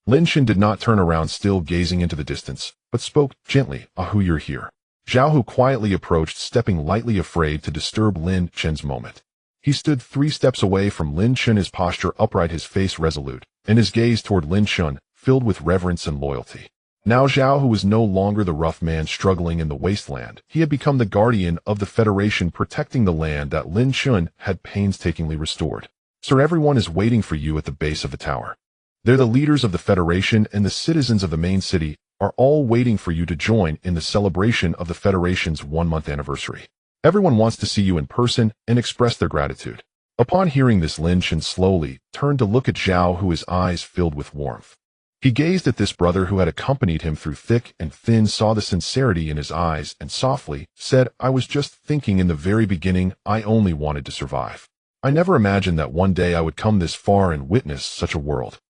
Lin Chen did not turn around, still gazing into the distance, but spoke gently, "Ahu, you're here." Zhao Hu quietly approached, stepping lightly, afraid to disturb Lin Chen's moment. He stood 3 steps away from Lin Chen, his posture upright, his face resolute, and his gaze toward Lin Chen filled with reverence and loyalty. Now Zhao Hu was no longer the rough man struggling in the wasteland. He had become the guardian of the Federation, protecting the land that Lin Chen had painstakingly restored. "Sir, everyone is waiting for you at the base of the tower. They're the leaders of the Federation, and the citizens of the main city are all waiting for you to join in the celebration of the Federation's 1-month anniversary. Everyone wants to see you in person and express their gratitude." Upon hearing this, Lin Chen slowly turned to look at Zhao Hu, his eyes filled with warmth. He gazed at this brother who had accompanied him through thick and thin, saw the sincerity in his eyes, and softly said, "I was just thinking in the very beginning, I only wanted to survive. I never imagined that one day I would come this far and witness such a world."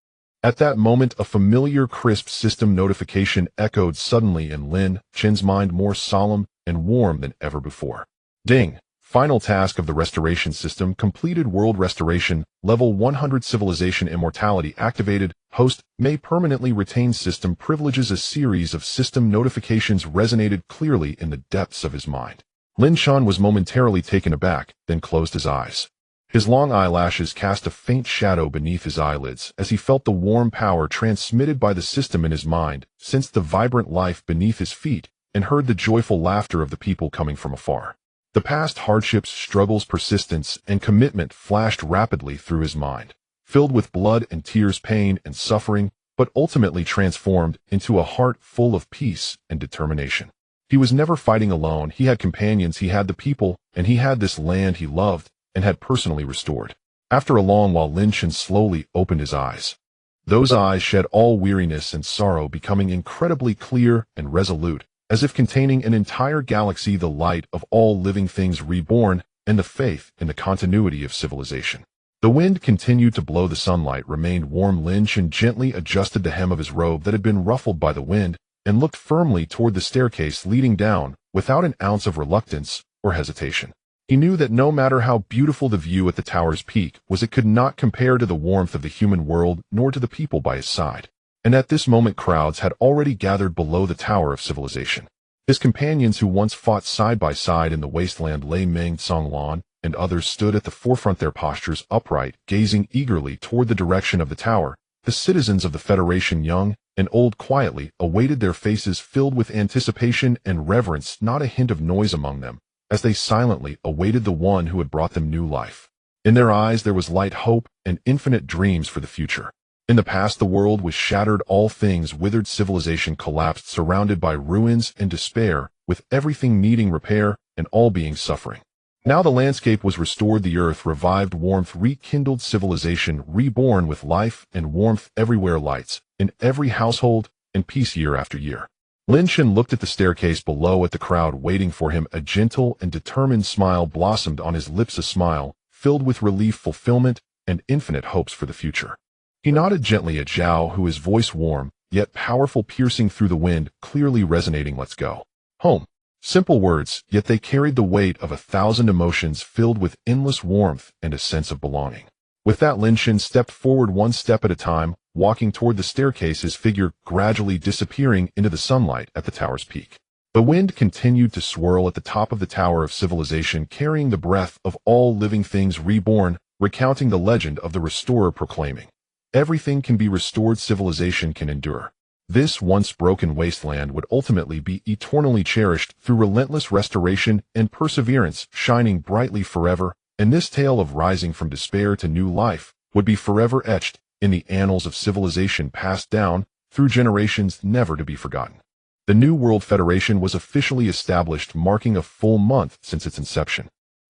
At that moment, a familiar, crisp system notification echoed suddenly in Lin Chen's mind, more solemn and warm than ever before. "Ding! Final task of the restoration system completed. World restoration, level 100, civilization immortality activated. Host may permanently retain system privileges." A series of system notifications resonated clearly in the depths of his mind. Lin Chen was momentarily taken aback, then closed his eyes. His long eyelashes cast a faint shadow beneath his eyelids as he felt the warm power transmitted by the system in his mind, sensed the vibrant life beneath his feet, and heard the joyful laughter of the people coming from afar. The past hardships, struggles, persistence, and commitment flashed rapidly through his mind, filled with blood and tears, pain and suffering, but ultimately transformed into a heart full of peace and determination. He was never fighting alone. He had companions, he had the people, and he had this land he loved and had personally restored. After a long while, Lin Chen slowly opened his eyes. Those eyes shed all weariness and sorrow, becoming incredibly clear and resolute, as if containing an entire galaxy, the light of all living things reborn, and the faith in the continuity of civilization. The wind continued to blow, the sunlight remained warm. Lin Chen gently adjusted the hem of his robe that had been ruffled by the wind, and looked firmly toward the staircase leading down, without an ounce of reluctance or hesitation. He knew that no matter how beautiful the view at the tower's peak was, it could not compare to the warmth of the human world, nor to the people by his side. And at this moment, crowds had already gathered below the Tower of Civilization. His companions, who once fought side by side in the wasteland, Lei Ming, Songlan, and others, stood at the forefront, their postures upright, gazing eagerly toward the direction of the tower. The citizens of the Federation, young and old, quietly awaited, their faces filled with anticipation and reverence, not a hint of noise among them, as they silently awaited the one who had brought them new life. In their eyes there was light, hope, and infinite dreams for the future. In the past, the world was shattered, all things withered, civilization collapsed, surrounded by ruins and despair, with everything needing repair and all being suffering. Now the landscape was restored, the earth revived, warmth rekindled, civilization reborn with life and warmth everywhere, lights in every household, and peace year after year. Lin Chen looked at the staircase below, at the crowd waiting for him. A gentle and determined smile blossomed on his lips, a smile filled with relief, fulfillment, and infinite hopes for the future. He nodded gently at Zhao Hu, his voice warm, yet powerful, piercing through the wind, clearly resonating. "Let's go home." Simple words, yet they carried the weight of 1,000 emotions, filled with endless warmth and a sense of belonging. With that, Lin Chen stepped forward, one step at a time, walking toward the staircase, his figure gradually disappearing into the sunlight at the tower's peak. The wind continued to swirl at the top of the Tower of Civilization, carrying the breath of all living things reborn, recounting the legend of the restorer, proclaiming, "Everything can be restored, civilization can endure." This once broken wasteland would ultimately be eternally cherished through relentless restoration and perseverance, shining brightly forever, and this tale of rising from despair to new life would be forever etched in the annals of civilization, passed down through generations, never to be forgotten. The New World Federation was officially established, marking a full month since its inception.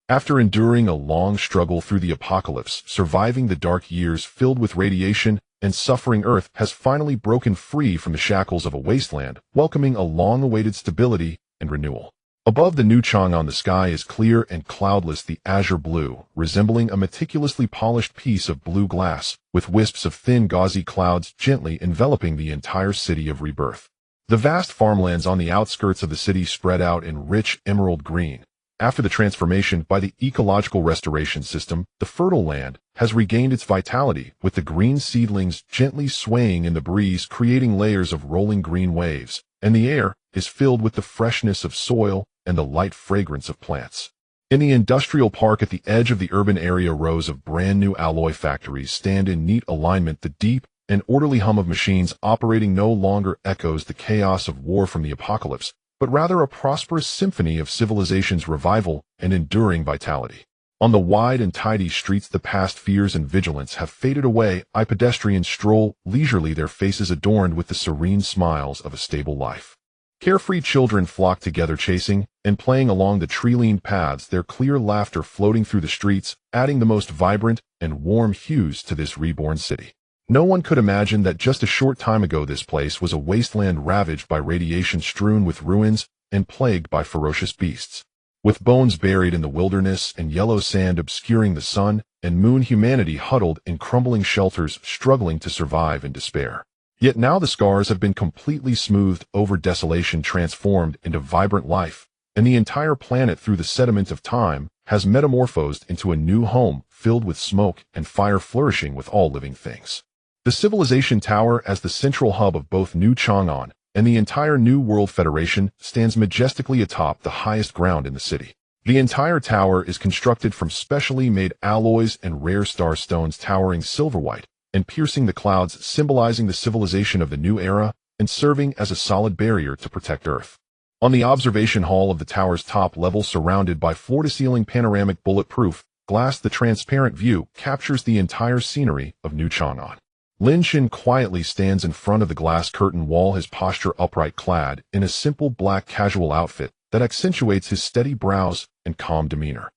After enduring a long struggle through the apocalypse, surviving the dark years filled with radiation and suffering Earth has finally broken free from the shackles of a wasteland, welcoming a long-awaited stability and renewal. Above the new Chang'an, the sky is clear and cloudless, the azure blue, resembling a meticulously polished piece of blue glass, with wisps of thin gauzy clouds gently enveloping the entire city of rebirth. The vast farmlands on the outskirts of the city spread out in rich emerald green. After the transformation by the ecological restoration system, the fertile land has regained its vitality, with the green seedlings gently swaying in the breeze, creating layers of rolling green waves, and the air is filled with the freshness of soil and the light fragrance of plants. In the industrial park at the edge of the urban area, rows of brand new alloy factories stand in neat alignment. The deep and orderly hum of machines operating no longer echoes the chaos of war from the apocalypse, but rather a prosperous symphony of civilization's revival and enduring vitality. On the wide and tidy streets, the past fears and vigilance have faded away. Pedestrians stroll leisurely, their faces adorned with the serene smiles of a stable life. Carefree children flock together, chasing and playing along the tree-lined paths, their clear laughter floating through the streets, adding the most vibrant and warm hues to this reborn city. No one could imagine that just a short time ago this place was a wasteland ravaged by radiation, strewn with ruins and plagued by ferocious beasts. With bones buried in the wilderness and yellow sand obscuring the sun and moon, humanity huddled in crumbling shelters, struggling to survive in despair. Yet now the scars have been completely smoothed over, desolation transformed into vibrant life, and the entire planet, through the sediment of time, has metamorphosed into a new home filled with smoke and fire, flourishing with all living things. The Civilization Tower, as the central hub of both New Chang'an and the entire New World Federation, stands majestically atop the highest ground in the city. The entire tower is constructed from specially made alloys and rare star stones, towering silver-white and piercing the clouds, symbolizing the civilization of the new era and serving as a solid barrier to protect Earth. On the observation hall of the tower's top level, surrounded by floor-to-ceiling panoramic bulletproof glass, the transparent view captures the entire scenery of New Chang'an. Lin Shen quietly stands in front of the glass curtain wall, his posture upright, clad in a simple black casual outfit that accentuates his steady brows and calm demeanor.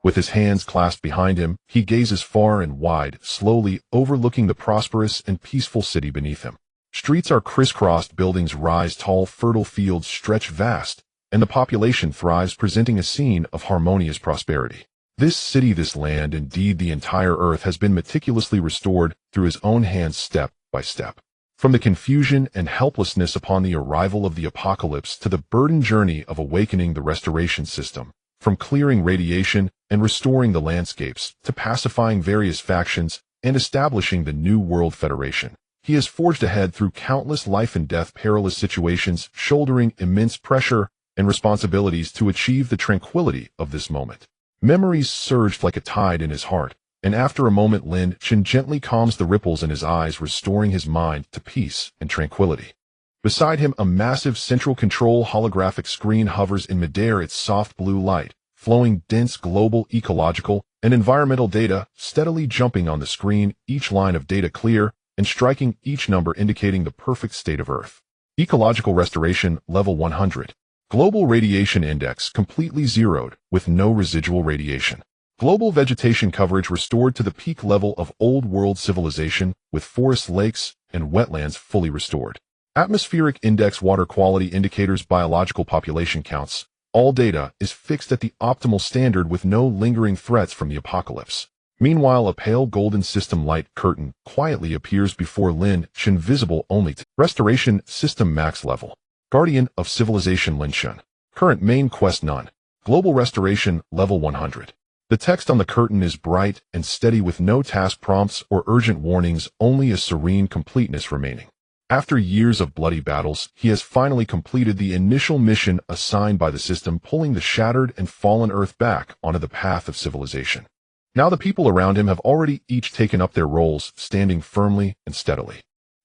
With his hands clasped behind him, he gazes far and wide, slowly overlooking the prosperous and peaceful city beneath him. Streets are crisscrossed, buildings rise tall, fertile fields stretch vast, and the population thrives, presenting a scene of harmonious prosperity. This city, this land, indeed the entire Earth, has been meticulously restored through his own hands, step by step. From the confusion and helplessness upon the arrival of the apocalypse to the burdened journey of awakening the restoration system, from clearing radiation and restoring the landscapes to pacifying various factions and establishing the New World Federation, he has forged ahead through countless life and death perilous situations, shouldering immense pressure and responsibilities to achieve the tranquility of this moment. Memories surged like a tide in his heart, and after a moment Lin Shen gently calms the ripples in his eyes, restoring his mind to peace and tranquility. Beside him, a massive central control holographic screen hovers in midair, its soft blue light flowing dense global ecological and environmental data steadily jumping on the screen, each line of data clear and striking each number indicating the perfect state of Earth. Ecological restoration, level 100. Global radiation index completely zeroed with no residual radiation. Global vegetation coverage restored to the peak level of old world civilization, with forests, lakes, and wetlands fully restored. Atmospheric index, water quality indicators, biological population counts. All data is fixed at the optimal standard with no lingering threats from the apocalypse. Meanwhile, a pale golden system light curtain quietly appears before Lin Shen, visible only to restoration system max level. Guardian of Civilization Lin Shen. Current main quest none. Global restoration level 100. The text on the curtain is bright and steady with no task prompts or urgent warnings, only a serene completeness remaining. After years of bloody battles, he has finally completed the initial mission assigned by the system, pulling the shattered and fallen Earth back onto the path of civilization. Now the people around him have already each taken up their roles, standing firmly and steadily.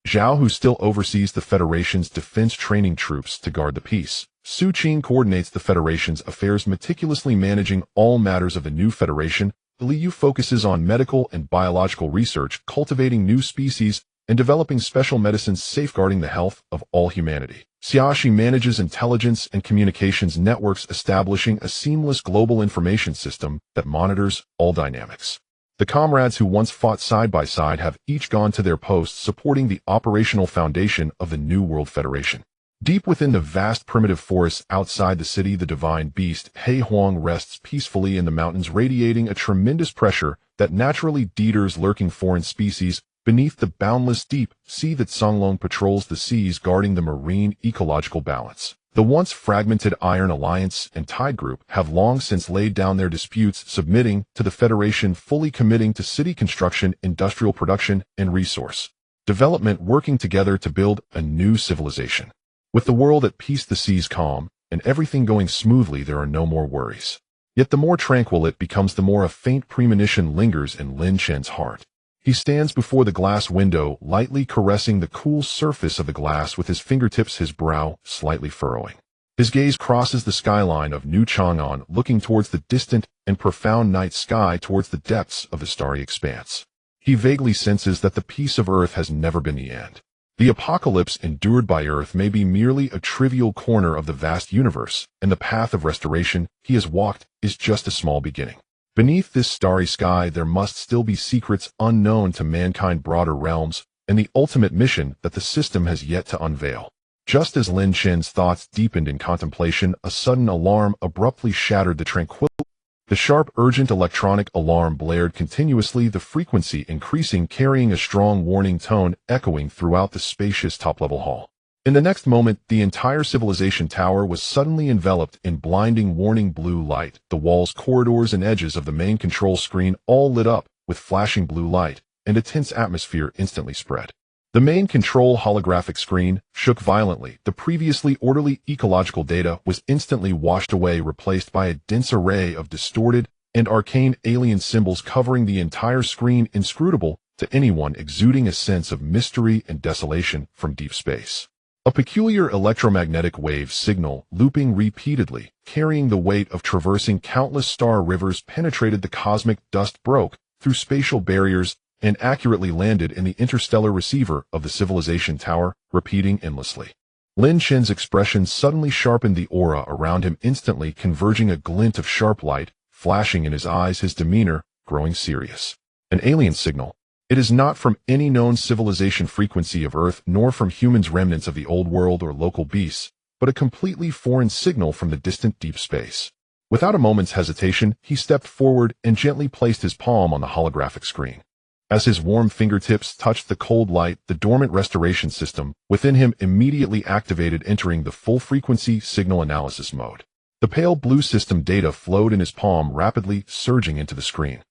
Zhao, who still oversees the Federation's defense training troops to guard the peace. Su Qing coordinates the Federation's affairs, meticulously managing all matters of the new Federation. Li Yu focuses on medical and biological research, cultivating new species, and developing special medicines safeguarding the health of all humanity. Xiaoxi manages intelligence and communications networks, establishing a seamless global information system that monitors all dynamics. The comrades who once fought side by side have each gone to their posts supporting the operational foundation of the New World Federation. Deep within the vast primitive forests outside the city, the divine beast, He Huang, rests peacefully in the mountains, radiating a tremendous pressure that naturally deters lurking foreign species. Beneath the boundless deep sea that Songlong patrols the seas, guarding the marine ecological balance. The once fragmented Iron Alliance and Tide Group have long since laid down their disputes, submitting to the Federation, fully committing to city construction, industrial production, and resource development, working together to build a new civilization. With the world at peace, the seas calm, and everything going smoothly, there are no more worries. Yet the more tranquil it becomes, the more a faint premonition lingers in Lin Chen's heart. He stands before the glass window, lightly caressing the cool surface of the glass with his fingertips, his brow slightly furrowing. His gaze crosses the skyline of New Chang'an, looking towards the distant and profound night sky, towards the depths of the starry expanse. He vaguely senses that the peace of Earth has never been the end. The apocalypse endured by Earth may be merely a trivial corner of the vast universe, and the path of restoration he has walked is just a small beginning. Beneath this starry sky, there must still be secrets unknown to mankind, broader realms, and the ultimate mission that the system has yet to unveil. Just as Lin Chen's thoughts deepened in contemplation, a sudden alarm abruptly shattered the tranquility. The sharp, urgent electronic alarm blared continuously, the frequency increasing, carrying a strong warning tone echoing throughout the spacious top-level hall. In the next moment, the entire civilization tower was suddenly enveloped in blinding, warning blue light. The walls, corridors, and edges of the main control screen all lit up with flashing blue light, and a tense atmosphere instantly spread. The main control holographic screen shook violently. The previously orderly ecological data was instantly washed away, replaced by a dense array of distorted and arcane alien symbols covering the entire screen, inscrutable to anyone, exuding a sense of mystery and desolation from deep space. A peculiar electromagnetic wave signal, looping repeatedly, carrying the weight of traversing countless star rivers, penetrated the cosmic dust, broke through spatial barriers, and accurately landed in the interstellar receiver of the civilization tower, repeating endlessly. Lin Chen's expression suddenly sharpened, the aura around him instantly converging, a glint of sharp light flashing in his eyes, his demeanor growing serious. An alien signal. It is not from any known civilization frequency of Earth, nor from humans, remnants of the old world, or local beasts, but a completely foreign signal from the distant deep space. Without a moment's hesitation, he stepped forward and gently placed his palm on the holographic screen. As his warm fingertips touched the cold light, the dormant restoration system within him immediately activated, entering the full-frequency signal analysis mode. The pale blue system data flowed in his palm, rapidly surging into the screen.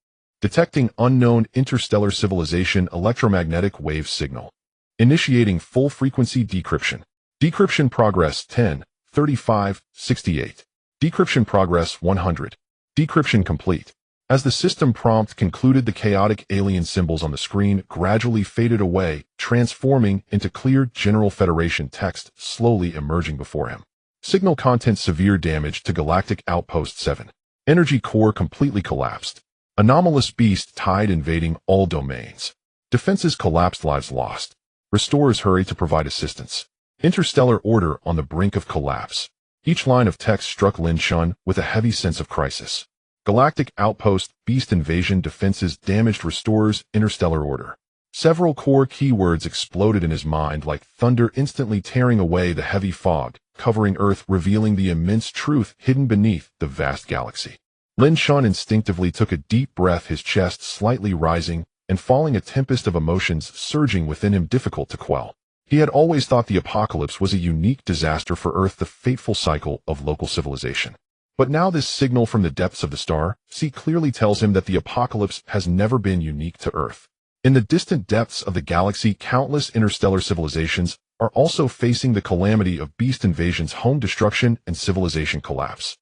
Detecting unknown interstellar civilization electromagnetic wave signal. Initiating full-frequency decryption. Decryption progress 10, 35, 68. Decryption progress 100. Decryption complete. As the system prompt concluded, the chaotic alien symbols on the screen gradually faded away, transforming into clear General Federation text slowly emerging before him. Signal content: severe damage to Galactic Outpost 7. Energy core completely collapsed. Anomalous beast Tide invading all domains. Defenses collapsed, lives lost. Restorers hurry to provide assistance. Interstellar order on the brink of collapse. Each line of text struck Lin Chen with a heavy sense of crisis. Galactic Outpost, beast invasion, defenses damaged, restorers, interstellar order. Several core keywords exploded in his mind like thunder, instantly tearing away the heavy fog covering Earth, revealing the immense truth hidden beneath the vast galaxy. Lin Chen instinctively took a deep breath, his chest slightly rising and falling, a tempest of emotions surging within him, difficult to quell. He had always thought the apocalypse was a unique disaster for Earth, the fateful cycle of local civilization. But now this signal from the depths of the star sea clearly tells him that the apocalypse has never been unique to Earth. In the distant depths of the galaxy, countless interstellar civilizations are also facing the calamity of beast invasions, home destruction, and civilization collapse.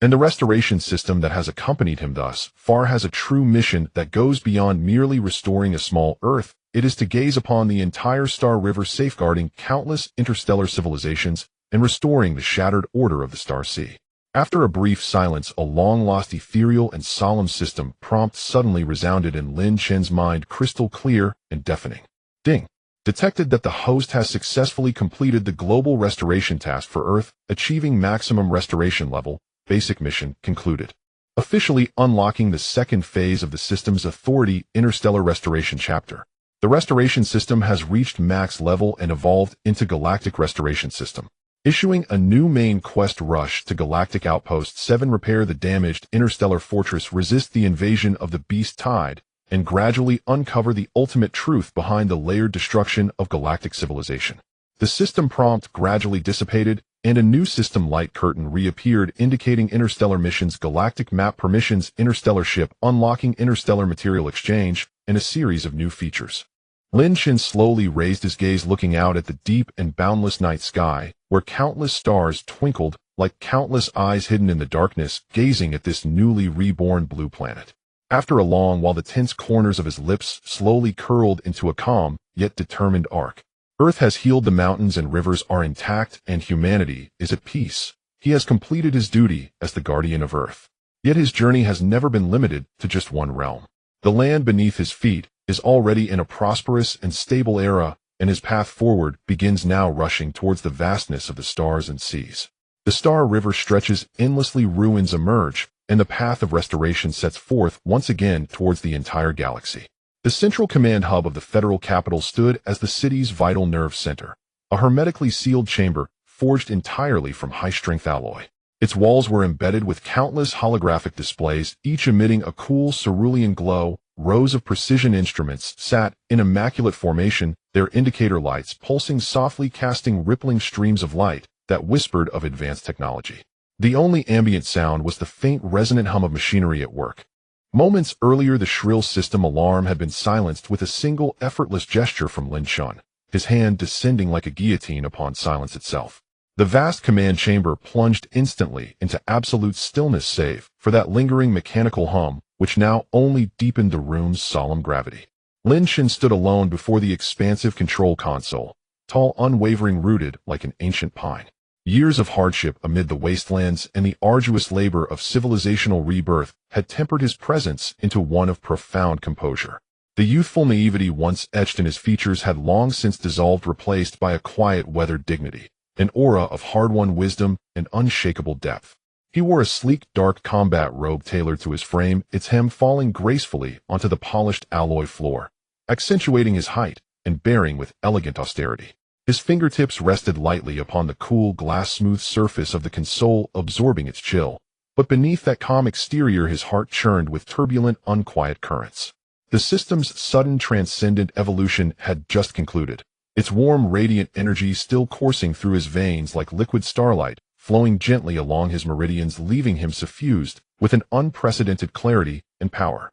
And the restoration system that has accompanied him thus far has a true mission that goes beyond merely restoring a small Earth. It is to gaze upon the entire Star River, safeguarding countless interstellar civilizations and restoring the shattered order of the Star Sea. After a brief silence, a long-lost ethereal and solemn system prompt suddenly resounded in Lin Chen's mind, crystal clear and deafening. Ding! Detected that the host has successfully completed the global restoration task for Earth, achieving maximum restoration level. Basic mission concluded. officially unlocking the second phase of the system's Authority Interstellar Restoration chapter. The restoration system has reached max level and evolved into Galactic Restoration System, issuing a new main quest: rush to Galactic Outpost 7, repair the damaged interstellar fortress, resist the invasion of the Beast Tide, and gradually uncover the ultimate truth behind the layered destruction of galactic civilization. The system prompt gradually dissipated, and a new system light curtain reappeared indicating interstellar missions, galactic map permissions, interstellar ship, unlocking interstellar material exchange, and a series of new features. Lin Shin slowly raised his gaze, looking out at the deep and boundless night sky, where countless stars twinkled like countless eyes hidden in the darkness, gazing at this newly reborn blue planet. After a long while, the tense corners of his lips slowly curled into a calm, yet determined arc. Earth has healed, the mountains and rivers are intact, and humanity is at peace. He has completed his duty as the guardian of Earth. Yet his journey has never been limited to just one realm. The land beneath his feet is already in a prosperous and stable era, and his path forward begins now, rushing towards the vastness of the stars and seas. The Star River stretches endlessly, ruins emerge, and the path of restoration sets forth once again towards the entire galaxy. The central command hub of the federal capital stood as the city's vital nerve center, a hermetically sealed chamber forged entirely from high-strength alloy. Its walls were embedded with countless holographic displays, each emitting a cool cerulean glow. Rows of precision instruments sat in immaculate formation, their indicator lights pulsing softly, casting rippling streams of light that whispered of advanced technology. The only ambient sound was the faint resonant hum of machinery at work. Moments earlier, the shrill system alarm had been silenced with a single effortless gesture from Lin Shun, his hand descending like a guillotine upon silence itself. The vast command chamber plunged instantly into absolute stillness, save for that lingering mechanical hum, which now only deepened the room's solemn gravity. Lin Shin stood alone before the expansive control console, tall, unwavering, rooted like an ancient pine. Years of hardship amid the wastelands and the arduous labor of civilizational rebirth had tempered his presence into one of profound composure. The youthful naivety once etched in his features had long since dissolved, replaced by a quiet, weathered dignity, an aura of hard-won wisdom and unshakable depth. He wore a sleek, dark combat robe tailored to his frame, its hem falling gracefully onto the polished alloy floor, accentuating his height and bearing with elegant austerity. His fingertips rested lightly upon the cool, glass-smooth surface of the console, absorbing its chill. But beneath that calm exterior, his heart churned with turbulent, unquiet currents. The system's sudden, transcendent evolution had just concluded, its warm, radiant energy still coursing through his veins like liquid starlight, flowing gently along his meridians, leaving him suffused with an unprecedented clarity and power.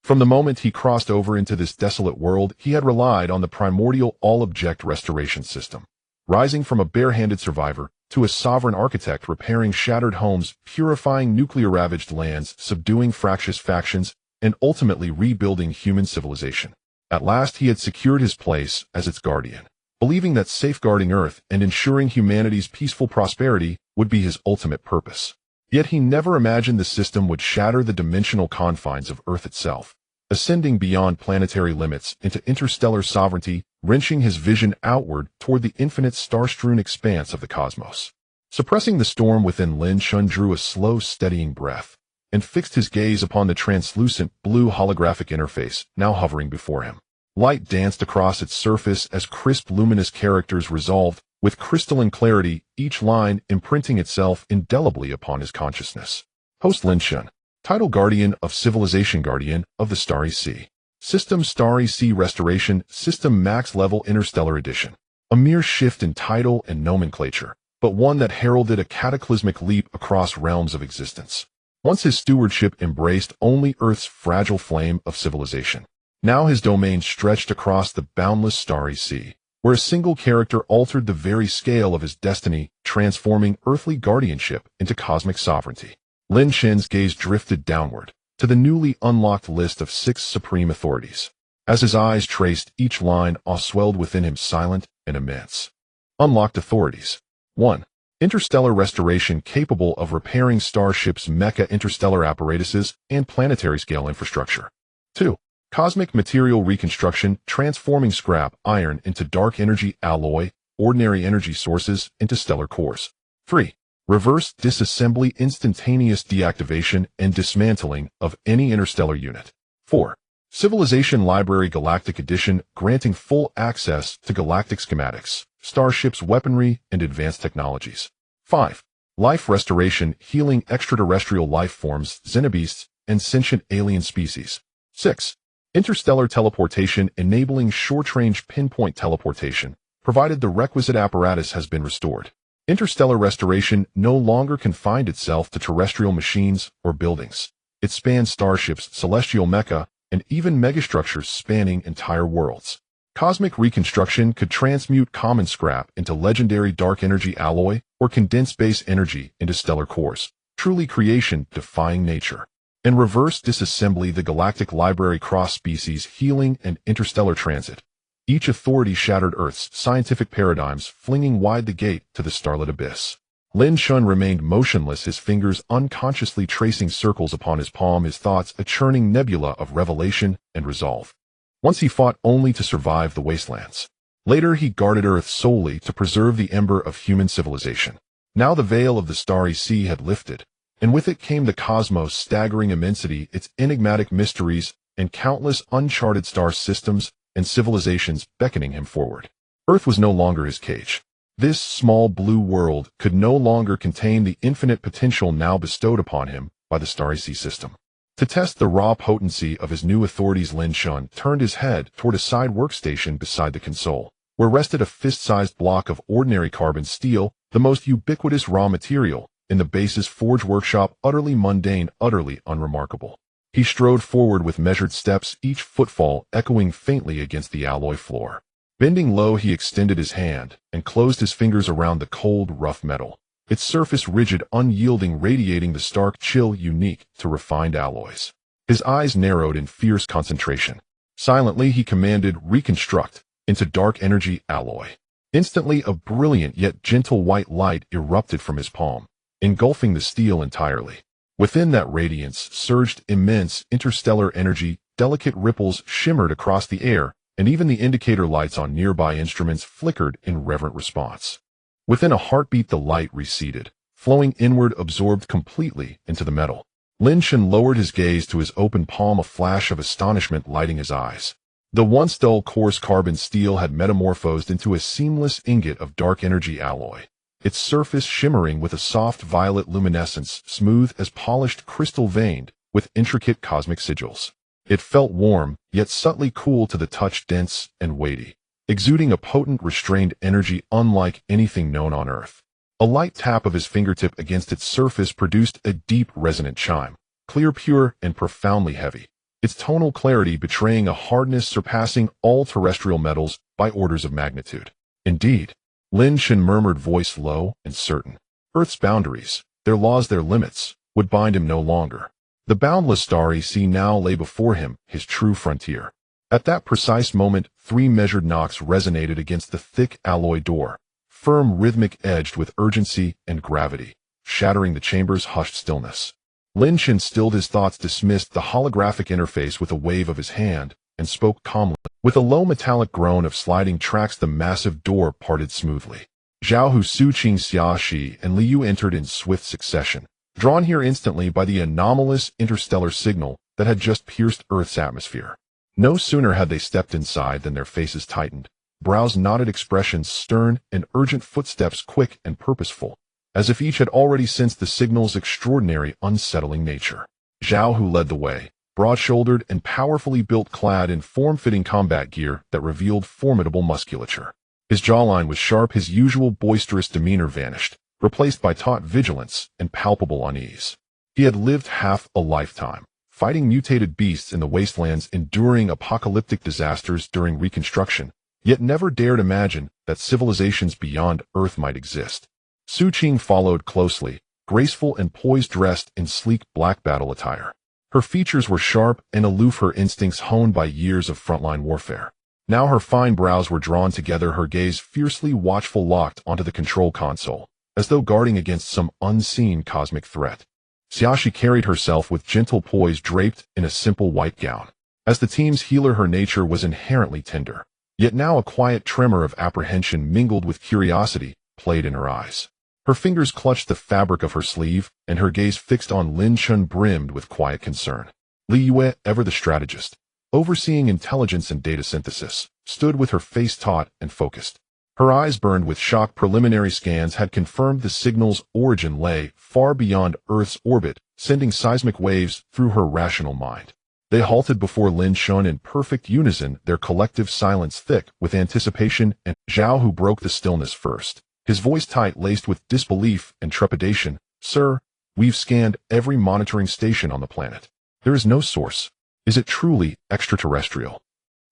From the moment he crossed over into this desolate world, he had relied on the primordial all-object restoration system. Rising from a bare-handed survivor to a sovereign architect, repairing shattered homes, purifying nuclear-ravaged lands, subduing fractious factions, and ultimately rebuilding human civilization. At last he had secured his place as its guardian, believing that safeguarding Earth and ensuring humanity's peaceful prosperity would be his ultimate purpose. Yet he never imagined the system would shatter the dimensional confines of Earth itself, ascending beyond planetary limits into interstellar sovereignty, wrenching his vision outward toward the infinite star-strewn expanse of the cosmos. Suppressing the storm within, Lin Shun drew a slow, steadying breath and fixed his gaze upon the translucent, blue holographic interface now hovering before him. Light danced across its surface as crisp, luminous characters resolved with crystalline clarity, each line imprinting itself indelibly upon his consciousness. Host Lin Shun, title Guardian of Civilization, Guardian of the Starry Sea. System Starry Sea Restoration, System Max Level Interstellar Edition. A mere shift in title and nomenclature, but one that heralded a cataclysmic leap across realms of existence. Once his stewardship embraced only Earth's fragile flame of civilization. Now his domain stretched across the boundless Starry Sea, where a single character altered the very scale of his destiny, transforming earthly guardianship into cosmic sovereignty. Lin Shin's gaze drifted downward, to the newly unlocked list of 6 supreme authorities. As his eyes traced each line, awe swelled within him, silent and immense. Unlocked authorities. 1. Interstellar restoration, capable of repairing starships, mecha interstellar apparatuses, and planetary-scale infrastructure. 2. Cosmic material reconstruction, transforming scrap iron into dark energy alloy, ordinary energy sources into stellar cores. 3. reverse disassembly, instantaneous deactivation and dismantling of any interstellar unit. 4. Civilization Library Galactic Edition, granting full access to galactic schematics, starships, weaponry, and advanced technologies. 5. Life Restoration, healing extraterrestrial life forms, xenobeasts, and sentient alien species. 6. Interstellar Teleportation, enabling short-range pinpoint teleportation, provided the requisite apparatus has been restored. Interstellar Restoration no longer confined itself to terrestrial machines or buildings. It spanned starships, celestial mecha, and even megastructures spanning entire worlds. Cosmic Reconstruction could transmute common scrap into legendary dark energy alloy or condense base energy into stellar cores, truly creation defying nature. And reverse disassembly, the Galactic Library cross-species healing and interstellar transit. Each authority shattered Earth's scientific paradigms, flinging wide the gate to the starlit abyss. Lin Shun remained motionless, his fingers unconsciously tracing circles upon his palm, his thoughts a churning nebula of revelation and resolve. Once he fought only to survive the wastelands. Later he guarded Earth solely to preserve the ember of human civilization. Now the veil of the starry sea had lifted, and with it came the cosmos' staggering immensity, its enigmatic mysteries, and countless uncharted star systems and civilizations beckoning him forward. Earth was no longer his cage. This small blue world could no longer contain the infinite potential now bestowed upon him by the starry sea system. To test the raw potency of his new authorities, Lin Shun turned his head toward a side workstation beside the console, where rested a fist-sized block of ordinary carbon steel, the most ubiquitous raw material in the base's forge workshop, utterly mundane, utterly unremarkable. He strode forward with measured steps, each footfall echoing faintly against the alloy floor. Bending low, he extended his hand and closed his fingers around the cold, rough metal, its surface rigid, unyielding, radiating the stark chill unique to refined alloys. His eyes narrowed in fierce concentration. Silently, he commanded, "Reconstruct," into dark energy alloy. Instantly, a brilliant yet gentle white light erupted from his palm, engulfing the steel entirely. Within that radiance surged immense interstellar energy, delicate ripples shimmered across the air, and even the indicator lights on nearby instruments flickered in reverent response. Within a heartbeat, the light receded, flowing inward, absorbed completely into the metal. Lin Shun lowered his gaze to his open palm, a flash of astonishment lighting his eyes. The once dull, coarse carbon steel had metamorphosed into a seamless ingot of dark energy alloy, its surface shimmering with a soft violet luminescence, smooth as polished crystal veined with intricate cosmic sigils. It felt warm, yet subtly cool to the touch, dense and weighty, exuding a potent, restrained energy unlike anything known on Earth. A light tap of his fingertip against its surface produced a deep, resonant chime, clear, pure, and profoundly heavy, its tonal clarity betraying a hardness surpassing all terrestrial metals by orders of magnitude. Indeed, Lin Shun murmured, voice low and certain. Earth's boundaries, their laws, their limits, would bind him no longer. The boundless starry sea now lay before him, his true frontier. At that precise moment, 3 measured knocks resonated against the thick alloy door, firm, rhythmic, edged with urgency and gravity, shattering the chamber's hushed stillness. Lin Shun stilled his thoughts, dismissed the holographic interface with a wave of his hand, and spoke calmly. With a low metallic groan of sliding tracks, the massive door parted smoothly. Zhao Hu, Su Qing, Xia Shi, and Liu entered in swift succession, drawn here instantly by the anomalous interstellar signal that had just pierced Earth's atmosphere. No sooner had they stepped inside than their faces tightened, brows knotted, expressions stern, and urgent, footsteps quick and purposeful, as if each had already sensed the signal's extraordinary, unsettling nature. Zhao Hu led the way, broad-shouldered and powerfully built, clad in form-fitting combat gear that revealed formidable musculature. His jawline was sharp, his usual boisterous demeanor vanished, replaced by taut vigilance and palpable unease. He had lived half a lifetime, fighting mutated beasts in the wastelands, enduring apocalyptic disasters during Reconstruction, yet never dared imagine that civilizations beyond Earth might exist. Su Qing followed closely, graceful and poised, dressed in sleek black battle attire. Her features were sharp and aloof, her instincts honed by years of frontline warfare. Now her fine brows were drawn together, her gaze fiercely watchful, locked onto the control console, as though guarding against some unseen cosmic threat. Xiaxi carried herself with gentle poise, draped in a simple white gown. As the team's healer, her nature was inherently tender, yet now a quiet tremor of apprehension mingled with curiosity played in her eyes. Her fingers clutched the fabric of her sleeve, and her gaze fixed on Lin Chun brimmed with quiet concern. Li Yue, ever the strategist, overseeing intelligence and data synthesis, stood with her face taut and focused. Her eyes burned with shock. Preliminary scans had confirmed the signal's origin lay far beyond Earth's orbit, sending seismic waves through her rational mind. They halted before Lin Chun in perfect unison, their collective silence thick with anticipation, and Zhao, who broke the stillness first, his voice tight-laced with disbelief and trepidation. "Sir, we've scanned every monitoring station on the planet. There is no source. Is it truly extraterrestrial?"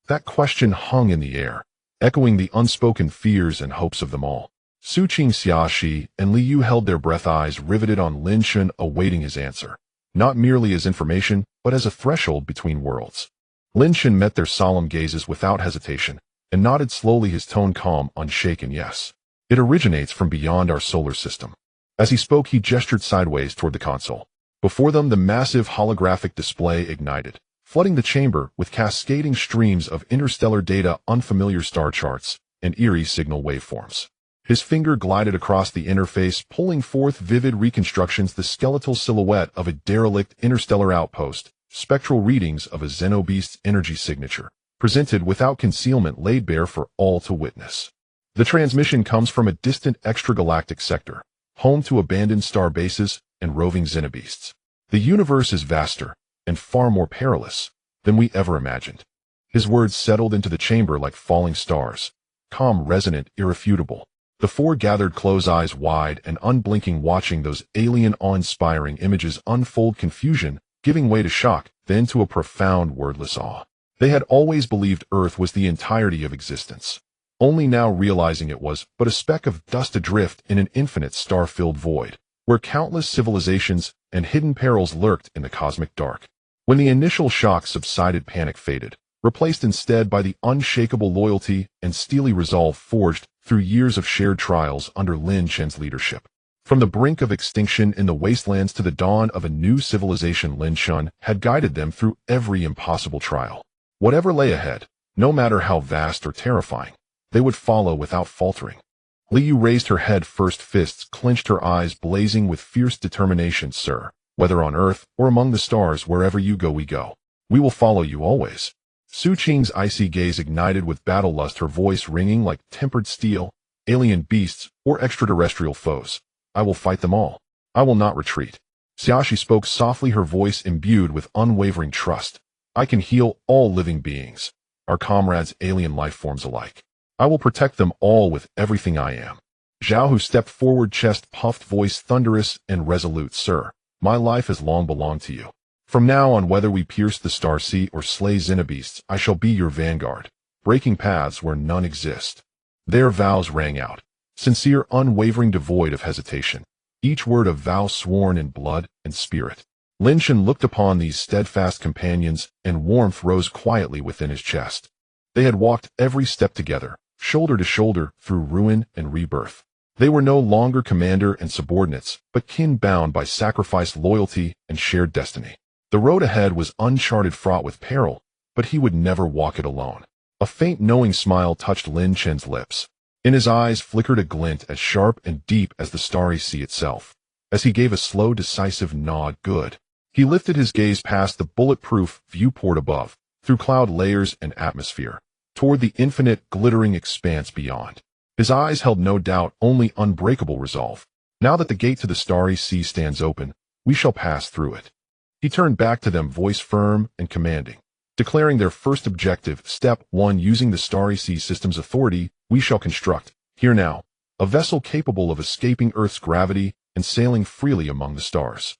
That question hung in the air, echoing the unspoken fears and hopes of them all. Su Qing, Xia Shi, and Li Yu held their breath, eyes riveted on Lin Chun, awaiting his answer, not merely as information, but as a threshold between worlds. Lin Chun met their solemn gazes without hesitation, and nodded slowly, his tone calm, unshaken. "Yes. It originates from beyond our solar system." As he spoke, he gestured sideways toward the console. Before them, the massive holographic display ignited, flooding the chamber with cascading streams of interstellar data, unfamiliar star charts, and eerie signal waveforms. His finger glided across the interface, pulling forth vivid reconstructions, the skeletal silhouette of a derelict interstellar outpost, spectral readings of a xenobeast's energy signature, presented without concealment, laid bare for all to witness. The transmission comes from a distant extragalactic sector, home to abandoned star bases and roving xenobeasts. The universe is vaster and far more perilous than we ever imagined. His words settled into the chamber like falling stars, calm, resonant, irrefutable. The four gathered, close, eyes wide and unblinking, watching those alien, awe-inspiring images unfold, confusion giving way to shock, then to a profound, wordless awe. They had always believed Earth was the entirety of existence, only now realizing it was but a speck of dust adrift in an infinite star-filled void, where countless civilizations and hidden perils lurked in the cosmic dark. When the initial shock subsided, panic faded, replaced instead by the unshakable loyalty and steely resolve forged through years of shared trials under Lin Chun's leadership. From the brink of extinction in the wastelands to the dawn of a new civilization, Lin Chun had guided them through every impossible trial. Whatever lay ahead, no matter how vast or terrifying, they would follow without faltering. Li Yu raised her head, first fists clenched, her eyes blazing with fierce determination. "Sir, whether on Earth or among the stars, wherever you go, we go. We will follow you always." Su Qing's icy gaze ignited with battle lust, her voice ringing like tempered steel. "Alien beasts or extraterrestrial foes, I will fight them all. I will not retreat." Xiaoshi spoke softly, her voice imbued with unwavering trust. "I can heal all living beings, our comrades, alien life forms alike. I will protect them all with everything I am." Zhao, who stepped forward, chest puffed, voice thunderous and resolute. "Sir, my life has long belonged to you. From now on, whether we pierce the star sea or slay xenobeasts, I shall be your vanguard, breaking paths where none exist." Their vows rang out, sincere, unwavering, devoid of hesitation, each word a vow sworn in blood and spirit. Lin Chun looked upon these steadfast companions, and warmth rose quietly within his chest. They had walked every step together, shoulder to shoulder, through ruin and rebirth. They were no longer commander and subordinates, but kin bound by sacrifice, loyalty, and shared destiny. The road ahead was uncharted, fraught with peril, but he would never walk it alone. A faint, knowing smile touched Lin Chun's lips. In his eyes flickered a glint as sharp and deep as the starry sea itself. As he gave a slow, decisive nod, "Good." He lifted his gaze past the bulletproof viewport above, through cloud layers and atmosphere, toward the infinite, glittering expanse beyond. His eyes held no doubt, only unbreakable resolve. "Now that the gate to the starry sea stands open, we shall pass through it." He turned back to them, voice firm and commanding, declaring their first objective. Step 1. Using the starry sea system's authority, we shall construct, here now, a vessel capable of escaping Earth's gravity and sailing freely among the stars.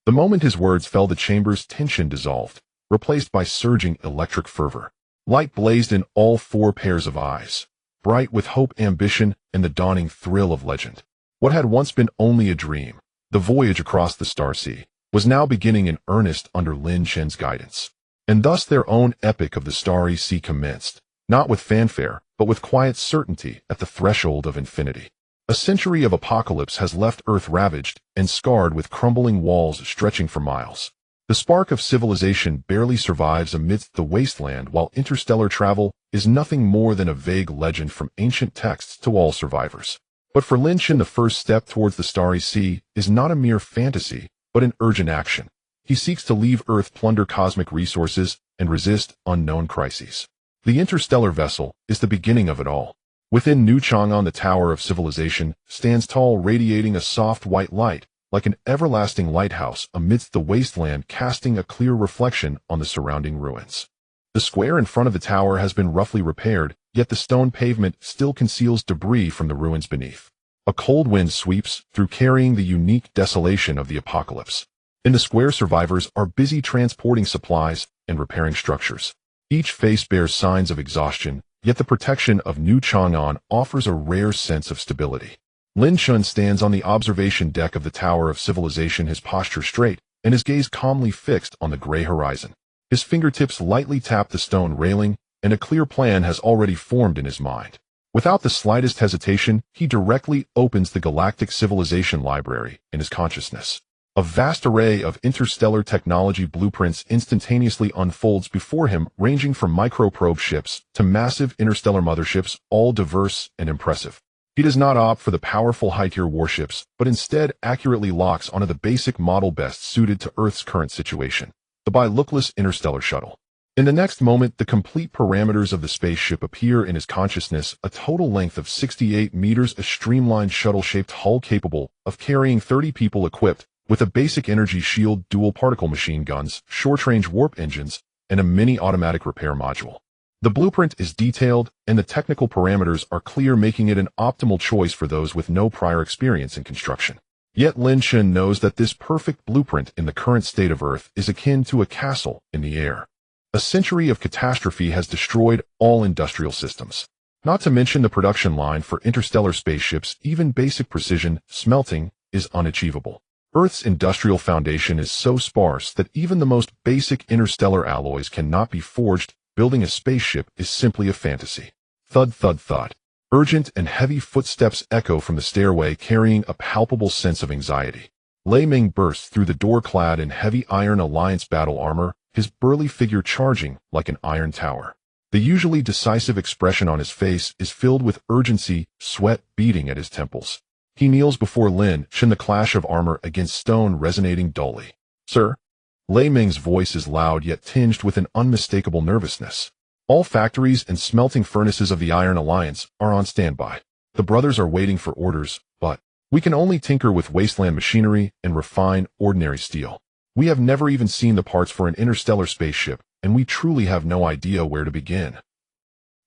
The moment his words fell, the chamber's tension dissolved, replaced by surging electric fervor. Light blazed in all four pairs of eyes, bright with hope, ambition, and the dawning thrill of legend. What had once been only a dream, the voyage across the star sea, was now beginning in earnest under Lin Chun's guidance. And thus their own epic of the starry sea commenced, not with fanfare, but with quiet certainty at the threshold of infinity. A century of apocalypse has left Earth ravaged and scarred, with crumbling walls stretching for miles. The spark of civilization barely survives amidst the wasteland, while interstellar travel is nothing more than a vague legend from ancient texts to all survivors. But for Lin Shan, the first step towards the Starry Sea is not a mere fantasy, but an urgent action. He seeks to leave Earth, plunder cosmic resources, and resist unknown crises. The interstellar vessel is the beginning of it all. Within New Chang'an, the Tower of Civilization stands tall, radiating a soft white light, like an everlasting lighthouse amidst the wasteland, casting a clear reflection on the surrounding ruins. The square in front of the tower has been roughly repaired, yet the stone pavement still conceals debris from the ruins beneath. A cold wind sweeps through, carrying the unique desolation of the apocalypse. In the square, survivors are busy transporting supplies and repairing structures. Each face bears signs of exhaustion, yet the protection of New Chang'an offers a rare sense of stability. Lin Shan stands on the observation deck of the Tower of Civilization, his posture straight and his gaze calmly fixed on the gray horizon. His fingertips lightly tap the stone railing, and a clear plan has already formed in his mind. Without the slightest hesitation, he directly opens the Galactic Civilization Library in his consciousness. A vast array of interstellar technology blueprints instantaneously unfolds before him, ranging from microprobe ships to massive interstellar motherships, all diverse and impressive. He does not opt for the powerful high-tier warships, but instead accurately locks onto the basic model best suited to Earth's current situation, the bi-lookless interstellar shuttle. In the next moment, the complete parameters of the spaceship appear in his consciousness: a total length of 68 meters, a streamlined shuttle-shaped hull capable of carrying 30 people, equipped with a basic energy shield, dual particle machine guns, short-range warp engines, and a mini-automatic repair module. The blueprint is detailed, and the technical parameters are clear, making it an optimal choice for those with no prior experience in construction. Yet Lin Shan knows that this perfect blueprint in the current state of Earth is akin to a castle in the air. A century of catastrophe has destroyed all industrial systems. Not to mention the production line for interstellar spaceships, even basic precision smelting is unachievable. Earth's industrial foundation is so sparse that even the most basic interstellar alloys cannot be forged. Building a spaceship is simply a fantasy. Thud, thud, thud. Urgent and heavy footsteps echo from the stairway, carrying a palpable sense of anxiety. Lei Ming bursts through the door, clad in heavy Iron Alliance battle armor, his burly figure charging like an iron tower. The usually decisive expression on his face is filled with urgency, sweat beating at his temples. He kneels before Lin Shan, the clash of armor against stone resonating dully. "Sir?" Lei Ming's voice is loud yet tinged with an unmistakable nervousness. All factories and smelting furnaces of the Iron Alliance are on standby. The brothers are waiting for orders, but we can only tinker with wasteland machinery and refine ordinary steel. We have never even seen the parts for an interstellar spaceship, and we truly have no idea where to begin.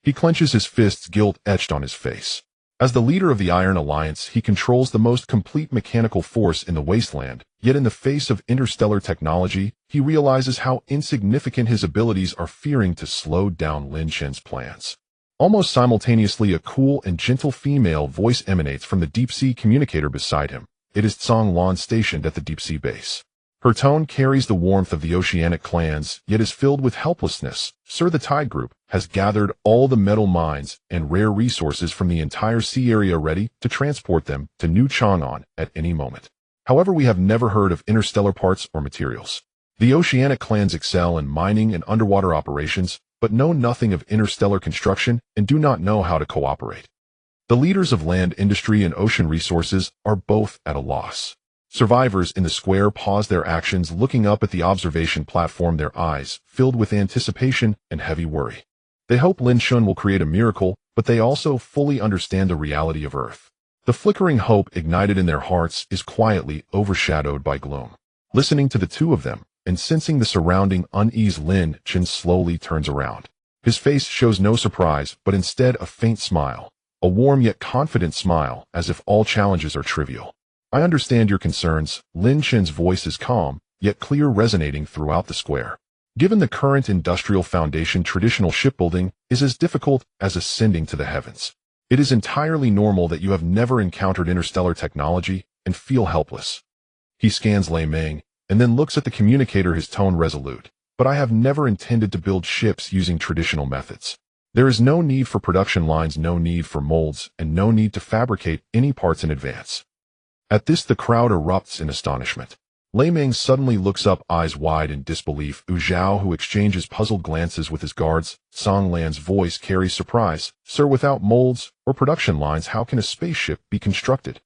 He clenches his fists, guilt etched on his face. As the leader of the Iron Alliance, he controls the most complete mechanical force in the wasteland, yet in the face of interstellar technology, he realizes how insignificant his abilities are, fearing to slow down Lin Shan's plans. Almost simultaneously, a cool and gentle female voice emanates from the deep-sea communicator beside him. It is Tsang Lan, stationed at the deep-sea base. Her tone carries the warmth of the oceanic clans, yet is filled with helplessness. "Sir, the Tide Group has gathered all the metal mines and rare resources from the entire sea area, ready to transport them to New Chang'an at any moment. However, we have never heard of interstellar parts or materials. The oceanic clans excel in mining and underwater operations, but know nothing of interstellar construction and do not know how to cooperate. The leaders of land industry and ocean resources are both at a loss." Survivors in the square pause their actions, looking up at the observation platform, their eyes filled with anticipation and heavy worry. They hope Lin Shan will create a miracle, but they also fully understand the reality of Earth. The flickering hope ignited in their hearts is quietly overshadowed by gloom. Listening to the two of them and sensing the surrounding unease, Lin Shan slowly turns around. His face shows no surprise, but instead a faint smile, a warm yet confident smile, as if all challenges are trivial. "I understand your concerns." Lin Shan's voice is calm, yet clear, resonating throughout the square. "Given the current industrial foundation, traditional shipbuilding is as difficult as ascending to the heavens. It is entirely normal that you have never encountered interstellar technology and feel helpless." He scans Lei Ming, and then looks at the communicator, his tone resolute. "But I have never intended to build ships using traditional methods. There is no need for production lines, no need for molds, and no need to fabricate any parts in advance." At this, the crowd erupts in astonishment. Lei Ming suddenly looks up, eyes wide in disbelief. Wu Zhao, who exchanges puzzled glances with his guards. Song Lan's voice carries surprise. Sir, without molds or production lines, how can a spaceship be constructed?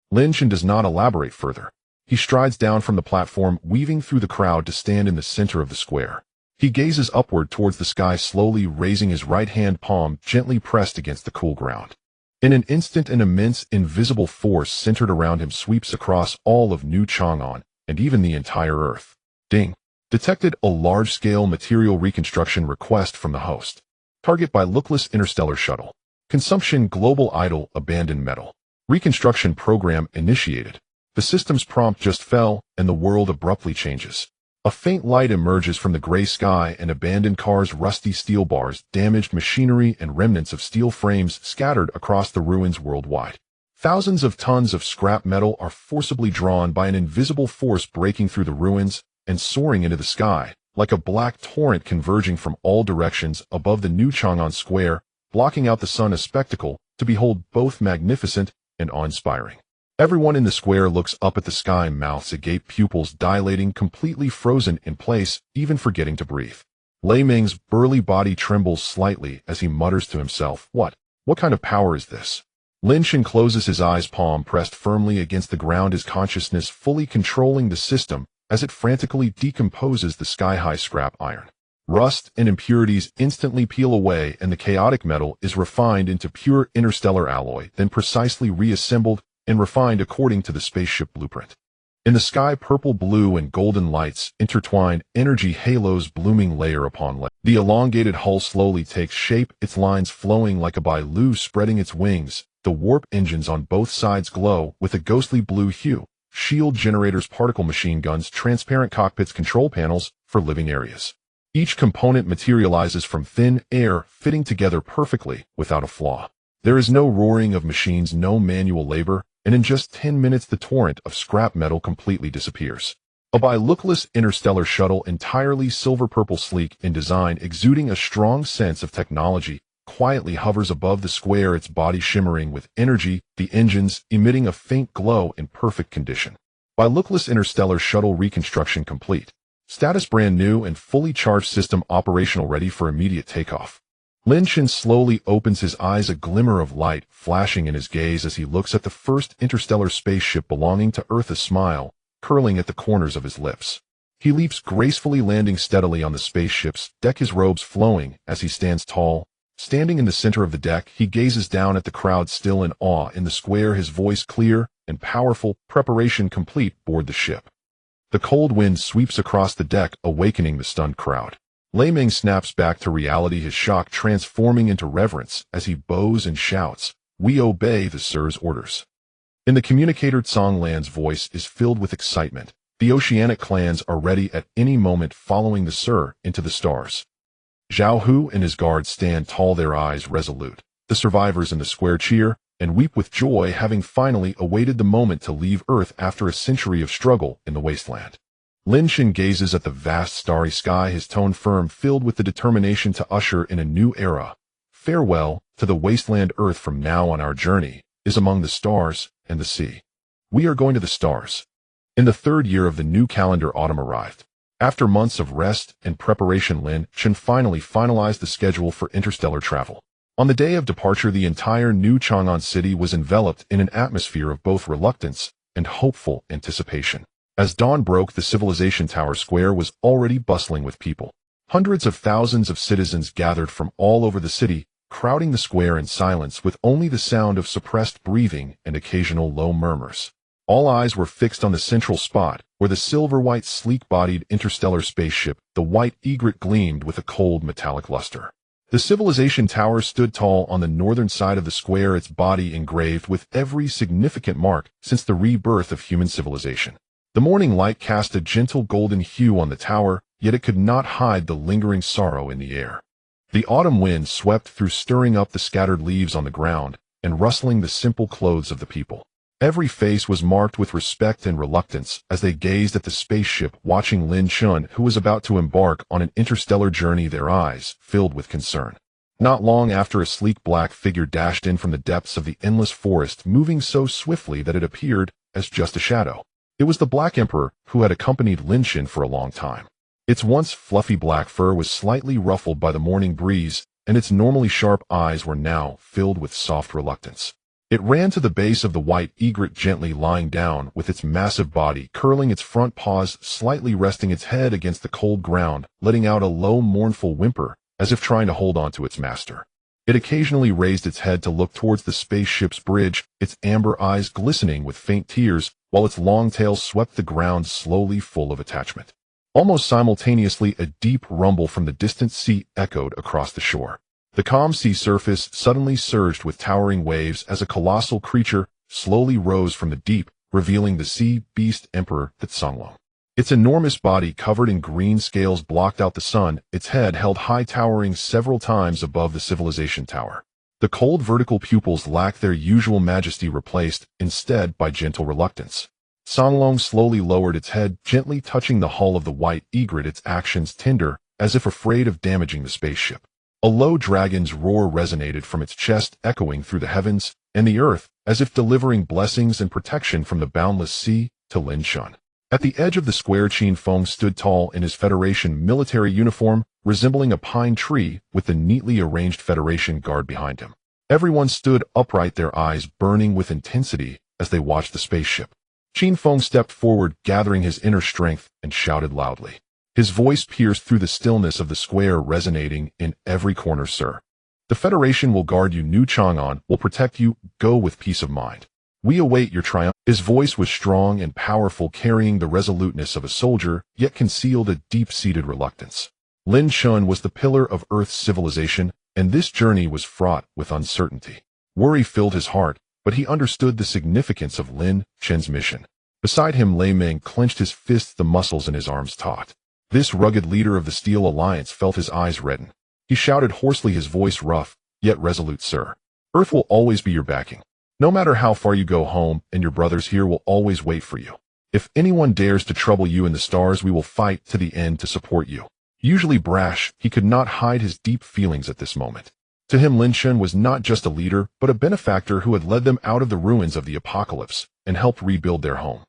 Lin Shan does not elaborate further. He strides down from the platform, weaving through the crowd to stand in the center of the square. He gazes upward towards the sky, slowly raising his right-hand palm gently pressed against the cool ground. In an instant, an immense, invisible force centered around him sweeps across all of New Chang'an and even the entire Earth. Ding! Detected a large-scale material reconstruction request from the host. Target by lookless interstellar shuttle. Consumption global idle abandoned metal. Reconstruction program initiated. The system's prompt just fell, and the world abruptly changes. A faint light emerges from the gray sky, and abandoned cars, rusty steel bars, damaged machinery, and remnants of steel frames scattered across the ruins worldwide. Thousands of tons of scrap metal are forcibly drawn by an invisible force breaking through the ruins and soaring into the sky, like a black torrent converging from all directions above the New Chang'an Square, blocking out the sun, a spectacle to behold both magnificent and awe-inspiring. Everyone in the square looks up at the sky, mouths agape, pupils dilating, completely frozen in place, even forgetting to breathe. Lei Ming's burly body trembles slightly as he mutters to himself, What kind of power is this? Lin Shan closes his eyes, palm pressed firmly against the ground, his consciousness fully controlling the system as it frantically decomposes the sky-high scrap iron. Rust and impurities instantly peel away, and the chaotic metal is refined into pure interstellar alloy, then precisely reassembled and refined according to the spaceship blueprint. In the sky, purple, blue, and golden lights intertwine, energy halos blooming layer upon layer. The elongated hull slowly takes shape, its lines flowing like a bailu spreading its wings. The warp engines on both sides glow with a ghostly blue hue. Shield generators, particle machine guns, transparent cockpits, control panels for living areas. Each component materializes from thin air, fitting together perfectly without a flaw. There is no roaring of machines, no manual labor, and in just 10 minutes the torrent of scrap metal completely disappears. A lookless interstellar shuttle, entirely silver-purple, sleek in design, exuding a strong sense of technology, quietly hovers above the square, its body shimmering with energy, the engines emitting a faint glow in perfect condition. Lookless interstellar shuttle reconstruction complete. Status brand new and fully charged, system operational, ready for immediate takeoff. Lin Shan slowly opens his eyes, a glimmer of light flashing in his gaze as he looks at the first interstellar spaceship belonging to Earth, a smile curling at the corners of his lips. He leaps gracefully, landing steadily on the spaceship's deck, his robes flowing as he stands tall. Standing in the center of the deck, he gazes down at the crowd, still in awe. In the square, his voice clear and powerful, preparation complete. Board the ship. The cold wind sweeps across the deck, awakening the stunned crowd. Lei Ming snaps back to reality, his shock transforming into reverence as he bows and shouts, We obey the Sir's orders. In the communicator, Song Lan's voice is filled with excitement. The oceanic clans are ready at any moment, following the Sir into the stars. Zhao Hu and his guards stand tall, their eyes resolute. The survivors in the square cheer and weep with joy, having finally awaited the moment to leave Earth after a century of struggle in the wasteland. Lin Shan gazes at the vast starry sky, his tone firm, filled with the determination to usher in a new era. Farewell to the wasteland. Earth from now on, our journey is among the stars and the sea. We are going to the stars. In the third year of the new calendar, autumn arrived. After months of rest and preparation, Lin Shan finally finalized the schedule for interstellar travel. On the day of departure, the entire New Chang'an city was enveloped in an atmosphere of both reluctance and hopeful anticipation. As dawn broke, the civilization tower square was already bustling with people. Hundreds of thousands of citizens gathered from all over the city, crowding the square in silence, with only the sound of suppressed breathing and occasional low murmurs. All eyes were fixed on the central spot, where the silver-white, sleek-bodied interstellar spaceship, the white egret, gleamed with a cold metallic luster. The civilization tower stood tall on the northern side of the square, its body engraved with every significant mark since the rebirth of human civilization. The morning light cast a gentle golden hue on the tower, yet it could not hide the lingering sorrow in the air. The autumn wind swept through, stirring up the scattered leaves on the ground and rustling the simple clothes of the people. Every face was marked with respect and reluctance as they gazed at the spaceship, watching Lin Shan, who was about to embark on an interstellar journey, their eyes filled with concern. Not long after, a sleek black figure dashed in from the depths of the endless forest, moving so swiftly that it appeared as just a shadow. It was the Black Emperor who had accompanied Lin Shan for a long time. Its once fluffy black fur was slightly ruffled by the morning breeze, and its normally sharp eyes were now filled with soft reluctance. It ran to the base of the white egret, gently lying down with its massive body curling, its front paws slightly resting its head against the cold ground, letting out a low mournful whimper as if trying to hold on to its master. It occasionally raised its head to look towards the spaceship's bridge, its amber eyes glistening with faint tears, while its long tail swept the ground slowly, full of attachment. Almost simultaneously, a deep rumble from the distant sea echoed across the shore. The calm sea surface suddenly surged with towering waves as a colossal creature slowly rose from the deep, revealing the sea beast emperor, the Songlong. Its enormous body covered in green scales blocked out the sun, its head held high, towering several times above the civilization tower. The cold vertical pupils lacked their usual majesty, replaced instead by gentle reluctance. Songlong slowly lowered its head, gently touching the hull of the white egret, its actions tender, as if afraid of damaging the spaceship. A low dragon's roar resonated from its chest, echoing through the heavens and the earth, as if delivering blessings and protection from the boundless sea to Lin Shan. At the edge of the square, Qin Feng stood tall in his Federation military uniform, resembling a pine tree with the neatly arranged Federation guard behind him. Everyone stood upright, their eyes burning with intensity as they watched the spaceship. Qin Feng stepped forward, gathering his inner strength, and shouted loudly. His voice pierced through the stillness of the square, resonating in every corner. Sir, the Federation will guard you. New Chang'an will protect you. Go with peace of mind. We await your triumph. His voice was strong and powerful, carrying the resoluteness of a soldier, yet concealed a deep-seated reluctance. Lin Shan was the pillar of Earth's civilization, and this journey was fraught with uncertainty. Worry filled his heart, but he understood the significance of Lin Shan's mission. Beside him, Lei Meng clenched his fists, the muscles in his arms taut. This rugged leader of the Steel Alliance felt his eyes redden. He shouted hoarsely, his voice rough, yet resolute. Sir, Earth will always be your backing. No matter how far you go, home and your brothers here will always wait for you. If anyone dares to trouble you in the stars, we will fight to the end to support you. Usually brash, he could not hide his deep feelings at this moment. To him, Lin Shan was not just a leader, but a benefactor who had led them out of the ruins of the apocalypse and helped rebuild their home.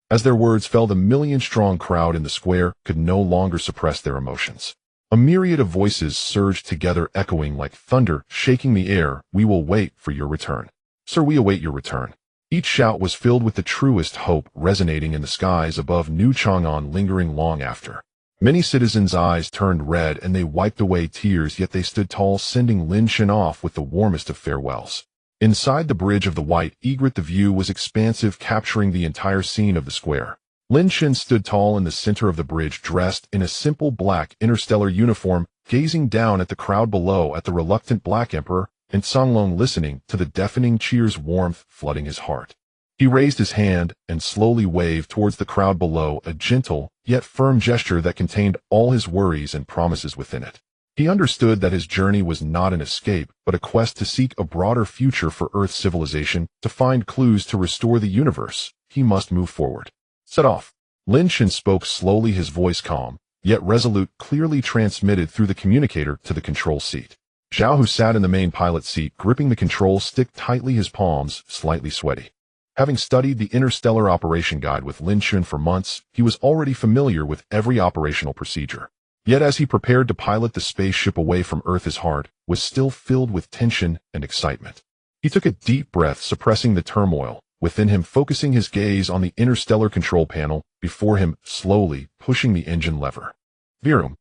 As their words fell, the million-strong crowd in the square could no longer suppress their emotions. A myriad of voices surged together, echoing like thunder, shaking the air. We will wait for your return. Sir, we await your return. Each shout was filled with the truest hope, resonating in the skies above New Chang'an, lingering long after. Many citizens' eyes turned red and they wiped away tears, yet they stood tall, sending Lin Shan off with the warmest of farewells. Inside the bridge of the white egret, the view was expansive, capturing the entire scene of the square. Lin Shan stood tall in the center of the bridge, dressed in a simple black interstellar uniform, gazing down at the crowd below, at the reluctant Black Emperor, and Songlong listening to the deafening cheers, warmth flooding his heart. He raised his hand and slowly waved towards the crowd below, a gentle yet firm gesture that contained all his worries and promises within it. He understood that his journey was not an escape, but a quest to seek a broader future for Earth's civilization, to find clues to restore the universe. He must move forward. Set off. Lin Shan spoke slowly, his voice calm, yet resolute, clearly transmitted through the communicator to the control seat. Zhao, who sat in the main pilot seat, gripping the control stick tightly, his palms slightly sweaty. Having studied the Interstellar Operation Guide with Lin Shan for months, he was already familiar with every operational procedure. Yet as he prepared to pilot the spaceship away from Earth, his heart was still filled with tension and excitement. He took a deep breath, suppressing the turmoil within him, focusing his gaze on the interstellar control panel before him, slowly pushing the engine lever. Virum.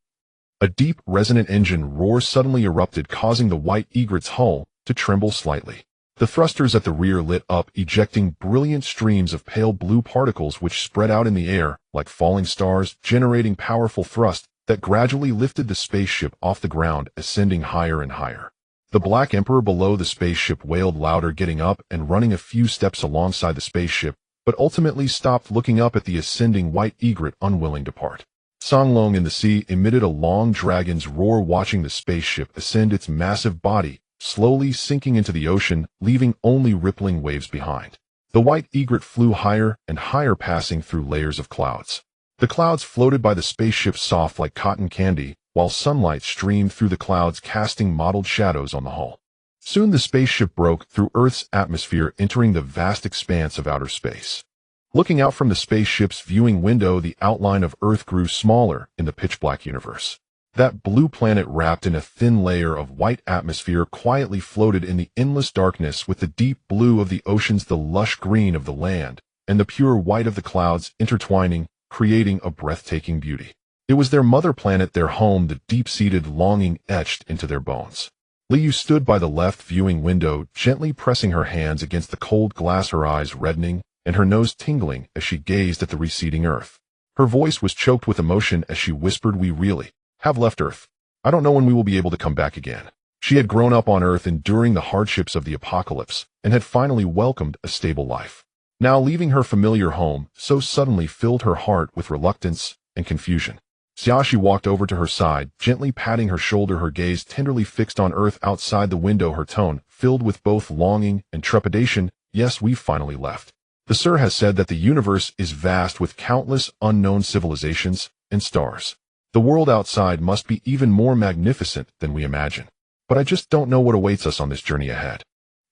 A deep, resonant engine roar suddenly erupted, causing the white egret's hull to tremble slightly. The thrusters at the rear lit up, ejecting brilliant streams of pale blue particles which spread out in the air like falling stars, generating powerful thrust that gradually lifted the spaceship off the ground, ascending higher and higher. The Black Emperor below the spaceship wailed louder, getting up and running a few steps alongside the spaceship, but ultimately stopped, looking up at the ascending white egret, unwilling to part. Songlong in the sea emitted a long dragon's roar, watching the spaceship ascend, its massive body slowly sinking into the ocean, leaving only rippling waves behind. The white egret flew higher and higher, passing through layers of clouds. The clouds floated by the spaceship, soft like cotton candy, while sunlight streamed through the clouds, casting mottled shadows on the hull. Soon the spaceship broke through Earth's atmosphere, entering the vast expanse of outer space. Looking out from the spaceship's viewing window, the outline of Earth grew smaller in the pitch-black universe. That blue planet wrapped in a thin layer of white atmosphere quietly floated in the endless darkness, with the deep blue of the oceans, the lush green of the land, and the pure white of the clouds intertwining, creating a breathtaking beauty. It was their mother planet, their home, the deep-seated longing etched into their bones. Liu stood by the left viewing window, gently pressing her hands against the cold glass, her eyes reddening and her nose tingling as she gazed at the receding Earth. Her voice was choked with emotion as she whispered, "We really have left Earth. I don't know when we will be able to come back again." She had grown up on Earth, enduring the hardships of the apocalypse, and had finally welcomed a stable life. Now leaving her familiar home so suddenly filled her heart with reluctance and confusion. Xiaxi walked over to her side, gently patting her shoulder, her gaze tenderly fixed on Earth outside the window, her tone filled with both longing and trepidation. "Yes, we've finally left. The Sir has said that the universe is vast, with countless unknown civilizations and stars. The world outside must be even more magnificent than we imagine. But I just don't know what awaits us on this journey ahead."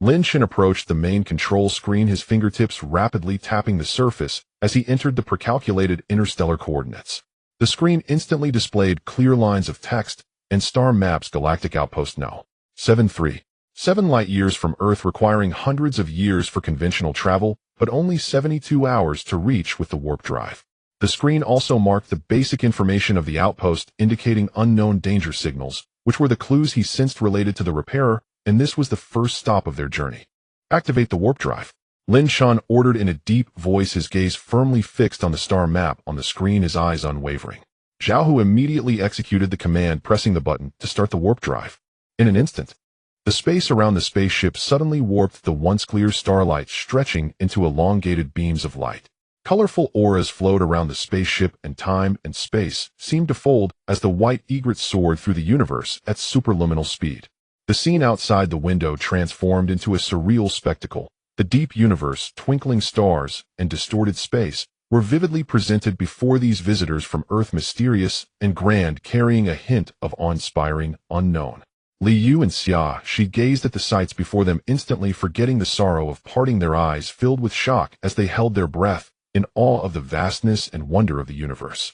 Lin Shan approached the main control screen, his fingertips rapidly tapping the surface as he entered the precalculated interstellar coordinates. The screen instantly displayed clear lines of text and star maps. Galactic outpost No. 737 light-years from Earth, requiring hundreds of years for conventional travel, but only 72 hours to reach with the warp drive. The screen also marked the basic information of the outpost, indicating unknown danger signals, which were the clues he sensed related to the repairer, and this was the first stop of their journey. "Activate the warp drive," Lin Shan ordered in a deep voice, his gaze firmly fixed on the star map on the screen, his eyes unwavering. Zhao Hu immediately executed the command, pressing the button to start the warp drive. In an instant, the space around the spaceship suddenly warped, the once clear starlight stretching into elongated beams of light. Colorful auras flowed around the spaceship, and time and space seemed to fold as the white egret soared through the universe at superluminal speed. The scene outside the window transformed into a surreal spectacle. The deep universe, twinkling stars, and distorted space were vividly presented before these visitors from Earth, mysterious and grand, carrying a hint of awe-inspiring unknown. Liu and Xiaxi gazed at the sights before them, instantly forgetting the sorrow of parting, their eyes filled with shock as they held their breath, in awe of the vastness and wonder of the universe.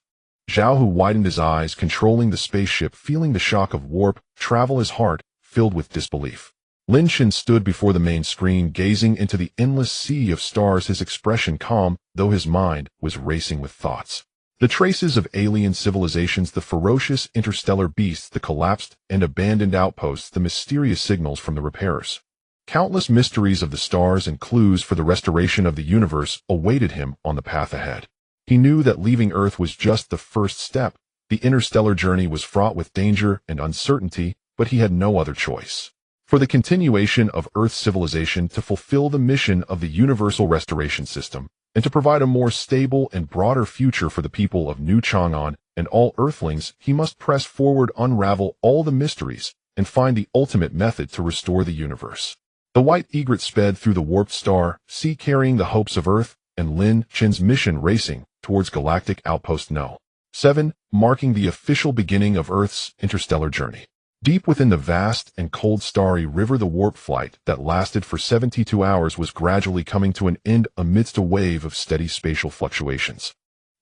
Zhao Hu widened his eyes, controlling the spaceship, feeling the shock of warp travel, his heart filled with disbelief. Lin Shan stood before the main screen, gazing into the endless sea of stars, his expression calm, though his mind was racing with thoughts. The traces of alien civilizations, the ferocious interstellar beasts, the collapsed and abandoned outposts, the mysterious signals from the repairers. Countless mysteries of the stars and clues for the restoration of the universe awaited him on the path ahead. He knew that leaving Earth was just the first step. The interstellar journey was fraught with danger and uncertainty, but he had no other choice. For the continuation of Earth's civilization, to fulfill the mission of the universal restoration system, and to provide a more stable and broader future for the people of New Chang'an and all Earthlings, he must press forward, unravel all the mysteries, and find the ultimate method to restore the universe. The white egret sped through the warped star sea, carrying the hopes of Earth and Lin Shan's mission, racing towards Galactic Outpost No. 7, marking the official beginning of Earth's interstellar journey. Deep within the vast and cold starry river, the warp flight that lasted for 72 hours was gradually coming to an end amidst a wave of steady spatial fluctuations.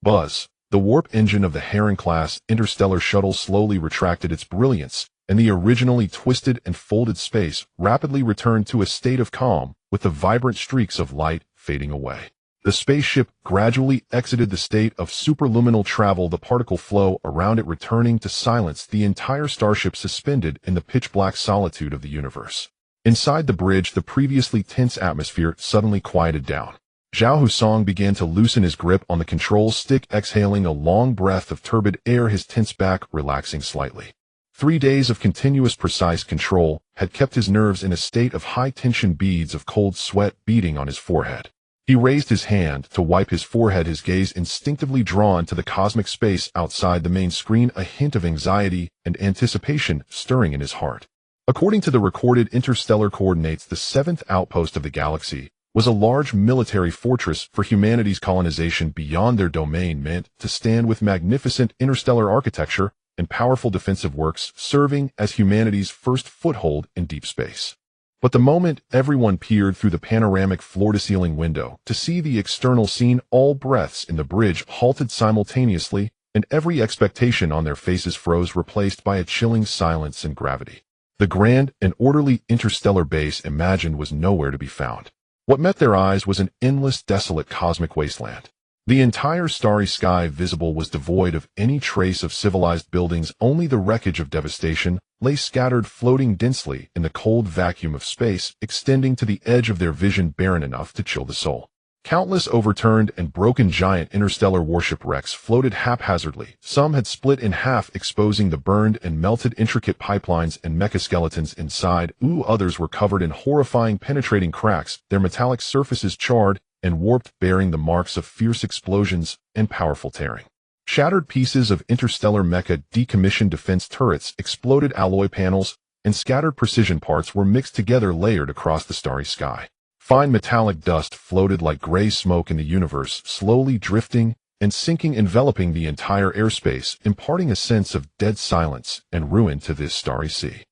Buzz, the warp engine of the Heron-class interstellar shuttle, slowly retracted its brilliance, and the originally twisted and folded space rapidly returned to a state of calm, with the vibrant streaks of light fading away. The spaceship gradually exited the state of superluminal travel, the particle flow around it returning to silence, the entire starship suspended in the pitch-black solitude of the universe. Inside the bridge, the previously tense atmosphere suddenly quieted down. Zhao Husong began to loosen his grip on the control stick, exhaling a long breath of turbid air, his tense back relaxing slightly. 3 days of continuous precise control had kept his nerves in a state of high-tension, beads of cold sweat beating on his forehead. He raised his hand to wipe his forehead, his gaze instinctively drawn to the cosmic space outside the main screen, a hint of anxiety and anticipation stirring in his heart. According to the recorded interstellar coordinates, the 7th outpost of the galaxy was a large military fortress for humanity's colonization beyond their domain, meant to stand with magnificent interstellar architecture and powerful defensive works, serving as humanity's first foothold in deep space. But the moment everyone peered through the panoramic floor-to-ceiling window to see the external scene, all breaths in the bridge halted simultaneously, and every expectation on their faces froze, replaced by a chilling silence and gravity. The grand and orderly interstellar base imagined was nowhere to be found. What met their eyes was an endless, desolate cosmic wasteland. The entire starry sky visible was devoid of any trace of civilized buildings. Only the wreckage of devastation lay scattered, floating densely in the cold vacuum of space, extending to the edge of their vision, barren enough to chill the soul. Countless overturned and broken giant interstellar warship wrecks floated haphazardly. Some had split in half, exposing the burned and melted intricate pipelines and mechaskeletons inside. Others were covered in horrifying, penetrating cracks, their metallic surfaces charred and warped, bearing the marks of fierce explosions and powerful tearing. Shattered pieces of interstellar mecha, decommissioned defense turrets, exploded alloy panels, and scattered precision parts were mixed together, layered across the starry sky. Fine metallic dust floated like gray smoke in the universe, slowly drifting and sinking, enveloping the entire airspace, imparting a sense of dead silence and ruin to this starry sea.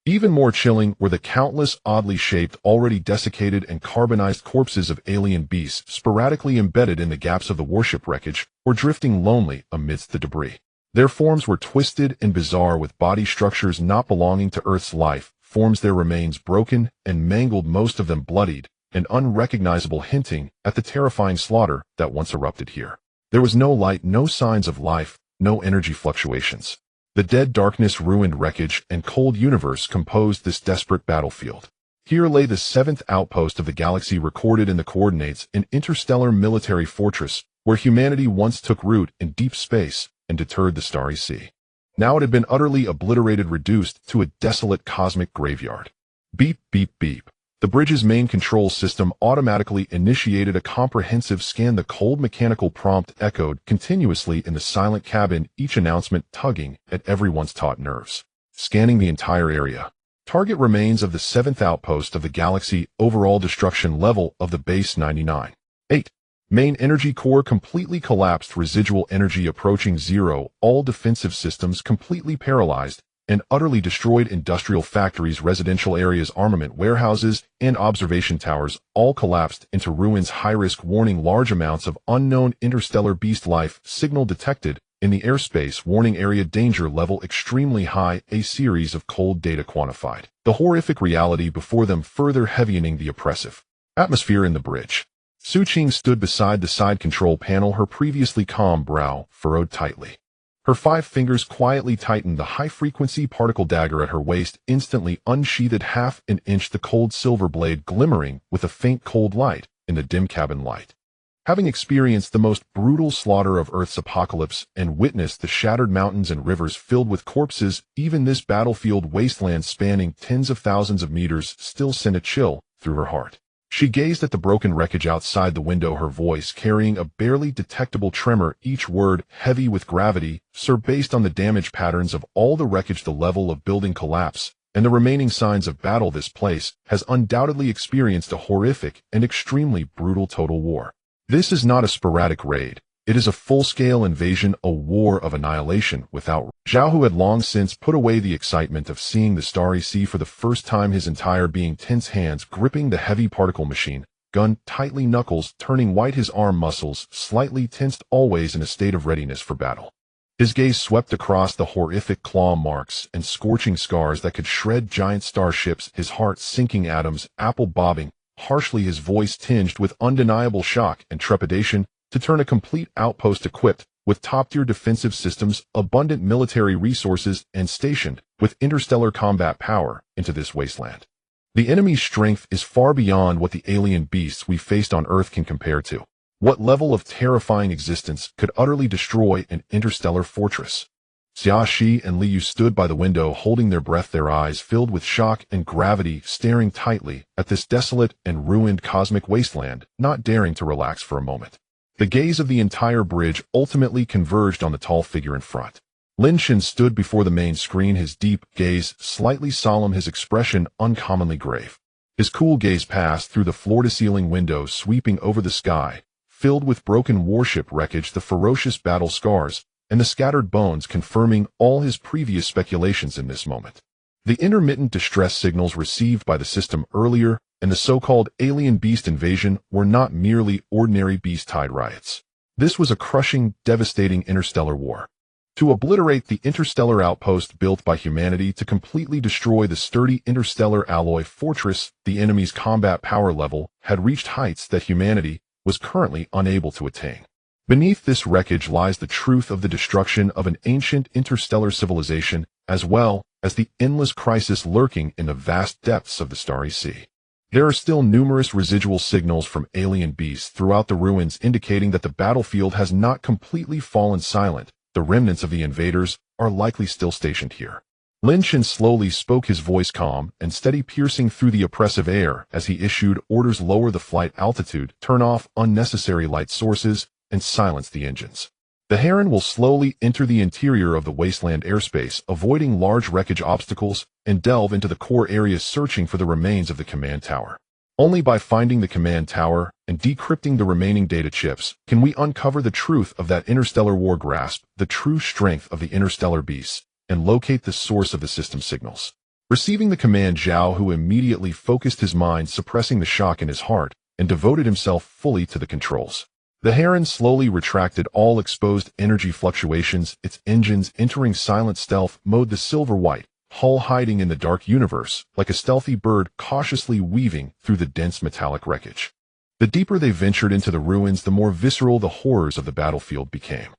Even more chilling were the countless oddly shaped, already desiccated and carbonized corpses of alien beasts sporadically embedded in the gaps of the warship wreckage or drifting lonely amidst the debris. Their forms were twisted and bizarre, with body structures not belonging to Earth's life forms, their remains broken and mangled, most of them bloodied and unrecognizable, hinting at the terrifying slaughter that once erupted here. There was no light, no signs of life, no energy fluctuations. The dead darkness, ruined wreckage, and cold universe composed this desperate battlefield. Here lay the seventh outpost of the galaxy, recorded in the coordinates, an interstellar military fortress where humanity once took root in deep space and deterred the starry sea. Now it had been utterly obliterated, reduced to a desolate cosmic graveyard. Beep, beep, beep. The bridge's main control system automatically initiated a comprehensive scan. The cold mechanical prompt echoed continuously in the silent cabin, each announcement tugging at everyone's taut nerves. Scanning the entire area. Target remains of the seventh outpost of the galaxy. Overall destruction level of the base 99. 8. Main energy core completely collapsed. Residual energy approaching zero. All defensive systems completely paralyzed and utterly destroyed. Industrial factories, residential areas, armament warehouses, and observation towers all collapsed into ruins. High-risk warning: large amounts of unknown interstellar beast life signal detected in the airspace. Warning area: danger level extremely high. A series of cold data quantified the horrific reality before them, further heavying the oppressive atmosphere in the bridge. Su-Ching stood beside the side control panel, her previously calm brow furrowed tightly. Her 5 fingers quietly tightened. The high-frequency particle dagger at her waist instantly unsheathed, half an inch, the cold silver blade glimmering with a faint cold light in the dim cabin light. Having experienced the most brutal slaughter of Earth's apocalypse and witnessed the shattered mountains and rivers filled with corpses, even this battlefield wasteland spanning tens of thousands of meters still sent a chill through her heart. She gazed at the broken wreckage outside the window, her voice carrying a barely detectable tremor, each word heavy with gravity. Sir, based on the damage patterns of all the wreckage, the level of building collapse, and the remaining signs of battle, this place has undoubtedly experienced a horrific and extremely brutal total war. This is not a sporadic raid. It is a full-scale invasion, a war of annihilation without. Zhao, who had long since put away the excitement of seeing the starry sea for the first time, his entire being tense, hands gripping the heavy particle machine gun tightly, knuckles turning white, his arm muscles slightly tensed, always in a state of readiness for battle. His gaze swept across the horrific claw marks and scorching scars that could shred giant starships, his heart sinking, atoms apple bobbing harshly, his voice tinged with undeniable shock and trepidation, to turn a complete outpost equipped with top-tier defensive systems, abundant military resources, and stationed with interstellar combat power into this wasteland. The enemy's strength is far beyond what the alien beasts we faced on Earth can compare to. What level of terrifying existence could utterly destroy an interstellar fortress? Xia Shi and Liu stood by the window, holding their breath, their eyes filled with shock and gravity, staring tightly at this desolate and ruined cosmic wasteland, not daring to relax for a moment. The gaze of the entire bridge ultimately converged on the tall figure in front. Lin Shen stood before the main screen, his deep gaze slightly solemn, his expression uncommonly grave. His cool gaze passed through the floor-to-ceiling window, sweeping over the sky, filled with broken warship wreckage, the ferocious battle scars, and the scattered bones, confirming all his previous speculations in this moment. The intermittent distress signals received by the system earlier and the so-called alien beast invasion were not merely ordinary beast-tide riots. This was a crushing, devastating interstellar war. To obliterate the interstellar outpost built by humanity to completely destroy the sturdy interstellar alloy fortress, the enemy's combat power level had reached heights that humanity was currently unable to attain. Beneath this wreckage lies the truth of the destruction of an ancient interstellar civilization, as well as the endless crisis lurking in the vast depths of the starry sea. There are still numerous residual signals from alien beasts throughout the ruins indicating that the battlefield has not completely fallen silent. The remnants of the invaders are likely still stationed here. Lin Shan slowly spoke, his voice calm and steady, piercing through the oppressive air as he issued orders: lower the flight altitude, turn off unnecessary light sources, and silence the engines. The Heron will slowly enter the interior of the wasteland airspace, avoiding large wreckage obstacles, and delve into the core areas searching for the remains of the command tower. Only by finding the command tower and decrypting the remaining data chips can we uncover the truth of that interstellar war, grasp the true strength of the interstellar beasts, and locate the source of the system signals. Receiving the command, Zhao Hu immediately focused his mind, suppressing the shock in his heart, and devoted himself fully to the controls. The Heron slowly retracted all exposed energy fluctuations, its engines entering silent stealth mode, the silver-white hull hiding in the dark universe, like a stealthy bird cautiously weaving through the dense metallic wreckage. The deeper they ventured into the ruins, the more visceral the horrors of the battlefield became.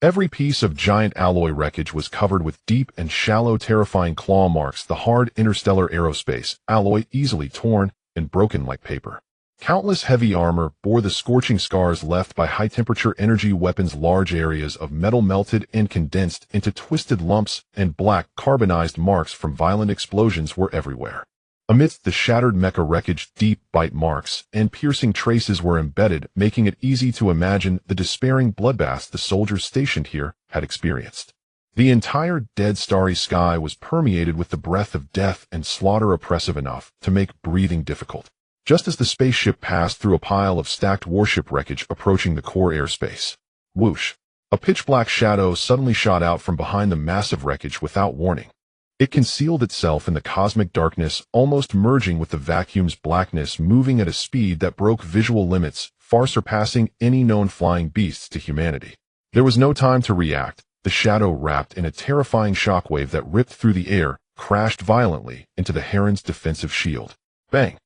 Every piece of giant alloy wreckage was covered with deep and shallow, terrifying claw marks, the hard interstellar aerospace alloy easily torn and broken like paper. Countless heavy armor bore the scorching scars left by high-temperature energy weapons. Large areas of metal melted and condensed into twisted lumps, and black, carbonized marks from violent explosions were everywhere. Amidst the shattered mecha wreckage, deep bite marks and piercing traces were embedded, making it easy to imagine the despairing bloodbaths the soldiers stationed here had experienced. The entire dead starry sky was permeated with the breath of death and slaughter, oppressive enough to make breathing difficult. Just as the spaceship passed through a pile of stacked warship wreckage approaching the core airspace, whoosh! A pitch-black shadow suddenly shot out from behind the massive wreckage without warning. It concealed itself in the cosmic darkness, almost merging with the vacuum's blackness, moving at a speed that broke visual limits, far surpassing any known flying beasts to humanity. There was no time to react. The shadow, wrapped in a terrifying shockwave that ripped through the air, crashed violently into the Heron's defensive shield. Bang!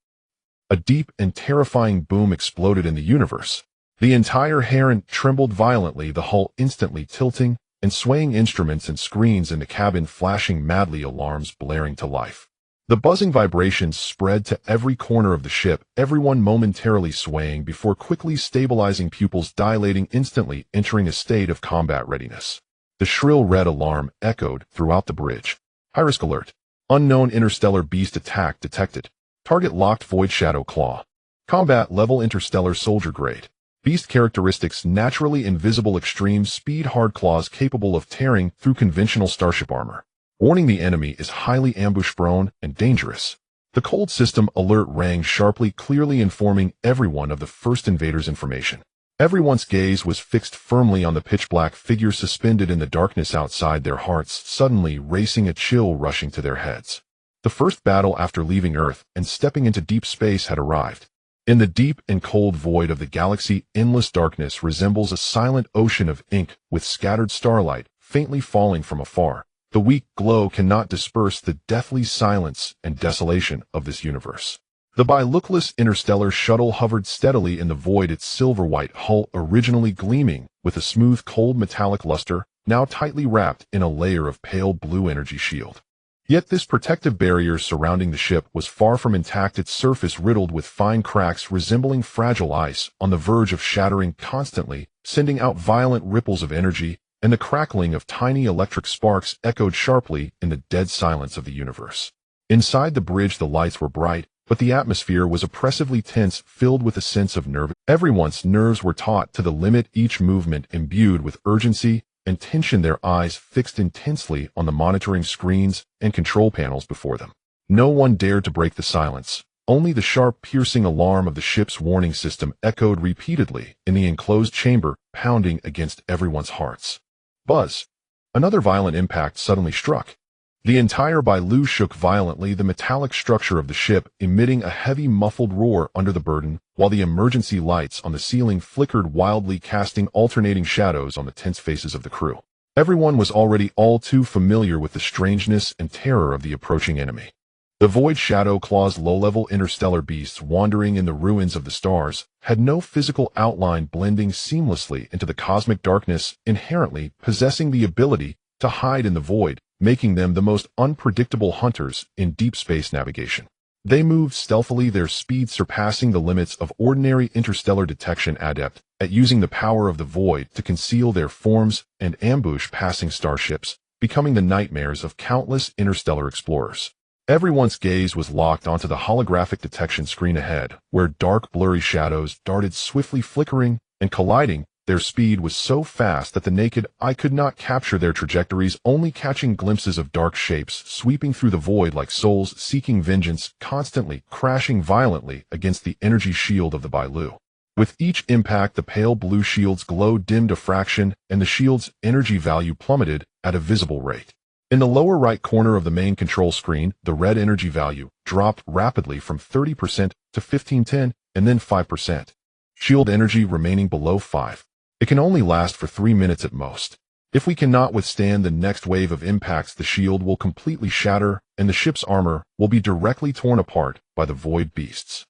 A deep and terrifying boom exploded in the universe. The entire Heron trembled violently, the hull instantly tilting and swaying, instruments and screens in the cabin flashing madly, alarms blaring to life. The buzzing vibrations spread to every corner of the ship, everyone momentarily swaying before quickly stabilizing, pupils dilating, instantly entering a state of combat readiness. The shrill red alarm echoed throughout the bridge. High-risk alert. Unknown interstellar beast attack detected. Target locked, void shadow claw. Combat level interstellar soldier grade. Beast characteristics: naturally invisible, extreme speed, hard claws capable of tearing through conventional starship armor. Warning: the enemy is highly ambush-prone and dangerous. The cold system alert rang sharply, clearly informing everyone of the first invader's information. Everyone's gaze was fixed firmly on the pitch-black figure suspended in the darkness outside, their hearts suddenly racing, a chill rushing to their heads. The first battle after leaving Earth and stepping into deep space had arrived. In the deep and cold void of the galaxy, endless darkness resembles a silent ocean of ink with scattered starlight faintly falling from afar. The weak glow cannot disperse the deathly silence and desolation of this universe. The bilookless interstellar shuttle hovered steadily in the void, its silver-white hull originally gleaming with a smooth, cold metallic luster, now tightly wrapped in a layer of pale blue energy shield. Yet this protective barrier surrounding the ship was far from intact, its surface riddled with fine cracks resembling fragile ice, on the verge of shattering, constantly sending out violent ripples of energy, and the crackling of tiny electric sparks echoed sharply in the dead silence of the universe. Inside the bridge the lights were bright, but the atmosphere was oppressively tense, filled with a sense of nerve. Everyone's nerves were taut to the limit, each movement imbued with urgency and tension, their eyes fixed intensely on the monitoring screens and control panels before them. No one dared to break the silence. Only the sharp, piercing alarm of the ship's warning system echoed repeatedly in the enclosed chamber, pounding against everyone's hearts. Buzz! Another violent impact suddenly struck. The entire Bailu shook violently, the metallic structure of the ship emitting a heavy muffled roar under the burden, while the emergency lights on the ceiling flickered wildly, casting alternating shadows on the tense faces of the crew. Everyone was already all too familiar with the strangeness and terror of the approaching enemy. The Void Shadow Claw's low-level interstellar beasts wandering in the ruins of the stars had no physical outline, blending seamlessly into the cosmic darkness, inherently possessing the ability to hide in the void, making them the most unpredictable hunters in deep space navigation. They moved stealthily, their speed surpassing the limits of ordinary interstellar detection, adept at using the power of the void to conceal their forms and ambush passing starships, becoming the nightmares of countless interstellar explorers. Everyone's gaze was locked onto the holographic detection screen ahead, where dark, blurry shadows darted swiftly, flickering and colliding. Their speed was so fast that the naked eye could not capture their trajectories, only catching glimpses of dark shapes sweeping through the void like souls seeking vengeance, constantly crashing violently against the energy shield of the Bailu. With each impact, the pale blue shield's glow dimmed a fraction, and the shield's energy value plummeted at a visible rate. In the lower right corner of the main control screen, the red energy value dropped rapidly from 30% to 1510 and then 5%. Shield energy remaining below 5. It can only last for 3 minutes at most. If we cannot withstand the next wave of impacts, the shield will completely shatter, and the ship's armor will be directly torn apart by the void beasts.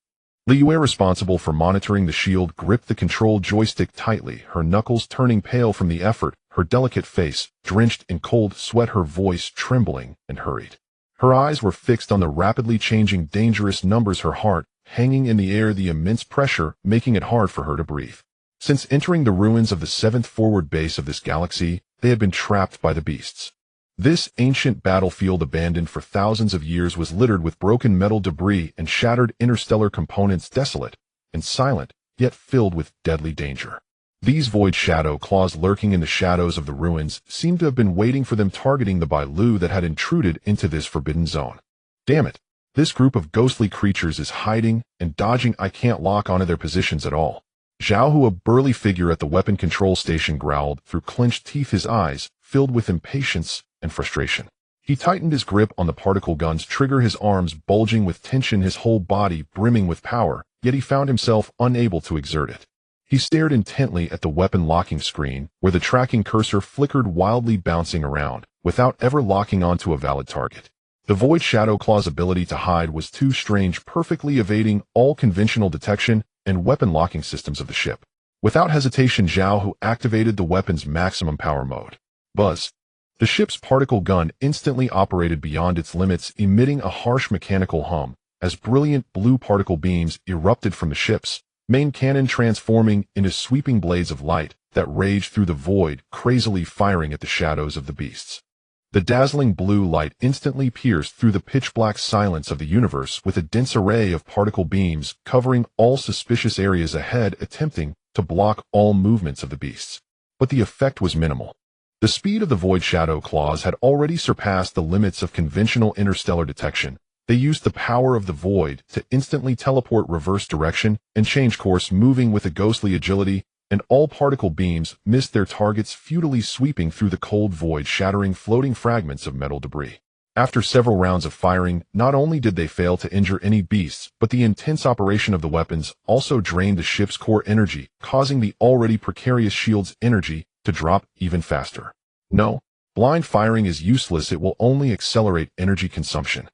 Liyue, responsible for monitoring the shield, gripped the control joystick tightly, her knuckles turning pale from the effort, her delicate face drenched in cold sweat, her voice trembling and hurried. Her eyes were fixed on the rapidly changing dangerous numbers, her heart hanging in the air, the immense pressure making it hard for her to breathe. Since entering the ruins of the 7th forward base of this galaxy, they had been trapped by the beasts. This ancient battlefield, abandoned for thousands of years, was littered with broken metal debris and shattered interstellar components, desolate and silent, yet filled with deadly danger. These Void Shadow Claws, lurking in the shadows of the ruins, seemed to have been waiting for them, targeting the Bailu that had intruded into this forbidden zone. Damn it! This group of ghostly creatures is hiding and dodging. I can't lock onto their positions at all. Zhao Hu, a burly figure at the weapon control station, growled through clenched teeth, his eyes filled with impatience and frustration. He tightened his grip on the particle gun's trigger, his arms bulging with tension, his whole body brimming with power, yet he found himself unable to exert it. He stared intently at the weapon locking screen, where the tracking cursor flickered wildly, bouncing around, without ever locking onto a valid target. The Void Shadow Claw's ability to hide was too strange, perfectly evading all conventional detection and weapon locking systems of the ship. Without hesitation, Zhao Hu activated the weapon's maximum power mode. Buzz. The ship's particle gun instantly operated beyond its limits, emitting a harsh mechanical hum as brilliant blue particle beams erupted from the ship's main cannon, transforming into sweeping blades of light that raged through the void, crazily firing at the shadows of the beasts. The dazzling blue light instantly pierced through the pitch-black silence of the universe with a dense array of particle beams covering all suspicious areas ahead, attempting to block all movements of the beasts. But the effect was minimal. The speed of the Void Shadow Claws had already surpassed the limits of conventional interstellar detection. They used the power of the void to instantly teleport, reverse direction, and change course, moving with a ghostly agility, and all particle beams missed their targets, futilely sweeping through the cold void, shattering floating fragments of metal debris. After several rounds of firing, not only did they fail to injure any beasts, but the intense operation of the weapons also drained the ship's core energy, causing the already precarious shield's energy to drop even faster. No, blind firing is useless, it will only accelerate energy consumption.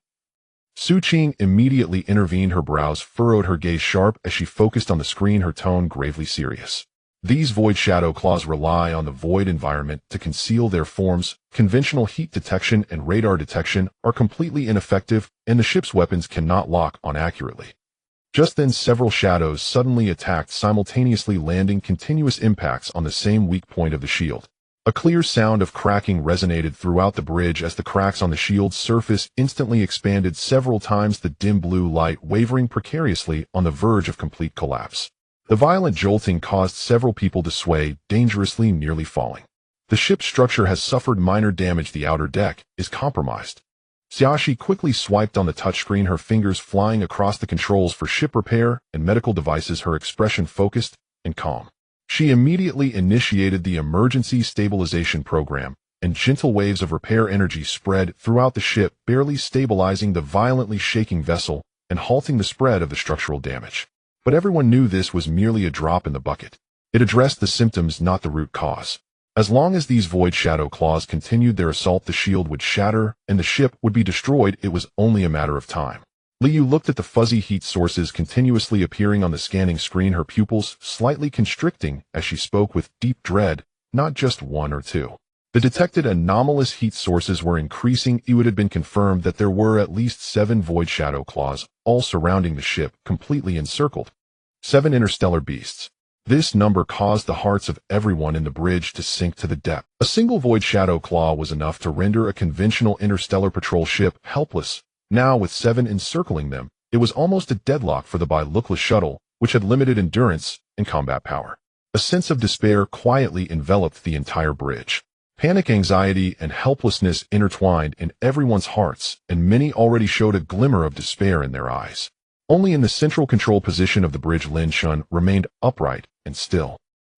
Su Qing immediately intervened, her brows furrowed, her gaze sharp as she focused on the screen, her tone gravely serious. These Void Shadow Claws rely on the void environment to conceal their forms. Conventional heat detection and radar detection are completely ineffective, and the ship's weapons cannot lock on accurately. Just then, several shadows suddenly attacked, simultaneously landing continuous impacts on the same weak point of the shield. A clear sound of cracking resonated throughout the bridge as the cracks on the shield's surface instantly expanded several times, the dim blue light wavering precariously on the verge of complete collapse. The violent jolting caused several people to sway dangerously, nearly falling. The ship's structure has suffered minor damage. The outer deck is compromised. Xiaoxi quickly swiped on the touchscreen, her fingers flying across the controls for ship repair and medical devices, her expression focused and calm. She immediately initiated the emergency stabilization program, and gentle waves of repair energy spread throughout the ship, barely stabilizing the violently shaking vessel and halting the spread of the structural damage. But everyone knew this was merely a drop in the bucket. It addressed the symptoms, not the root cause. As long as these Void Shadow Claws continued their assault, the shield would shatter and the ship would be destroyed. It was only a matter of time. Liu looked at the fuzzy heat sources continuously appearing on the scanning screen, her pupils slightly constricting as she spoke with deep dread, not just one or two. The detected anomalous heat sources were increasing. It had been confirmed that there were at least 7 Void Shadow Claws, all surrounding the ship, completely encircled. 7 interstellar beasts. This number caused the hearts of everyone in the bridge to sink to the depth. A single Void Shadow Claw was enough to render a conventional interstellar patrol ship helpless. Now, with 7 encircling them, it was almost a deadlock for the bi-lookless shuttle, which had limited endurance and combat power. A sense of despair quietly enveloped the entire bridge. Panic, anxiety, and helplessness intertwined in everyone's hearts, and many already showed a glimmer of despair in their eyes. Only in the central control position of the bridge Lin Shun remained upright and still.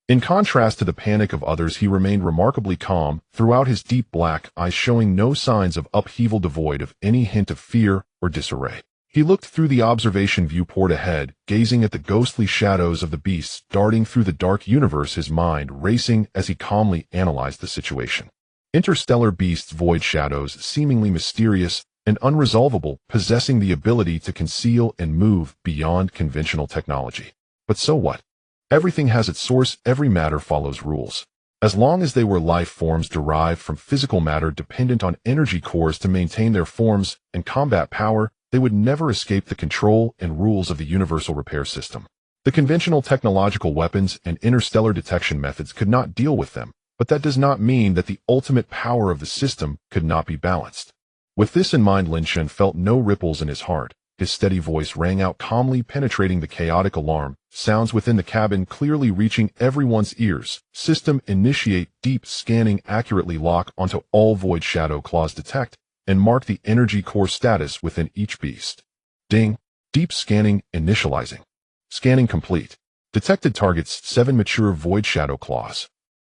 In contrast to the panic of others, he remained remarkably calm throughout, his deep black eyes showing no signs of upheaval, devoid of any hint of fear or disarray. He looked through the observation viewport ahead, gazing at the ghostly shadows of the beasts darting through the dark universe, his mind racing as he calmly analyzed the situation. Interstellar beasts, void shadows, seemingly mysterious and unresolvable, possessing the ability to conceal and move beyond conventional technology. But so what? Everything has its source, every matter follows rules. As long as they were life forms derived from physical matter dependent on energy cores to maintain their forms and combat power, they would never escape the control and rules of the universal repair system. The conventional technological weapons and interstellar detection methods could not deal with them, but that does not mean that the ultimate power of the system could not be balanced. With this in mind, Lin Shun felt no ripples in his heart. His steady voice rang out calmly, penetrating the chaotic alarm sounds within the cabin, clearly reaching everyone's ears. System initiate deep scanning, accurately lock onto all Void Shadow Claws, detect and mark the energy core status within each beast. Ding. Deep scanning initializing. Scanning complete. Detected targets 7 mature Void Shadow Claws.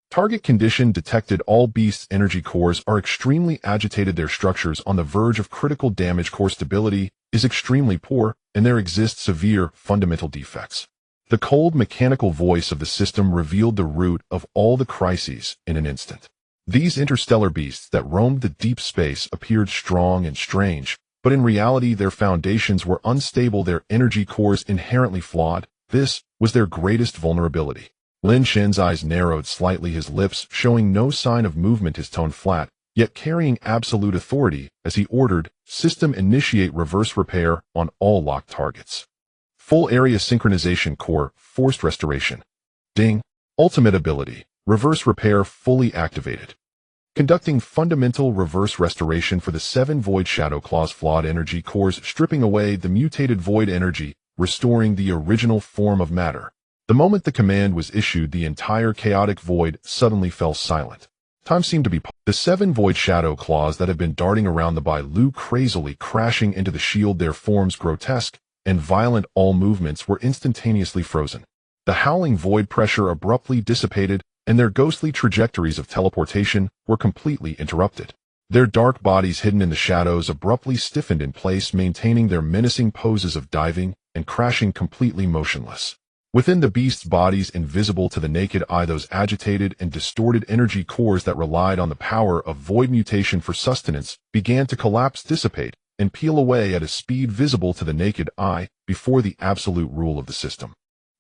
Target condition detected. All beasts' energy cores are extremely agitated. Their structures on the verge of critical damage. Core stability is extremely poor, and there exist severe fundamental defects. The cold mechanical voice of the system revealed the root of all the crises in an instant. These interstellar beasts that roamed the deep space appeared strong and strange, but in reality their foundations were unstable, their energy cores inherently flawed. This was their greatest vulnerability. Lin Shun's eyes narrowed slightly, his lips showing no sign of movement, his tone flat, yet carrying absolute authority as he ordered, system initiate reverse repair on all locked targets. Full area synchronization core, forced restoration. Ding. Ultimate ability, reverse repair fully activated. Conducting fundamental reverse restoration for the 7 Void Shadow Claws flawed energy cores, stripping away the mutated void energy, restoring the original form of matter. The moment the command was issued, the entire chaotic void suddenly fell silent. Time seemed to be paused. The 7 Void Shadow Claws that had been darting around the Bailu crazily crashing into the shield, their forms grotesque and violent, all movements were instantaneously frozen. The howling void pressure abruptly dissipated, and their ghostly trajectories of teleportation were completely interrupted. Their dark bodies hidden in the shadows abruptly stiffened in place, maintaining their menacing poses of diving and crashing completely motionless. Within the beasts' bodies, invisible to the naked eye, those agitated and distorted energy cores that relied on the power of void mutation for sustenance began to collapse, dissipate, and peel away at a speed visible to the naked eye before the absolute rule of the system.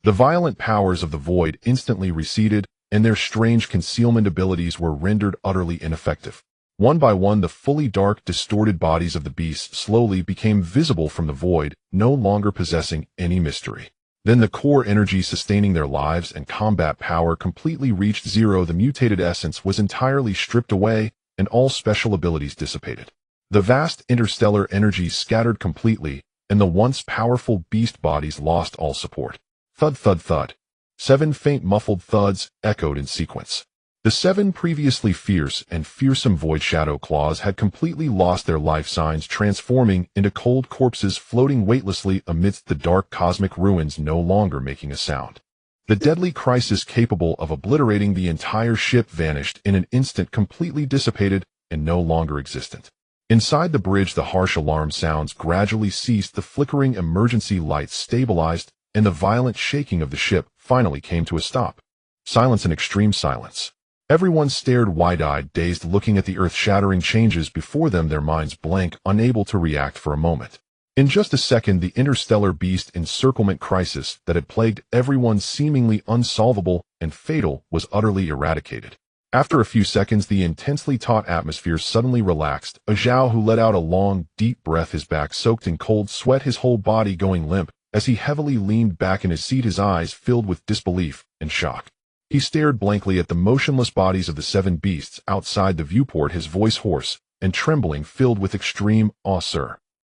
The violent powers of the void instantly receded, and their strange concealment abilities were rendered utterly ineffective. One by one, the fully dark, distorted bodies of the beasts slowly became visible from the void, no longer possessing any mystery. Then the core energy sustaining their lives and combat power completely reached zero. The mutated essence was entirely stripped away, and all special abilities dissipated. The vast interstellar energy scattered completely, and the once powerful beast bodies lost all support. Thud, thud, thud. 7 faint muffled thuds echoed in sequence. The 7 previously fierce and fearsome Void Shadow Claws had completely lost their life signs, transforming into cold corpses floating weightlessly amidst the dark cosmic ruins, no longer making a sound. The deadly crisis capable of obliterating the entire ship vanished in an instant, completely dissipated and no longer existent. Inside the bridge, the harsh alarm sounds gradually ceased, the flickering emergency lights stabilized, and the violent shaking of the ship finally came to a stop. Silence, and extreme silence. Everyone stared wide-eyed, dazed, looking at the earth-shattering changes before them, their minds blank, unable to react for a moment. In just a second, the interstellar beast encirclement crisis that had plagued everyone, seemingly unsolvable and fatal, was utterly eradicated. After a few seconds, the intensely taut atmosphere suddenly relaxed. A Zhao who let out a long, deep breath, his back soaked in cold sweat, his whole body going limp, as he heavily leaned back in his seat, his eyes filled with disbelief and shock. He stared blankly at the motionless bodies of the 7 beasts outside the viewport, his voice hoarse and trembling, filled with extreme awe. Sir,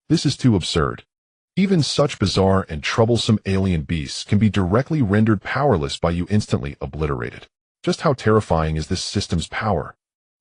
this is too absurd. Even such bizarre and troublesome alien beasts can be directly rendered powerless by you, instantly obliterated. Just how terrifying is this system's power?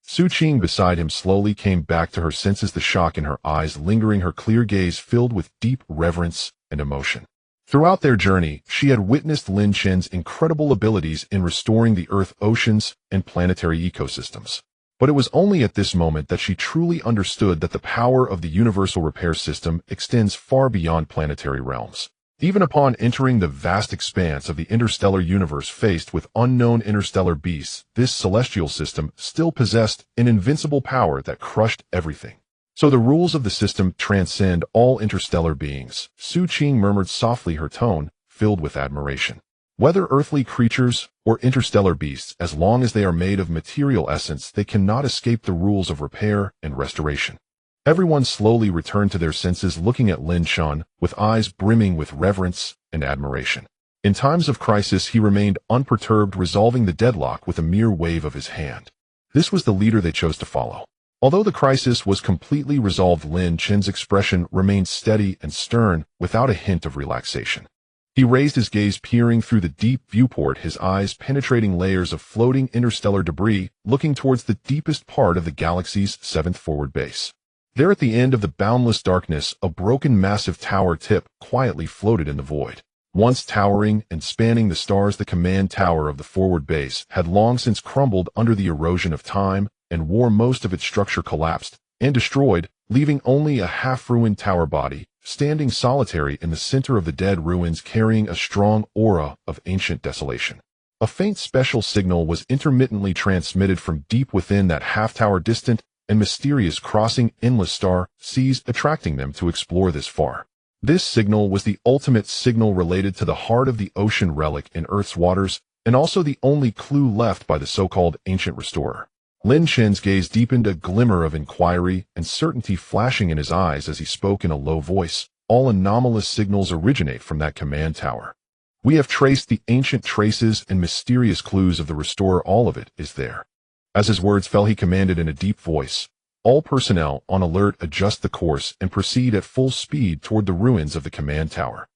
Su Qing beside him slowly came back to her senses, the shock in her eyes lingering, her clear gaze filled with deep reverence and emotion. Throughout their journey, she had witnessed Lin Chen's incredible abilities in restoring the Earth, oceans, and planetary ecosystems. But it was only at this moment that she truly understood that the power of the universal repair system extends far beyond planetary realms. Even upon entering the vast expanse of the interstellar universe faced with unknown interstellar beasts, this celestial system still possessed an invincible power that crushed everything. So the rules of the system transcend all interstellar beings, Su Qing murmured softly, her tone filled with admiration. Whether earthly creatures or interstellar beasts, as long as they are made of material essence, they cannot escape the rules of repair and restoration. Everyone slowly returned to their senses, looking at Lin Chen with eyes brimming with reverence and admiration. In times of crisis, he remained unperturbed, resolving the deadlock with a mere wave of his hand. This was the leader they chose to follow. Although the crisis was completely resolved, Lin Chen's expression remained steady and stern, without a hint of relaxation. He raised his gaze, peering through the deep viewport, his eyes penetrating layers of floating interstellar debris, looking towards the deepest part of the galaxy's 7th forward base. There at the end of the boundless darkness, a broken massive tower tip quietly floated in the void. Once towering and spanning the stars, the command tower of the forward base had long since crumbled under the erosion of time and war. Most of its structure collapsed and destroyed, leaving only a half-ruined tower body, standing solitary in the center of the dead ruins, carrying a strong aura of ancient desolation. A faint special signal was intermittently transmitted from deep within that half-tower, distant and mysterious, crossing endless star seas, attracting them to explore this far. This signal was the ultimate signal related to the heart of the ocean relic in Earth's waters, and also the only clue left by the so-called ancient restorer. Lin Chen's gaze deepened, a glimmer of inquiry and certainty flashing in his eyes as he spoke in a low voice. All anomalous signals originate from that command tower. We have traced the ancient traces and mysterious clues of the restorer. All of it is there. As his words fell, he commanded in a deep voice, "All personnel on alert, adjust the course and proceed at full speed toward the ruins of the command tower.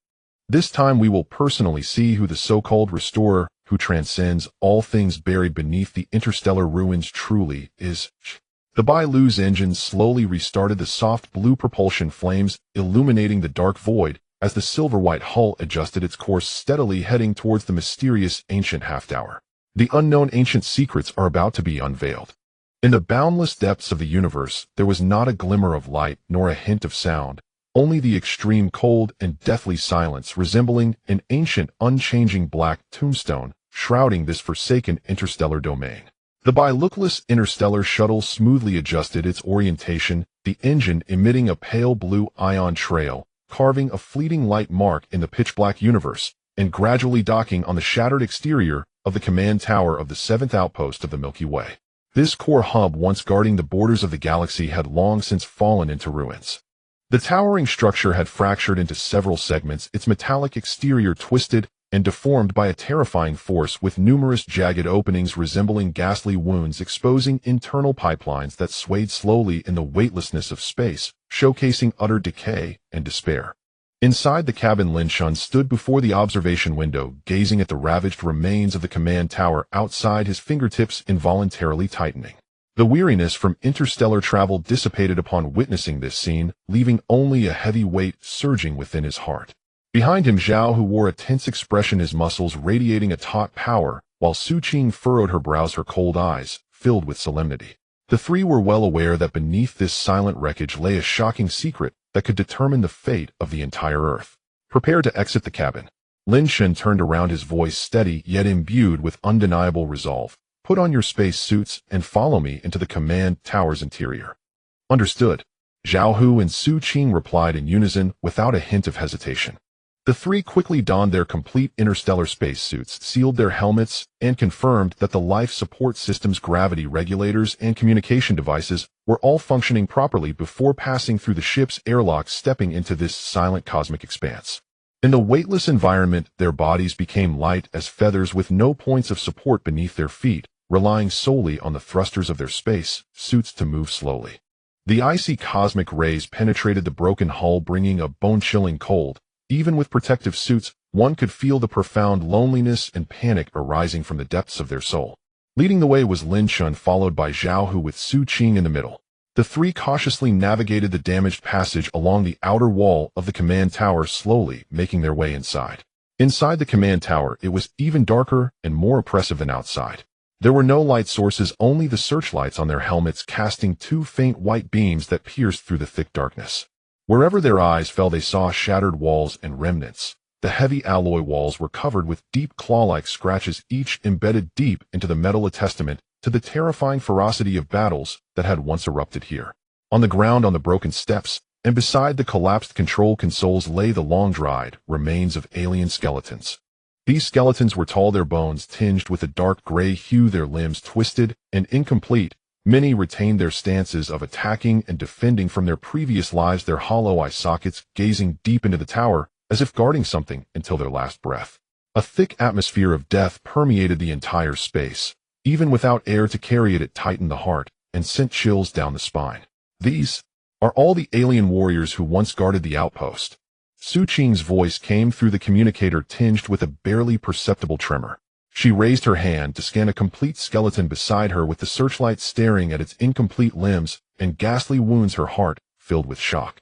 This time we will personally see who the so-called restorer, who transcends all things buried beneath the interstellar ruins, truly is." The Bailu's engines slowly restarted, the soft blue propulsion flames illuminating the dark void as the silver-white hull adjusted its course, steadily heading towards the mysterious ancient half-tower. The unknown ancient secrets are about to be unveiled. In the boundless depths of the universe, there was not a glimmer of light nor a hint of sound, only the extreme cold and deathly silence, resembling an ancient, unchanging black tombstone, shrouding this forsaken interstellar domain. The bilookless interstellar shuttle smoothly adjusted its orientation, the engine emitting a pale blue ion trail, carving a fleeting light mark in the pitch-black universe, and gradually docking on the shattered exterior of the command tower of the 7th outpost of the Milky Way. This core hub, once guarding the borders of the galaxy, had long since fallen into ruins. The towering structure had fractured into several segments, its metallic exterior twisted and deformed by a terrifying force, with numerous jagged openings resembling ghastly wounds, exposing internal pipelines that swayed slowly in the weightlessness of space, showcasing utter decay and despair. Inside the cabin, Lin Chen stood before the observation window, gazing at the ravaged remains of the command tower outside, his fingertips involuntarily tightening. The weariness from interstellar travel dissipated upon witnessing this scene, leaving only a heavy weight surging within his heart. Behind him, Zhao, who wore a tense expression, his muscles radiating a taut power, while Su Qing furrowed her brows, her cold eyes filled with solemnity. The three were well aware that beneath this silent wreckage lay a shocking secret that could determine the fate of the entire Earth. Prepare to exit the cabin. Lin Shen turned around, his voice steady yet imbued with undeniable resolve. Put on your space suits and follow me into the command tower's interior. Understood. Zhao Hu and Su Qing replied in unison without a hint of hesitation. The three quickly donned their complete interstellar spacesuits, sealed their helmets, and confirmed that the life support system's gravity regulators and communication devices were all functioning properly before passing through the ship's airlock, stepping into this silent cosmic expanse. In the weightless environment, their bodies became light as feathers with no points of support beneath their feet, relying solely on the thrusters of their space suits to move slowly. The icy cosmic rays penetrated the broken hull, bringing a bone-chilling cold. Even with protective suits, one could feel the profound loneliness and panic arising from the depths of their soul. Leading the way was Lin Shen, followed by Zhao Hu with Su Qing in the middle. The three cautiously navigated the damaged passage along the outer wall of the command tower, slowly making their way inside. Inside the command tower, it was even darker and more oppressive than outside. There were no light sources, only the searchlights on their helmets casting two faint white beams that pierced through the thick darkness. Wherever their eyes fell, they saw shattered walls and remnants. The heavy alloy walls were covered with deep claw-like scratches, each embedded deep into the metal, a testament to the terrifying ferocity of battles that had once erupted here. On the ground, on the broken steps, and beside the collapsed control consoles lay the long-dried remains of alien skeletons. These skeletons were tall, their bones tinged with a dark gray hue, their limbs twisted and incomplete. Many retained their stances of attacking and defending from their previous lives, their hollow eye sockets gazing deep into the tower as if guarding something until their last breath. A thick atmosphere of death permeated the entire space. Even without air to carry it, it tightened the heart and sent chills down the spine. These are all the alien warriors who once guarded the outpost. Su Qing's voice came through the communicator, tinged with a barely perceptible tremor. She raised her hand to scan a complete skeleton beside her, with the searchlight staring at its incomplete limbs and ghastly wounds, her heart filled with shock.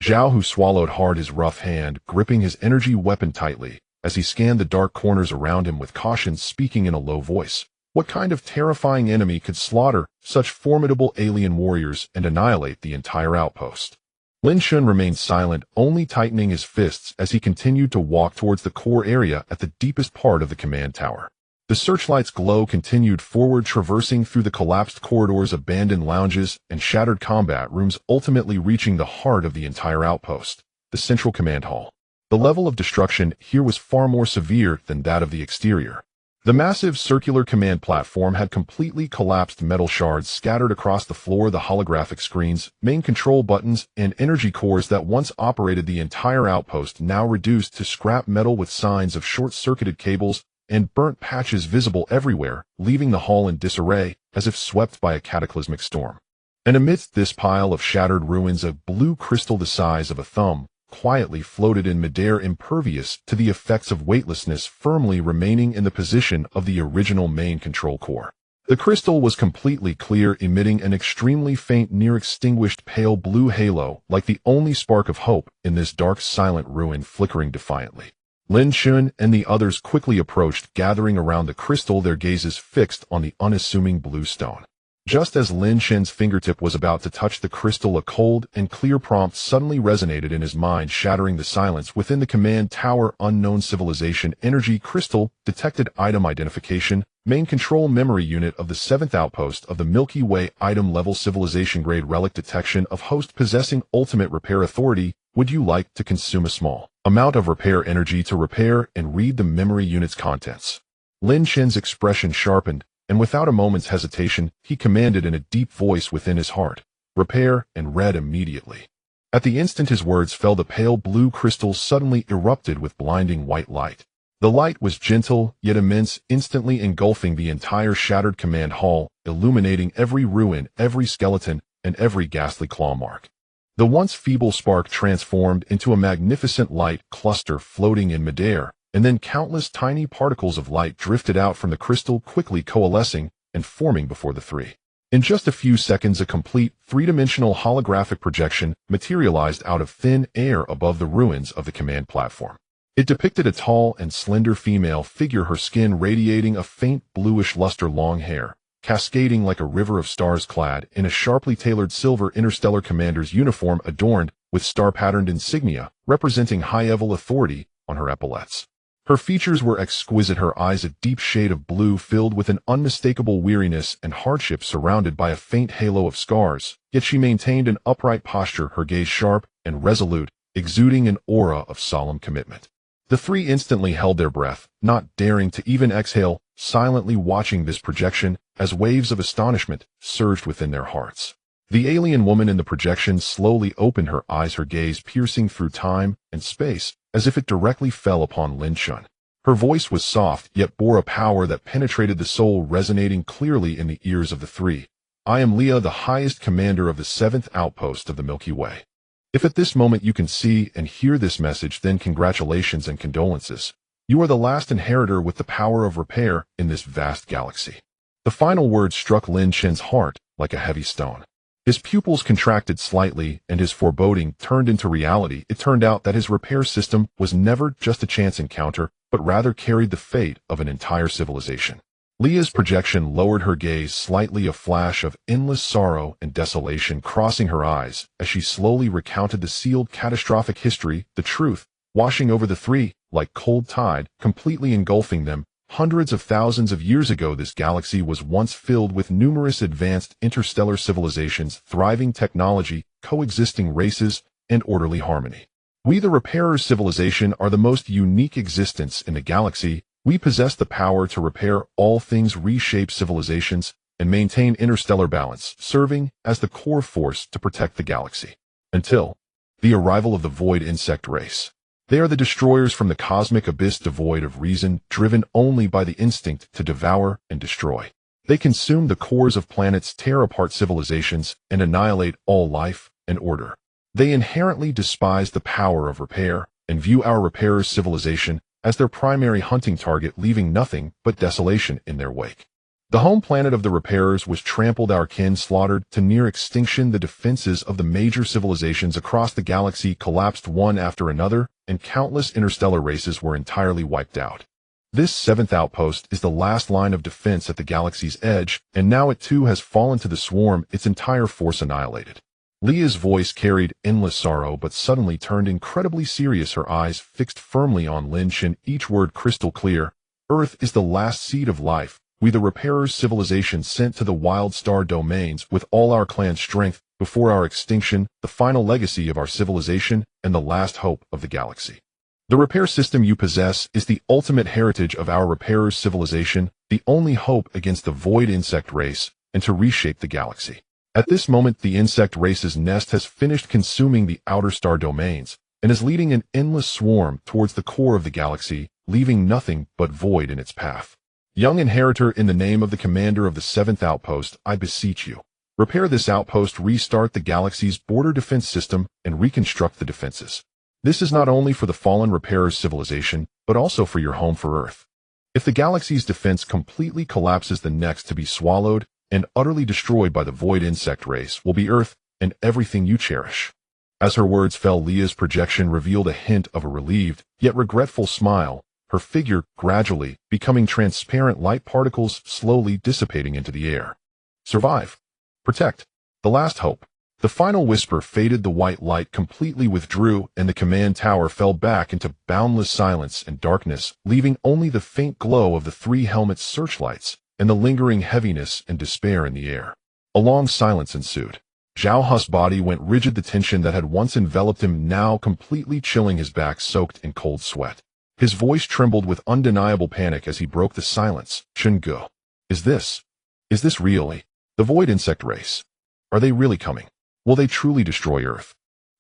Zhao Hu swallowed hard, his rough hand gripping his energy weapon tightly as he scanned the dark corners around him with caution, speaking in a low voice. What kind of terrifying enemy could slaughter such formidable alien warriors and annihilate the entire outpost? Lin Shen remained silent, only tightening his fists as he continued to walk towards the core area at the deepest part of the command tower. The searchlight's glow continued forward, traversing through the collapsed corridors, abandoned lounges, and shattered combat rooms, ultimately reaching the heart of the entire outpost, the central command hall. The level of destruction here was far more severe than that of the exterior. The massive circular command platform had completely collapsed, metal shards scattered across the floor, the holographic screens, main control buttons, and energy cores that once operated the entire outpost now reduced to scrap metal, with signs of short-circuited cables and burnt patches visible everywhere, leaving the hall in disarray as if swept by a cataclysmic storm. And amidst this pile of shattered ruins, a blue crystal the size of a thumb quietly floated in midair, impervious to the effects of weightlessness, firmly remaining in the position of the original main control core. The crystal was completely clear, emitting an extremely faint, near-extinguished pale blue halo, like the only spark of hope in this dark, silent ruin, flickering defiantly. Lin Shen and the others quickly approached, gathering around the crystal, their gazes fixed on the unassuming blue stone. Just as Lin Shen's fingertip was about to touch the crystal, a cold and clear prompt suddenly resonated in his mind, shattering the silence within the command tower. Unknown civilization, energy crystal, detected item identification, main control memory unit of the 7th outpost of the Milky Way, item level civilization grade, relic detection of host possessing ultimate repair authority. Would you like to consume a small amount of repair energy to repair and read the memory unit's contents? Lin Shen's expression sharpened, and without a moment's hesitation, he commanded in a deep voice within his heart, "Repair," and read immediately. At the instant his words fell, the pale blue crystal suddenly erupted with blinding white light. The light was gentle, yet immense, instantly engulfing the entire shattered command hall, illuminating every ruin, every skeleton, and every ghastly claw mark. The once feeble spark transformed into a magnificent light cluster floating in midair, and then countless tiny particles of light drifted out from the crystal, quickly coalescing and forming before the three. In just a few seconds, a complete three-dimensional holographic projection materialized out of thin air above the ruins of the command platform. It depicted a tall and slender female figure, her skin radiating a faint bluish luster, long hair cascading like a river of stars, clad in a sharply tailored silver interstellar commander's uniform adorned with star-patterned insignia representing high-level authority on her epaulettes. Her features were exquisite, her eyes a deep shade of blue filled with an unmistakable weariness and hardship, surrounded by a faint halo of scars, yet she maintained an upright posture, her gaze sharp and resolute, exuding an aura of solemn commitment. The three instantly held their breath, not daring to even exhale, silently watching this projection as waves of astonishment surged within their hearts. The alien woman in the projection slowly opened her eyes, her gaze piercing through time and space, as if it directly fell upon Lin Shun. Her voice was soft, yet bore a power that penetrated the soul, resonating clearly in the ears of the three. "I am Leah, the highest commander of the 7th outpost of the Milky Way. If at this moment you can see and hear this message, then congratulations and condolences. You are the last inheritor with the power of repair in this vast galaxy." The final words struck Lin Shen's heart like a heavy stone. His pupils contracted slightly, and his foreboding turned into reality. It turned out that his repair system was never just a chance encounter, but rather carried the fate of an entire civilization. Leah's projection lowered her gaze slightly, a flash of endless sorrow and desolation crossing her eyes as she slowly recounted the sealed catastrophic history, the truth washing over the three like cold tide, completely engulfing them. Hundreds of thousands of years ago, this galaxy was once filled with numerous advanced interstellar civilizations, thriving technology, coexisting races, and orderly harmony. We, the Repairers civilization, are the most unique existence in the galaxy. We possess the power to repair all things, reshape civilizations, and maintain interstellar balance, serving as the core force to protect the galaxy. Until the arrival of the void insect race. They are the destroyers from the cosmic abyss, devoid of reason, driven only by the instinct to devour and destroy. They consume the cores of planets, tear apart civilizations, and annihilate all life and order. They inherently despise the power of repair and view our Repairers civilization as their primary hunting target, leaving nothing but desolation in their wake. The home planet of the Repairers was trampled, our kin slaughtered to near extinction. The defenses of the major civilizations across the galaxy collapsed one after another, and countless interstellar races were entirely wiped out. This 7th outpost is the last line of defense at the galaxy's edge, and now it too has fallen to the swarm, its entire force annihilated. Leah's voice carried endless sorrow, but suddenly turned incredibly serious, her eyes fixed firmly on Lin Shen, each word crystal clear. "Earth is the last seed of life. We, the Repairers civilization, sent to the wild star domains with all our clan strength before our extinction, the final legacy of our civilization and the last hope of the galaxy. The repair system you possess is the ultimate heritage of our Repairers civilization, the only hope against the void insect race, and to reshape the galaxy." At this moment, the insect race's nest has finished consuming the outer star domains and is leading an endless swarm towards the core of the galaxy, leaving nothing but void in its path. "Young inheritor, in the name of the commander of the 7th outpost, I beseech you. Repair this outpost, restart the galaxy's border defense system, and reconstruct the defenses. This is not only for the fallen Repairers civilization, but also for your home, for Earth. If the galaxy's defense completely collapses, the next to be swallowed and utterly destroyed by the void insect race will be Earth and everything you cherish." As her words fell, Leah's projection revealed a hint of a relieved, yet regretful smile, her figure gradually becoming transparent, light particles slowly dissipating into the air. "Survive. Protect. The last hope." The final whisper faded, the white light completely withdrew, and the command tower fell back into boundless silence and darkness, leaving only the faint glow of the three helmets' searchlights and the lingering heaviness and despair in the air. A long silence ensued. Zhao Hu's body went rigid, the tension that had once enveloped him now completely chilling, his back soaked in cold sweat. His voice trembled with undeniable panic as he broke the silence. "Chungu, is this really the void insect race? Are they really coming? Will they truly destroy Earth?"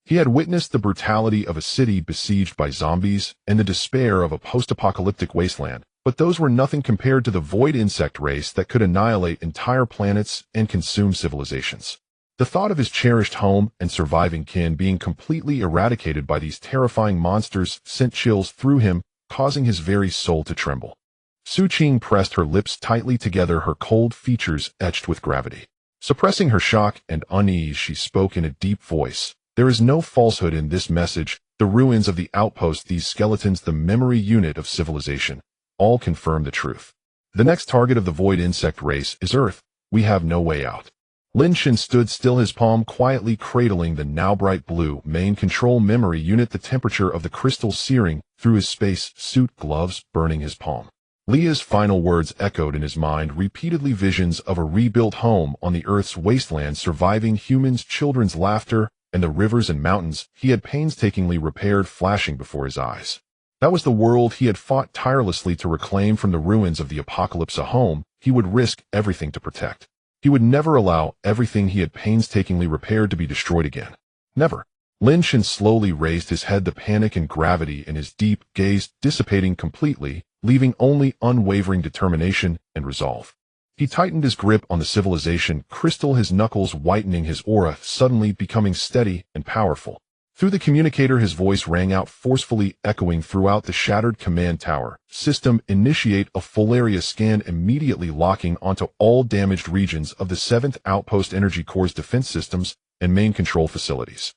He had witnessed the brutality of a city besieged by zombies and the despair of a post-apocalyptic wasteland, but those were nothing compared to the void insect race that could annihilate entire planets and consume civilizations. The thought of his cherished home and surviving kin being completely eradicated by these terrifying monsters sent chills through him, causing his very soul to tremble. Su Qing pressed her lips tightly together, her cold features etched with gravity. Suppressing her shock and unease, she spoke in a deep voice. "There is no falsehood in this message. The ruins of the outpost, these skeletons, the memory unit of civilization, all confirm the truth. The next target of the void insect race is Earth. We have no way out. Lin Shin stood still, his palm quietly cradling the now bright blue main control memory unit, the temperature of the crystal searing through his space suit gloves, burning his palm. Leah's final words echoed in his mind repeatedly, visions of a rebuilt home on the Earth's wasteland, surviving humans, children's laughter, and the rivers and mountains he had painstakingly repaired flashing before his eyes. That was the world he had fought tirelessly to reclaim from the ruins of the apocalypse, a home he would risk everything to protect. He would never allow everything he had painstakingly repaired to be destroyed again. Never. Lin Shin slowly raised his head, the panic and gravity in his deep gaze dissipating completely, leaving only unwavering determination and resolve. He tightened his grip on the civilization crystal, his knuckles whitening, his aura suddenly becoming steady and powerful. Through the communicator, his voice rang out forcefully, echoing throughout the shattered command tower. System, initiate a full area scan, immediately locking onto all damaged regions of the 7th Outpost Energy Core's defense systems and main control facilities.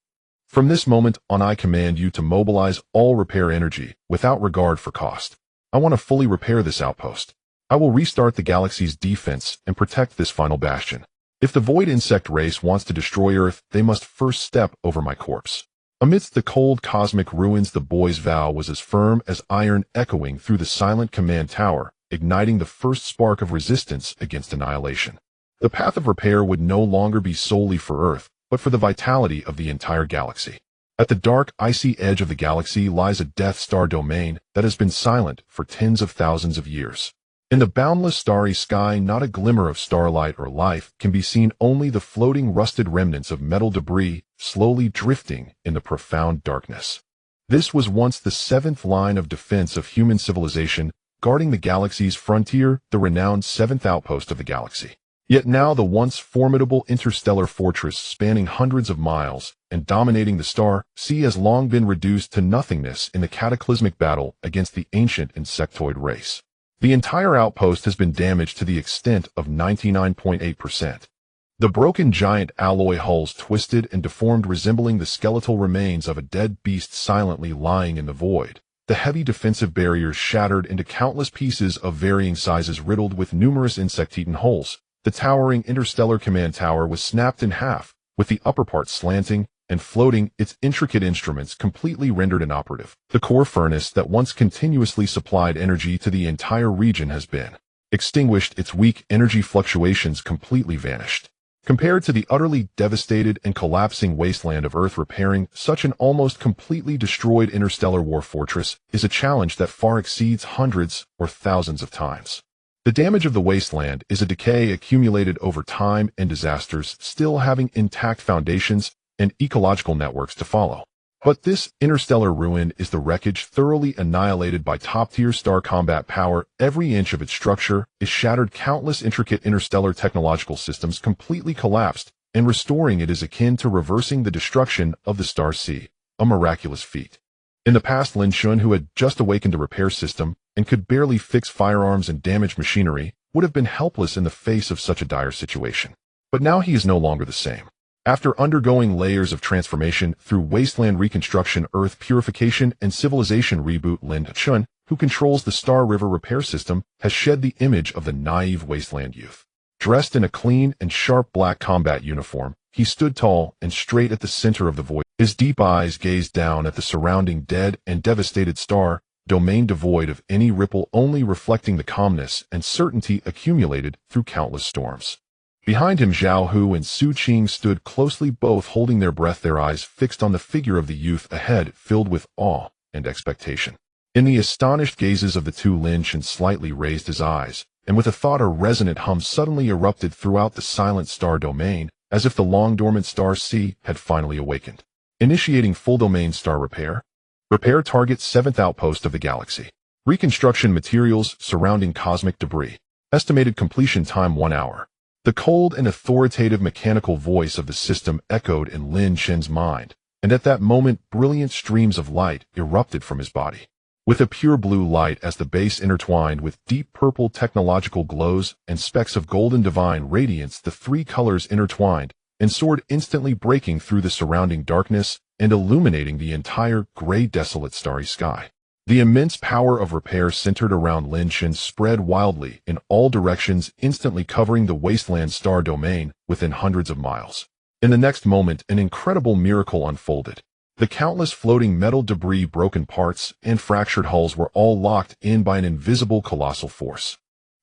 From this moment on, I command you to mobilize all repair energy without regard for cost. I want to fully repair this outpost. I will restart the galaxy's defense and protect this final bastion. If the void insect race wants to destroy Earth, they must first step over my corpse. Amidst the cold cosmic ruins, the boy's vow was as firm as iron, echoing through the silent command tower, igniting the first spark of resistance against annihilation. The path of repair would no longer be solely for Earth, but for the vitality of the entire galaxy. At the dark, icy edge of the galaxy lies a Death Star domain that has been silent for tens of thousands of years. In the boundless starry sky, not a glimmer of starlight or life can be seen, only the floating rusted remnants of metal debris slowly drifting in the profound darkness. This was once the 7th line of defense of human civilization, guarding the galaxy's frontier, the renowned 7th outpost of the galaxy. Yet now the once formidable interstellar fortress, spanning hundreds of miles and dominating the star sea, has long been reduced to nothingness in the cataclysmic battle against the ancient insectoid race. The entire outpost has been damaged to the extent of 99.8%. The broken giant alloy hulls, twisted and deformed, resembling the skeletal remains of a dead beast silently lying in the void. The heavy defensive barriers shattered into countless pieces of varying sizes, riddled with numerous insect-eaten holes. The towering interstellar command tower was snapped in half, with the upper part slanting and floating, its intricate instruments completely rendered inoperative. The core furnace that once continuously supplied energy to the entire region has been extinguished, its weak energy fluctuations completely vanished. Compared to the utterly devastated and collapsing wasteland of Earth, repairing such an almost completely destroyed interstellar war fortress is a challenge that far exceeds hundreds or thousands of times. The damage of the wasteland is a decay accumulated over time and disasters, still having intact foundations and ecological networks to follow. But this interstellar ruin is the wreckage thoroughly annihilated by top-tier star combat power. Every inch of its structure is shattered, countless intricate interstellar technological systems completely collapsed, and restoring it is akin to reversing the destruction of the star sea, a miraculous feat. In the past, Lin Shun, who had just awakened a repair system and could barely fix firearms and damaged machinery, would have been helpless in the face of such a dire situation. But now he is no longer the same. After undergoing layers of transformation through wasteland reconstruction, Earth purification, and civilization reboot, Lin Shun, who controls the Star River repair system, has shed the image of the naive wasteland youth. Dressed in a clean and sharp black combat uniform, he stood tall and straight at the center of the void. His deep eyes gazed down at the surrounding dead and devastated star domain, devoid of any ripple, only reflecting the calmness and certainty accumulated through countless storms. Behind him, Zhao Hu and Su Qing stood closely, both holding their breath, their eyes fixed on the figure of the youth ahead, filled with awe and expectation. In the astonished gazes of the two, Lin Shin slightly raised his eyes, and with a thought, a resonant hum suddenly erupted throughout the silent star domain, as if the long-dormant star sea had finally awakened. Initiating full domain star repair. Repair target 7th outpost of the galaxy. Reconstruction materials surrounding cosmic debris. Estimated completion time 1 hour. The cold and authoritative mechanical voice of the system echoed in Lin Shin's mind, and at that moment brilliant streams of light erupted from his body. With a pure blue light as the base intertwined with deep purple technological glows and specks of golden divine radiance, the three colors intertwined, and soared, instantly breaking through the surrounding darkness and illuminating the entire gray, desolate starry sky. The immense power of repair centered around Lin Shan spread wildly in all directions, instantly covering the wasteland star domain within hundreds of miles. In the next moment, an incredible miracle unfolded. The countless floating metal debris, broken parts, and fractured hulls were all locked in by an invisible colossal force.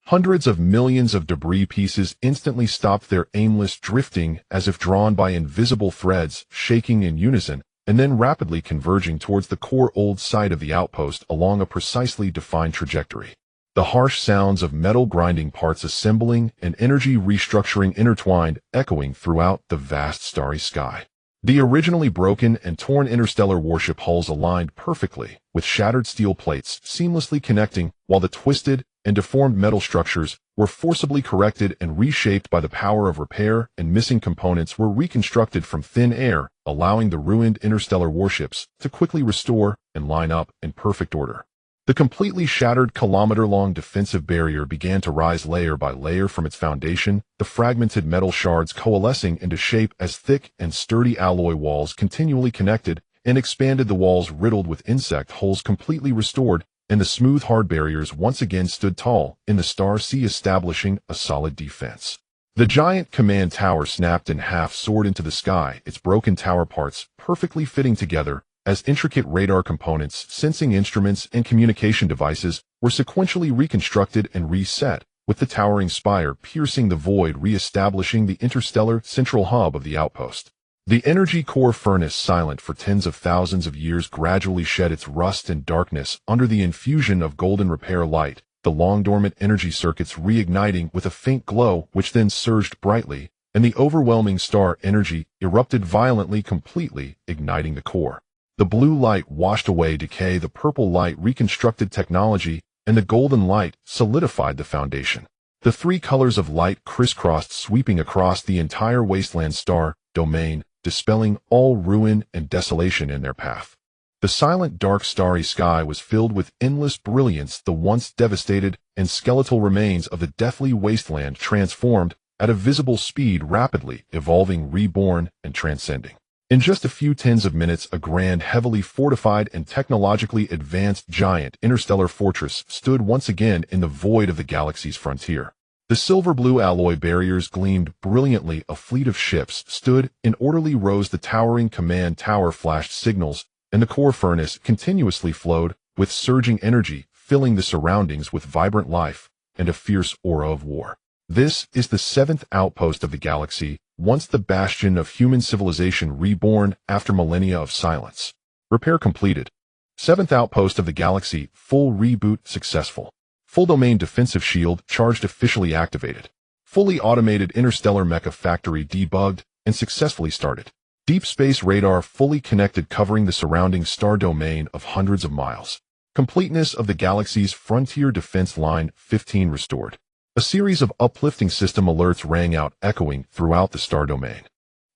Hundreds of millions of debris pieces instantly stopped their aimless drifting as if drawn by invisible threads, shaking in unison, and then rapidly converging towards the core old site of the outpost along a precisely defined trajectory. The harsh sounds of metal grinding, parts assembling, and energy restructuring intertwined, echoing throughout the vast starry sky. The originally broken and torn interstellar warship hulls aligned perfectly, with shattered steel plates seamlessly connecting, while the twisted and deformed metal structures were forcibly corrected and reshaped by the power of repair, and missing components were reconstructed from thin air, allowing the ruined interstellar warships to quickly restore and line up in perfect order. The completely shattered kilometer-long defensive barrier began to rise layer by layer from its foundation, the fragmented metal shards coalescing into shape as thick and sturdy alloy walls continually connected and expanded, the walls riddled with insect holes completely restored, and the smooth, hard barriers once again stood tall in the star sea, establishing a solid defense. The giant command tower snapped in half, soared into the sky, its broken tower parts perfectly fitting together, as intricate radar components, sensing instruments, and communication devices were sequentially reconstructed and reset, with the towering spire piercing the void, re-establishing the interstellar central hub of the outpost. The energy core furnace, silent for tens of thousands of years, gradually shed its rust and darkness under the infusion of golden repair light, the long-dormant energy circuits reigniting with a faint glow, which then surged brightly, and the overwhelming star energy erupted violently, completely igniting the core. The blue light washed away decay, the purple light reconstructed technology, and the golden light solidified the foundation. The three colors of light crisscrossed, sweeping across the entire wasteland star domain, dispelling all ruin and desolation in their path. The silent, dark, starry sky was filled with endless brilliance, the once devastated and skeletal remains of the deathly wasteland transformed at a visible speed, rapidly evolving, reborn, and transcending. In just a few tens of minutes, a grand, heavily fortified, and technologically advanced giant interstellar fortress stood once again in the void of the galaxy's frontier. The silver-blue alloy barriers gleamed brilliantly, a fleet of ships stood in orderly rows, the towering command tower flashed signals, and the core furnace continuously flowed with surging energy, filling the surroundings with vibrant life and a fierce aura of war. This is the seventh outpost of the galaxy, once the bastion of human civilization, reborn after millennia of silence. Repair completed. Seventh outpost of the galaxy, full reboot successful. Full domain defensive shield charged, officially activated. Fully automated interstellar mecha factory debugged and successfully started. Deep space radar fully connected, covering the surrounding star domain of hundreds of miles. Completeness of the galaxy's frontier defense line 15 restored. A series of uplifting system alerts rang out, echoing throughout the star domain.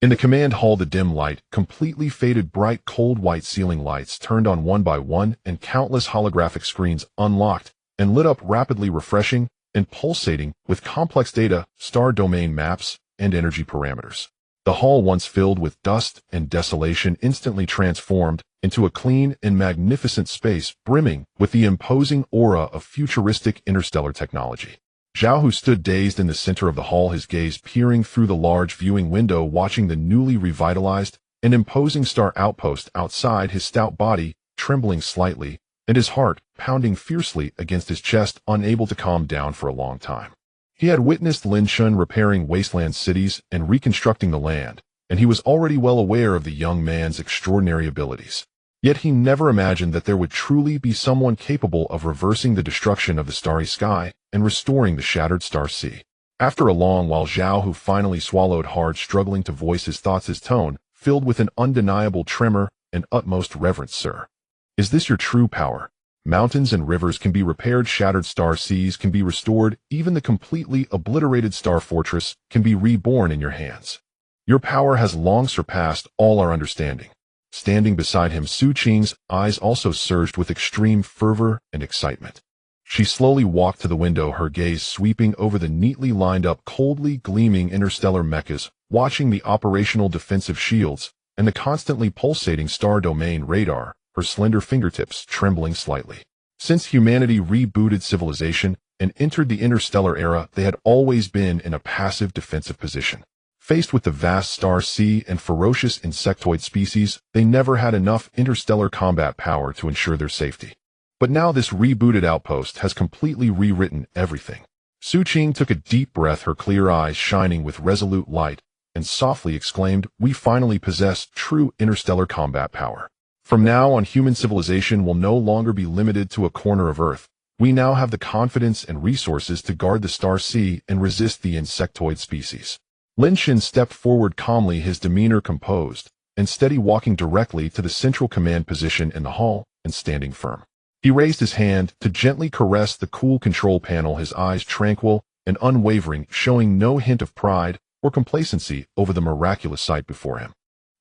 In the command hall, the dim light completely faded, bright, cold white ceiling lights turned on one by one, and countless holographic screens unlocked and lit up, rapidly refreshing and pulsating with complex data, star domain maps, and energy parameters. The hall, once filled with dust and desolation, instantly transformed into a clean and magnificent space brimming with the imposing aura of futuristic interstellar technology. Zhao, who stood dazed in the center of the hall, his gaze peering through the large viewing window, watching the newly revitalized and imposing star outpost outside, his stout body trembling slightly and his heart pounding fiercely against his chest, unable to calm down for a long time. He had witnessed Lin Shan repairing wasteland cities and reconstructing the land, and he was already well aware of the young man's extraordinary abilities. Yet he never imagined that there would truly be someone capable of reversing the destruction of the starry sky and restoring the shattered star sea. After a long while, Zhao, who finally swallowed hard, struggling to voice his thoughts, his tone filled with an undeniable tremor and utmost reverence. "Sir, is this your true power? Mountains and rivers can be repaired, shattered star seas can be restored, even the completely obliterated star fortress can be reborn in your hands. Your power has long surpassed all our understanding." Standing beside him, Su Qing's eyes also surged with extreme fervor and excitement. She slowly walked to the window, her gaze sweeping over the neatly lined up, coldly gleaming interstellar mechas, watching the operational defensive shields and the constantly pulsating star domain radar, her slender fingertips trembling slightly. Since humanity rebooted civilization and entered the interstellar era, they had always been in a passive defensive position. Faced with the vast star sea and ferocious insectoid species, they never had enough interstellar combat power to ensure their safety. But now this rebooted outpost has completely rewritten everything. Su Qing took a deep breath, her clear eyes shining with resolute light, and softly exclaimed, "We finally possess true interstellar combat power. From now on, human civilization will no longer be limited to a corner of Earth. We now have the confidence and resources to guard the star sea and resist the insectoid species." Lin Shen stepped forward calmly, his demeanor composed and steady, walking directly to the central command position in the hall and standing firm. He raised his hand to gently caress the cool control panel, his eyes tranquil and unwavering, showing no hint of pride or complacency over the miraculous sight before him.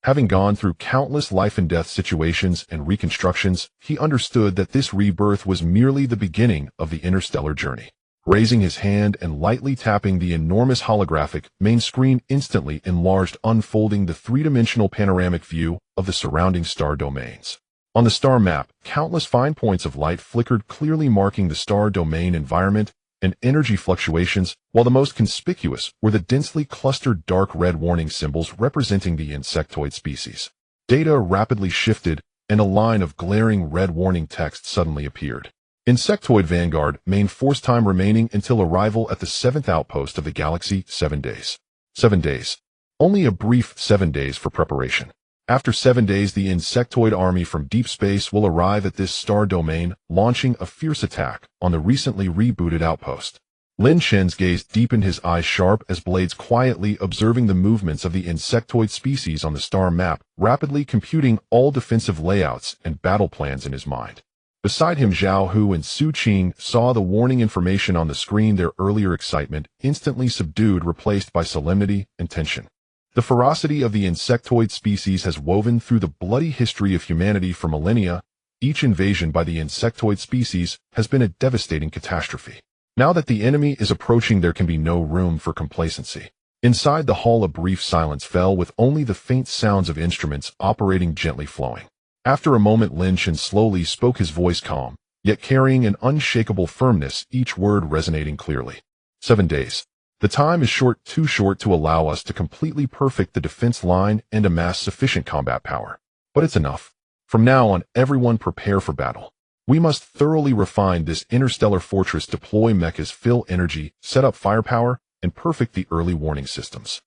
Having gone through countless life-and-death situations and reconstructions, he understood that this rebirth was merely the beginning of the interstellar journey. Raising his hand and lightly tapping the enormous holographic main screen instantly enlarged, unfolding the three-dimensional panoramic view of the surrounding star domains. On the star map, countless fine points of light flickered clearly, marking the star domain environment and energy fluctuations, while the most conspicuous were the densely clustered dark red warning symbols representing the insectoid species. Data rapidly shifted, and a line of glaring red warning text suddenly appeared. Insectoid Vanguard, main force time remaining until arrival at the 7th outpost of the galaxy, 7 days. 7 days. Only a brief 7 days for preparation. After 7 days, the insectoid army from deep space will arrive at this star domain, launching a fierce attack on the recently rebooted outpost. Lin Shen's gaze deepened, his eyes sharp as blades, quietly observing the movements of the insectoid species on the star map, rapidly computing all defensive layouts and battle plans in his mind. Beside him, Zhao Hu and Su Qing saw the warning information on the screen, their earlier excitement instantly subdued, replaced by solemnity and tension. The ferocity of the insectoid species has woven through the bloody history of humanity for millennia. Each invasion by the insectoid species has been a devastating catastrophe. Now that the enemy is approaching, there can be no room for complacency. Inside the hall, a brief silence fell, with only the faint sounds of instruments operating gently flowing. After a moment, Lin Shen slowly spoke, his voice calm, yet carrying an unshakable firmness, each word resonating clearly. 7 days. The time is short, too short to allow us to completely perfect the defense line and amass sufficient combat power. But it's enough. From now on, everyone prepare for battle. We must thoroughly refine this interstellar fortress, deploy mechas, fill energy, set up firepower, and perfect the early warning systems.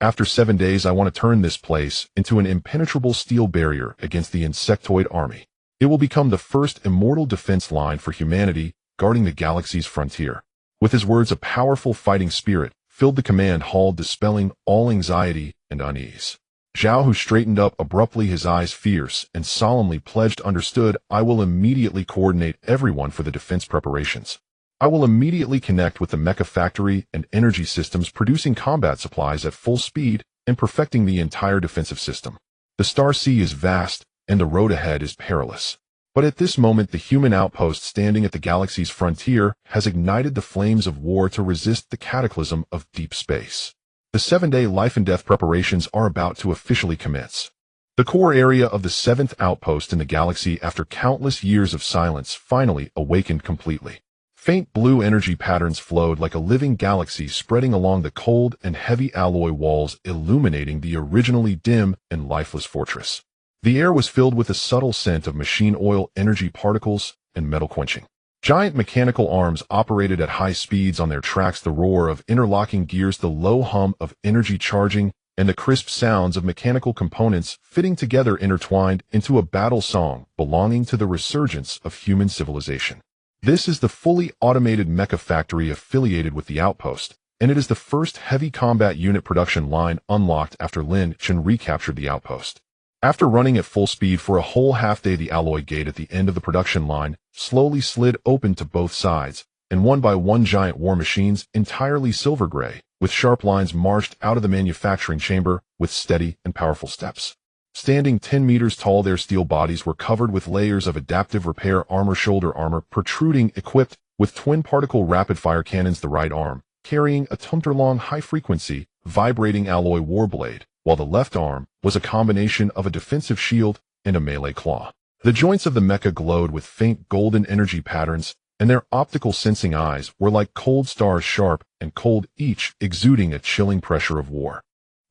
After 7 days, I want to turn this place into an impenetrable steel barrier against the insectoid army. It will become the first immortal defense line for humanity, guarding the galaxy's frontier. With his words, a powerful fighting spirit filled the command hall, dispelling all anxiety and unease. Zhao Hu straightened up abruptly, his eyes fierce, and solemnly pledged, "Understood. I will immediately coordinate everyone for the defense preparations. I will immediately connect with the mecha factory and energy systems, producing combat supplies at full speed and perfecting the entire defensive system. The Star Sea is vast, and the road ahead is perilous. But at this moment, the human outpost standing at the galaxy's frontier has ignited the flames of war to resist the cataclysm of deep space. The 7-day life and death preparations are about to officially commence." The core area of the 7th outpost in the galaxy, after countless years of silence, finally awakened completely. Faint blue energy patterns flowed like a living galaxy, spreading along the cold and heavy alloy walls, illuminating the originally dim and lifeless fortress. The air was filled with a subtle scent of machine oil, energy particles, and metal quenching. Giant mechanical arms operated at high speeds on their tracks, the roar of interlocking gears, the low hum of energy charging, and the crisp sounds of mechanical components fitting together intertwined into a battle song belonging to the resurgence of human civilization. This is the fully automated mecha factory affiliated with the outpost, and it is the first heavy combat unit production line unlocked after Lin Shen recaptured the outpost. After running at full speed for a whole half-day, the alloy gate at the end of the production line slowly slid open to both sides, and one by one giant war machines, entirely silver gray, with sharp lines, marched out of the manufacturing chamber with steady and powerful steps. Standing 10 meters tall, their steel bodies were covered with layers of adaptive repair armor, shoulder armor protruding, equipped with twin-particle rapid-fire cannons, the right arm carrying a 20-meter-long high-frequency vibrating alloy warblade, while the left arm was a combination of a defensive shield and a melee claw. The joints of the mecha glowed with faint golden energy patterns, and their optical sensing eyes were like cold stars, sharp and cold, each exuding a chilling pressure of war.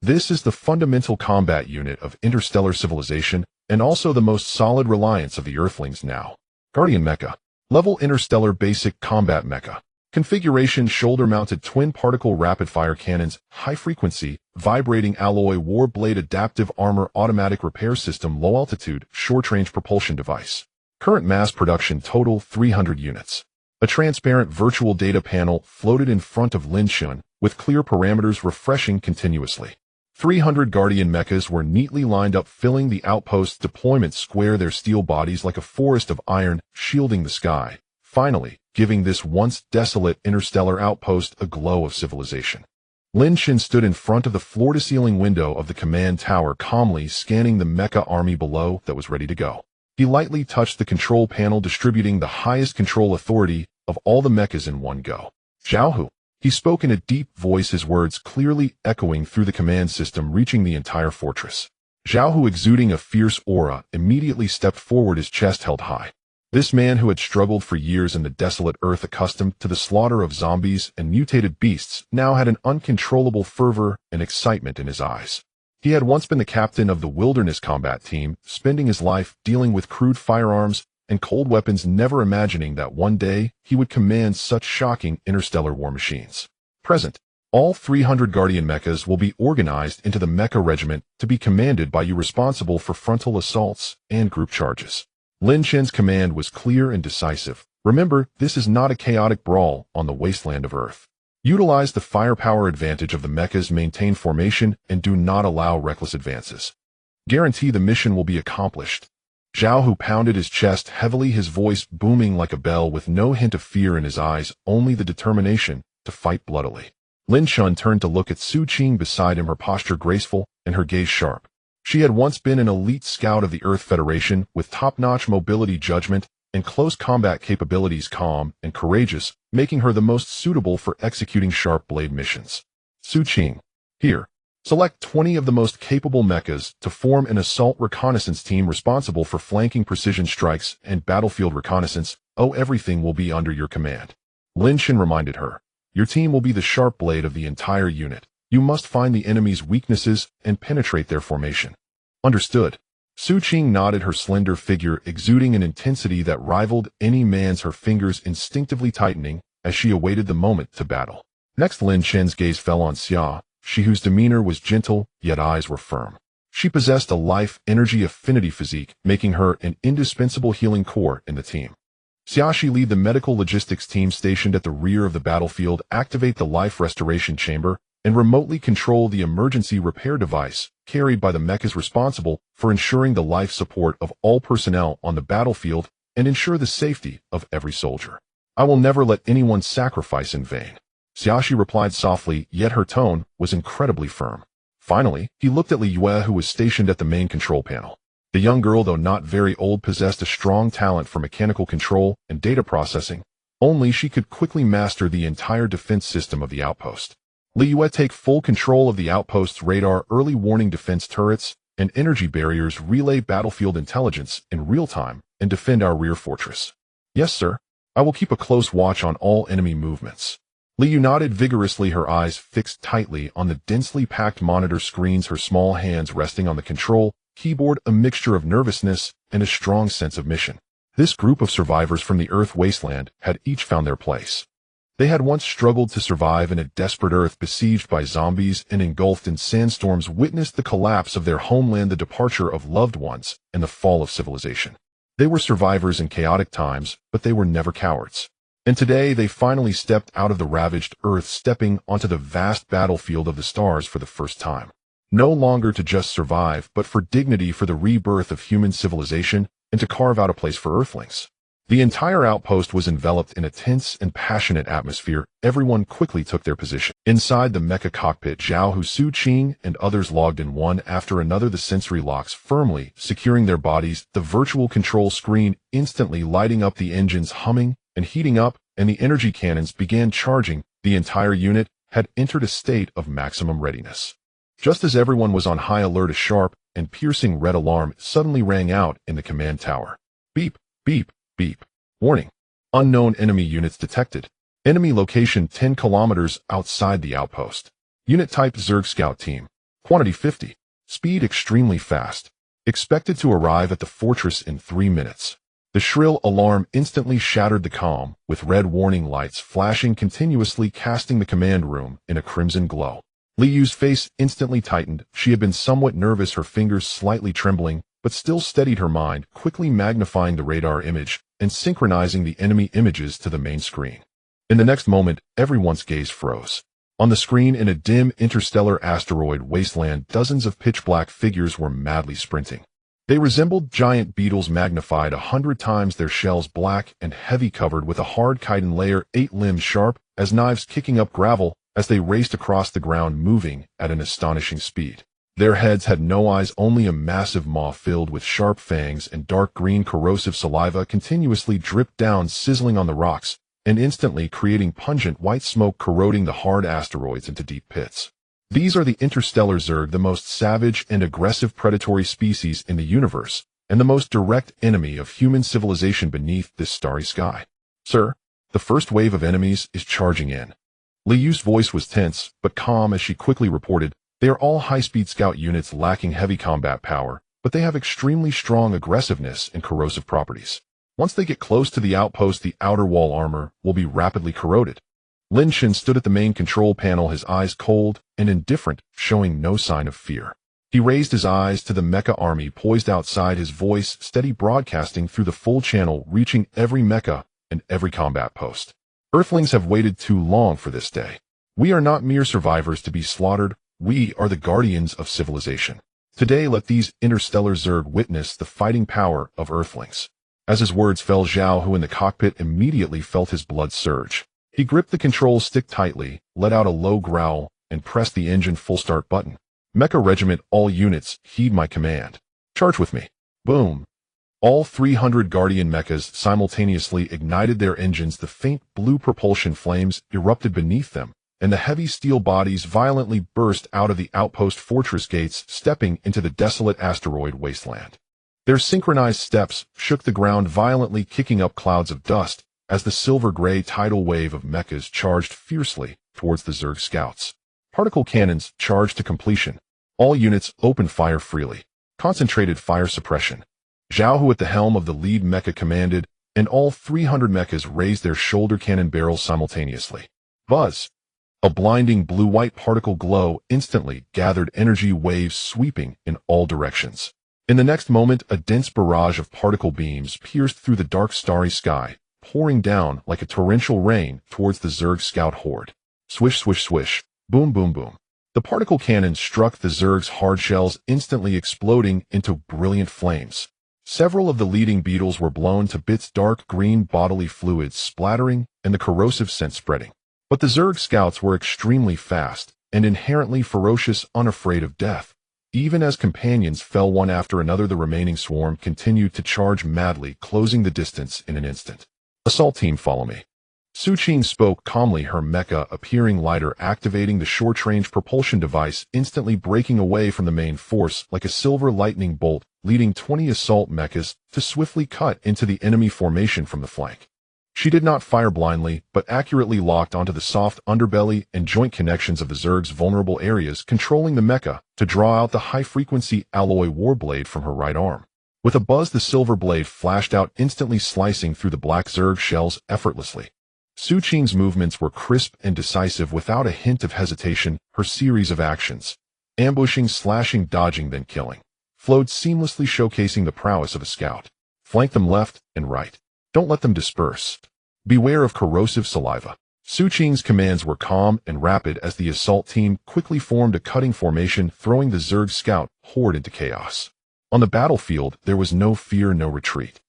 This is the fundamental combat unit of interstellar civilization, and also the most solid reliance of the Earthlings now. Guardian Mecha. Level Interstellar Basic Combat Mecha. Configuration: shoulder-mounted twin-particle rapid-fire cannons, high-frequency, vibrating alloy war blade, adaptive armor, automatic repair system, low-altitude, short-range propulsion device. Current mass production total 300 units. A transparent virtual data panel floated in front of Lin Shun, with clear parameters refreshing continuously. 300 Guardian mechas were neatly lined up, filling the outpost's deployment square, their steel bodies like a forest of iron, shielding the sky, finally giving this once desolate interstellar outpost a glow of civilization. Lin Shin stood in front of the floor-to-ceiling window of the command tower, calmly scanning the mecha army below that was ready to go. He lightly touched the control panel, distributing the highest control authority of all the mechas in one go. Xiaohu. He spoke in a deep voice, his words clearly echoing through the command system, reaching the entire fortress. Xiaohu, exuding a fierce aura, immediately stepped forward, his chest held high. This man, who had struggled for years in the desolate earth, accustomed to the slaughter of zombies and mutated beasts, now had an uncontrollable fervor and excitement in his eyes. He had once been the captain of the wilderness combat team, spending his life dealing with crude firearms and cold weapons, never imagining that one day he would command such shocking interstellar war machines. Present. All 300 Guardian mechas will be organized into the Mecha Regiment to be commanded by you, responsible for frontal assaults and group charges. Lin Chen's command was clear and decisive. Remember, this is not a chaotic brawl on the wasteland of Earth. Utilize the firepower advantage of the mechas, maintain formation, and do not allow reckless advances. Guarantee the mission will be accomplished. Zhao Hu pounded his chest heavily, his voice booming like a bell, with no hint of fear in his eyes, only the determination to fight bloodily. Lin Shun turned to look at Su Qing beside him, her posture graceful and her gaze sharp. She had once been an elite scout of the Earth Federation, with top-notch mobility, judgment, and close combat capabilities, calm and courageous, making her the most suitable for executing sharp blade missions. Su Qing. Here. Select 20 of the most capable mechas to form an assault reconnaissance team responsible for flanking, precision strikes, and battlefield reconnaissance. Everything will be under your command. Lin Shin reminded her. Your team will be the sharp blade of the entire unit. You must find the enemy's weaknesses and penetrate their formation. Understood. Su Qing nodded, her slender figure exuding an intensity that rivaled any man's, her fingers instinctively tightening as she awaited the moment to battle. Next, Lin Chen's gaze fell on Xia, she whose demeanor was gentle, yet eyes were firm. She possessed a life-energy affinity physique, making her an indispensable healing core in the team. Xia, she lead the medical logistics team stationed at the rear of the battlefield, activate the life restoration chamber, and remotely control the emergency repair device carried by the mechas responsible for ensuring the life support of all personnel on the battlefield and ensure the safety of every soldier. I will never let anyone sacrifice in vain. Xiaoxi replied softly, yet her tone was incredibly firm. Finally, he looked at Li Yue, who was stationed at the main control panel. The young girl, though not very old, possessed a strong talent for mechanical control and data processing. Only she could quickly master the entire defense system of the outpost. Li Yue take full control of the outpost's radar, early warning defense turrets, and energy barriers, relay battlefield intelligence in real time, and defend our rear fortress. Yes, sir. I will keep a close watch on all enemy movements. Li Yu nodded vigorously, her eyes fixed tightly on the densely packed monitor screens, her small hands resting on the control keyboard, a mixture of nervousness and a strong sense of mission. This group of survivors from the Earth wasteland had each found their place. They had once struggled to survive in a desperate Earth besieged by zombies and engulfed in sandstorms, witnessed the collapse of their homeland, the departure of loved ones, and the fall of civilization. They were survivors in chaotic times, but they were never cowards. And today they finally stepped out of the ravaged Earth, stepping onto the vast battlefield of the stars for the first time. No longer to just survive, but for dignity, for the rebirth of human civilization, and to carve out a place for Earthlings. The entire outpost was enveloped in a tense and passionate atmosphere. Everyone quickly took their position. Inside the mecha cockpit, Zhao Hu, Su Qing, and others logged in one after another, the sensory locks firmly securing their bodies, the virtual control screen instantly lighting up, the engines humming and heating up, and the energy cannons began charging. The entire unit had entered a state of maximum readiness. Just as everyone was on high alert, a sharp and piercing red alarm suddenly rang out in the command tower. Beep, beep, beep. Warning. Unknown enemy units detected. Enemy location 10 kilometers outside the outpost. Unit type Zerg Scout Team. Quantity 50. Speed extremely fast. Expected to arrive at the fortress in 3 minutes. The shrill alarm instantly shattered the calm, with red warning lights flashing continuously, casting the command room in a crimson glow. Liyu's face instantly tightened. She had been somewhat nervous, her fingers slightly trembling, but still steadied her mind, quickly magnifying the radar image and synchronizing the enemy images to the main screen. In the next moment, everyone's gaze froze. On the screen, in a dim interstellar asteroid wasteland, dozens of pitch-black figures were madly sprinting. They resembled giant beetles magnified 100 times, their shells black and heavy, covered with a hard chitin layer, 8 limbs sharp as knives, kicking up gravel as they raced across the ground, moving at an astonishing speed. Their heads had no eyes, only a massive maw filled with sharp fangs, and dark green corrosive saliva continuously dripped down, sizzling on the rocks, and instantly creating pungent white smoke, corroding the hard asteroids into deep pits. These are the interstellar Zerg, the most savage and aggressive predatory species in the universe, and the most direct enemy of human civilization beneath this starry sky. Sir, the first wave of enemies is charging in. Liyu's voice was tense, but calm as she quickly reported, they are all high-speed scout units lacking heavy combat power, but they have extremely strong aggressiveness and corrosive properties. Once they get close to the outpost, the outer wall armor will be rapidly corroded. Lin Shin stood at the main control panel, his eyes cold and indifferent, showing no sign of fear. He raised his eyes to the mecha army poised outside, his voice steady, broadcasting through the full channel, reaching every mecha and every combat post. Earthlings have waited too long for this day. We are not mere survivors to be slaughtered. We are the guardians of civilization. Today, let these interstellar Zerg witness the fighting power of Earthlings. As his words fell, Zhao, who in the cockpit, immediately felt his blood surge. He gripped the control stick tightly, let out a low growl, and pressed the engine full start button. Mecha Regiment, all units, heed my command. Charge with me. Boom. All 300 Guardian mechas simultaneously ignited their engines. The faint blue propulsion flames erupted beneath them, and the heavy steel bodies violently burst out of the outpost fortress gates, stepping into the desolate asteroid wasteland. Their synchronized steps shook the ground violently, kicking up clouds of dust as the silver-gray tidal wave of mechas charged fiercely towards the Zerg scouts. Particle cannons charged to completion. All units opened fire freely. Concentrated fire suppression. Zhao, who at the helm of the lead mecha, commanded, and all 300 mechas raised their shoulder cannon barrels simultaneously. Buzz! A blinding blue-white particle glow instantly gathered energy waves, sweeping in all directions. In the next moment, a dense barrage of particle beams pierced through the dark starry sky, pouring down like a torrential rain towards the Zerg scout horde. Swish, swish, swish. Boom, boom, boom. The particle cannon struck the Zerg's hard shells, instantly exploding into brilliant flames. Several of the leading beetles were blown to bits, dark green bodily fluids splattering and the corrosive scent spreading. But the Zerg scouts were extremely fast and inherently ferocious, unafraid of death. Even as companions fell one after another, the remaining swarm continued to charge madly, closing the distance in an instant. Assault team, follow me. Su Qing spoke calmly, her mecha appearing lighter, activating the short-range propulsion device, instantly breaking away from the main force like a silver lightning bolt, leading 20 assault mechas to swiftly cut into the enemy formation from the flank. She did not fire blindly, but accurately locked onto the soft underbelly and joint connections of the Zerg's vulnerable areas, controlling the mecha to draw out the high-frequency alloy warblade from her right arm. With a buzz, the silver blade flashed out, instantly slicing through the black Zerg shells effortlessly. Su Qing's movements were crisp and decisive, without a hint of hesitation. Her series of actions, ambushing, slashing, dodging, then killing, flowed seamlessly, showcasing the prowess of a scout. Flank them left and right. Don't let them disperse. Beware of corrosive saliva. Su Qing's commands were calm and rapid as the assault team quickly formed a cutting formation, throwing the Zerg scout horde into chaos. On the battlefield, there was no fear, no retreat.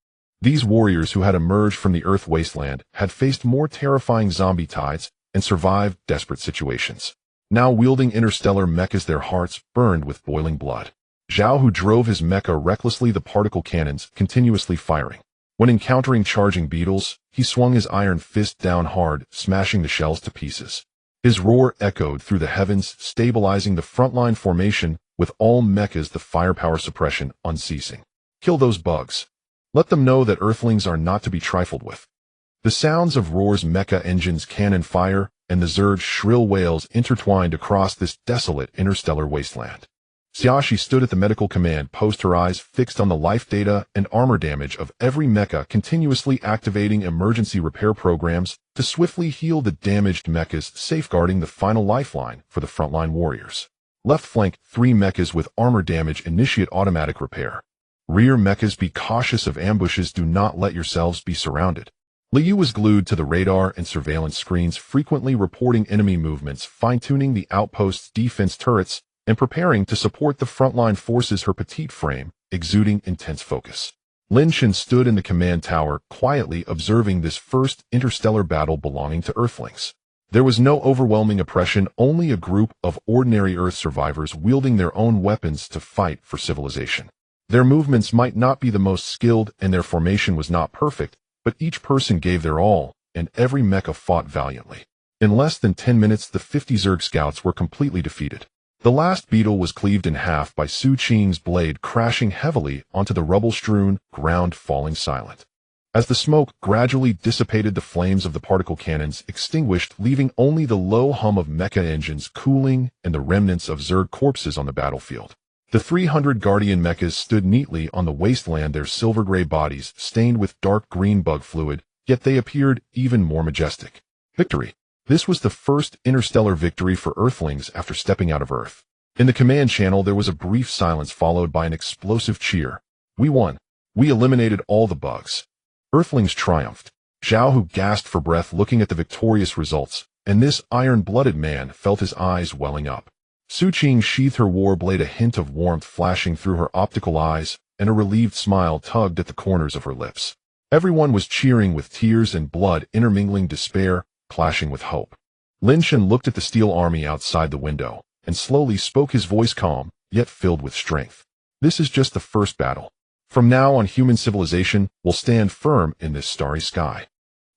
These warriors, who had emerged from the Earth wasteland, had faced more terrifying zombie tides and survived desperate situations. Now wielding interstellar mechas, their hearts burned with boiling blood. Zhao, who drove his mecha recklessly, the particle cannons continuously firing. When encountering charging beetles, he swung his iron fist down hard, smashing the shells to pieces. His roar echoed through the heavens, stabilizing the frontline formation with all mechas, the firepower suppression unceasing. Kill those bugs. Let them know that Earthlings are not to be trifled with. The sounds of Roar's mecha engines cannon fire and the Zerg's shrill wails intertwined across this desolate interstellar wasteland. Xiaxi stood at the medical command post, her eyes fixed on the life data and armor damage of every mecha, continuously activating emergency repair programs to swiftly heal the damaged mechas, safeguarding the final lifeline for the frontline warriors. Left flank, 3 mechas with armor damage initiate automatic repair. Rear mechas, be cautious of ambushes, do not let yourselves be surrounded. Liu was glued to the radar and surveillance screens, frequently reporting enemy movements, fine-tuning the outpost's defense turrets, and preparing to support the frontline forces, her petite frame exuding intense focus. Lin Shen stood in the command tower, quietly observing this first interstellar battle belonging to Earthlings. There was no overwhelming oppression, only a group of ordinary Earth survivors wielding their own weapons to fight for civilization. Their movements might not be the most skilled and their formation was not perfect, but each person gave their all, and every mecha fought valiantly. In less than 10 minutes, the 50 Zerg scouts were completely defeated. The last beetle was cleaved in half by Su Qing's blade, crashing heavily onto the rubble-strewn ground, falling silent. As the smoke gradually dissipated, the flames of the particle cannons extinguished, leaving only the low hum of mecha engines cooling and the remnants of Zerg corpses on the battlefield. The 300 Guardian mechas stood neatly on the wasteland, their silver-gray bodies stained with dark green bug fluid, yet they appeared even more majestic. Victory! This was the first interstellar victory for Earthlings after stepping out of Earth. In the command channel, there was a brief silence followed by an explosive cheer. We won. We eliminated all the bugs. Earthlings triumphed. Zhao Hu gasped for breath looking at the victorious results, and this iron-blooded man felt his eyes welling up. Su Qing sheathed her war blade, a hint of warmth flashing through her optical eyes, and a relieved smile tugged at the corners of her lips. Everyone was cheering with tears and blood intermingling, despair clashing with hope. Lin Shen looked at the steel army outside the window, and slowly spoke, his voice calm, yet filled with strength. This is just the first battle. From now on, human civilization will stand firm in this starry sky.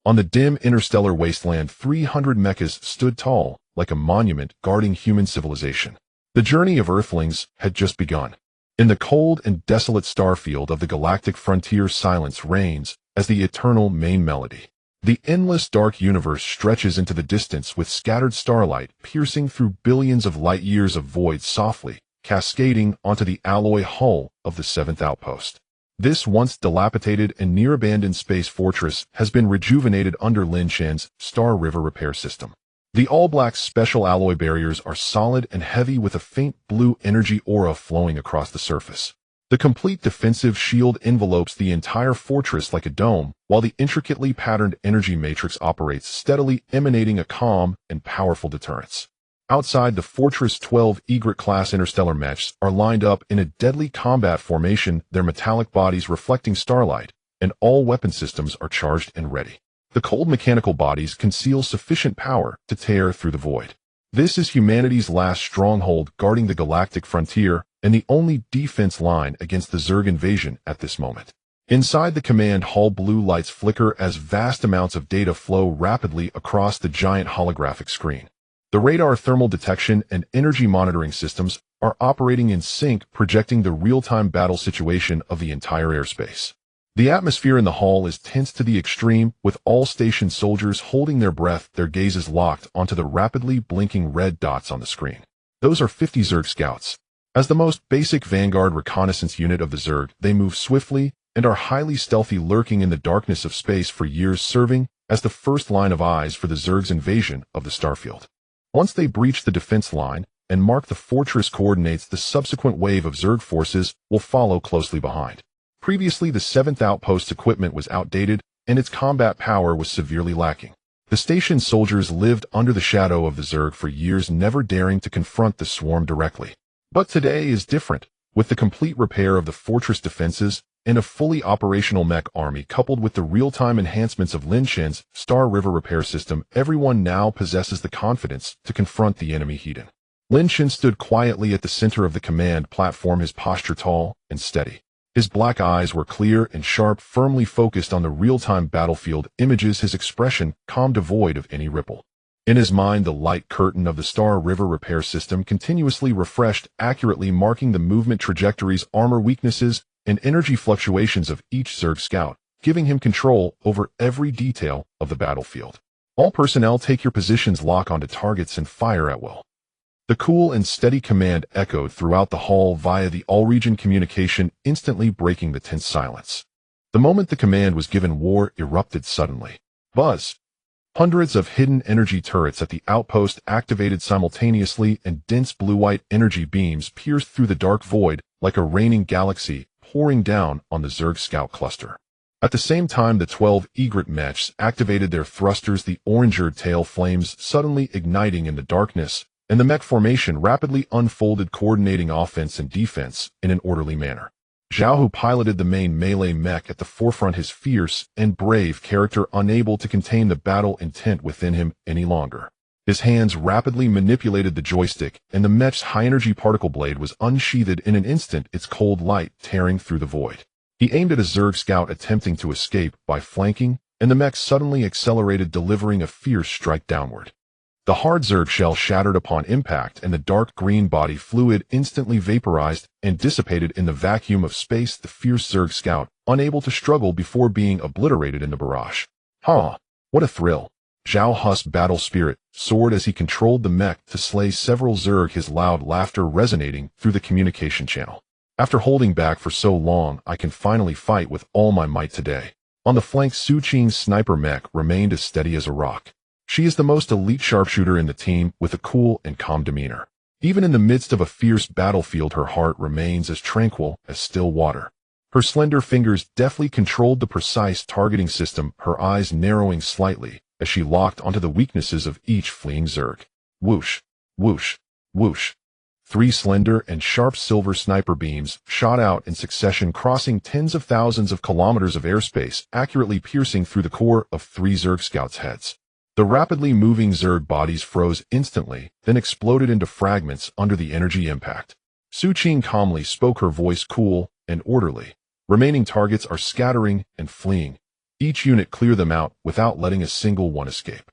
On the dim interstellar wasteland, 300 mechas stood tall, like a monument guarding human civilization. The journey of Earthlings had just begun. In the cold and desolate starfield of the galactic frontier, silence reigns as the eternal main melody. The endless dark universe stretches into the distance with scattered starlight piercing through billions of light years of void, softly cascading onto the alloy hull of the 7th outpost. This once dilapidated and near-abandoned space fortress has been rejuvenated under Lin Shen's Star River repair system. The all-black special alloy barriers are solid and heavy, with a faint blue energy aura flowing across the surface. The complete defensive shield envelopes the entire fortress like a dome, while the intricately patterned energy matrix operates steadily, emanating a calm and powerful deterrence. Outside the fortress, 12 Egret-class interstellar mechs are lined up in a deadly combat formation, their metallic bodies reflecting starlight, and all weapon systems are charged and ready. The cold mechanical bodies conceal sufficient power to tear through the void. This is humanity's last stronghold, guarding the galactic frontier, and the only defense line against the Zerg invasion at this moment. Inside the command hall, blue lights flicker as vast amounts of data flow rapidly across the giant holographic screen. The radar, thermal detection, and energy monitoring systems are operating in sync, projecting the real-time battle situation of the entire airspace. The atmosphere in the hall is tense to the extreme, with all station soldiers holding their breath, their gazes locked onto the rapidly blinking red dots on the screen. Those are 50 Zerg scouts. As the most basic vanguard reconnaissance unit of the Zerg, they move swiftly and are highly stealthy, lurking in the darkness of space for years, serving as the first line of eyes for the Zerg's invasion of the starfield. Once they breach the defense line and mark the fortress coordinates, the subsequent wave of Zerg forces will follow closely behind. Previously, the 7th outpost's equipment was outdated and its combat power was severely lacking. The station's soldiers lived under the shadow of the Zerg for years, never daring to confront the swarm directly. But today is different. With the complete repair of the fortress defenses and a fully operational mech army coupled with the real-time enhancements of Lin Shen's Star River repair system, everyone now possesses the confidence to confront the enemy head-on. Lin Shen stood quietly at the center of the command platform, his posture tall and steady. His black eyes were clear and sharp, firmly focused on the real-time battlefield images, his expression calm, devoid of any ripple. In his mind, the light curtain of the Star River repair system continuously refreshed, accurately marking the movement trajectories, armor weaknesses, and energy fluctuations of each Zerg scout, giving him control over every detail of the battlefield. All personnel take your positions, lock onto targets, and fire at will. The cool and steady command echoed throughout the hall via the all-region communication, instantly breaking the tense silence. The moment the command was given, war erupted suddenly. Buzz! Hundreds of hidden energy turrets at the outpost activated simultaneously, and dense blue-white energy beams pierced through the dark void like a raining galaxy pouring down on the Zerg scout cluster. At the same time, the 12 egret mechs activated their thrusters, the orange tail flames suddenly igniting in the darkness, and the mech formation rapidly unfolded, coordinating offense and defense in an orderly manner. Zhao, who piloted the main melee mech at the forefront, his fierce and brave character unable to contain the battle intent within him any longer. His hands rapidly manipulated the joystick, and the mech's high-energy particle blade was unsheathed in an instant, its cold light tearing through the void. He aimed at a Zerg scout attempting to escape by flanking, and the mech suddenly accelerated, delivering a fierce strike downward. The hard Zerg shell shattered upon impact, and the dark green body fluid instantly vaporized and dissipated in the vacuum of space. The fierce Zerg scout, unable to struggle before being obliterated in the barrage. What a thrill! Zhao Hu's battle spirit soared as he controlled the mech to slay several Zerg, his loud laughter resonating through the communication channel. After holding back for so long, I can finally fight with all my might today. On the flank, Su Qing's sniper mech remained as steady as a rock. She is the most elite sharpshooter in the team, with a cool and calm demeanor. Even in the midst of a fierce battlefield, her heart remains as tranquil as still water. Her slender fingers deftly controlled the precise targeting system, her eyes narrowing slightly as she locked onto the weaknesses of each fleeing Zerg. Whoosh, whoosh, whoosh. 3 slender and sharp silver sniper beams shot out in succession, crossing tens of thousands of kilometers of airspace, accurately piercing through the core of 3 Zerg scouts' heads. The rapidly moving Zerg bodies froze instantly, then exploded into fragments under the energy impact. Su Qing calmly spoke, her voice cool and orderly. Remaining targets are scattering and fleeing. Each unit clear them out without letting a single one escape.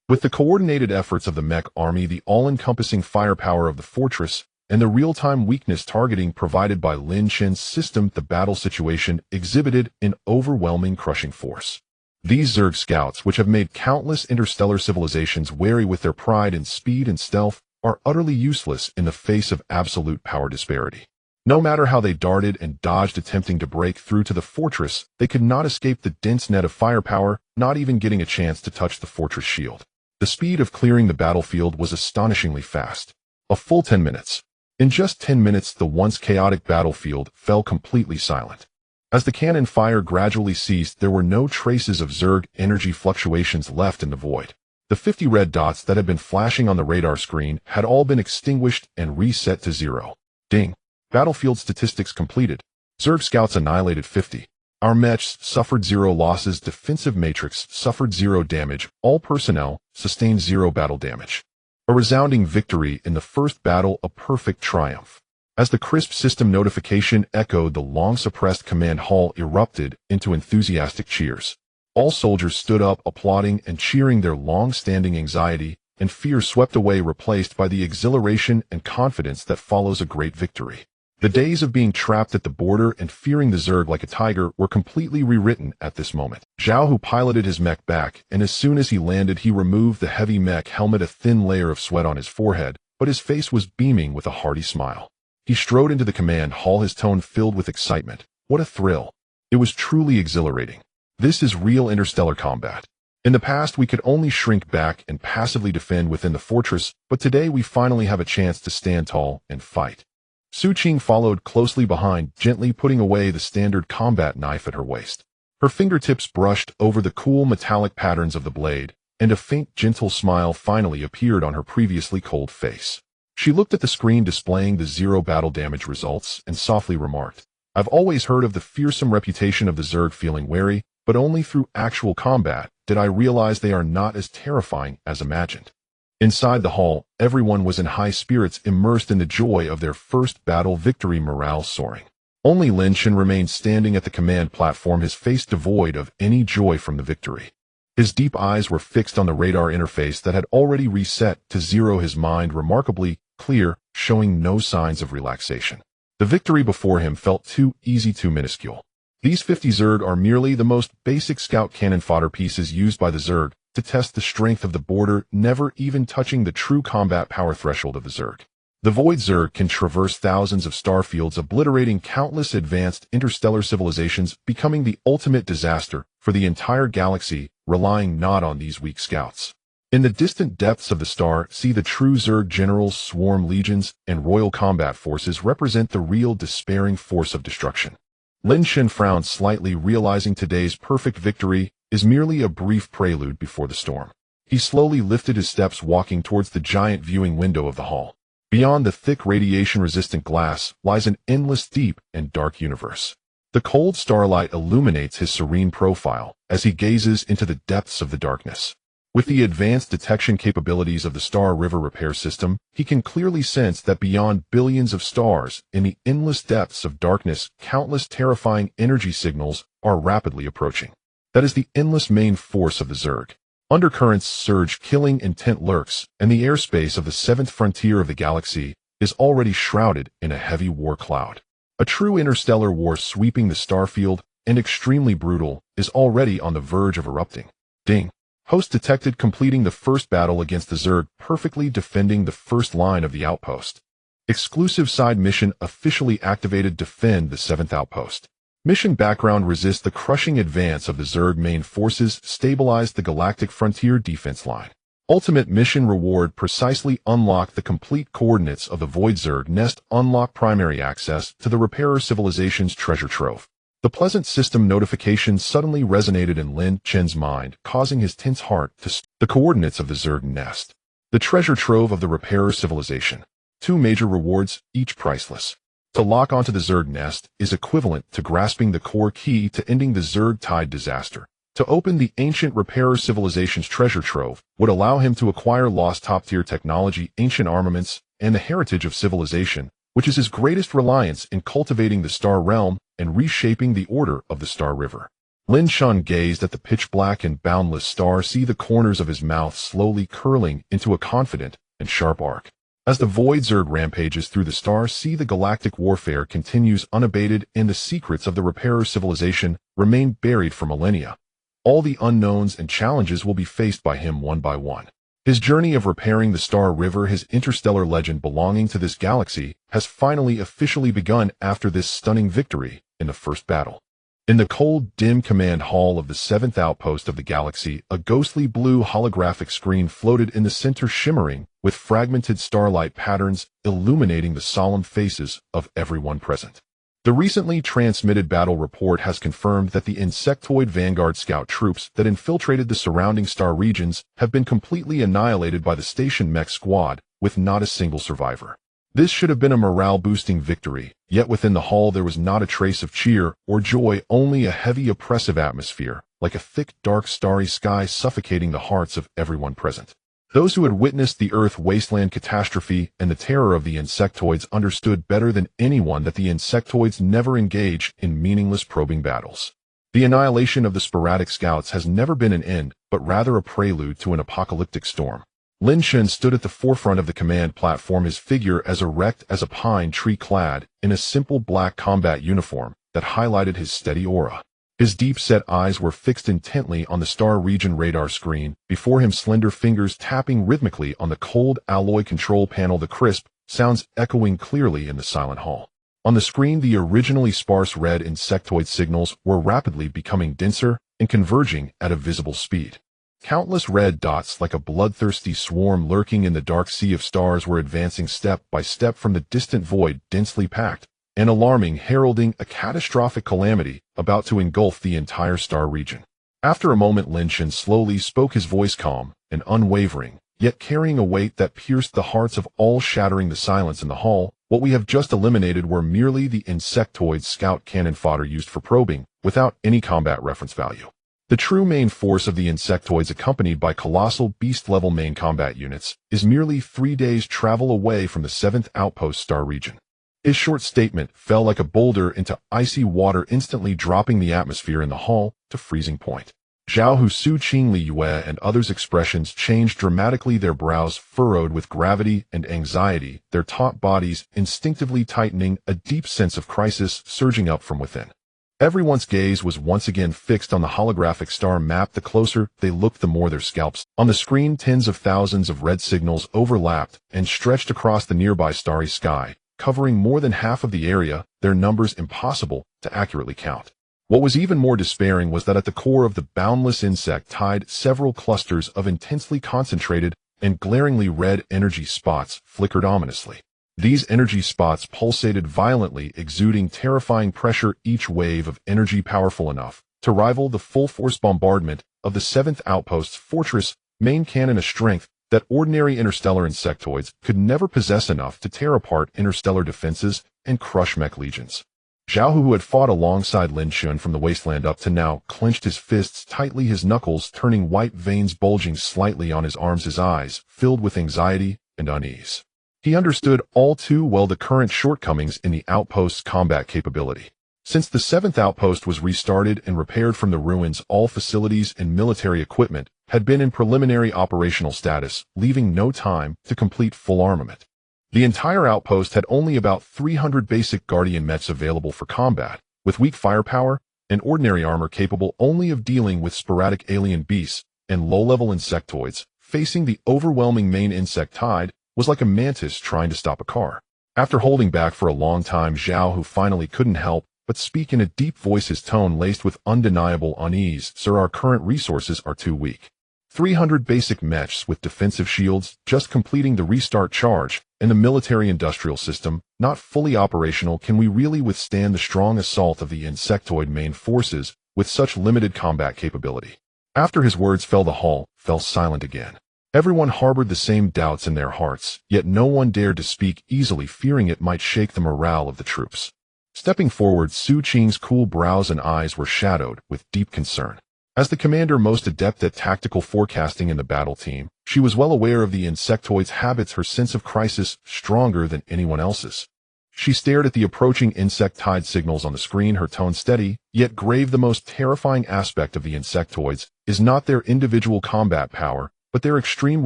With the coordinated efforts of the mech army, the all-encompassing firepower of the fortress, and the real-time weakness targeting provided by Lin Chen's system, the battle situation exhibited an overwhelming, crushing force. These Zerg scouts, which have made countless interstellar civilizations wary with their pride in speed and stealth, are utterly useless in the face of absolute power disparity. No matter how they darted and dodged attempting to break through to the fortress, they could not escape the dense net of firepower, not even getting a chance to touch the fortress shield. The speed of clearing the battlefield was astonishingly fast. A full 10 minutes. In just 10 minutes, the once chaotic battlefield fell completely silent. As the cannon fire gradually ceased, there were no traces of Zerg energy fluctuations left in the void. The 50 red dots that had been flashing on the radar screen had all been extinguished and reset to 0. Ding. Battlefield statistics completed. Zerg scouts annihilated 50. Our mechs suffered 0 losses. Defensive matrix suffered 0 damage. All personnel sustained 0 battle damage. A resounding victory in the first battle, a perfect triumph. As the crisp system notification echoed, the long-suppressed command hall erupted into enthusiastic cheers. All soldiers stood up, applauding and cheering, their long-standing anxiety and fear swept away, replaced by the exhilaration and confidence that follows a great victory. The days of being trapped at the border and fearing the Zerg like a tiger were completely rewritten at this moment. Zhao, who piloted his mech back, and as soon as he landed, he removed the heavy mech helmet, a thin layer of sweat on his forehead, but his face was beaming with a hearty smile. He strode into the command hall, his tone filled with excitement. What a thrill! It was truly exhilarating. This is real interstellar combat. In the past, we could only shrink back and passively defend within the fortress, but today we finally have a chance to stand tall and fight. Su Qing followed closely behind, gently putting away the standard combat knife at her waist. Her fingertips brushed over the cool metallic patterns of the blade, and a faint, gentle smile finally appeared on her previously cold face. She looked at the screen displaying the 0 battle damage results and softly remarked, "I've always heard of the fearsome reputation of the Zerg feeling wary, but only through actual combat did I realize they are not as terrifying as imagined." Inside the hall, everyone was in high spirits, immersed in the joy of their first battle victory, morale soaring. Only Lin Chen remained standing at the command platform, his face devoid of any joy from the victory. His deep eyes were fixed on the radar interface that had already reset to zero, his mind remarkably clear, showing no signs of relaxation. The victory before him felt too easy, too minuscule. These 50 Zerg are merely the most basic scout cannon fodder pieces used by the Zerg to test the strength of the border, never even touching the true combat power threshold of the Zerg. The Void Zerg can traverse thousands of starfields, obliterating countless advanced interstellar civilizations, becoming the ultimate disaster for the entire galaxy, relying not on these weak scouts. In the distant depths of the star, see the true Zerg generals, swarm legions, and royal combat forces represent the real despairing force of destruction. Lin Shen frowned slightly, realizing today's perfect victory is merely a brief prelude before the storm. He slowly lifted his steps, walking towards the giant viewing window of the hall. Beyond the thick radiation-resistant glass lies an endless, deep, and dark universe. The cold starlight illuminates his serene profile as he gazes into the depths of the darkness. With the advanced detection capabilities of the Star River repair system, he can clearly sense that beyond billions of stars, in the endless depths of darkness, countless terrifying energy signals are rapidly approaching. That is the endless main force of the Zerg. Undercurrents surge, killing intent lurks, and the airspace of the seventh frontier of the galaxy is already shrouded in a heavy war cloud. A true interstellar war sweeping the starfield, and extremely brutal, is already on the verge of erupting. Ding. Host detected, completing the first battle against the Zerg, perfectly defending the first line of the outpost. Exclusive side mission officially activated. Defend the 7th outpost. Mission background: resist the crushing advance of the Zerg main forces, stabilize the galactic frontier defense line. Ultimate mission reward: precisely unlock the complete coordinates of the Void Zerg nest, unlock primary access to the Repairer Civilization's treasure trove. The pleasant system notification suddenly resonated in Lin Chen's mind, causing his tense heart to the coordinates of the Zerg nest. The treasure trove of the Repairer Civilization. 2 major rewards, each priceless. To lock onto the Zerg nest is equivalent to grasping the core key to ending the Zerg tide disaster. To open the ancient Repairer Civilization's treasure trove would allow him to acquire lost top-tier technology, ancient armaments, and the heritage of civilization, which is his greatest reliance in cultivating the Star Realm and reshaping the order of the Star River. Lin Shen gazed at the pitch-black and boundless star, see the corners of his mouth slowly curling into a confident and sharp arc. As the Void Zerg rampages through the star, see the galactic warfare continues unabated, and the secrets of the Repairer Civilization remain buried for millennia. All the unknowns and challenges will be faced by him one by one. His journey of repairing the Star River, his interstellar legend belonging to this galaxy, has finally officially begun after this stunning victory in the first battle. In the cold, dim command hall of the 7th outpost of the galaxy, a ghostly blue holographic screen floated in the center, shimmering with fragmented starlight patterns illuminating the solemn faces of everyone present. The recently transmitted battle report has confirmed that the insectoid vanguard scout troops that infiltrated the surrounding star regions have been completely annihilated by the station mech squad, with not a single survivor. This should have been a morale-boosting victory, yet within the hall there was not a trace of cheer or joy, only a heavy, oppressive atmosphere, like a thick, dark, starry sky suffocating the hearts of everyone present. Those who had witnessed the Earth wasteland catastrophe and the terror of the insectoids understood better than anyone that the insectoids never engage in meaningless probing battles. The annihilation of the sporadic scouts has never been an end, but rather a prelude to an apocalyptic storm. Lin Shen stood at the forefront of the command platform, his figure as erect as a pine tree, clad in a simple black combat uniform that highlighted his steady aura. His deep-set eyes were fixed intently on the Star Region radar screen, before him slender fingers tapping rhythmically on the cold alloy control panel, the crisp sounds echoing clearly in the silent hall. On the screen, the originally sparse red insectoid signals were rapidly becoming denser and converging at a visible speed. Countless red dots, like a bloodthirsty swarm lurking in the dark sea of stars, were advancing step by step from the distant void, densely packed, and alarming, heralding a catastrophic calamity about to engulf the entire star region. After a moment, Lin Shen slowly spoke, his voice calm and unwavering, yet carrying a weight that pierced the hearts of all, shattering the silence in the hall. What we have just eliminated were merely the insectoid scout cannon fodder used for probing, without any combat reference value. The true main force of the insectoids, accompanied by colossal beast-level main combat units, is merely 3 days' travel away from the 7th outpost star region. His short statement fell like a boulder into icy water, instantly dropping the atmosphere in the hall to freezing point. Zhao Hu, Su Qing, Li Yue, and others' expressions changed dramatically, their brows furrowed with gravity and anxiety, their taut bodies instinctively tightening, a deep sense of crisis surging up from within. Everyone's gaze was once again fixed on the holographic star map. The closer they looked, the more their scalps. On the screen, tens of thousands of red signals overlapped and stretched across the nearby starry sky, covering more than half of the area, their numbers impossible to accurately count. What was even more despairing was that at the core of the boundless insect tide, several clusters of intensely concentrated and glaringly red energy spots flickered ominously. These energy spots pulsated violently, exuding terrifying pressure, each wave of energy powerful enough to rival the full-force bombardment of the 7th Outpost's fortress main cannon, a strength that ordinary interstellar insectoids could never possess, enough to tear apart interstellar defenses and crush mech legions. Zhao Hu, who had fought alongside Lin Xun from the wasteland up to now, clenched his fists tightly, his knuckles turning white, veins bulging slightly on his arms, his eyes filled with anxiety and unease. He understood all too well the current shortcomings in the outpost's combat capability. Since the 7th Outpost was restarted and repaired from the ruins, all facilities and military equipment had been in preliminary operational status, leaving no time to complete full armament. The entire outpost had only about 300 basic Guardian mechs available for combat, with weak firepower and ordinary armor capable only of dealing with sporadic alien beasts and low-level insectoids. Facing the overwhelming main insect tide was like a mantis trying to stop a car. After holding back for a long time, Zhao Hu finally couldn't help but speak in a deep voice, his tone laced with undeniable unease. "Sir, our current resources are too weak. 300 basic mechs with defensive shields just completing the restart charge, and the military-industrial system not fully operational. Can we really withstand the strong assault of the insectoid main forces with such limited combat capability?" After his words the hall fell silent again. Everyone harbored the same doubts in their hearts, yet no one dared to speak easily, fearing it might shake the morale of the troops. Stepping forward, Su Qing's cool brows and eyes were shadowed with deep concern. As the commander most adept at tactical forecasting in the battle team, she was well aware of the insectoid's habits, her sense of crisis stronger than anyone else's. She stared at the approaching insect tide signals on the screen, her tone steady, yet grave. The most terrifying aspect of the insectoids is not their individual combat power, but their extreme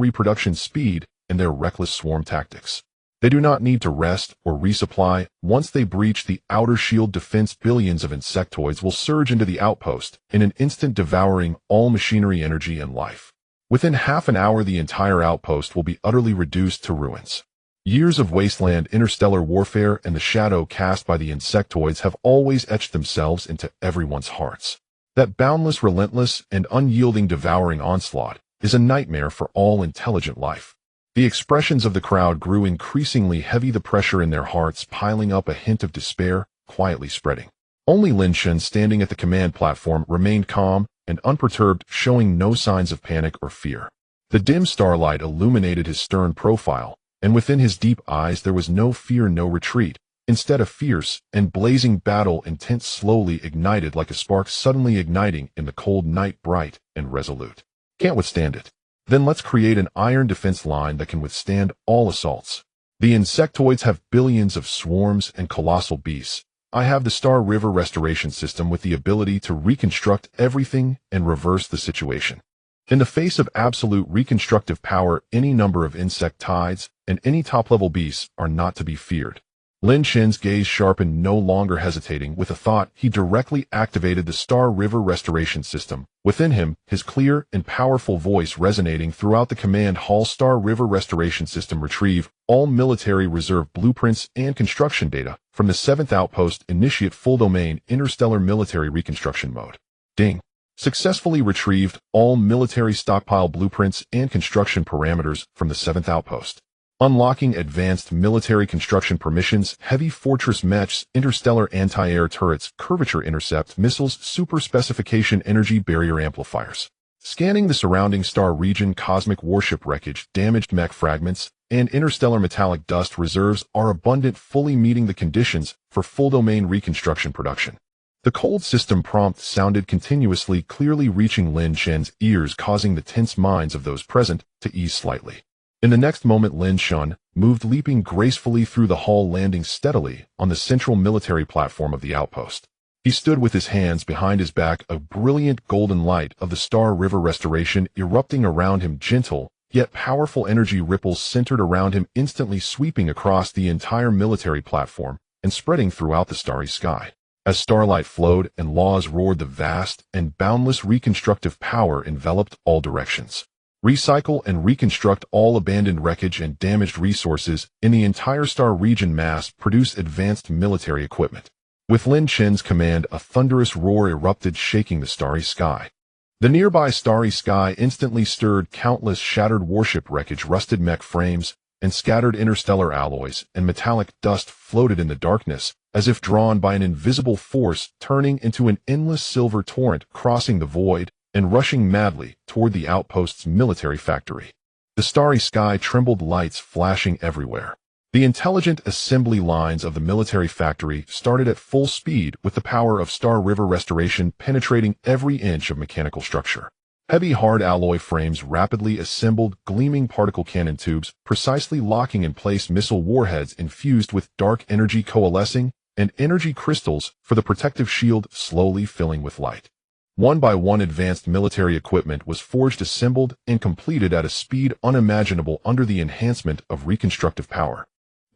reproduction speed and their reckless swarm tactics. They do not need to rest or resupply. Once they breach the outer shield defense, billions of insectoids will surge into the outpost in an instant, devouring all machinery, energy, and life. Within half an hour, the entire outpost will be utterly reduced to ruins. Years of wasteland, interstellar warfare, and the shadow cast by the insectoids have always etched themselves into everyone's hearts. That boundless, relentless, and unyielding devouring onslaught is a nightmare for all intelligent life. The expressions of the crowd grew increasingly heavy, the pressure in their hearts piling up, a hint of despair quietly spreading. Only Lin Xun, standing at the command platform, remained calm and unperturbed, showing no signs of panic or fear. The dim starlight illuminated his stern profile, and within his deep eyes there was no fear, no retreat. Instead, a fierce and blazing battle intent slowly ignited, like a spark suddenly igniting in the cold night, bright and resolute. Can't withstand it? Then let's create an iron defense line that can withstand all assaults. The insectoids have billions of swarms and colossal beasts. I have the Star River restoration system with the ability to reconstruct everything and reverse the situation. In the face of absolute reconstructive power, any number of insect tides and any top-level beasts are not to be feared. Lin Xun's gaze sharpened, no longer hesitating. With a thought, he directly activated the Star River restoration system. Within him, his clear and powerful voice resonating throughout the command hall. Star River restoration system. Retrieve all military reserve blueprints and construction data from the 7th Outpost. Initiate full domain interstellar military reconstruction mode. Ding. Successfully retrieved all military stockpile blueprints and construction parameters from the 7th Outpost. Unlocking advanced military construction permissions, heavy fortress mechs, interstellar anti-air turrets, curvature intercept missiles, super specification energy barrier amplifiers. Scanning the surrounding star region, cosmic warship wreckage, damaged mech fragments, and interstellar metallic dust reserves are abundant, fully meeting the conditions for full domain reconstruction production. The cold system prompt sounded continuously, clearly reaching Lin Xun's ears, causing the tense minds of those present to ease slightly. In the next moment, Lin Xun moved, leaping gracefully through the hall, landing steadily on the central military platform of the outpost. He stood with his hands behind his back, a brilliant golden light of the Star River restoration erupting around him, gentle, yet powerful energy ripples centered around him, instantly sweeping across the entire military platform and spreading throughout the starry sky. As starlight flowed and laws roared, the vast and boundless reconstructive power enveloped all directions. Recycle and reconstruct all abandoned wreckage and damaged resources in the entire star region, mass-produce advanced military equipment. With Lin Chen's command, a thunderous roar erupted, shaking the starry sky. The nearby starry sky instantly stirred. Countless shattered warship wreckage, rusted mech frames, and scattered interstellar alloys and metallic dust floated in the darkness, as if drawn by an invisible force, turning into an endless silver torrent, crossing the void and rushing madly toward the outpost's military factory. The starry sky trembled, lights flashing everywhere. The intelligent assembly lines of the military factory started at full speed, with the power of Star River restoration penetrating every inch of mechanical structure. Heavy hard alloy frames rapidly assembled, gleaming particle cannon tubes precisely locking in place, missile warheads infused with dark energy coalescing, and energy crystals for the protective shield slowly filling with light. One by one, advanced military equipment was forged, assembled, and completed at a speed unimaginable under the enhancement of reconstructive power.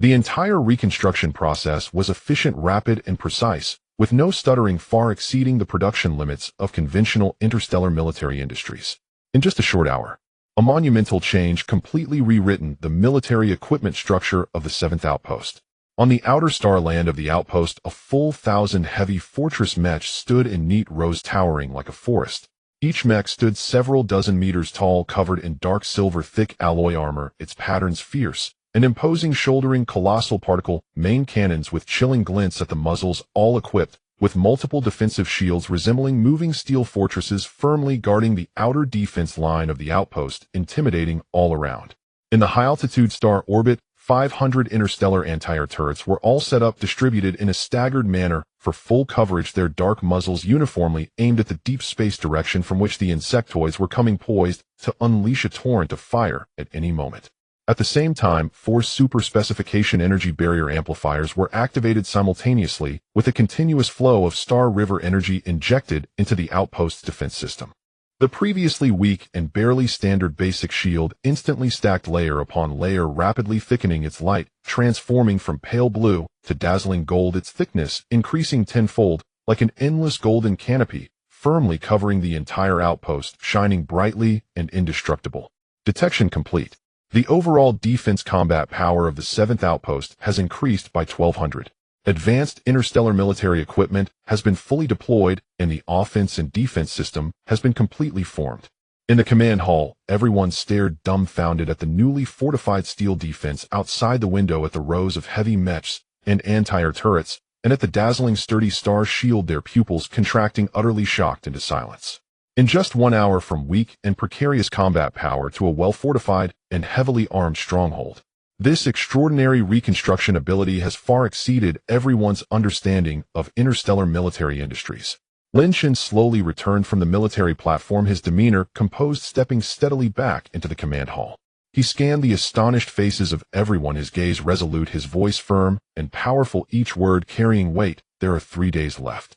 The entire reconstruction process was efficient, rapid, and precise, with no stuttering, far exceeding the production limits of conventional interstellar military industries. In just a short hour, a monumental change completely rewritten the military equipment structure of the 7th outpost. On the outer star land of the outpost, a full 1,000 heavy fortress mechs stood in neat rows, towering like a forest. Each mech stood several dozen meters tall, covered in dark silver thick alloy armor, its patterns fierce and imposing, shouldering colossal particle main cannons with chilling glints at the muzzles, all equipped with multiple defensive shields resembling moving steel fortresses firmly guarding the outer defense line of the outpost, intimidating all around. In the high-altitude star orbit, 500 interstellar anti-air turrets were all set up, distributed in a staggered manner for full coverage, their dark muzzles uniformly aimed at the deep space direction from which the insectoids were coming, poised to unleash a torrent of fire at any moment. At the same time, 4 super-specification energy barrier amplifiers were activated simultaneously, with a continuous flow of Star River energy injected into the outpost's defense system. The previously weak and barely standard basic shield instantly stacked layer upon layer, rapidly thickening its light, transforming from pale blue to dazzling gold, its thickness increasing tenfold, like an endless golden canopy, firmly covering the entire outpost, shining brightly and indestructible. Detection complete. The overall defense combat power of the 7th outpost has increased by 1,200. Advanced interstellar military equipment has been fully deployed, and the offense and defense system has been completely formed. In the command hall, everyone stared dumbfounded at the newly fortified steel defense outside the window, at the rows of heavy mechs and anti-air turrets, and at the dazzling sturdy star shield, their pupils contracting, utterly shocked into silence. In just 1 hour, from weak and precarious combat power to a well-fortified and heavily armed stronghold, this extraordinary reconstruction ability has far exceeded everyone's understanding of interstellar military industries. Lin Chen slowly returned from the military platform, his demeanor composed, stepping steadily back into the command hall. He scanned the astonished faces of everyone, his gaze resolute, his voice firm and powerful, each word carrying weight. There are 3 days left.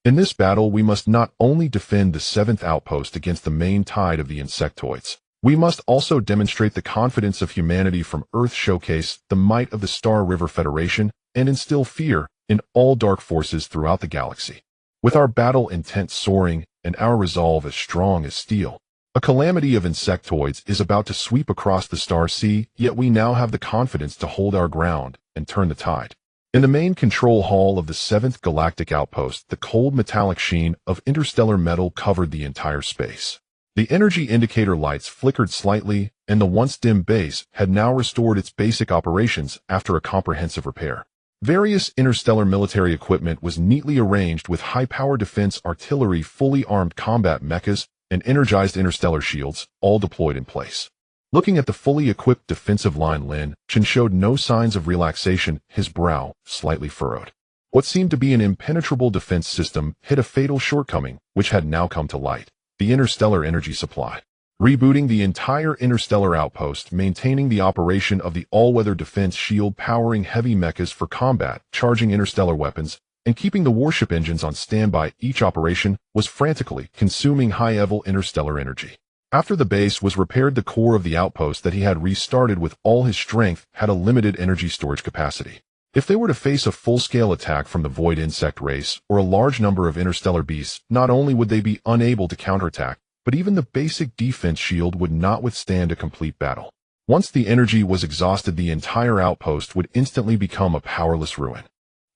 In this battle, we must not only defend the 7th outpost against the main tide of the insectoids, we must also demonstrate the confidence of humanity from Earth, showcase the might of the Star River Federation, and instill fear in all dark forces throughout the galaxy. With our battle intent soaring and our resolve as strong as steel, a calamity of insectoids is about to sweep across the star sea, yet we now have the confidence to hold our ground and turn the tide. In the main control hall of the 7th Galactic Outpost, the cold metallic sheen of interstellar metal covered the entire space. The energy indicator lights flickered slightly, and the once dim base had now restored its basic operations after a comprehensive repair. Various interstellar military equipment was neatly arranged, with high-power defense artillery, fully armed combat mechas, and energized interstellar shields, all deployed in place. Looking at the fully equipped defensive line, Lin Chen showed no signs of relaxation, his brow slightly furrowed. What seemed to be an impenetrable defense system hid a fatal shortcoming, which had now come to light: the interstellar energy supply. Rebooting the entire interstellar outpost, maintaining the operation of the all-weather defense shield, powering heavy mechas for combat, charging interstellar weapons, and keeping the warship engines on standby each operation was frantically consuming high-level interstellar energy. After the base was repaired, the core of the outpost that he had restarted with all his strength had a limited energy storage capacity. If they were to face a full-scale attack from the void insect race or a large number of interstellar beasts, not only would they be unable to counterattack, but even the basic defense shield would not withstand a complete battle. Once the energy was exhausted, the entire outpost would instantly become a powerless ruin.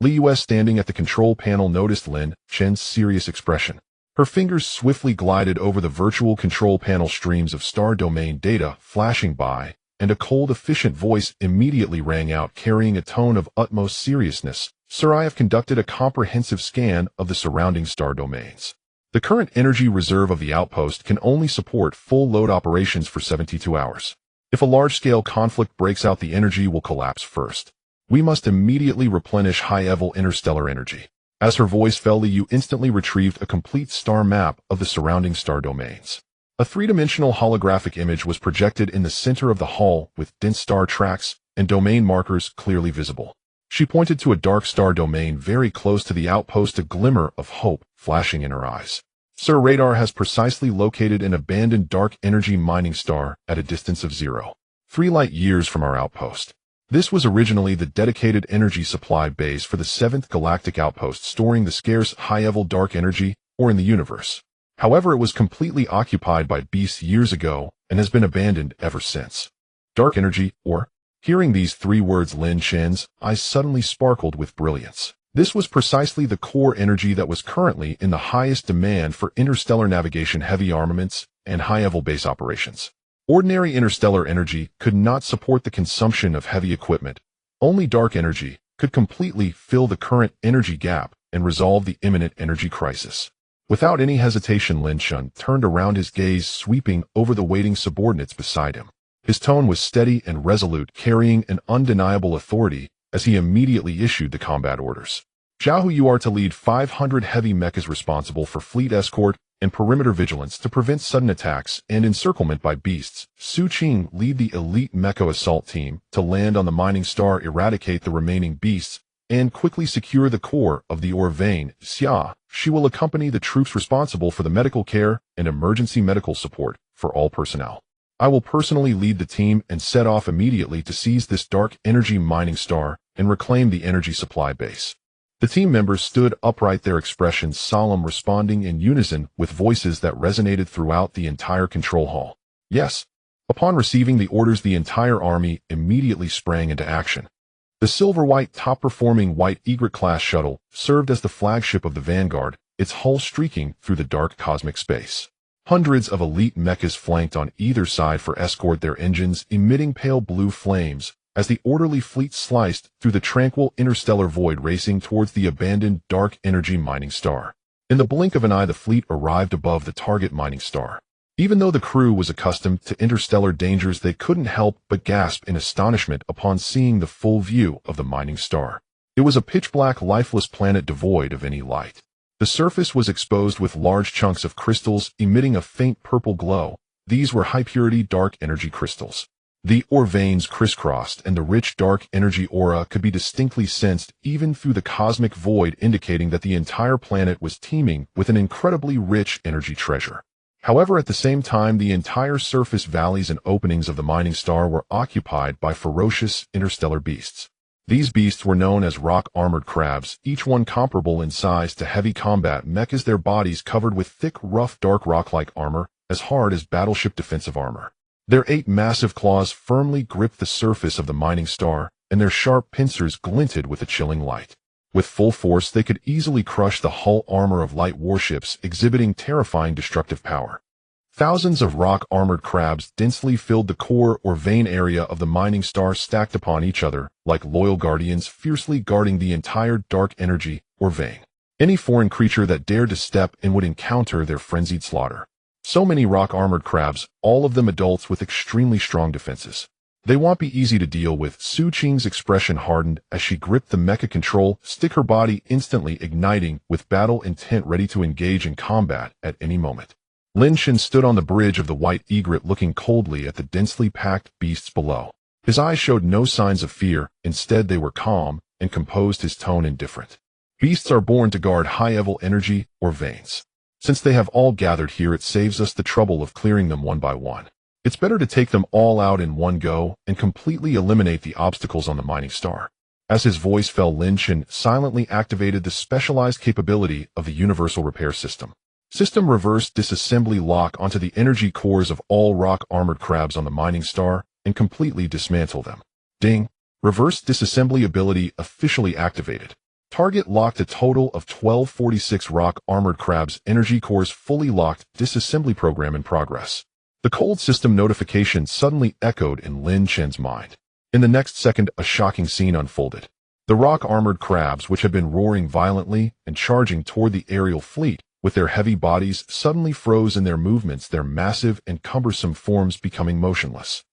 Li Yue, standing at the control panel, noticed Lin Chen's serious expression. Her fingers swiftly glided over the virtual control panel, streams of star domain data flashing by, and a cold, efficient voice immediately rang out, carrying a tone of utmost seriousness. "Sir, I have conducted a comprehensive scan of the surrounding star domains. The current energy reserve of the outpost can only support full load operations for 72 hours. If a large-scale conflict breaks out, the energy will collapse first. We must immediately replenish high-level interstellar energy." As her voice fell, Li Yue instantly retrieved a complete star map of the surrounding star domains. A three-dimensional holographic image was projected in the center of the hall, with dense star tracks and domain markers clearly visible. She pointed to a dark star domain very close to the outpost, a glimmer of hope flashing in her eyes. "Sir, radar has precisely located an abandoned dark energy mining star at a distance of 0.3 light years from our outpost. This was originally the dedicated energy supply base for the 7th Galactic Outpost, storing the scarce high-level dark energy ore in the universe. However, it was completely occupied by beasts years ago and has been abandoned ever since." Dark energy ore? Hearing these 3 words, Lin Chen's eyes suddenly sparkled with brilliance. This was precisely the core energy that was currently in the highest demand for interstellar navigation, heavy armaments, and high-level base operations. Ordinary interstellar energy could not support the consumption of heavy equipment. Only dark energy could completely fill the current energy gap and resolve the imminent energy crisis. Without any hesitation, Lin Chen turned around, his gaze sweeping over the waiting subordinates beside him. His tone was steady and resolute, carrying an undeniable authority as he immediately issued the combat orders. "Zhao, you are to lead 500 heavy mechas responsible for fleet escort and perimeter vigilance to prevent sudden attacks and encirclement by beasts. Su Qing, lead the elite mecha assault team to land on the mining star, eradicate the remaining beasts, and quickly secure the core of the ore vein. Xia, she will accompany the troops responsible for the medical care and emergency medical support for all personnel. I will personally lead the team and set off immediately to seize this dark energy mining star and reclaim the energy supply base." The team members stood upright, their expressions solemn, responding in unison with voices that resonated throughout the entire control hall. "Yes." Upon receiving the orders, the entire army immediately sprang into action. The silver-white, top-performing White Egret-class shuttle served as the flagship of the vanguard, its hull streaking through the dark cosmic space. Hundreds of elite mechas flanked on either side for escort, their engines emitting pale blue flames as the orderly fleet sliced through the tranquil interstellar void, racing towards the abandoned dark energy mining star. In the blink of an eye, the fleet arrived above the target mining star. Even though the crew was accustomed to interstellar dangers, they couldn't help but gasp in astonishment upon seeing the full view of the mining star. It was a pitch-black, lifeless planet devoid of any light. The surface was exposed with large chunks of crystals emitting a faint purple glow. These were high-purity dark energy crystals. The ore veins crisscrossed, and the rich dark energy aura could be distinctly sensed even through the cosmic void, indicating that the entire planet was teeming with an incredibly rich energy treasure. However, at the same time, the entire surface valleys and openings of the mining star were occupied by ferocious interstellar beasts. These beasts were known as rock-armored crabs, each one comparable in size to heavy combat mechas, their bodies covered with thick, rough, dark rock-like armor, as hard as battleship defensive armor. Their 8 massive claws firmly gripped the surface of the mining star, and their sharp pincers glinted with a chilling light. With full force, they could easily crush the hull armor of light warships, exhibiting terrifying destructive power. Thousands of rock-armored crabs densely filled the core or vein area of the mining star, stacked upon each other like loyal guardians, fiercely guarding the entire dark energy or vein. Any foreign creature that dared to step in would encounter their frenzied slaughter. So many rock-armored crabs, all of them adults with extremely strong defenses. They won't be easy to deal with. Su Qing's expression hardened as she gripped the mecha control stick, her body instantly igniting with battle intent, ready to engage in combat at any moment. Lin Chen stood on the bridge of the White Egret, looking coldly at the densely packed beasts below. His eyes showed no signs of fear. Instead, they were calm and composed, his tone indifferent. Beasts are born to guard high-level energy or veins. Since they have all gathered here, it saves us the trouble of clearing them one by one. It's better to take them all out in one go and completely eliminate the obstacles on the mining star. As his voice fell, Lin Chen silently activated the specialized capability of the Universal Repair System. System Reverse Disassembly lock onto the energy cores of all rock armored crabs on the mining star and completely dismantle them. Ding! Reverse Disassembly ability officially activated. Target locked. A total of 1246 rock armored crabs energy cores fully locked. Disassembly program in progress. The cold system notification suddenly echoed in Lin Chen's mind. In the next second, a shocking scene unfolded. The rock-armored crabs, which had been roaring violently and charging toward the aerial fleet, with their heavy bodies, suddenly froze in their movements, their massive and cumbersome forms becoming motionless.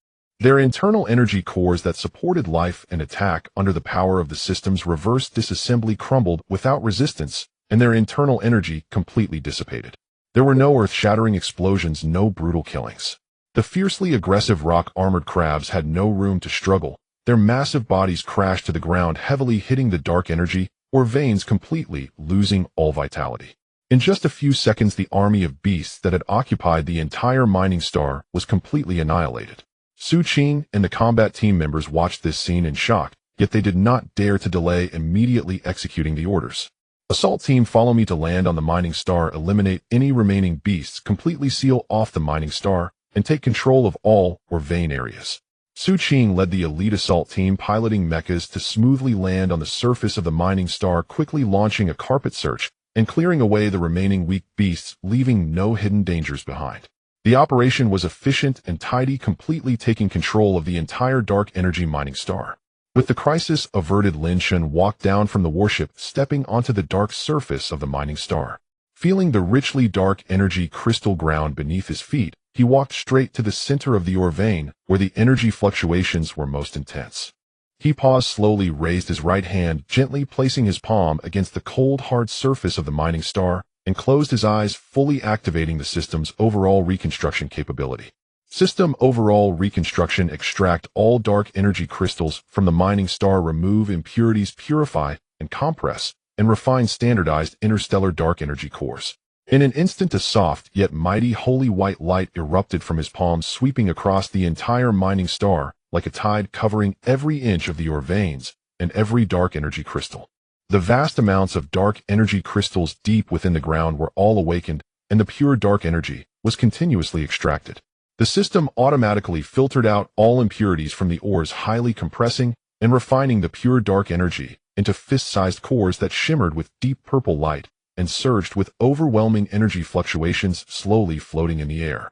Their internal energy cores that supported life and attack under the power of the system's reverse disassembly crumbled without resistance, and their internal energy completely dissipated. There were no earth-shattering explosions, no brutal killings. The fiercely aggressive rock-armored crabs had no room to struggle. Their massive bodies crashed to the ground, heavily hitting the dark energy or veins, completely losing all vitality. In just a few seconds, the army of beasts that had occupied the entire mining star was completely annihilated. Su Qing and the combat team members watched this scene in shock, yet they did not dare to delay immediately executing the orders. Assault team, follow me to land on the mining star, eliminate any remaining beasts, completely seal off the mining star, and take control of all or vein areas. Su Qing led the elite assault team, piloting mechas to smoothly land on the surface of the mining star, quickly launching a carpet search and clearing away the remaining weak beasts, leaving no hidden dangers behind. The operation was efficient and tidy, completely taking control of the entire dark energy mining star. With the crisis averted, Lin Chen walked down from the warship, stepping onto the dark surface of the mining star. Feeling the richly dark energy crystal ground beneath his feet, he walked straight to the center of the ore vein, where the energy fluctuations were most intense. He paused, slowly raised his right hand, gently placing his palm against the cold, hard surface of the mining star, and closed his eyes, fully activating the system's overall reconstruction capability. System overall reconstruction: extract all dark energy crystals from the mining star, remove impurities, purify and compress, and refine standardized interstellar dark energy cores. In an instant, a soft yet mighty holy white light erupted from his palm, sweeping across the entire mining star like a tide, covering every inch of the ore veins and every dark energy crystal. The vast amounts of dark energy crystals deep within the ground were all awakened, and the pure dark energy was continuously extracted. The system automatically filtered out all impurities from the ores, highly compressing and refining the pure dark energy into fist-sized cores that shimmered with deep purple light and surged with overwhelming energy fluctuations, slowly floating in the air.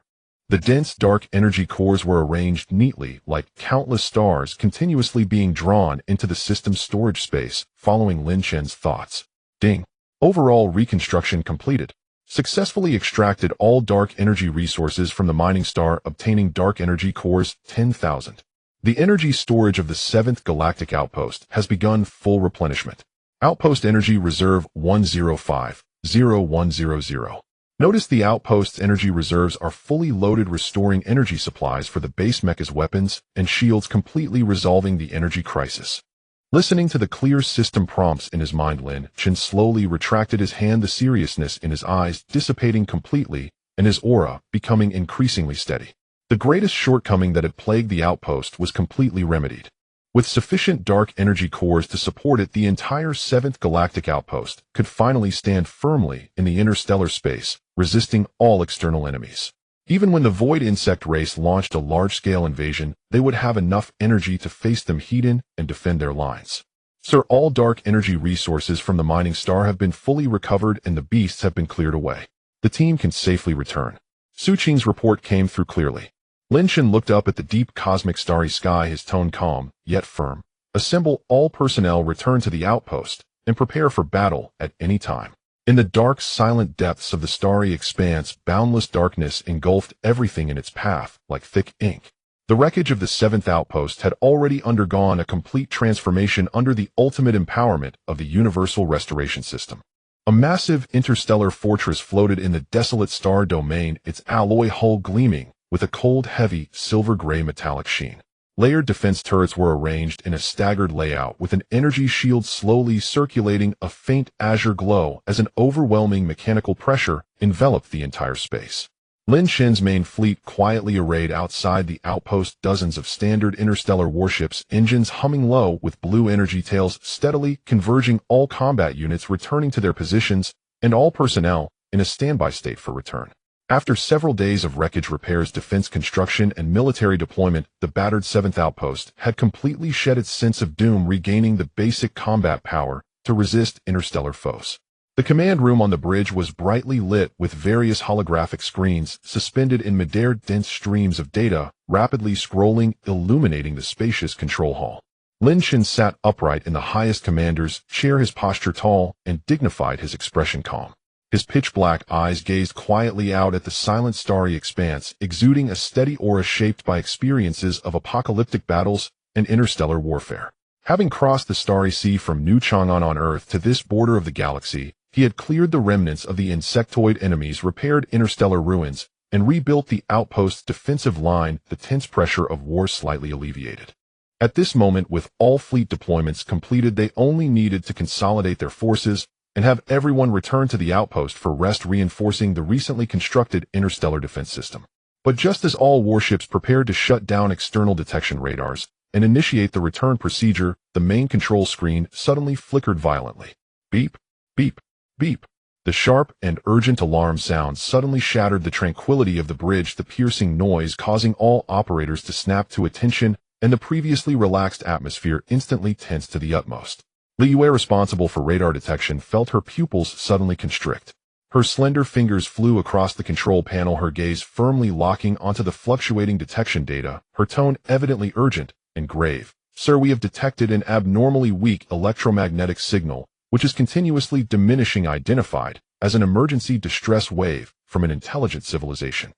The dense dark energy cores were arranged neatly like countless stars, continuously being drawn into the system's storage space, following Lin Chen's thoughts. Ding! Overall reconstruction completed. Successfully extracted all dark energy resources from the mining star, obtaining dark energy cores 10,000. The energy storage of the 7th Galactic Outpost has begun full replenishment. Outpost Energy Reserve 105,0100. Notice the outpost's energy reserves are fully loaded, restoring energy supplies for the base mecha's weapons and shields, completely resolving the energy crisis. Listening to the clear system prompts in his mind, Lin Chen slowly retracted his hand, the seriousness in his eyes dissipating completely and his aura becoming increasingly steady. The greatest shortcoming that had plagued the outpost was completely remedied. With sufficient dark energy cores to support it, the entire 7th Galactic Outpost could finally stand firmly in the interstellar space, resisting all external enemies. Even when the Void Insect race launched a large-scale invasion, they would have enough energy to face them head-on and defend their lines. Sir, all dark energy resources from the mining star have been fully recovered and the beasts have been cleared away. The team can safely return. Su Qing's report came through clearly. Lin Chen looked up at the deep cosmic starry sky, his tone calm, yet firm. Assemble all personnel, return to the outpost, and prepare for battle at any time. In the dark, silent depths of the starry expanse, boundless darkness engulfed everything in its path like thick ink. The wreckage of the 7th outpost had already undergone a complete transformation under the ultimate empowerment of the Universal Restoration System. A massive interstellar fortress floated in the desolate star domain, its alloy hull gleaming with a cold, heavy, silver-gray metallic sheen. Layered defense turrets were arranged in a staggered layout with an energy shield slowly circulating a faint azure glow as an overwhelming mechanical pressure enveloped the entire space. Lin Shen's main fleet quietly arrayed outside the outpost, dozens of standard interstellar warships, engines humming low with blue energy tails steadily converging, all combat units returning to their positions, and all personnel in a standby state for return. After several days of wreckage repairs, defense construction, and military deployment, the battered 7th outpost had completely shed its sense of doom, regaining the basic combat power to resist interstellar foes. The command room on the bridge was brightly lit with various holographic screens suspended in midair, dense streams of data rapidly scrolling, illuminating the spacious control hall. Lin Shen sat upright in the highest commander's chair, his posture tall and dignified, his expression calm. His pitch-black eyes gazed quietly out at the silent starry expanse, exuding a steady aura shaped by experiences of apocalyptic battles and interstellar warfare. Having crossed the starry sea from New Chang'an on Earth to this border of the galaxy, he had cleared the remnants of the insectoid enemies, repaired interstellar ruins, and rebuilt the outpost's defensive line, the tense pressure of war slightly alleviated. At this moment, with all fleet deployments completed, they only needed to consolidate their forces and have everyone return to the outpost for rest, reinforcing the recently constructed interstellar defense system. But just as all warships prepared to shut down external detection radars and initiate the return procedure, the main control screen suddenly flickered violently. Beep, beep, beep. The sharp and urgent alarm sound suddenly shattered the tranquility of the bridge, the piercing noise causing all operators to snap to attention, and the previously relaxed atmosphere instantly tensed to the utmost. Li Yue, responsible for radar detection, felt her pupils suddenly constrict. Her slender fingers flew across the control panel, her gaze firmly locking onto the fluctuating detection data, her tone evidently urgent and grave. Sir, we have detected an abnormally weak electromagnetic signal, which is continuously diminishing, identified as an emergency distress wave from an intelligent civilization.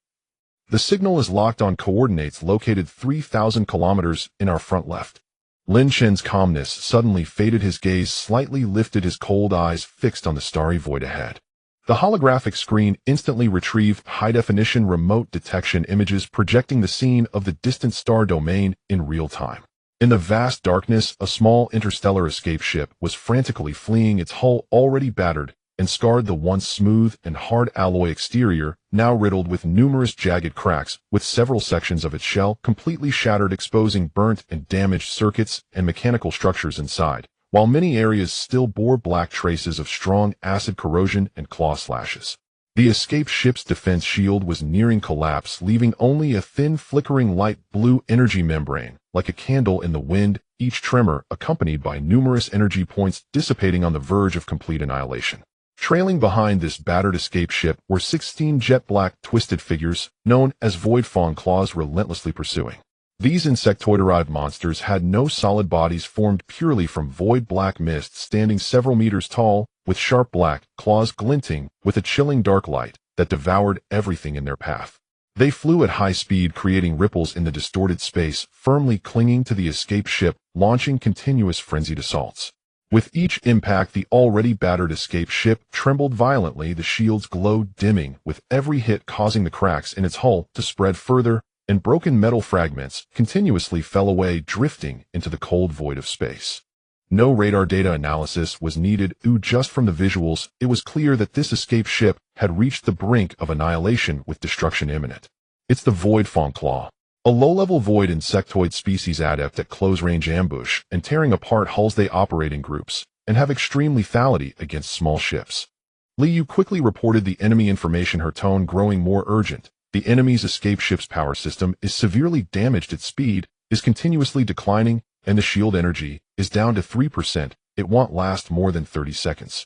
The signal is locked on coordinates located 3,000 kilometers in our front left. Lin Shen's calmness suddenly faded, his gaze slightly lifted, his cold eyes fixed on the starry void ahead. The holographic screen instantly retrieved high-definition remote detection images projecting the scene of the distant star domain in real time. In the vast darkness, a small interstellar escape ship was frantically fleeing, its hull already battered and scarred, the once smooth and hard alloy exterior now riddled with numerous jagged cracks, with several sections of its shell completely shattered, exposing burnt and damaged circuits and mechanical structures inside, while many areas still bore black traces of strong acid corrosion and claw slashes. The escape ship's defense shield was nearing collapse, leaving only a thin flickering light blue energy membrane, like a candle in the wind, each tremor accompanied by numerous energy points dissipating on the verge of complete annihilation. Trailing behind this battered escape ship were 16 jet-black twisted figures, known as Void Fawn Claws, relentlessly pursuing. These insectoid-derived monsters had no solid bodies, formed purely from void black mist, standing several meters tall, with sharp black claws glinting with a chilling dark light that devoured everything in their path. They flew at high speed, creating ripples in the distorted space, firmly clinging to the escape ship, launching continuous frenzied assaults. With each impact, the already battered escape ship trembled violently, the shield's glow dimming with every hit, causing the cracks in its hull to spread further, and broken metal fragments continuously fell away, drifting into the cold void of space. No radar data analysis was needed. Just from the visuals, it was clear that this escape ship had reached the brink of annihilation, with destruction imminent. It's the Void Fawn Claw, a low-level void insectoid species adept at close-range ambush and tearing apart hulls. They operate in groups and have extreme lethality against small ships. Li Yu quickly reported the enemy information, her tone growing more urgent. The enemy's escape ship's power system is severely damaged, its speed is continuously declining, and the shield energy is down to 3%. It won't last more than 30 seconds.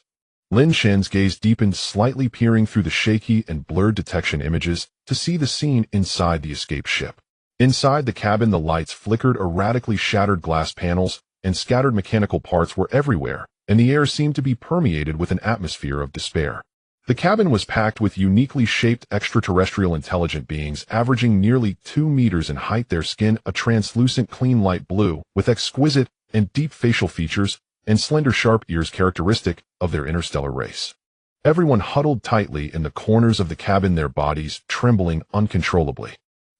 Lin Shen's gaze deepened, slightly peering through the shaky and blurred detection images to see the scene inside the escape ship. Inside the cabin, the lights flickered erratically, shattered glass panels and scattered mechanical parts were everywhere, and the air seemed to be permeated with an atmosphere of despair. The cabin was packed with uniquely shaped extraterrestrial intelligent beings, averaging nearly 2 meters in height, their skin a translucent clean light blue, with exquisite and deep facial features and slender sharp ears characteristic of their interstellar race. Everyone huddled tightly in the corners of the cabin, their bodies trembling uncontrollably.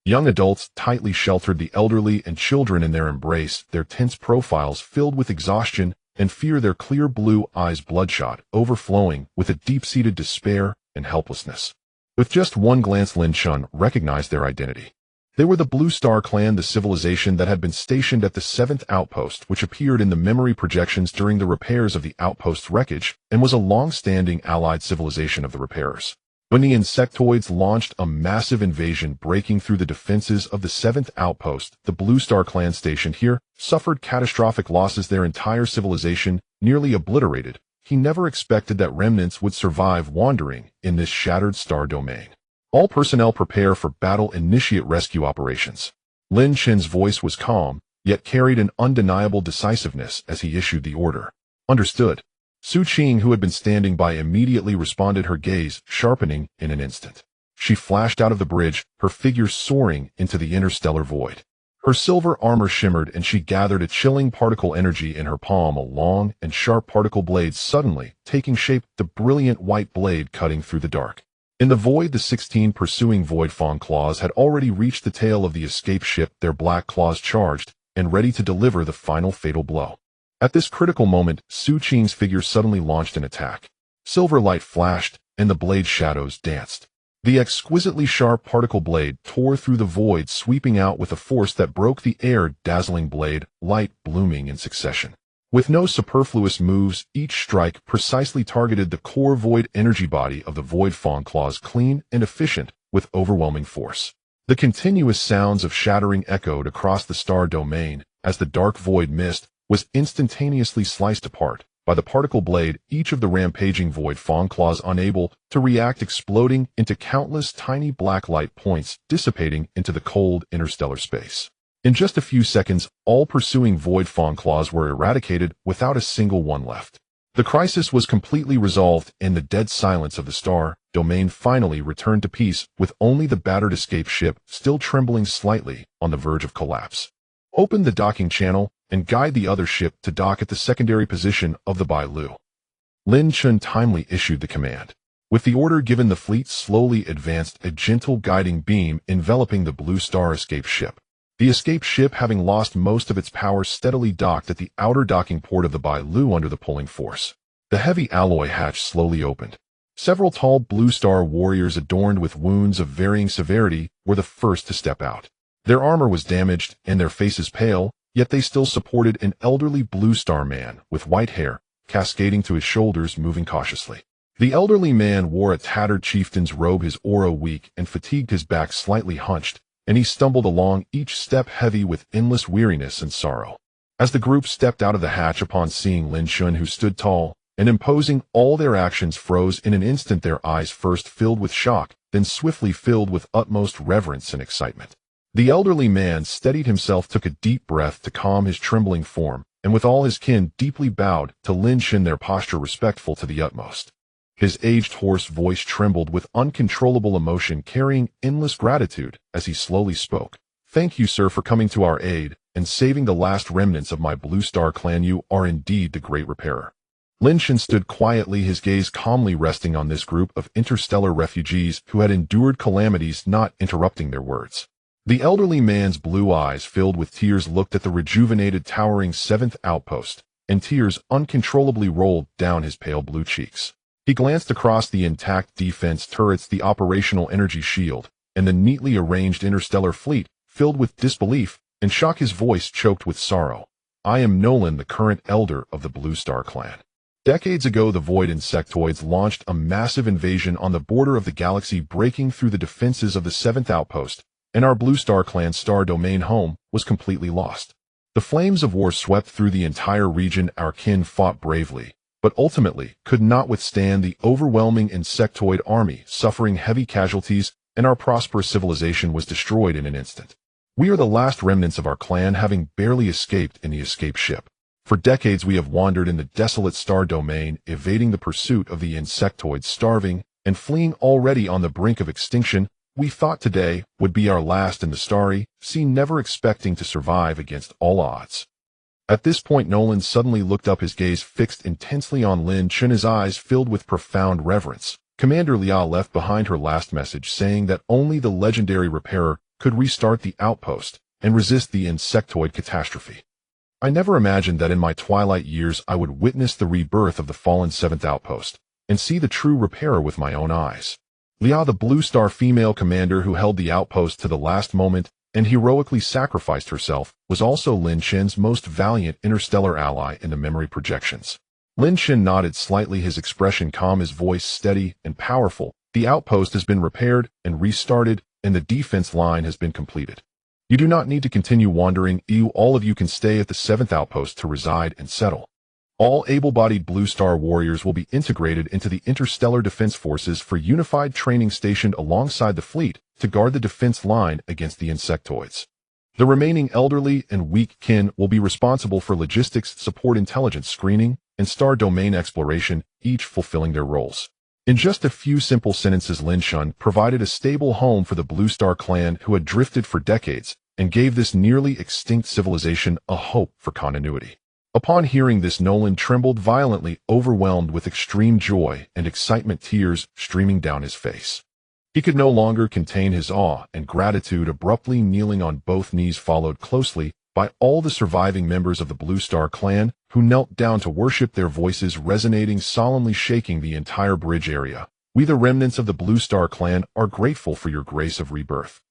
Young adults tightly sheltered the elderly and children in their embrace, their tense profiles filled with exhaustion and fear, their clear blue eyes bloodshot, overflowing with a deep-seated despair and helplessness. With just one glance, Lin Chun recognized their identity. They were the Blue Star Clan, the civilization that had been stationed at the 7th outpost, which appeared in the memory projections during the repairs of the outpost's wreckage, and was a long-standing allied civilization of the repairers. When the insectoids launched a massive invasion breaking through the defenses of the 7th outpost, the Blue Star Clan stationed here suffered catastrophic losses, their entire civilization nearly obliterated. He never expected that remnants would survive wandering in this shattered star domain. All personnel prepare for battle, initiate rescue operations. Lin Chen's voice was calm, yet carried an undeniable decisiveness as he issued the order. Understood. Su Qing, who had been standing by, immediately responded, her gaze sharpening in an instant. She flashed out of the bridge, her figure soaring into the interstellar void. Her silver armor shimmered, and she gathered a chilling particle energy in her palm, a long and sharp particle blade suddenly taking shape, the brilliant white blade cutting through the dark. In the void, the 16 pursuing Void Fang claws had already reached the tail of the escape ship, their black claws charged and ready to deliver the final fatal blow. At this critical moment, Su Qing's figure suddenly launched an attack. Silver light flashed, and the blade's shadows danced. The exquisitely sharp particle blade tore through the void, sweeping out with a force that broke the air, dazzling blade, light blooming in succession. With no superfluous moves, each strike precisely targeted the core void energy body of the Void Fang claws, clean and efficient, with overwhelming force. The continuous sounds of shattering echoed across the star domain as the dark void mist was instantaneously sliced apart by the particle blade, each of the rampaging Void Fang claws unable to react, exploding into countless tiny black light points, dissipating into the cold interstellar space. In just a few seconds, all pursuing Void Fang claws were eradicated without a single one left. The crisis was completely resolved, and the dead silence of the star domain finally returned to peace, with only the battered escape ship still trembling slightly on the verge of collapse. Open the docking channel and guide the other ship to dock at the secondary position of the Bailu. Lin Chun timely issued the command. With the order given, the fleet slowly advanced, a gentle guiding beam enveloping the Blue Star escape ship. The escape ship, having lost most of its power, steadily docked at the outer docking port of the Bailu under the pulling force. The heavy alloy hatch slowly opened. Several tall Blue Star warriors adorned with wounds of varying severity were the first to step out. Their armor was damaged and their faces pale, yet they still supported an elderly Blue Star man with white hair cascading to his shoulders, moving cautiously. The elderly man wore a tattered chieftain's robe, his aura weak and fatigued, his back slightly hunched, and he stumbled along, each step heavy with endless weariness and sorrow. As the group stepped out of the hatch upon seeing Lin Chun, who stood tall and imposing, all their actions froze in an instant, their eyes first filled with shock, then swiftly filled with utmost reverence and excitement. The elderly man steadied himself, took a deep breath to calm his trembling form, and with all his kin deeply bowed to Lin Chun, their posture respectful to the utmost. His aged hoarse voice trembled with uncontrollable emotion, carrying endless gratitude as he slowly spoke. "Thank you, sir, for coming to our aid and saving the last remnants of my Blue Star clan. You are indeed the great repairer." Lin Chun stood quietly, his gaze calmly resting on this group of interstellar refugees who had endured calamities, not interrupting their words. The elderly man's blue eyes, filled with tears, looked at the rejuvenated, towering 7th outpost, and tears uncontrollably rolled down his pale blue cheeks. He glanced across the intact defense turrets, the operational energy shield, and the neatly arranged interstellar fleet, filled with disbelief and shock, his voice choked with sorrow. "I am Nolan, the current elder of the Blue Star clan. Decades ago, the Void Insectoids launched a massive invasion on the border of the galaxy, breaking through the defenses of the 7th outpost, and our Blue Star clan's star domain home was completely lost. The flames of war swept through the entire region. Our kin fought bravely, but ultimately could not withstand the overwhelming insectoid army, suffering heavy casualties, and our prosperous civilization was destroyed in an instant. We are the last remnants of our clan, having barely escaped in the escape ship. For decades we have wandered in the desolate star domain, evading the pursuit of the insectoids, starving and fleeing, already on the brink of extinction. We thought today would be our last in the starry sea, never expecting to survive against all odds." At this point, Nolan suddenly looked up, his gaze fixed intensely on Lin Chun, his eyes filled with profound reverence. Commander Liao left behind her last message, saying that only the legendary repairer could restart the outpost and resist the insectoid catastrophe. I never imagined that in my twilight years I would witness the rebirth of the fallen 7th Outpost and see the true repairer with my own eyes. Lia, the Blue Star female commander who held the outpost to the last moment and heroically sacrificed herself, was also Lin Chen's most valiant interstellar ally in the memory projections. Lin Chen nodded slightly, his expression calm, his voice steady and powerful. The outpost has been repaired and restarted, and the defense line has been completed. You do not need to continue wandering. All of you can stay at the 7th Outpost to reside and settle. All able-bodied Blue Star warriors will be integrated into the Interstellar Defense Forces for unified training stationed alongside the fleet to guard the defense line against the insectoids. The remaining elderly and weak kin will be responsible for logistics, support, intelligence screening, and star domain exploration, each fulfilling their roles. In just a few simple sentences, Lin Shun provided a stable home for the Blue Star clan who had drifted for decades and gave this nearly extinct civilization a hope for continuity. Upon hearing this, Nolan trembled violently, overwhelmed with extreme joy and excitement, tears streaming down his face. He could no longer contain his awe and gratitude. Abruptly kneeling on both knees, followed closely by all the surviving members of the Blue Star clan, who knelt down to worship, their voices resonating solemnly, shaking the entire bridge area. We, the remnants of the Blue Star clan, are grateful for your grace of rebirth.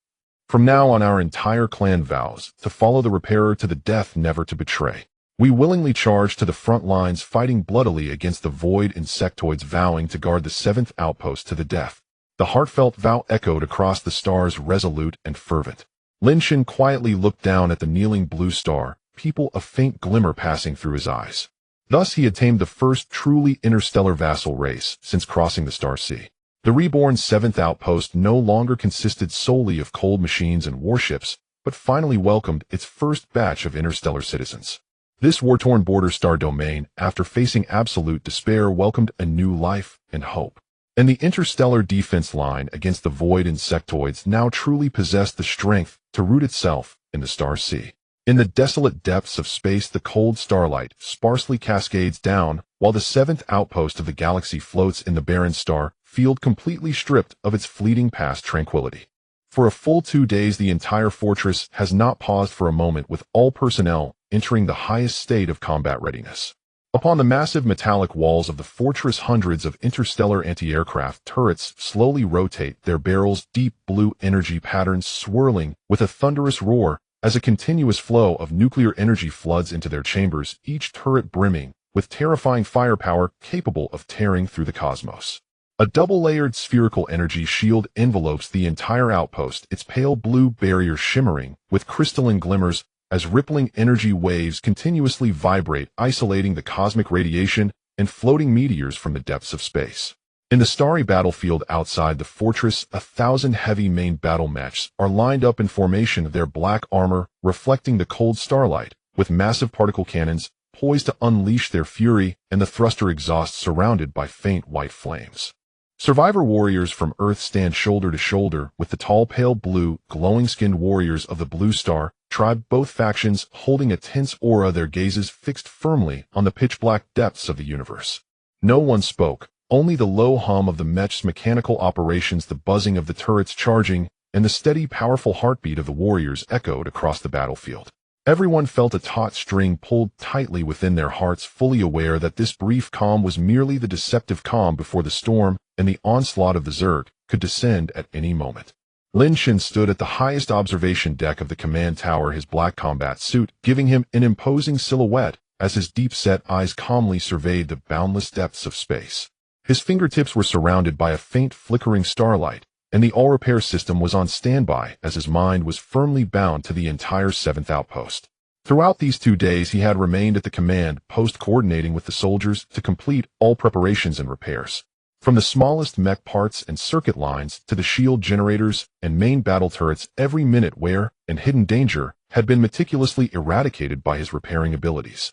From now on, our entire clan vows to follow the repairer to the death, never to betray. We willingly charge to the front lines, fighting bloodily against the void insectoids, vowing to guard the 7th Outpost to the death. The heartfelt vow echoed across the stars, resolute and fervent. Lin Shin quietly looked down at the kneeling Blue Star people, a faint glimmer passing through his eyes. Thus he had tamed the first truly interstellar vassal race since crossing the Star Sea. The reborn 7th Outpost no longer consisted solely of cold machines and warships, but finally welcomed its first batch of interstellar citizens. This war-torn border star domain, after facing absolute despair, welcomed a new life and hope. And the interstellar defense line against the void insectoids now truly possessed the strength to root itself in the Star Sea. In the desolate depths of space, the cold starlight sparsely cascades down, while the 7th Outpost of the galaxy floats in the barren star field, completely stripped of its fleeting past tranquility. For a full 2 days, the entire fortress has not paused for a moment, with all personnel entering the highest state of combat readiness. Upon the massive metallic walls of the fortress, hundreds of interstellar anti-aircraft turrets slowly rotate, their barrels deep blue energy patterns swirling with a thunderous roar as a continuous flow of nuclear energy floods into their chambers, each turret brimming with terrifying firepower capable of tearing through the cosmos. A double-layered spherical energy shield envelopes the entire outpost, its pale blue barrier shimmering with crystalline glimmers as rippling energy waves continuously vibrate, isolating the cosmic radiation and floating meteors from the depths of space. In the starry battlefield outside the fortress, 1,000 heavy main battle mechs are lined up in formation, their black armor reflecting the cold starlight, with massive particle cannons poised to unleash their fury and the thruster exhaust surrounded by faint white flames. Survivor warriors from Earth stand shoulder to shoulder with the tall, pale blue, glowing-skinned warriors of the Blue Star tribe, both factions holding a tense aura, their gazes fixed firmly on the pitch-black depths of the universe. No one spoke, only the low hum of the mech's mechanical operations, the buzzing of the turrets charging, and the steady, powerful heartbeat of the warriors echoed across the battlefield. Everyone felt a taut string pulled tightly within their hearts, fully aware that this brief calm was merely the deceptive calm before the storm and the onslaught of the Zerg could descend at any moment. Lin Shin stood at the highest observation deck of the command tower, his black combat suit giving him an imposing silhouette as his deep-set eyes calmly surveyed the boundless depths of space. His fingertips were surrounded by a faint flickering starlight, and the all-repair system was on standby as his mind was firmly bound to the entire 7th Outpost. Throughout these 2 days, he had remained at the command post, coordinating with the soldiers to complete all preparations and repairs. From the smallest mech parts and circuit lines to the shield generators and main battle turrets, every minute wear and hidden danger had been meticulously eradicated by his repairing abilities.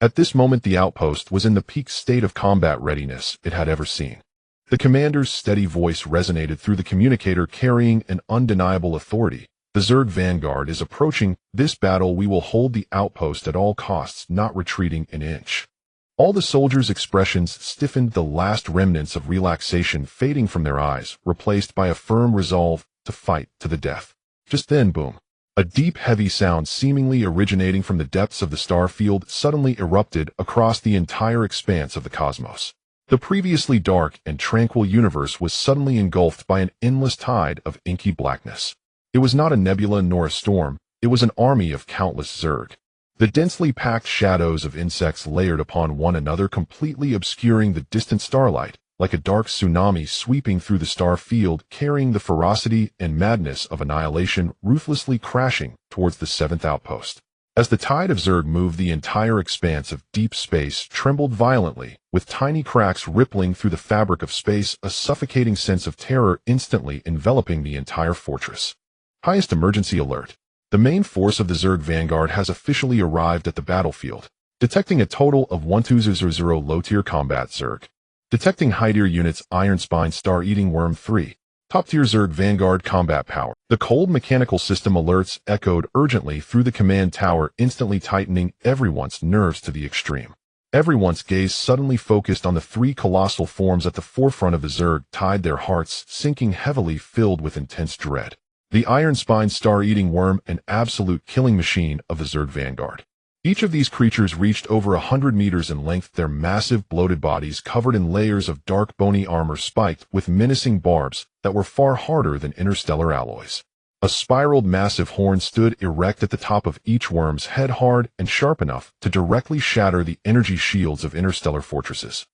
At this moment, the outpost was in the peak state of combat readiness it had ever seen. The commander's steady voice resonated through the communicator, carrying an undeniable authority. The Zerg vanguard is approaching. This battle, we will hold the outpost at all costs, not retreating an inch. All the soldiers' expressions stiffened, the last remnants of relaxation fading from their eyes, replaced by a firm resolve to fight to the death. Just then, boom. A deep, heavy sound seemingly originating from the depths of the star field suddenly erupted across the entire expanse of the cosmos. The previously dark and tranquil universe was suddenly engulfed by an endless tide of inky blackness. It was not a nebula nor a storm, it was an army of countless Zerg. The densely packed shadows of insects layered upon one another, completely obscuring the distant starlight, like a dark tsunami sweeping through the star field, carrying the ferocity and madness of annihilation, ruthlessly crashing towards the seventh outpost. As the tide of Zerg moved, the entire expanse of deep space trembled violently, with tiny cracks rippling through the fabric of space, a suffocating sense of terror instantly enveloping the entire fortress. Highest emergency alert. The main force of the Zerg Vanguard has officially arrived at the battlefield, detecting a total of 1200 low-tier combat Zerg. Detecting high-tier units Iron Spine Star-Eating Worm 3. Top-tier Zerg Vanguard combat power. The cold mechanical system alerts echoed urgently through the command tower, instantly tightening everyone's nerves to the extreme. Everyone's gaze suddenly focused on the three colossal forms at the forefront of the Zerg tide, their hearts sinking heavily, filled with intense dread. The Iron Spine Star-Eating Worm, an absolute killing machine of the Zerg Vanguard. Each of these creatures reached over 100 meters in length, their massive bloated bodies covered in layers of dark bony armor spiked with menacing barbs that were far harder than interstellar alloys. A spiraled massive horn stood erect at the top of each worm's head, hard and sharp enough to directly shatter the energy shields of interstellar fortresses.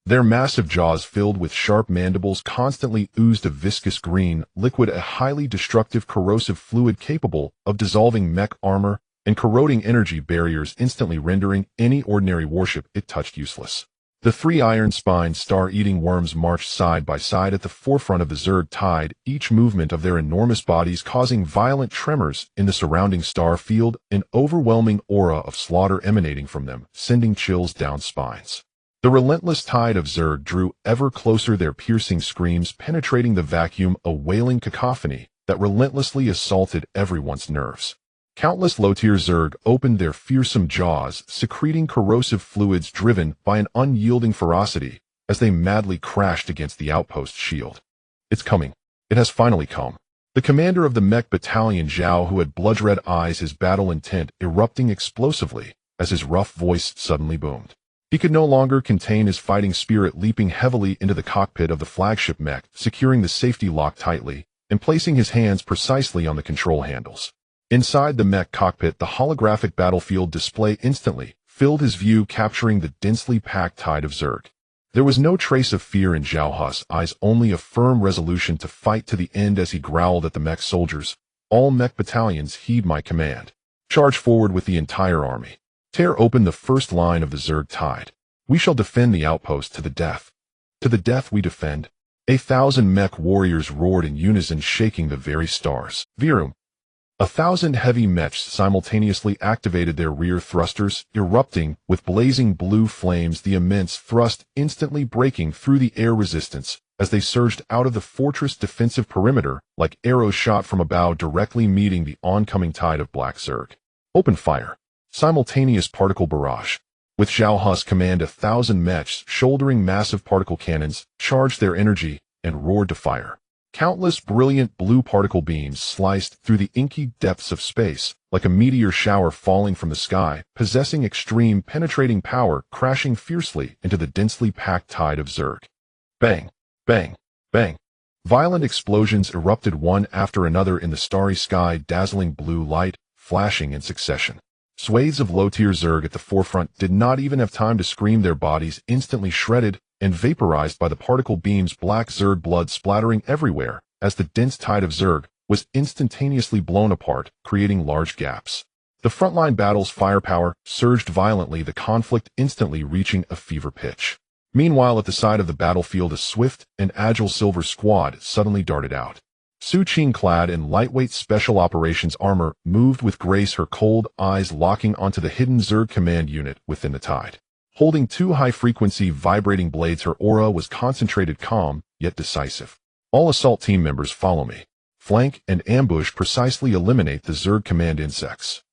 Their massive jaws, filled with sharp mandibles, constantly oozed a viscous green liquid, a highly destructive corrosive fluid capable of dissolving mech armor and corroding energy barriers, instantly rendering any ordinary warship it touched useless. The three Iron Spine Star-Eating Worms marched side by side at the forefront of the Zerg tide, each movement of their enormous bodies causing violent tremors in the surrounding star field, an overwhelming aura of slaughter emanating from them, sending chills down spines. The relentless tide of Zerg drew ever closer, their piercing screams penetrating the vacuum, a wailing cacophony that relentlessly assaulted everyone's nerves. Countless low-tier Zerg opened their fearsome jaws, secreting corrosive fluids driven by an unyielding ferocity as they madly crashed against the outpost shield. It's coming. It has finally come. The commander of the mech battalion, Zhao, who had blood-red eyes, his battle intent erupting explosively as his rough voice suddenly boomed. He could no longer contain his fighting spirit, leaping heavily into the cockpit of the flagship mech, securing the safety lock tightly and placing his hands precisely on the control handles. Inside the mech cockpit, the holographic battlefield display instantly filled his view, capturing the densely packed tide of Zerg. There was no trace of fear in Zhao Hu's eyes, only a firm resolution to fight to the end as he growled at the mech soldiers. All mech battalions, heed my command. Charge forward with the entire army. Tear open the first line of the Zerg tide. We shall defend the outpost to the death. To the death we defend. 1,000 mech warriors roared in unison, shaking the very stars. Virum. 1,000 heavy mechs simultaneously activated their rear thrusters, erupting with blazing blue flames, the immense thrust instantly breaking through the air resistance as they surged out of the fortress defensive perimeter like arrows shot from a bow, directly meeting the oncoming tide of black Zerg. Open fire. Simultaneous particle barrage. With Zhao Hu's command, 1,000 mechs shouldering massive particle cannons charged their energy and roared to fire. Countless brilliant blue particle beams sliced through the inky depths of space, like a meteor shower falling from the sky, possessing extreme penetrating power, crashing fiercely into the densely packed tide of Zerg. Bang! Bang! Bang! Violent explosions erupted one after another in the starry sky, dazzling blue light, flashing in succession. Swathes of low-tier Zerg at the forefront did not even have time to scream, their bodies instantly shredded and vaporized by the particle beams, black Zerg blood splattering everywhere as the dense tide of Zerg was instantaneously blown apart, creating large gaps. The frontline battle's firepower surged violently, the conflict instantly reaching a fever pitch. Meanwhile, at the side of the battlefield, a swift and agile silver squad suddenly darted out. Su Qing, clad in lightweight special operations armor, moved with grace, her cold eyes locking onto the hidden Zerg command unit within the tide. Holding two high-frequency vibrating blades, her aura was concentrated, calm, yet decisive. All assault team members, follow me. Flank and ambush, precisely eliminate the Zerg command insects.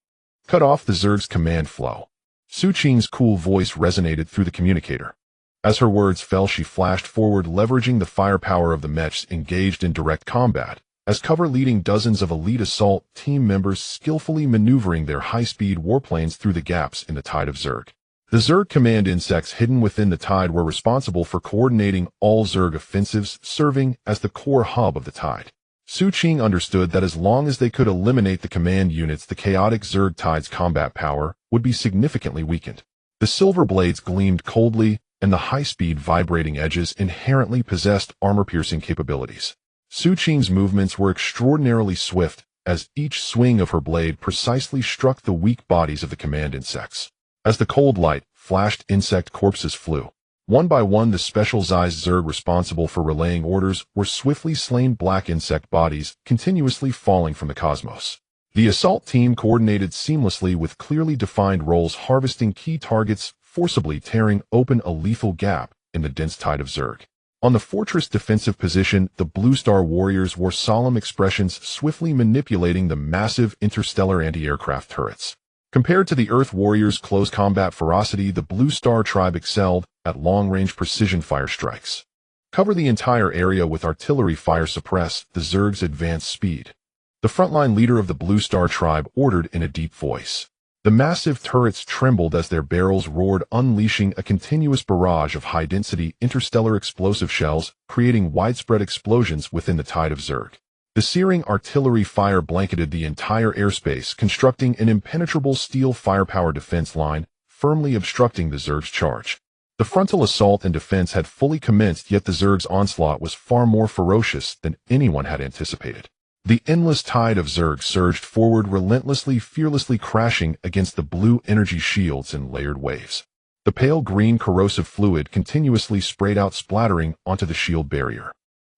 Cut off the Zerg's command flow. Su Qing's cool voice resonated through the communicator. As her words fell, she flashed forward, leveraging the firepower of the mechs engaged in direct combat, as cover leading dozens of elite assault team members skillfully maneuvering their high-speed warplanes through the gaps in the tide of Zerg. The Zerg command insects hidden within the tide were responsible for coordinating all Zerg offensives, serving as the core hub of the tide. Su Qing understood that as long as they could eliminate the command units, the chaotic Zerg tide's combat power would be significantly weakened. The silver blades gleamed coldly, and the high-speed vibrating edges inherently possessed armor-piercing capabilities. Su Qing's movements were extraordinarily swift, as each swing of her blade precisely struck the weak bodies of the command insects. As the cold light flashed, insect corpses flew. One by one, the special-sized Zerg responsible for relaying orders were swiftly slain, black insect bodies continuously falling from the cosmos. The assault team coordinated seamlessly with clearly defined roles, harvesting key targets, forcibly tearing open a lethal gap in the dense tide of Zerg. On the fortress defensive position, the Blue Star warriors wore solemn expressions, swiftly manipulating the massive interstellar anti-aircraft turrets. Compared to the Earth warriors' close combat ferocity, the Blue Star tribe excelled at long-range precision fire strikes. Cover the entire area with artillery fire, suppress the Zerg's advance speed. The frontline leader of the Blue Star tribe ordered in a deep voice. The massive turrets trembled as their barrels roared, unleashing a continuous barrage of high-density interstellar explosive shells, creating widespread explosions within the tide of Zerg. The searing artillery fire blanketed the entire airspace, constructing an impenetrable steel firepower defense line, firmly obstructing the Zerg's charge. The frontal assault and defense had fully commenced, yet the Zerg's onslaught was far more ferocious than anyone had anticipated. The endless tide of Zerg surged forward relentlessly, fearlessly crashing against the blue energy shields in layered waves. The pale green corrosive fluid continuously sprayed out, splattering onto the shield barrier.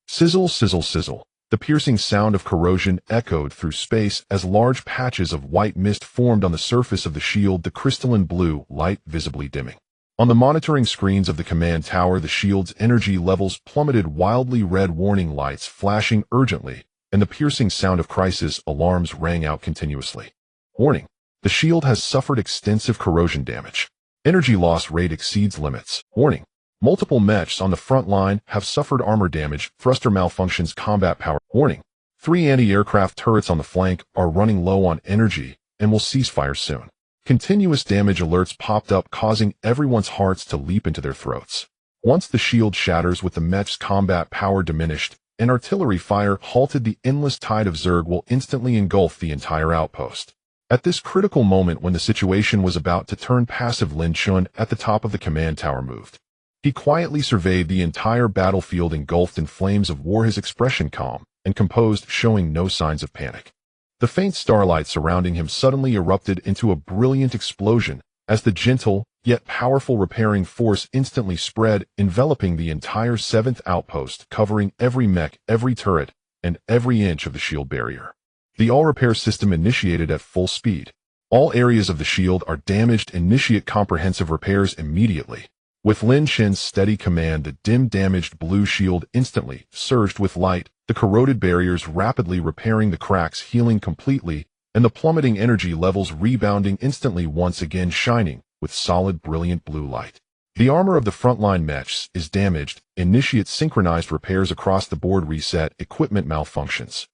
Sizzle, sizzle, sizzle. The piercing sound of corrosion echoed through space as large patches of white mist formed on the surface of the shield, the crystalline blue light visibly dimming. On the monitoring screens of the command tower, the shield's energy levels plummeted, wildly red warning lights flashing urgently, and the piercing sound of crisis alarms rang out continuously. Warning: the shield has suffered extensive corrosion damage. Energy loss rate exceeds limits. Warning: multiple mechs on the front line have suffered armor damage, thruster malfunctions, combat power. Warning: 3 anti-aircraft turrets on the flank are running low on energy and will cease fire soon. Continuous damage alerts popped up, causing everyone's hearts to leap into their throats. Once the shield shatters with the mech's combat power diminished, and artillery fire halted, the endless tide of Zerg will instantly engulf the entire outpost. At this critical moment, when the situation was about to turn passive, Lin Chun at the top of the command tower moved. He quietly surveyed the entire battlefield engulfed in flames of war, his expression calm and composed, showing no signs of panic. The faint starlight surrounding him suddenly erupted into a brilliant explosion as the gentle, yet powerful repairing force instantly spread, enveloping the entire 7th outpost, covering every mech, every turret, and every inch of the shield barrier. The all-repair system initiated at full speed. All areas of the shield are damaged. Initiate comprehensive repairs immediately. With Lin Chen's steady command, the dim, damaged blue shield instantly surged with light, the corroded barriers rapidly repairing the cracks, healing completely, and the plummeting energy levels rebounding instantly, once again shining with solid, brilliant blue light. The armor of the frontline mechs is damaged. Initiate synchronized repairs across the board. Reset equipment malfunctions.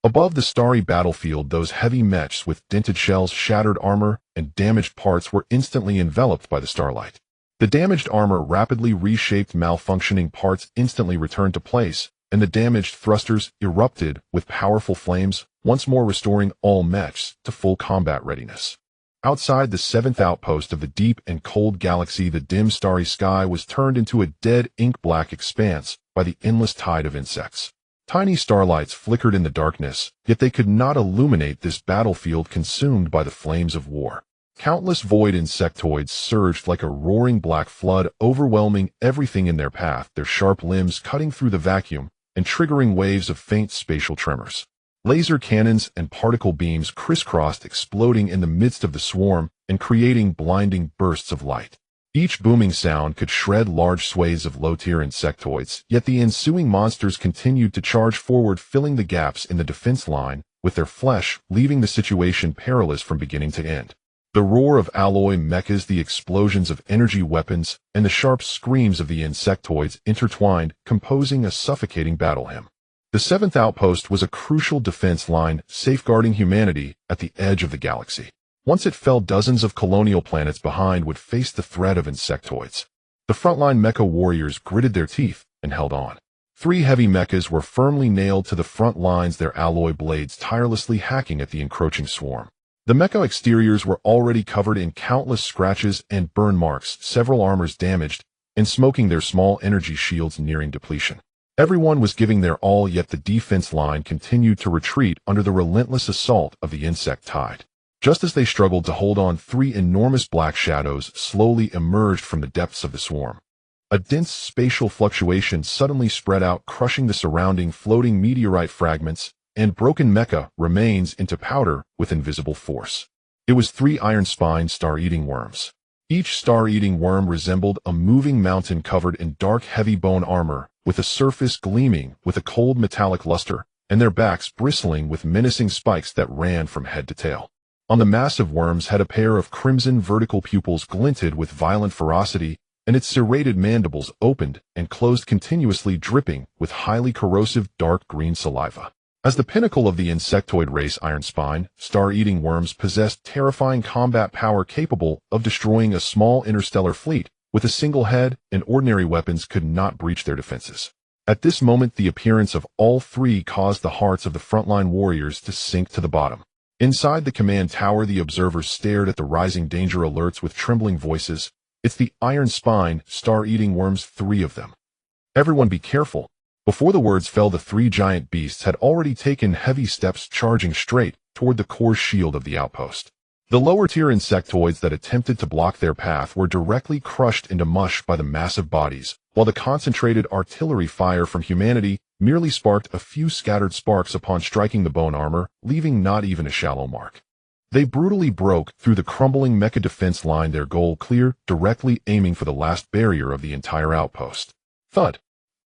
Above the starry battlefield, those heavy mechs with dented shells, shattered armor, and damaged parts were instantly enveloped by the starlight. The damaged armor rapidly reshaped, malfunctioning parts instantly returned to place, and the damaged thrusters erupted with powerful flames, once more restoring all mechs to full combat readiness. Outside the 7th outpost of the deep and cold galaxy, the dim starry sky was turned into a dead ink-black expanse by the endless tide of insects. Tiny starlights flickered in the darkness, yet they could not illuminate this battlefield consumed by the flames of war. Countless void insectoids surged like a roaring black flood, overwhelming everything in their path, their sharp limbs cutting through the vacuum and triggering waves of faint spatial tremors. Laser cannons and particle beams crisscrossed, exploding in the midst of the swarm and creating blinding bursts of light. Each booming sound could shred large swathes of low-tier insectoids, yet the ensuing monsters continued to charge forward, filling the gaps in the defense line with their flesh, leaving the situation perilous from beginning to end. The roar of alloy mechas, the explosions of energy weapons, and the sharp screams of the insectoids intertwined, composing a suffocating battle hymn. The seventh outpost was a crucial defense line safeguarding humanity at the edge of the galaxy. Once it fell, dozens of colonial planets behind would face the threat of insectoids. The frontline mecha warriors gritted their teeth and held on. 3 heavy mechas were firmly nailed to the front lines, their alloy blades tirelessly hacking at the encroaching swarm. The mecha exteriors were already covered in countless scratches and burn marks, several armors damaged, and smoking, their small energy shields nearing depletion. Everyone was giving their all, yet the defense line continued to retreat under the relentless assault of the insect tide. Just as they struggled to hold on, 3 enormous black shadows slowly emerged from the depths of the swarm. A dense spatial fluctuation suddenly spread out, crushing the surrounding floating meteorite fragments and broken mecha remains into powder with invisible force. It was 3 iron-spined star-eating worms. Each star-eating worm resembled a moving mountain covered in dark, heavy bone armor, with a surface gleaming with a cold metallic luster, and their backs bristling with menacing spikes that ran from head to tail. On the massive worm's head, a pair of crimson vertical pupils glinted with violent ferocity, and its serrated mandibles opened and closed continuously, dripping with highly corrosive dark green saliva. As the pinnacle of the insectoid race, iron-spine, star-eating worms possessed terrifying combat power capable of destroying a small interstellar fleet with a single head, and ordinary weapons could not breach their defenses. At this moment, the appearance of all 3 caused the hearts of the frontline warriors to sink to the bottom. Inside the command tower, the observers stared at the rising danger alerts with trembling voices. "It's the iron-spine, star-eating worms, 3 of them. Everyone be careful." Before the words fell, the 3 giant beasts had already taken heavy steps, charging straight toward the core shield of the outpost. The lower-tier insectoids that attempted to block their path were directly crushed into mush by the massive bodies, while the concentrated artillery fire from humanity merely sparked a few scattered sparks upon striking the bone armor, leaving not even a shallow mark. They brutally broke through the crumbling mecha defense line, their goal clear, directly aiming for the last barrier of the entire outpost. Thud!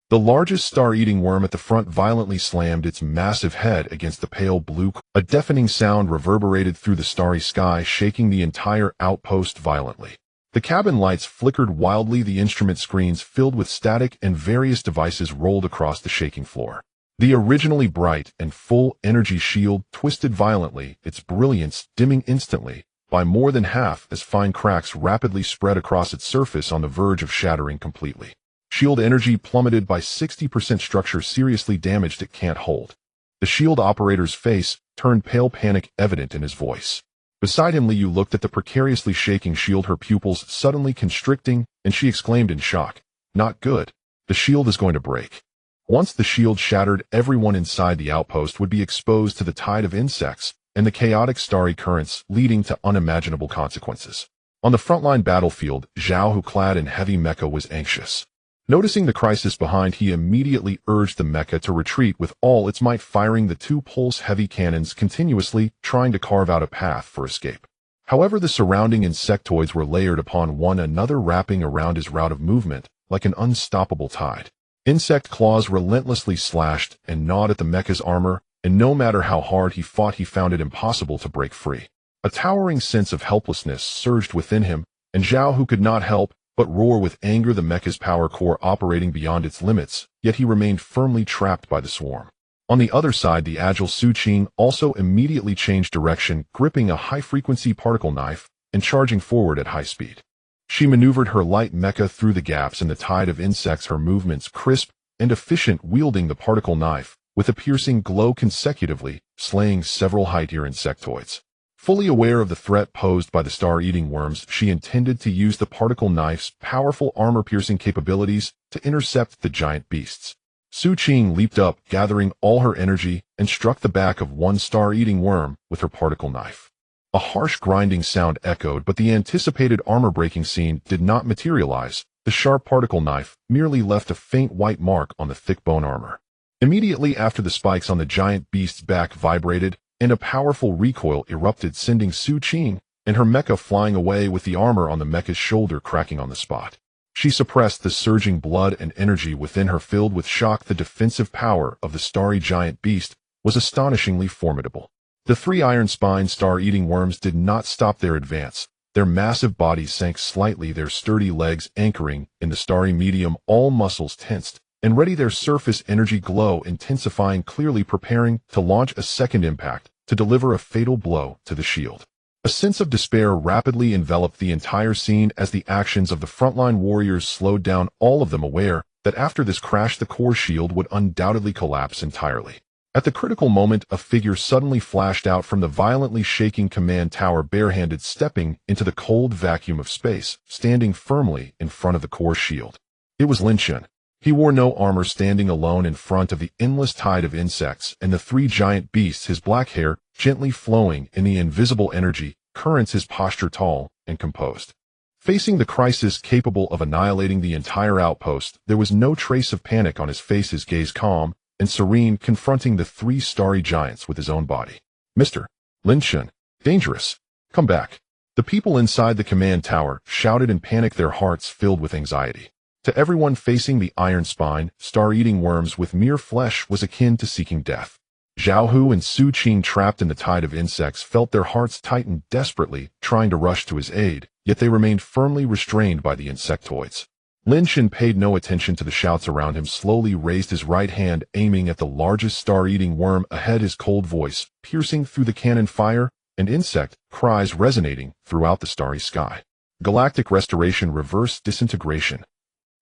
The largest star-eating worm at the front violently slammed its massive head against the pale blue. A deafening sound reverberated through the starry sky, shaking the entire outpost violently. The cabin lights flickered wildly, the instrument screens filled with static, and various devices rolled across the shaking floor. The originally bright and full energy shield twisted violently, its brilliance dimming instantly by more than half as fine cracks rapidly spread across its surface, on the verge of shattering completely. Shield energy plummeted by 60%, structure seriously damaged, it can't hold. The shield operator's face turned pale, panic evident in his voice. Beside him, Liu looked at the precariously shaking shield, her pupils suddenly constricting, and she exclaimed in shock, "Not good. The shield is going to break." Once the shield shattered, everyone inside the outpost would be exposed to the tide of insects and the chaotic starry currents, leading to unimaginable consequences. On the frontline battlefield, Zhao, who clad in heavy mecha, was anxious. Noticing the crisis behind, he immediately urged the mecha to retreat with all its might, firing the 2 pulse-heavy cannons continuously, trying to carve out a path for escape. However, the surrounding insectoids were layered upon one another, wrapping around his route of movement like an unstoppable tide. Insect claws relentlessly slashed and gnawed at the mecha's armor, and no matter how hard he fought, he found it impossible to break free. A towering sense of helplessness surged within him, and Zhao, who could not help but roar with anger, the mecha's power core operating beyond its limits, yet he remained firmly trapped by the swarm. On the other side, the agile Su Qing also immediately changed direction, gripping a high-frequency particle knife and charging forward at high speed. She maneuvered her light mecha through the gaps in the tide of insects, her movements crisp and efficient, wielding the particle knife with a piercing glow, consecutively slaying several high-tier insectoids. Fully aware of the threat posed by the star-eating worms, she intended to use the particle knife's powerful armor-piercing capabilities to intercept the giant beasts. Su Qing leaped up, gathering all her energy, and struck the back of one star-eating worm with her particle knife. A harsh grinding sound echoed, but the anticipated armor-breaking scene did not materialize. The sharp particle knife merely left a faint white mark on the thick bone armor. Immediately after, the spikes on the giant beast's back vibrated, and a powerful recoil erupted, sending Su Qing and her mecha flying away, with the armor on the mecha's shoulder cracking on the spot. She suppressed the surging blood and energy within her, filled with shock. The defensive power of the starry giant beast was astonishingly formidable. The 3 iron-spined star-eating worms did not stop their advance. Their massive bodies sank slightly, their sturdy legs anchoring in the starry medium, all muscles tensed and ready, their surface energy glow intensifying, clearly preparing to launch a second impact to deliver a fatal blow to the shield. A sense of despair rapidly enveloped the entire scene as the actions of the frontline warriors slowed down, all of them aware that after this crash the core shield would undoubtedly collapse entirely. At the critical moment, a figure suddenly flashed out from the violently shaking command tower, barehanded, stepping into the cold vacuum of space, standing firmly in front of the core shield. It was Lin Shun. He wore no armor, standing alone in front of the endless tide of insects and the three giant beasts, his black hair gently flowing in the invisible energy currents, his posture tall and composed. Facing the crisis capable of annihilating the entire outpost, there was no trace of panic on his face, his gaze calm and serene, confronting the three starry giants with his own body. Mr. Lin Shun, dangerous. Come back. The people inside the command tower shouted in panic, their hearts filled with anxiety. To everyone facing the iron spine, star-eating worms with mere flesh was akin to seeking death. Zhao Hu and Su Qing, trapped in the tide of insects, felt their hearts tighten, desperately trying to rush to his aid, yet they remained firmly restrained by the insectoids. Lin Shun paid no attention to the shouts around him, slowly raised his right hand, aiming at the largest star-eating worm ahead, his cold voice piercing through the cannon fire and insect cries resonating throughout the starry sky. Galactic restoration, reverse disintegration.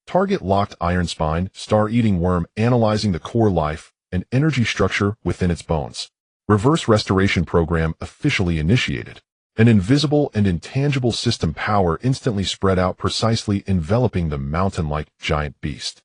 Target locked, iron spine, star-eating worm analyzing the core life and energy structure within its bones. Reverse restoration program officially initiated. An invisible and intangible system power instantly spread out, precisely enveloping the mountain-like giant beast.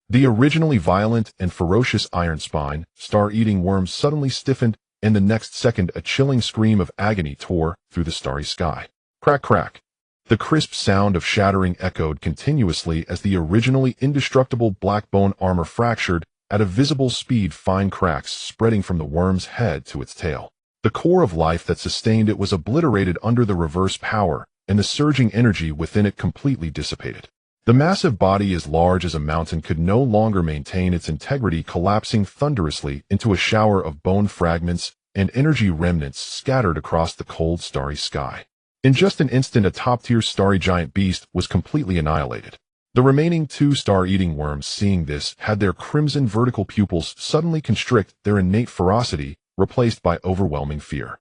The originally violent and ferocious iron spine, star-eating worm suddenly stiffened, and the next second a chilling scream of agony tore through the starry sky. Crack, crack. The crisp sound of shattering echoed continuously as the originally indestructible black bone armor fractured at a visible speed, fine cracks spreading from the worm's head to its tail. The core of life that sustained it was obliterated under the reverse power, and the surging energy within it completely dissipated. The massive body, as large as a mountain, could no longer maintain its integrity, collapsing thunderously into a shower of bone fragments and energy remnants scattered across the cold, starry sky. In just an instant, a top-tier starry giant beast was completely annihilated. The remaining two star-eating worms, seeing this, had their crimson vertical pupils suddenly constrict, their innate ferocity replaced by overwhelming fear.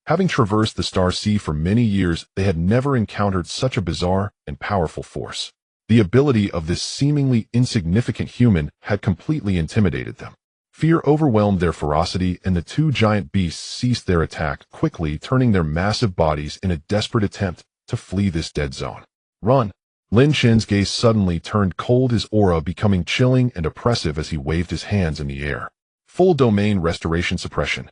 Having traversed the star sea for many years, they had never encountered such a bizarre and powerful force. The ability of this seemingly insignificant human had completely intimidated them. Fear overwhelmed their ferocity, and the two giant beasts ceased their attack, quickly turning their massive bodies in a desperate attempt to flee this dead zone. Run! Lin Shun's gaze suddenly turned cold, his aura becoming chilling and oppressive as he waved his hands in the air. Full domain restoration suppression.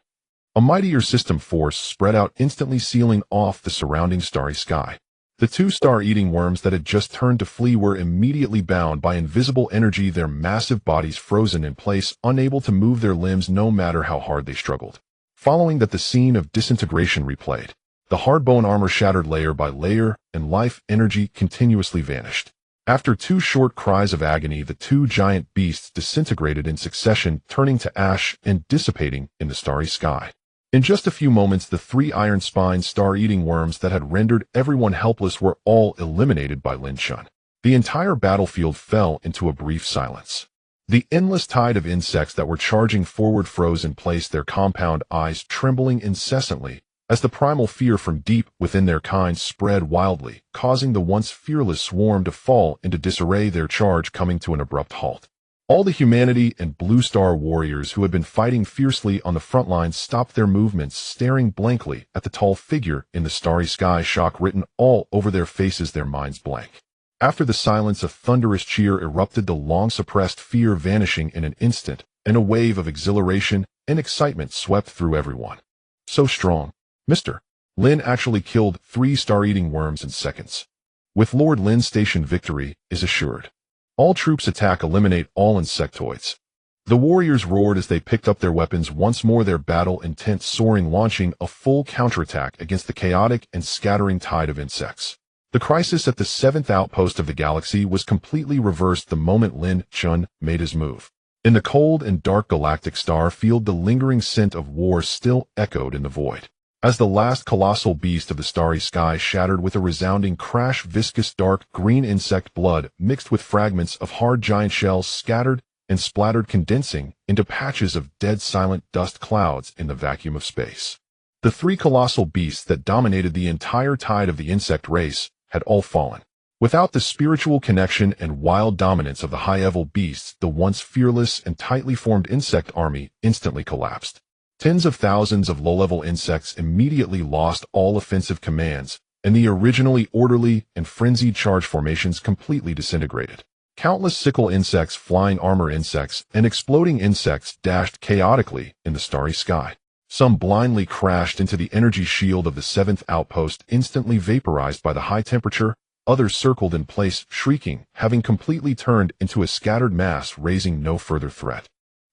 A mightier system force spread out, instantly sealing off the surrounding starry sky. The two star-eating worms that had just turned to flee were immediately bound by invisible energy, their massive bodies frozen in place, unable to move their limbs no matter how hard they struggled. Following that, the scene of disintegration replayed. The hard bone armor shattered layer by layer, and life energy continuously vanished. After two short cries of agony, the two giant beasts disintegrated in succession, turning to ash and dissipating in the starry sky. In just a few moments, the three iron-spined star-eating worms that had rendered everyone helpless were all eliminated by Lin Shun. The entire battlefield fell into a brief silence. The endless tide of insects that were charging forward froze in place, their compound eyes trembling incessantly as the primal fear from deep within their kind spread wildly, causing the once fearless swarm to fall into disarray, their charge coming to an abrupt halt. All the humanity and Blue Star warriors who had been fighting fiercely on the front lines stopped their movements, staring blankly at the tall figure in the starry sky, shock written all over their faces, their minds blank. After the silence, a thunderous cheer erupted, the long-suppressed fear vanishing in an instant, and a wave of exhilaration and excitement swept through everyone. So strong. Mr. Lin actually killed 3 star-eating worms in seconds. With Lord Lin's station, victory is assured. All troops attack, eliminate all insectoids. The warriors roared as they picked up their weapons once more, their battle intent soaring, launching a full counterattack against the chaotic and scattering tide of insects. The crisis at the 7th outpost of the galaxy was completely reversed the moment Lin Shun made his move. In the cold and dark galactic star field, the lingering scent of war still echoed in the void. As the last colossal beast of the starry sky shattered with a resounding crash, viscous dark green insect blood mixed with fragments of hard giant shells scattered and splattered, condensing into patches of dead silent dust clouds in the vacuum of space. The three colossal beasts that dominated the entire tide of the insect race had all fallen. Without the spiritual connection and wild dominance of the high-level beasts, the once fearless and tightly formed insect army instantly collapsed. Tens of thousands of low-level insects immediately lost all offensive commands, and the originally orderly and frenzied charge formations completely disintegrated. Countless sickle insects, flying armor insects, and exploding insects dashed chaotically in the starry sky. Some blindly crashed into the energy shield of the seventh outpost, instantly vaporized by the high temperature. Others circled in place, shrieking, having completely turned into a scattered mass, raising no further threat.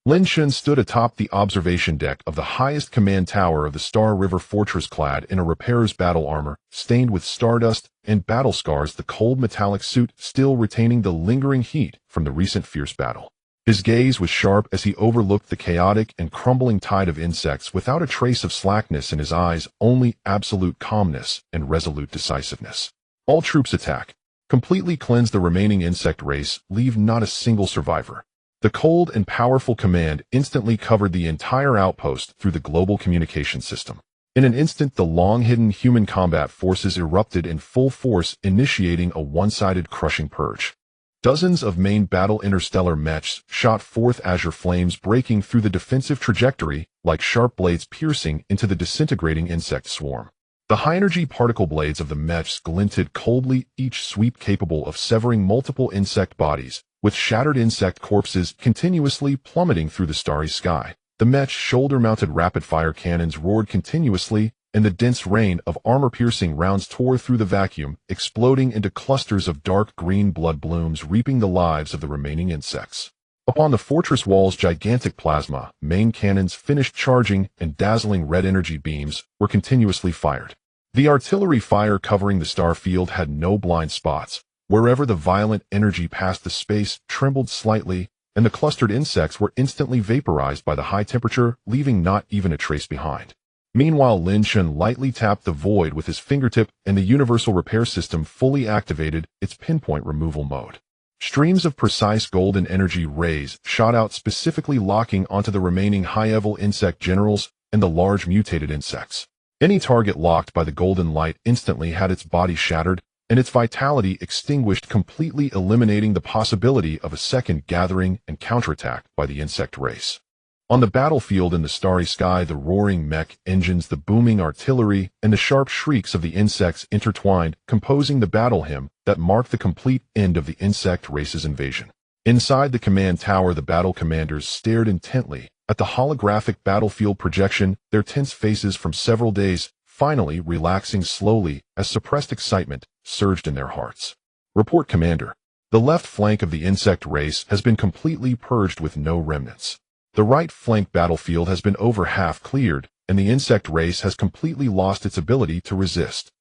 Lin Shun stood atop the observation deck of the highest command tower of the Star River Fortress, clad in a repairer's battle armor, stained with stardust and battle scars, the cold metallic suit still retaining the lingering heat from the recent fierce battle. His gaze was sharp as he overlooked the chaotic and crumbling tide of insects, without a trace of slackness in his eyes, only absolute calmness and resolute decisiveness. All troops attack. Completely cleanse the remaining insect race, leave not a single survivor. The cold and powerful command instantly covered the entire outpost through the global communication system. In an instant, the long-hidden human combat forces erupted in full force, initiating a one-sided crushing purge. Dozens of main battle interstellar mechs shot forth azure flames, breaking through the defensive trajectory like sharp blades piercing into the disintegrating insect swarm. The high-energy particle blades of the mechs glinted coldly, each sweep capable of severing multiple insect bodies, with shattered insect corpses continuously plummeting through the starry sky. The mech's shoulder-mounted rapid-fire cannons roared continuously, and the dense rain of armor-piercing rounds tore through the vacuum, exploding into clusters of dark green blood blooms, reaping the lives of the remaining insects. Upon the fortress walls, gigantic plasma main cannons finished charging, and dazzling red energy beams were continuously fired. The artillery fire covering the star field had no blind spots. Wherever the violent energy passed, the space trembled slightly, and the clustered insects were instantly vaporized by the high temperature, leaving not even a trace behind. Meanwhile, Lin Shun lightly tapped the void with his fingertip, and the universal repair system fully activated its pinpoint removal mode. Streams of precise golden energy rays shot out, specifically locking onto the remaining high-level insect generals and the large mutated insects. Any target locked by the golden light instantly had its body shattered and its vitality extinguished, completely eliminating the possibility of a second gathering and counterattack by the insect race. On the battlefield in the starry sky, the roaring mech engines, the booming artillery, and the sharp shrieks of the insects intertwined, composing the battle hymn that marked the complete end of the insect race's invasion. Inside the command tower, the battle commanders stared intently at the holographic battlefield projection, their tense faces from several days finally relaxing slowly as suppressed excitement surged in their hearts. Report, Commander. The left flank of the insect race has been completely purged with no remnants. The right flank battlefield has been over half cleared, and the insect race has completely lost its ability to resist.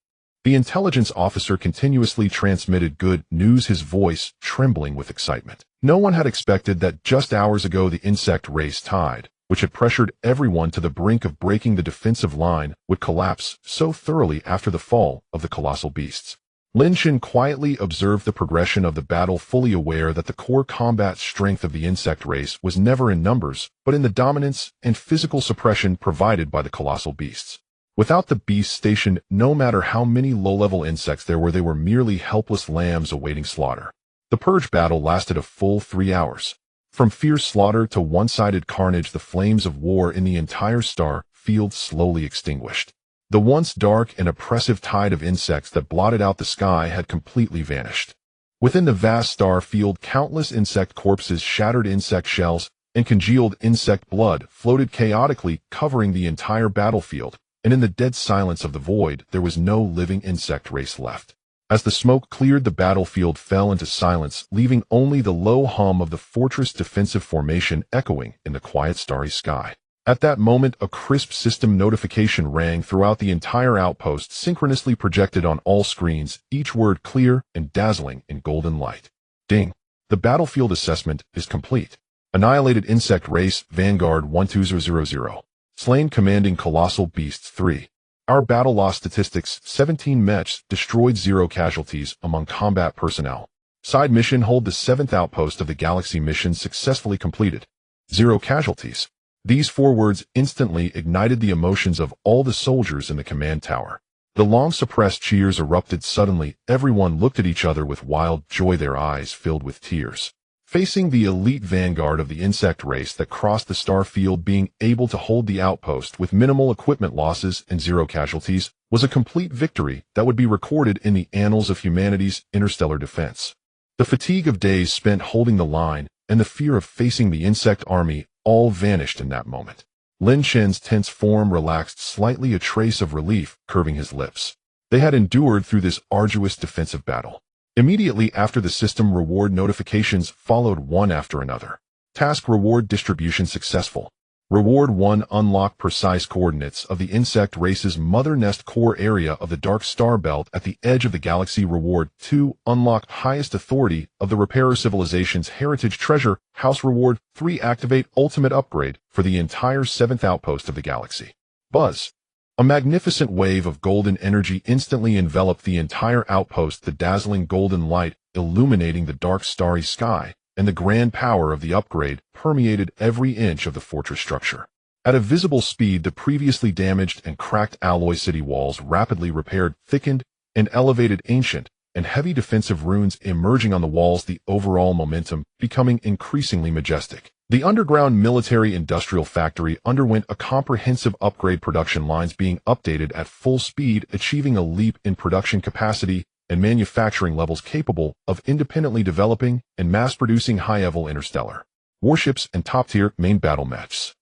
The intelligence officer continuously transmitted good news, his voice trembling with excitement. No one had expected that just hours ago the insect race tide, which had pressured everyone to the brink of breaking the defensive line, would collapse so thoroughly after the fall of the colossal beasts. Lin Shun quietly observed the progression of the battle, fully aware that the core combat strength of the insect race was never in numbers, but in the dominance and physical suppression provided by the colossal beasts. Without the beasts stationed, no matter how many low-level insects there were, they were merely helpless lambs awaiting slaughter. The purge battle lasted a full 3 hours. From fierce slaughter to one-sided carnage, the flames of war in the entire star field slowly extinguished. The once dark and oppressive tide of insects that blotted out the sky had completely vanished. Within the vast star field, countless insect corpses, shattered insect shells, and congealed insect blood floated chaotically, covering the entire battlefield, and in the dead silence of the void, there was no living insect race left. As the smoke cleared, the battlefield fell into silence, leaving only the low hum of the fortress defensive formation echoing in the quiet starry sky. At that moment, a crisp system notification rang throughout the entire outpost, synchronously projected on all screens, each word clear and dazzling in golden light. Ding! The battlefield assessment is complete. Annihilated insect race, Vanguard 12000. Slain commanding colossal beasts 3. Our battle loss statistics: 17 mechs destroyed, 0 casualties among combat personnel. Side mission: hold the 7th outpost of the galaxy. Mission successfully completed. 0 casualties. These 4 words instantly ignited the emotions of all the soldiers in the command tower. The long-suppressed cheers erupted suddenly. Everyone looked at each other with wild joy, their eyes filled with tears. Facing the elite vanguard of the insect race that crossed the star field, being able to hold the outpost with minimal equipment losses and 0 casualties was a complete victory that would be recorded in the annals of humanity's interstellar defense. The fatigue of days spent holding the line and the fear of facing the insect army all vanished in that moment. Lin Chen's tense form relaxed slightly, a trace of relief curving his lips. They had endured through this arduous defensive battle. Immediately after, the system reward notifications followed one after another. Task reward distribution successful. Reward 1: unlock precise coordinates of the insect race's mother nest core area of the dark star belt at the edge of the galaxy. Reward 2: unlock highest authority of the repairer civilization's heritage treasure house. Reward 3: activate ultimate upgrade for the entire 7th outpost of the galaxy. Buzz. A magnificent wave of golden energy instantly enveloped the entire outpost, the dazzling golden light illuminating the dark starry sky, and the grand power of the upgrade permeated every inch of the fortress structure. At a visible speed, the previously damaged and cracked alloy city walls rapidly repaired, thickened, and elevated, ancient and heavy defensive runes emerging on the walls, the overall momentum becoming increasingly majestic. The underground military-industrial factory underwent a comprehensive upgrade, production lines being updated at full speed, achieving a leap in production capacity and manufacturing levels capable of independently developing and mass-producing high-level interstellar warships and top-tier main battle mechs.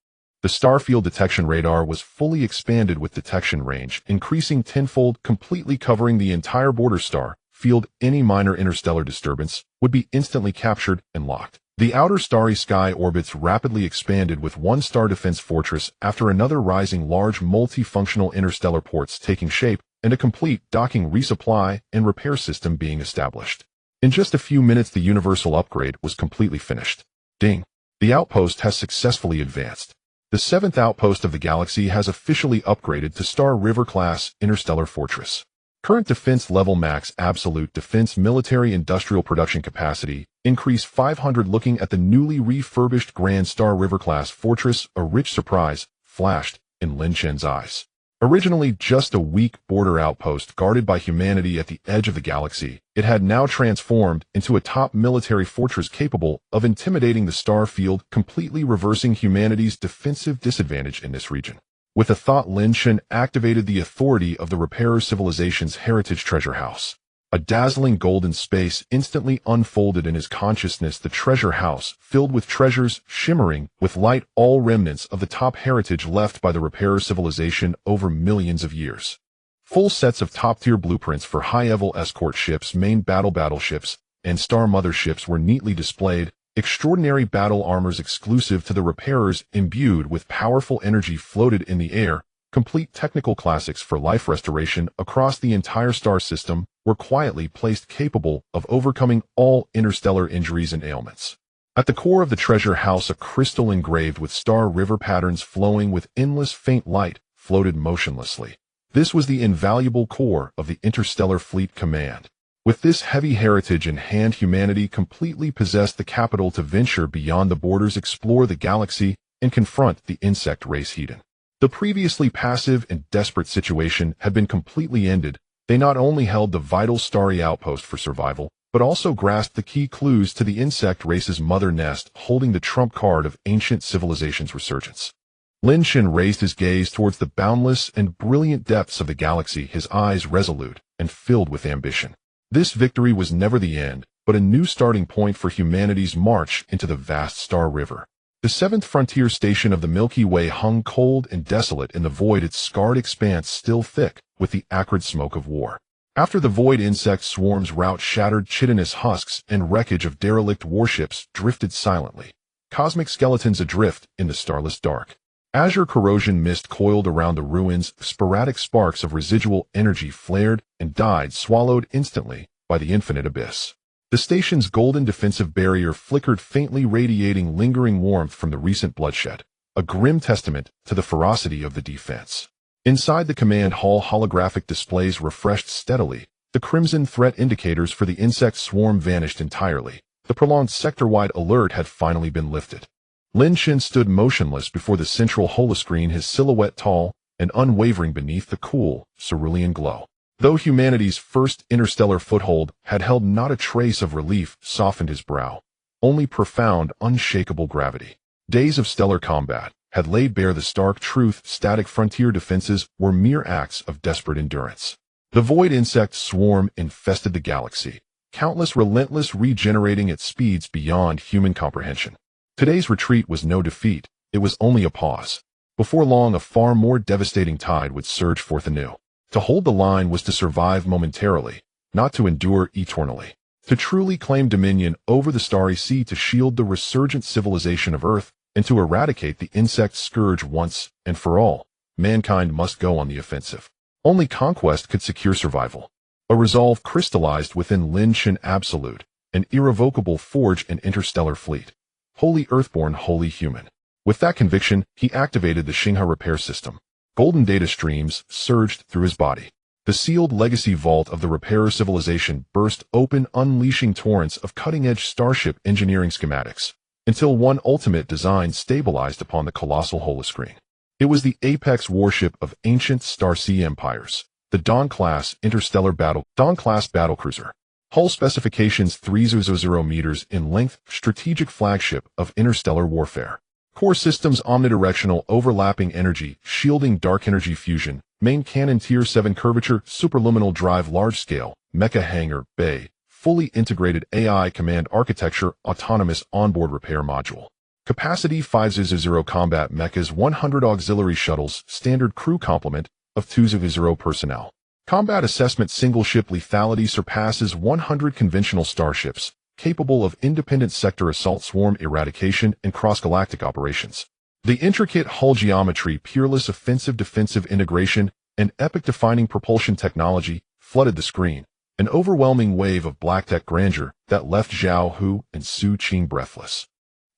The starfield detection radar was fully expanded with detection range increasing tenfold, completely covering the entire border star field. Any minor interstellar disturbance would be instantly captured and locked. The outer starry sky orbits rapidly expanded, with one star defense fortress after another rising, large multifunctional interstellar ports taking shape, and a complete docking, resupply, and repair system being established. In just a few minutes, the universal upgrade was completely finished. Ding! The outpost has successfully advanced. The 7th outpost of the galaxy has officially upgraded to Star River class interstellar fortress. Current defense level: max absolute defense military industrial production capacity increase 500. Looking at the newly refurbished Grand Star River class fortress, a rich surprise flashed in Lin Chen's eyes. Originally just a weak border outpost guarded by humanity at the edge of the galaxy, it had now transformed into a top military fortress capable of intimidating the star field, completely reversing humanity's defensive disadvantage in this region. With a thought, Lin Chen activated the authority of the repairer civilization's heritage treasure house. A dazzling golden space instantly unfolded in his consciousness, the treasure house filled with treasures shimmering with light, all remnants of the top heritage left by the repairer civilization over millions of years. Full sets of top-tier blueprints for high-level escort ships, main battleships, and star motherships were neatly displayed. Extraordinary battle armors exclusive to the repairers imbued with powerful energy floated in the air. Complete technical classics for life restoration across the entire star system were quietly placed, capable of overcoming all interstellar injuries and ailments. At the core of the treasure house, a crystal engraved with star river patterns flowing with endless faint light floated motionlessly. This was the invaluable core of the Interstellar Fleet Command. With this heavy heritage in hand, humanity completely possessed the capital to venture beyond the borders, explore the galaxy, and confront the insect race heathen. The previously passive and desperate situation had been completely ended. They not only held the vital starry outpost for survival, but also grasped the key clues to the insect race's mother nest, holding the trump card of ancient civilization's resurgence. Lin Chen raised his gaze towards the boundless and brilliant depths of the galaxy, his eyes resolute and filled with ambition. This victory was never the end, but a new starting point for humanity's march into the vast Star River. The 7th frontier station of the Milky Way hung cold and desolate in the void, its scarred expanse still thick with the acrid smoke of war. After the void, insect swarms rout shattered chitinous husks and wreckage of derelict warships drifted silently, cosmic skeletons adrift in the starless dark. Azure corrosion mist coiled around the ruins, sporadic sparks of residual energy flared and died, swallowed instantly by the infinite abyss. The station's golden defensive barrier flickered faintly, radiating lingering warmth from the recent bloodshed, a grim testament to the ferocity of the defense. Inside the command hall, holographic displays refreshed steadily, The crimson threat indicators for the insect swarm vanished entirely. The prolonged sector-wide alert had finally been lifted. Lin Shin stood motionless before the central holoscreen, his silhouette tall and unwavering beneath the cool, cerulean glow. Though humanity's first interstellar foothold had held not a trace of relief softened his brow, only profound, unshakable gravity. Days of stellar combat had laid bare the stark truth: static frontier defenses were mere acts of desperate endurance. The void insect swarm infested the galaxy, countless relentless regenerating at speeds beyond human comprehension. Today's retreat was no defeat, it was only a pause. Before long, a far more devastating tide would surge forth anew. To hold the line was to survive momentarily, not to endure eternally. To truly claim dominion over the starry sea, to shield the resurgent civilization of Earth, and to eradicate the insect scourge once and for all, mankind must go on the offensive. Only conquest could secure survival. A resolve crystallized within Lin Shin: absolute, an irrevocable forge an interstellar fleet. Wholly earthborn, wholly human. With that conviction, he activated the Xingha repair system. Golden data streams surged through his body. The sealed legacy vault of the repairer civilization burst open, unleashing torrents of cutting-edge starship engineering schematics, until one ultimate design stabilized upon the colossal holoscreen. It was the apex warship of ancient Starsea empires, the Dawn-class battlecruiser. Hull specifications 300 meters in length, strategic flagship of interstellar warfare. Core systems omnidirectional overlapping energy, shielding dark energy fusion, main cannon tier 7 curvature, superluminal drive large-scale, mecha hangar, bay, fully integrated AI command architecture, autonomous onboard repair module. Capacity 500 combat mechas, 100 auxiliary shuttles, standard crew complement of 200 personnel. Combat assessment: single ship lethality surpasses 100 conventional starships, capable of independent sector assault, swarm eradication, and cross-galactic operations. The intricate hull geometry, peerless offensive-defensive integration, and epic-defining propulsion technology flooded the screen, an overwhelming wave of black-tech grandeur that left Zhao Hu and Su Qing breathless.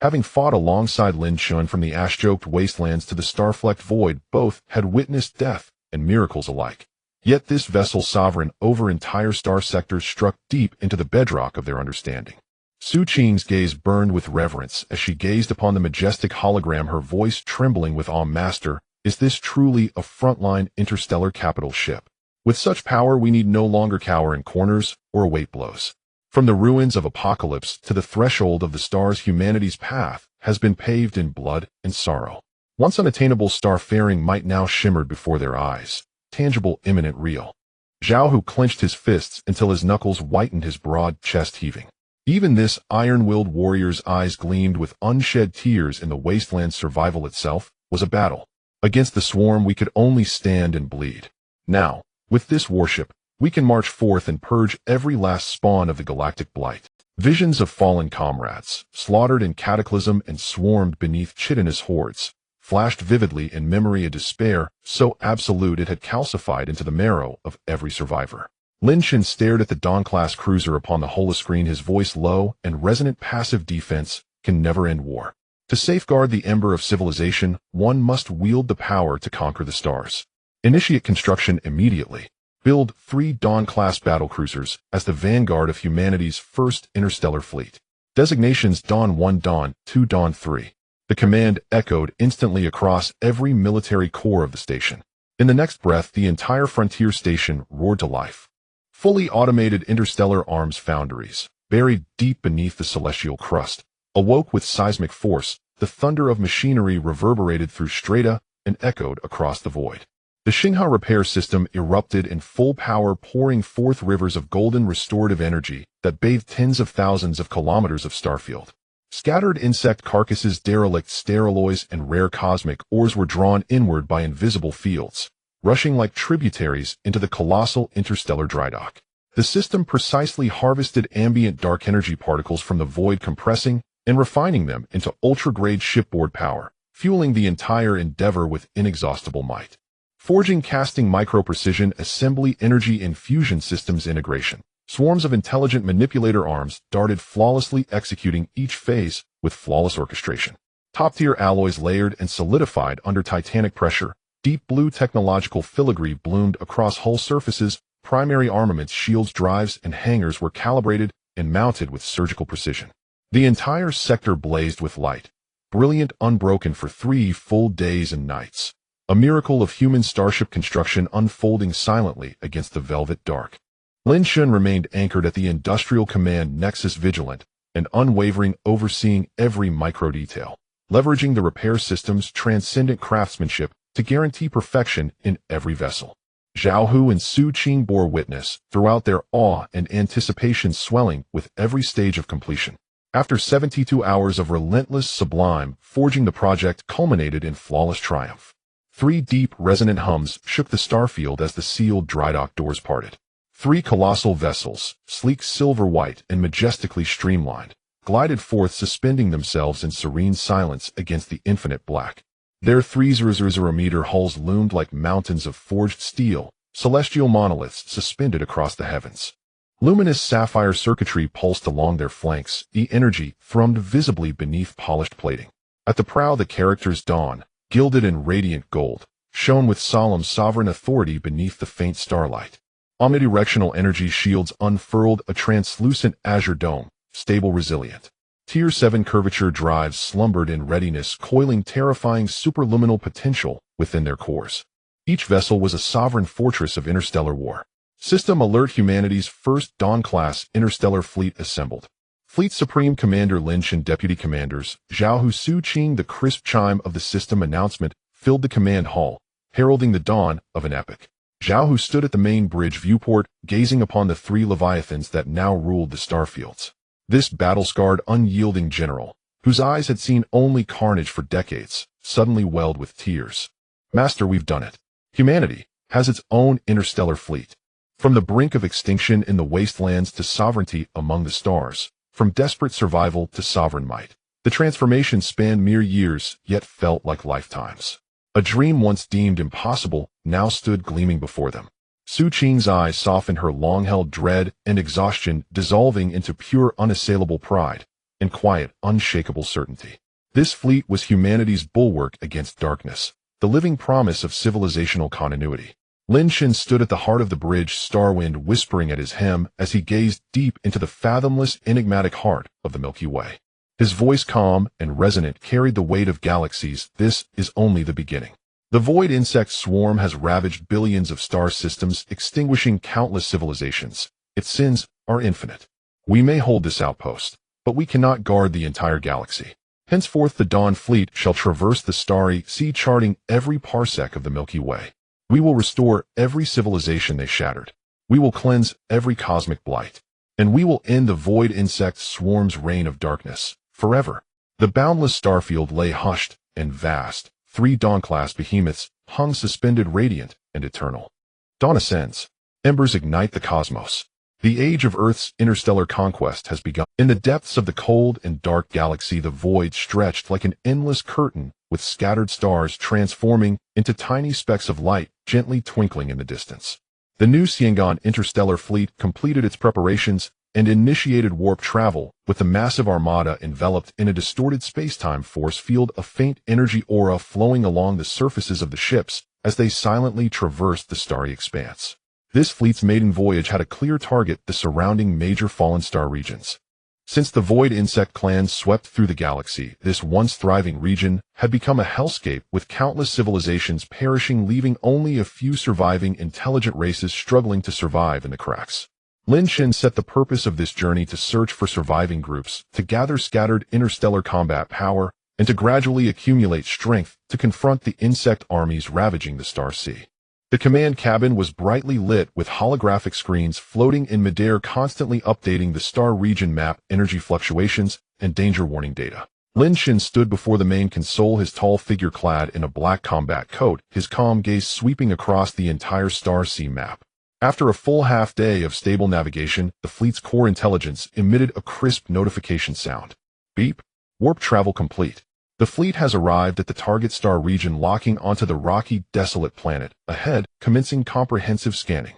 Having fought alongside Lin Shin from the ash-choked wastelands to the star-flecked void, both had witnessed death and miracles alike. Yet this vessel, sovereign over entire star sectors, struck deep into the bedrock of their understanding. Su Qing's gaze burned with reverence as she gazed upon the majestic hologram, her voice trembling with awe. Master, is this truly a frontline interstellar capital ship? With such power, we need no longer cower in corners or await blows. From the ruins of apocalypse to the threshold of the stars, humanity's path has been paved in blood and sorrow. Once unattainable starfaring might now shimmered before their eyes. Tangible, imminent, real. Zhao Hu clenched his fists until his knuckles whitened, his broad chest heaving. Even this iron-willed warrior's eyes gleamed with unshed tears. In the wasteland's survival itself was a battle. Against the swarm we could only stand and bleed. Now, with this warship, we can march forth and purge every last spawn of the galactic blight. Visions of fallen comrades, slaughtered in cataclysm and swarmed beneath chitinous hordes, flashed vividly in memory, a despair so absolute it had calcified into the marrow of every survivor. Lin Shin stared at the Dawn-class cruiser upon the holoscreen, his voice low and resonant. Passive defense can never end war. To safeguard the ember of civilization, one must wield the power to conquer the stars. Initiate construction immediately. Build 3 Dawn-class battlecruisers as the vanguard of humanity's first interstellar fleet. Designations: Dawn 1, Dawn 2, Dawn 3. The command echoed instantly across every military core of the station. In the next breath, the entire frontier station roared to life. Fully automated interstellar arms foundries, buried deep beneath the celestial crust, awoke with seismic force. The thunder of machinery reverberated through strata and echoed across the void. The Xingha repair system erupted in full power, pouring forth rivers of golden restorative energy that bathed tens of thousands of kilometers of starfield. Scattered insect carcasses, derelict steroloids, and rare cosmic ores were drawn inward by invisible fields, rushing like tributaries into the colossal interstellar drydock. The system precisely harvested ambient dark energy particles from the void, compressing and refining them into ultra-grade shipboard power, fueling the entire endeavor with inexhaustible might. Forging, casting, micro-precision assembly, energy infusion systems integration. Swarms of intelligent manipulator arms darted flawlessly, executing each phase with flawless orchestration. Top-tier alloys layered and solidified under titanic pressure. Deep blue technological filigree bloomed across hull surfaces, primary armaments, shields, drives, and hangars were calibrated and mounted with surgical precision. The entire sector blazed with light, brilliant, unbroken for 3 full days and nights. A miracle of human starship construction unfolding silently against the velvet dark. Lin Shun remained anchored at the Industrial Command Nexus, vigilant and unwavering, overseeing every micro-detail, leveraging the repair system's transcendent craftsmanship to guarantee perfection in every vessel. Zhao Hu and Su Qing bore witness, throughout their awe and anticipation swelling with every stage of completion. After 72 hours of relentless, sublime forging, the project culminated in flawless triumph. 3 deep, resonant hums shook the starfield as the sealed dry dock doors parted. 3 colossal vessels, sleek silver white and majestically streamlined, glided forth, suspending themselves in serene silence against the infinite black. Their 3,000-meter hulls loomed like mountains of forged steel, celestial monoliths suspended across the heavens. Luminous sapphire circuitry pulsed along their flanks, the energy thrummed visibly beneath polished plating. At the prow, the characters Dawn, gilded in radiant gold, shone with solemn sovereign authority beneath the faint starlight. Omnidirectional energy shields unfurled, a translucent azure dome, stable, resilient. Tier 7 curvature drives slumbered in readiness, coiling terrifying superluminal potential within their cores. Each vessel was a sovereign fortress of interstellar war. System alert: humanity's first Dawn-class interstellar fleet assembled. Fleet Supreme Commander Lin Shun, Deputy Commanders Zhao Hu, Su Qing. The crisp chime of the system announcement filled the command hall, heralding the dawn of an epic. Zhao Hu stood at the main bridge viewport, gazing upon the 3 leviathans that now ruled the starfields. This battle-scarred, unyielding general, whose eyes had seen only carnage for decades, suddenly welled with tears. Master, we've done it. Humanity has its own interstellar fleet. From the brink of extinction in the wastelands to sovereignty among the stars, from desperate survival to sovereign might, the transformation spanned mere years, yet felt like lifetimes. A dream once deemed impossible now stood gleaming before them. Su Qing's eyes softened, her long-held dread and exhaustion dissolving into pure, unassailable pride and quiet, unshakable certainty. This fleet was humanity's bulwark against darkness, the living promise of civilizational continuity. Lin Shun stood at the heart of the bridge, Starwind whispering at his hem as he gazed deep into the fathomless, enigmatic heart of the Milky Way. His voice, calm and resonant, carried the weight of galaxies. This is only the beginning. The void insect swarm has ravaged billions of star systems, extinguishing countless civilizations. Its sins are infinite. We may hold this outpost, but we cannot guard the entire galaxy. Henceforth the Dawn fleet shall traverse the starry sea, charting every parsec of the Milky Way. We will restore every civilization they shattered. We will cleanse every cosmic blight. And we will end the void insect swarm's reign of darkness, forever. The boundless starfield lay hushed and vast. 3 Dawn-class behemoths hung suspended, radiant and eternal. Dawn ascends. Embers ignite the cosmos. The age of Earth's interstellar conquest has begun. In the depths of the cold and dark galaxy, the void stretched like an endless curtain, with scattered stars transforming into tiny specks of light, gently twinkling in the distance. The new Xiangan interstellar fleet completed its preparations and initiated warp travel, with the massive armada enveloped in a distorted space-time force field, a faint energy aura flowing along the surfaces of the ships as they silently traversed the starry expanse. This fleet's maiden voyage had a clear target: the surrounding major fallen star regions. Since the void insect clans swept through the galaxy, this once thriving region had become a hellscape, with countless civilizations perishing, leaving only a few surviving intelligent races struggling to survive in the cracks. Lin Shun set the purpose of this journey to search for surviving groups, to gather scattered interstellar combat power, and to gradually accumulate strength to confront the insect armies ravaging the star sea. The command cabin was brightly lit with holographic screens floating in midair, constantly updating the star region map, energy fluctuations, and danger warning data. Lin Shun stood before the main console, his tall figure clad in a black combat coat, his calm gaze sweeping across the entire star sea map. After a full half-day of stable navigation, the fleet's core intelligence emitted a crisp notification sound. Beep. Warp travel complete. The fleet has arrived at the target star region, locking onto the rocky, desolate planet ahead, commencing comprehensive scanning.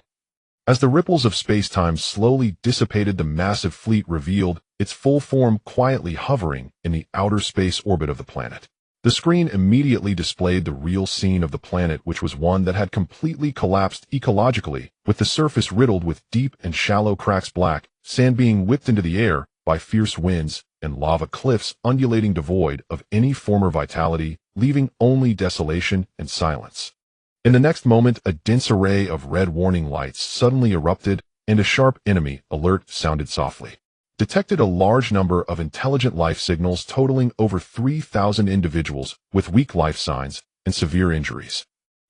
As the ripples of space-time slowly dissipated, the massive fleet revealed its full form, quietly hovering in the outer space orbit of the planet. The screen immediately displayed the real scene of the planet, which was one that had completely collapsed ecologically, with the surface riddled with deep and shallow cracks, black sand being whipped into the air by fierce winds, and lava cliffs undulating devoid of any former vitality, leaving only desolation and silence. In the next moment, a dense array of red warning lights suddenly erupted, and a sharp enemy alert sounded softly. Detected a large number of intelligent life signals totaling over 3,000 individuals with weak life signs and severe injuries.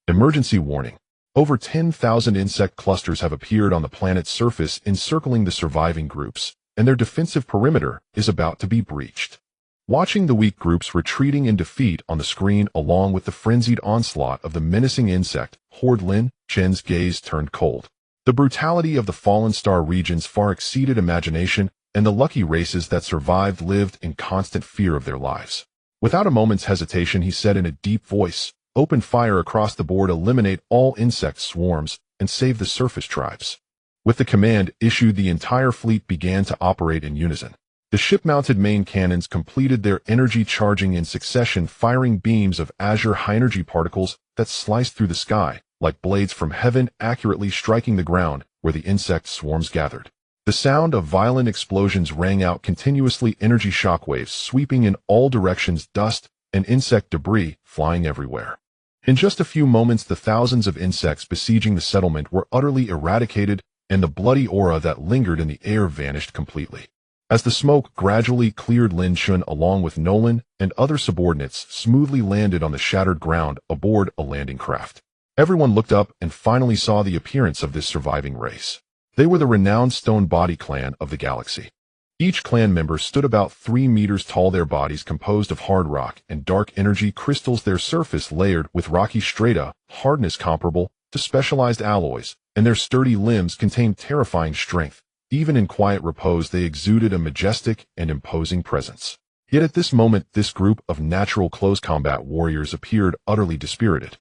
Emergency warning. Over 10,000 insect clusters have appeared on the planet's surface, encircling the surviving groups, and their defensive perimeter is about to be breached. Watching the weak groups retreating in defeat on the screen along with the frenzied onslaught of the menacing insect horde, Lin Chen's gaze turned cold. The brutality of the fallen star regions far exceeded imagination, and the lucky races that survived lived in constant fear of their lives. Without a moment's hesitation, he said in a deep voice, "Open fire across the board, eliminate all insect swarms, and save the surface tribes." With the command issued, the entire fleet began to operate in unison. The ship-mounted main cannons completed their energy charging in succession, firing beams of azure high-energy particles that sliced through the sky, like blades from heaven, accurately striking the ground where the insect swarms gathered. The sound of violent explosions rang out continuously, energy shockwaves sweeping in all directions, dust and insect debris flying everywhere. In just a few moments, the thousands of insects besieging the settlement were utterly eradicated, and the bloody aura that lingered in the air vanished completely. As the smoke gradually cleared, Lin Shun, along with Nolan and other subordinates, smoothly landed on the shattered ground aboard a landing craft. Everyone looked up and finally saw the appearance of this surviving race. They were the renowned Stone Body clan of the galaxy. Each clan member stood about 3 meters tall, their bodies composed of hard rock and dark energy crystals, their surface layered with rocky strata, hardness comparable to specialized alloys, and their sturdy limbs contained terrifying strength. Even in quiet repose, they exuded a majestic and imposing presence. Yet at this moment, this group of natural close combat warriors appeared utterly dispirited.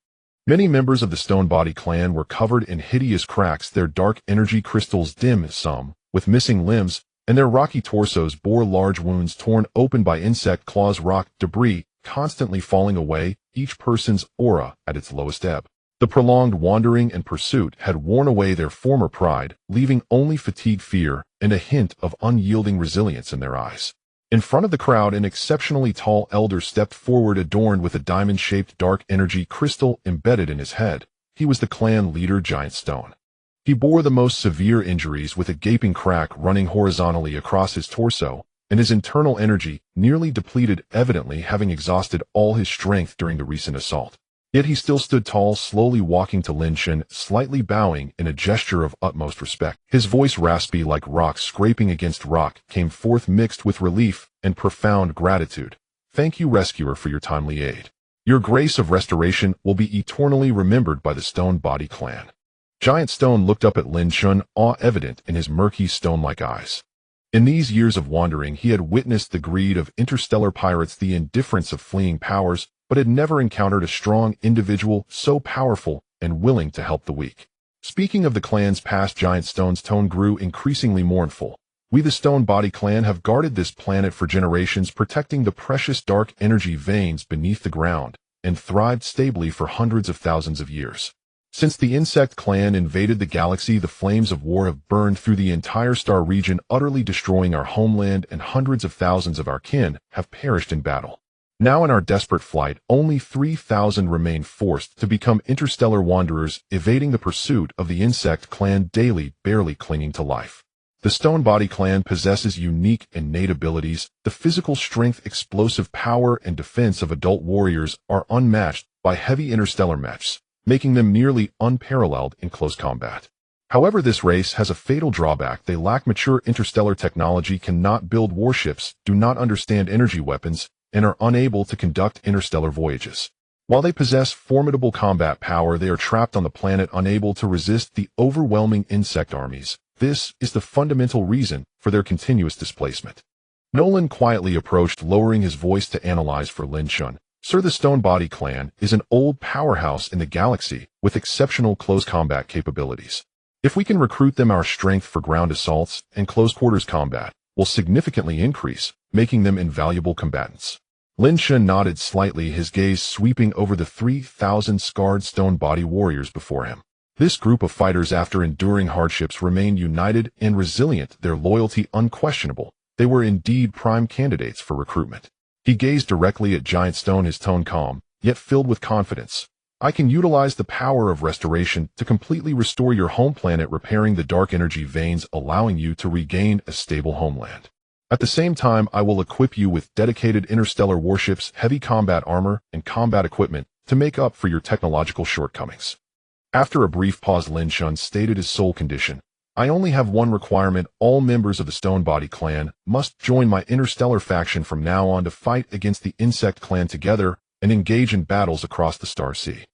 Many members of the Stone Body clan were covered in hideous cracks, their dark energy crystals dim, some with missing limbs, and their rocky torsos bore large wounds torn open by insect claws, rock debris constantly falling away, each person's aura at its lowest ebb. The prolonged wandering and pursuit had worn away their former pride, leaving only fatigue, fear, and a hint of unyielding resilience in their eyes. In front of the crowd, an exceptionally tall elder stepped forward, adorned with a diamond-shaped dark energy crystal embedded in his head. He was the clan leader, Giant Stone. He bore the most severe injuries, with a gaping crack running horizontally across his torso, and his internal energy nearly depleted, evidently having exhausted all his strength during the recent assault. Yet he still stood tall, slowly walking to Lin Shen, slightly bowing in a gesture of utmost respect. His voice, raspy like rock scraping against rock, came forth mixed with relief and profound gratitude. "Thank you, rescuer, for your timely aid. Your grace of restoration will be eternally remembered by the Stone Body clan." Giant Stone looked up at Lin Shen, awe evident in his murky stone-like eyes. In these years of wandering, he had witnessed the greed of interstellar pirates, the indifference of fleeing powers, but had never encountered a strong individual so powerful and willing to help the weak. Speaking of the clan's past, Giant Stone's tone grew increasingly mournful. "We, the Stone Body clan, have guarded this planet for generations, protecting the precious dark energy veins beneath the ground, and thrived stably for hundreds of thousands of years. Since the Insect clan invaded the galaxy, the flames of war have burned through the entire star region, utterly destroying our homeland, and hundreds of thousands of our kin have perished in battle. Now in our desperate flight, only 3,000 remain, forced to become interstellar wanderers, evading the pursuit of the Insect clan daily, barely clinging to life. The Stone Body clan possesses unique innate abilities. The physical strength, explosive power, and defense of adult warriors are unmatched by heavy interstellar mechs, making them nearly unparalleled in close combat. However, this race has a fatal drawback. They lack mature interstellar technology, cannot build warships, do not understand energy weapons, and are unable to conduct interstellar voyages. While they possess formidable combat power, they are trapped on the planet, unable to resist the overwhelming insect armies. This is the fundamental reason for their continuous displacement." Nolan quietly approached, lowering his voice to analyze for Lin Shun. "Sir, the Stone Body clan is an old powerhouse in the galaxy with exceptional close combat capabilities. If we can recruit them, our strength for ground assaults and close quarters combat will significantly increase, making them invaluable combatants." Lin Shen nodded slightly, his gaze sweeping over the 3,000 scarred stone body warriors before him. This group of fighters, after enduring hardships, remained united and resilient, their loyalty unquestionable. They were indeed prime candidates for recruitment. He gazed directly at Giant Stone, his tone calm, yet filled with confidence. I can utilize the power of restoration to completely restore your home planet, repairing the dark energy veins, allowing you to regain a stable homeland. At the same time, I will equip you with dedicated interstellar warships, heavy combat armor, and combat equipment to make up for your technological shortcomings. After a brief pause, Lin Shen stated his sole condition. I only have one requirement. All members of the Stonebody clan must join my interstellar faction from now on to fight against the Insect clan together and engage in battles across the Star Sea.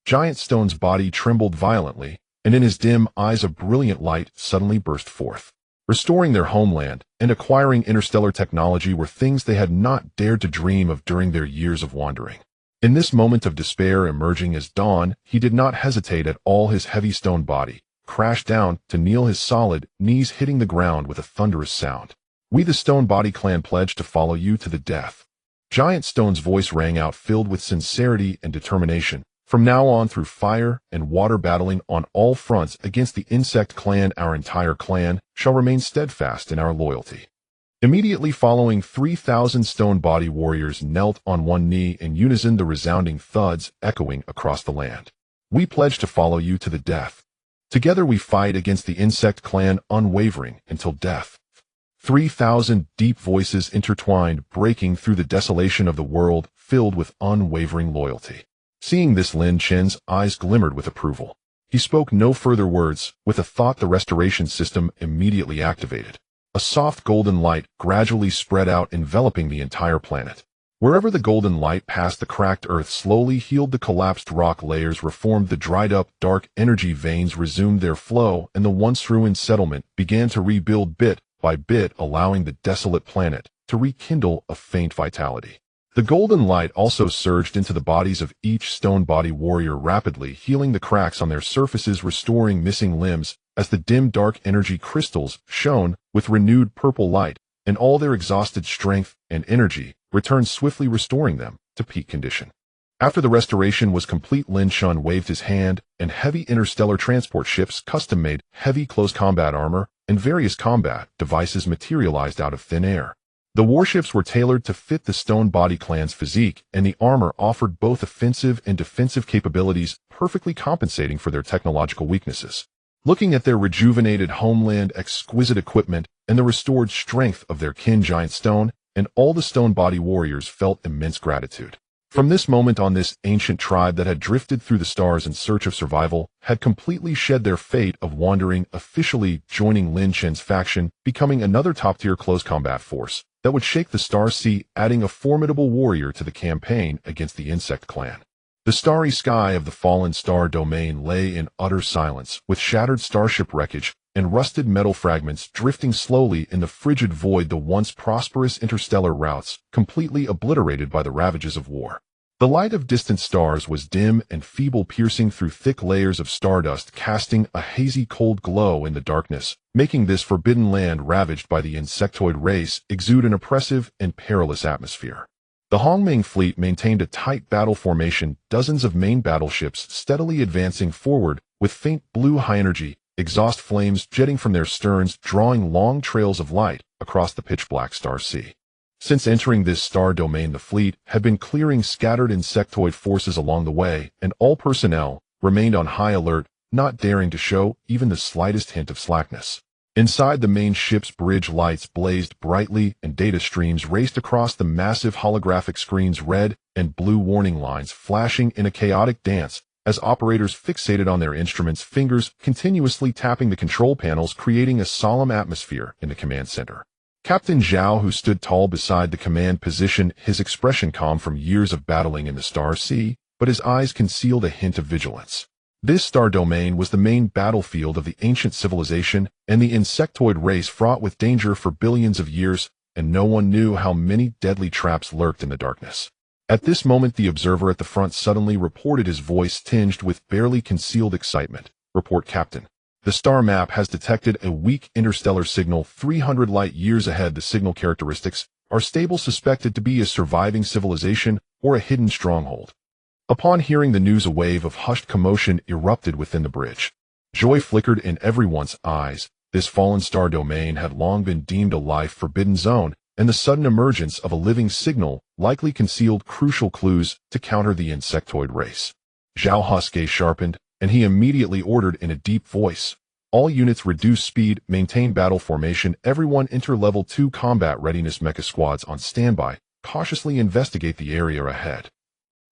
Giant Stone's body trembled violently, and in his dim eyes a brilliant light suddenly burst forth. Restoring their homeland and acquiring interstellar technology were things they had not dared to dream of during their years of wandering. In this moment of despair emerging as dawn, he did not hesitate at all. His heavy stone body crashed down to kneel, his solid knees hitting the ground with a thunderous sound. We, the Stonebody clan, pledge to follow you to the death. Giant Stone's voice rang out, filled with sincerity and determination. From now on, through fire and water, battling on all fronts against the Insect clan, our entire clan shall remain steadfast in our loyalty. Immediately following, 3,000 Stonebody warriors knelt on one knee in unison, the resounding thuds echoing across the land. We pledge to follow you to the death. Together we fight against the Insect clan, unwavering until death. 3,000 deep voices intertwined, breaking through the desolation of the world, filled with unwavering loyalty. Seeing this, Lin Shen's eyes glimmered with approval. He spoke no further words. With a thought, the restoration system immediately activated. A soft golden light gradually spread out, enveloping the entire planet. Wherever the golden light passed, the cracked earth slowly healed, the collapsed rock layers reformed, the dried-up dark energy veins resumed their flow, and the once ruined settlement began to rebuild bit by bit, allowing the desolate planet to rekindle a faint vitality. The golden light also surged into the bodies of each Stonebody warrior, rapidly healing the cracks on their surfaces, restoring missing limbs, as the dim dark energy crystals shone with renewed purple light, and all their exhausted strength and energy returned swiftly, restoring them to peak condition. After the restoration was complete, Lin Shen waved his hand, and heavy interstellar transport ships, custom-made heavy close combat armor, and various combat devices materialized out of thin air. The warships were tailored to fit the Stonebody clan's physique, and the armor offered both offensive and defensive capabilities, perfectly compensating for their technological weaknesses. Looking at their rejuvenated homeland, exquisite equipment, and the restored strength of their kin, Giant Stone and all the Stonebody warriors felt immense gratitude. From this moment on, this ancient tribe that had drifted through the stars in search of survival had completely shed their fate of wandering, officially joining Lin Shen's faction, becoming another top-tier close combat force that would shake the Star Sea, adding a formidable warrior to the campaign against the Insect clan. The starry sky of the fallen star domain lay in utter silence, with shattered starship wreckage and rusted metal fragments drifting slowly in the frigid void, the once prosperous interstellar routes completely obliterated by the ravages of war. The light of distant stars was dim and feeble, piercing through thick layers of stardust, casting a hazy cold glow in the darkness, making this forbidden land ravaged by the insectoid race exude an oppressive and perilous atmosphere. The Hongming fleet maintained a tight battle formation, dozens of main battleships steadily advancing forward with faint blue high-energy exhaust flames jetting from their sterns, drawing long trails of light across the pitch-black Star Sea. Since entering this star domain, the fleet had been clearing scattered insectoid forces along the way, and all personnel remained on high alert, not daring to show even the slightest hint of slackness. Inside the main ship's bridge, lights blazed brightly and data streams raced across the massive holographic screens, red and blue warning lines flashing in a chaotic dance as operators fixated on their instruments, fingers continuously tapping the control panels, creating a solemn atmosphere in the command center. Captain Zhao, who stood tall beside the command position, his expression calm from years of battling in the Star Sea, but his eyes concealed a hint of vigilance. This star domain was the main battlefield of the ancient civilization and the insectoid race, fraught with danger for billions of years, and no one knew how many deadly traps lurked in the darkness. At this moment, the observer at the front suddenly reported, his voice tinged with barely concealed excitement. "Report, Captain. The star map has detected a weak interstellar signal 300 light-years ahead. The signal characteristics are stable suspected to be a surviving civilization or a hidden stronghold. Upon hearing the news, a wave of hushed commotion erupted within the bridge. Joy flickered in everyone's eyes. This fallen star domain had long been deemed a life-forbidden zone, and the sudden emergence of a living signal likely concealed crucial clues to counter the insectoid race. Zhao Hu's gaze sharpened, and he immediately ordered in a deep voice, "All units reduce speed, maintain battle formation, everyone enter Level 2 combat readiness, mecha squads on standby, cautiously investigate the area ahead."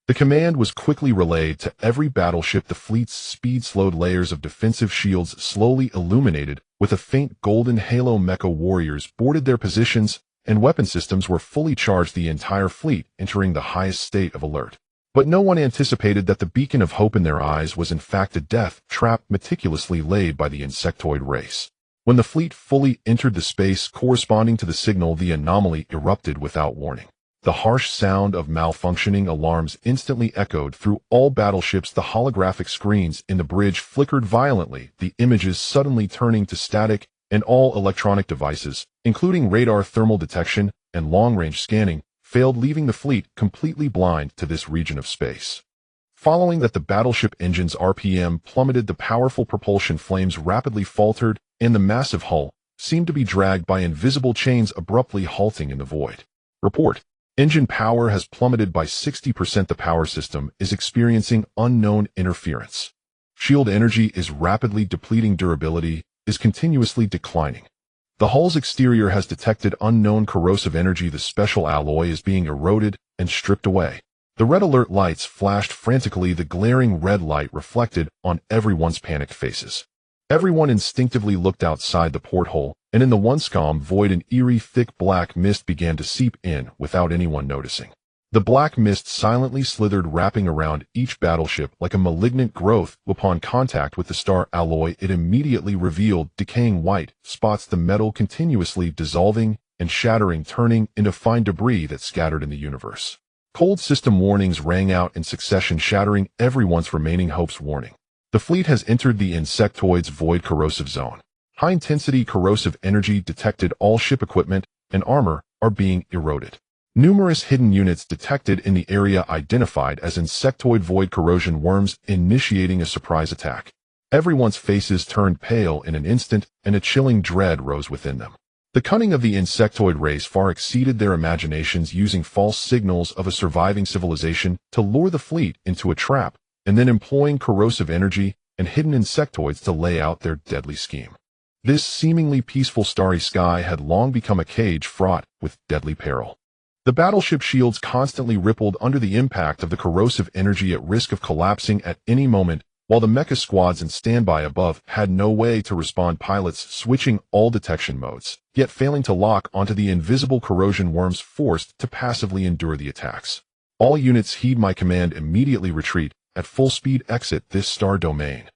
The command was quickly relayed to every battleship. The fleet's speed-slowed layers of defensive shields slowly illuminated with a faint golden halo. Mecha warriors boarded their positions, and weapon systems were fully charged, the entire fleet entering the highest state of alert. But no one anticipated that the beacon of hope in their eyes was in fact a death trap meticulously laid by the insectoid race. When the fleet fully entered the space corresponding to the signal, the anomaly erupted without warning. The harsh sound of malfunctioning alarms instantly echoed through all battleships. The holographic screens in the bridge flickered violently, the images suddenly turning to static, and all electronic devices, including radar thermal detection and long-range scanning, failed, leaving the fleet completely blind to this region of space. Following that, the battleship engine's RPM plummeted, the powerful propulsion flames rapidly faltered, and the massive hull seemed to be dragged by invisible chains, abruptly halting in the void. Report: engine power has plummeted by 60%. The power system is experiencing unknown interference. Shield energy is rapidly depleting. Durability is continuously declining. The hull's exterior has detected unknown corrosive energy. The special alloy is being eroded and stripped away. The red alert lights flashed frantically, the glaring red light reflected on everyone's panicked faces. Everyone instinctively looked outside the porthole, and in the once calm void an eerie thick black mist began to seep in without anyone noticing. The black mist silently slithered, wrapping around each battleship like a malignant growth. Upon contact with the star alloy, it immediately revealed decaying white spots, the metal continuously dissolving and shattering, turning into fine debris that scattered in the universe. Cold system warnings rang out in succession, shattering everyone's remaining hopes. Warning: the fleet has entered the insectoid's void corrosive zone. High-intensity corrosive energy detected. All ship equipment and armor are being eroded. Numerous hidden units detected in the area, identified as insectoid void corrosion worms, initiating a surprise attack. Everyone's faces turned pale in an instant, and a chilling dread rose within them. The cunning of the insectoid race far exceeded their imaginations, using false signals of a surviving civilization to lure the fleet into a trap, and then employing corrosive energy and hidden insectoids to lay out their deadly scheme. This seemingly peaceful starry sky had long become a cage fraught with deadly peril. The battleship shields constantly rippled under the impact of the corrosive energy, at risk of collapsing at any moment, while the mecha squads in standby above had no way to respond. Pilots switching all detection modes, yet failing to lock onto the invisible corrosion worms, forced to passively endure the attacks. All units heed my command. Immediately retreat. At full speed exit this star domain.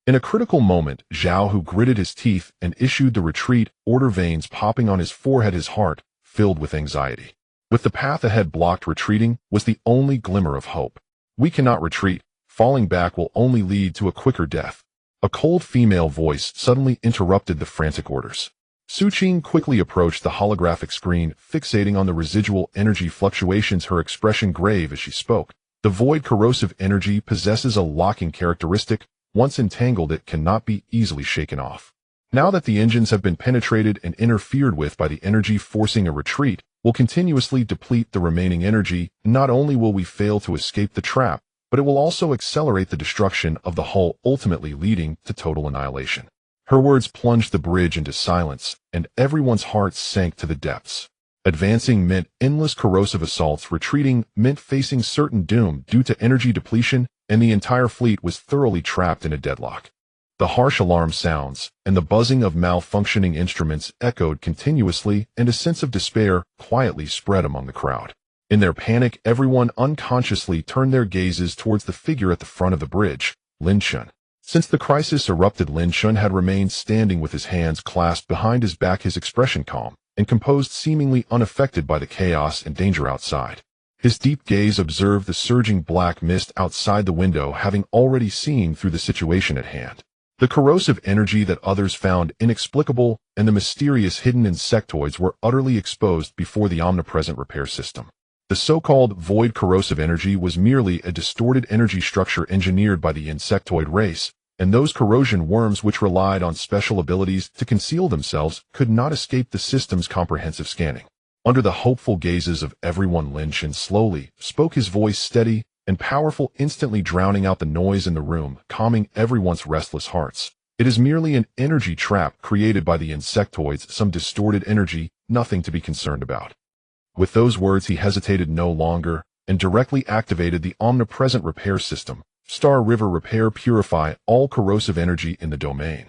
In a critical moment, Zhao Hu gritted his teeth and issued the retreat order, veins popping on his forehead, his heart filled with anxiety. With the path ahead blocked, retreating was the only glimmer of hope. "We cannot retreat. Falling back will only lead to a quicker death." A cold female voice suddenly interrupted the frantic orders. Su Qing quickly approached the holographic screen, fixating on the residual energy fluctuations, her expression grave as she spoke. "The void corrosive energy possesses a locking characteristic. Once entangled, it cannot be easily shaken off. Now that the engines have been penetrated and interfered with by the energy, forcing a retreat will continuously deplete the remaining energy. Not only will we fail to escape the trap, but it will also accelerate the destruction of the hull, ultimately leading to total annihilation." Her words plunged the bridge into silence, and everyone's hearts sank to the depths. Advancing meant endless corrosive assaults. Retreating meant facing certain doom due to energy depletion, and the entire fleet was thoroughly trapped in a deadlock. The harsh alarm sounds and the buzzing of malfunctioning instruments echoed continuously, and a sense of despair quietly spread among the crowd. In their panic, everyone unconsciously turned their gazes towards the figure at the front of the bridge, Lin Shun. Since the crisis erupted, Lin Shun had remained standing with his hands clasped behind his back, his expression calm and composed, seemingly unaffected by the chaos and danger outside. His deep gaze observed the surging black mist outside the window, having already seen through the situation at hand. The corrosive energy that others found inexplicable and the mysterious hidden insectoids were utterly exposed before the omnipresent repair system. The so-called void corrosive energy was merely a distorted energy structure engineered by the insectoid race, and those corrosion worms which relied on special abilities to conceal themselves could not escape the system's comprehensive scanning. Under the hopeful gazes of everyone, Lynch slowly spoke, his voice steady and powerful, instantly drowning out the noise in the room, calming everyone's restless hearts. It is merely an energy trap created by the insectoids, some distorted energy, nothing to be concerned about. With those words, he hesitated no longer and directly activated the omnipresent repair system. Star River Repair, purify all corrosive energy in the domain.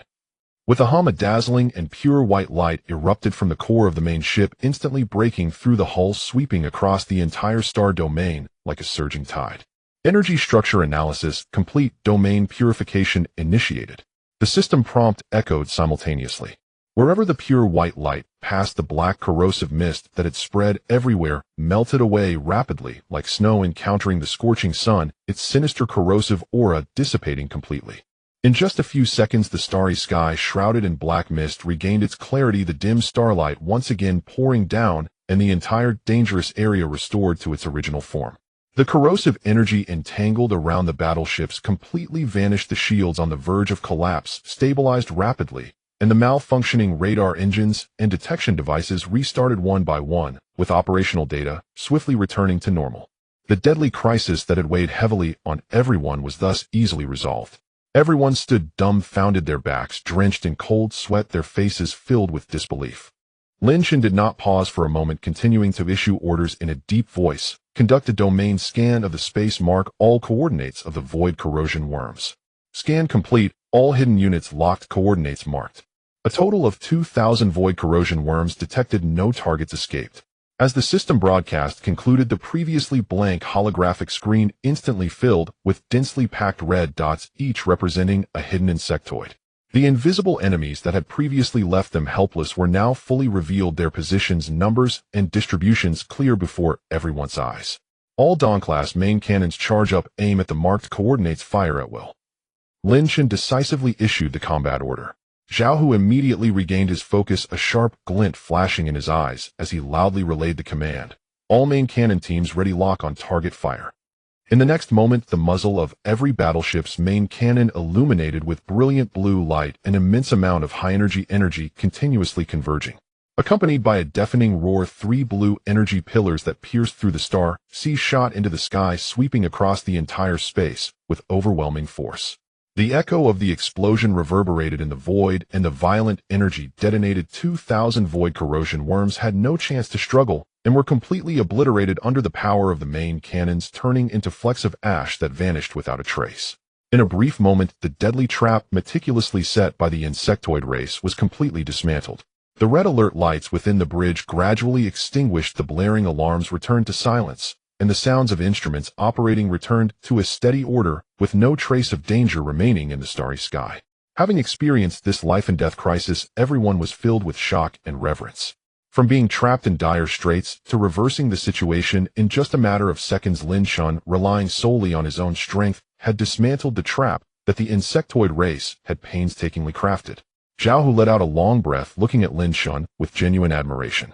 With a hum, a dazzling and pure white light erupted from the core of the main ship, instantly breaking through the hull, sweeping across the entire star domain like a surging tide. Energy structure analysis complete. Domain purification initiated. The system prompt echoed simultaneously. Wherever the pure white light passed, the black corrosive mist that had spread everywhere melted away rapidly, like snow encountering the scorching sun, its sinister corrosive aura dissipating completely. In just a few seconds, the starry sky, shrouded in black mist, regained its clarity, the dim starlight once again pouring down, and the entire dangerous area restored to its original form. The corrosive energy entangled around the battleships completely vanished, the shields on the verge of collapse stabilized rapidly, and the malfunctioning radar engines and detection devices restarted one by one, with operational data swiftly returning to normal. The deadly crisis that had weighed heavily on everyone was thus easily resolved. Everyone stood dumbfounded, their backs drenched in cold sweat, their faces filled with disbelief. Lynch did not pause for a moment, continuing to issue orders in a deep voice. Conduct a domain scan of the space, mark all coordinates of the void corrosion worms. Scan complete, all hidden units locked, coordinates marked. A total of 2,000 void corrosion worms detected, no targets escaped. As the system broadcast concluded, the previously blank holographic screen instantly filled with densely packed red dots, each representing a hidden insectoid. The invisible enemies that had previously left them helpless were now fully revealed, their positions, numbers, and distributions clear before everyone's eyes. All Dawn-class main cannons charge up, aim at the marked coordinates, fire at will. Lynch decisively issued the combat order. Zhao Hu immediately regained his focus, a sharp glint flashing in his eyes as he loudly relayed the command. All main cannon teams ready, lock on target, fire. In the next moment, the muzzle of every battleship's main cannon illuminated with brilliant blue light, an immense amount of high-energy energy continuously converging. Accompanied by a deafening roar, 3 blue energy pillars that pierced through the star sea shot into the sky, sweeping across the entire space with overwhelming force. The echo of the explosion reverberated in the void, and the violent energy detonated. 2,000 void corrosion worms had no chance to struggle and were completely obliterated under the power of the main cannons, turning into flecks of ash that vanished without a trace. In a brief moment, the deadly trap meticulously set by the insectoid race was completely dismantled. The red alert lights within the bridge gradually extinguished, the blaring alarms returned to silence, and the sounds of instruments operating returned to a steady order, with no trace of danger remaining in the starry sky. Having experienced this life-and-death crisis, everyone was filled with shock and reverence. From being trapped in dire straits to reversing the situation in just a matter of seconds, Lin Shun, relying solely on his own strength, had dismantled the trap that the insectoid race had painstakingly crafted. Zhao Hu let out a long breath, looking at Lin Shun with genuine admiration.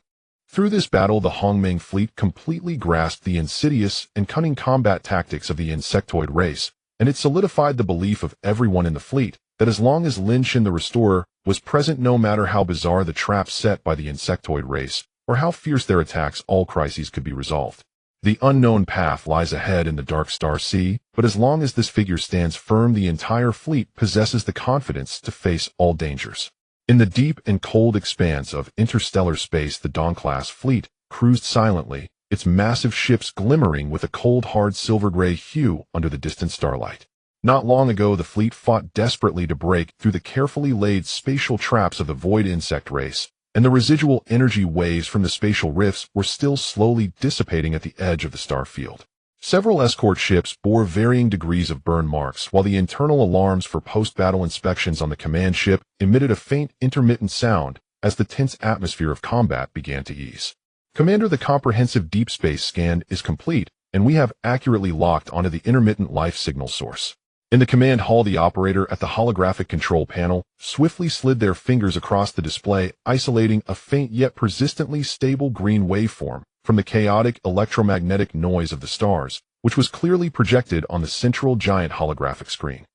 Through this battle, the Hongmeng fleet completely grasped the insidious and cunning combat tactics of the insectoid race, and it solidified the belief of everyone in the fleet that as long as Lin Shin the Restorer was present, no matter how bizarre the traps set by the insectoid race, or how fierce their attacks, all crises could be resolved. The unknown path lies ahead in the dark star sea, but as long as this figure stands firm, the entire fleet possesses the confidence to face all dangers. In the deep and cold expanse of interstellar space, the Dawn-class fleet cruised silently, its massive ships glimmering with a cold, hard silver-gray hue under the distant starlight. Not long ago, the fleet fought desperately to break through the carefully laid spatial traps of the void insect race, and the residual energy waves from the spatial rifts were still slowly dissipating at the edge of the star field. Several escort ships bore varying degrees of burn marks, while the internal alarms for post-battle inspections on the command ship emitted a faint, intermittent sound as the tense atmosphere of combat began to ease. Commander, the comprehensive deep space scan is complete, and we have accurately locked onto the intermittent life signal source. In the command hall, the operator at the holographic control panel swiftly slid their fingers across the display, isolating a faint yet persistently stable green waveform from the chaotic electromagnetic noise of the stars, which was clearly projected on the central giant holographic screen.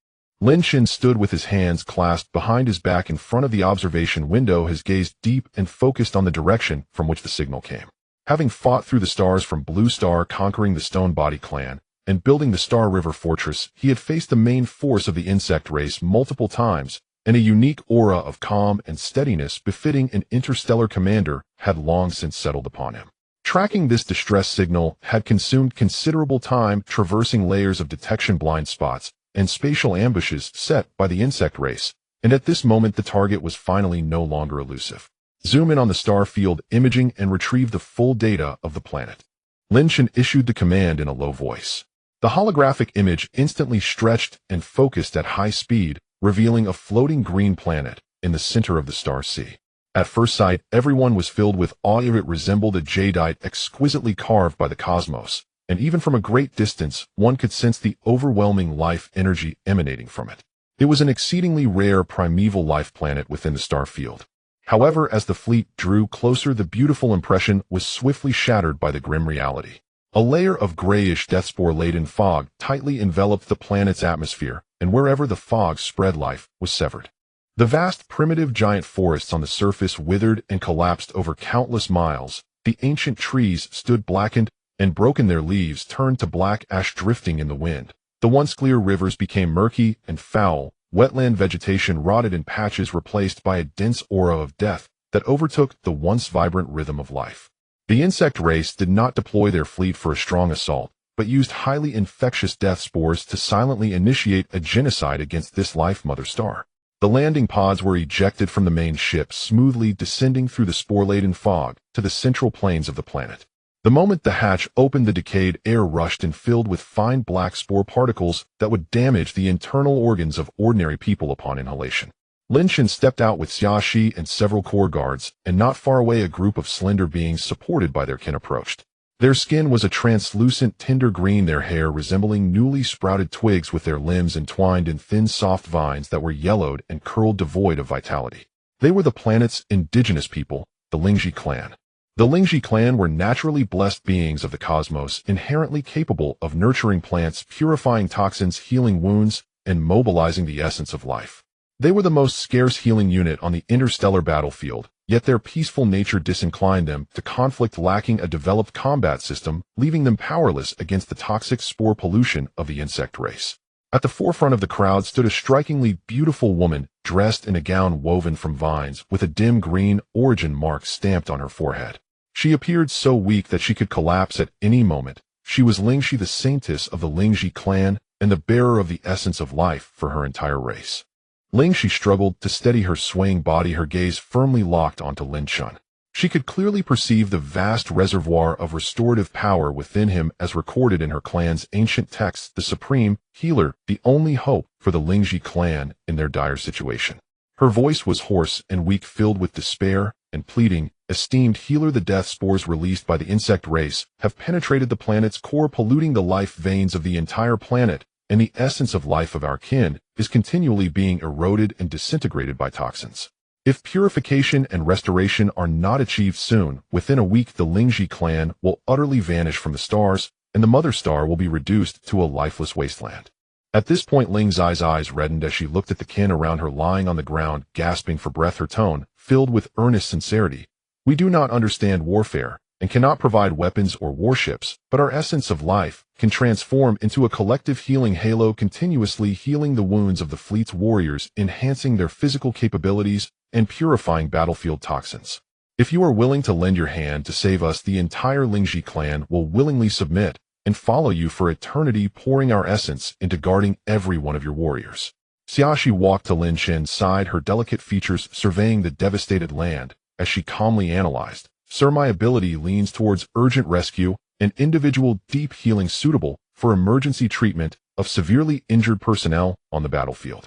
Lin Shin stood with his hands clasped behind his back in front of the observation window, his gaze deep and focused on the direction from which the signal came. Having fought through the stars from Blue Star, conquering the Stone Body clan, and building the Star River Fortress, he had faced the main force of the insect race multiple times, and a unique aura of calm and steadiness befitting an interstellar commander had long since settled upon him. Tracking this distress signal had consumed considerable time, traversing layers of detection blind spots and spatial ambushes set by the insect race, and at this moment the target was finally no longer elusive. Zoom in on the star field imaging and retrieve the full data of the planet. Lin Shin issued the command in a low voice. The holographic image instantly stretched and focused at high speed, revealing a floating green planet in the center of the star sea. At first sight, everyone was filled with awe. It resembled a jadeite exquisitely carved by the cosmos, and even from a great distance, one could sense the overwhelming life energy emanating from it. It was an exceedingly rare primeval life planet within the star field. However, as the fleet drew closer, the beautiful impression was swiftly shattered by the grim reality. A layer of grayish death-spore-laden fog tightly enveloped the planet's atmosphere, and wherever the fog spread, life was severed. The vast primitive giant forests on the surface withered and collapsed over countless miles. The ancient trees stood blackened and broken, their leaves turned to black ash drifting in the wind. The once clear rivers became murky and foul. Wetland vegetation rotted in patches, replaced by a dense aura of death that overtook the once vibrant rhythm of life. The insect race did not deploy their fleet for a strong assault, but used highly infectious death spores to silently initiate a genocide against this life mother star. The landing pods were ejected from the main ship, smoothly descending through the spore-laden fog to the central plains of the planet. The moment the hatch opened, the decayed air rushed and filled with fine black spore particles that would damage the internal organs of ordinary people upon inhalation. Lin Shin stepped out with Xia Shi and several core guards, and not far away a group of slender beings supported by their kin approached. Their skin was a translucent tender green, their hair resembling newly sprouted twigs, with their limbs entwined in thin soft vines that were yellowed and curled, devoid of vitality. They were the planet's indigenous people, the Lingji clan. The Lingji clan were naturally blessed beings of the cosmos, inherently capable of nurturing plants, purifying toxins, healing wounds, and mobilizing the essence of life. They were the most scarce healing unit on the interstellar battlefield, yet their peaceful nature disinclined them to conflict, lacking a developed combat system, leaving them powerless against the toxic spore pollution of the insect race. At the forefront of the crowd stood a strikingly beautiful woman, dressed in a gown woven from vines, with a dim green origin mark stamped on her forehead. She appeared so weak that she could collapse at any moment. She was Lingxi, the saintess of the Lingji clan, and the bearer of the essence of life for her entire race. Lingxi struggled to steady her swaying body, her gaze firmly locked onto Lin Shin. She could clearly perceive the vast reservoir of restorative power within him, as recorded in her clan's ancient texts, the supreme healer, the only hope for the Lingji clan in their dire situation. Her voice was hoarse and weak, filled with despair and pleading. Esteemed healer, the death spores released by the insect race have penetrated the planet's core, polluting the life veins of the entire planet, and the essence of life of our kin is continually being eroded and disintegrated by toxins. If purification and restoration are not achieved soon, within a week the Lingji clan will utterly vanish from the stars, and the mother star will be reduced to a lifeless wasteland. At this point, Ling Zai's eyes reddened as she looked at the kin around her lying on the ground, gasping for breath, her tone filled with earnest sincerity. We do not understand warfare and cannot provide weapons or warships, but our essence of life can transform into a collective healing halo, continuously healing the wounds of the fleet's warriors, enhancing their physical capabilities, and purifying battlefield toxins. If you are willing to lend your hand to save us, the entire Lingji clan will willingly submit and follow you for eternity, pouring our essence into guarding every one of your warriors. Xiaxi walked to Lin Shin's side, her delicate features surveying the devastated land, as she calmly analyzed. Sir, my ability leans towards urgent rescue and individual deep healing suitable for emergency treatment of severely injured personnel on the battlefield.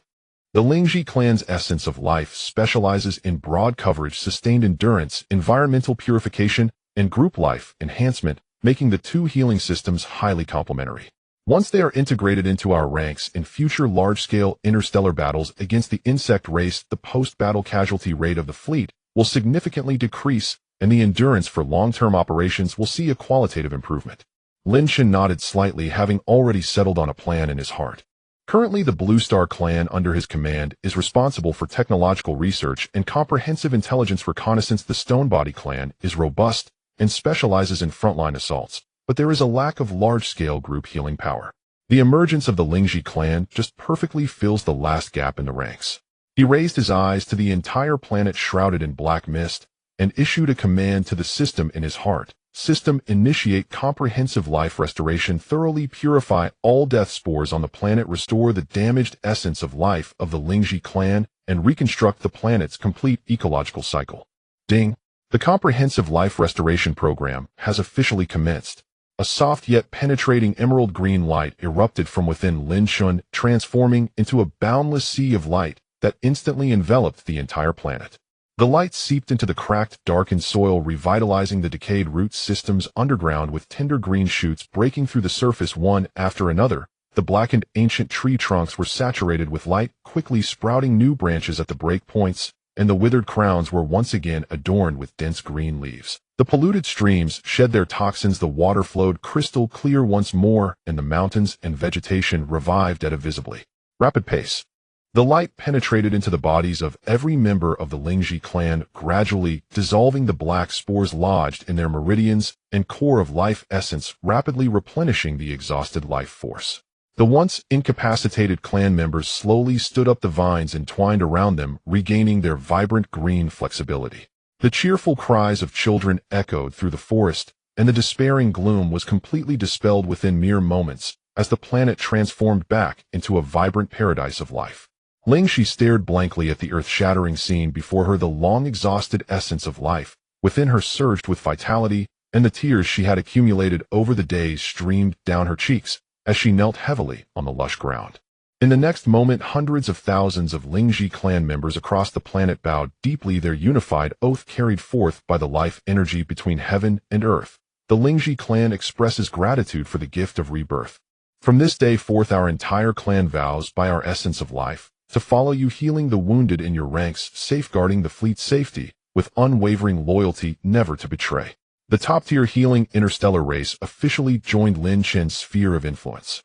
The Lingji clan's essence of life specializes in broad coverage, sustained endurance, environmental purification, and group life enhancement, making the two healing systems highly complementary. Once they are integrated into our ranks in future large-scale interstellar battles against the insect race, the post-battle casualty rate of the fleet will significantly decrease, and the endurance for long-term operations will see a qualitative improvement. Lin Shan nodded slightly, having already settled on a plan in his heart. Currently, the Blue Star clan under his command is responsible for technological research and comprehensive intelligence reconnaissance. The Stonebody clan is robust and specializes in frontline assaults, but there is a lack of large-scale group healing power. The emergence of the Lingji clan just perfectly fills the last gap in the ranks. He raised his eyes to the entire planet shrouded in black mist and issued a command to the system in his heart. System, initiate comprehensive life restoration, thoroughly purify all death spores on the planet, restore the damaged essence of life of the Lingji clan, and reconstruct the planet's complete ecological cycle. Ding! The comprehensive life restoration program has officially commenced. A soft yet penetrating emerald green light erupted from within Lin Shan, transforming into a boundless sea of light that instantly enveloped the entire planet. The light seeped into the cracked, darkened soil, revitalizing the decayed root systems underground with tender green shoots breaking through the surface one after another. The blackened ancient tree trunks were saturated with light, quickly sprouting new branches at the break points, and the withered crowns were once again adorned with dense green leaves. The polluted streams shed their toxins, the water flowed crystal clear once more, and the mountains and vegetation revived at a visibly rapid pace. The light penetrated into the bodies of every member of the Lingji clan, gradually dissolving the black spores lodged in their meridians and core of life essence, rapidly replenishing the exhausted life force. The once incapacitated clan members slowly stood up, the vines entwined around them, regaining their vibrant green flexibility. The cheerful cries of children echoed through the forest, and the despairing gloom was completely dispelled within mere moments as the planet transformed back into a vibrant paradise of life. Lingxi stared blankly at the earth-shattering scene before her. The long-exhausted essence of life within her surged with vitality, and the tears she had accumulated over the days streamed down her cheeks as she knelt heavily on the lush ground. In the next moment, hundreds of thousands of Lingji clan members across the planet bowed deeply, their unified oath carried forth by the life energy between heaven and earth. The Lingji clan expresses gratitude for the gift of rebirth. From this day forth, our entire clan vows by our essence of life to follow you, healing the wounded in your ranks, safeguarding the fleet's safety, with unwavering loyalty, never to betray. The top-tier healing interstellar race officially joined Lin Shan's sphere of influence.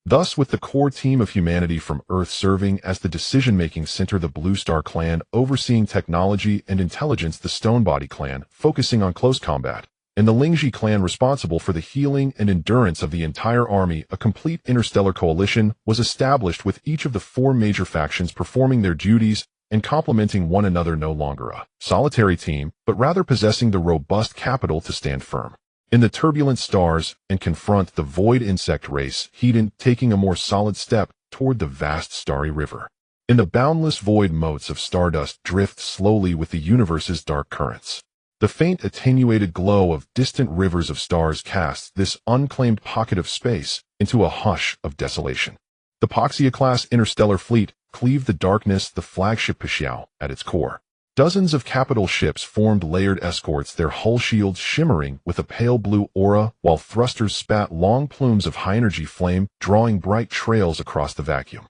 Thus, with the core team of humanity from Earth serving as the decision-making center, the Blue Star clan overseeing technology and intelligence, the Stonebody clan focusing on close combat, and the Lingji clan responsible for the healing and endurance of the entire army, a complete interstellar coalition was established, with each of the four major factions performing their duties and complementing one another, no longer a solitary team, but rather possessing the robust capital to stand firm in the turbulent stars and confront the void insect race, Hedon taking a more solid step toward the vast starry river. In the boundless void, motes of stardust drift slowly with the universe's dark currents. The faint attenuated glow of distant rivers of stars casts this unclaimed pocket of space into a hush of desolation. The Poxia-class interstellar fleet cleaved the darkness, the flagship Pixiao at its core. Dozens of capital ships formed layered escorts, their hull shields shimmering with a pale blue aura, while thrusters spat long plumes of high-energy flame, drawing bright trails across the vacuum.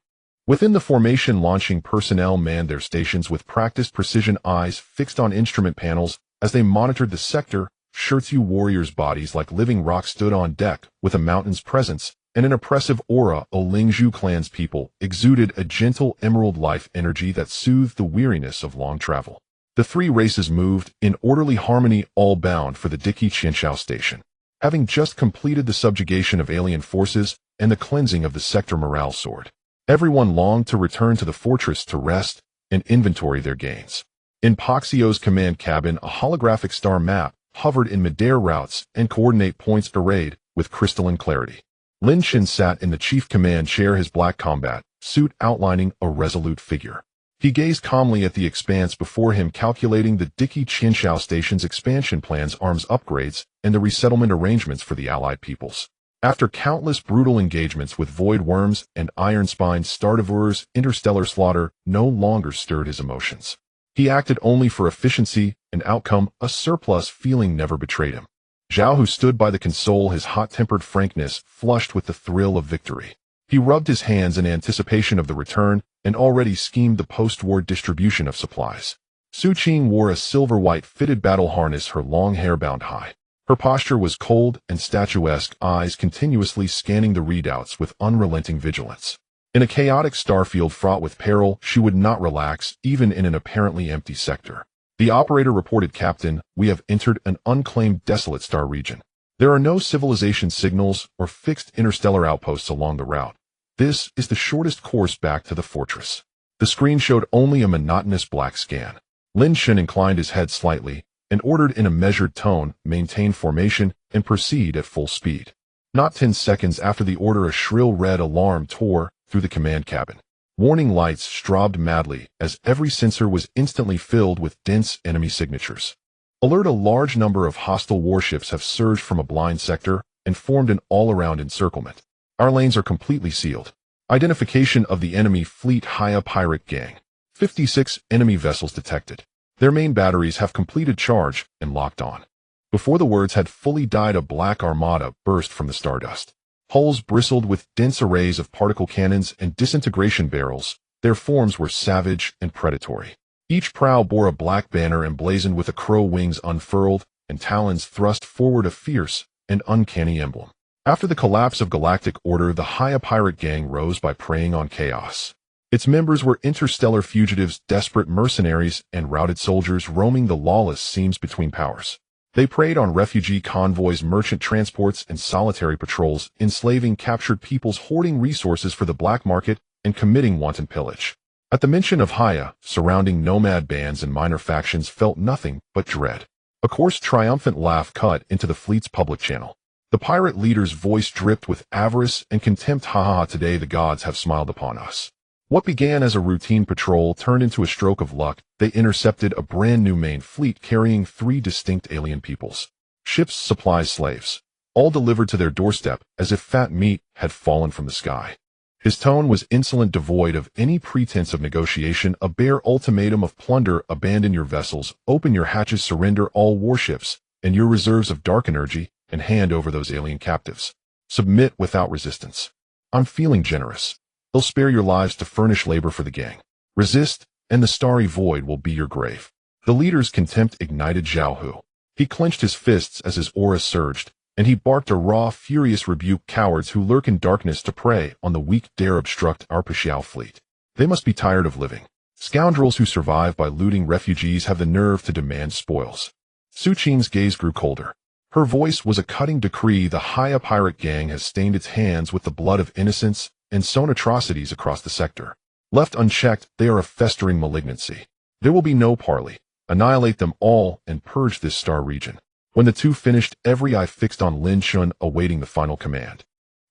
Within the formation, launching personnel manned their stations with practiced precision, eyes fixed on instrument panels as they monitored the sector. Shirtsu warriors' bodies like living rocks stood on deck with a mountain's presence and an oppressive aura. O Lingzhu clan's people exuded a gentle emerald life energy that soothed the weariness of long travel. The three races moved in orderly harmony, all bound for the Diki Qianshao station. Having just completed the subjugation of alien forces and the cleansing of the sector morale sword, everyone longed to return to the fortress to rest and inventory their gains. In Poxio's command cabin, a holographic star map hovered in midair, routes and coordinate points arrayed with crystalline clarity. Lin Shan sat in the chief command chair, his black combat suit outlining a resolute figure. He gazed calmly at the expanse before him, calculating the Diki Qianshao station's expansion plans, arms upgrades, and the resettlement arrangements for the allied peoples. After countless brutal engagements with void worms and iron-spined stardivores, interstellar slaughter no longer stirred his emotions. He acted only for efficiency and outcome. A surplus feeling never betrayed him. Zhao, who stood by the console, his hot-tempered frankness flushed with the thrill of victory. He rubbed his hands in anticipation of the return and already schemed the post-war distribution of supplies. Su Qing wore a silver-white fitted battle harness, her long hair bound high. Her posture was cold and statuesque, eyes continuously scanning the readouts with unrelenting vigilance. In a chaotic starfield fraught with peril, she would not relax, even in an apparently empty sector. The operator reported, "Captain, we have entered an unclaimed desolate star region. There are no civilization signals or fixed interstellar outposts along the route. This is the shortest course back to the fortress." The screen showed only a monotonous black scan. Lin Shen inclined his head slightly and ordered in a measured tone, "Maintain formation and proceed at full speed." Not 10 seconds after the order, a shrill red alarm tore through the command cabin. Warning lights strobed madly as every sensor was instantly filled with dense enemy signatures. Alert: a large number of hostile warships have surged from a blind sector and formed an all-around encirclement. Our lanes are completely sealed. Identification of the enemy fleet: Haya pirate gang. 56 enemy vessels detected. Their main batteries have completed charge and locked on. Before the words had fully died, a black armada burst from the stardust. Hulls bristled with dense arrays of particle cannons and disintegration barrels. Their forms were savage and predatory. Each prow bore a black banner emblazoned with a crow, wings unfurled and talons thrust forward, a fierce and uncanny emblem. After the collapse of galactic order, the Haya pirate gang rose by preying on chaos. Its members were interstellar fugitives, desperate mercenaries, and routed soldiers roaming the lawless seams between powers. They preyed on refugee convoys, merchant transports, and solitary patrols, enslaving captured peoples, hoarding resources for the black market, and committing wanton pillage. At the mention of Haya, surrounding nomad bands and minor factions felt nothing but dread. A coarse, triumphant laugh cut into the fleet's public channel. The pirate leader's voice dripped with avarice and contempt. "Ha ha ha, today the gods have smiled upon us." What began as a routine patrol turned into a stroke of luck. They intercepted a brand new main fleet carrying 3 distinct alien peoples. Ships, supplies, slaves. All delivered to their doorstep as if fat meat had fallen from the sky. His tone was insolent, devoid of any pretense of negotiation, a bare ultimatum of plunder: abandon your vessels, open your hatches, surrender all warships and your reserves of dark energy, and hand over those alien captives. Submit without resistance. I'm feeling generous. They'll spare your lives to furnish labor for the gang. Resist, and the starry void will be your grave. The leader's contempt ignited Zhao Hu. He clenched his fists as his aura surged, and he barked a raw, furious rebuke: "Cowards who lurk in darkness to prey on the weak dare obstruct our Pashao fleet. They must be tired of living. Scoundrels who survive by looting refugees have the nerve to demand spoils." Su Qing's gaze grew colder. Her voice was a cutting decree: "The Haya pirate gang has stained its hands with the blood of innocents and sown atrocities across the sector. Left unchecked, they are a festering malignancy. There will be no parley. Annihilate them all and purge this star region." When the two finished, every eye fixed on Lin Shen, awaiting the final command.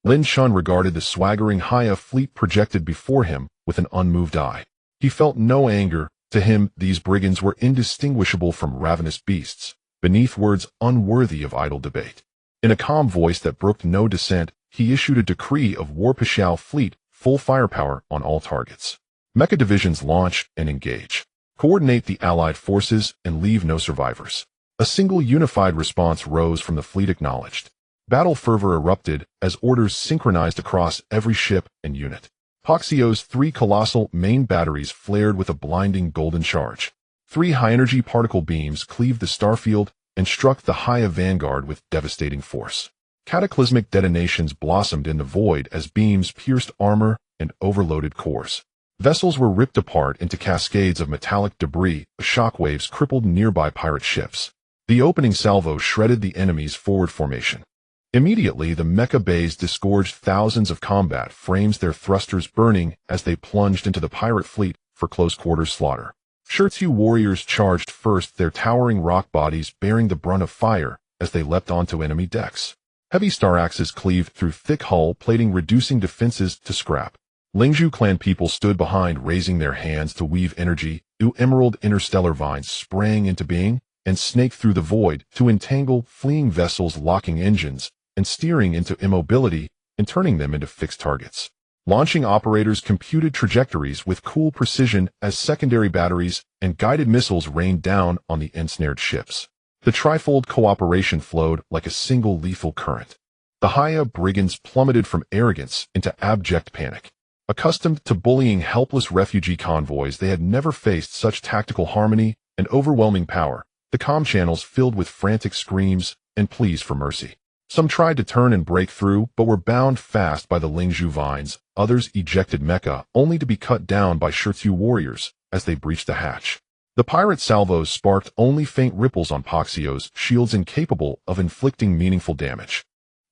Lin Shen regarded the swaggering Haya fleet projected before him with an unmoved eye. He felt no anger. To him, these brigands were indistinguishable from ravenous beasts, beneath words unworthy of idle debate. In a calm voice that brooked no dissent, he issued a decree of war: Pashao fleet, full firepower on all targets. Mecha divisions launch and engage. Coordinate the allied forces and leave no survivors. A single unified response rose from the fleet, acknowledged. Battle fervor erupted as orders synchronized across every ship and unit. Poxio's 3 colossal main batteries flared with a blinding golden charge. 3 high-energy particle beams cleaved the starfield and struck the Haya vanguard with devastating force. Cataclysmic detonations blossomed in the void as beams pierced armor and overloaded cores. Vessels were ripped apart into cascades of metallic debris. Shockwaves crippled nearby pirate ships. The opening salvo shredded the enemy's forward formation. Immediately, the mecha bays disgorged thousands of combat frames, their thrusters burning as they plunged into the pirate fleet for close-quarters slaughter. Shirtsu warriors charged first, their towering rock bodies bearing the brunt of fire as they leapt onto enemy decks. Heavy star axes cleaved through thick hull plating, reducing defenses to scrap. Lingzhu clan people stood behind, raising their hands to weave energy. Emerald interstellar vines sprang into being and snaked through the void to entangle fleeing vessels, locking engines and steering into immobility and turning them into fixed targets. Launching operators computed trajectories with cool precision as secondary batteries and guided missiles rained down on the ensnared ships. The trifold cooperation flowed like a single lethal current. The Haya brigands plummeted from arrogance into abject panic. Accustomed to bullying helpless refugee convoys, they had never faced such tactical harmony and overwhelming power, the comm channels filled with frantic screams and pleas for mercy. Some tried to turn and break through, but were bound fast by the Lingzhu vines. Others ejected Mecca, only to be cut down by Shirtu warriors as they breached the hatch. The pirate salvos sparked only faint ripples on Poxio's shields, incapable of inflicting meaningful damage.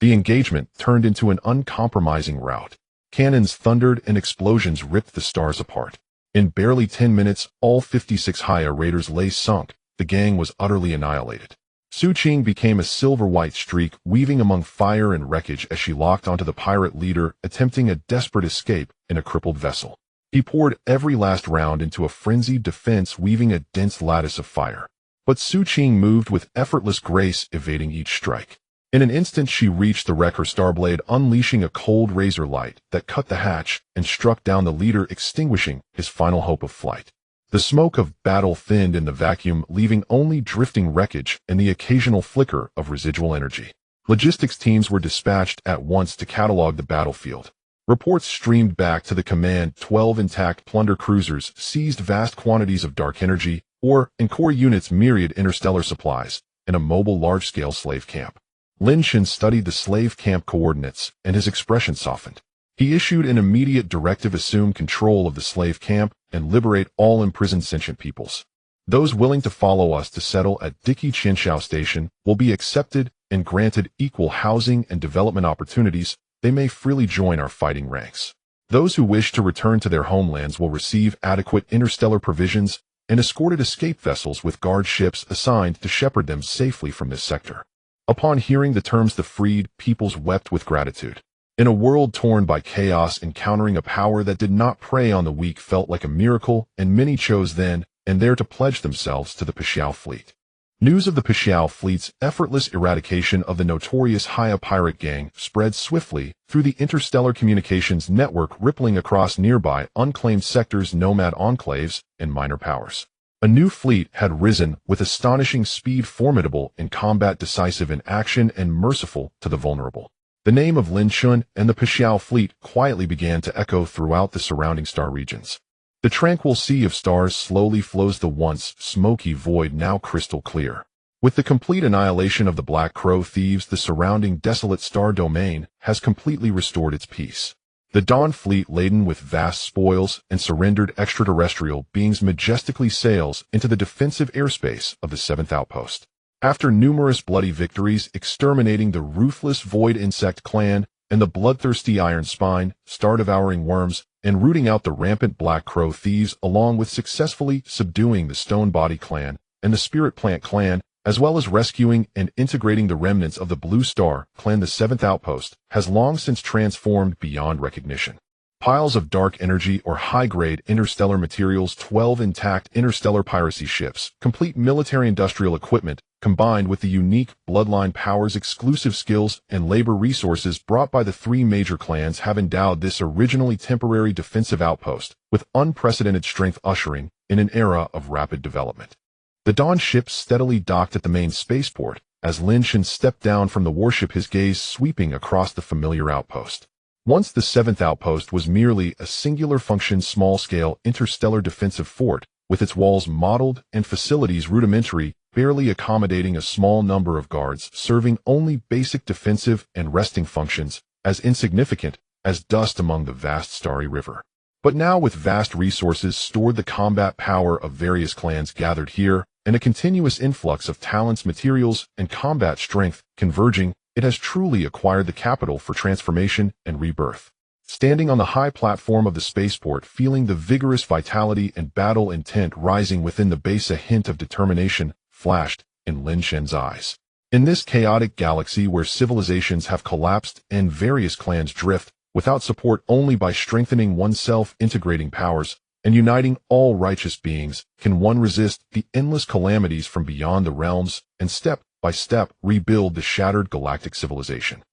The engagement turned into an uncompromising rout. Cannons thundered and explosions ripped the stars apart. In barely 10 minutes, all 56 Haya raiders lay sunk. The gang was utterly annihilated. Su Qing became a silver-white streak, weaving among fire and wreckage as she locked onto the pirate leader, attempting a desperate escape in a crippled vessel. He poured every last round into a frenzied defense, weaving a dense lattice of fire. But Su Qing moved with effortless grace, evading each strike. In an instant, she reached the wreck, her starblade unleashing a cold razor light that cut the hatch and struck down the leader, extinguishing his final hope of flight. The smoke of battle thinned in the vacuum, leaving only drifting wreckage and the occasional flicker of residual energy. Logistics teams were dispatched at once to catalog the battlefield. Reports streamed back to the command. 12 intact plunder cruisers seized vast quantities of dark energy, ore, and core units, myriad interstellar supplies, and a mobile large-scale slave camp. Lin Shen studied the slave camp coordinates, and his expression softened. He issued an immediate directive: assume control of the slave camp and liberate all imprisoned sentient peoples. Those willing to follow us to settle at Diki Qianshao Station will be accepted and granted equal housing and development opportunities. They may freely join our fighting ranks. Those who wish to return to their homelands will receive adequate interstellar provisions and escorted escape vessels with guard ships assigned to shepherd them safely from this sector. Upon hearing the terms, the freed peoples wept with gratitude. In a world torn by chaos, encountering a power that did not prey on the weak felt like a miracle, and many chose then and there to pledge themselves to the Pixiao fleet. News of the Pixiao fleet's effortless eradication of the notorious Haya pirate gang spread swiftly through the interstellar communications network, rippling across nearby unclaimed sectors, nomad enclaves, and minor powers. A new fleet had risen with astonishing speed, formidable in combat, decisive in action, and merciful to the vulnerable. The name of Lin Shun and the Pixiao fleet quietly began to echo throughout the surrounding star regions. The tranquil sea of stars slowly flows, the once smoky void now crystal clear. With the complete annihilation of the Black Crow thieves, the surrounding desolate star domain has completely restored its peace. The Dawn fleet, laden with vast spoils and surrendered extraterrestrial beings, majestically sails into the defensive airspace of the 7th outpost. After numerous bloody victories, exterminating the ruthless Void Insect clan and the bloodthirsty Iron Spine, star-devouring worms, and rooting out the rampant Black Crow thieves, along with successfully subduing the Stone Body clan and the Spirit Plant clan, as well as rescuing and integrating the remnants of the Blue Star clan, the 7th outpost has long since transformed beyond recognition. Piles of dark energy or high-grade interstellar materials, 12 intact interstellar piracy ships, complete military-industrial equipment, combined with the unique bloodline powers, exclusive skills, and labor resources brought by the 3 major clans, have endowed this originally temporary defensive outpost with unprecedented strength, ushering in an era of rapid development. The Dawn ship steadily docked at the main spaceport as Lin Shen stepped down from the warship, his gaze sweeping across the familiar outpost. Once the 7th outpost was merely a singular-function, small-scale interstellar defensive fort, with its walls modeled and facilities rudimentary, barely accommodating a small number of guards, serving only basic defensive and resting functions, as insignificant as dust among the vast starry river. But now, with vast resources stored, the combat power of various clans gathered here, and a continuous influx of talents, materials, and combat strength converging, it has truly acquired the capital for transformation and rebirth. Standing on the high platform of the spaceport, feeling the vigorous vitality and battle intent rising within the base, a hint of determination flashed in Lin Shen's eyes. In this chaotic galaxy where civilizations have collapsed and various clans drift, without support, only by strengthening oneself, integrating powers, and uniting all righteous beings, can one resist the endless calamities from beyond the realms and step by step rebuild the shattered galactic civilization.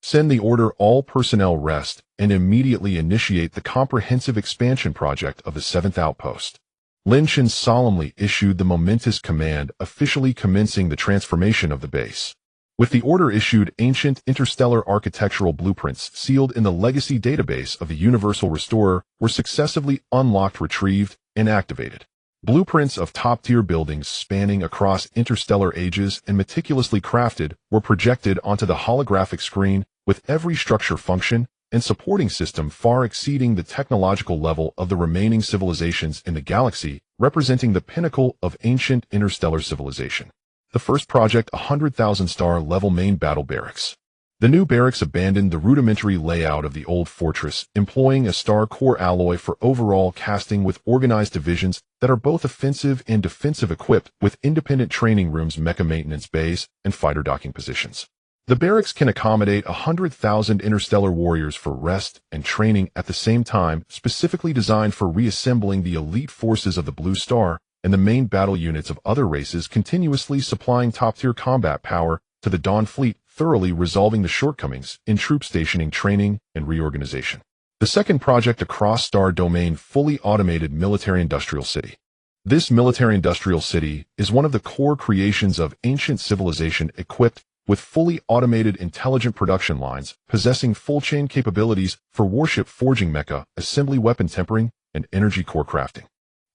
Send the order, all personnel rest, and immediately initiate the comprehensive expansion project of the 7th outpost. Lin Shan solemnly issued the momentous command, officially commencing the transformation of the base. With the order issued, ancient interstellar architectural blueprints sealed in the legacy database of the Universal Restorer were successively unlocked, retrieved, and activated. Blueprints of top-tier buildings spanning across interstellar ages and meticulously crafted were projected onto the holographic screen, with every structure, function, and supporting system far exceeding the technological level of the remaining civilizations in the galaxy, representing the pinnacle of ancient interstellar civilization. The first project, 100,000 star level main battle barracks. The new barracks abandoned the rudimentary layout of the old fortress, employing a star core alloy for overall casting with organized divisions that are both offensive and defensive, equipped with independent training rooms, mecha maintenance bays, and fighter docking positions. The barracks can accommodate 100,000 interstellar warriors for rest and training at the same time, specifically designed for reassembling the elite forces of the Blue Star and the main battle units of other races, continuously supplying top-tier combat power to the Dawn Fleet, thoroughly resolving the shortcomings in troop stationing, training, and reorganization. The second project, a cross-star domain, fully automated military-industrial city. This military-industrial city is one of the core creations of ancient civilization, equipped with fully automated intelligent production lines, possessing full-chain capabilities for warship forging, mecha, assembly, weapon tempering, and energy core crafting.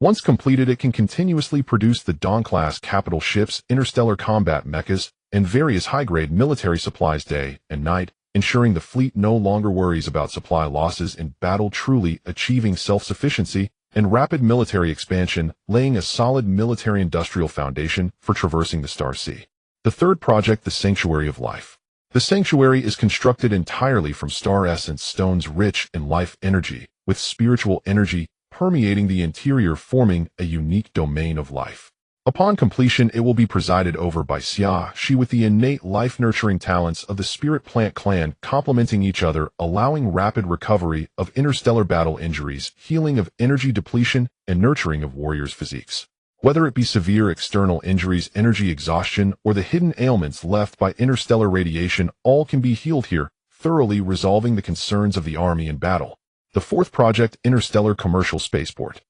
Once completed, it can continuously produce the Dawn-class capital ships, interstellar combat mechas, and various high-grade military supplies day and night, ensuring the fleet no longer worries about supply losses in battle, truly achieving self-sufficiency and rapid military expansion, laying a solid military-industrial foundation for traversing the Star Sea. The third project, the Sanctuary of Life. The Sanctuary is constructed entirely from star essence stones rich in life energy, with spiritual energy permeating the interior, forming a unique domain of life. Upon completion, it will be presided over by Xia Shi with the innate life-nurturing talents of the Spirit Plant clan complementing each other, allowing rapid recovery of interstellar battle injuries, healing of energy depletion, and nurturing of warriors' physiques. Whether it be severe external injuries, energy exhaustion, or the hidden ailments left by interstellar radiation, all can be healed here, thoroughly resolving the concerns of the army in battle. The fourth project, Interstellar Commercial Spaceport.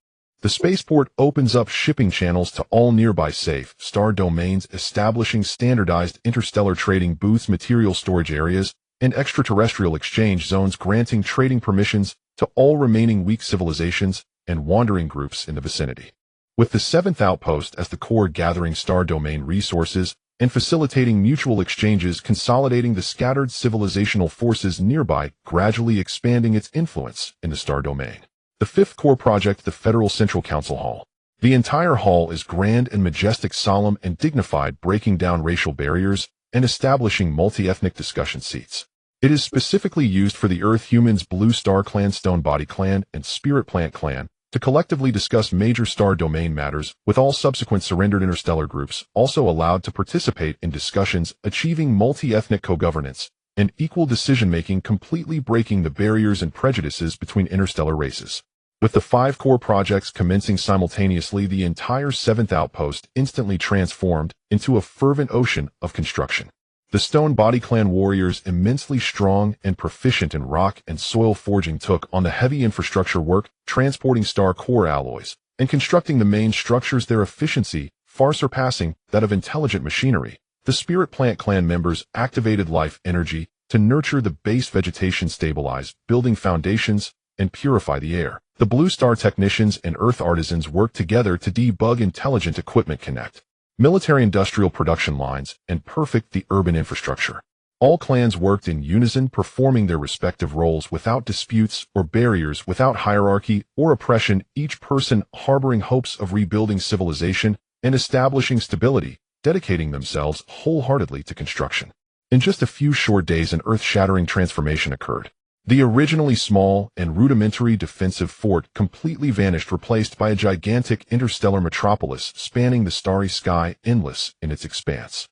The spaceport opens up shipping channels to all nearby safe star domains, establishing standardized interstellar trading booths, material storage areas, and extraterrestrial exchange zones, granting trading permissions to all remaining weak civilizations and wandering groups in the vicinity. With the seventh outpost as the core, gathering star domain resources and facilitating mutual exchanges, consolidating the scattered civilizational forces nearby, gradually expanding its influence in the star domain. The fifth core project, the Federal Central Council Hall. The entire hall is grand and majestic, solemn and dignified, breaking down racial barriers and establishing multi-ethnic discussion seats. It is specifically used for the Earth humans, Blue Star Clan, Stone Body Clan, and Spirit Plant Clan to collectively discuss major star domain matters, with all subsequent surrendered interstellar groups also allowed to participate in discussions, achieving multi-ethnic co-governance and equal decision-making, completely breaking the barriers and prejudices between interstellar races. With the 5 core projects commencing simultaneously, the entire 7th outpost instantly transformed into a fervent ocean of construction. The Stone Body Clan warriors, immensely strong and proficient in rock and soil forging, took on the heavy infrastructure work, transporting star core alloys and constructing the main structures, their efficiency far surpassing that of intelligent machinery. The Spirit Plant Clan members activated life energy to nurture the base vegetation, stabilize building foundations, and purify the air. The Blue Star technicians and Earth artisans worked together to debug intelligent equipment, connect military-industrial production lines, and perfect the urban infrastructure. All clans worked in unison, performing their respective roles without disputes or barriers, without hierarchy or oppression, each person harboring hopes of rebuilding civilization and establishing stability, dedicating themselves wholeheartedly to construction. In just a few short days, an earth-shattering transformation occurred. The originally small and rudimentary defensive fort completely vanished, replaced by a gigantic interstellar metropolis spanning the starry sky, endless in its expanse.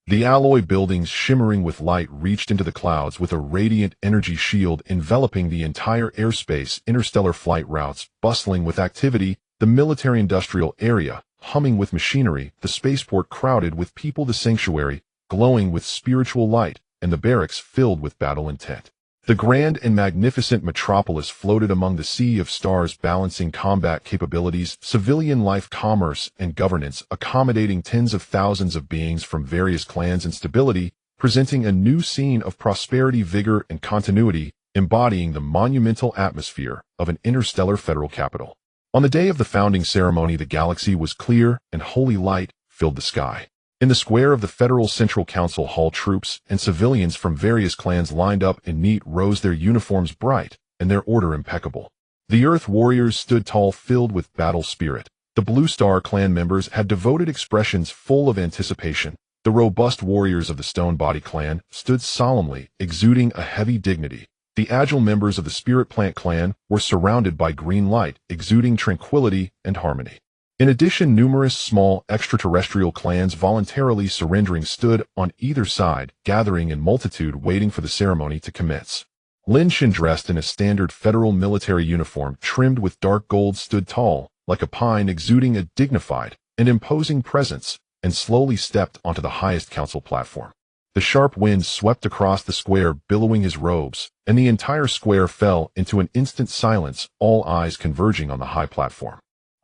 The alloy buildings, shimmering with light, reached into the clouds with a radiant energy shield enveloping the entire airspace, interstellar flight routes bustling with activity, the military-industrial area humming with machinery, the spaceport crowded with people, the sanctuary glowing with spiritual light, and the barracks filled with battle intent. The grand and magnificent metropolis floated among the sea of stars, balancing combat capabilities, civilian life, commerce, and governance, accommodating tens of thousands of beings from various clans and stability, presenting a new scene of prosperity, vigor, and continuity, embodying the monumental atmosphere of an interstellar federal capital. On the day of the founding ceremony, the galaxy was clear, and holy light filled the sky. In the square of the Federal Central Council Hall, troops and civilians from various clans lined up in neat rows, their uniforms bright and their order impeccable. The Earth warriors stood tall, filled with battle spirit. The Blue Star clan members had devoted expressions full of anticipation. The robust warriors of the Stone Body clan stood solemnly, exuding a heavy dignity. The agile members of the Spirit Plant clan were surrounded by green light, exuding tranquility and harmony. In addition, numerous small extraterrestrial clans voluntarily surrendering stood on either side, gathering in multitude, waiting for the ceremony to commence. Lin Shen, dressed in a standard federal military uniform trimmed with dark gold, stood tall, like a pine, exuding a dignified and imposing presence, and slowly stepped onto the highest council platform. The sharp wind swept across the square, billowing his robes, and the entire square fell into an instant silence, all eyes converging on the high platform.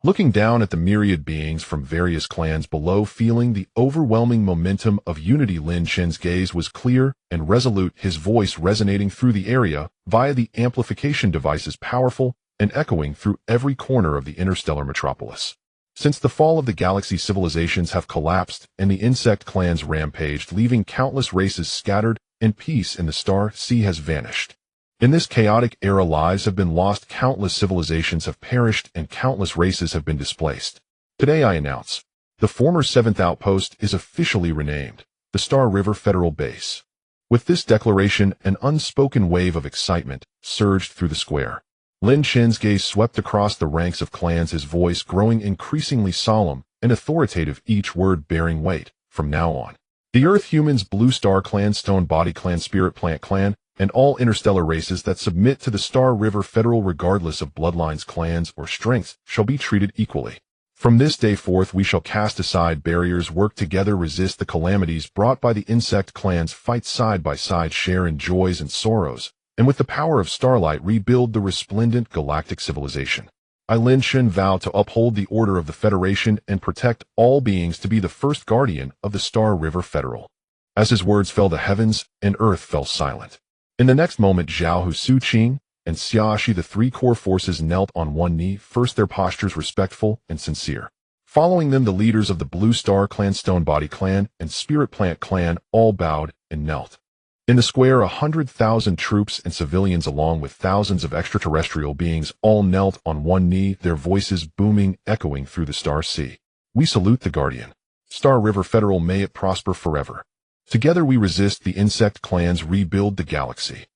Looking down at the myriad beings from various clans below, feeling the overwhelming momentum of unity, Lin Shen's gaze was clear and resolute, his voice resonating through the area via the amplification devices, powerful and echoing through every corner of the interstellar metropolis. Since the fall of the galaxy, civilizations have collapsed and the insect clans rampaged, leaving countless races scattered, and peace in the star sea has vanished. In this chaotic era, lives have been lost, countless civilizations have perished, and countless races have been displaced. Today I announce, the former 7th Outpost is officially renamed the Star River Federal Base. With this declaration, an unspoken wave of excitement surged through the square. Lin Shen's gaze swept across the ranks of clans, his voice growing increasingly solemn and authoritative, each word bearing weight. From now on, the Earth humans, Blue Star clan, Stone Body clan, Spirit Plant clan, and all interstellar races that submit to the Star River Federal, regardless of bloodlines, clans, or strengths, shall be treated equally. From this day forth, we shall cast aside barriers, work together, resist the calamities brought by the insect clans, fight side by side, share in joys and sorrows, and with the power of starlight rebuild the resplendent galactic civilization. I, Lin Shen, vow to uphold the order of the Federation and protect all beings, to be the first guardian of the Star River Federal. As his words fell, the heavens and earth fell silent. In the next moment, Zhao Hu, Su Qing, and Xiaoshi, the three core forces, knelt on one knee, first their postures respectful and sincere. Following them, the leaders of the Blue Star clan, Stone Body clan, and Spirit Plant clan all bowed and knelt. In the square, 100,000 troops and civilians, along with thousands of extraterrestrial beings, all knelt on one knee, their voices booming, echoing through the star sea. We salute the Guardian. Star River Federal, may it prosper forever. Together we resist the insect clans, rebuild the galaxy.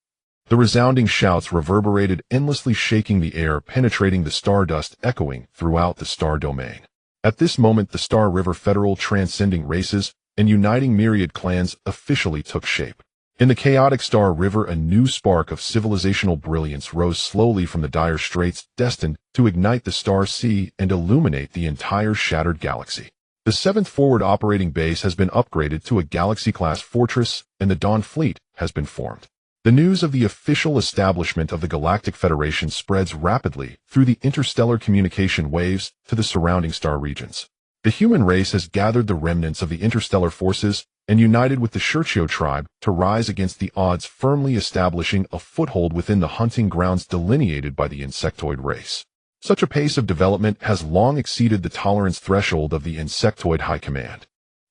The resounding shouts reverberated endlessly, shaking the air, penetrating the stardust, echoing throughout the star domain. At this moment, the Star River Federal, transcending races and uniting myriad clans, officially took shape. In the chaotic Star River, a new spark of civilizational brilliance rose slowly from the dire straits, destined to ignite the star sea and illuminate the entire shattered galaxy. The 7th Forward Operating Base has been upgraded to a Galaxy-class fortress, and the Dawn Fleet has been formed. The news of the official establishment of the Galactic Federation spreads rapidly through the interstellar communication waves to the surrounding star regions. The human race has gathered the remnants of the interstellar forces and united with the Shurchio tribe to rise against the odds, firmly establishing a foothold within the hunting grounds delineated by the insectoid race. Such a pace of development has long exceeded the tolerance threshold of the insectoid high command.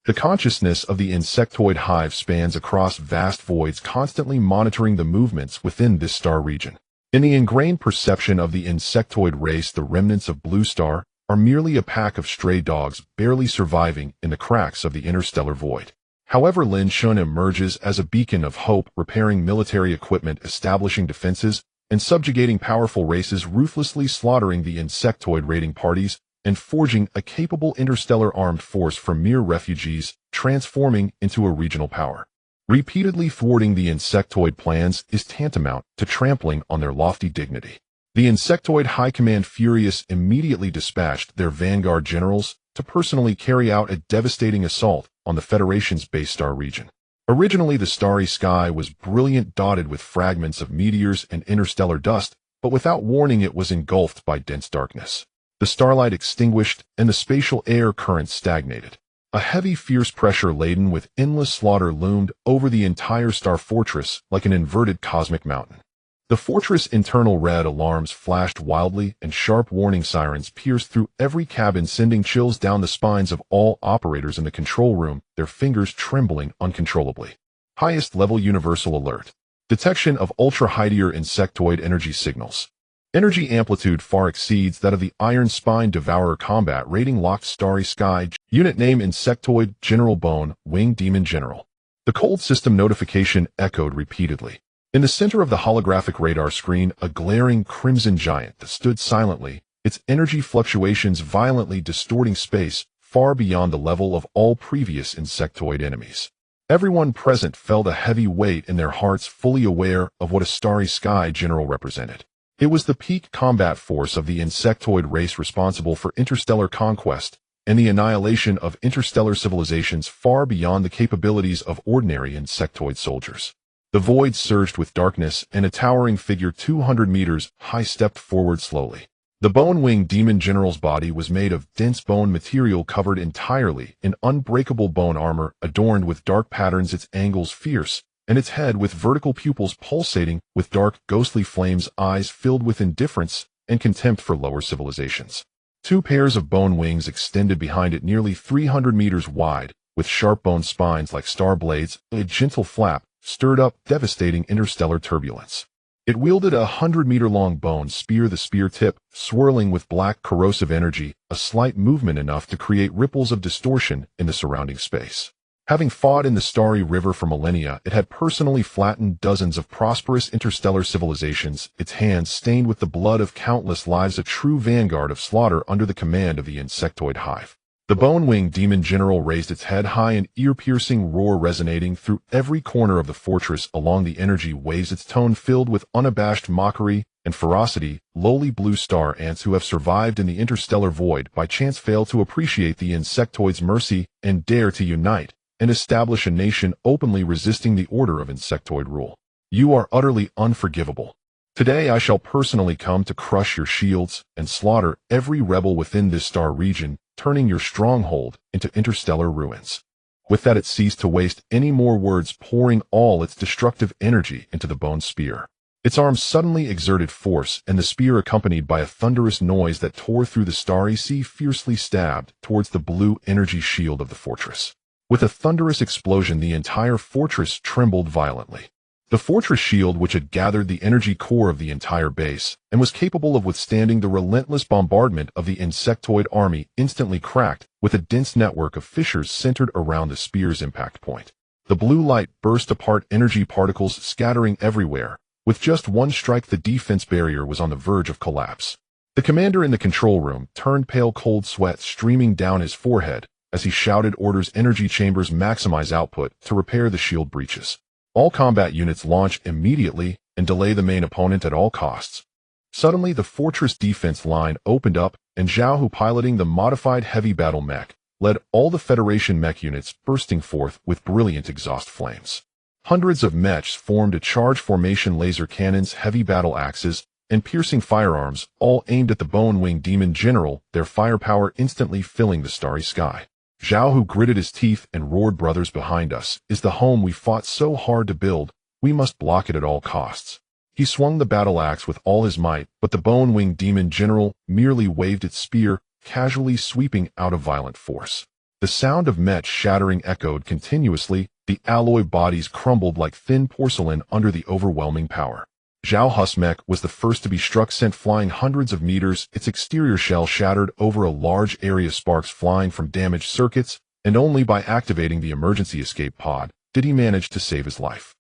The consciousness of the insectoid hive spans across vast voids, constantly monitoring the movements within this star region. In the ingrained perception of the insectoid race, the remnants of Blue Star are merely a pack of stray dogs barely surviving in the cracks of the interstellar void. However, Lin Shen emerges as a beacon of hope, repairing military equipment, establishing defenses, and subjugating powerful races, ruthlessly slaughtering the insectoid raiding parties, and forging a capable interstellar armed force from mere refugees, transforming into a regional power. Repeatedly thwarting the insectoid plans is tantamount to trampling on their lofty dignity. The insectoid high command, furious, immediately dispatched their vanguard generals to personally carry out a devastating assault on the Federation's base star region. Originally, the starry sky was brilliant, dotted with fragments of meteors and interstellar dust, but without warning it was engulfed by dense darkness. The starlight extinguished, and the spatial air currents stagnated. A heavy, fierce pressure laden with endless slaughter loomed over the entire star fortress like an inverted cosmic mountain. The fortress' internal red alarms flashed wildly, and sharp warning sirens pierced through every cabin, sending chills down the spines of all operators in the control room, their fingers trembling uncontrollably. Highest level universal alert. Detection of ultra-high-tier insectoid energy signals. Energy amplitude far exceeds that of the Iron Spine Devourer combat rating locked starry sky. Unit name Insectoid General Bone Wing Demon General. The cold system notification echoed repeatedly. In the center of the holographic radar screen, a glaring crimson giant that stood silently, its energy fluctuations violently distorting space far beyond the level of all previous insectoid enemies. Everyone present felt a heavy weight in their hearts, fully aware of what a starry sky general represented. It was the peak combat force of the insectoid race, responsible for interstellar conquest and the annihilation of interstellar civilizations far beyond the capabilities of ordinary insectoid soldiers. The void surged with darkness, and a towering figure 200 meters high stepped forward slowly. The bone-winged demon general's body was made of dense bone material covered entirely in unbreakable bone armor, adorned with dark patterns, its angles fierce, and its head with vertical pupils pulsating with dark, ghostly flames, eyes filled with indifference and contempt for lower civilizations. Two pairs of bone wings extended behind it, nearly 300 meters wide, with sharp bone spines like star blades. A gentle flap stirred up devastating interstellar turbulence. It wielded a 100-meter-long bone spear, the spear tip swirling with black corrosive energy, a slight movement enough to create ripples of distortion in the surrounding space. Having fought in the Starry River for millennia, it had personally flattened dozens of prosperous interstellar civilizations, its hands stained with the blood of countless lives, a true vanguard of slaughter under the command of the insectoid hive. The bone-winged demon general raised its head high, an ear-piercing roar resonating through every corner of the fortress along the energy waves, its tone filled with unabashed mockery and ferocity. Lowly blue star ants who have survived in the interstellar void by chance fail to appreciate the insectoid's mercy and dare to unite and establish a nation openly resisting the order of insectoid rule. You are utterly unforgivable. Today I shall personally come to crush your shields and slaughter every rebel within this star region, turning your stronghold into interstellar ruins. With that, it ceased to waste any more words, pouring all its destructive energy into the bone spear. Its arms suddenly exerted force, and the spear, accompanied by a thunderous noise that tore through the starry sea, fiercely stabbed towards the blue energy shield of the fortress. With a thunderous explosion, the entire fortress trembled violently. The fortress shield, which had gathered the energy core of the entire base and was capable of withstanding the relentless bombardment of the insectoid army, instantly cracked, with a dense network of fissures centered around the spear's impact point. The blue light burst apart, energy particles scattering everywhere. With just one strike, the defense barrier was on the verge of collapse. The commander in the control room turned pale, cold sweat streaming down his forehead as he shouted orders: energy chambers, maximize output to repair the shield breaches. All combat units launch immediately and delay the main opponent at all costs. Suddenly, the fortress defense line opened up, and Zhao, who piloting the modified heavy battle mech, led all the Federation mech units, bursting forth with brilliant exhaust flames. Hundreds of mechs formed a charge formation, laser cannons, heavy battle axes, and piercing firearms, all aimed at the bone-winged demon general, their firepower instantly filling the starry sky. Zhao, who gritted his teeth and roared, brothers, behind us is the home we fought so hard to build. We must block it at all costs. He swung the battle axe with all his might, but the bone-winged demon general merely waved its spear, casually sweeping out a violent force. The sound of mech shattering echoed continuously, the alloy bodies crumbled like thin porcelain under the overwhelming power. Zhao Hu's mech was the first to be struck, sent flying hundreds of meters, its exterior shell shattered over a large area, sparks flying from damaged circuits, and only by activating the emergency escape pod did he manage to save his life.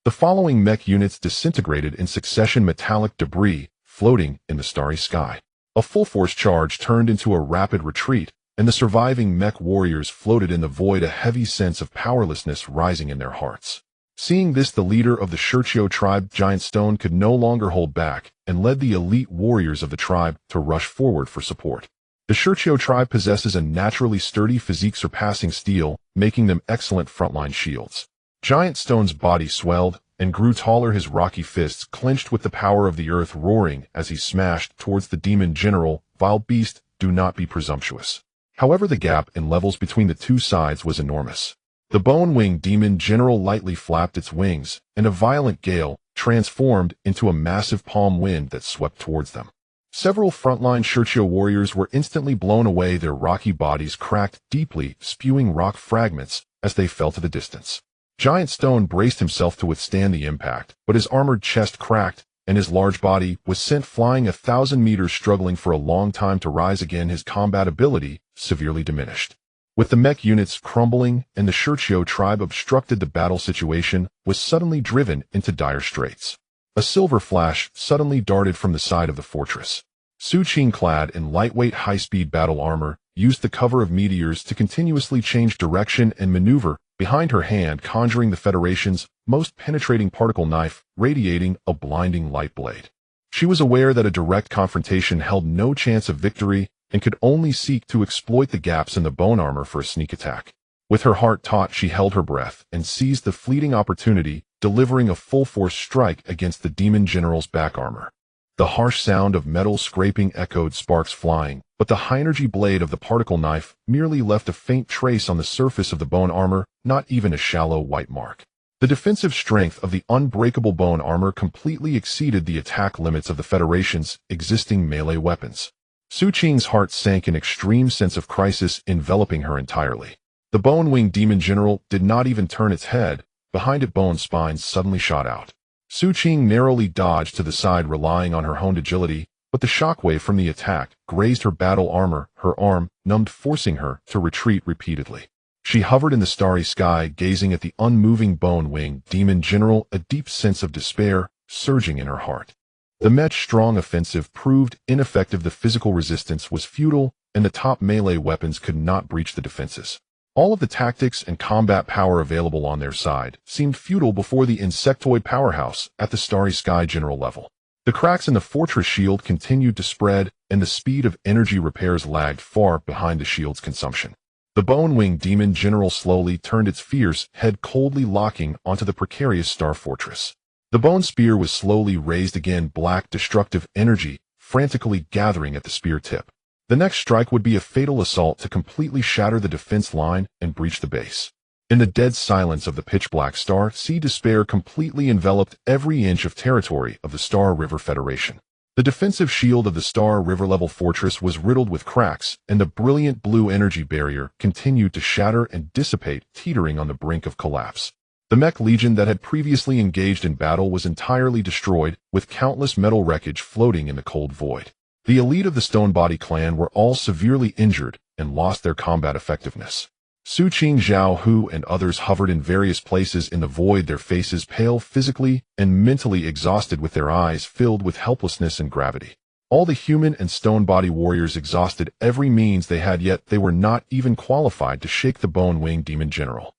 The following mech units disintegrated in succession, metallic debris floating in the starry sky. A full-force charge turned into a rapid retreat, and the surviving mech warriors floated in the void, a heavy sense of powerlessness rising in their hearts. Seeing this, the leader of the Shurchio tribe, Giant Stone, could no longer hold back and led the elite warriors of the tribe to rush forward for support. The Shurchio tribe possesses a naturally sturdy physique surpassing steel, making them excellent frontline shields. Giant Stone's body swelled and grew taller, his rocky fists clenched with the power of the earth roaring as he smashed towards the demon general. Vile beast, do not be presumptuous. However, the gap in levels between the two sides was enormous. The bone-winged demon general lightly flapped its wings, and a violent gale transformed into a massive palm wind that swept towards them. Several frontline Shurchio warriors were instantly blown away, their rocky bodies cracked deeply, spewing rock fragments as they fell to the distance. Giant Stone braced himself to withstand the impact, but his armored chest cracked, and his large body was sent flying 1,000 meters, struggling for a long time to rise again, his combat ability severely diminished. With the mech units crumbling and the Shurchio tribe obstructed, the battle situation was suddenly driven into dire straits. A silver flash suddenly darted from the side of the fortress. Su Qing, clad in lightweight high-speed battle armor, used the cover of meteors to continuously change direction and maneuver, behind her hand conjuring the Federation's most penetrating particle knife, radiating a blinding light blade. She was aware that a direct confrontation held no chance of victory and could only seek to exploit the gaps in the bone armor for a sneak attack. With her heart taut, she held her breath and seized the fleeting opportunity, delivering a full-force strike against the demon general's back armor. The harsh sound of metal scraping echoed, sparks flying, but the high-energy blade of the particle knife merely left a faint trace on the surface of the bone armor, not even a shallow white mark. The defensive strength of the unbreakable bone armor completely exceeded the attack limits of the Federation's existing melee weapons. Su Qing's heart sank, an extreme sense of crisis enveloping her entirely. The bone-winged demon general did not even turn its head. Behind it, bone spines suddenly shot out. Su Qing narrowly dodged to the side, relying on her honed agility, but the shockwave from the attack grazed her battle armor, her arm numbed, forcing her to retreat repeatedly. She hovered in the starry sky, gazing at the unmoving bone-winged demon general, a deep sense of despair surging in her heart. The mech's strong offensive proved ineffective, the physical resistance was futile, and the top melee weapons could not breach the defenses. All of the tactics and combat power available on their side seemed futile before the insectoid powerhouse at the starry sky general level. The cracks in the fortress shield continued to spread, and the speed of energy repairs lagged far behind the shield's consumption. The bone-winged demon general slowly turned its fierce head, coldly locking onto the precarious star fortress. The bone spear was slowly raised again, black destructive energy frantically gathering at the spear tip. The next strike would be a fatal assault to completely shatter the defense line and breach the base. In the dead silence of the pitch-black Star Sea, despair completely enveloped every inch of territory of the Star River Federation. The defensive shield of the Star River-level fortress was riddled with cracks, and the brilliant blue energy barrier continued to shatter and dissipate, teetering on the brink of collapse. The mech legion that had previously engaged in battle was entirely destroyed, with countless metal wreckage floating in the cold void. The elite of the Stonebody clan were all severely injured and lost their combat effectiveness. Su Qing, Zhao Hu, and others hovered in various places in the void, their faces pale, physically and mentally exhausted, with their eyes filled with helplessness and gravity. All the human and Stonebody warriors exhausted every means they had, yet they were not even qualified to shake the bone-winged demon general.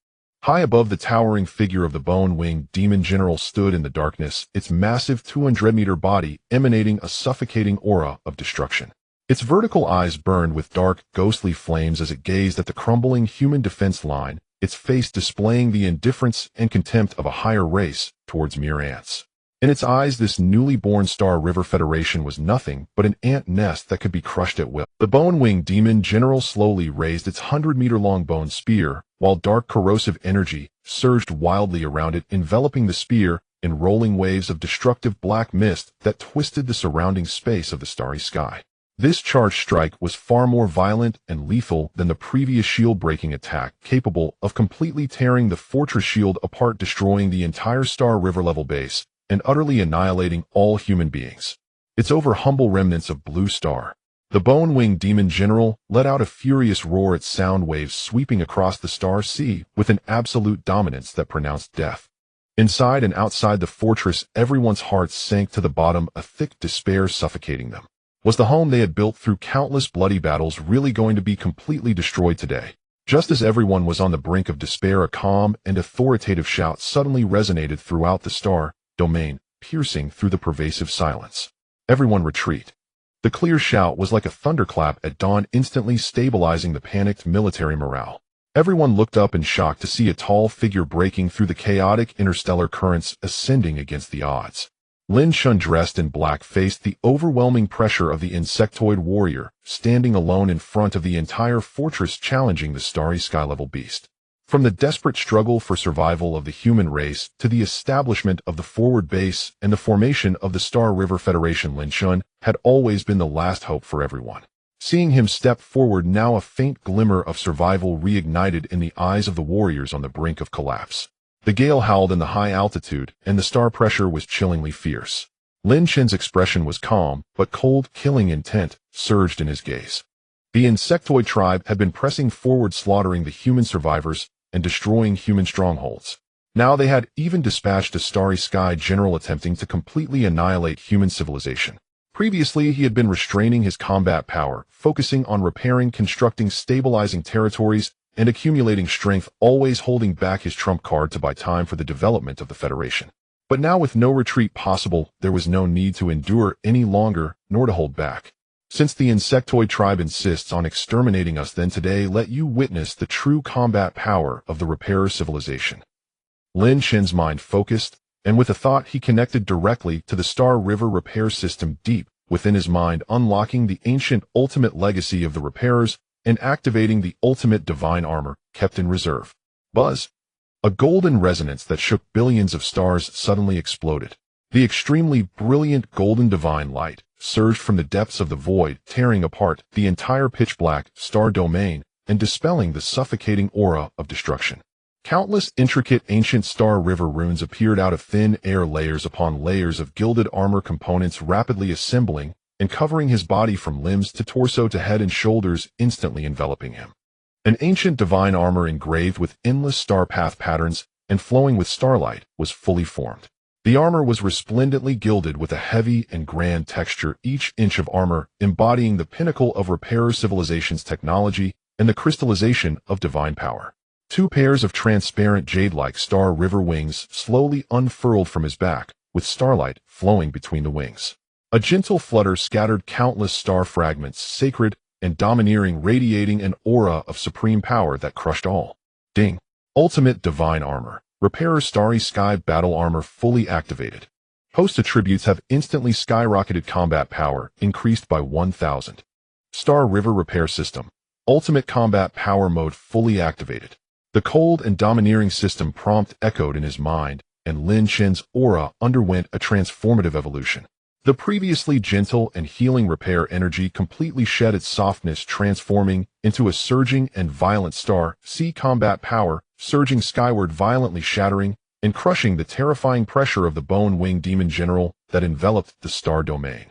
High above, the towering figure of the bone-winged demon general stood in the darkness, its massive 200-meter body emanating a suffocating aura of destruction. Its vertical eyes burned with dark, ghostly flames as it gazed at the crumbling human defense line, its face displaying the indifference and contempt of a higher race towards mere ants. In its eyes, this newly born Star River Federation was nothing but an ant nest that could be crushed at will. The bone-winged demon general slowly raised its 100-meter-long bone spear, while dark corrosive energy surged wildly around it, enveloping the spear in rolling waves of destructive black mist that twisted the surrounding space of the starry sky. This charged strike was far more violent and lethal than the previous shield-breaking attack, capable of completely tearing the fortress shield apart, destroying the entire Star River-level base, and utterly annihilating all human beings. Its over humble remnants of Blue Star. The bone-winged demon general let out a furious roar, its sound waves sweeping across the Star Sea with an absolute dominance that pronounced death. Inside and outside the fortress, everyone's hearts sank to the bottom, a thick despair suffocating them. Was the home they had built through countless bloody battles really going to be completely destroyed today? Just as everyone was on the brink of despair, a calm and authoritative shout suddenly resonated throughout the Star domain, piercing through the pervasive silence. Everyone retreat. The clear shout was like a thunderclap at dawn, instantly stabilizing the panicked military morale. Everyone looked up in shock to see a tall figure breaking through the chaotic interstellar currents, ascending against the odds. Lin Shun, dressed in black, faced the overwhelming pressure of the insectoid warrior, standing alone in front of the entire fortress, challenging the starry sky-level beast. From the desperate struggle for survival of the human race to the establishment of the forward base and the formation of the Star River Federation, Lin Shun had always been the last hope for everyone. Seeing him step forward now, a faint glimmer of survival reignited in the eyes of the warriors on the brink of collapse. The gale howled in the high altitude, and the star pressure was chillingly fierce. Lin Shen's expression was calm, but cold, killing intent surged in his gaze. The insectoid tribe had been pressing forward, slaughtering the human survivors and destroying human strongholds. Now they had even dispatched a starry sky general attempting to completely annihilate human civilization. Previously, he had been restraining his combat power, focusing on repairing, constructing, stabilizing territories, and accumulating strength, always holding back his trump card to buy time for the development of the Federation. But now, with no retreat possible, there was no need to endure any longer, nor to hold back. Since the insectoid tribe insists on exterminating us, then today let you witness the true combat power of the repairer civilization. Lin Shen's mind focused, and with a thought he connected directly to the Star River repair system deep within his mind, unlocking the ancient ultimate legacy of the repairers and activating the ultimate divine armor kept in reserve. Buzz! A golden resonance that shook billions of stars suddenly exploded. The extremely brilliant golden divine light surged from the depths of the void, tearing apart the entire pitch-black star domain and dispelling the suffocating aura of destruction. Countless intricate ancient Star River runes appeared out of thin air, layers upon layers of gilded armor components rapidly assembling and covering his body from limbs to torso to head and shoulders, instantly enveloping him. An ancient divine armor engraved with endless star path patterns and flowing with starlight was fully formed. The armor was resplendently gilded with a heavy and grand texture, each inch of armor embodying the pinnacle of repairer civilization's technology and the crystallization of divine power. Two pairs of transparent jade-like Star River wings slowly unfurled from his back, with starlight flowing between the wings. A gentle flutter scattered countless star fragments, sacred and domineering, radiating an aura of supreme power that crushed all. Ding! Ultimate divine armor. Repairer Starry Sky Battle Armor fully activated. Host attributes have instantly skyrocketed, combat power increased by 1,000. Star River Repair System. Ultimate Combat Power Mode fully activated. The cold and domineering system prompt echoed in his mind, and Lin Shen's aura underwent a transformative evolution. The previously gentle and healing repair energy completely shed its softness, transforming into a surging and violent star sea combat power, surging skyward, violently shattering and crushing the terrifying pressure of the bone-winged demon general that enveloped the star domain.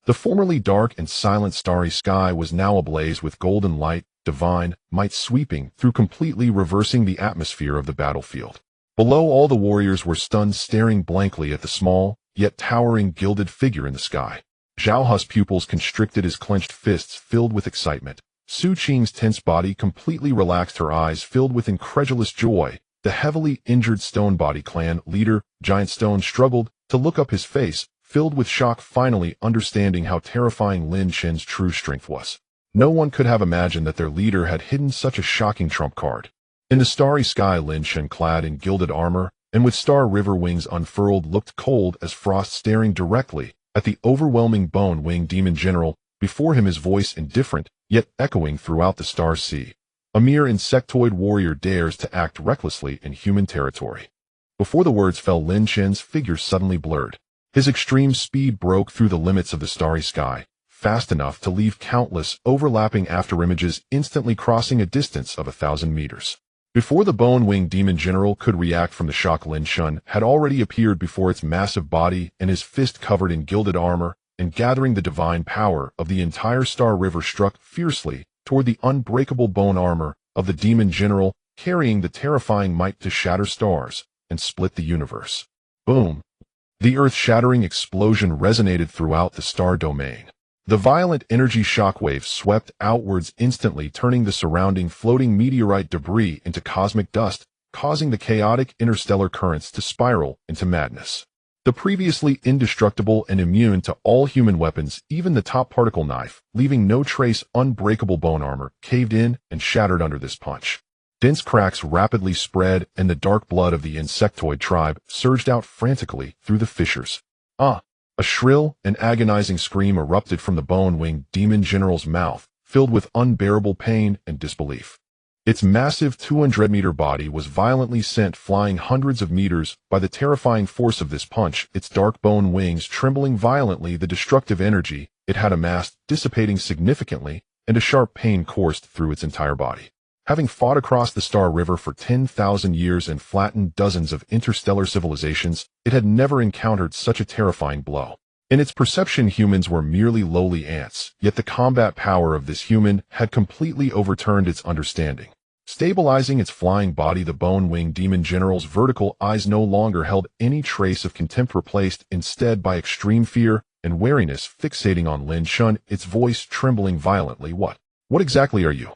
The formerly dark and silent starry sky was now ablaze with golden light, divine might sweeping through, completely reversing the atmosphere of the battlefield. Below, all the warriors were stunned, staring blankly at the small, yet towering gilded figure in the sky. Zhao Hu's pupils constricted, his clenched fists filled with excitement. Su Qing's tense body completely relaxed, her eyes filled with incredulous joy. The heavily injured Stone Body clan leader, Giant Stone, struggled to look up, his face filled with shock, finally understanding how terrifying Lin Shen's true strength was. No one could have imagined that their leader had hidden such a shocking trump card. In the starry sky, Lin Shen, clad in gilded armor and with Star River wings unfurled, looked cold as frost, staring directly at the overwhelming bone-winged demon general before him, his voice indifferent, yet echoing throughout the star sea. A mere insectoid warrior dares to act recklessly in human territory. Before the words fell, Lin Shen's figure suddenly blurred. His extreme speed broke through the limits of the starry sky, fast enough to leave countless overlapping afterimages, instantly crossing a distance of 1,000 meters. Before the bone-winged demon general could react from the shock, Lin Shen had already appeared before its massive body, and his fist covered in gilded armor, and gathering the divine power of the entire Star River, struck fiercely toward the unbreakable bone armor of the demon general, carrying the terrifying might to shatter stars and split the universe. Boom! The earth-shattering explosion resonated throughout the star domain. The violent energy shockwave swept outwards, instantly turning the surrounding floating meteorite debris into cosmic dust, causing the chaotic interstellar currents to spiral into madness. The previously indestructible and immune to all human weapons, even the top particle knife, leaving no trace, unbreakable bone armor, caved in and shattered under this punch. Dense cracks rapidly spread, and the dark blood of the insectoid tribe surged out frantically through the fissures. Ah! A shrill and agonizing scream erupted from the bone-winged demon general's mouth, filled with unbearable pain and disbelief. Its massive 200-meter body was violently sent flying hundreds of meters by the terrifying force of this punch, its dark bone wings trembling violently, the destructive energy it had amassed dissipating significantly, and a sharp pain coursed through its entire body. Having fought across the Star River for 10,000 years and flattened dozens of interstellar civilizations, it had never encountered such a terrifying blow. In its perception, humans were merely lowly ants, yet the combat power of this human had completely overturned its understanding. Stabilizing its flying body, the bone-winged demon general's vertical eyes no longer held any trace of contempt, replaced instead by extreme fear and wariness, fixating on Lin Shun, its voice trembling violently. What exactly are you?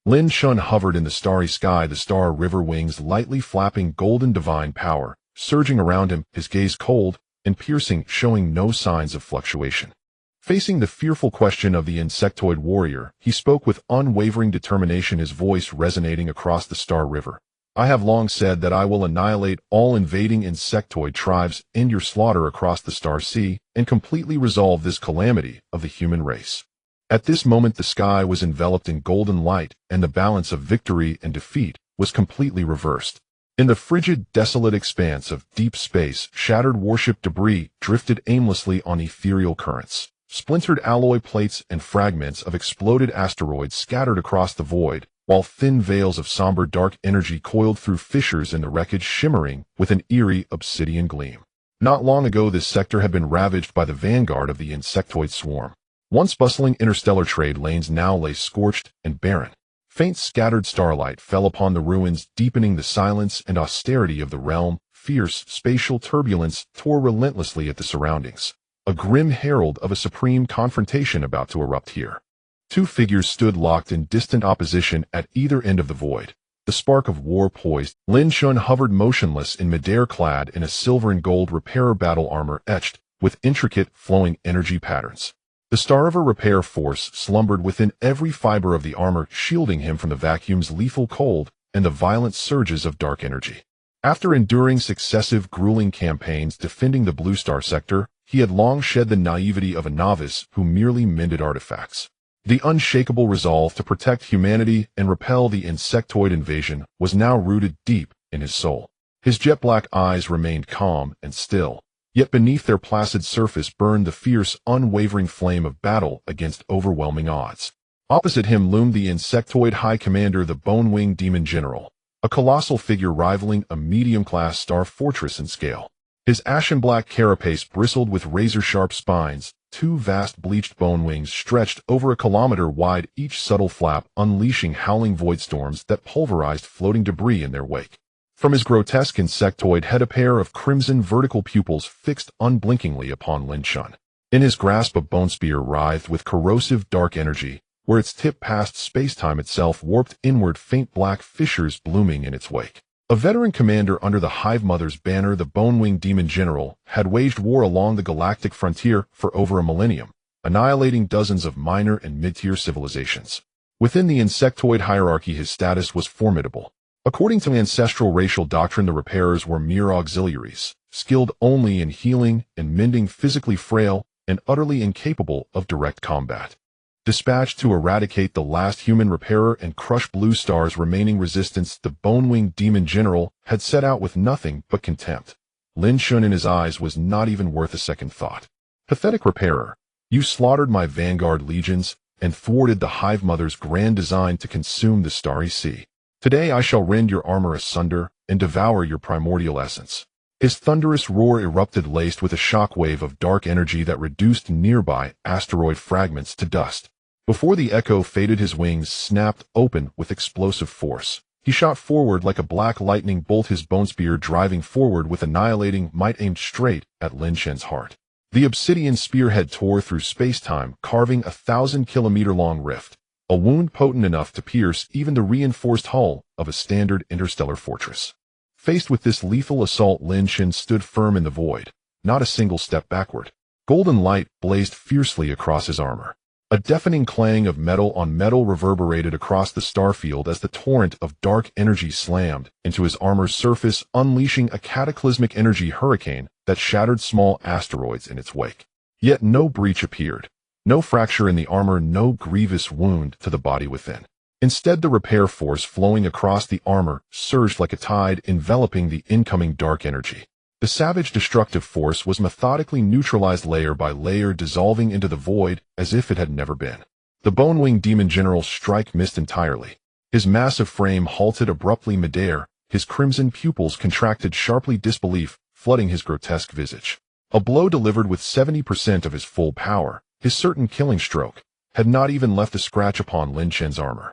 Lin Shun hovered in the starry sky, the Star River wings lightly flapping, golden divine power surging around him, his gaze cold and piercing, showing no signs of fluctuation. Facing the fearful question of the insectoid warrior, he spoke with unwavering determination, his voice resonating across the Star River. I have long said that I will annihilate all invading insectoid tribes, end your slaughter across the Star Sea, and completely resolve this calamity of the human race. At this moment, the sky was enveloped in golden light, and the balance of victory and defeat was completely reversed. In the frigid, desolate expanse of deep space, shattered warship debris drifted aimlessly on ethereal currents. Splintered alloy plates and fragments of exploded asteroids scattered across the void, while thin veils of somber dark energy coiled through fissures in the wreckage, shimmering with an eerie obsidian gleam. Not long ago, this sector had been ravaged by the vanguard of the insectoid swarm. Once bustling interstellar trade lanes now lay scorched and barren. Faint scattered starlight fell upon the ruins, deepening the silence and austerity of the realm. Fierce spatial turbulence tore relentlessly at the surroundings, a grim herald of a supreme confrontation about to erupt here. Two figures stood locked in distant opposition at either end of the void. The spark of war poised. Lin Shun hovered motionless in midair, clad in a silver and gold repairer battle armor etched with intricate flowing energy patterns. The star of a repair force slumbered within every fiber of the armor, shielding him from the vacuum's lethal cold and the violent surges of dark energy. After enduring successive grueling campaigns defending the Blue Star sector, he had long shed the naivety of a novice who merely mended artifacts. The unshakable resolve to protect humanity and repel the insectoid invasion was now rooted deep in his soul. His jet-black eyes remained calm and still, yet beneath their placid surface burned the fierce, unwavering flame of battle against overwhelming odds. Opposite him loomed the insectoid high commander, the bone-winged demon general, a colossal figure rivaling a medium-class star fortress in scale. His ashen-black carapace bristled with razor-sharp spines, two vast bleached bone wings stretched over a kilometer wide, each subtle flap unleashing howling void storms that pulverized floating debris in their wake. From his grotesque insectoid head, a pair of crimson vertical pupils fixed unblinkingly upon Lin Shun. In his grasp, a bone spear writhed with corrosive dark energy, where its tip passed space-time itself, warped inward, faint black fissures blooming in its wake. A veteran commander under the Hive Mother's banner, the bone-winged demon general had waged war along the galactic frontier for over a millennium, annihilating dozens of minor and mid-tier civilizations. Within the insectoid hierarchy, his status was formidable. According to ancestral racial doctrine, the repairers were mere auxiliaries, skilled only in healing and mending, physically frail and utterly incapable of direct combat. Dispatched to eradicate the last human repairer and crush Blue Star's remaining resistance, the bone-winged demon general had set out with nothing but contempt. Lin Shun, in his eyes, was not even worth a second thought. Pathetic repairer, you slaughtered my vanguard legions and thwarted the Hive Mother's grand design to consume the Starry Sea. Today I shall rend your armor asunder and devour your primordial essence. His thunderous roar erupted, laced with a shockwave of dark energy that reduced nearby asteroid fragments to dust. Before the echo faded, his wings snapped open with explosive force. He shot forward like a black lightning bolt, his bone spear driving forward with annihilating might, aimed straight at Lin Shun's heart. The obsidian spearhead tore through space-time, carving a 1,000-kilometer-long rift, a wound potent enough to pierce even the reinforced hull of a standard interstellar fortress. Faced with this lethal assault, Lin Shun stood firm in the void, not a single step backward. Golden light blazed fiercely across his armor. A deafening clang of metal on metal reverberated across the starfield as the torrent of dark energy slammed into his armor's surface, unleashing a cataclysmic energy hurricane that shattered small asteroids in its wake. Yet no breach appeared. No fracture in the armor, no grievous wound to the body within. Instead, the repair force flowing across the armor surged like a tide, enveloping the incoming dark energy. The savage destructive force was methodically neutralized layer by layer, dissolving into the void as if it had never been. The bone-winged demon general's strike missed entirely. His massive frame halted abruptly midair, his crimson pupils contracted sharply, disbelief flooding his grotesque visage. A blow delivered with 70% of his full power, his certain killing stroke, had not even left a scratch upon Lin Chen's armor.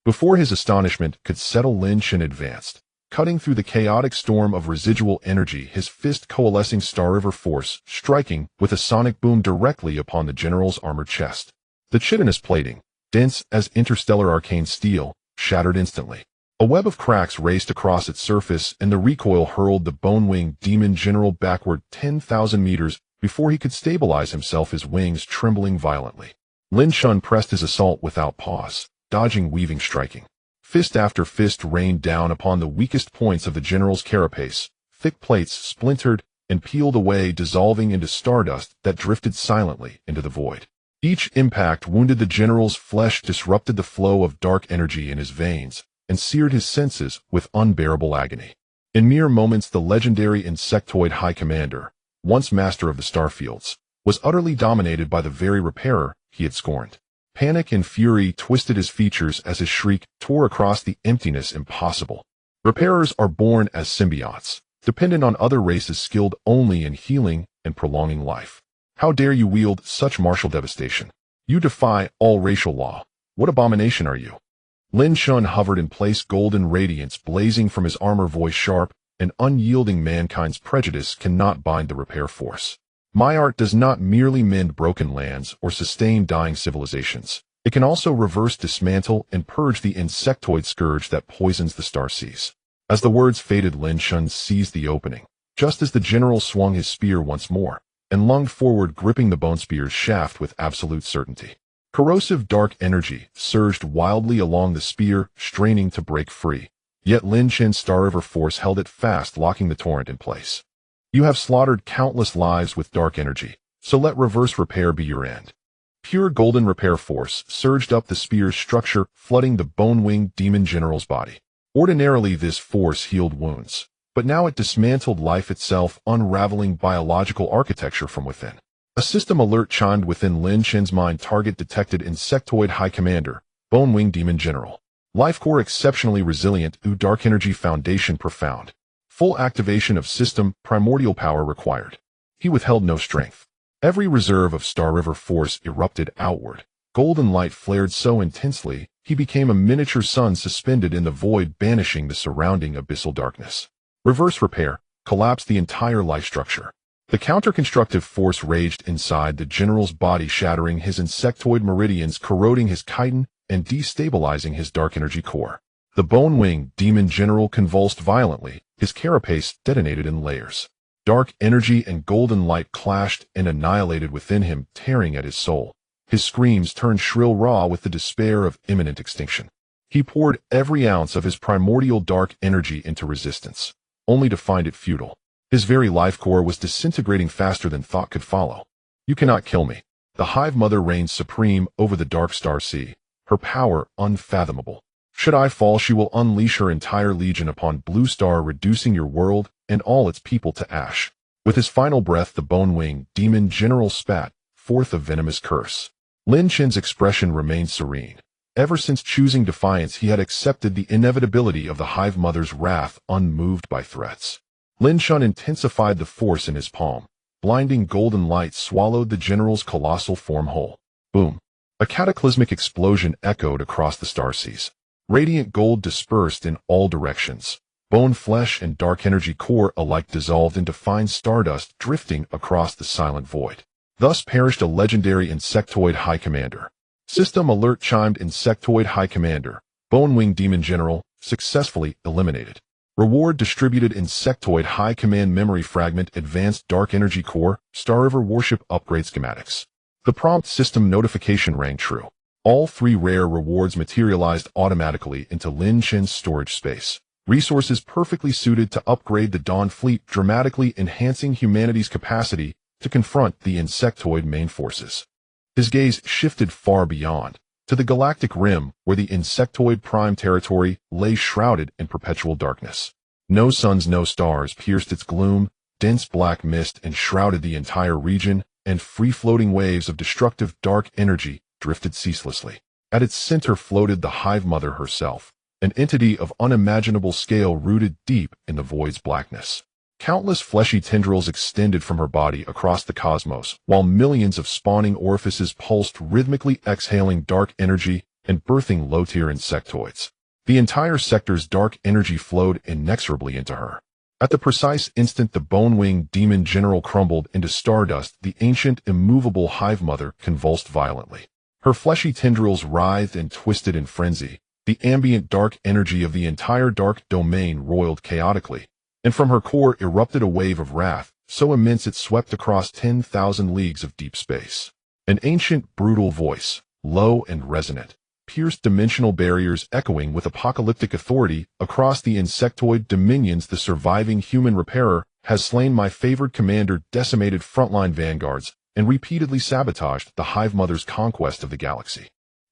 Before his astonishment could settle, Lin Chen advanced. Cutting through the chaotic storm of residual energy, his fist coalescing Star River force, striking with a sonic boom directly upon the general's armored chest. The chitinous plating, dense as interstellar arcane steel, shattered instantly. A web of cracks raced across its surface, and the recoil hurled the bone-winged demon general backward 10,000 meters before he could stabilize himself, his wings trembling violently. Lin Chen pressed his assault without pause, dodging, weaving, striking. Fist after fist rained down upon the weakest points of the general's carapace. Thick plates splintered and peeled away, dissolving into stardust that drifted silently into the void. Each impact wounded the general's flesh, disrupted the flow of dark energy in his veins, and seared his senses with unbearable agony. In mere moments, the legendary insectoid high commander, once master of the starfields, was utterly dominated by the very repairer he had scorned. Panic and fury twisted his features as his shriek tore across the emptiness. Impossible. Repairers are born as symbiotes, dependent on other races skilled only in healing and prolonging life. How dare you wield such martial devastation? You defy all racial law. What abomination are you? Lin Chen hovered in place, golden radiance blazing from his armor, voice sharp and unyielding. Mankind's prejudice cannot bind the repair force. My art does not merely mend broken lands or sustain dying civilizations. It can also reverse, dismantle, and purge the insectoid scourge that poisons the star seas. As the words faded, Lin Chen seized the opening, just as the general swung his spear once more, and lunged forward, gripping the bone spear's shaft with absolute certainty. Corrosive dark energy surged wildly along the spear, straining to break free. Yet Lin Chen's Star River force held it fast, locking the torrent in place. You have slaughtered countless lives with dark energy, so let reverse repair be your end. Pure golden repair force surged up the spear's structure, flooding the bone-winged demon general's body. Ordinarily, this force healed wounds, but now it dismantled life itself, unraveling biological architecture from within. A system alert chimed within Lin Chen's mind. Target detected: insectoid high commander, bone-winged demon general. Life core exceptionally resilient. Dark energy foundation profound. Full activation of system, primordial power required. He withheld no strength. Every reserve of Star River force erupted outward. Golden light flared so intensely, he became a miniature sun suspended in the void, banishing the surrounding abyssal darkness. Reverse repair collapsed the entire life structure. The counter-constructive force raged inside the general's body, shattering his insectoid meridians, corroding his chitin, and destabilizing his dark energy core. The bone-winged demon general convulsed violently, his carapace detonated in layers. Dark energy and golden light clashed and annihilated within him, tearing at his soul. His screams turned shrill, raw with the despair of imminent extinction. He poured every ounce of his primordial dark energy into resistance, only to find it futile. His very life core was disintegrating faster than thought could follow. You cannot kill me. The Hive Mother reigns supreme over the dark star sea, her power unfathomable. Should I fall, she will unleash her entire legion upon Blue Star, reducing your world and all its people to ash. With his final breath, the bone-winged demon general spat forth a venomous curse. Lin Chen's expression remained serene. Ever since choosing defiance, he had accepted the inevitability of the Hive Mother's wrath, unmoved by threats. Lin Chen intensified the force in his palm. Blinding golden light swallowed the general's colossal form whole. Boom! A cataclysmic explosion echoed across the starseas. Radiant gold dispersed in all directions. Bone, flesh, and dark energy core alike dissolved into fine stardust, drifting across the silent void. Thus perished a legendary insectoid high commander. System alert chimed: insectoid high commander, bone-winged demon general, successfully eliminated. Reward distributed: insectoid high command memory fragment, advanced dark energy core, Star River warship upgrade schematics. The prompt system notification rang true. All 3 rare rewards materialized automatically into Lin Chen's storage space. Resources perfectly suited to upgrade the Dawn fleet, dramatically enhancing humanity's capacity to confront the insectoid main forces. His gaze shifted far beyond, to the galactic rim where the insectoid prime territory lay shrouded in perpetual darkness. No suns, no stars pierced its gloom, dense black mist enshrouded the entire region, and free-floating waves of destructive dark energy drifted ceaselessly. At its center floated the Hive Mother herself, an entity of unimaginable scale rooted deep in the void's blackness. Countless fleshy tendrils extended from her body across the cosmos, while millions of spawning orifices pulsed rhythmically, exhaling dark energy and birthing low-tier insectoids. The entire sector's dark energy flowed inexorably into her. At the precise instant the bone-winged demon general crumbled into stardust, the ancient, immovable Hive Mother convulsed violently. Her fleshy tendrils writhed and twisted in frenzy. The ambient dark energy of the entire dark domain roiled chaotically, and from her core erupted a wave of wrath, so immense it swept across 10,000 leagues of deep space. An ancient, brutal voice, low and resonant, pierced dimensional barriers, echoing with apocalyptic authority across the insectoid dominions. The surviving human repairer has slain my favored commander, decimated frontline vanguards, and repeatedly sabotaged the Hive Mother's conquest of the galaxy.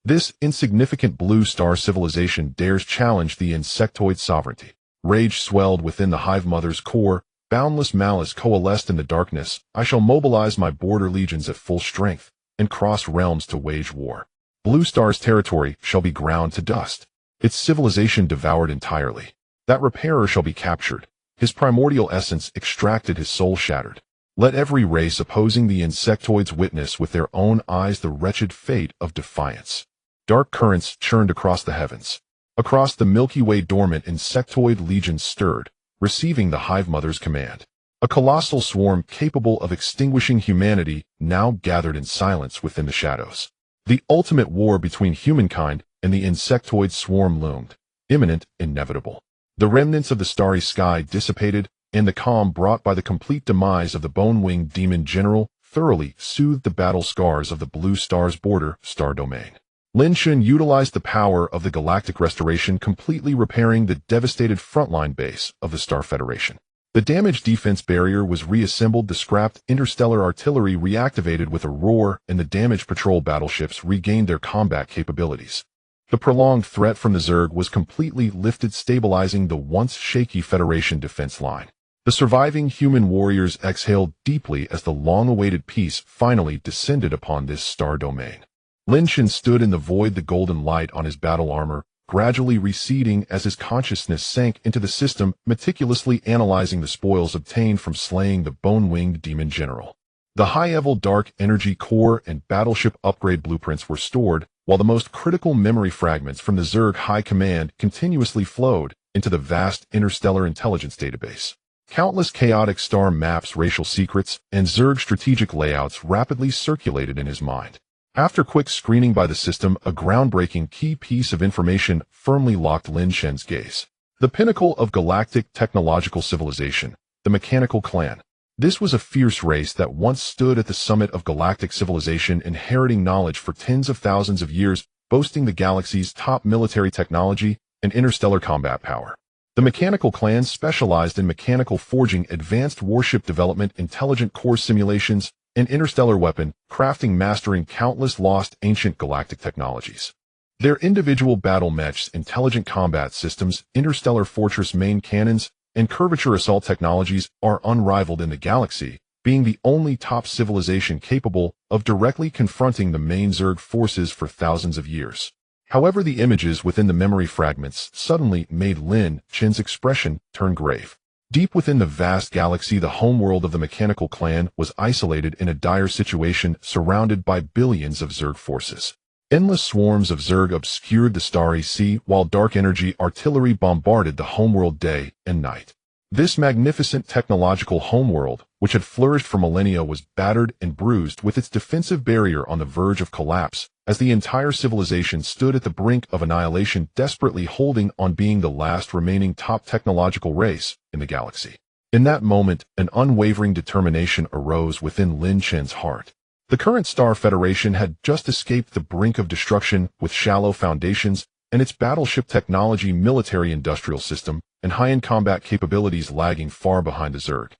This insignificant blue star civilization dares challenge the insectoid sovereignty. Rage swelled within the Hive Mother's core, boundless malice coalesced in the darkness. I shall mobilize my border legions at full strength and cross realms to wage war. Blue Star's territory shall be ground to dust, its civilization devoured entirely. That repairer shall be captured, his primordial essence extracted, his soul shattered. Let every race opposing the insectoids witness with their own eyes the wretched fate of defiance. Dark currents churned across the heavens. Across the Milky Way, dormant insectoid legions stirred, receiving the Hive Mother's command. A colossal swarm capable of extinguishing humanity now gathered in silence within the shadows. The ultimate war between humankind and the insectoid swarm loomed, imminent, inevitable. The remnants of the starry sky dissipated, and the calm brought by the complete demise of the bone-winged demon general thoroughly soothed the battle scars of the Blue Star's border star domain. Lin Chen utilized the power of the galactic restoration, completely repairing the devastated frontline base of the Star Federation. The damaged defense barrier was reassembled, the scrapped interstellar artillery reactivated with a roar, and the damaged patrol battleships regained their combat capabilities. The prolonged threat from the Zerg was completely lifted, stabilizing the once shaky Federation defense line. The surviving human warriors exhaled deeply as the long-awaited peace finally descended upon this star domain. Lin Chen stood in the void, the golden light on his battle armor gradually receding as his consciousness sank into the system, meticulously analyzing the spoils obtained from slaying the bone-winged demon general. The high-level dark energy core and battleship upgrade blueprints were stored, while the most critical memory fragments from the Zerg High Command continuously flowed into the vast interstellar intelligence database. Countless chaotic star maps, racial secrets, and Zerg strategic layouts rapidly circulated in his mind. After quick screening by the system, a groundbreaking key piece of information firmly locked Lin Chen's gaze. The pinnacle of galactic technological civilization, the Mechanical Clan. This was a fierce race that once stood at the summit of galactic civilization, inheriting knowledge for tens of thousands of years, boasting the galaxy's top military technology and interstellar combat power. The Mechanical Clan specialized in mechanical forging, advanced warship development, intelligent core simulations, and interstellar weapon crafting, mastering countless lost ancient galactic technologies. Their individual battle mechs, intelligent combat systems, interstellar fortress main cannons, and curvature assault technologies are unrivaled in the galaxy, being the only top civilization capable of directly confronting the main Zerg forces for thousands of years. However, the images within the memory fragments suddenly made Lin Chen's expression turn grave. Deep within the vast galaxy, the homeworld of the Mechanical Clan was isolated in a dire situation, surrounded by billions of Zerg forces. Endless swarms of Zerg obscured the starry sea, while dark energy artillery bombarded the homeworld day and night. This magnificent technological homeworld, which had flourished for millennia, was battered and bruised, with its defensive barrier on the verge of collapse, as the entire civilization stood at the brink of annihilation, desperately holding on being the last remaining top technological race in the galaxy. In that moment, an unwavering determination arose within Lin Chen's heart. The current Star Federation had just escaped the brink of destruction with shallow foundations, and its battleship technology, military-industrial system, and high-end combat capabilities lagging far behind the Zerg.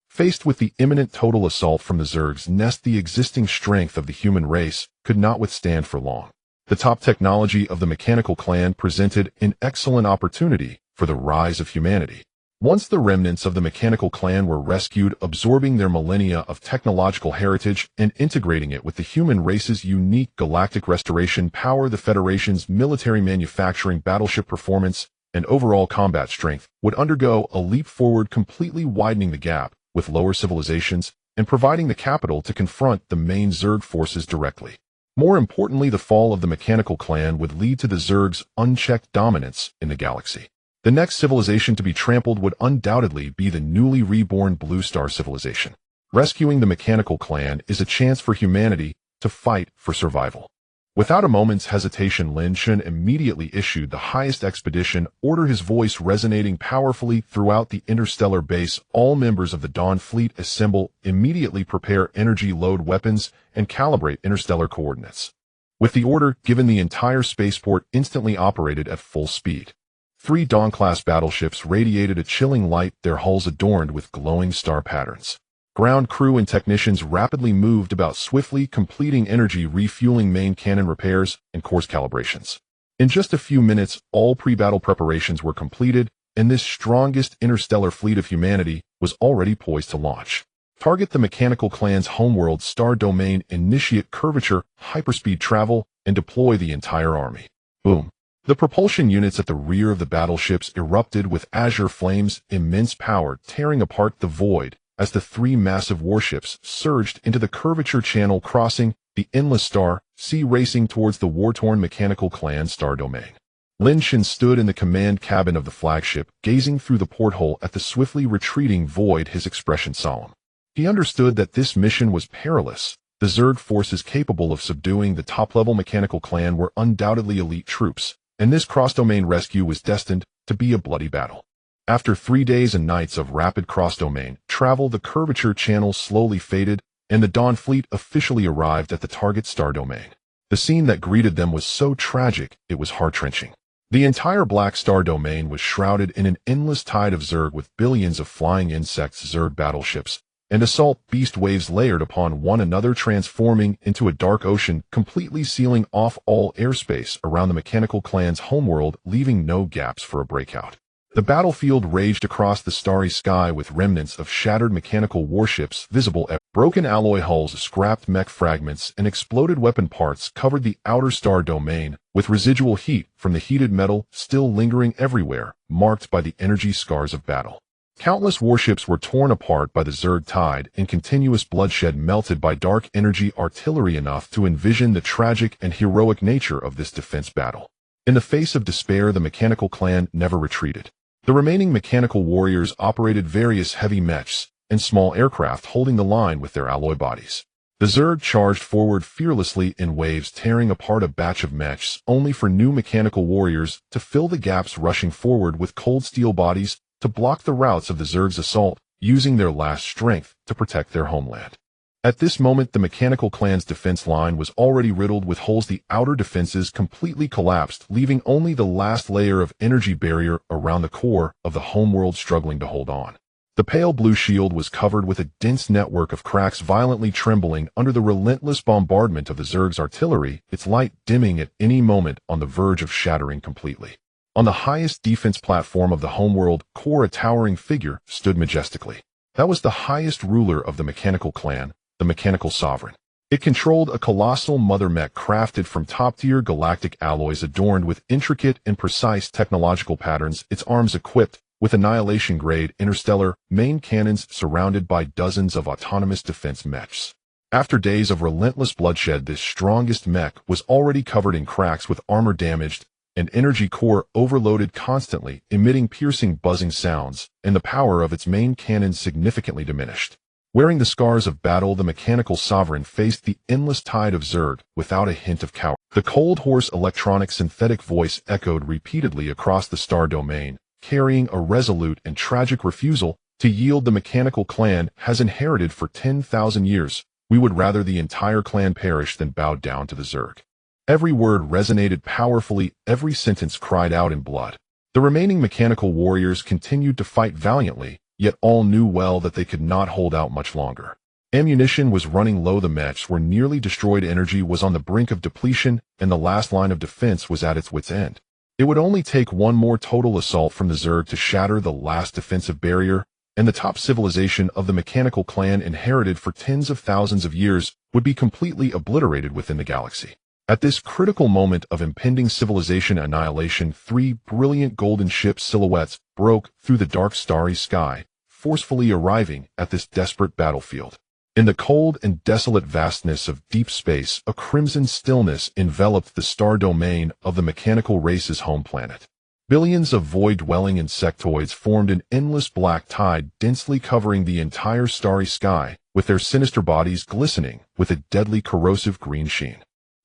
Faced with the imminent total assault from the Zerg's nest, the existing strength of the human race could not withstand for long. The top technology of the mechanical clan presented an excellent opportunity for the rise of humanity. Once the remnants of the mechanical clan were rescued, absorbing their millennia of technological heritage and integrating it with the human race's unique galactic restoration power, the Federation's military manufacturing, battleship performance, and overall combat strength would undergo a leap forward, completely widening the gap with lower civilizations and providing the capital to confront the main Zerg forces directly. More importantly, the fall of the mechanical clan would lead to the Zerg's unchecked dominance in the galaxy. The next civilization to be trampled would undoubtedly be the newly reborn Blue Star civilization. Rescuing the mechanical clan is a chance for humanity to fight for survival. Without a moment's hesitation, Lin Shan immediately issued the highest expedition order, his voice resonating powerfully throughout the interstellar base. All members of the Dawn Fleet assemble, immediately prepare energy load weapons, and calibrate interstellar coordinates. With the order given, the entire spaceport instantly operated at full speed. 3 Dawn-class battleships radiated a chilling light, their hulls adorned with glowing star patterns. Ground crew and technicians rapidly moved about, swiftly completing energy refueling, main cannon repairs, and course calibrations. In just a few minutes, all pre-battle preparations were completed, and this strongest interstellar fleet of humanity was already poised to launch. Target the mechanical clan's homeworld star domain, initiate curvature, hyperspeed travel, and deploy the entire army. Boom. The propulsion units at the rear of the battleships erupted with azure flames, immense power tearing apart the void as the 3 massive warships surged into the curvature channel, crossing the endless star sea, racing towards the war-torn mechanical clan star domain. Lin Shan stood in the command cabin of the flagship, gazing through the porthole at the swiftly retreating void, his expression solemn. He understood that this mission was perilous. The Zerg forces capable of subduing the top-level mechanical clan were undoubtedly elite troops, and this cross-domain rescue was destined to be a bloody battle. After 3 days and nights of rapid cross-domain travel, the curvature channel slowly faded, and the Dawn Fleet officially arrived at the target star domain. The scene that greeted them was so tragic, it was heart-wrenching. The entire Black Star domain was shrouded in an endless tide of Zerg, with billions of flying insects, Zerg battleships, and assault beast waves layered upon one another, transforming into a dark ocean, completely sealing off all airspace around the mechanical clan's homeworld, leaving no gaps for a breakout. The battlefield raged across the starry sky, with remnants of shattered mechanical warships visible everywhere. Broken alloy hulls, scrapped mech fragments, and exploded weapon parts covered the outer star domain, with residual heat from the heated metal still lingering everywhere, marked by the energy scars of battle. Countless warships were torn apart by the Zerg tide, and continuous bloodshed melted by dark energy artillery, enough to envision the tragic and heroic nature of this defense battle. In the face of despair, the mechanical clan never retreated. The remaining mechanical warriors operated various heavy mechs and small aircraft, holding the line with their alloy bodies. The Zerg charged forward fearlessly in waves, tearing apart a batch of mechs, only for new mechanical warriors to fill the gaps, rushing forward with cold steel bodies to block the routes of the Zerg's assault, using their last strength to protect their homeland. At this moment, the mechanical clan's defense line was already riddled with holes. The outer defenses completely collapsed, leaving only the last layer of energy barrier around the core of the homeworld struggling to hold on. The pale blue shield was covered with a dense network of cracks, violently trembling under the relentless bombardment of the Zerg's artillery, its light dimming at any moment, on the verge of shattering completely. On the highest defense platform of the homeworld core, a towering figure stood majestically. That was the highest ruler of the mechanical clan, the Mechanical Sovereign. It controlled a colossal mother mech crafted from top-tier galactic alloys, adorned with intricate and precise technological patterns, its arms equipped with annihilation-grade interstellar main cannons, surrounded by dozens of autonomous defense mechs. After days of relentless bloodshed, this strongest mech was already covered in cracks, with armor damaged and energy core overloaded, constantly emitting piercing buzzing sounds, and the power of its main cannons significantly diminished. Wearing the scars of battle, the Mechanical Sovereign faced the endless tide of Zerg without a hint of cowardice. The cold, hoarse electronic synthetic voice echoed repeatedly across the star domain, carrying a resolute and tragic refusal to yield the mechanical clan has inherited for 10,000 years, We would rather the entire clan perish than bow down to the Zerg. Every word resonated powerfully, every sentence cried out in blood. The remaining mechanical warriors continued to fight valiantly, yet all knew well that they could not hold out much longer. Ammunition was running low, the mechs were nearly destroyed, energy was on the brink of depletion, and the last line of defense was at its wit's end. It would only take one more total assault from the Zerg to shatter the last defensive barrier, and the top civilization of the mechanical clan inherited for tens of thousands of years would be completely obliterated within the galaxy. At this critical moment of impending civilization annihilation, three brilliant golden ship silhouettes broke through the dark starry sky, forcefully arriving at this desperate battlefield. In the cold and desolate vastness of deep space, a crimson stillness enveloped the star domain of the mechanical race's home planet. Billions of void-dwelling insectoids formed an endless black tide densely covering the entire starry sky, with their sinister bodies glistening with a deadly corrosive green sheen.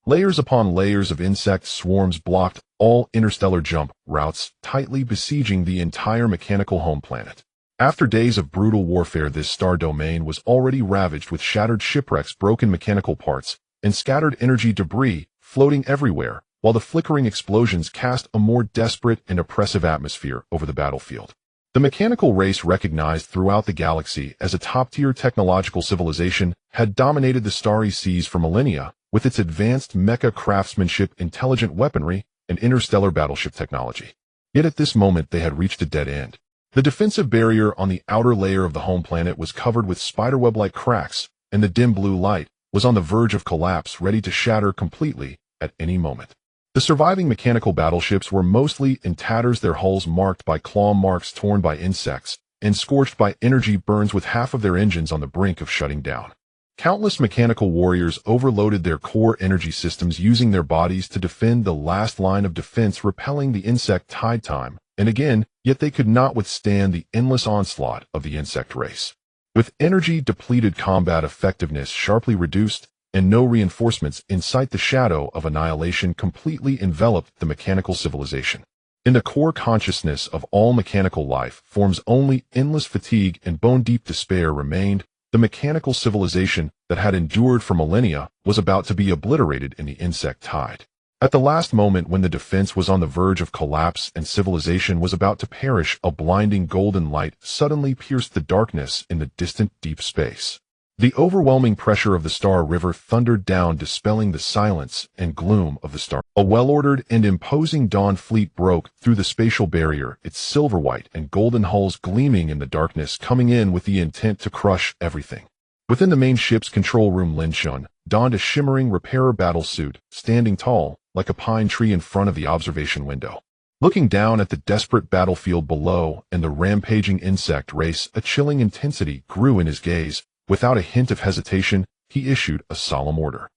Layers upon layers of insect swarms blocked all interstellar jump routes, tightly besieging the entire mechanical home planet. After days of brutal warfare, this star domain was already ravaged with shattered shipwrecks, broken mechanical parts, and scattered energy debris floating everywhere, while the flickering explosions cast a more desperate and oppressive atmosphere over the battlefield. The mechanical race, recognized throughout the galaxy as a top-tier technological civilization, had dominated the starry seas for millennia with its advanced mecha craftsmanship, intelligent weaponry, and interstellar battleship technology. Yet at this moment they had reached a dead end. The defensive barrier on the outer layer of the home planet was covered with spiderweb-like cracks, and the dim blue light was on the verge of collapse, ready to shatter completely at any moment. The surviving mechanical battleships were mostly in tatters, their hulls marked by claw marks torn by insects and scorched by energy burns, with half of their engines on the brink of shutting down. Countless mechanical warriors overloaded their core energy systems, using their bodies to defend the last line of defense, repelling the insect tide time and again, yet they could not withstand the endless onslaught of the insect race. With energy depleted, combat effectiveness sharply reduced, and no reinforcements in sight, the shadow of annihilation completely enveloped the mechanical civilization. In the core consciousness of all mechanical life forms, only endless fatigue and bone-deep despair remained. The mechanical civilization that had endured for millennia was about to be obliterated in the insect tide. At the last moment, when the defense was on the verge of collapse and civilization was about to perish, a blinding golden light suddenly pierced the darkness in the distant deep space. The overwhelming pressure of the Star River thundered down, dispelling the silence and gloom of the star. A well-ordered and imposing dawn fleet broke through the spatial barrier, its silver-white and golden hulls gleaming in the darkness, coming in with the intent to crush everything. Within the main ship's control room, Lin Shun donned a shimmering repairer battlesuit, standing tall, like a pine tree in front of the observation window. Looking down at the desperate battlefield below and the rampaging insect race, a chilling intensity grew in his gaze. Without a hint of hesitation, he issued a solemn order.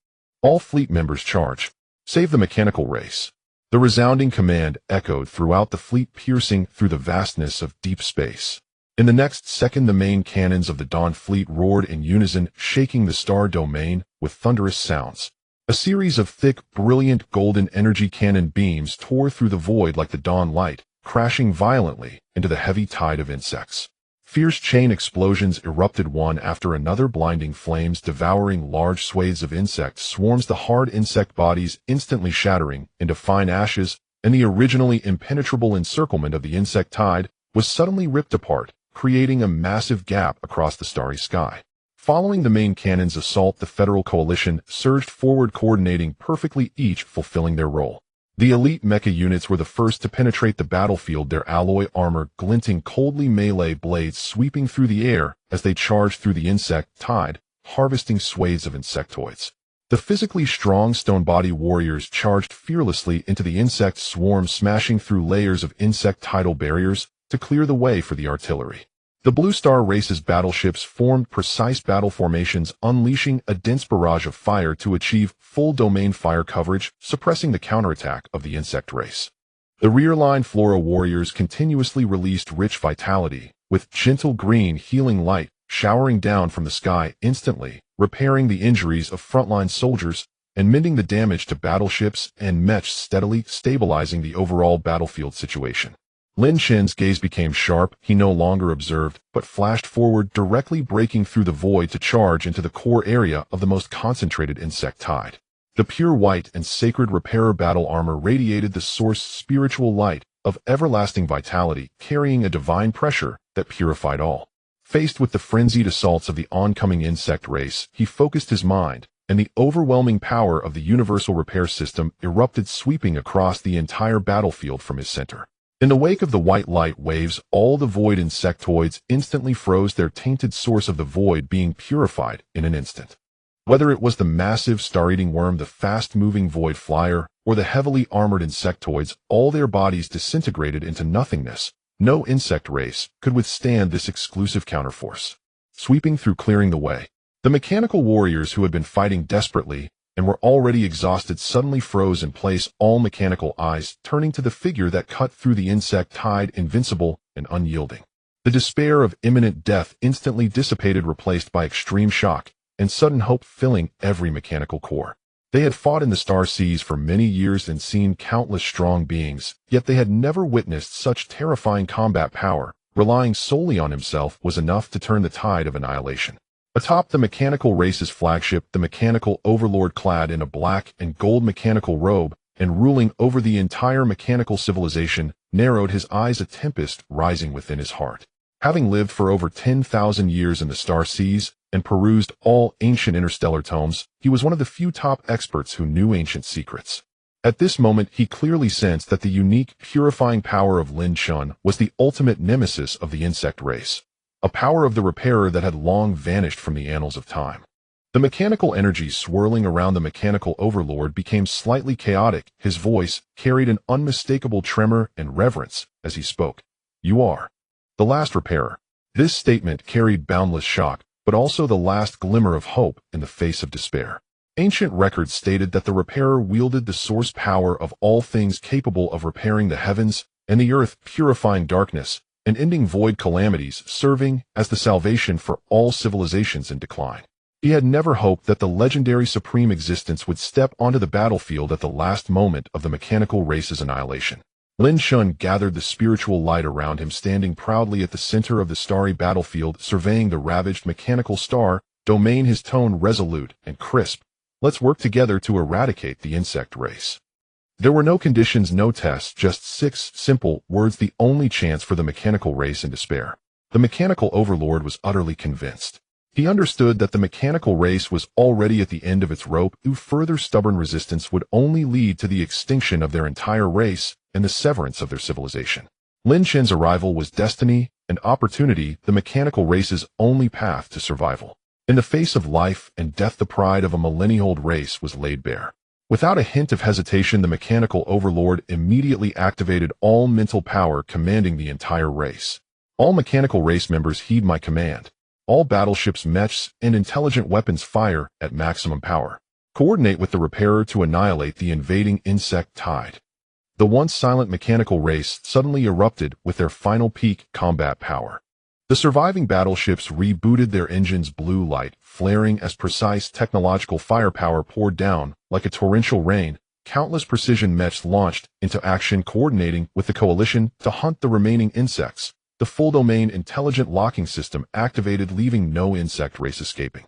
All fleet members charge. Save the mechanical race. The resounding command echoed throughout the fleet, piercing through the vastness of deep space. In the next second, the main cannons of the Dawn fleet roared in unison, shaking the star domain with thunderous sounds. A series of thick, brilliant golden energy cannon beams tore through the void like the dawn light, crashing violently into the heavy tide of insects. Fierce chain explosions erupted one after another, blinding flames devouring large swathes of insect swarms, the hard insect bodies instantly shattering into fine ashes, and the originally impenetrable encirclement of the insect tide was suddenly ripped apart, creating a massive gap across the starry sky. Following the main cannon's assault, the Federal Coalition surged forward, coordinating perfectly, each fulfilling their role. The elite mecha units were the first to penetrate the battlefield, their alloy armor glinting coldly, melee blades sweeping through the air as they charged through the insect tide, harvesting swathes of insectoids. The physically strong stone-body warriors charged fearlessly into the insect swarm, smashing through layers of insect tidal barriers to clear the way for the artillery. The Blue Star race's battleships formed precise battle formations, unleashing a dense barrage of fire to achieve full domain fire coverage, suppressing the counterattack of the insect race. The rear-line Flora warriors continuously released rich vitality, with gentle green healing light showering down from the sky, instantly repairing the injuries of frontline soldiers and mending the damage to battleships and mechs, steadily stabilizing the overall battlefield situation. Lin Shen's gaze became sharp. He no longer observed, but flashed forward, directly breaking through the void to charge into the core area of the most concentrated insect tide. The pure white and sacred repairer battle armor radiated the source spiritual light of everlasting vitality, carrying a divine pressure that purified all. Faced with the frenzied assaults of the oncoming insect race, he focused his mind, and the overwhelming power of the universal repair system erupted, sweeping across the entire battlefield from his center. In the wake of the white light waves, all the void insectoids instantly froze, their tainted source of the void being purified in an instant. Whether it was the massive star-eating worm, the fast-moving void flyer, or the heavily armored insectoids, all their bodies disintegrated into nothingness. No insect race could withstand this exclusive counterforce. Sweeping through, clearing the way, the mechanical warriors who had been fighting desperately and were already exhausted suddenly froze in place, all mechanical eyes turning to the figure that cut through the insect tide, invincible and unyielding. The despair of imminent death instantly dissipated, replaced by extreme shock and sudden hope filling every mechanical core. They had fought in the star seas for many years and seen countless strong beings, yet they had never witnessed such terrifying combat power. Relying solely on himself was enough to turn the tide of annihilation. Atop the mechanical race's flagship, the mechanical overlord, clad in a black and gold mechanical robe and ruling over the entire mechanical civilization, narrowed his eyes, a tempest rising within his heart. Having lived for over 10,000 years in the star seas and perused all ancient interstellar tomes, he was one of the few top experts who knew ancient secrets. At this moment, he clearly sensed that the unique, purifying power of Lin Shun was the ultimate nemesis of the insect race. A power of the repairer that had long vanished from the annals of time. The mechanical energy swirling around the mechanical overlord became slightly chaotic. His voice carried an unmistakable tremor and reverence as he spoke. "You are the last repairer." This statement carried boundless shock, but also the last glimmer of hope in the face of despair. Ancient records stated that the repairer wielded the source power of all things, capable of repairing the heavens and the earth, purifying darkness and ending void calamities, serving as the salvation for all civilizations in decline. He had never hoped that the legendary supreme existence would step onto the battlefield at the last moment of the mechanical race's annihilation. Lin Shun gathered the spiritual light around him, standing proudly at the center of the starry battlefield, surveying the ravaged mechanical star domain, his tone resolute and crisp. "Let's work together to eradicate the insect race." There were no conditions, no tests, just 6 simple words, the only chance for the mechanical race in despair. The mechanical overlord was utterly convinced. He understood that the mechanical race was already at the end of its rope. Further stubborn resistance would only lead to the extinction of their entire race and the severance of their civilization. Lin Shen's arrival was destiny and opportunity, the mechanical race's only path to survival. In the face of life and death, the pride of a millennia-old race was laid bare. Without a hint of hesitation, the mechanical overlord immediately activated all mental power, commanding the entire race. "All mechanical race members heed my command. All battleships, mechs, and intelligent weapons fire at maximum power. Coordinate with the repairer to annihilate the invading insect tide." The once silent mechanical race suddenly erupted with their final peak combat power. The surviving battleships rebooted, their engines blue light flaring as precise technological firepower poured down like a torrential rain. Countless precision mechs launched into action, coordinating with the coalition to hunt the remaining insects. The full domain intelligent locking system activated, leaving no insect race escaping.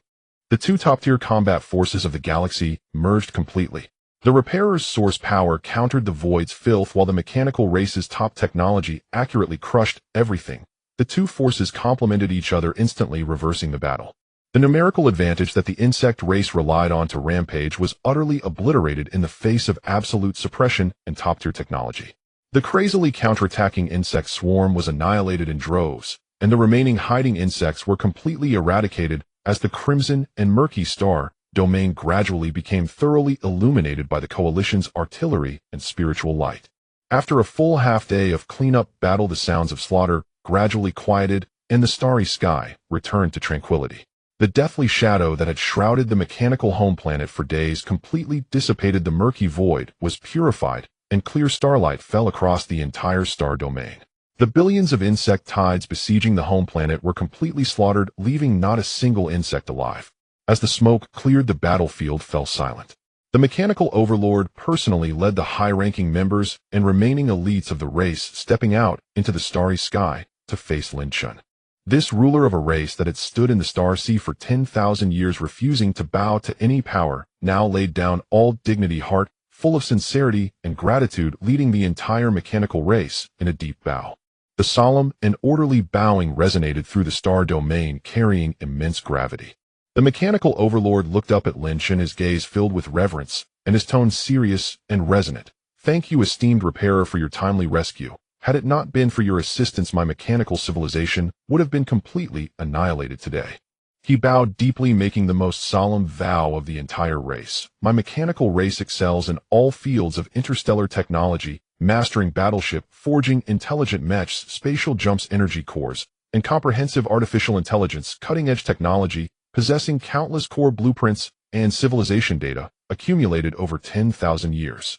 The two top-tier combat forces of the galaxy merged completely. The repairer's source power countered the void's filth, while the mechanical race's top technology accurately crushed everything. The two forces complemented each other, instantly reversing the battle. The numerical advantage that the insect race relied on to rampage was utterly obliterated in the face of absolute suppression and top-tier technology. The crazily counterattacking insect swarm was annihilated in droves, and the remaining hiding insects were completely eradicated as the crimson and murky star domain gradually became thoroughly illuminated by the coalition's artillery and spiritual light. After a full half-day of cleanup battle, the sounds of slaughter gradually quieted, and the starry sky returned to tranquility. The deathly shadow that had shrouded the mechanical home planet for days completely dissipated. The murky void was purified, and clear starlight fell across the entire star domain. The billions of insect tides besieging the home planet were completely slaughtered, leaving not a single insect alive. As the smoke cleared, the battlefield fell silent. The mechanical overlord personally led the high-ranking members and remaining elites of the race stepping out into the starry sky to face Lin Chun. This ruler of a race that had stood in the star sea for 10,000 years refusing to bow to any power, now laid down all dignity, heart full of sincerity and gratitude, leading the entire mechanical race in a deep bow. The solemn and orderly bowing resonated through the star domain, carrying immense gravity. The mechanical overlord looked up at Lin Chun, his gaze filled with reverence, and his tone serious and resonant. "Thank you, esteemed repairer, for your timely rescue. Had it not been for your assistance, my mechanical civilization would have been completely annihilated today." He bowed deeply, making the most solemn vow of the entire race. "My mechanical race excels in all fields of interstellar technology, mastering battleship, forging intelligent mechs, spatial jumps, energy cores, and comprehensive artificial intelligence, cutting-edge technology, possessing countless core blueprints and civilization data accumulated over 10,000 years.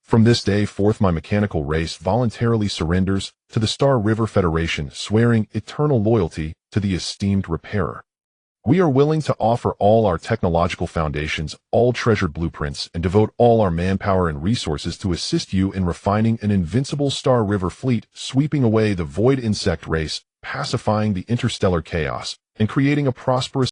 From this day forth, my mechanical race voluntarily surrenders to the Star River Federation, swearing eternal loyalty to the esteemed repairer. We are willing to offer all our technological foundations, all treasured blueprints, and devote all our manpower and resources to assist you in refining an invincible Star River fleet, sweeping away the void insect race, pacifying the interstellar chaos, and creating a prosperous